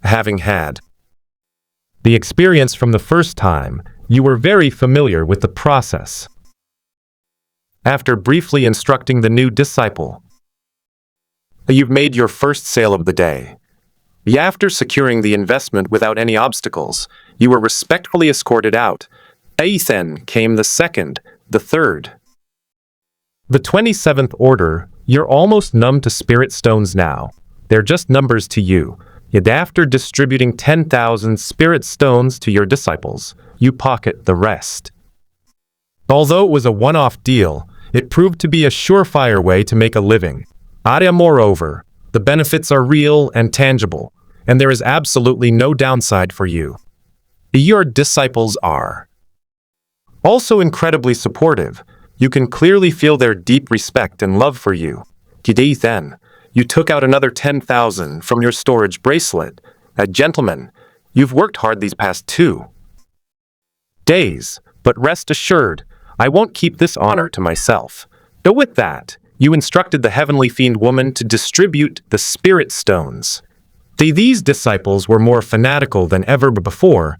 Having had the experience from the first time, you were very familiar with the process. After briefly instructing the new disciple, you've made your first sale of the day. After securing the investment without any obstacles, you were respectfully escorted out. Then came the second, the third. The 27th order, you're almost numb to spirit stones now. They're just numbers to you. Yet after distributing 10,000 spirit stones to your disciples, you pocket the rest. Although it was a one-off deal, it proved to be a surefire way to make a living. Moreover, the benefits are real and tangible, and there is absolutely no downside for you. Your disciples are also incredibly supportive. You can clearly feel their deep respect and love for you. Then, you took out another 10,000 from your storage bracelet. Gentlemen, you've worked hard these past 2 days, but rest assured, I won't keep this honor to myself. Though with that, you instructed the heavenly fiend woman to distribute the spirit stones. These disciples were more fanatical than ever before,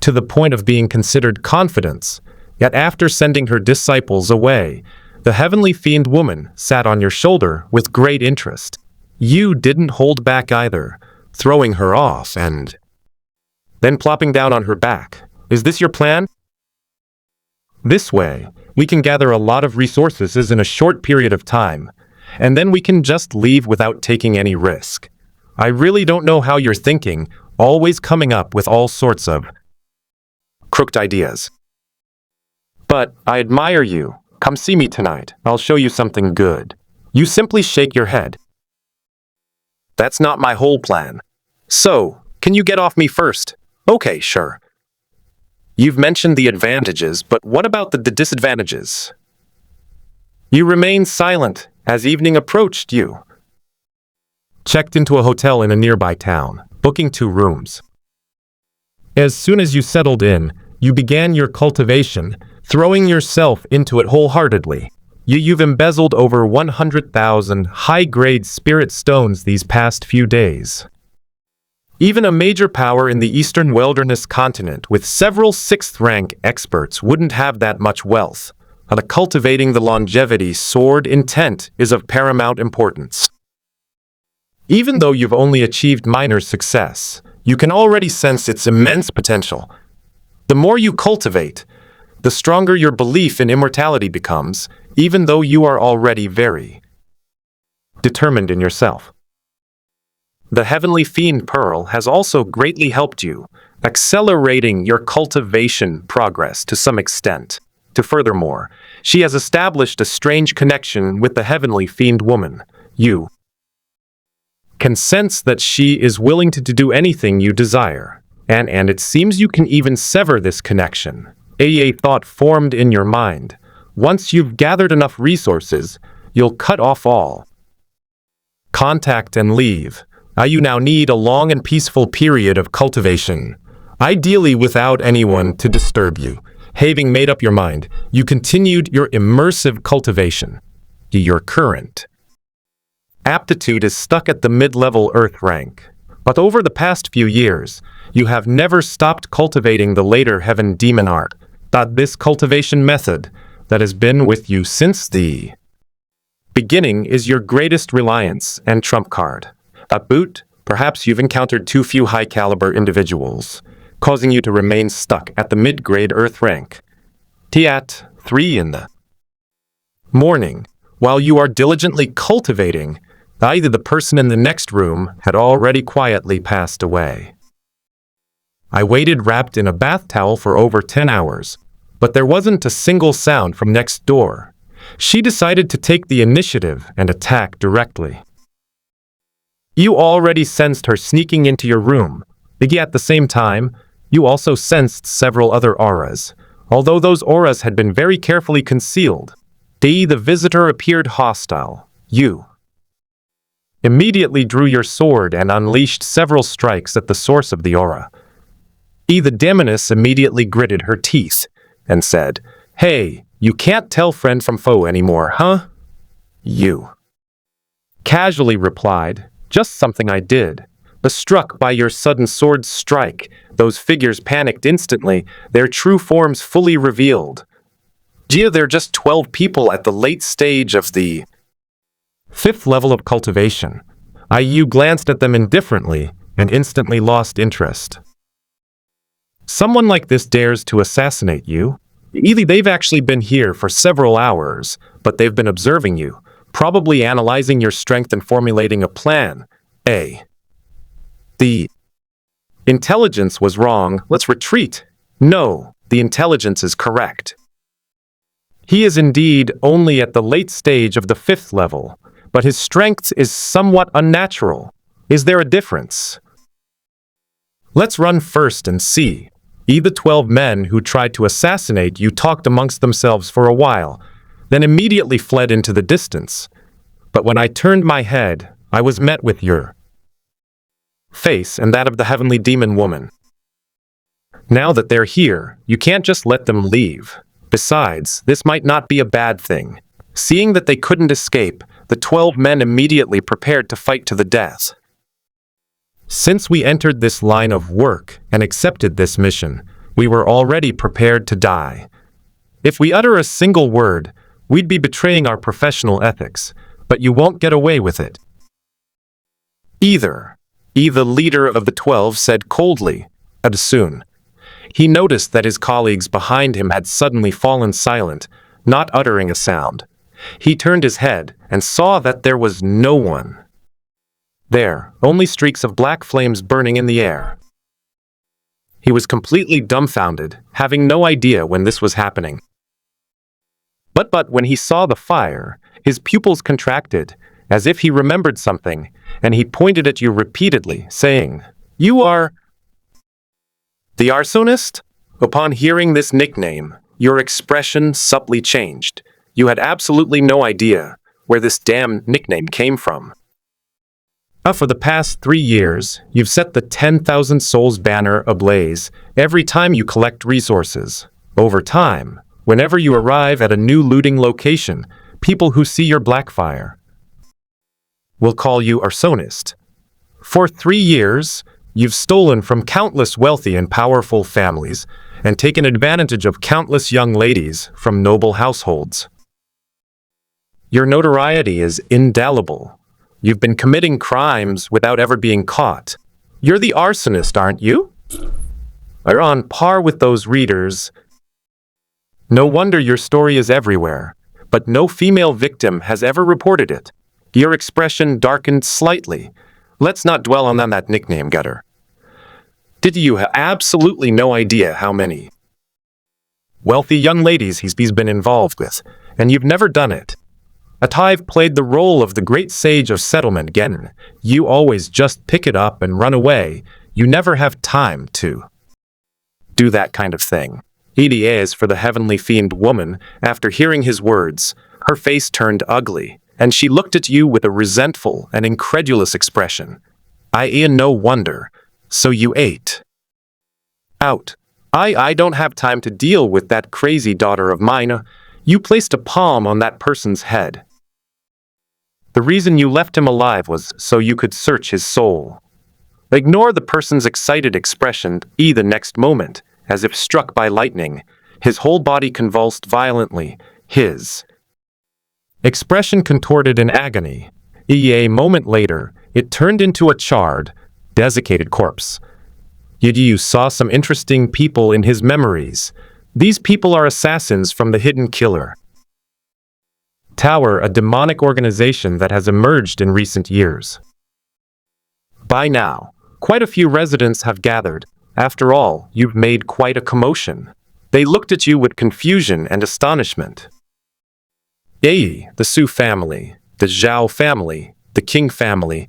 to the point of being considered confidants. Yet after sending her disciples away, the heavenly fiend woman sat on your shoulder with great interest. You didn't hold back either, throwing her off and then plopping down on her back. Is this your plan? This way, we can gather a lot of resources in a short period of time, and then we can just leave without taking any risk. I really don't know how you're thinking, always coming up with all sorts of crooked ideas. But I admire you. Come see me tonight. I'll show you something good. You simply shake your head. That's not my whole plan. So, can you get off me first? Okay, sure. You've mentioned the advantages, but what about the disadvantages? You remained silent as evening approached you. Checked into a hotel in a nearby town, booking 2 rooms. As soon as you settled in, you began your cultivation, throwing yourself into it wholeheartedly. You've embezzled over 100,000 high-grade spirit stones these past few days. Even a major power in the Eastern Wilderness continent with several 6th-rank experts wouldn't have that much wealth. But cultivating the longevity sword intent is of paramount importance. Even though you've only achieved minor success, you can already sense its immense potential. The more you cultivate, the stronger your belief in immortality becomes, even though you are already very determined in yourself. The Heavenly Fiend Pearl has also greatly helped you, accelerating your cultivation progress to some extent. Furthermore, she has established a strange connection with the Heavenly Fiend Woman. You can sense that she is willing to do anything you desire, and it seems you can even sever this connection. A thought formed in your mind. Once you've gathered enough resources, you'll cut off all contact and leave. You now need a long and peaceful period of cultivation, ideally without anyone to disturb you. Having made up your mind, you continued your immersive cultivation. Your current aptitude is stuck at the mid-level Earth rank, but over the past few years, you have never stopped cultivating the later Heaven Demon art. This cultivation method that has been with you since the beginning is your greatest reliance and trump card. At boot, perhaps you've encountered too few high-caliber individuals, causing you to remain stuck at the mid-grade Earth rank. At 3 in the morning, while you are diligently cultivating, either the person in the next room had already quietly passed away. I waited wrapped in a bath towel for over 10 hours, but there wasn't a single sound from next door. She decided to take the initiative and attack directly. You already sensed her sneaking into your room. At the same time, you also sensed several other auras, although those auras had been very carefully concealed. The visitor appeared hostile. You immediately drew your sword and unleashed several strikes at the source of the aura. The demoness immediately gritted her teeth and said, "Hey, you can't tell friend from foe anymore, huh?" You casually replied, "Just something I did." But struck by your sudden sword strike, those figures panicked instantly, their true forms fully revealed. They're just 12 people at the late stage of the 5th level of cultivation. You glanced at them indifferently and instantly lost interest. Someone like this dares to assassinate you? Either they've actually been here for several hours, but they've been observing you, probably analyzing your strength and formulating a plan. The intelligence was wrong. Let's retreat. No, the intelligence is correct. He is indeed only at the late stage of the 5th level, but his strength is somewhat unnatural. Is there a difference? Let's run first and see. The 12 men who tried to assassinate you talked amongst themselves for a while, then immediately fled into the distance. But when I turned my head, I was met with your face and that of the Heavenly Demon Woman. Now that they're here, you can't just let them leave. Besides, this might not be a bad thing. Seeing that they couldn't escape, the 12 men immediately prepared to fight to the death. Since we entered this line of work and accepted this mission, we were already prepared to die. If we utter a single word, we'd be betraying our professional ethics, but you won't get away with it. Either. The leader of the 12 said coldly, and soon. He noticed that his colleagues behind him had suddenly fallen silent, not uttering a sound. He turned his head and saw that there was no one there, only streaks of black flames burning in the air. He was completely dumbfounded, having no idea when this was happening. But when he saw the fire, his pupils contracted, as if he remembered something, and he pointed at you repeatedly, saying, "You are the arsonist?" Upon hearing this nickname, your expression subtly changed. You had absolutely no idea where this damn nickname came from. For the past 3 years, you've set the 10,000 souls banner ablaze every time you collect resources. Over time, whenever you arrive at a new looting location, people who see your black fire will call you arsonist. For 3 years, you've stolen from countless wealthy and powerful families and taken advantage of countless young ladies from noble households. Your notoriety is indelible. You've been committing crimes without ever being caught. You're the arsonist, aren't you? You're on par with those readers. No wonder your story is everywhere, but no female victim has ever reported it. Your expression darkened slightly. Let's not dwell on that nickname, Gutter. Did you have absolutely no idea how many wealthy young ladies he's been involved with, and you've never done it? Ative played the role of the great sage of settlement again. You always just pick it up and run away. You never have time to do that kind of thing. EDA for the heavenly fiend woman, after hearing his words, her face turned ugly, and she looked at you with a resentful and incredulous expression. No wonder. So you ate out. I don't have time to deal with that crazy daughter of mine. You placed a palm on that person's head. The reason you left him alive was so you could search his soul. Ignore the person's excited expression the next moment, as if struck by lightning. His whole body convulsed violently. His expression contorted in agony. A moment later, it turned into a charred, desiccated corpse. You saw some interesting people in his memories. These people are assassins from the Hidden Killer Tower, a demonic organization that has emerged in recent years. By now, quite a few residents have gathered. After all, you've made quite a commotion. They looked at you with confusion and astonishment. The Su family, the Zhao family, the King family.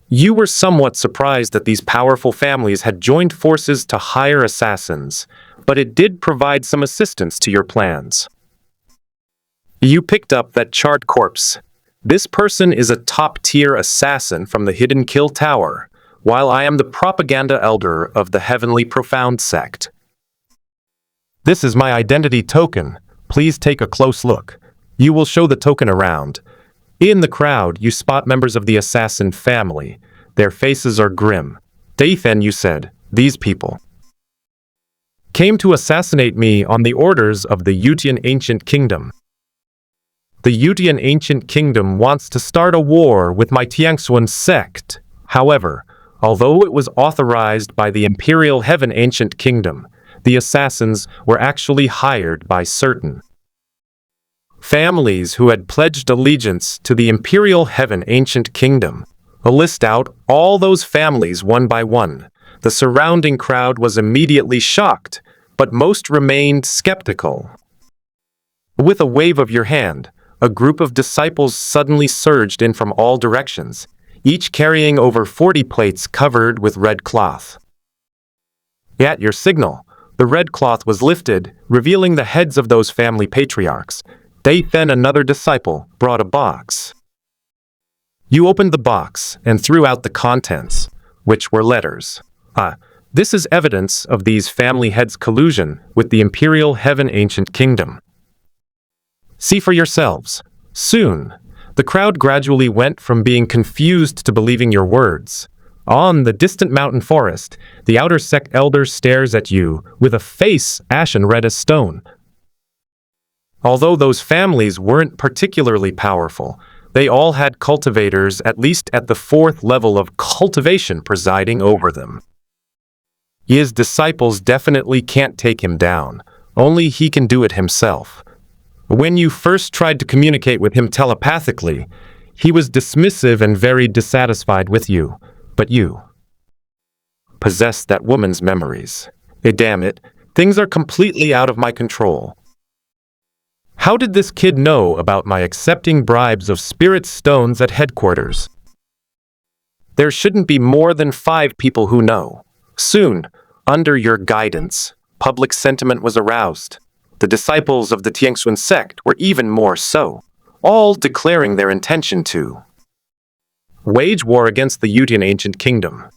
You were somewhat surprised that these powerful families had joined forces to hire assassins, but it did provide some assistance to your plans. You picked up that charred corpse. This person is a top-tier assassin from the Hidden Kill Tower, while I am the propaganda elder of the Heavenly Profound sect. This is my identity token. Please take a close look. You will show the token around. In the crowd, you spot members of the assassin family. Their faces are grim. Then you said, these people came to assassinate me on the orders of the Yutian Ancient Kingdom. The Yutian Ancient Kingdom wants to start a war with my Tiangxuan sect. However, although it was authorized by the Imperial Heaven Ancient Kingdom, the assassins were actually hired by certain families who had pledged allegiance to the Imperial Heaven Ancient Kingdom. I'll list out all those families one by one. The surrounding crowd was immediately shocked, but most remained skeptical. With a wave of your hand, a group of disciples suddenly surged in from all directions, each carrying over 40 plates covered with red cloth. At your signal, the red cloth was lifted, revealing the heads of those family patriarchs. Then another disciple brought a box. You opened the box and threw out the contents, which were letters. This is evidence of these family heads' collusion with the Imperial Heaven Ancient Kingdom. See for yourselves. Soon, the crowd gradually went from being confused to believing your words. On the distant mountain forest, the outer sect elder stares at you with a face ashen red as stone. Although those families weren't particularly powerful, they all had cultivators at least at the 4th level of cultivation presiding over them. His disciples definitely can't take him down. Only he can do it himself. When you first tried to communicate with him telepathically, he was dismissive and very dissatisfied with you. But you possess that woman's memories. Damn it, things are completely out of my control. How did this kid know about my accepting bribes of spirit stones at headquarters? There shouldn't be more than 5 people who know. Soon, under your guidance, public sentiment was aroused. The disciples of the Tianxuan sect were even more so, all declaring their intention to wage war against the Yutian ancient kingdom.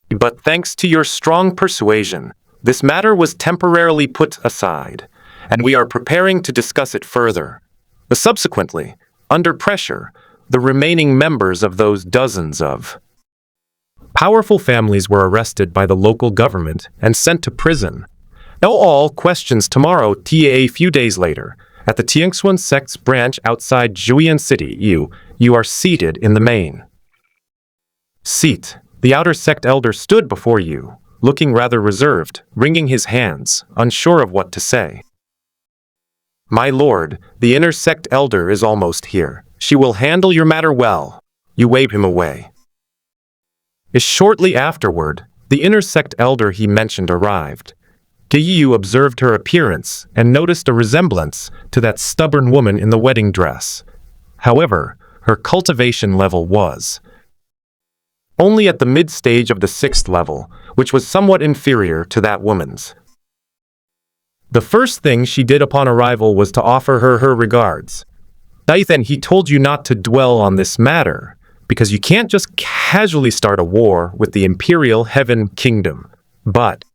But thanks to your strong persuasion, this matter was temporarily put aside, and we are preparing to discuss it further. Subsequently, under pressure, the remaining members of those dozens of powerful families were arrested by the local government and sent to prison. Now all questions tomorrow, a few days later, at the Tianxuan sect's branch outside Julian City, you are seated in the main seat. The outer sect elder stood before you, looking rather reserved, wringing his hands, unsure of what to say. My lord, the inner sect elder is almost here. She will handle your matter well. You wave him away. Shortly afterward, the inner sect elder he mentioned arrived. Qiu observed her appearance and noticed a resemblance to that stubborn woman in the wedding dress. However, her cultivation level was only at the mid-stage of the 6th level, which was somewhat inferior to that woman's. The first thing she did upon arrival was to offer her regards. Then he told you not to dwell on this matter, because you can't just casually start a war with the Imperial Heaven Kingdom. But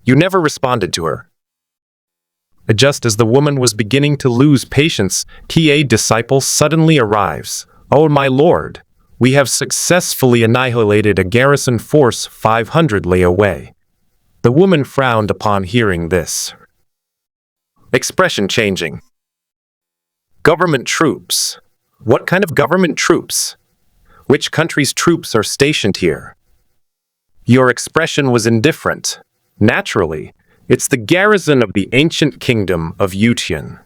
you never responded to her. Just as the woman was beginning to lose patience, a disciple suddenly arrives. Oh, my lord, we have successfully annihilated a garrison force 500 li away. The woman frowned upon hearing this. Expression changing. Government troops. What kind of government troops? Which country's troops are stationed here? Your expression was indifferent. Naturally, it's the garrison of the ancient kingdom of Yutian.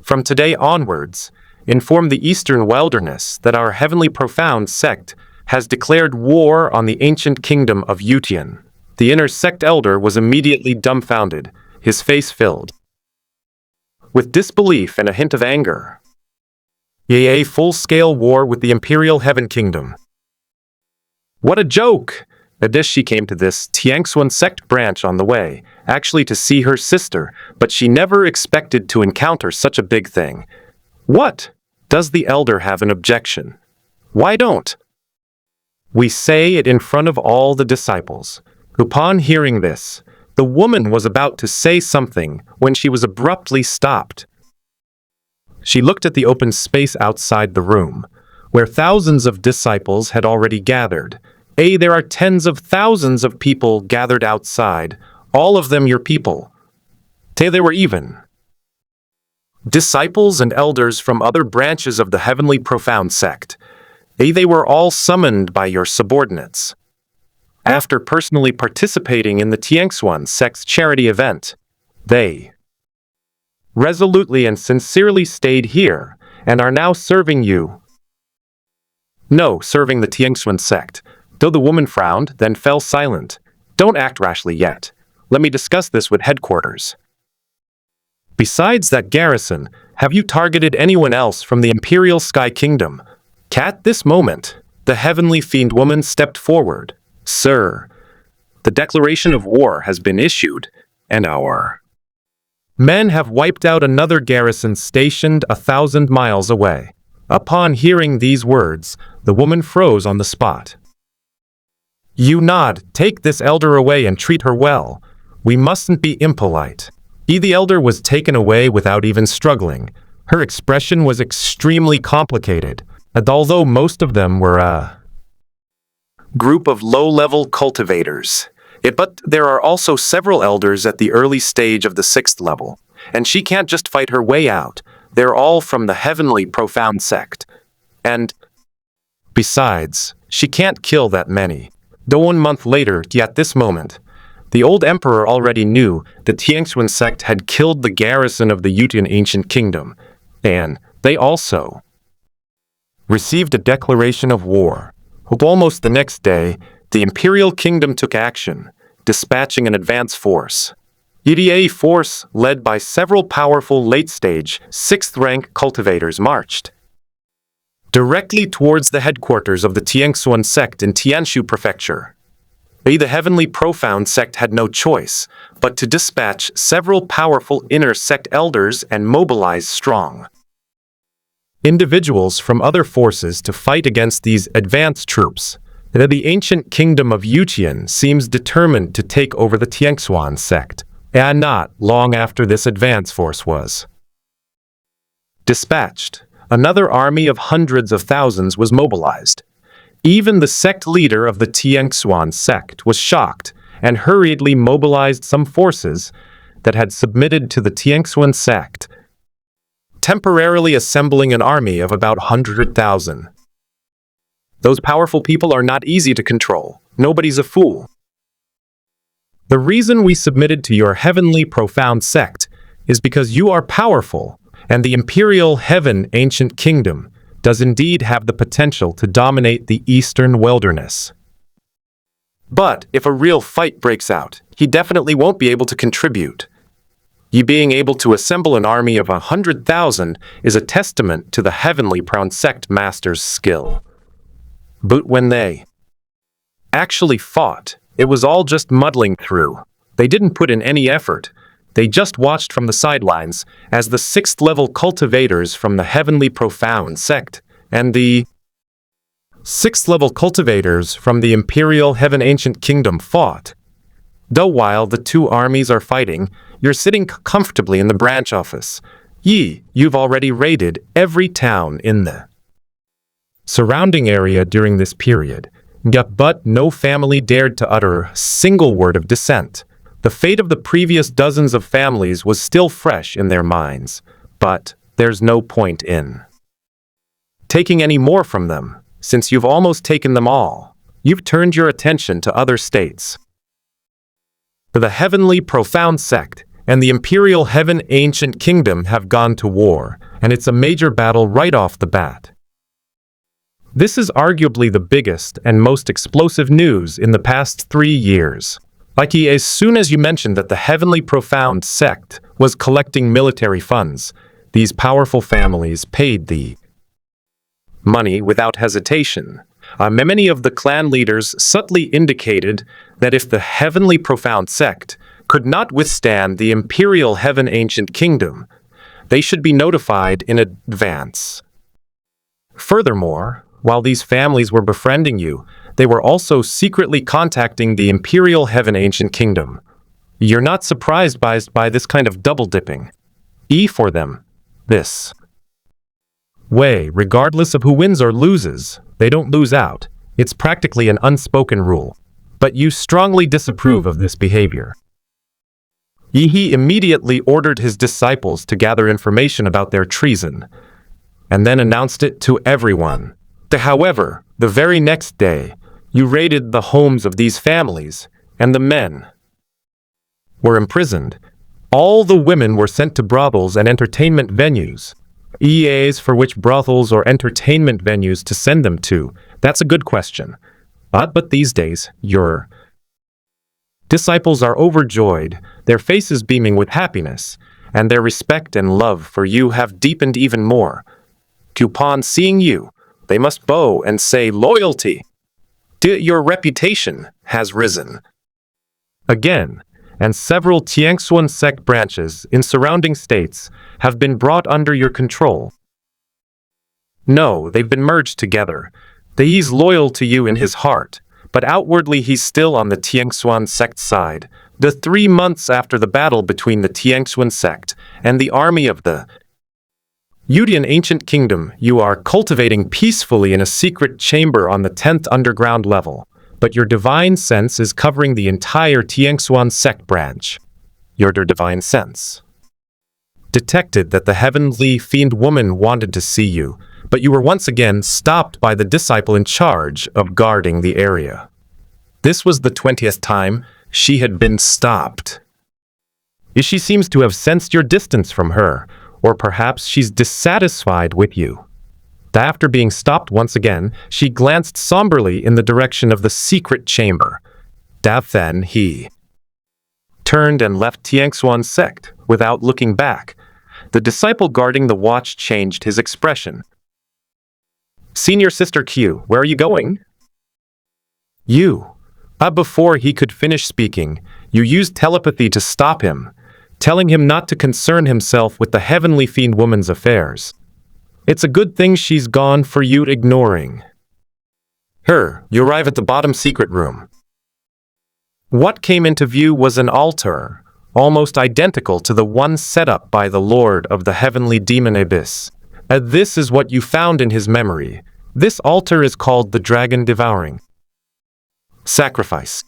From today onwards, inform the eastern wilderness that our heavenly profound sect has declared war on the ancient kingdom of Yutian. The inner sect elder was immediately dumbfounded, his face filled with disbelief and a hint of anger. A full-scale war with the Imperial Heaven Kingdom. What a joke! She came to this Tianxuan sect branch on the way, actually to see her sister, but she never expected to encounter such a big thing. What? Does the elder have an objection? Why don't we say it in front of all the disciples? Upon hearing this, the woman was about to say something when she was abruptly stopped. She looked at the open space outside the room, where thousands of disciples had already gathered. There are tens of thousands of people gathered outside, all of them your people. There were even disciples and elders from other branches of the heavenly profound sect. They were all summoned by your subordinates. After personally participating in the Tianxuan sect's charity event, they resolutely and sincerely stayed here and are now serving you. No, serving the Tianxuan sect. Though the woman frowned, then fell silent. Don't act rashly yet. Let me discuss this with headquarters. Besides that garrison, have you targeted anyone else from the Imperial Sky Kingdom? At this moment, the heavenly fiend woman stepped forward. Sir, the declaration of war has been issued, and our men have wiped out another garrison stationed 1,000 miles away. Upon hearing these words, the woman froze on the spot. You nod, take this elder away and treat her well. We mustn't be impolite. The elder was taken away without even struggling. Her expression was extremely complicated, and although most of them were a group of low-level cultivators, but there are also several elders at the early stage of the 6th level, and she can't just fight her way out. They're all from the heavenly profound sect. And besides, she can't kill that many. Though 1 month later, at this moment, the old emperor already knew the Tianxuan sect had killed the garrison of the Yutian ancient kingdom, and they also received a declaration of war. Almost the next day, the imperial kingdom took action, dispatching an advance force. A force led by several powerful late-stage, 6th-rank cultivators marched directly towards the headquarters of the Tianxuan sect in Tianshu Prefecture. The heavenly profound sect had no choice but to dispatch several powerful inner sect elders and mobilize strong individuals from other forces to fight against these advanced troops. The ancient kingdom of Yuqian seems determined to take over the Tiangshuan sect, and not long after this advance force was dispatched, another army of hundreds of thousands was mobilized. Even the sect leader of the Tiangshuan sect was shocked and hurriedly mobilized some forces that had submitted to the Tiangshuan sect, temporarily assembling an army of about 100,000. Those powerful people are not easy to control. Nobody's a fool. The reason we submitted to your heavenly profound sect is because you are powerful, and the imperial heaven ancient kingdom does indeed have the potential to dominate the eastern wilderness. But if a real fight breaks out, he definitely won't be able to contribute. You being able to assemble an army of 100,000 is a testament to the heavenly profound sect master's skill. But when they actually fought, it was all just muddling through. They didn't put in any effort. They just watched from the sidelines as the 6th level cultivators from the heavenly profound sect and the 6th level cultivators from the imperial heaven ancient kingdom fought. Though while the two armies are fighting, you're sitting comfortably in the branch office. You've already raided every town in the surrounding area during this period, but no family dared to utter a single word of dissent. The fate of the previous dozens of families was still fresh in their minds, but there's no point in taking any more from them, since you've almost taken them all. You've turned your attention to other states. The heavenly profound sect and the imperial heaven ancient kingdom have gone to war, and it's a major battle right off the bat. This is arguably the biggest and most explosive news in the past 3 years. As soon as you mentioned that the heavenly profound sect was collecting military funds, these powerful families paid the money without hesitation. Many of the clan leaders subtly indicated that if the heavenly profound sect could not withstand the imperial heaven ancient kingdom, they should be notified in advance. Furthermore, while these families were befriending you, they were also secretly contacting the imperial heaven ancient kingdom. You're not surprised by this kind of double-dipping. For them, this way, regardless of who wins or loses, they don't lose out. It's practically an unspoken rule. But you strongly disapprove of this behavior. He immediately ordered his disciples to gather information about their treason, and then announced it to everyone. However, the very next day, you raided the homes of these families, and the men were imprisoned. All the women were sent to brothels and entertainment venues. EAs for which brothels or entertainment venues to send them to? That's a good question. But these days, your disciples are overjoyed, their faces beaming with happiness, and their respect and love for you have deepened even more. Upon seeing you, they must bow and say loyalty. Your reputation has risen again, and several Tiangshuan sect branches in surrounding states have been brought under your control. No, they've been merged together. He's loyal to you in his heart, but outwardly he's still on the Tiangshuan sect side. The 3 months after the battle between the Tiangshuan sect and the army of the Yudian ancient kingdom, you are cultivating peacefully in a secret chamber on the 10th underground level, but your divine sense is covering the entire Tiangshuan sect branch. Your divine sense detected that the heavenly fiend woman wanted to see you, but you were once again stopped by the disciple in charge of guarding the area. This was the 20th time she had been stopped. She seems to have sensed your distance from her, or perhaps she's dissatisfied with you. After being stopped once again, she glanced somberly in the direction of the secret chamber. Then he turned and left Tiangshuan's sect without looking back. The disciple guarding the watch changed his expression. Senior Sister Qiu, where are you going? You. Before he could finish speaking, you used telepathy to stop him, telling him not to concern himself with the heavenly fiend woman's affairs. It's a good thing she's gone for you ignoring her. You arrive at the bottom secret room. What came into view was an altar, almost identical to the one set up by the Lord of the heavenly demon Abyss. This is what you found in his memory. This altar is called the Dragon Devouring Sacrifice.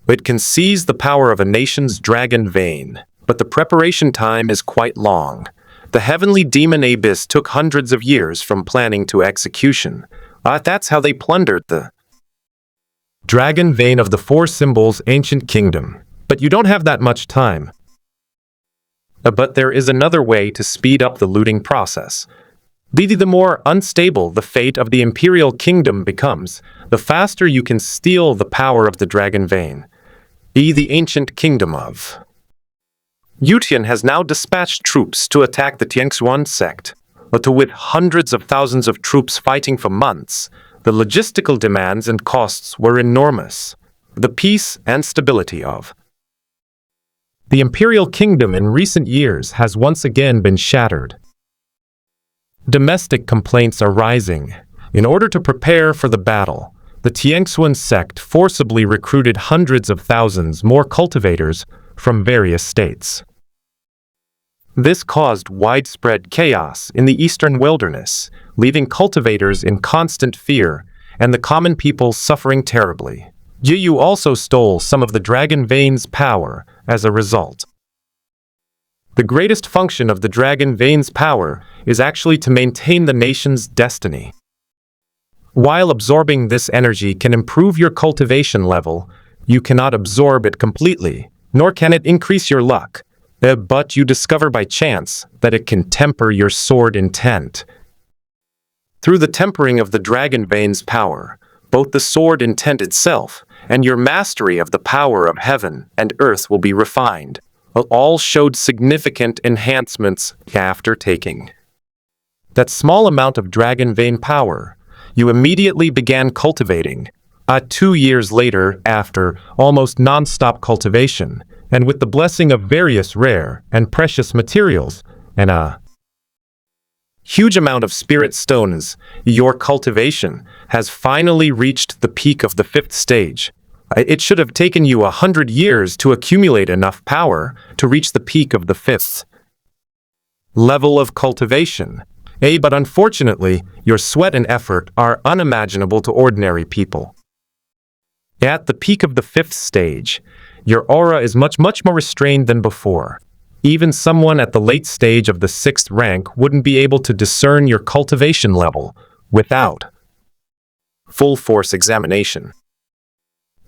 It can seize the power of a nation's dragon vein, but the preparation time is quite long. The heavenly demon Abyss took hundreds of years from planning to execution. That's how they plundered the dragon vein of the four symbols ancient kingdom. But you don't have that much time. But there is another way to speed up the looting process. The more unstable the fate of the imperial kingdom becomes, the faster you can steal the power of the dragon vein. The ancient kingdom of Yutian has now dispatched troops to attack the Tianxuan sect, but with hundreds of thousands of troops fighting for months, the logistical demands and costs were enormous. The peace and stability of the imperial kingdom in recent years has once again been shattered. Domestic complaints are rising. In order to prepare for the battle, the Tianxuan sect forcibly recruited hundreds of thousands more cultivators from various states. This caused widespread chaos in the eastern wilderness, leaving cultivators in constant fear and the common people suffering terribly. Yu also stole some of the dragon vein's power as a result. The greatest function of the dragon vein's power is actually to maintain the nation's destiny. While absorbing this energy can improve your cultivation level, you cannot absorb it completely, nor can it increase your luck. But you discover by chance that it can temper your sword intent. Through the tempering of the dragon vein's power, both the sword intent itself and your mastery of the power of heaven and earth will be refined. All showed significant enhancements after taking that small amount of dragon vein power. You immediately began cultivating. 2 years later, after almost non-stop cultivation, and with the blessing of various rare and precious materials, and a huge amount of spirit stones, your cultivation has finally reached the peak of the 5th stage. It should have taken you 100 years to accumulate enough power to reach the peak of the 5th level of cultivation. But unfortunately, your sweat and effort are unimaginable to ordinary people. At the peak of the 5th stage, your aura is much more restrained than before. Even someone at the late stage of the 6th rank wouldn't be able to discern your cultivation level without full force examination.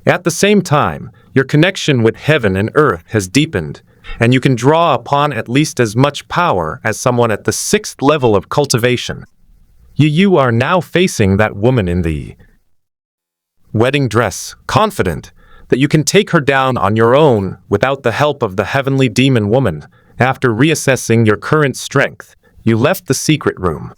At the same time, your connection with heaven and earth has deepened, and you can draw upon at least as much power as someone at the 6th level of cultivation. You are now facing that woman in the wedding dress, confident that you can take her down on your own without the help of the heavenly demon woman. After reassessing your current strength, you left the secret room.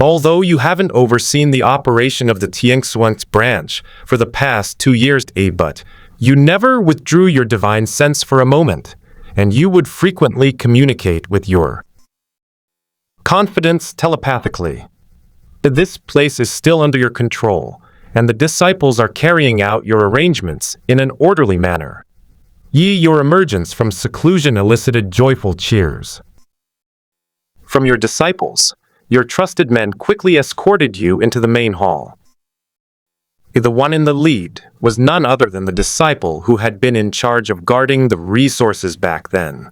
Although you haven't overseen the operation of the Tianxuan branch for the past 2 years, but you never withdrew your divine sense for a moment, and you would frequently communicate with your confidence telepathically. This place is still under your control, and the disciples are carrying out your arrangements in an orderly manner. Your emergence from seclusion elicited joyful cheers from your disciples. Your trusted men quickly escorted you into the main hall. The one in the lead was none other than the disciple who had been in charge of guarding the resources back then.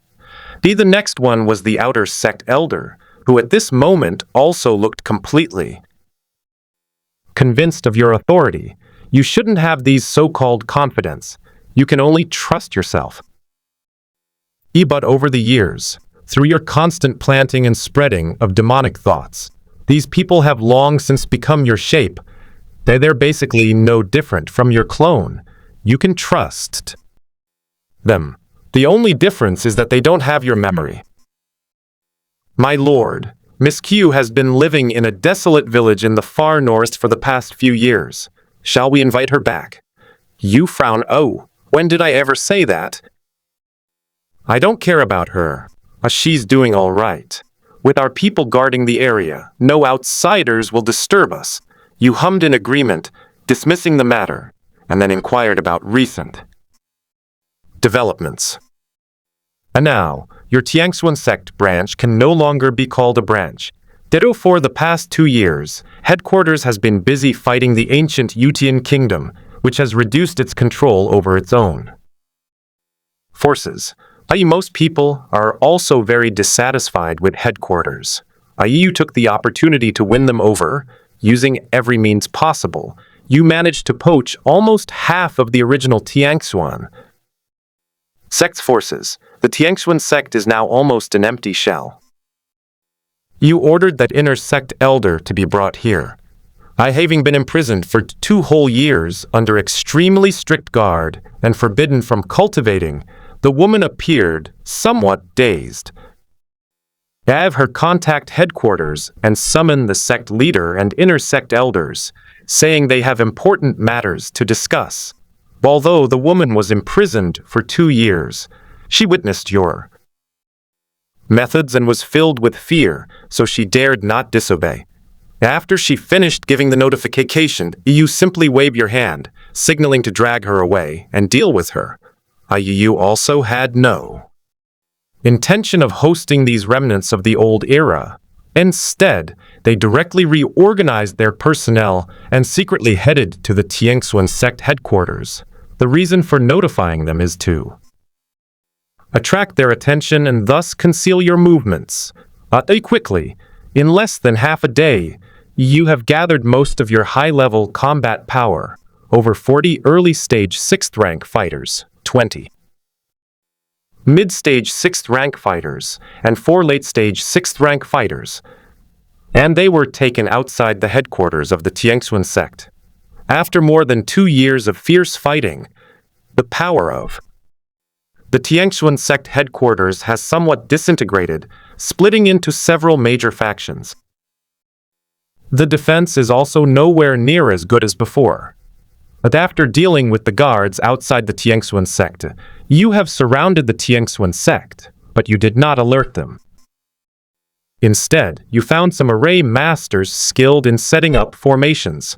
The next one was the outer sect elder, who at this moment also looked completely convinced of your authority. You shouldn't have these so-called confidence. You can only trust yourself. But over the years, through your constant planting and spreading of demonic thoughts, these people have long since become your shape. They're basically no different from your clone. You can trust them. The only difference is that they don't have your memory. My lord, Miss Qiu has been living in a desolate village in the far north for the past few years. Shall we invite her back? You frown. Oh, when did I ever say that? I don't care about her. She's doing all right. With our people guarding the area, no outsiders will disturb us. You hummed in agreement, dismissing the matter, and then inquired about recent developments. And now, your Tiangxuan sect branch can no longer be called a branch. Ditto for the past 2 years, headquarters has been busy fighting the ancient Yutian kingdom, which has reduced its control over its own forces. Most people are also very dissatisfied with headquarters. You took the opportunity to win them over, using every means possible. You managed to poach almost half of the original Tiangxuan sect's forces. The Tiangxuan sect is now almost an empty shell. You ordered that inner sect elder to be brought here. Having been imprisoned for 2 whole years under extremely strict guard and forbidden from cultivating, the woman appeared somewhat dazed. Have her contact headquarters and summon the sect leader and inner sect elders, saying they have important matters to discuss. Although the woman was imprisoned for 2 years, she witnessed your methods and was filled with fear, so she dared not disobey. After she finished giving the notification, you simply wave your hand, signaling to drag her away and deal with her. You also had no intention of hosting these remnants of the old era. Instead, they directly reorganized their personnel and secretly headed to the Tiangxuan sect headquarters. The reason for notifying them is to attract their attention and thus conceal your movements. Quickly, in less than half a day, you have gathered most of your high-level combat power, over 40 early-stage 6th rank fighters, 20 mid-stage 6th rank fighters, and 4 late-stage 6th rank fighters, and they were taken outside the headquarters of the Tiangxuan sect. After more than 2 years of fierce fighting, the power of the Tiangxuan sect headquarters has somewhat disintegrated, splitting into several major factions. The defense is also nowhere near as good as before. But after dealing with the guards outside the Tiangxuan sect, you have surrounded the Tiangxuan sect, but you did not alert them. Instead, you found some array masters skilled in setting up formations.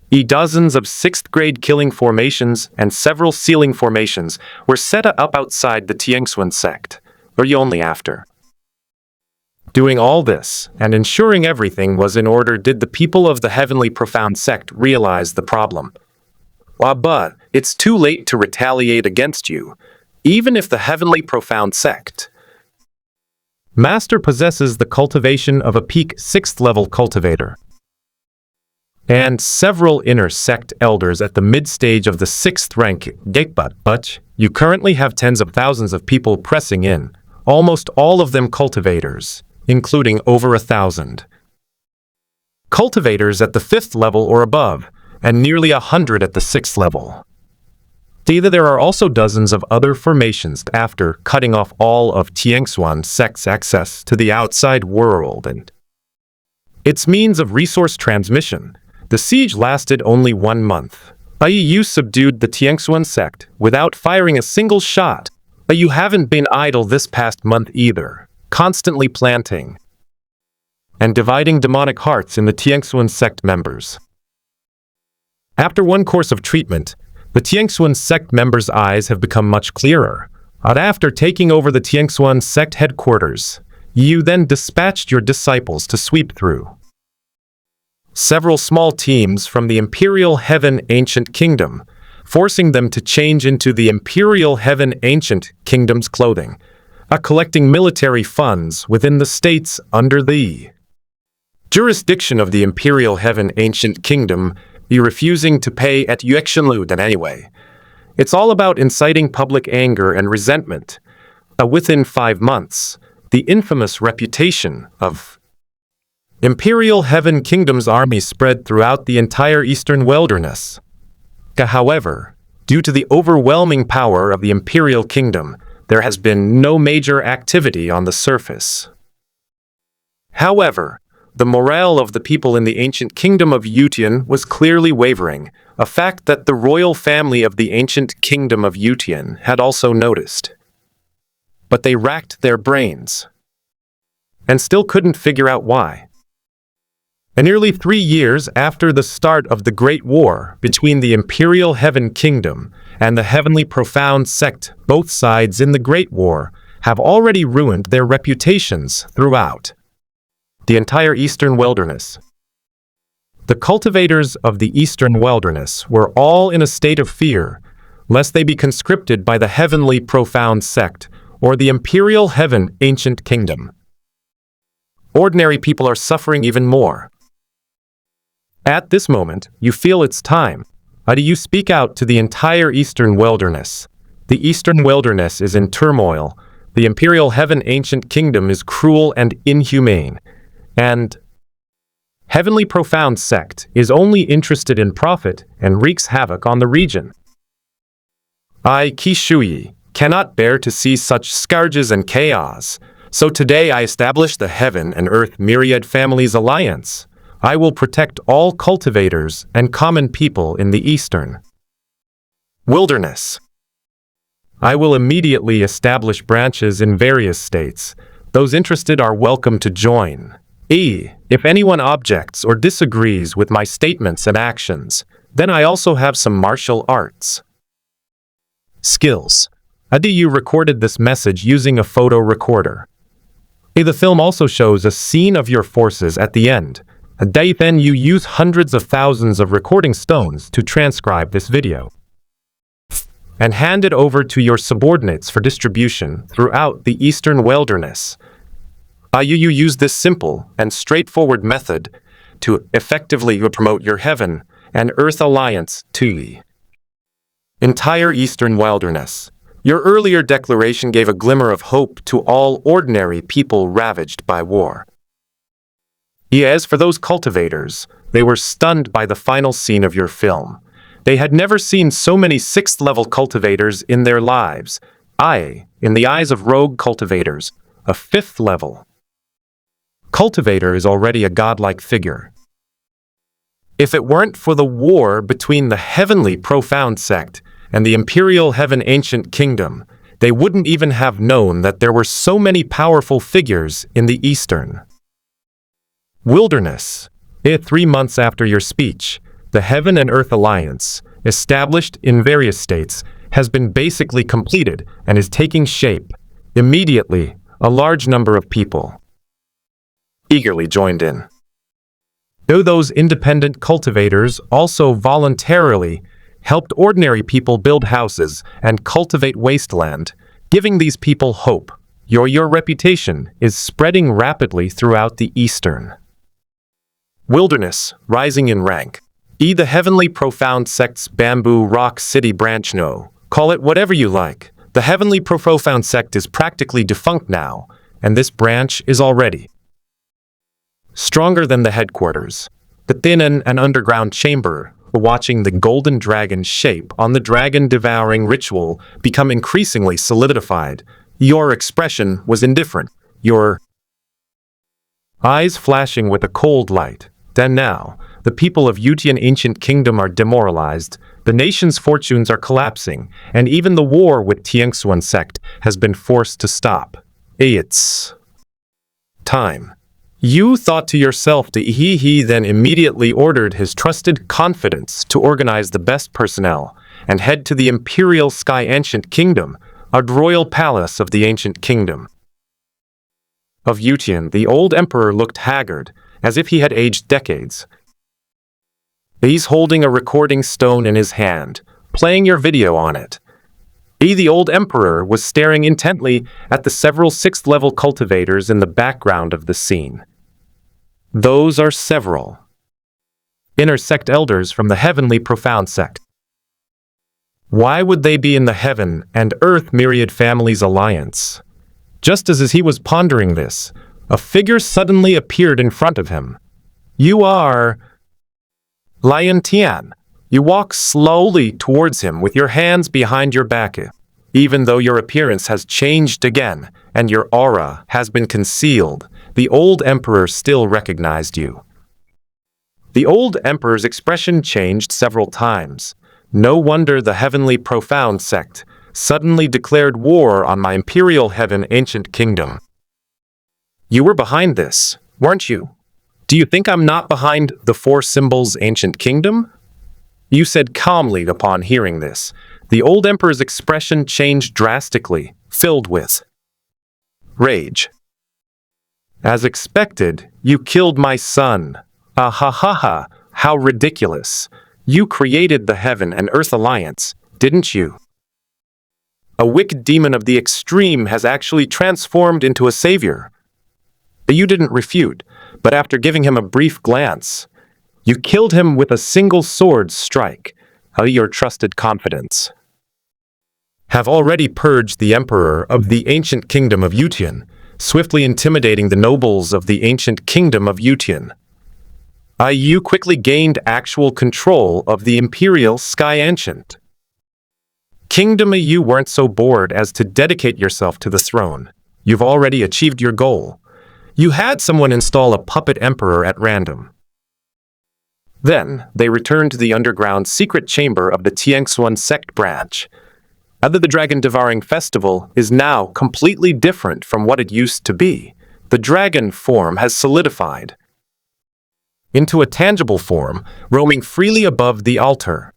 Dozens of 6th grade killing formations and several sealing formations were set up outside the Tiangxuan sect, or only after doing all this and ensuring everything was in order did the people of the Heavenly Profound sect realize the problem. But it's too late to retaliate against you, even if the Heavenly Profound sect master possesses the cultivation of a peak 6th level cultivator, and several inner sect elders at the mid-stage of the 6th rank but you currently have tens of thousands of people pressing in, almost all of them cultivators, including over 1,000 cultivators at the 5th level or above, and nearly 100 at the 6th level. There are also dozens of other formations after cutting off all of Tiangxuan sect's access to the outside world and its means of resource transmission. The siege lasted only 1 month. You subdued the Tiangxuan sect without firing a single shot. You haven't been idle this past month either, constantly planting and dividing demonic hearts in the Tiangxuan sect members. After 1 course of treatment, the Tiangxuan sect members' eyes have become much clearer. After taking over the Tiangxuan sect headquarters, you then dispatched your disciples to sweep through several small teams from the Imperial Heaven Ancient Kingdom, forcing them to change into the Imperial Heaven Ancient Kingdom's clothing, collecting military funds within the states under the jurisdiction of the Imperial Heaven Ancient Kingdom, you refusing to pay at Yuexinlu then anyway. It's all about inciting public anger and resentment. Within 5 months, the infamous reputation of Imperial Heaven Kingdom's army spread throughout the entire eastern wilderness. However, due to the overwhelming power of the Imperial Kingdom, there has been no major activity on the surface. However, The morale of the people in the ancient kingdom of Yutian was clearly wavering, a fact that the royal family of the ancient kingdom of Yutian had also noticed. But they racked their brains and still couldn't figure out why. And nearly 3 years after the start of the Great War between the Imperial Heaven Kingdom and the Heavenly Profound Sect, both sides in the Great War have already ruined their reputations throughout the entire Eastern Wilderness. The cultivators of the Eastern Wilderness were all in a state of fear, lest they be conscripted by the Heavenly Profound Sect or the Imperial Heaven Ancient Kingdom. Ordinary people are suffering even more. At this moment, you feel it's time. You speak out to the entire Eastern Wilderness. The Eastern Wilderness is in turmoil. The Imperial Heaven Ancient Kingdom is cruel and inhumane. And Heavenly Profound Sect is only interested in profit and wreaks havoc on the region. I, Qiu, cannot bear to see such scourges and chaos. So today I establish the Heaven and Earth Myriad Families Alliance. I will protect all cultivators and common people in the Eastern Wilderness. I will immediately establish branches in various states. Those interested are welcome to join. If anyone objects or disagrees with my statements and actions, then I also have some martial arts skills. You recorded this message using a photo recorder. The film also shows a scene of your forces at the end. Then you use hundreds of thousands of recording stones to transcribe this video and hand it over to your subordinates for distribution throughout the Eastern Wilderness. You use this simple and straightforward method to effectively promote your Heaven and Earth Alliance to the entire Eastern Wilderness. Your earlier declaration gave a glimmer of hope to all ordinary people ravaged by war. As for those cultivators, they were stunned by the final scene of your film. They had never seen so many 6th-level cultivators in their lives. In the eyes of rogue cultivators, a 5th level cultivator is already a godlike figure. If it weren't for the war between the Heavenly Profound Sect and the Imperial Heaven Ancient Kingdom, they wouldn't even have known that there were so many powerful figures in the Eastern Wilderness. 3 months after your speech, the Heaven and Earth Alliance, established in various states, has been basically completed and is taking shape. Immediately, a large number of people eagerly joined in. Though those independent cultivators also voluntarily helped ordinary people build houses and cultivate wasteland, giving these people hope. Your reputation is spreading rapidly throughout the Eastern Wilderness, rising in rank. The Heavenly Profound Sect's Bamboo Rock City branch. No, call it whatever you like. The Heavenly Profound Sect is practically defunct now, and this branch is already stronger than the headquarters. The thin and underground chamber, watching the golden dragon shape on the dragon-devouring ritual become increasingly solidified. Your expression was indifferent, your eyes flashing with a cold light. Then now, the people of Yutian Ancient Kingdom are demoralized, the nation's fortunes are collapsing, and even the war with Tiangsuan sect has been forced to stop. It's time. You thought to yourself that he then immediately ordered his trusted confidants to organize the best personnel and head to the Imperial Sky Ancient Kingdom, a royal palace of the Ancient Kingdom of Yutian. The old emperor looked haggard, as if he had aged decades. He's holding a recording stone in his hand, playing your video on it. The old emperor was staring intently at the several 6th-level cultivators in the background of the scene. Those are several inner sect elders from the Heavenly Profound Sect. Why would they be in the Heaven and Earth Myriad Families Alliance? Just as he was pondering this, a figure suddenly appeared in front of him. You are Lian Tian. You walk slowly towards him with your hands behind your back. Even though your appearance has changed again and your aura has been concealed, the old emperor still recognized you. The old emperor's expression changed several times. No wonder the heavenly profound sect suddenly declared war on my imperial heaven ancient kingdom. You were behind this, weren't you? Do you think I'm not behind the four symbols ancient kingdom? You said calmly upon hearing this. The old emperor's expression changed drastically, filled with rage. As expected, you killed my son. Ah ha ha ha, how ridiculous. You created the Heaven and Earth Alliance, didn't you? A wicked demon of the extreme has actually transformed into a savior. You didn't refute, but after giving him a brief glance, you killed him with a single sword strike. Your trusted confidence have already purged the emperor of the ancient kingdom of Yutian, swiftly intimidating the nobles of the ancient kingdom of Yutian. You quickly gained actual control of the imperial sky ancient kingdom. You weren't so bored as to dedicate yourself to the throne. You've already achieved your goal. You had someone install a puppet emperor at random. Then, they returned to the underground secret chamber of the Tiangxuan sect branch. The dragon devouring festival is now completely different from what it used to be. The dragon form has solidified into a tangible form, roaming freely above the altar.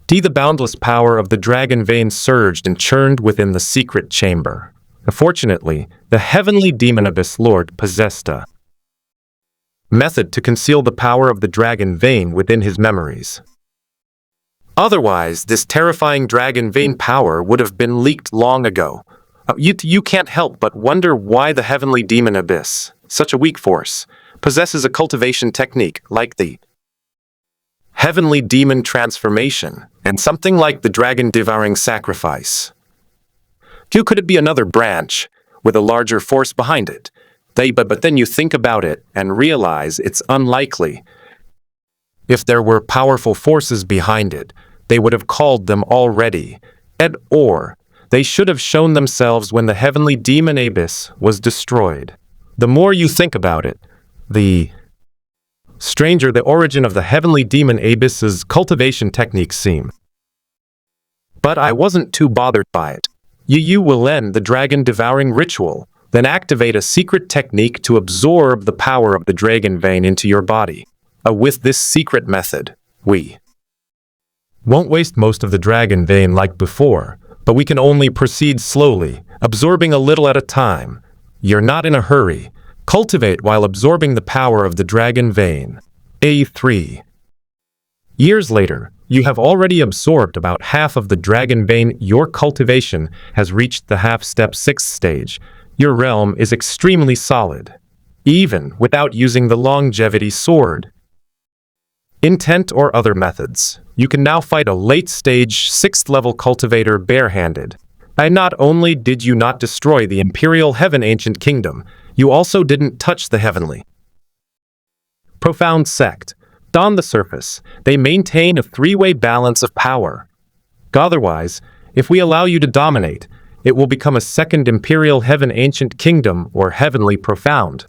The boundless power of the dragon vein surged and churned within the secret chamber. Fortunately, the heavenly demon abyss lord possessed a method to conceal the power of the dragon vein within his memories. Otherwise, this terrifying dragon vein power would have been leaked long ago. You can't help but wonder why the heavenly demon abyss, such a weak force, possesses a cultivation technique like the heavenly demon transformation and something like the dragon devouring sacrifice. Could it be another branch with a larger force behind it? But then you think about it and realize it's unlikely. If there were powerful forces behind it, they would have called them already, or they should have shown themselves when the heavenly demon abyss was destroyed. The more you think about it, the stranger the origin of the heavenly demon abyss's cultivation techniques seem. But I wasn't too bothered by it. You will end the dragon devouring ritual, then activate a secret technique to absorb the power of the dragon vein into your body. With this secret method, we won't waste most of the dragon vein like before, but we can only proceed slowly, absorbing a little at a time. You're not in a hurry. Cultivate while absorbing the power of the dragon vein. A3. Years later, you have already absorbed about half of the dragon vein. Your cultivation has reached the half-step 6th stage. Your realm is extremely solid, even without using the longevity sword. Intent or other methods. You can now fight a late-stage 6th-level cultivator barehanded. Not only did you not destroy the Imperial Heaven Ancient Kingdom, you also didn't touch the heavenly profound sect. On the surface, they maintain a three-way balance of power. Otherwise, if we allow you to dominate, it will become a second Imperial Heaven Ancient Kingdom or Heavenly Profound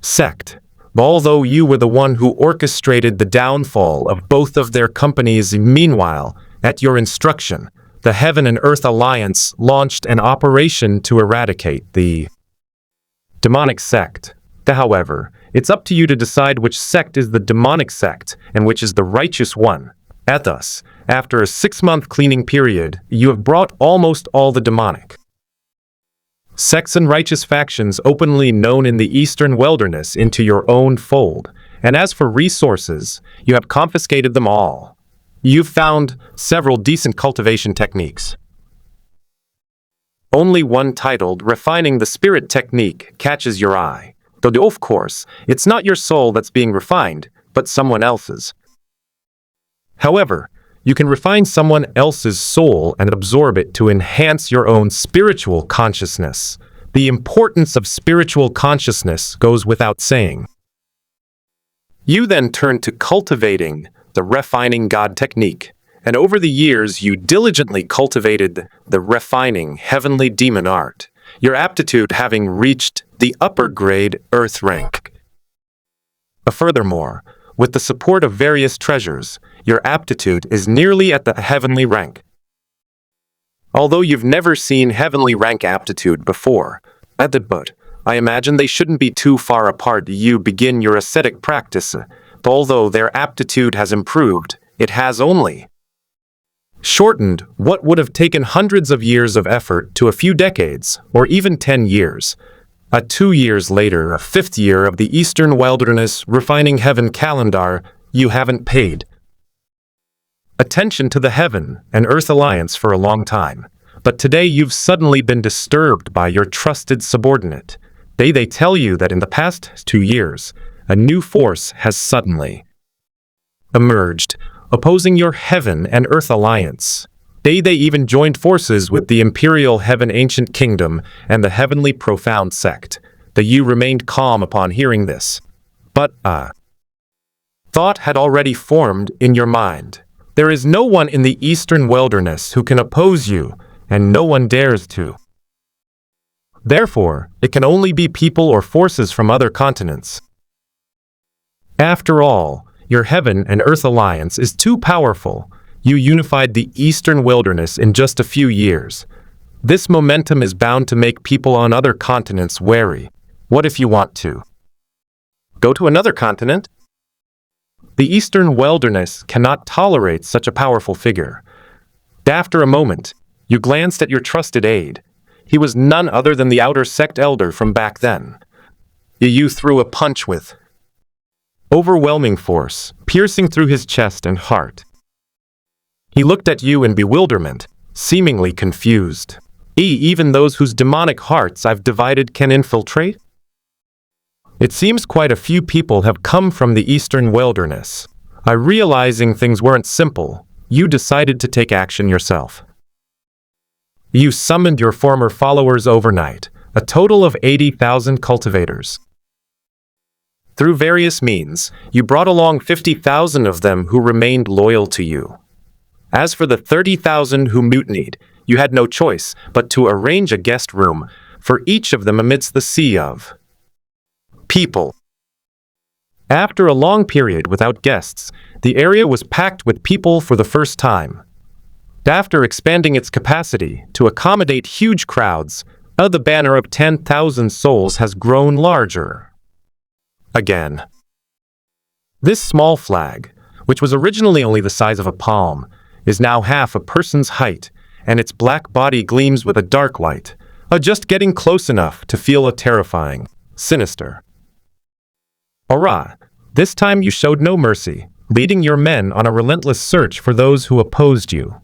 sect. Although you were the one who orchestrated the downfall of both of their companies, meanwhile, at your instruction, the Heaven and Earth Alliance launched an operation to eradicate the demonic sect. However, it's up to you to decide which sect is the demonic sect and which is the righteous one. Thus, after a 6-month cleaning period, you have brought almost all the demonic sects and righteous factions openly known in the Eastern Wilderness into your own fold. And as for resources, you have confiscated them all. You've found several decent cultivation techniques. Only one titled Refining the Spirit Technique catches your eye. Though of course, it's not your soul that's being refined, but someone else's. However, you can refine someone else's soul and absorb it to enhance your own spiritual consciousness. The importance of spiritual consciousness goes without saying. You then turn to cultivating the refining God technique, and over the years you diligently cultivated the refining heavenly demon art. your aptitude having reached the upper grade Earth rank. Furthermore, with the support of various treasures, your aptitude is nearly at the heavenly rank. Although you've never seen heavenly rank aptitude before, but I imagine they shouldn't be too far apart. You begin your ascetic practice. Although their aptitude has improved, it has only shortened what would have taken hundreds of years of effort to a few decades, or even 10 years. 2 years later, a 5th year of the Eastern Wilderness Refining Heaven calendar, you haven't paid attention to the Heaven and Earth Alliance for a long time. But today you've suddenly been disturbed by your trusted subordinate. They tell you that in the past 2 years, a new force has suddenly emerged, opposing your Heaven and Earth Alliance. They even joined forces with the Imperial Heaven Ancient Kingdom and the Heavenly Profound Sect. You remained calm upon hearing this. But thought had already formed in your mind. There is no one in the Eastern Wilderness who can oppose you, and no one dares to. Therefore, it can only be people or forces from other continents. After all, your Heaven and Earth Alliance is too powerful. You unified the Eastern Wilderness in just a few years. This momentum is bound to make people on other continents wary. What if you want to go to another continent? The Eastern Wilderness cannot tolerate such a powerful figure. After a moment, you glanced at your trusted aide. He was none other than the outer sect elder from back then. You threw a punch with overwhelming force, piercing through his chest and heart. He looked at you in bewilderment, seemingly confused. Even those whose demonic hearts I've divided can infiltrate? It seems quite a few people have come from the Eastern Wilderness. Realizing things weren't simple, you decided to take action yourself. You summoned your former followers overnight, a total of 80,000 cultivators. Through various means, you brought along 50,000 of them who remained loyal to you. As for the 30,000 who mutinied, you had no choice but to arrange a guest room for each of them amidst the sea of people. After a long period without guests, the area was packed with people for the first time. After expanding its capacity to accommodate huge crowds, the banner of 10,000 souls has grown larger again. This small flag, which was originally only the size of a palm, is now half a person's height, and its black body gleams with a dark light, just getting close enough to feel a terrifying, sinister aura. This time you showed no mercy, leading your men on a relentless search for those who opposed you.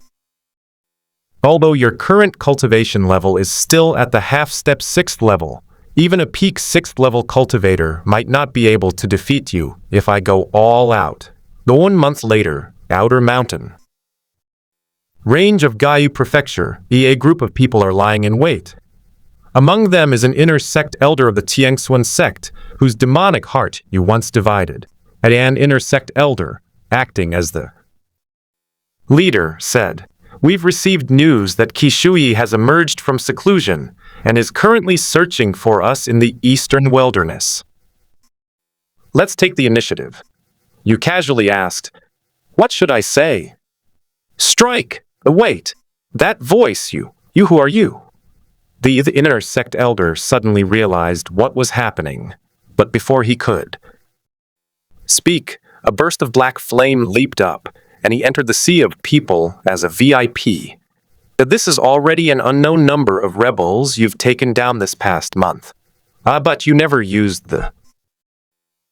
Although your current cultivation level is still at the half-step 6th level, even a peak 6th level cultivator might not be able to defeat you if I go all out. 1 month later, Outer Mountain range of Qiu Prefecture, a group of people are lying in wait. Among them is an inner sect elder of the Changsheng sect, whose demonic heart you once divided. An inner sect elder, acting as the leader, said, "We've received news that Qiu has emerged from seclusion and is currently searching for us in the Eastern Wilderness. Let's take the initiative." You casually asked, "What should I say?" "Strike! Wait! That voice, you who are you?" The inner sect elder suddenly realized what was happening, but before he could speak, a burst of black flame leaped up, and he entered the sea of people as a VIP. This is already an unknown number of rebels you've taken down this past month. But you never used the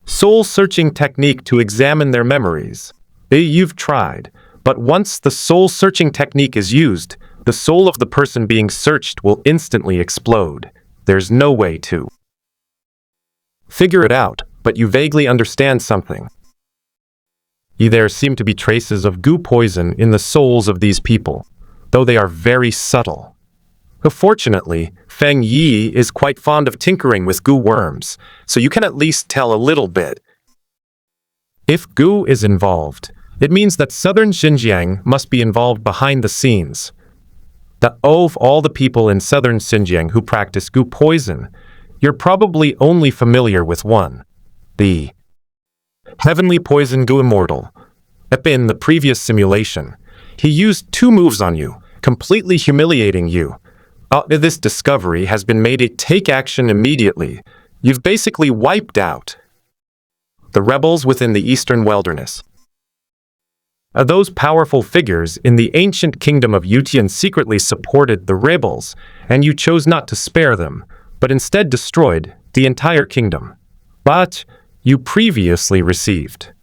soul-searching technique to examine their memories. You've tried, but once the soul-searching technique is used, the soul of the person being searched will instantly explode. There's no way to figure it out, but you vaguely understand something. There seem to be traces of goo poison in the souls of these people, though they are very subtle. Fortunately, Feng Yi is quite fond of tinkering with goo worms, so you can at least tell a little bit. If goo is involved, it means that southern Xinjiang must be involved behind the scenes. That of all the people in southern Xinjiang who practice Gu poison, you're probably only familiar with one. The heavenly poison Gu Immortal. In the previous simulation, he used 2 moves on you, completely humiliating you. This discovery has been made to take action immediately. You've basically wiped out the rebels within the eastern wilderness. Those powerful figures in the ancient kingdom of Yutian secretly supported the rebels, and you chose not to spare them, but instead destroyed the entire kingdom. But you previously received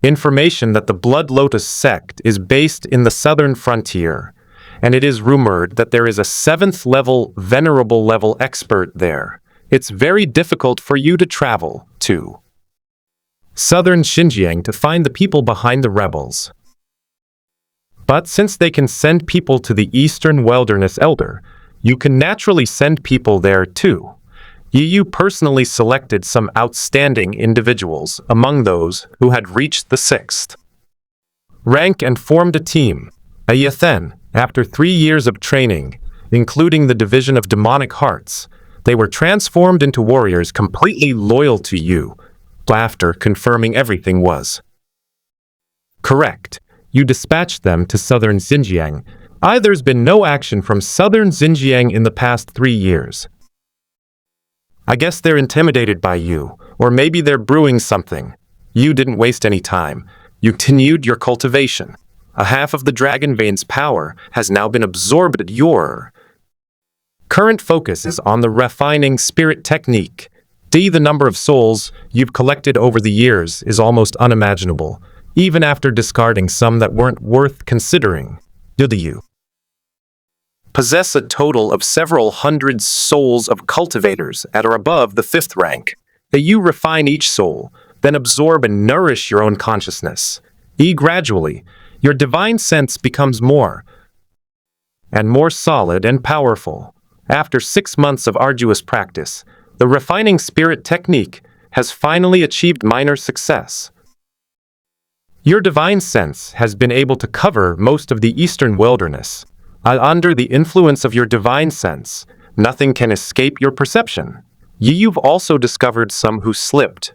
information that the Blood Lotus sect is based in the southern frontier, and it is rumored that there is a 7th level, venerable level expert there. It's very difficult for you to travel to southern Xinjiang to find the people behind the rebels. But since they can send people to the eastern wilderness elder, you can naturally send people there too. You personally selected some outstanding individuals among those who had reached the 6th rank and formed a team. Then, after 3 years of training, including the division of demonic hearts, they were transformed into warriors completely loyal to you. After confirming everything was correct, you dispatched them to southern Xinjiang. There's been no action from southern Xinjiang in the past 3 years. I guess they're intimidated by you, or maybe they're brewing something. You didn't waste any time. You continued your cultivation. A half of the dragon vein's power has now been absorbed. Your current focus is on the refining spirit technique. The number of souls you've collected over the years is almost unimaginable, even after discarding some that weren't worth considering. Do you possess a total of several hundred souls of cultivators at or above the 5th rank? That you refine each soul, then absorb and nourish your own consciousness. Gradually, your divine sense becomes more and more solid and powerful. After 6 months of arduous practice, the refining spirit technique has finally achieved minor success. Your divine sense has been able to cover most of the eastern wilderness. Under the influence of your divine sense, nothing can escape your perception. You've also discovered some who slipped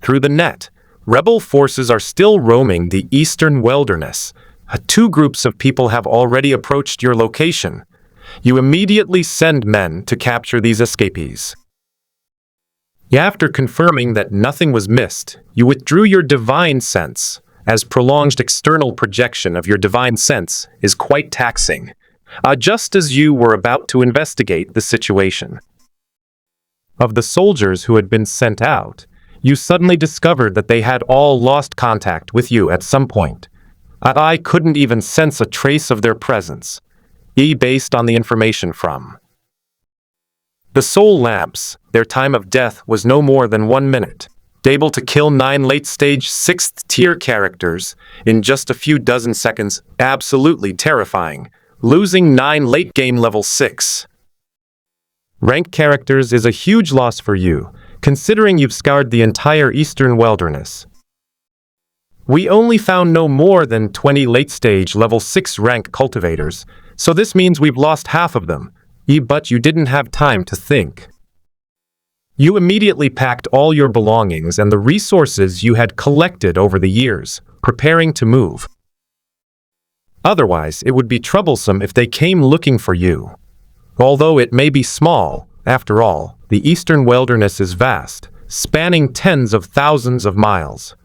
through the net. Rebel forces are still roaming the eastern wilderness. 2 groups of people have already approached your location. You immediately send men to capture these escapees. After confirming that nothing was missed, you withdrew your divine sense, as prolonged external projection of your divine sense is quite taxing, just as you were about to investigate the situation. Of the soldiers who had been sent out, you suddenly discovered that they had all lost contact with you at some point. I couldn't even sense a trace of their presence. Based on the information from the soul lamps, their time of death was no more than 1 minute. Able to kill 9 late-stage 6th-tier characters in just a few dozen seconds, absolutely terrifying. Losing 9 late-game level 6 ranked characters is a huge loss for you, considering you've scoured the entire eastern wilderness. We only found no more than 20 late-stage level 6 rank cultivators, so this means we've lost half of them. But you didn't have time to think. You immediately packed all your belongings and the resources you had collected over the years, preparing to move. Otherwise, it would be troublesome if they came looking for you. Although it may be small, after all, the eastern wilderness is vast, spanning tens of thousands of miles.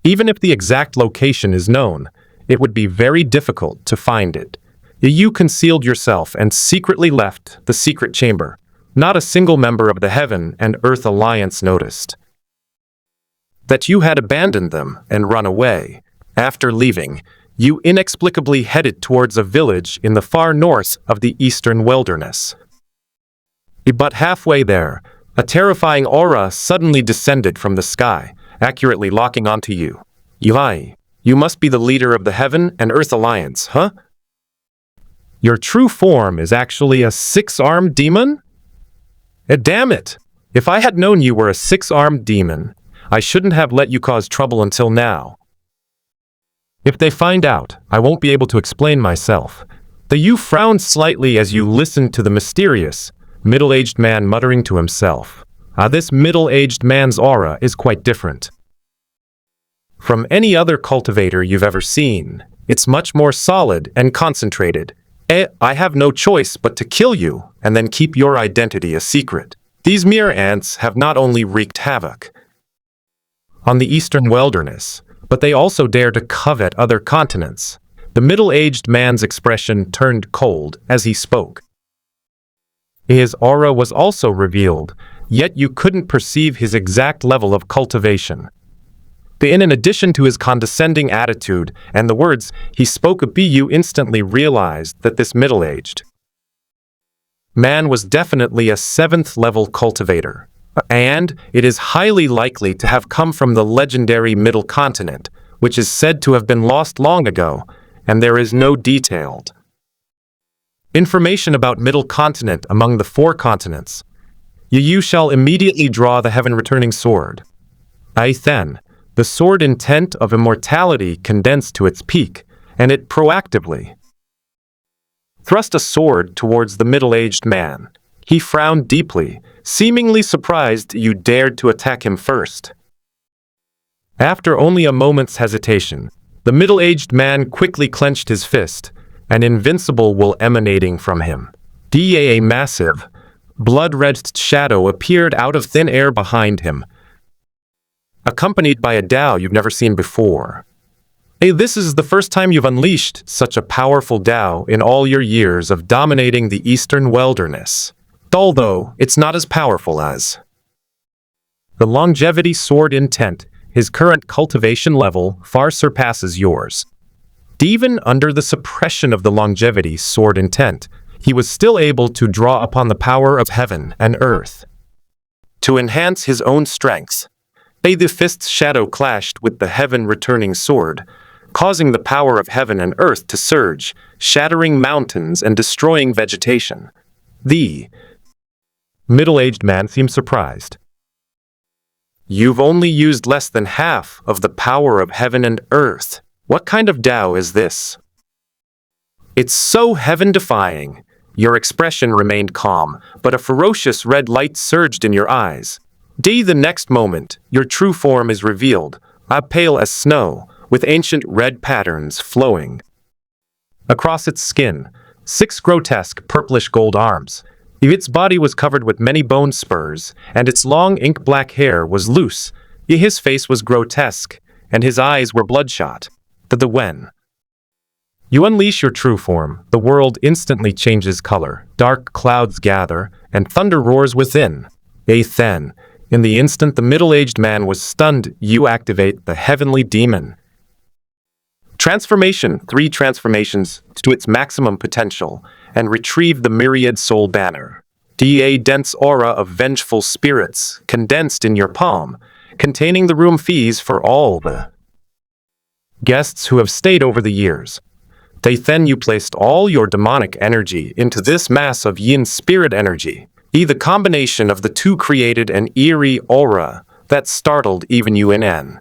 Even if the exact location is known, it would be very difficult to find it. You concealed yourself and secretly left the secret chamber. Not a single member of the Heaven and Earth Alliance noticed that you had abandoned them and run away. After leaving, you inexplicably headed towards a village in the far north of the eastern wilderness. But halfway there, a terrifying aura suddenly descended from the sky, accurately locking onto you. You must be the leader of the Heaven and Earth Alliance, huh? Your true form is actually a 6-armed demon? Damn it! If I had known you were a 6-armed demon, I shouldn't have let you cause trouble until now. If they find out, I won't be able to explain myself. The Yu frowned slightly as you listened to the mysterious, middle-aged man muttering to himself. This middle-aged man's aura is quite different from any other cultivator you've ever seen. It's much more solid and concentrated. I have no choice but to kill you and then keep your identity a secret. These mere ants have not only wreaked havoc on the eastern wilderness, but they also dare to covet other continents. The middle-aged man's expression turned cold as he spoke. His aura was also revealed, yet you couldn't perceive his exact level of cultivation. In addition to his condescending attitude and the words he spoke, you instantly realized that this middle-aged man was definitely a 7th-level cultivator, and it is highly likely to have come from the legendary Middle Continent, which is said to have been lost long ago, and there is no detailed information about Middle Continent among the 4 continents. You shall immediately draw the heaven-returning sword. Then, the sword intent of immortality condensed to its peak, and it proactively thrust a sword towards the middle-aged man. He frowned deeply, seemingly surprised you dared to attack him first. After only a moment's hesitation, the middle-aged man quickly clenched his fist, an invincible will emanating from him. A massive, blood-red shadow appeared out of thin air behind him, accompanied by a Dao you've never seen before. This is the first time you've unleashed such a powerful Dao in all your years of dominating the eastern wilderness. Although it's not as powerful as the longevity sword intent, his current cultivation level far surpasses yours. Even under the suppression of the longevity sword intent, he was still able to draw upon the power of heaven and earth to enhance his own strength. The fist's shadow clashed with the heaven-returning sword, causing the power of heaven and earth to surge, shattering mountains and destroying vegetation. The middle-aged man seemed surprised. You've only used less than half of the power of heaven and earth. What kind of Dao is this? It's so heaven-defying. Your expression remained calm, but a ferocious red light surged in your eyes. The next moment, your true form is revealed, pale as snow, with ancient red patterns flowing across its skin, 6 grotesque purplish gold arms. Its body was covered with many bone spurs, and its long ink-black hair was loose. His face was grotesque, and his eyes were bloodshot. When you unleash your true form, the world instantly changes color, dark clouds gather, and thunder roars within. Then, in the instant the middle-aged man was stunned, you activate the heavenly demon transformation, 3 transformations to its maximum potential, and retrieve the myriad soul banner. A dense aura of vengeful spirits condensed in your palm, containing the room fees for all the guests who have stayed over the years. Then you placed all your demonic energy into this mass of yin spirit energy. The combination of the 2 created an eerie aura that startled even you in an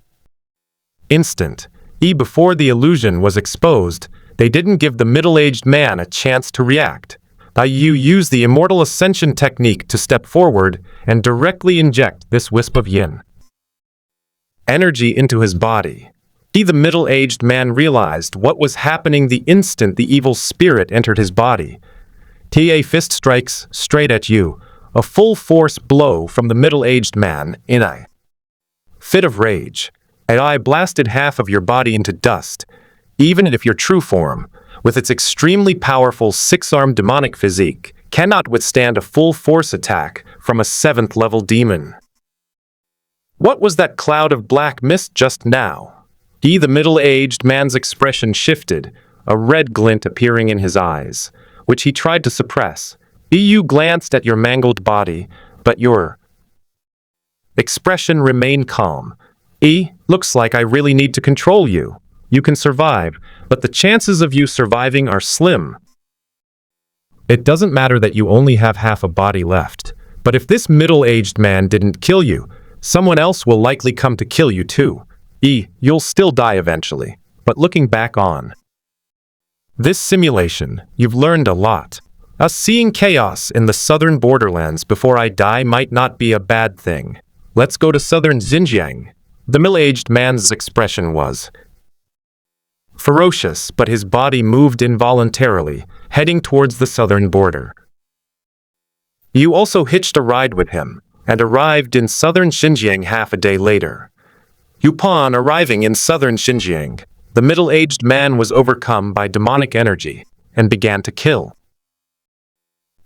instant. Before the illusion was exposed, they didn't give the middle-aged man a chance to react. You use the immortal ascension technique to step forward and directly inject this wisp of yin energy into his body. The middle-aged man realized what was happening the instant the evil spirit entered his body. A fist strikes straight at you, a full-force blow from the middle-aged man in a fit of rage. I blasted half of your body into dust. Even if your true form, with its extremely powerful 6-armed demonic physique, cannot withstand a full-force attack from a 7th-level demon. What was that cloud of black mist just now? The middle-aged man's expression shifted, a red glint appearing in his eyes, which he tried to suppress. You glanced at your mangled body, but your expression remained calm. Looks like I really need to control you. You can survive, but the chances of you surviving are slim. It doesn't matter that you only have half a body left, but if this middle-aged man didn't kill you, someone else will likely come to kill you too. You'll still die eventually. but looking back on this simulation, you've learned a lot. Seeing chaos in the southern borderlands before I die might not be a bad thing. Let's go to southern Xinjiang. The middle-aged man's expression was ferocious, but his body moved involuntarily, heading towards the southern border. You also hitched a ride with him, and arrived in southern Xinjiang half a day later. Upon arriving in southern Xinjiang, the middle-aged man was overcome by demonic energy, and began to kill.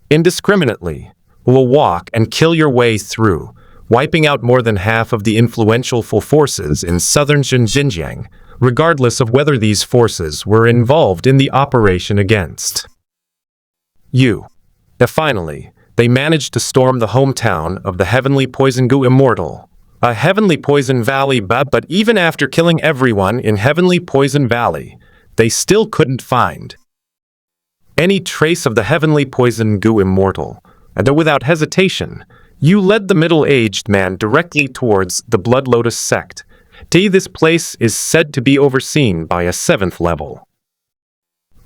Indiscriminately, will walk and kill your way through, wiping out more than half of the influential forces in southern Xinjiang, regardless of whether these forces were involved in the operation against you. Finally, they managed to storm the hometown of the Heavenly Poison Gu Immortal, a Heavenly Poison Valley, but even after killing everyone in Heavenly Poison Valley, they still couldn't find any trace of the Heavenly Poison Gu Immortal, and without hesitation, you led the middle-aged man directly towards the Blood Lotus sect. This place is said to be overseen by a 7th level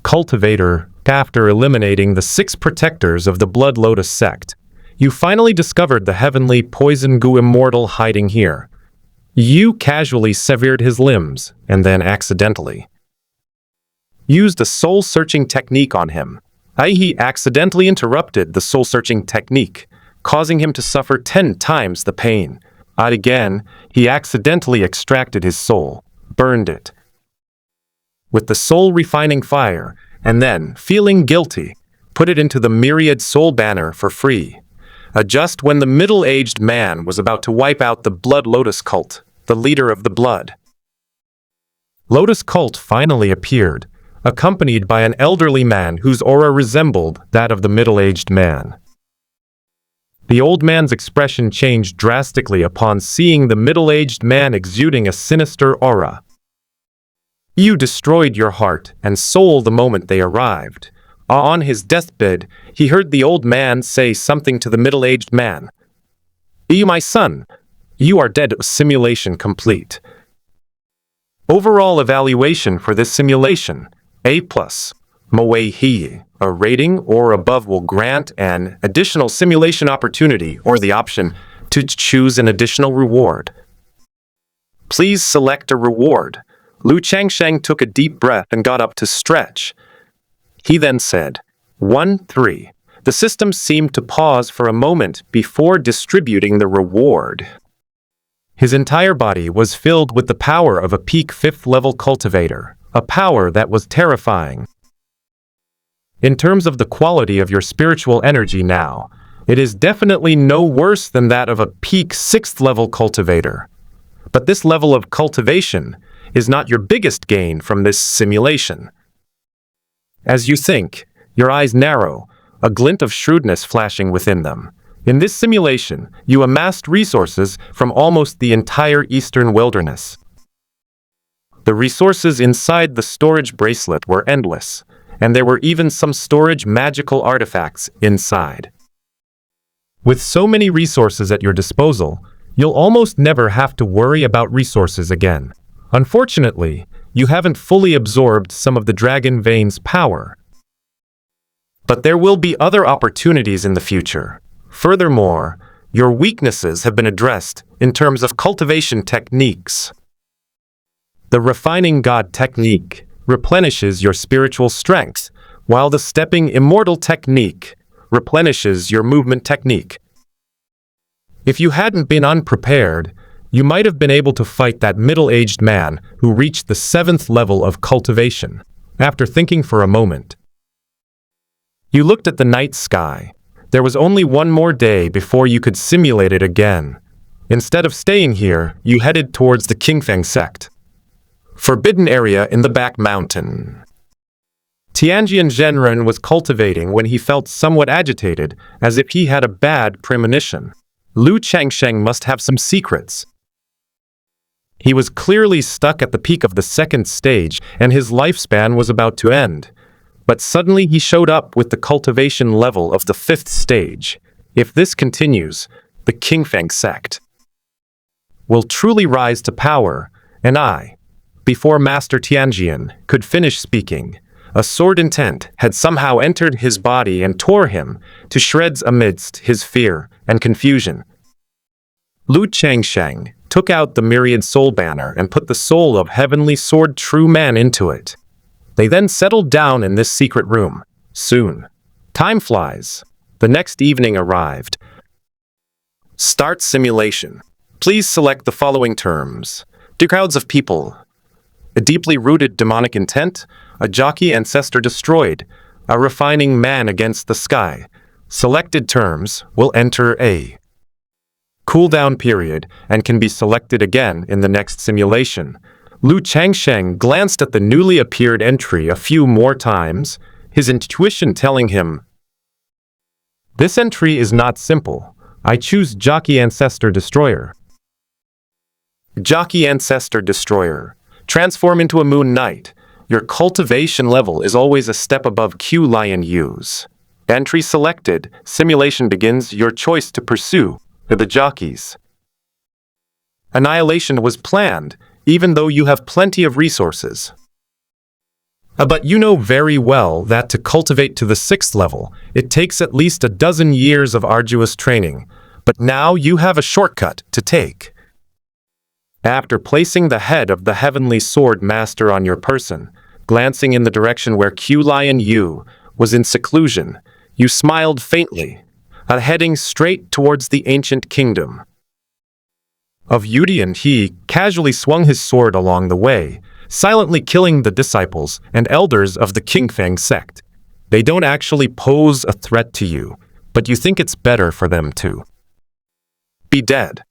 cultivator. After eliminating the 6 protectors of the Blood Lotus sect, you finally discovered the Heavenly Poison Gu Immortal hiding here. You casually severed his limbs, and then accidentally used a soul-searching technique on him. He accidentally interrupted the soul-searching technique, causing him to suffer 10 times the pain. Again, he accidentally extracted his soul, burned it with the soul-refining fire, and then, feeling guilty, put it into the myriad soul banner for free. Just when the middle-aged man was about to wipe out the Blood Lotus cult, the leader of the Blood Lotus cult finally appeared, accompanied by an elderly man whose aura resembled that of the middle-aged man. The old man's expression changed drastically upon seeing the middle-aged man exuding a sinister aura. You destroyed your heart and soul the moment they arrived. On his deathbed, he heard the old man say something to the middle-aged man. My son, you are dead. Simulation complete. Overall evaluation for this simulation, A+. Moei, a rating or above will grant an additional simulation opportunity or the option to choose an additional reward. Please select a reward. Changsheng took a deep breath and got up to stretch. He then said, 1-3. The system seemed to pause for a moment before distributing the reward. His entire body was filled with the power of a peak 5th level cultivator, a power that was terrifying. In terms of the quality of your spiritual energy now, it is definitely no worse than that of a peak 6th level cultivator. But this level of cultivation is not your biggest gain from this simulation. As you think, your eyes narrow, a glint of shrewdness flashing within them. In this simulation, you amassed resources from almost the entire eastern wilderness. The resources inside the storage bracelet were endless, and there were even some storage magical artifacts inside. With so many resources at your disposal, you'll almost never have to worry about resources again. Unfortunately, you haven't fully absorbed some of the Dragon Vein's power. But there will be other opportunities in the future. Furthermore, your weaknesses have been addressed in terms of cultivation techniques. The Refining God technique replenishes your spiritual strength, while the Stepping Immortal technique replenishes your movement technique. If you hadn't been unprepared, you might have been able to fight that middle-aged man who reached the 7th level of cultivation. After thinking for a moment, you looked at the night sky. There was only one more day before you could simulate it again. Instead of staying here, you headed towards the Qingfeng sect. Forbidden area in the back mountain. Tianjian Zhenren was cultivating when he felt somewhat agitated, as if he had a bad premonition. Changsheng must have some secrets. He was clearly stuck at the peak of the 2nd stage, and his lifespan was about to end. But suddenly he showed up with the cultivation level of the 5th stage. If this continues, the Qingfeng sect will truly rise to power, and I Before Master Tianjian could finish speaking, a sword intent had somehow entered his body and tore him to shreds amidst his fear and confusion. Lu Changsheng took out the myriad soul banner and put the soul of heavenly sword true man into it. They then settled down in this secret room. Soon. Time flies. The next evening arrived. Start simulation. Please select the following terms. To crowds of people. A deeply rooted demonic intent, a jockey ancestor destroyed, a refining man against the sky. Selected terms will enter a cooldown period and can be selected again in the next simulation. Lu Changsheng glanced at the newly appeared entry a few more times, his intuition telling him, "This entry is not simple. I choose Jockey Ancestor Destroyer." Jockey Ancestor Destroyer. Transform into a Moon Knight. Your cultivation level is always a step above Qiu Lianyue's. Entry selected. Simulation begins. Your choice to pursue the jockeys. Annihilation was planned, even though you have plenty of resources. But you know very well that to cultivate to the 6th level, it takes at least a dozen years of arduous training. But now you have a shortcut to take. After placing the head of the Heavenly Sword Master on your person, glancing in the direction where Qiu Lianyue was in seclusion, you smiled faintly, heading straight towards the ancient kingdom of Yutian. He casually swung his sword along the way, silently killing the disciples and elders of the Qingfeng sect. They don't actually pose a threat to you, but you think it's better for them to be dead.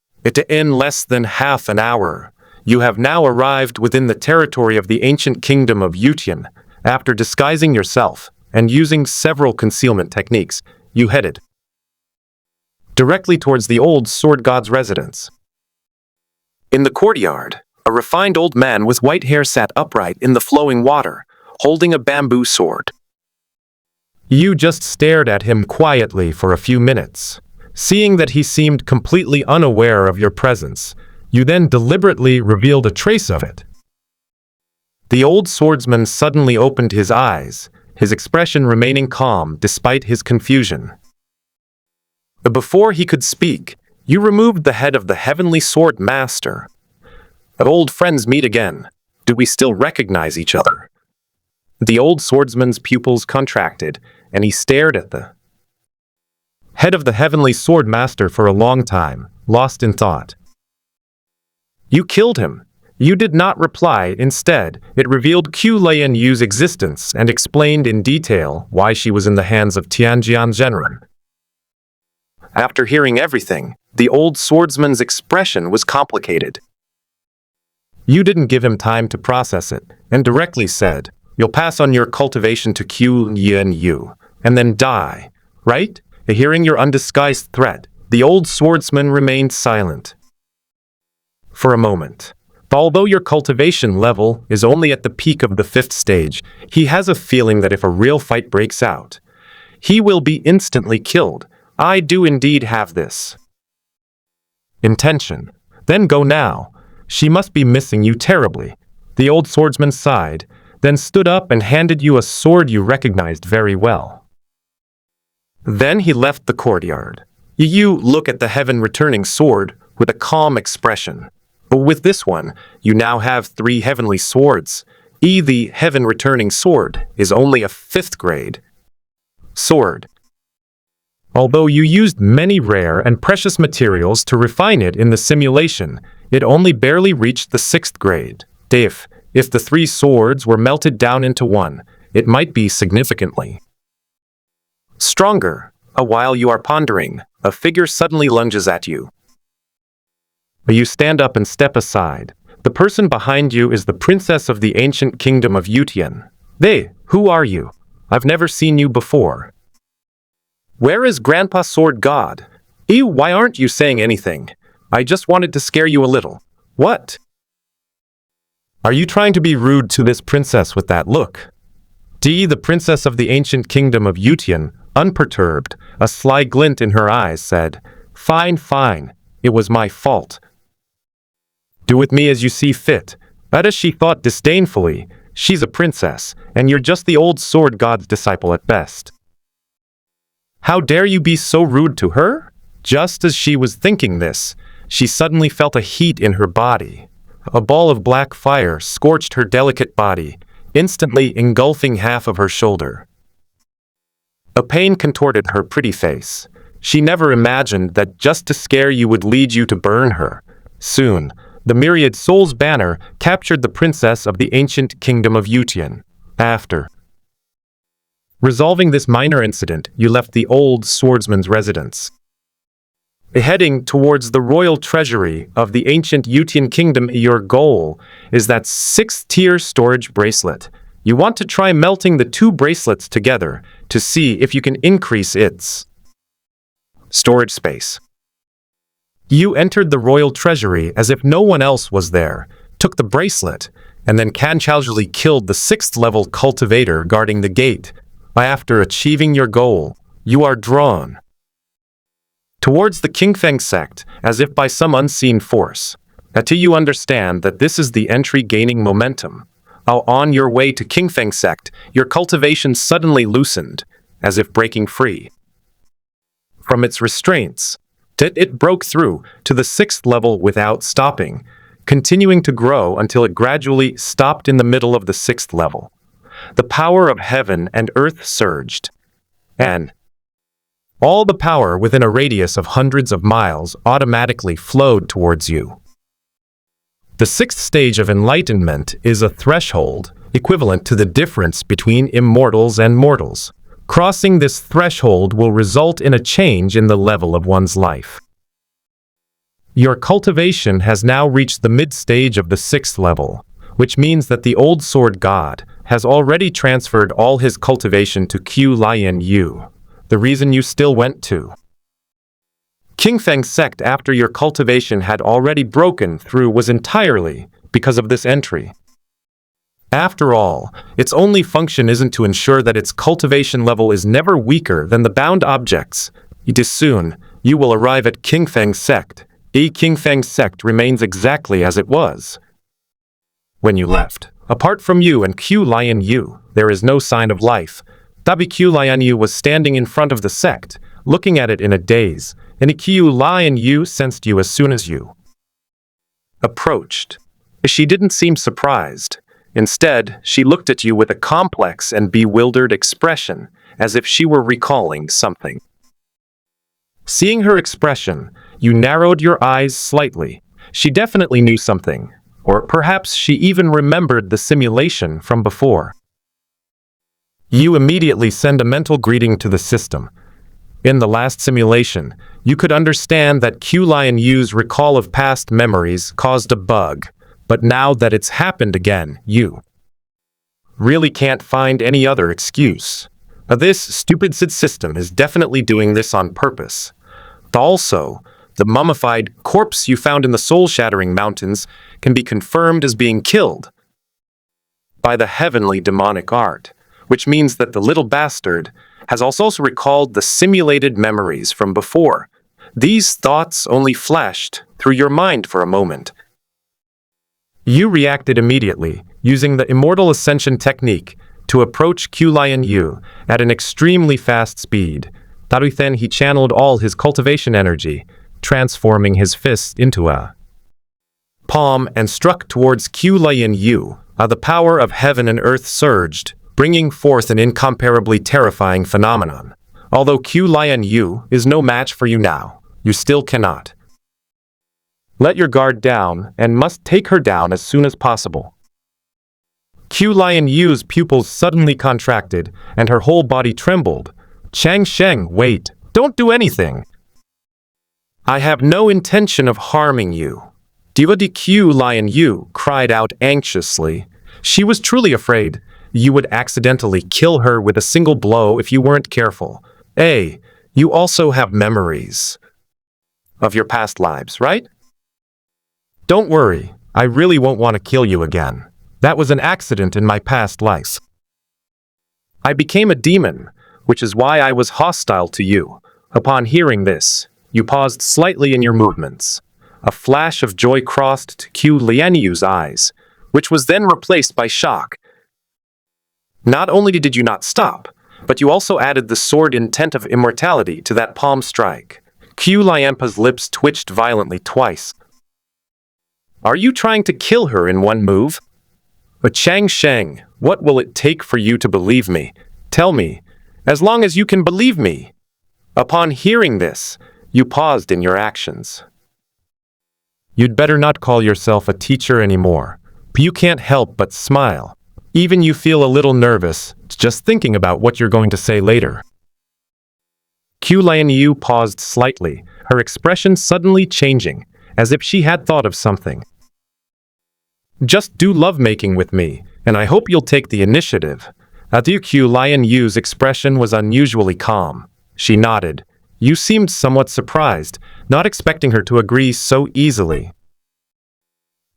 In less than half an hour, you have now arrived within the territory of the ancient kingdom of Yutian. After disguising yourself and using several concealment techniques, you headed directly towards the old sword god's residence. In the courtyard, a refined old man with white hair sat upright in the flowing water, holding a bamboo sword. You just stared at him quietly for a few minutes. Seeing that he seemed completely unaware of your presence, you then deliberately revealed a trace of it. The old swordsman suddenly opened his eyes, his expression remaining calm despite his confusion. Before he could speak, you removed the head of the Heavenly Sword Master. Old friends meet again. Do we still recognize each other? The old swordsman's pupils contracted, and he stared at the head of the Heavenly Sword Master for a long time, lost in thought. You killed him. You did not reply. Instead, it revealed Qiu Lianyue's existence and explained in detail why she was in the hands of Tianjian Zhenren. After hearing everything, the old swordsman's expression was complicated. You didn't give him time to process it, and directly said, "You'll pass on your cultivation to Qiu Lianyue, and then die, right?" Hearing your undisguised threat, the old swordsman remained silent for a moment. Although your cultivation level is only at the peak of the 5th stage, he has a feeling that if a real fight breaks out, he will be instantly killed. I do indeed have this intention. Then go now. She must be missing you terribly. The old swordsman sighed, then stood up and handed you a sword you recognized very well. Then he left the courtyard. You look at the heaven-returning sword with a calm expression. But with this one, you now have 3 heavenly swords. The heaven-returning sword is only a 5th grade sword. Although you used many rare and precious materials to refine it in the simulation, it only barely reached the 6th grade. If the 3 swords were melted down into one, it might be significantly stronger. While you are pondering, a figure suddenly lunges at you. You stand up and step aside. The person behind you is the princess of the ancient kingdom of Yutian. Who are you? I've never seen you before. Where is Grandpa Sword God? Why aren't you saying anything? I just wanted to scare you a little. What? Are you trying to be rude to this princess with that look? The princess of the ancient kingdom of Yutian, unperturbed, a sly glint in her eyes, said, Fine. It was my fault. Do with me as you see fit. As she thought disdainfully, she's a princess, and you're just the old sword god's disciple at best. How dare you be so rude to her? Just as she was thinking this, she suddenly felt a heat in her body. A ball of black fire scorched her delicate body, instantly engulfing half of her shoulder. A pain contorted her pretty face. She never imagined that just to scare you would lead you to burn her. Soon, the myriad souls banner captured the princess of the ancient kingdom of Yutian. After resolving this minor incident, you left the old swordsman's residence. Heading towards the royal treasury of the ancient Yutian kingdom, your goal is that 6-tier storage bracelet. You want to try melting the 2 bracelets together to see if you can increase its storage space. You entered the royal treasury as if no one else was there, took the bracelet, and then casually killed the 6th level cultivator guarding the gate. After achieving your goal, you are drawn towards the Changsheng sect as if by some unseen force. Until you understand that this is the entry gaining momentum. On your way to Changsheng sect, your cultivation suddenly loosened, as if breaking free from its restraints. It broke through to the 6th level without stopping, continuing to grow until it gradually stopped in the middle of the 6th level. The power of heaven and earth surged, and all the power within a radius of hundreds of miles automatically flowed towards you. The 6th stage of enlightenment is a threshold equivalent to the difference between immortals and mortals. Crossing this threshold will result in a change in the level of one's life. Your cultivation has now reached the mid-stage of the 6th level, which means that the old sword god has already transferred all his cultivation to Qiu Lianyue. The reason you still went to Changsheng sect after your cultivation had already broken through was entirely because of this entry. After all, its only function isn't to ensure that its cultivation level is never weaker than the bound objects. Soon, you will arrive at Changsheng sect. Changsheng sect remains exactly as it was when you left. Apart from you and Qiu Lianyue, there is no sign of life. Qiu Lianyue was standing in front of the sect, looking at it in a daze, and Qiu Lianyue sensed you as soon as you approached. She didn't seem surprised. Instead, she looked at you with a complex and bewildered expression, as if she were recalling something. Seeing her expression, you narrowed your eyes slightly. She definitely knew something, or perhaps she even remembered the simulation from before. You immediately send a mental greeting to the system. In the last simulation, you could understand that Qiu Lianyue's recall of past memories caused a bug, but now that it's happened again, you really can't find any other excuse. This stupid system is definitely doing this on purpose. Also, the mummified corpse you found in the soul-shattering mountains can be confirmed as being killed by the heavenly demonic art, which means that the little bastard has also recalled the simulated memories from before. These thoughts only flashed through your mind for a moment. You reacted immediately, using the Immortal Ascension technique to approach Qiu Lianyue at an extremely fast speed. Then he channeled all his cultivation energy, transforming his fist into a palm and struck towards Qiu Lianyue. The power of heaven and earth surged, bringing forth an incomparably terrifying phenomenon. Although Qiu Lianyue is no match for you now, you still cannot let your guard down and must take her down as soon as possible. Qiu Lianyue's pupils suddenly contracted, and her whole body trembled. Changsheng, wait, don't do anything. I have no intention of harming you. Qiu Lianyue cried out anxiously. She was truly afraid you would accidentally kill her with a single blow if you weren't careful. You also have memories of your past lives, right? Don't worry, I really won't want to kill you again. That was an accident in my past life. I became a demon, which is why I was hostile to you. Upon hearing this, you paused slightly in your movements. A flash of joy crossed Qiu Lianyue's eyes, which was then replaced by shock. Not only did you not stop, but you also added the sword intent of immortality to that palm strike. Qiu Lianyue's lips twitched violently twice. Are you trying to kill her in one move? But Changsheng, what will it take for you to believe me? Tell me, as long as you can believe me. Upon hearing this, you paused in your actions. You'd better not call yourself a teacher anymore. But you can't help but smile. Even you feel a little nervous, just thinking about what you're going to say later. Qiu Lianyue paused slightly, her expression suddenly changing, as if she had thought of something. Just do lovemaking with me, and I hope you'll take the initiative. Qiu Lianyue's expression was unusually calm. She nodded. You seemed somewhat surprised, not expecting her to agree so easily.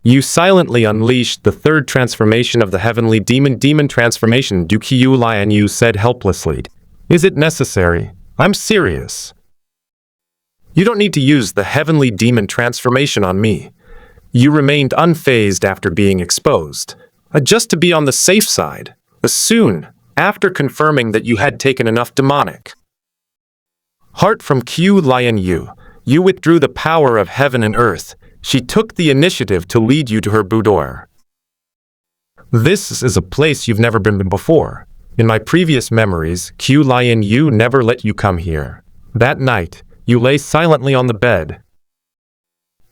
You silently unleashed the third transformation of the heavenly demon transformation, Qiu Lianyue said helplessly. Is it necessary? I'm serious. You don't need to use the heavenly demon transformation on me. You remained unfazed after being exposed, just to be on the safe side, soon after confirming that you had taken enough demonic heart from Qiu Lianyue. You withdrew the power of heaven and earth. She took the initiative to lead you to her boudoir. This is a place you've never been before. In my previous memories, Qiu Lianyue never let you come here. That night, you lay silently on the bed.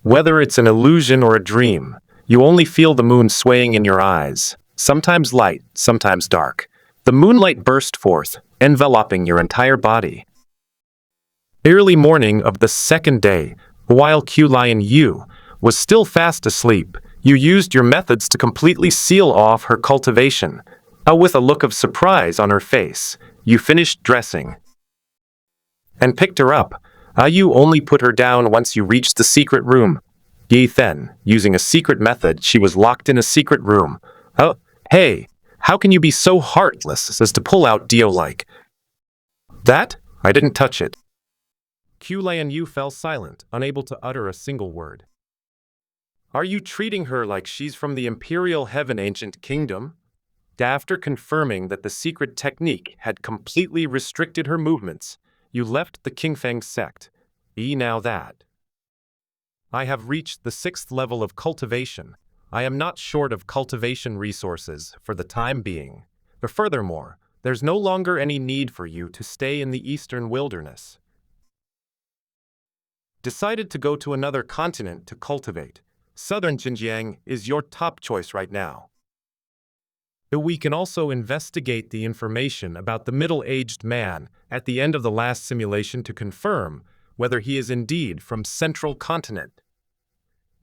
Whether it's an illusion or a dream, you only feel the moon swaying in your eyes, sometimes light, sometimes dark. The moonlight burst forth, enveloping your entire body. Early morning of the second day, while Qiu Lianyue was still fast asleep, you used your methods to completely seal off her cultivation. With a look of surprise on her face, you finished dressing and picked her up. You only put her down once you reached the secret room. Then, using a secret method, she was locked in a secret room. Hey, how can you be so heartless as to pull out Dio like that? I didn't touch it. Qiu Lianyue fell silent, unable to utter a single word. Are you treating her like she's from the Imperial Heaven Ancient Kingdom? After confirming that the secret technique had completely restricted her movements, you left the Qingfeng sect. Now that I have reached the 6th level of cultivation, I am not short of cultivation resources for the time being. But furthermore, there's no longer any need for you to stay in the eastern wilderness. Decided to go to another continent to cultivate. Southern Xinjiang is your top choice right now. We can also investigate the information about the middle-aged man at the end of the last simulation to confirm whether he is indeed from Central Continent,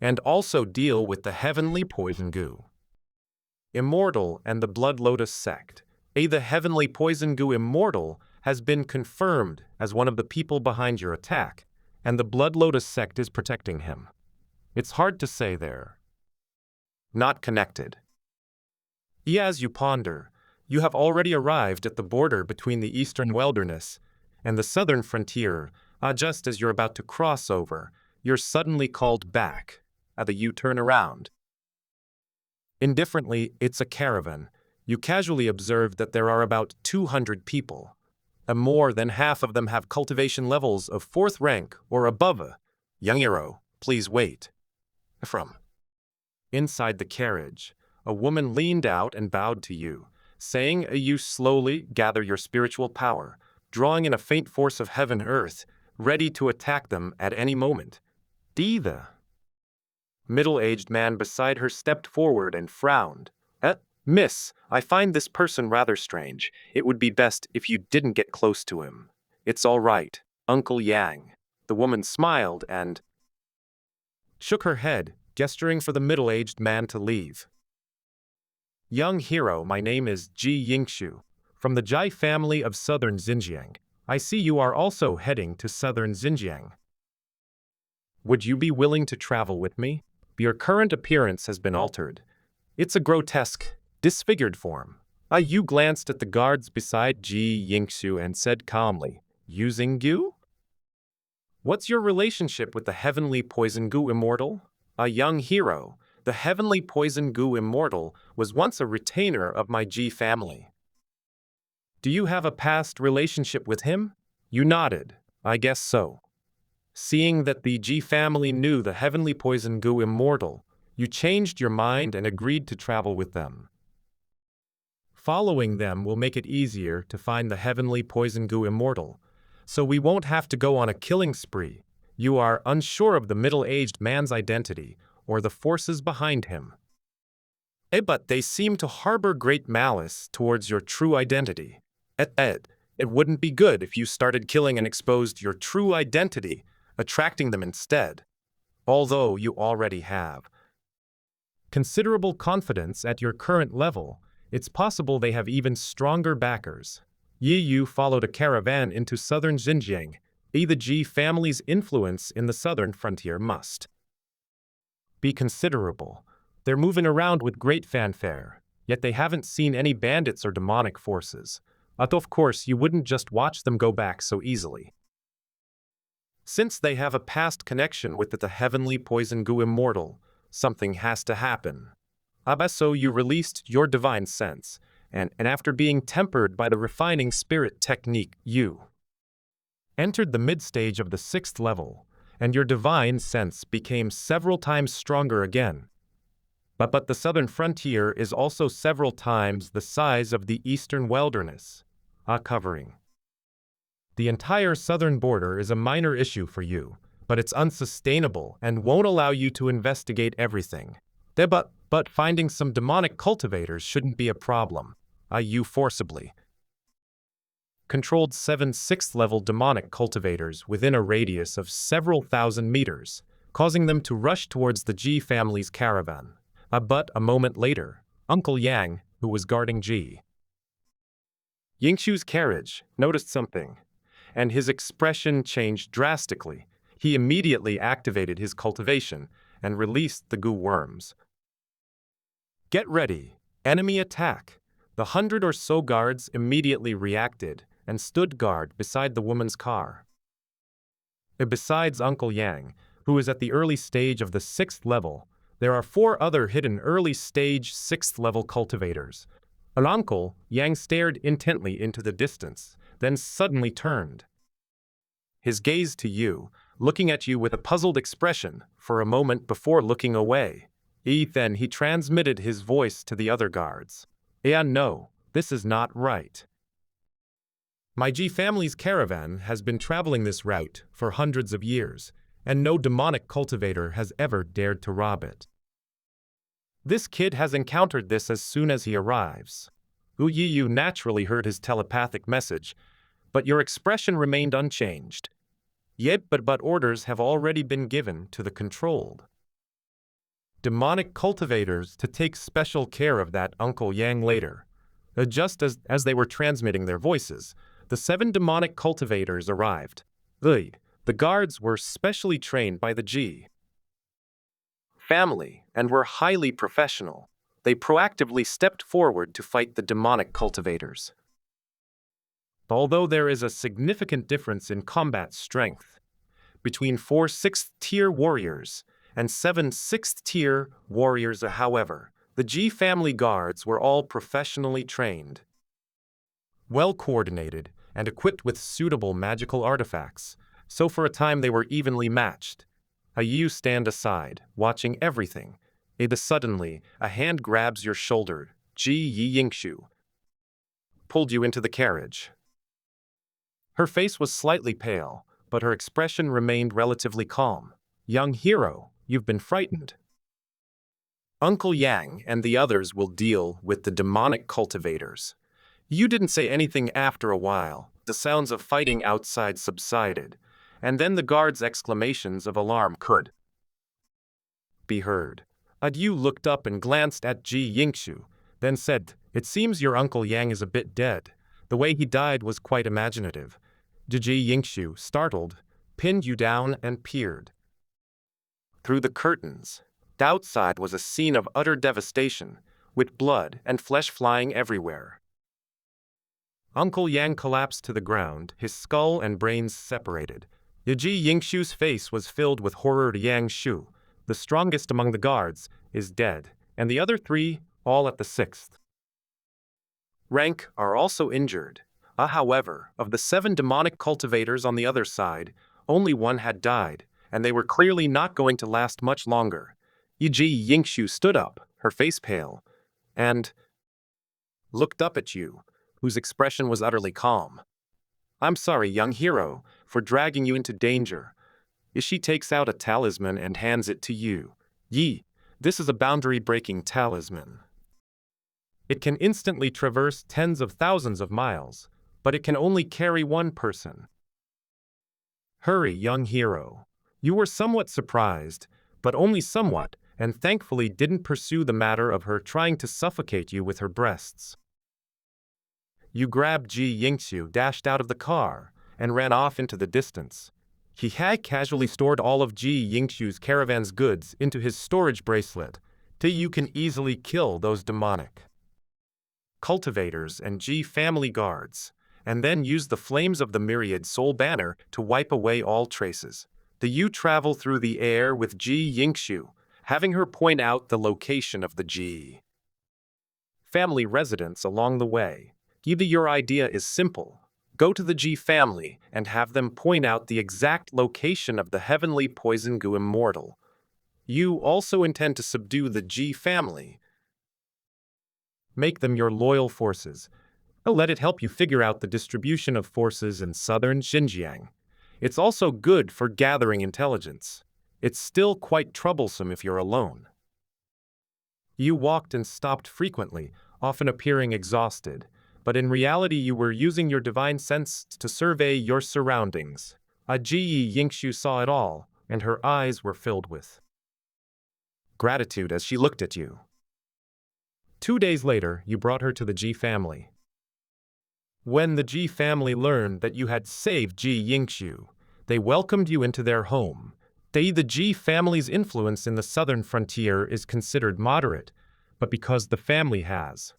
and also deal with the Heavenly Poison Goo Immortal and the Blood Lotus sect. The Heavenly Poison Goo Immortal has been confirmed as one of the people behind your attack, and the Blood Lotus sect is protecting him. It's hard to say they're not connected. As you ponder, you have already arrived at the border between the eastern wilderness and the southern frontier. Just as you're about to cross over, you're suddenly called back. You turn around. Indifferently, it's a caravan. You casually observe that there are about 200 people. More than half of them have cultivation levels of 4th rank or above. Young hero, please wait. From inside the carriage, a woman leaned out and bowed to you, saying, you slowly gather your spiritual power, drawing in a faint force of heaven earth, ready to attack them at any moment. The middle-aged man beside her stepped forward and frowned. Miss, I find this person rather strange. It would be best if you didn't get close to him. It's all right, Uncle Yang. The woman smiled and shook her head, gesturing for the middle-aged man to leave. Young hero, my name is Ji Yingshu, from the Jai family of Southern Xinjiang. I see you are also heading to Southern Xinjiang. Would you be willing to travel with me? Your current appearance has been altered. It's a grotesque, disfigured form. You glanced at the guards beside Ji Yingshu and said calmly, using Gu? What's your relationship with the Heavenly Poison Goo Immortal? A young hero. The heavenly poison Gu immortal was once a retainer of my Ji family. Do you have a past relationship with him? You nodded. I guess so. Seeing that the Ji family knew the heavenly poison Gu immortal, you changed your mind and agreed to travel with them. Following them will make it easier to find the heavenly poison Gu immortal, so we won't have to go on a killing spree. You are unsure of the middle-aged man's identity or the forces behind him. But they seem to harbor great malice towards your true identity. It wouldn't be good if you started killing and exposed your true identity, attracting them instead, although you already have considerable confidence at your current level. It's possible they have even stronger backers. Yu followed a caravan into southern Xinjiang. The Ji family's influence in the southern frontier must be considerable. They're moving around with great fanfare, yet they haven't seen any bandits or demonic forces. But of course, you wouldn't just watch them go back so easily. Since they have a past connection with the heavenly poison Gu immortal, something has to happen. So you released your divine sense, and after being tempered by the refining spirit technique, you entered the mid-stage of the 6th level, and your divine sense became several times stronger again. But the southern frontier is also several times the size of the eastern wilderness, covering the entire southern border is a minor issue for you, but it's unsustainable and won't allow you to investigate everything. But finding some demonic cultivators shouldn't be a problem. You forcibly controlled 7 6th-level demonic cultivators within a radius of several thousand meters, causing them to rush towards the Ji family's caravan. But a moment later, Uncle Yang, who was guarding Ji Yingxu's carriage, noticed something, and his expression changed drastically. He immediately activated his cultivation and released the Gu worms. Get ready. Enemy attack. The 100 or so guards immediately reacted and stood guard beside the woman's car. Besides Uncle Yang, who is at the early stage of the 6th level, there are 4 other hidden early stage 6th level cultivators. Uncle Yang stared intently into the distance, then suddenly turned his gaze to you, looking at you with a puzzled expression for a moment before looking away. Then he transmitted his voice to the other guards. No, this is not right. My Ji family's caravan has been traveling this route for hundreds of years, and no demonic cultivator has ever dared to rob it. This kid has encountered this as soon as he arrives. You naturally heard his telepathic message, but your expression remained unchanged. But orders have already been given to the controlled demonic cultivators to take special care of that Uncle Yang later. Just as they were transmitting their voices, the 7 demonic cultivators arrived. The guards were specially trained by the Ji family and were highly professional. They proactively stepped forward to fight the demonic cultivators. Although there is a significant difference in combat strength between 4 6th-tier warriors and 7 6th-tier warriors, however, the Ji family guards were all professionally trained, well coordinated, and equipped with suitable magical artifacts, so for a time they were evenly matched. You stand aside, watching everything. Suddenly, a hand grabs your shoulder. Ji Yingxu pulled you into the carriage. Her face was slightly pale, but her expression remained relatively calm. Young hero, you've been frightened. Uncle Yang and the others will deal with the demonic cultivators. You didn't say anything after a while. The sounds of fighting outside subsided, and then the guards' exclamations of alarm could be heard. You looked up and glanced at Ji Yingxu, then said, "It seems your Uncle Yang is a bit dead. The way he died was quite imaginative." Ji Yingxu, startled, pinned you down and peered through the curtains. Outside was a scene of utter devastation, with blood and flesh flying everywhere. Uncle Yang collapsed to the ground, his skull and brains separated. Ji Yingxu's face was filled with horror. Yang Shu, the strongest among the guards, is dead, and the other 3, all at the 6th rank, are also injured. However, of the 7 demonic cultivators on the other side, only 1 had died, and they were clearly not going to last much longer. Yi Yingxu stood up, her face pale, and looked up at you, whose expression was utterly calm. "I'm sorry, young hero, for dragging you into danger." She takes out a talisman and hands it to you. "Yi, this is a boundary-breaking talisman. It can instantly traverse tens of thousands of miles, but it can only carry 1 person. Hurry, young hero." You were somewhat surprised, but only somewhat, and thankfully didn't pursue the matter of her trying to suffocate you with her breasts. You grabbed Ji Yingxiu, dashed out of the car, and ran off into the distance. He had casually stored all of Ji Yingxiu's caravan's goods into his storage bracelet, till you can easily kill those demonic cultivators and Ji family guards, and then use the flames of the myriad soul banner to wipe away all traces. You travel through the air with Ji Yingxiu, having her point out the location of the Ji family residence along the way. Your idea is simple. Go to the Ji family and have them point out the exact location of the heavenly poison goo immortal. You also intend to subdue the Ji family. Make them your loyal forces. Let it help you figure out the distribution of forces in southern Xinjiang. It's also good for gathering intelligence. It's still quite troublesome if you're alone. You walked and stopped frequently, often appearing exhausted, but in reality you were using your divine sense to survey your surroundings. Ji Yingxiu saw it all, and her eyes were filled with gratitude as she looked at you. 2 days later, you brought her to the Ji family. When the Ji family learned that you had saved Ji Yingxiu, they welcomed you into their home. The Ji family's influence in the southern frontier is considered moderate, but because the family has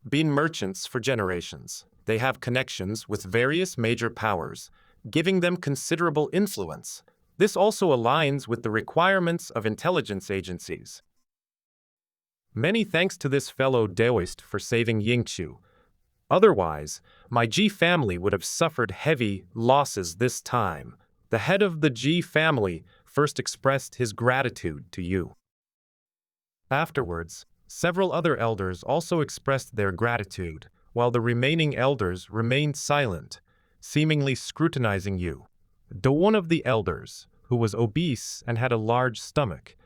been merchants for generations, they have connections with various major powers, giving them considerable influence. This also aligns with the requirements of intelligence agencies. Many thanks to this fellow Daoist for saving Yingxiu. Otherwise, my Ji family would have suffered heavy losses this time. The head of the Ji family first expressed his gratitude to you. Afterwards, several other elders also expressed their gratitude, while the remaining elders remained silent, seemingly scrutinizing you. One of the elders, who was obese and had a large stomach,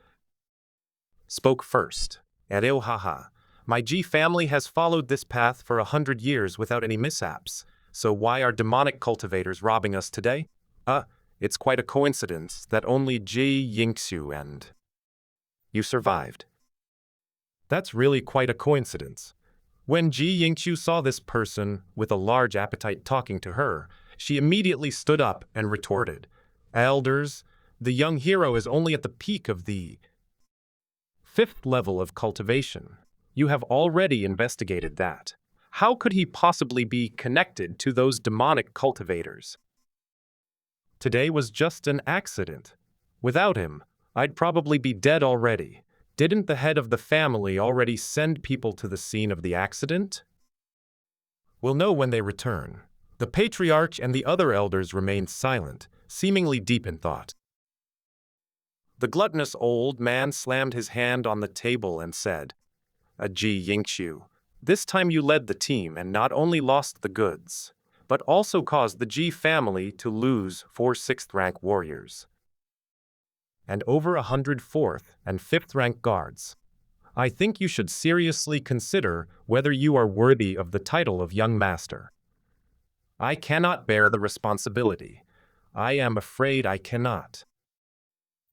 spoke first. Haha. My Ji family has followed this path for 100 years without any mishaps, so why are demonic cultivators robbing us today? It's quite a coincidence that only Ji Yingxiu and you survived. That's really quite a coincidence. When Ji Yingxiu saw this person with a large appetite talking to her, she immediately stood up and retorted, "Elders, the young hero is only at the peak of the 5th level of cultivation. You have already investigated that. How could he possibly be connected to those demonic cultivators? Today was just an accident. Without him, I'd probably be dead already. Didn't the head of the family already send people to the scene of the accident? We'll know when they return." The patriarch and the other elders remained silent, seemingly deep in thought. The gluttonous old man slammed his hand on the table and said, "Ji Yingxiu, this time you led the team and not only lost the goods, but also caused the Ji family to lose 4 6th-rank warriors and over 100 4th and 5th-rank guards. I think you should seriously consider whether you are worthy of the title of young master. I cannot bear the responsibility. I am afraid I cannot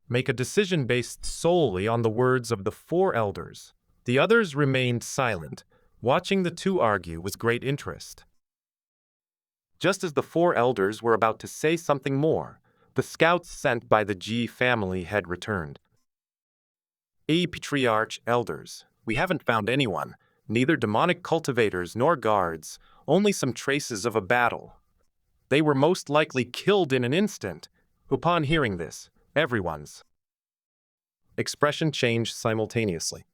make a decision based solely on the words of the 4 elders." The others remained silent, watching the 2 argue with great interest. Just as the 4 elders were about to say something more, the scouts sent by the Ji family had returned. Patriarch, elders, we haven't found anyone, neither demonic cultivators nor guards, only some traces of a battle. They were most likely killed in an instant. Upon hearing this, everyone's expression changed simultaneously.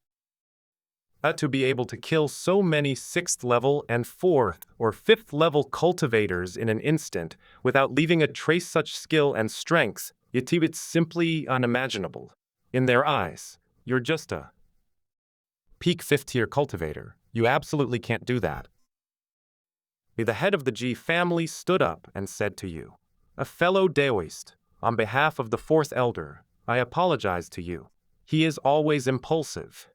To be able to kill so many 6th level and 4th or 5th level cultivators in an instant without leaving a trace such skill and strength, it's simply unimaginable. In their eyes, you're just a peak 5th tier cultivator. You absolutely can't do that. The head of the Ji family stood up and said to you, "A fellow Daoist, on behalf of the 4th elder, I apologize to you. He is always impulsive.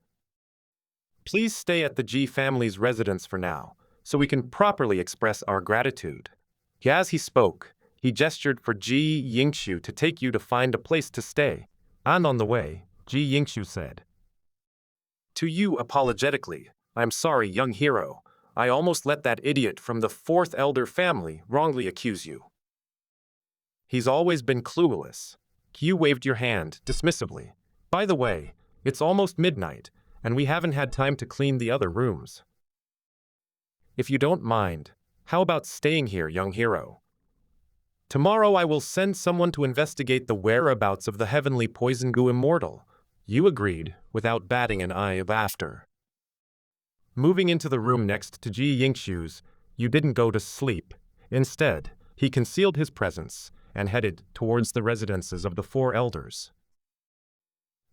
Please stay at the Ji family's residence for now, so we can properly express our gratitude." As he spoke, he gestured for Ji Yingxiu to take you to find a place to stay. And on the way, Ji Yingxiu said to you apologetically, "I'm sorry, young hero. I almost let that idiot from the 4th elder family wrongly accuse you. He's always been clueless." Qiu waved your hand dismissively. "By the way, it's almost midnight, and we haven't had time to clean the other rooms. If you don't mind, how about staying here, young hero? Tomorrow I will send someone to investigate the whereabouts of the heavenly poison goo immortal." You agreed, without batting an eye after. Moving into the room next to Ji Yingxiu's, you didn't go to sleep. Instead, he concealed his presence and headed towards the residences of the 4 elders.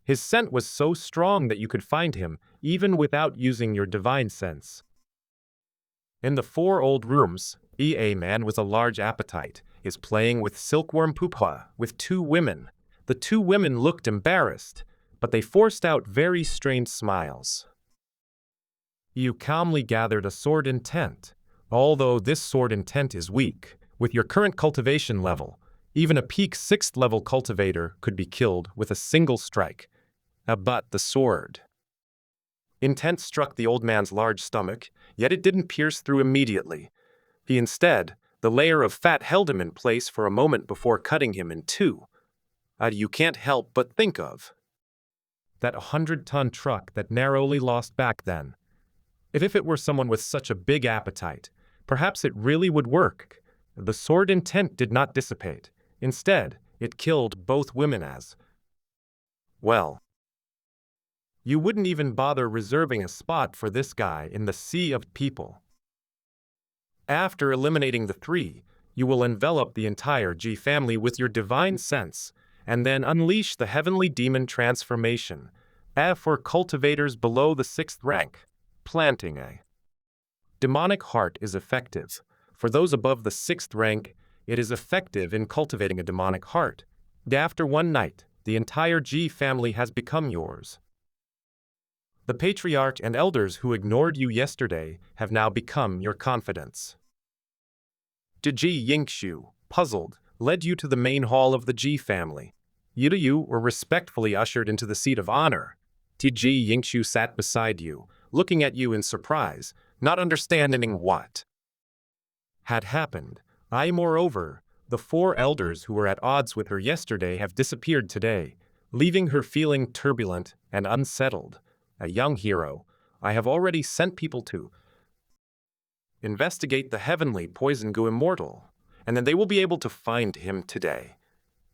His scent was so strong that you could find him even without using your divine sense. In the 4 old rooms, a man with a large appetite is playing with silkworm pupa with 2 women. The 2 women looked embarrassed, but they forced out very strained smiles. You calmly gathered a sword intent. Although this sword intent is weak, with your current cultivation level, even a peak 6th level cultivator could be killed with a single strike. But the sword intent struck the old man's large stomach, yet it didn't pierce through immediately. Instead, the layer of fat held him in place for a moment before cutting him in 2. You can't help but think of that 100-ton truck that narrowly lost back then. If it were someone with such a big appetite, perhaps it really would work. The sword intent did not dissipate. Instead, it killed both women as well. You wouldn't even bother reserving a spot for this guy in the sea of people. After eliminating the 3, you will envelop the entire Ji family with your divine sense, and then unleash the heavenly demon transformation. For cultivators below the 6th rank, planting a demonic heart is effective. For those above the 6th rank, it is effective in cultivating a demonic heart. After one night, the entire Ji family has become yours. The patriarch and elders who ignored you yesterday have now become your confidants. Ji Yingxiu, puzzled, led you to the main hall of the Ji family. You were respectfully ushered into the seat of honor. Ji Yingxiu sat beside you, looking at you in surprise, not understanding what had happened. Moreover, the 4 elders who were at odds with her yesterday have disappeared today, leaving her feeling turbulent and unsettled. A young hero, I have already sent people to investigate the heavenly poison goo immortal, and then they will be able to find him today.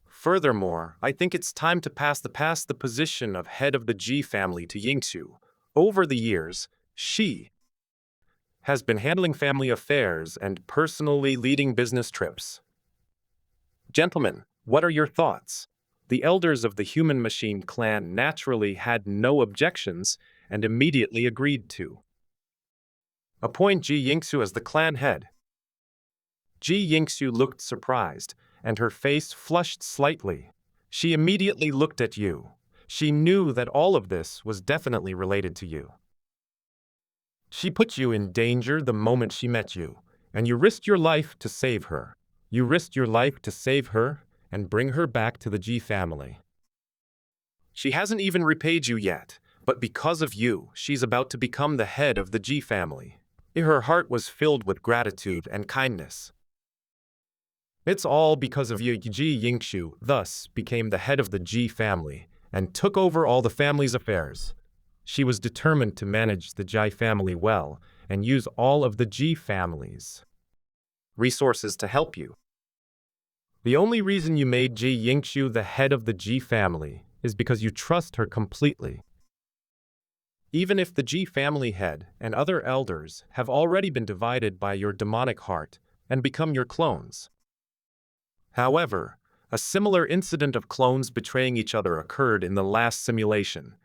Furthermore, I think it's time to pass the position of head of the Ji family to Yingxiu. Over the years, she has been handling family affairs and personally leading business trips. Gentlemen, what are your thoughts? The elders of the Human Machine clan naturally had no objections and immediately agreed to appoint Ji Yingxiu as the clan head. Ji Yingxiu looked surprised, and her face flushed slightly. She immediately looked at you. She knew that all of this was definitely related to you. She put you in danger the moment she met you, and you risked your life to save her. You risked your life to save her and bring her back to the Ji family. She hasn't even repaid you yet, but because of you, she's about to become the head of the Ji family. Her heart was filled with gratitude and kindness. It's all because of you. Ji Yingxiu thus became the head of the Ji family and took over all the family's affairs. She was determined to manage the Ji family well and use all of the Ji family's resources to help you. The only reason you made Ji Yingxiu the head of the Ji family is because you trust her completely. Even if the Ji family head and other elders have already been divided by your demonic heart and become your clones. However, a similar incident of clones betraying each other occurred in the last simulation,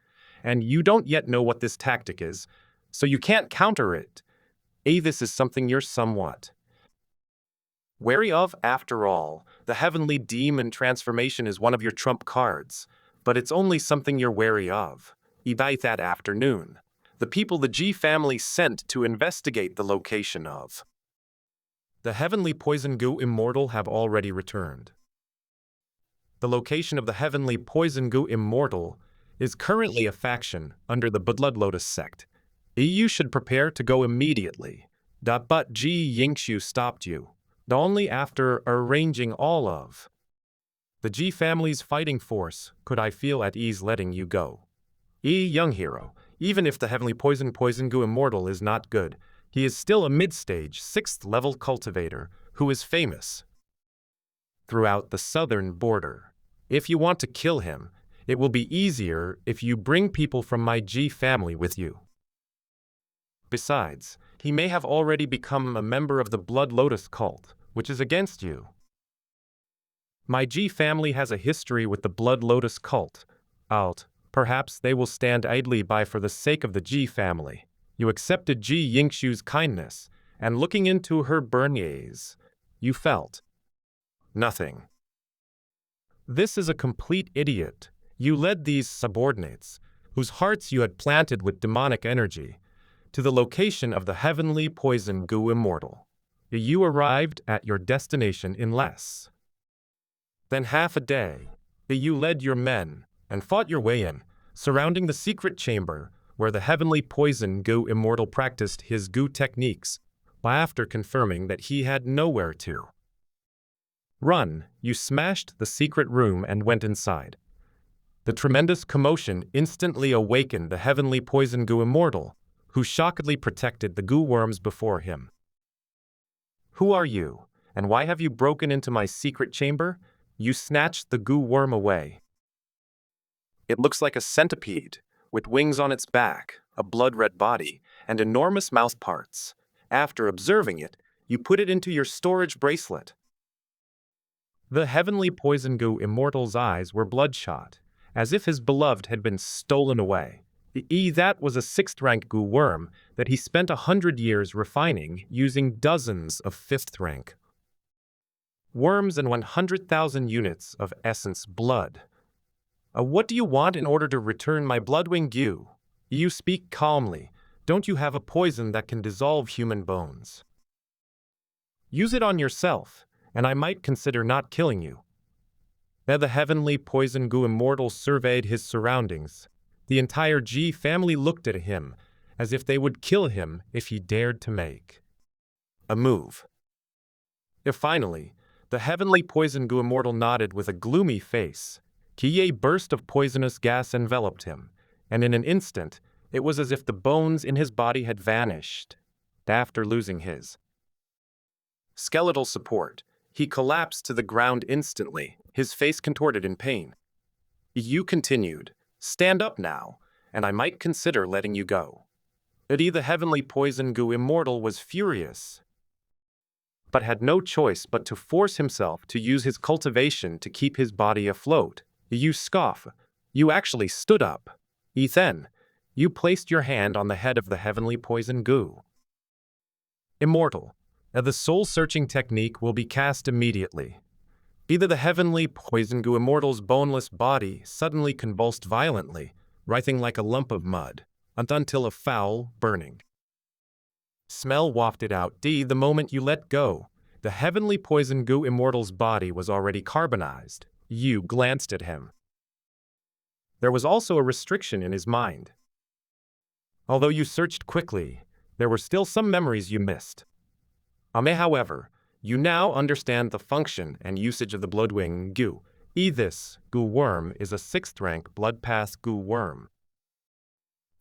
and you don't yet know what this tactic is, so you can't counter it. This is something you're somewhat wary of. After all, the heavenly demon transformation is one of your trump cards, but it's only something you're wary of. By that afternoon, the people the Ji family sent to investigate the location of the heavenly poison goo immortal have already returned. The location of the heavenly poison goo immortal is currently a faction under the Blood Lotus sect. You should prepare to go immediately. But Ji Yingxiu stopped you, only after arranging all of the Ji family's fighting force could I feel at ease letting you go. Young hero, even if the heavenly poison goo immortal is not good, he is still a mid-stage, 6th level cultivator who is famous throughout the southern border. If you want to kill him, it will be easier if you bring people from my Ji family with you. Besides, he may have already become a member of the Blood Lotus cult, which is against you. My Ji family has a history with the Blood Lotus cult. Perhaps they will stand idly by for the sake of the Ji family. You accepted Ji Yingxiu's kindness, and looking into her beignets, you felt nothing. This is a complete idiot. You led these subordinates, whose hearts you had planted with demonic energy, to the location of the heavenly poison goo immortal. You arrived at your destination in less than half a day. You led your men and fought your way in, surrounding the secret chamber where the heavenly poison goo immortal practiced his goo techniques, after confirming that he had nowhere to run. You smashed the secret room and went inside. The tremendous commotion instantly awakened the heavenly poison goo immortal, who shockingly protected the goo worms before him. Who are you, and why have you broken into my secret chamber? You snatched the goo worm away. It looks like a centipede, with wings on its back, a blood-red body, and enormous mouth parts. After observing it, you put it into your storage bracelet. The heavenly poison goo immortal's eyes were bloodshot, as if his beloved had been stolen away. That was a 6th-rank goo worm that he spent 100 years refining using dozens of 5th-rank worms and 100,000 units of essence blood. What do you want in order to return my bloodwing goo? You speak calmly. Don't you have a poison that can dissolve human bones? Use it on yourself, and I might consider not killing you. The heavenly poison goo immortal surveyed his surroundings. The entire Ji family looked at him, as if they would kill him if he dared to make a move. Finally, the heavenly poison goo immortal nodded with a gloomy face. A burst of poisonous gas enveloped him, and in an instant, it was as if the bones in his body had vanished. After losing his skeletal support, he collapsed to the ground instantly, his face contorted in pain. You continued, "Stand up now, and I might consider letting you go." The heavenly poison goo immortal was furious, but had no choice but to force himself to use his cultivation to keep his body afloat. You scoff. You actually stood up. Then, you placed your hand on the head of the heavenly poison goo immortal. The soul-searching technique will be cast immediately. The heavenly poison goo immortal's boneless body suddenly convulsed violently, writhing like a lump of mud, until a foul, burning smell wafted out. The moment you let go, the heavenly poison goo immortal's body was already carbonized. You glanced at him. There was also a restriction in his mind. Although you searched quickly, there were still some memories you missed. However, you now understand the function and usage of the bloodwing goo. This goo worm is a 6th-rank blood path goo worm,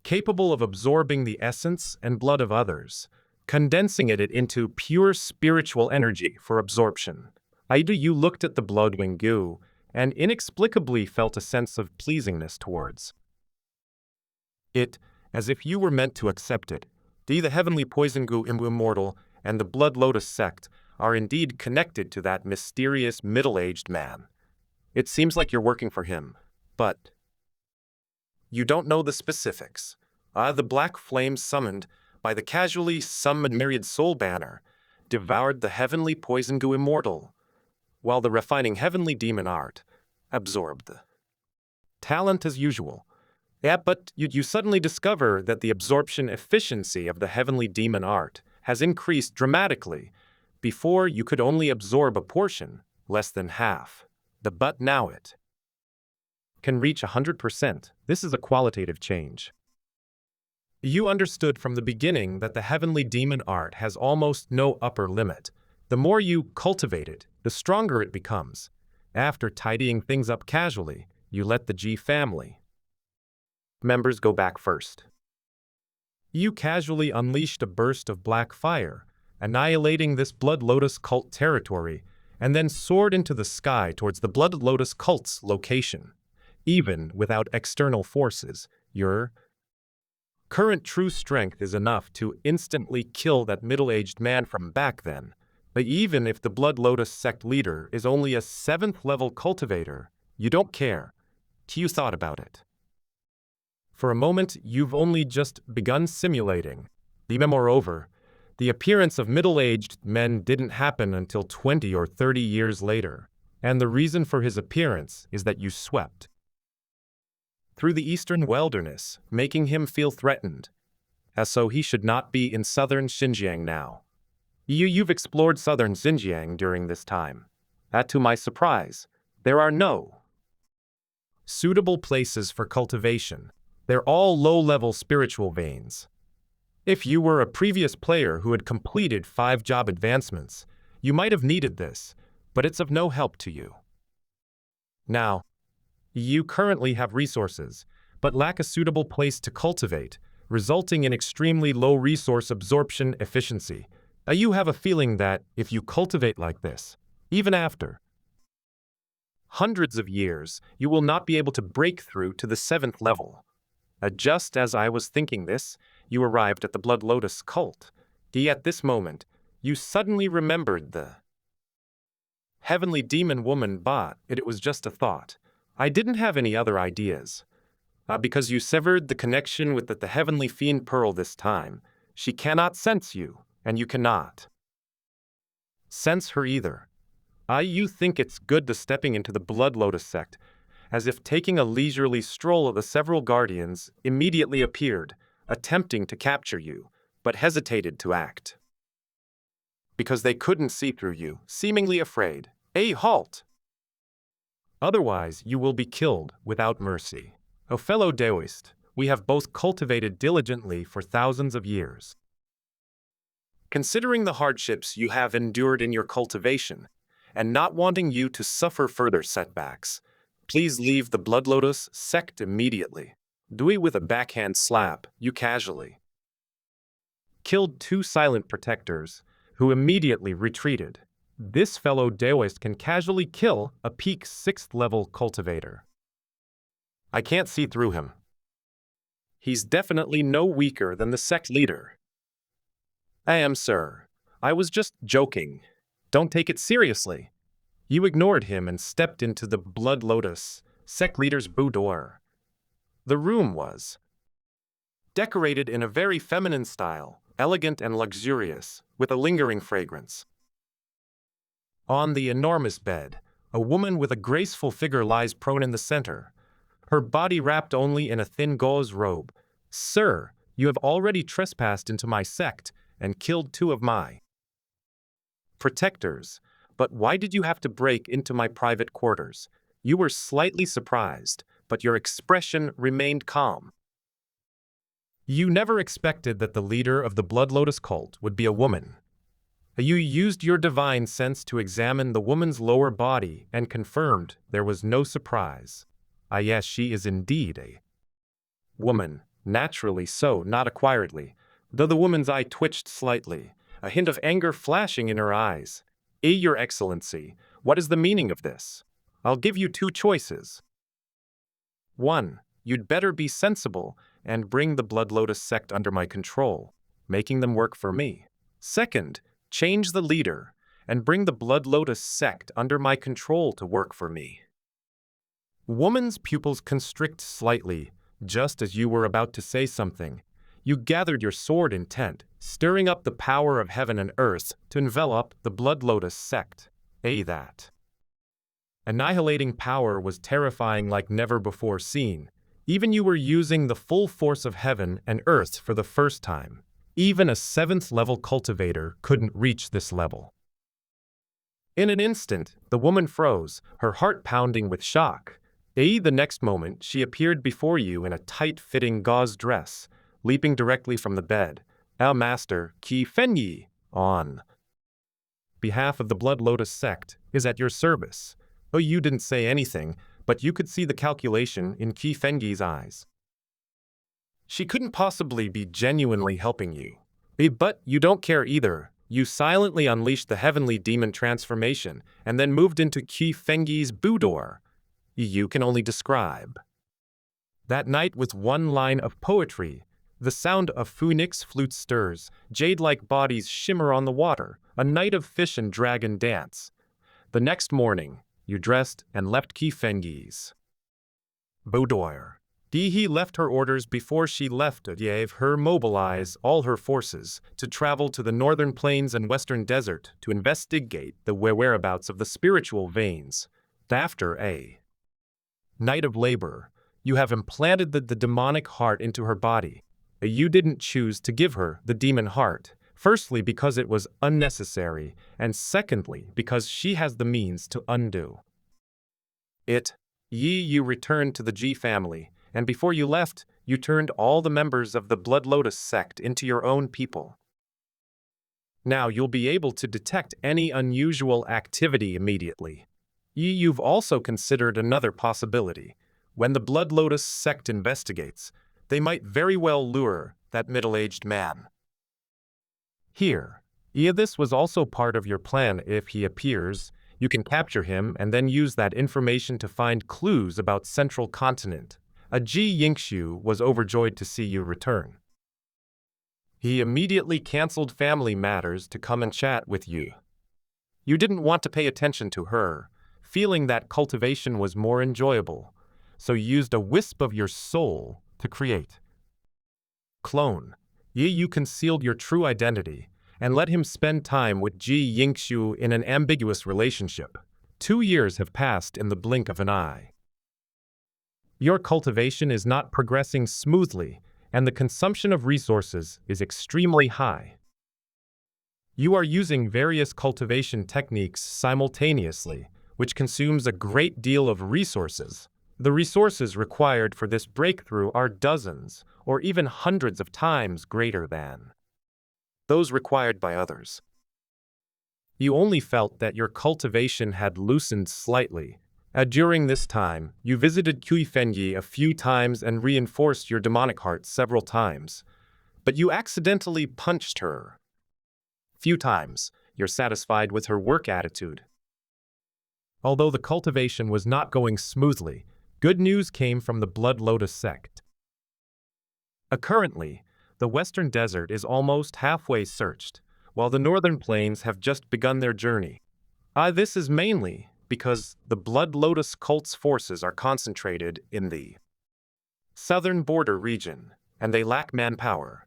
capable of absorbing the essence and blood of others, condensing it into pure spiritual energy for absorption. You looked at the bloodwing goo, and inexplicably felt a sense of pleasingness towards it, as if you were meant to accept it. The heavenly poison gu immortal and the blood lotus sect are indeed connected to that mysterious middle-aged man. It seems like you're working for him, but you don't know the specifics. The black flames summoned by the casually summoned myriad soul banner devoured the heavenly poison gu immortal, while the refining heavenly demon art absorbed the talent as usual. Yeah, but you suddenly discover that the absorption efficiency of the heavenly demon art has increased dramatically. Before, you could only absorb a portion, less than half. But now it can reach 100%. This is a qualitative change. You understood from the beginning that the heavenly demon art has almost no upper limit. The more you cultivate it, the stronger it becomes. After tidying things up casually, you let the G family members go back first. You casually unleashed a burst of black fire, annihilating this Blood Lotus cult territory, and then soared into the sky towards the Blood Lotus cult's location. Even without external forces, your current true strength is enough to instantly kill that middle-aged man from back then. But even if the Blood Lotus sect leader is only a 7th level cultivator, you don't care. Qiu thought about it. For a moment, you've only just begun simulating. Moreover, the appearance of middle-aged men didn't happen until 20 or 30 years later, and the reason for his appearance is that you swept through the eastern wilderness, making him feel threatened, as so he should not be in southern Xinjiang now. You've explored southern Xinjiang during this time. To my surprise, there are no suitable places for cultivation. They're all low-level spiritual veins. If you were a previous player who had completed 5 job advancements, you might have needed this, but it's of no help to you. Now, you currently have resources, but lack a suitable place to cultivate, resulting in extremely low resource absorption efficiency. You have a feeling that if you cultivate like this, even after hundreds of years, you will not be able to break through to the 7th level. Just as I was thinking this, you arrived at the Blood Lotus cult. At this moment, you suddenly remembered the heavenly demon woman, but it was just a thought. I didn't have any other ideas. Because you severed the connection with the heavenly fiend pearl this time, she cannot sense you, and you cannot sense her either. You think it's good to stepping into the Blood Lotus sect, as if taking a leisurely stroll, the several guardians immediately appeared, attempting to capture you, but hesitated to act. Because they couldn't see through you, seemingly afraid. Halt! Otherwise, you will be killed without mercy. O fellow Daoist, we have both cultivated diligently for thousands of years. Considering the hardships you have endured in your cultivation, and not wanting you to suffer further setbacks, please leave the Blood Lotus sect immediately. Dewey with a backhand slap, you casually killed 2 silent protectors, who immediately retreated. This fellow Daoist can casually kill a peak 6th level cultivator. I can't see through him. He's definitely no weaker than the sect leader. I am, sir. I was just joking. Don't take it seriously. You ignored him and stepped into the Blood Lotus sect leader's boudoir. The room was decorated in a very feminine style, elegant and luxurious, with a lingering fragrance. On the enormous bed, a woman with a graceful figure lies prone in the center, her body wrapped only in a thin gauze robe. Sir, you have already trespassed into my sect and killed 2 of my protectors. But why did you have to break into my private quarters? You were slightly surprised, but your expression remained calm. You never expected that the leader of the Blood Lotus cult would be a woman. You used your divine sense to examine the woman's lower body and confirmed there was no surprise. Yes, she is indeed a woman, naturally so, not acquiredly, though the woman's eye twitched slightly, a hint of anger flashing in her eyes. Your Excellency, what is the meaning of this? I'll give you two choices. 1. You'd better be sensible and bring the Blood Lotus sect under my control, making them work for me. 2nd, change the leader and bring the Blood Lotus sect under my control to work for me. Woman's pupils constrict slightly, just as you were about to say something. You gathered your sword intent, stirring up the power of heaven and earth to envelop the Blood Lotus sect. That annihilating power was terrifying like never before seen. Even you were using the full force of heaven and earth for the first time. Even a 7th level cultivator couldn't reach this level. In an instant, the woman froze, her heart pounding with shock. The next moment, she appeared before you in a tight-fitting gauze dress, leaping directly from the bed. Our master, Qiu Lianyue, on behalf of the Blood Lotus sect, is at your service. You didn't say anything, but you could see the calculation in Qiu Lianyue's eyes. She couldn't possibly be genuinely helping you. But you don't care either. You silently unleashed the heavenly demon transformation and then moved into Qiu Lianyue's boudoir. You can only describe that night with one line of poetry. The sound of phoenix flute stirs, jade-like bodies shimmer on the water, a night of fish and dragon dance. The next morning, you dressed and left Qiu Lianyue's boudoir. He left her orders before she left to gave her mobilize all her forces to travel to the northern plains and western desert to investigate the whereabouts of the spiritual veins. After a night of labor, you have implanted the demonic heart into her body. You didn't choose to give her the demon heart, firstly because it was unnecessary, and secondly because she has the means to undo it. You returned to the Ji family, and before you left, you turned all the members of the Blood Lotus sect into your own people. Now you'll be able to detect any unusual activity immediately. You've also considered another possibility. When the Blood Lotus sect investigates, they might very well lure that middle-aged man here. This was also part of your plan. If he appears, you can capture him and then use that information to find clues about Central Continent. Ji Yingshu was overjoyed to see you return. He immediately canceled family matters to come and chat with you. You didn't want to pay attention to her, feeling that cultivation was more enjoyable, so you used a wisp of your soul to create clone. You concealed your true identity and let him spend time with Ji Yingshu in an ambiguous relationship. 2 years have passed in the blink of an eye. Your cultivation is not progressing smoothly, and the consumption of resources is extremely high. You are using various cultivation techniques simultaneously, which consumes a great deal of resources. The resources required for this breakthrough are dozens or even hundreds of times greater than those required by others. You only felt that your cultivation had loosened slightly. During this time, you visited Qiu Lianyue a few times and reinforced your demonic heart several times, but you accidentally punched her few times. You're satisfied with her work attitude. Although the cultivation was not going smoothly, good news came from the Blood Lotus sect. Currently, the western desert is almost halfway searched, while the northern plains have just begun their journey. This is mainly because the Blood Lotus cult's forces are concentrated in the southern border region, and they lack manpower.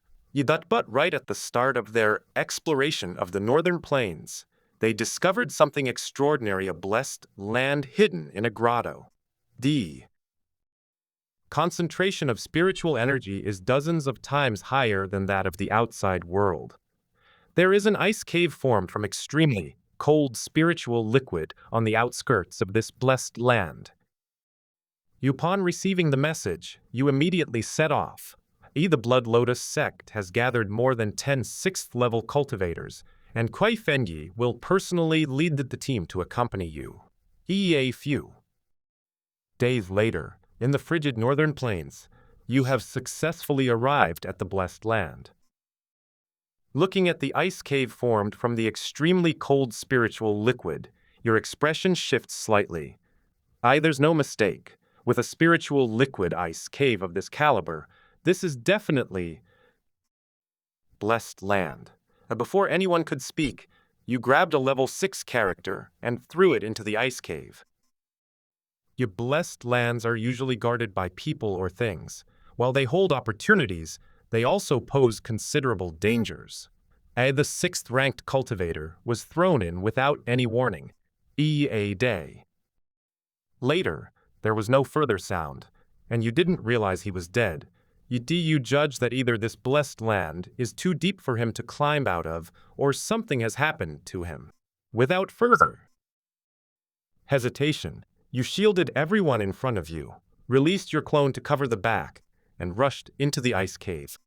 But right at the start of their exploration of the northern plains, they discovered something extraordinary: a blessed land hidden in a grotto. The concentration of spiritual energy is dozens of times higher than that of the outside world. There is an ice cave formed from extremely cold spiritual liquid on the outskirts of this blessed land. Upon receiving the message, you immediately set off. The Blood Lotus sect has gathered more than 10 6th-level cultivators, and Qiu Lianyue will personally lead the team to accompany you. A few days later, in the frigid northern plains, you have successfully arrived at the blessed land. Looking at the ice cave formed from the extremely cold spiritual liquid, your expression shifts slightly. There's no mistake. With a spiritual liquid ice cave of this caliber, this is definitely blessed land. Before anyone could speak, you grabbed a level 6 character and threw it into the ice cave. Your blessed lands are usually guarded by people or things. While they hold opportunities, they also pose considerable dangers. The 6th ranked cultivator was thrown in without any warning. A day. Later, there was no further sound, and you didn't realize he was dead. You judge that either this blessed land is too deep for him to climb out of, or something has happened to him. Without further hesitation, you shielded everyone in front of you, released your clone to cover the back, and rushed into the ice cave.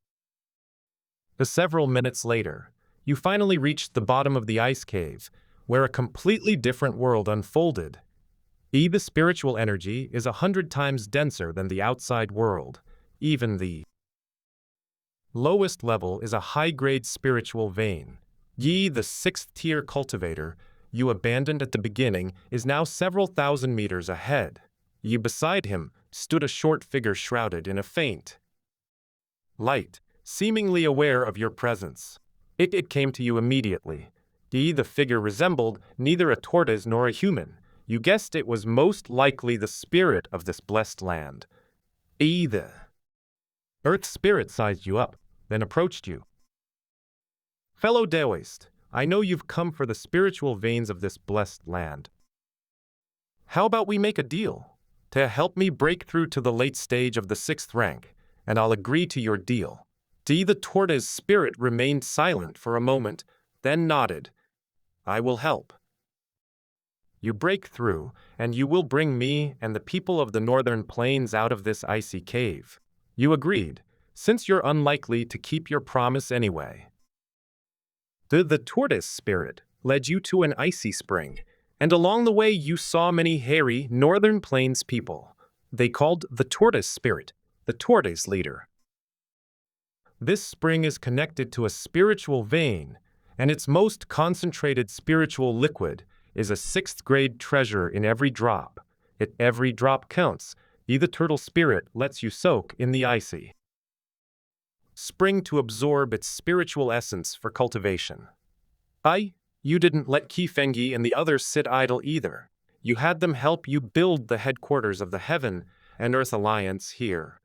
Several minutes later, you finally reached the bottom of the ice cave, where a completely different world unfolded. The spiritual energy is 100 times denser than the outside world. Even the lowest level is a high-grade spiritual vein. The 6th tier cultivator you abandoned at the beginning is now several thousand meters ahead. Beside him stood a short figure shrouded in a faint light, seemingly aware of your presence. It came to you immediately. The figure resembled neither a tortoise nor a human. You guessed it was most likely the spirit of this blessed land. The Earth spirit sized you up, then approached you. Fellow Daoist, I know you've come for the spiritual veins of this blessed land. How about we make a deal? To help me break through to the late stage of the 6th rank, and I'll agree to your deal. The tortoise spirit remained silent for a moment, then nodded. I will help. You break through, and you will bring me and the people of the northern plains out of this icy cave. You agreed, since you're unlikely to keep your promise anyway. The tortoise spirit led you to an icy spring, and along the way you saw many hairy northern plains people. They called the tortoise spirit the tortoise leader. This spring is connected to a spiritual vein, and its most concentrated spiritual liquid is a 6th grade treasure in every drop. Every drop counts. The turtle spirit lets you soak in the icy spring to absorb its spiritual essence for cultivation. You didn't let Qifengyi and the others sit idle either. You had them help you build the headquarters of the Heaven and Earth Alliance here.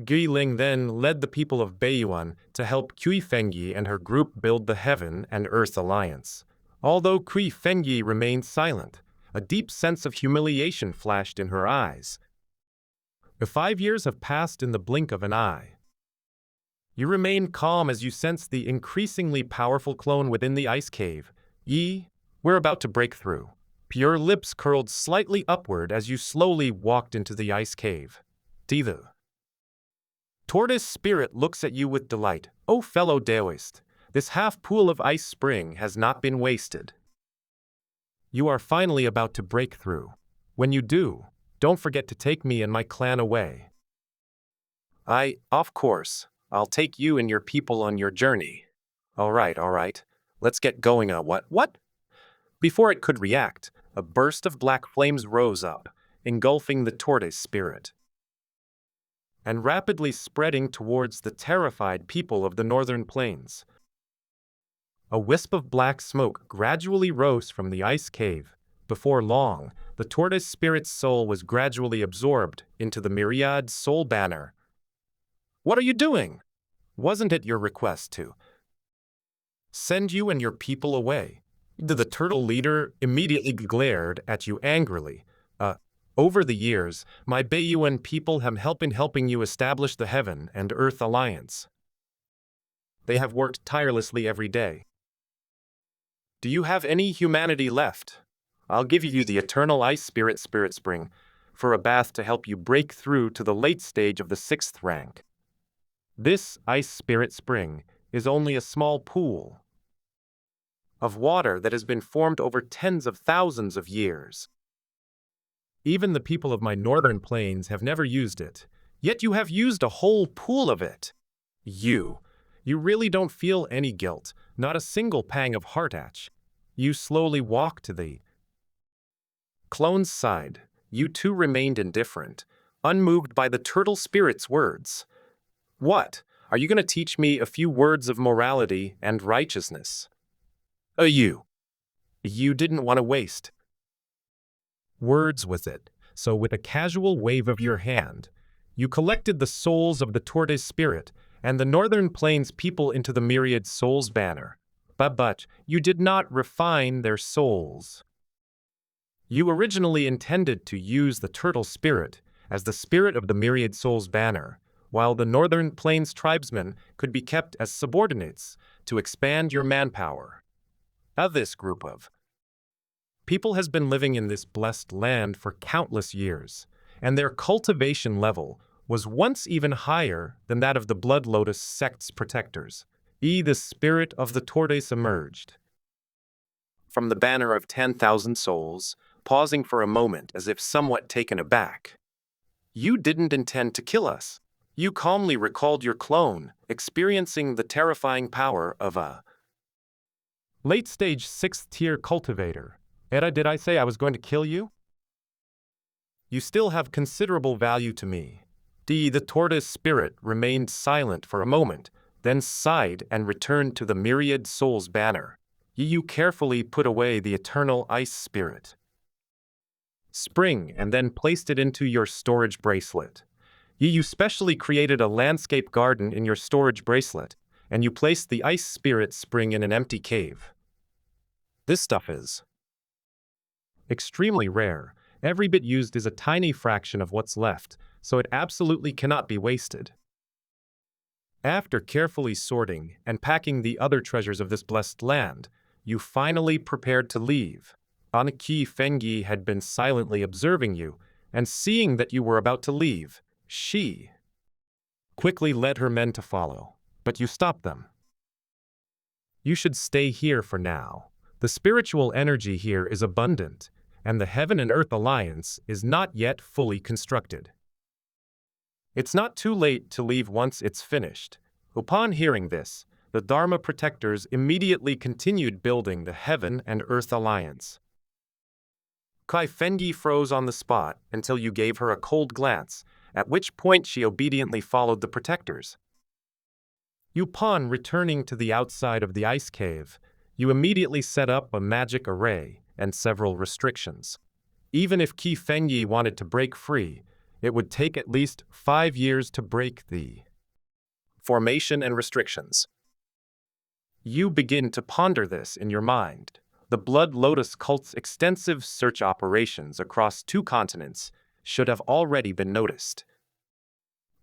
Guiling then led the people of Beiyuan to help Qifengyi and her group build the Heaven and Earth Alliance. Although Qifengyi remained silent, a deep sense of humiliation flashed in her eyes. The 5 years have passed in the blink of an eye. You remain calm as you sense the increasingly powerful clone within the ice cave. We're about to break through. Your lips curled slightly upward as you slowly walked into the ice cave. The tortoise spirit looks at you with delight. Oh, fellow Daoist, this half-pool of ice spring has not been wasted. You are finally about to break through. When you do, don't forget to take me and my clan away. Of course, I'll take you and your people on your journey. All right. Let's get going. What? Before it could react, a burst of black flames rose up, engulfing the tortoise spirit, and rapidly spreading towards the terrified people of the northern plains. A wisp of black smoke gradually rose from the ice cave. Before long, the tortoise spirit's soul was gradually absorbed into the myriad soul banner. What are you doing? Wasn't it your request to send you and your people away? The turtle leader immediately glared at you angrily. Over the years, my Beiyuan people have helping you establish the Heaven and Earth Alliance. They have worked tirelessly every day. Do you have any humanity left? I'll give you the eternal ice spirit spring for a bath to help you break through to the late stage of the 6th rank. This ice spirit spring is only a small pool of water that has been formed over tens of thousands of years. Even the people of my northern plains have never used it, yet you have used a whole pool of it. You really don't feel any guilt, not a single pang of heartache. You slowly walk to the Clones sighed. You two remained indifferent, unmoved by the turtle spirit's words. What? Are you going to teach me a few words of morality and righteousness? You. You didn't want to waste words with it, so with a casual wave of your hand, you collected the souls of the tortoise spirit and the northern plains people into the myriad souls banner. But you did not refine their souls. You originally intended to use the turtle spirit as the spirit of the myriad souls banner, while the northern plains tribesmen could be kept as subordinates to expand your manpower. This group of people has been living in this blessed land for countless years, and their cultivation level was once even higher than that of the Blood Lotus sect's protectors. The spirit of the tortoise emerged from the banner of 10,000 souls, pausing for a moment as if somewhat taken aback. You didn't intend to kill us. You calmly recalled your clone, experiencing the terrifying power of a late-stage 6th-tier cultivator. Did I say I was going to kill you? You still have considerable value to me. The tortoise spirit remained silent for a moment, then sighed and returned to the myriad souls banner. You carefully put away the eternal ice spirit spring and then placed it into your storage bracelet. You specially created a landscape garden in your storage bracelet, and you placed the ice spirit spring in an empty cave. This stuff is extremely rare. Every bit used is a tiny fraction of what's left, so it absolutely cannot be wasted. After carefully sorting and packing the other treasures of this blessed land, you finally prepared to leave. Qi Fengyi had been silently observing you, and seeing that you were about to leave, she quickly led her men to follow, but you stopped them. You should stay here for now. The spiritual energy here is abundant, and the Heaven and Earth Alliance is not yet fully constructed. It's not too late to leave once it's finished. Upon hearing this, the Dharma protectors immediately continued building the Heaven and Earth Alliance. Qi Fengyi froze on the spot until you gave her a cold glance, at which point she obediently followed the protectors. Upon returning to the outside of the ice cave, you immediately set up a magic array and several restrictions. Even if Qi Fengyi wanted to break free, it would take at least 5 years to break the formation and restrictions. You begin to ponder this in your mind. The Blood Lotus cult's extensive search operations across 2 continents should have already been noticed.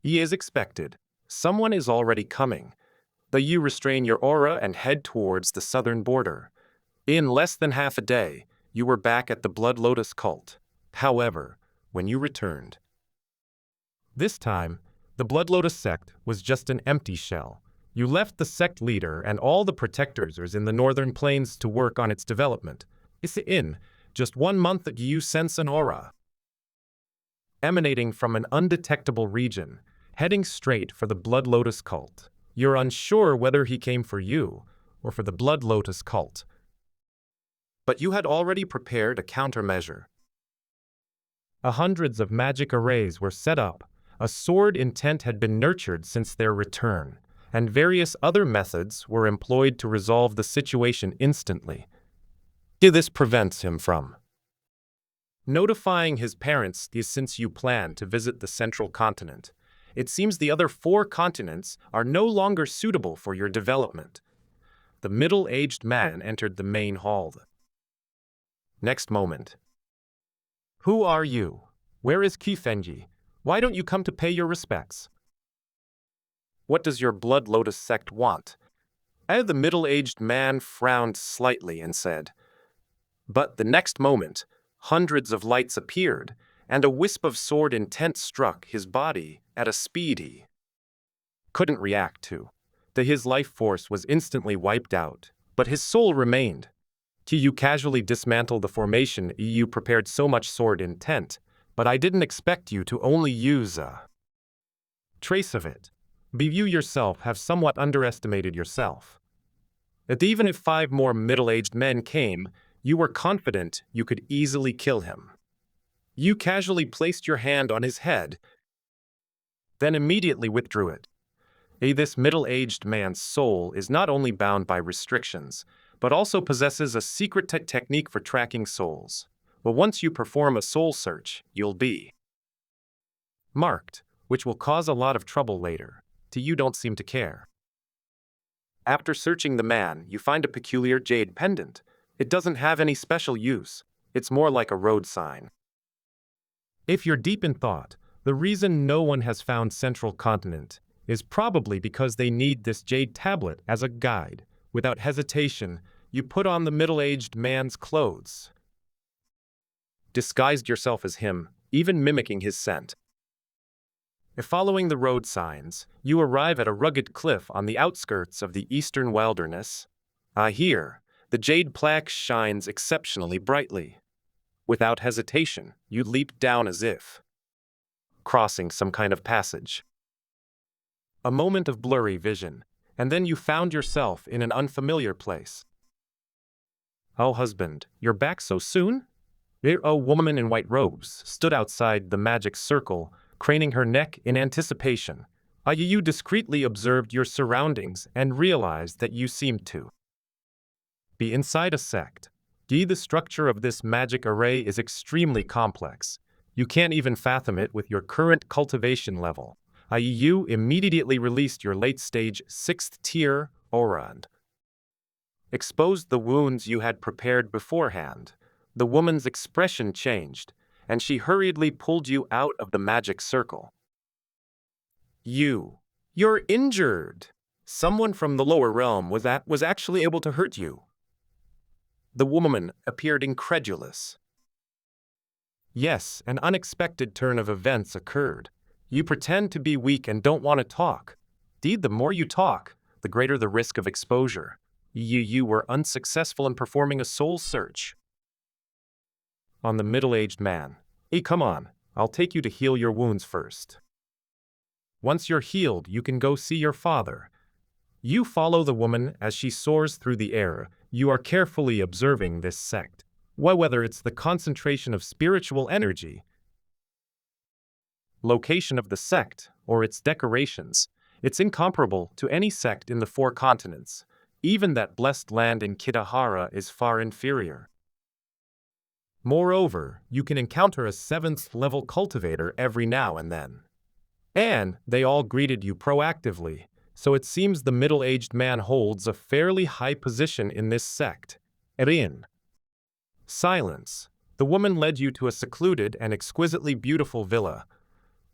As expected, someone is already coming. You restrain your aura and head towards the southern border. In less than half a day, you were back at the Blood Lotus cult. However, when you returned, this time, the Blood Lotus sect was just an empty shell. You left the sect leader and all the protectors in the northern plains to work on its development. In just 1 month, you sense an aura emanating from an undetectable region, heading straight for the Blood Lotus cult. You're unsure whether he came for you or for the Blood Lotus cult. But you had already prepared a countermeasure. Hundreds of magic arrays were set up, a sword intent had been nurtured since their return, and various other methods were employed to resolve the situation instantly. This prevents him from notifying his parents since you plan to visit the central continent. It seems the other 4 continents are no longer suitable for your development. The middle-aged man entered the main hall. Next moment. Who are you? Where is Qi Fengyi? Why don't you come to pay your respects? What does your Blood Lotus sect want? The middle-aged man frowned slightly and said. But the next moment, hundreds of lights appeared, and a wisp of sword intent struck his body at a speed he couldn't react to. His life force was instantly wiped out, but his soul remained. You casually dismantled the formation. You prepared so much sword intent, but I didn't expect you to only use a trace of it. You yourself have somewhat underestimated yourself. That even if 5 more middle-aged men came, you were confident you could easily kill him. You casually placed your hand on his head, then immediately withdrew it. This middle-aged man's soul is not only bound by restrictions, but also possesses a secret technique for tracking souls. But once you perform a soul search, you'll be marked, which will cause a lot of trouble later. You don't seem to care. After searching the man, you find a peculiar jade pendant. It doesn't have any special use. It's more like a road sign. If you're deep in thought, the reason no one has found Central Continent is probably because they need this jade tablet as a guide. Without hesitation, you put on the middle-aged man's clothes. Disguised yourself as him, even mimicking his scent. If following the road signs, you arrive at a rugged cliff on the outskirts of the eastern wilderness. Here, the jade plaque shines exceptionally brightly. Without hesitation, you leap down as if crossing some kind of passage. A moment of blurry vision, and then you found yourself in an unfamiliar place. Oh, husband, you're back so soon? A woman in white robes stood outside the magic circle, craning her neck in anticipation. You discreetly observed your surroundings and realized that you seemed to be inside a sect. The structure of this magic array is extremely complex. You can't even fathom it with your current cultivation level. You immediately released your late-stage 6th tier aura and exposed the wounds you had prepared beforehand. The woman's expression changed, and she hurriedly pulled you out of the magic circle. You're injured. Someone from the lower realm was actually able to hurt you. The woman appeared incredulous. Yes, an unexpected turn of events occurred. You pretend to be weak and don't want to talk. Indeed, the more you talk, the greater the risk of exposure. You were unsuccessful in performing a soul search on the middle-aged man. Hey, come on, I'll take you to heal your wounds first. Once you're healed, you can go see your father. You follow the woman as she soars through the air. You are carefully observing this sect. Whether it's the concentration of spiritual energy, location of the sect, or its decorations, it's incomparable to any sect in the 4 continents. Even that blessed land in Kitahara is far inferior. Moreover, you can encounter a 7th-level cultivator every now and then. And they all greeted you proactively, so it seems the middle-aged man holds a fairly high position in this sect. In silence, the woman led you to a secluded and exquisitely beautiful villa.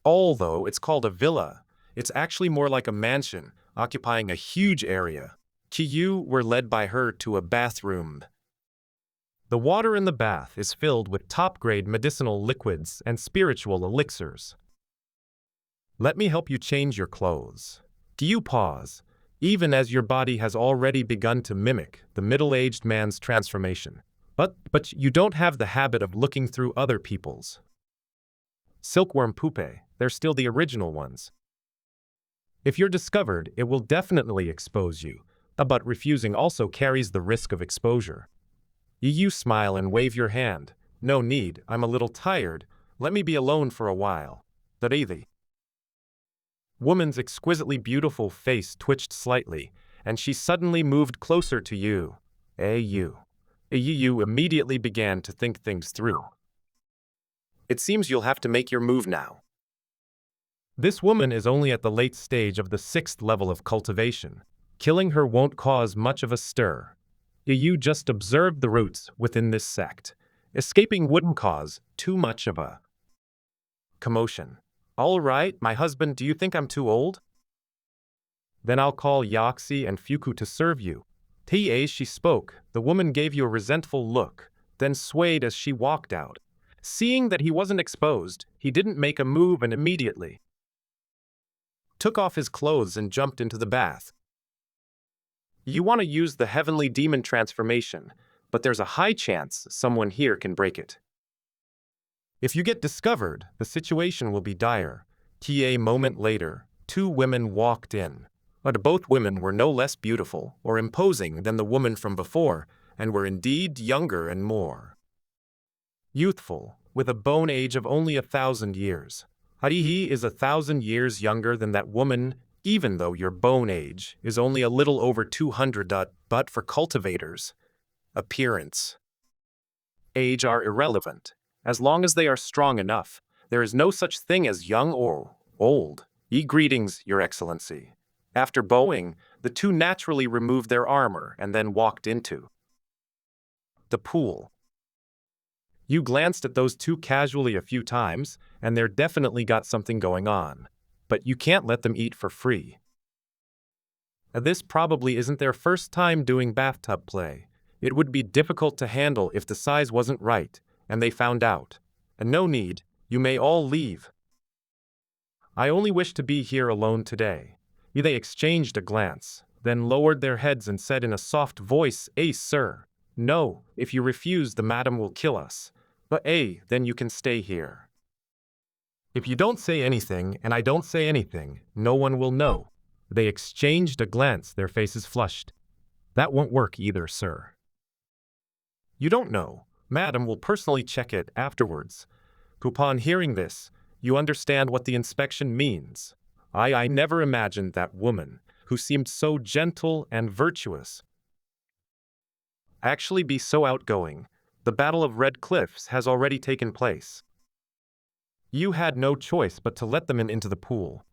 Although it's called a villa, it's actually more like a mansion, occupying a huge area. You were led by her to a bathroom. The water in the bath is filled with top-grade medicinal liquids and spiritual elixirs. Let me help you change your clothes. You pause, even as your body has already begun to mimic the middle-aged man's transformation. But you don't have the habit of looking through other people's silkworm pupae. They're still the original ones. If you're discovered, it will definitely expose you, but refusing also carries the risk of exposure. You smile and wave your hand. No need, I'm a little tired. Let me be alone for a while. The woman's exquisitely beautiful face twitched slightly, and she suddenly moved closer to you. You immediately began to think things through. It seems you'll have to make your move now. This woman is only at the late stage of the 6th level of cultivation. Killing her won't cause much of a stir. You just observe the roots within this sect. Escaping wouldn't cause too much of a commotion. All right, my husband, do you think I'm too old? Then I'll call Yaxi and Fuku to serve you. As she spoke, the woman gave you a resentful look, then swayed as she walked out. Seeing that he wasn't exposed, he didn't make a move and immediately took off his clothes and jumped into the bath. You want to use the heavenly demon transformation, but there's a high chance someone here can break it. If you get discovered, the situation will be dire. A moment later, 2 women walked in. But both women were no less beautiful or imposing than the woman from before, and were indeed younger and more youthful. with a bone age of only 1,000 years. He is 1,000 years younger than that woman, even though your bone age is only a little over 200. But for cultivators, appearance, age are irrelevant. As long as they are strong enough, there is no such thing as young or old. Greetings, Your Excellency. After bowing, the two naturally removed their armor and then walked into the pool. You glanced at those two casually a few times, and they're definitely got something going on. But you can't let them eat for free. This probably isn't their first time doing bathtub play. It would be difficult to handle if the size wasn't right, and they found out. And no need, you may all leave. I only wish to be here alone today. They exchanged a glance, then lowered their heads and said in a soft voice, sir. No, if you refuse, the madam will kill us. But then you can stay here. If you don't say anything, and I don't say anything, no one will know. They exchanged a glance, their faces flushed. That won't work either, sir. You don't know. Madam will personally check it afterwards. Upon hearing this, you understand what the inspection means. I never imagined that woman, who seemed so gentle and virtuous, actually be so outgoing. The Battle of Red Cliffs has already taken place. You had no choice but to let them into the pool.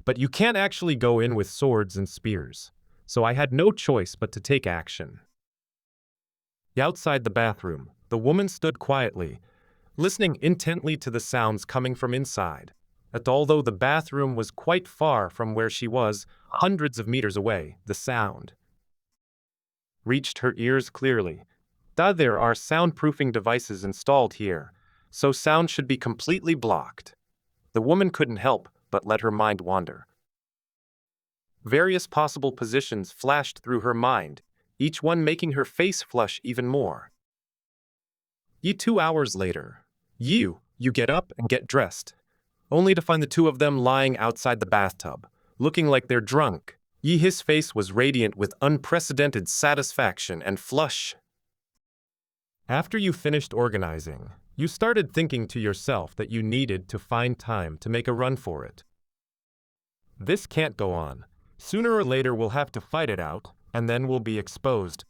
But you can't actually go in with swords and spears. So I had no choice but to take action. Outside the bathroom, the woman stood quietly, listening intently to the sounds coming from inside. Although the bathroom was quite far from where she was, hundreds of meters away, the sound reached her ears clearly. There are soundproofing devices installed here, so sound should be completely blocked. The woman couldn't help but let her mind wander. Various possible positions flashed through her mind, each one making her face flush even more. 2 hours later, you get up and get dressed, only to find the two of them lying outside the bathtub, looking like they're drunk. His face was radiant with unprecedented satisfaction and flush. After you finished organizing, you started thinking to yourself that you needed to find time to make a run for it. This can't go on. Sooner or later we'll have to fight it out, and then we'll be exposed.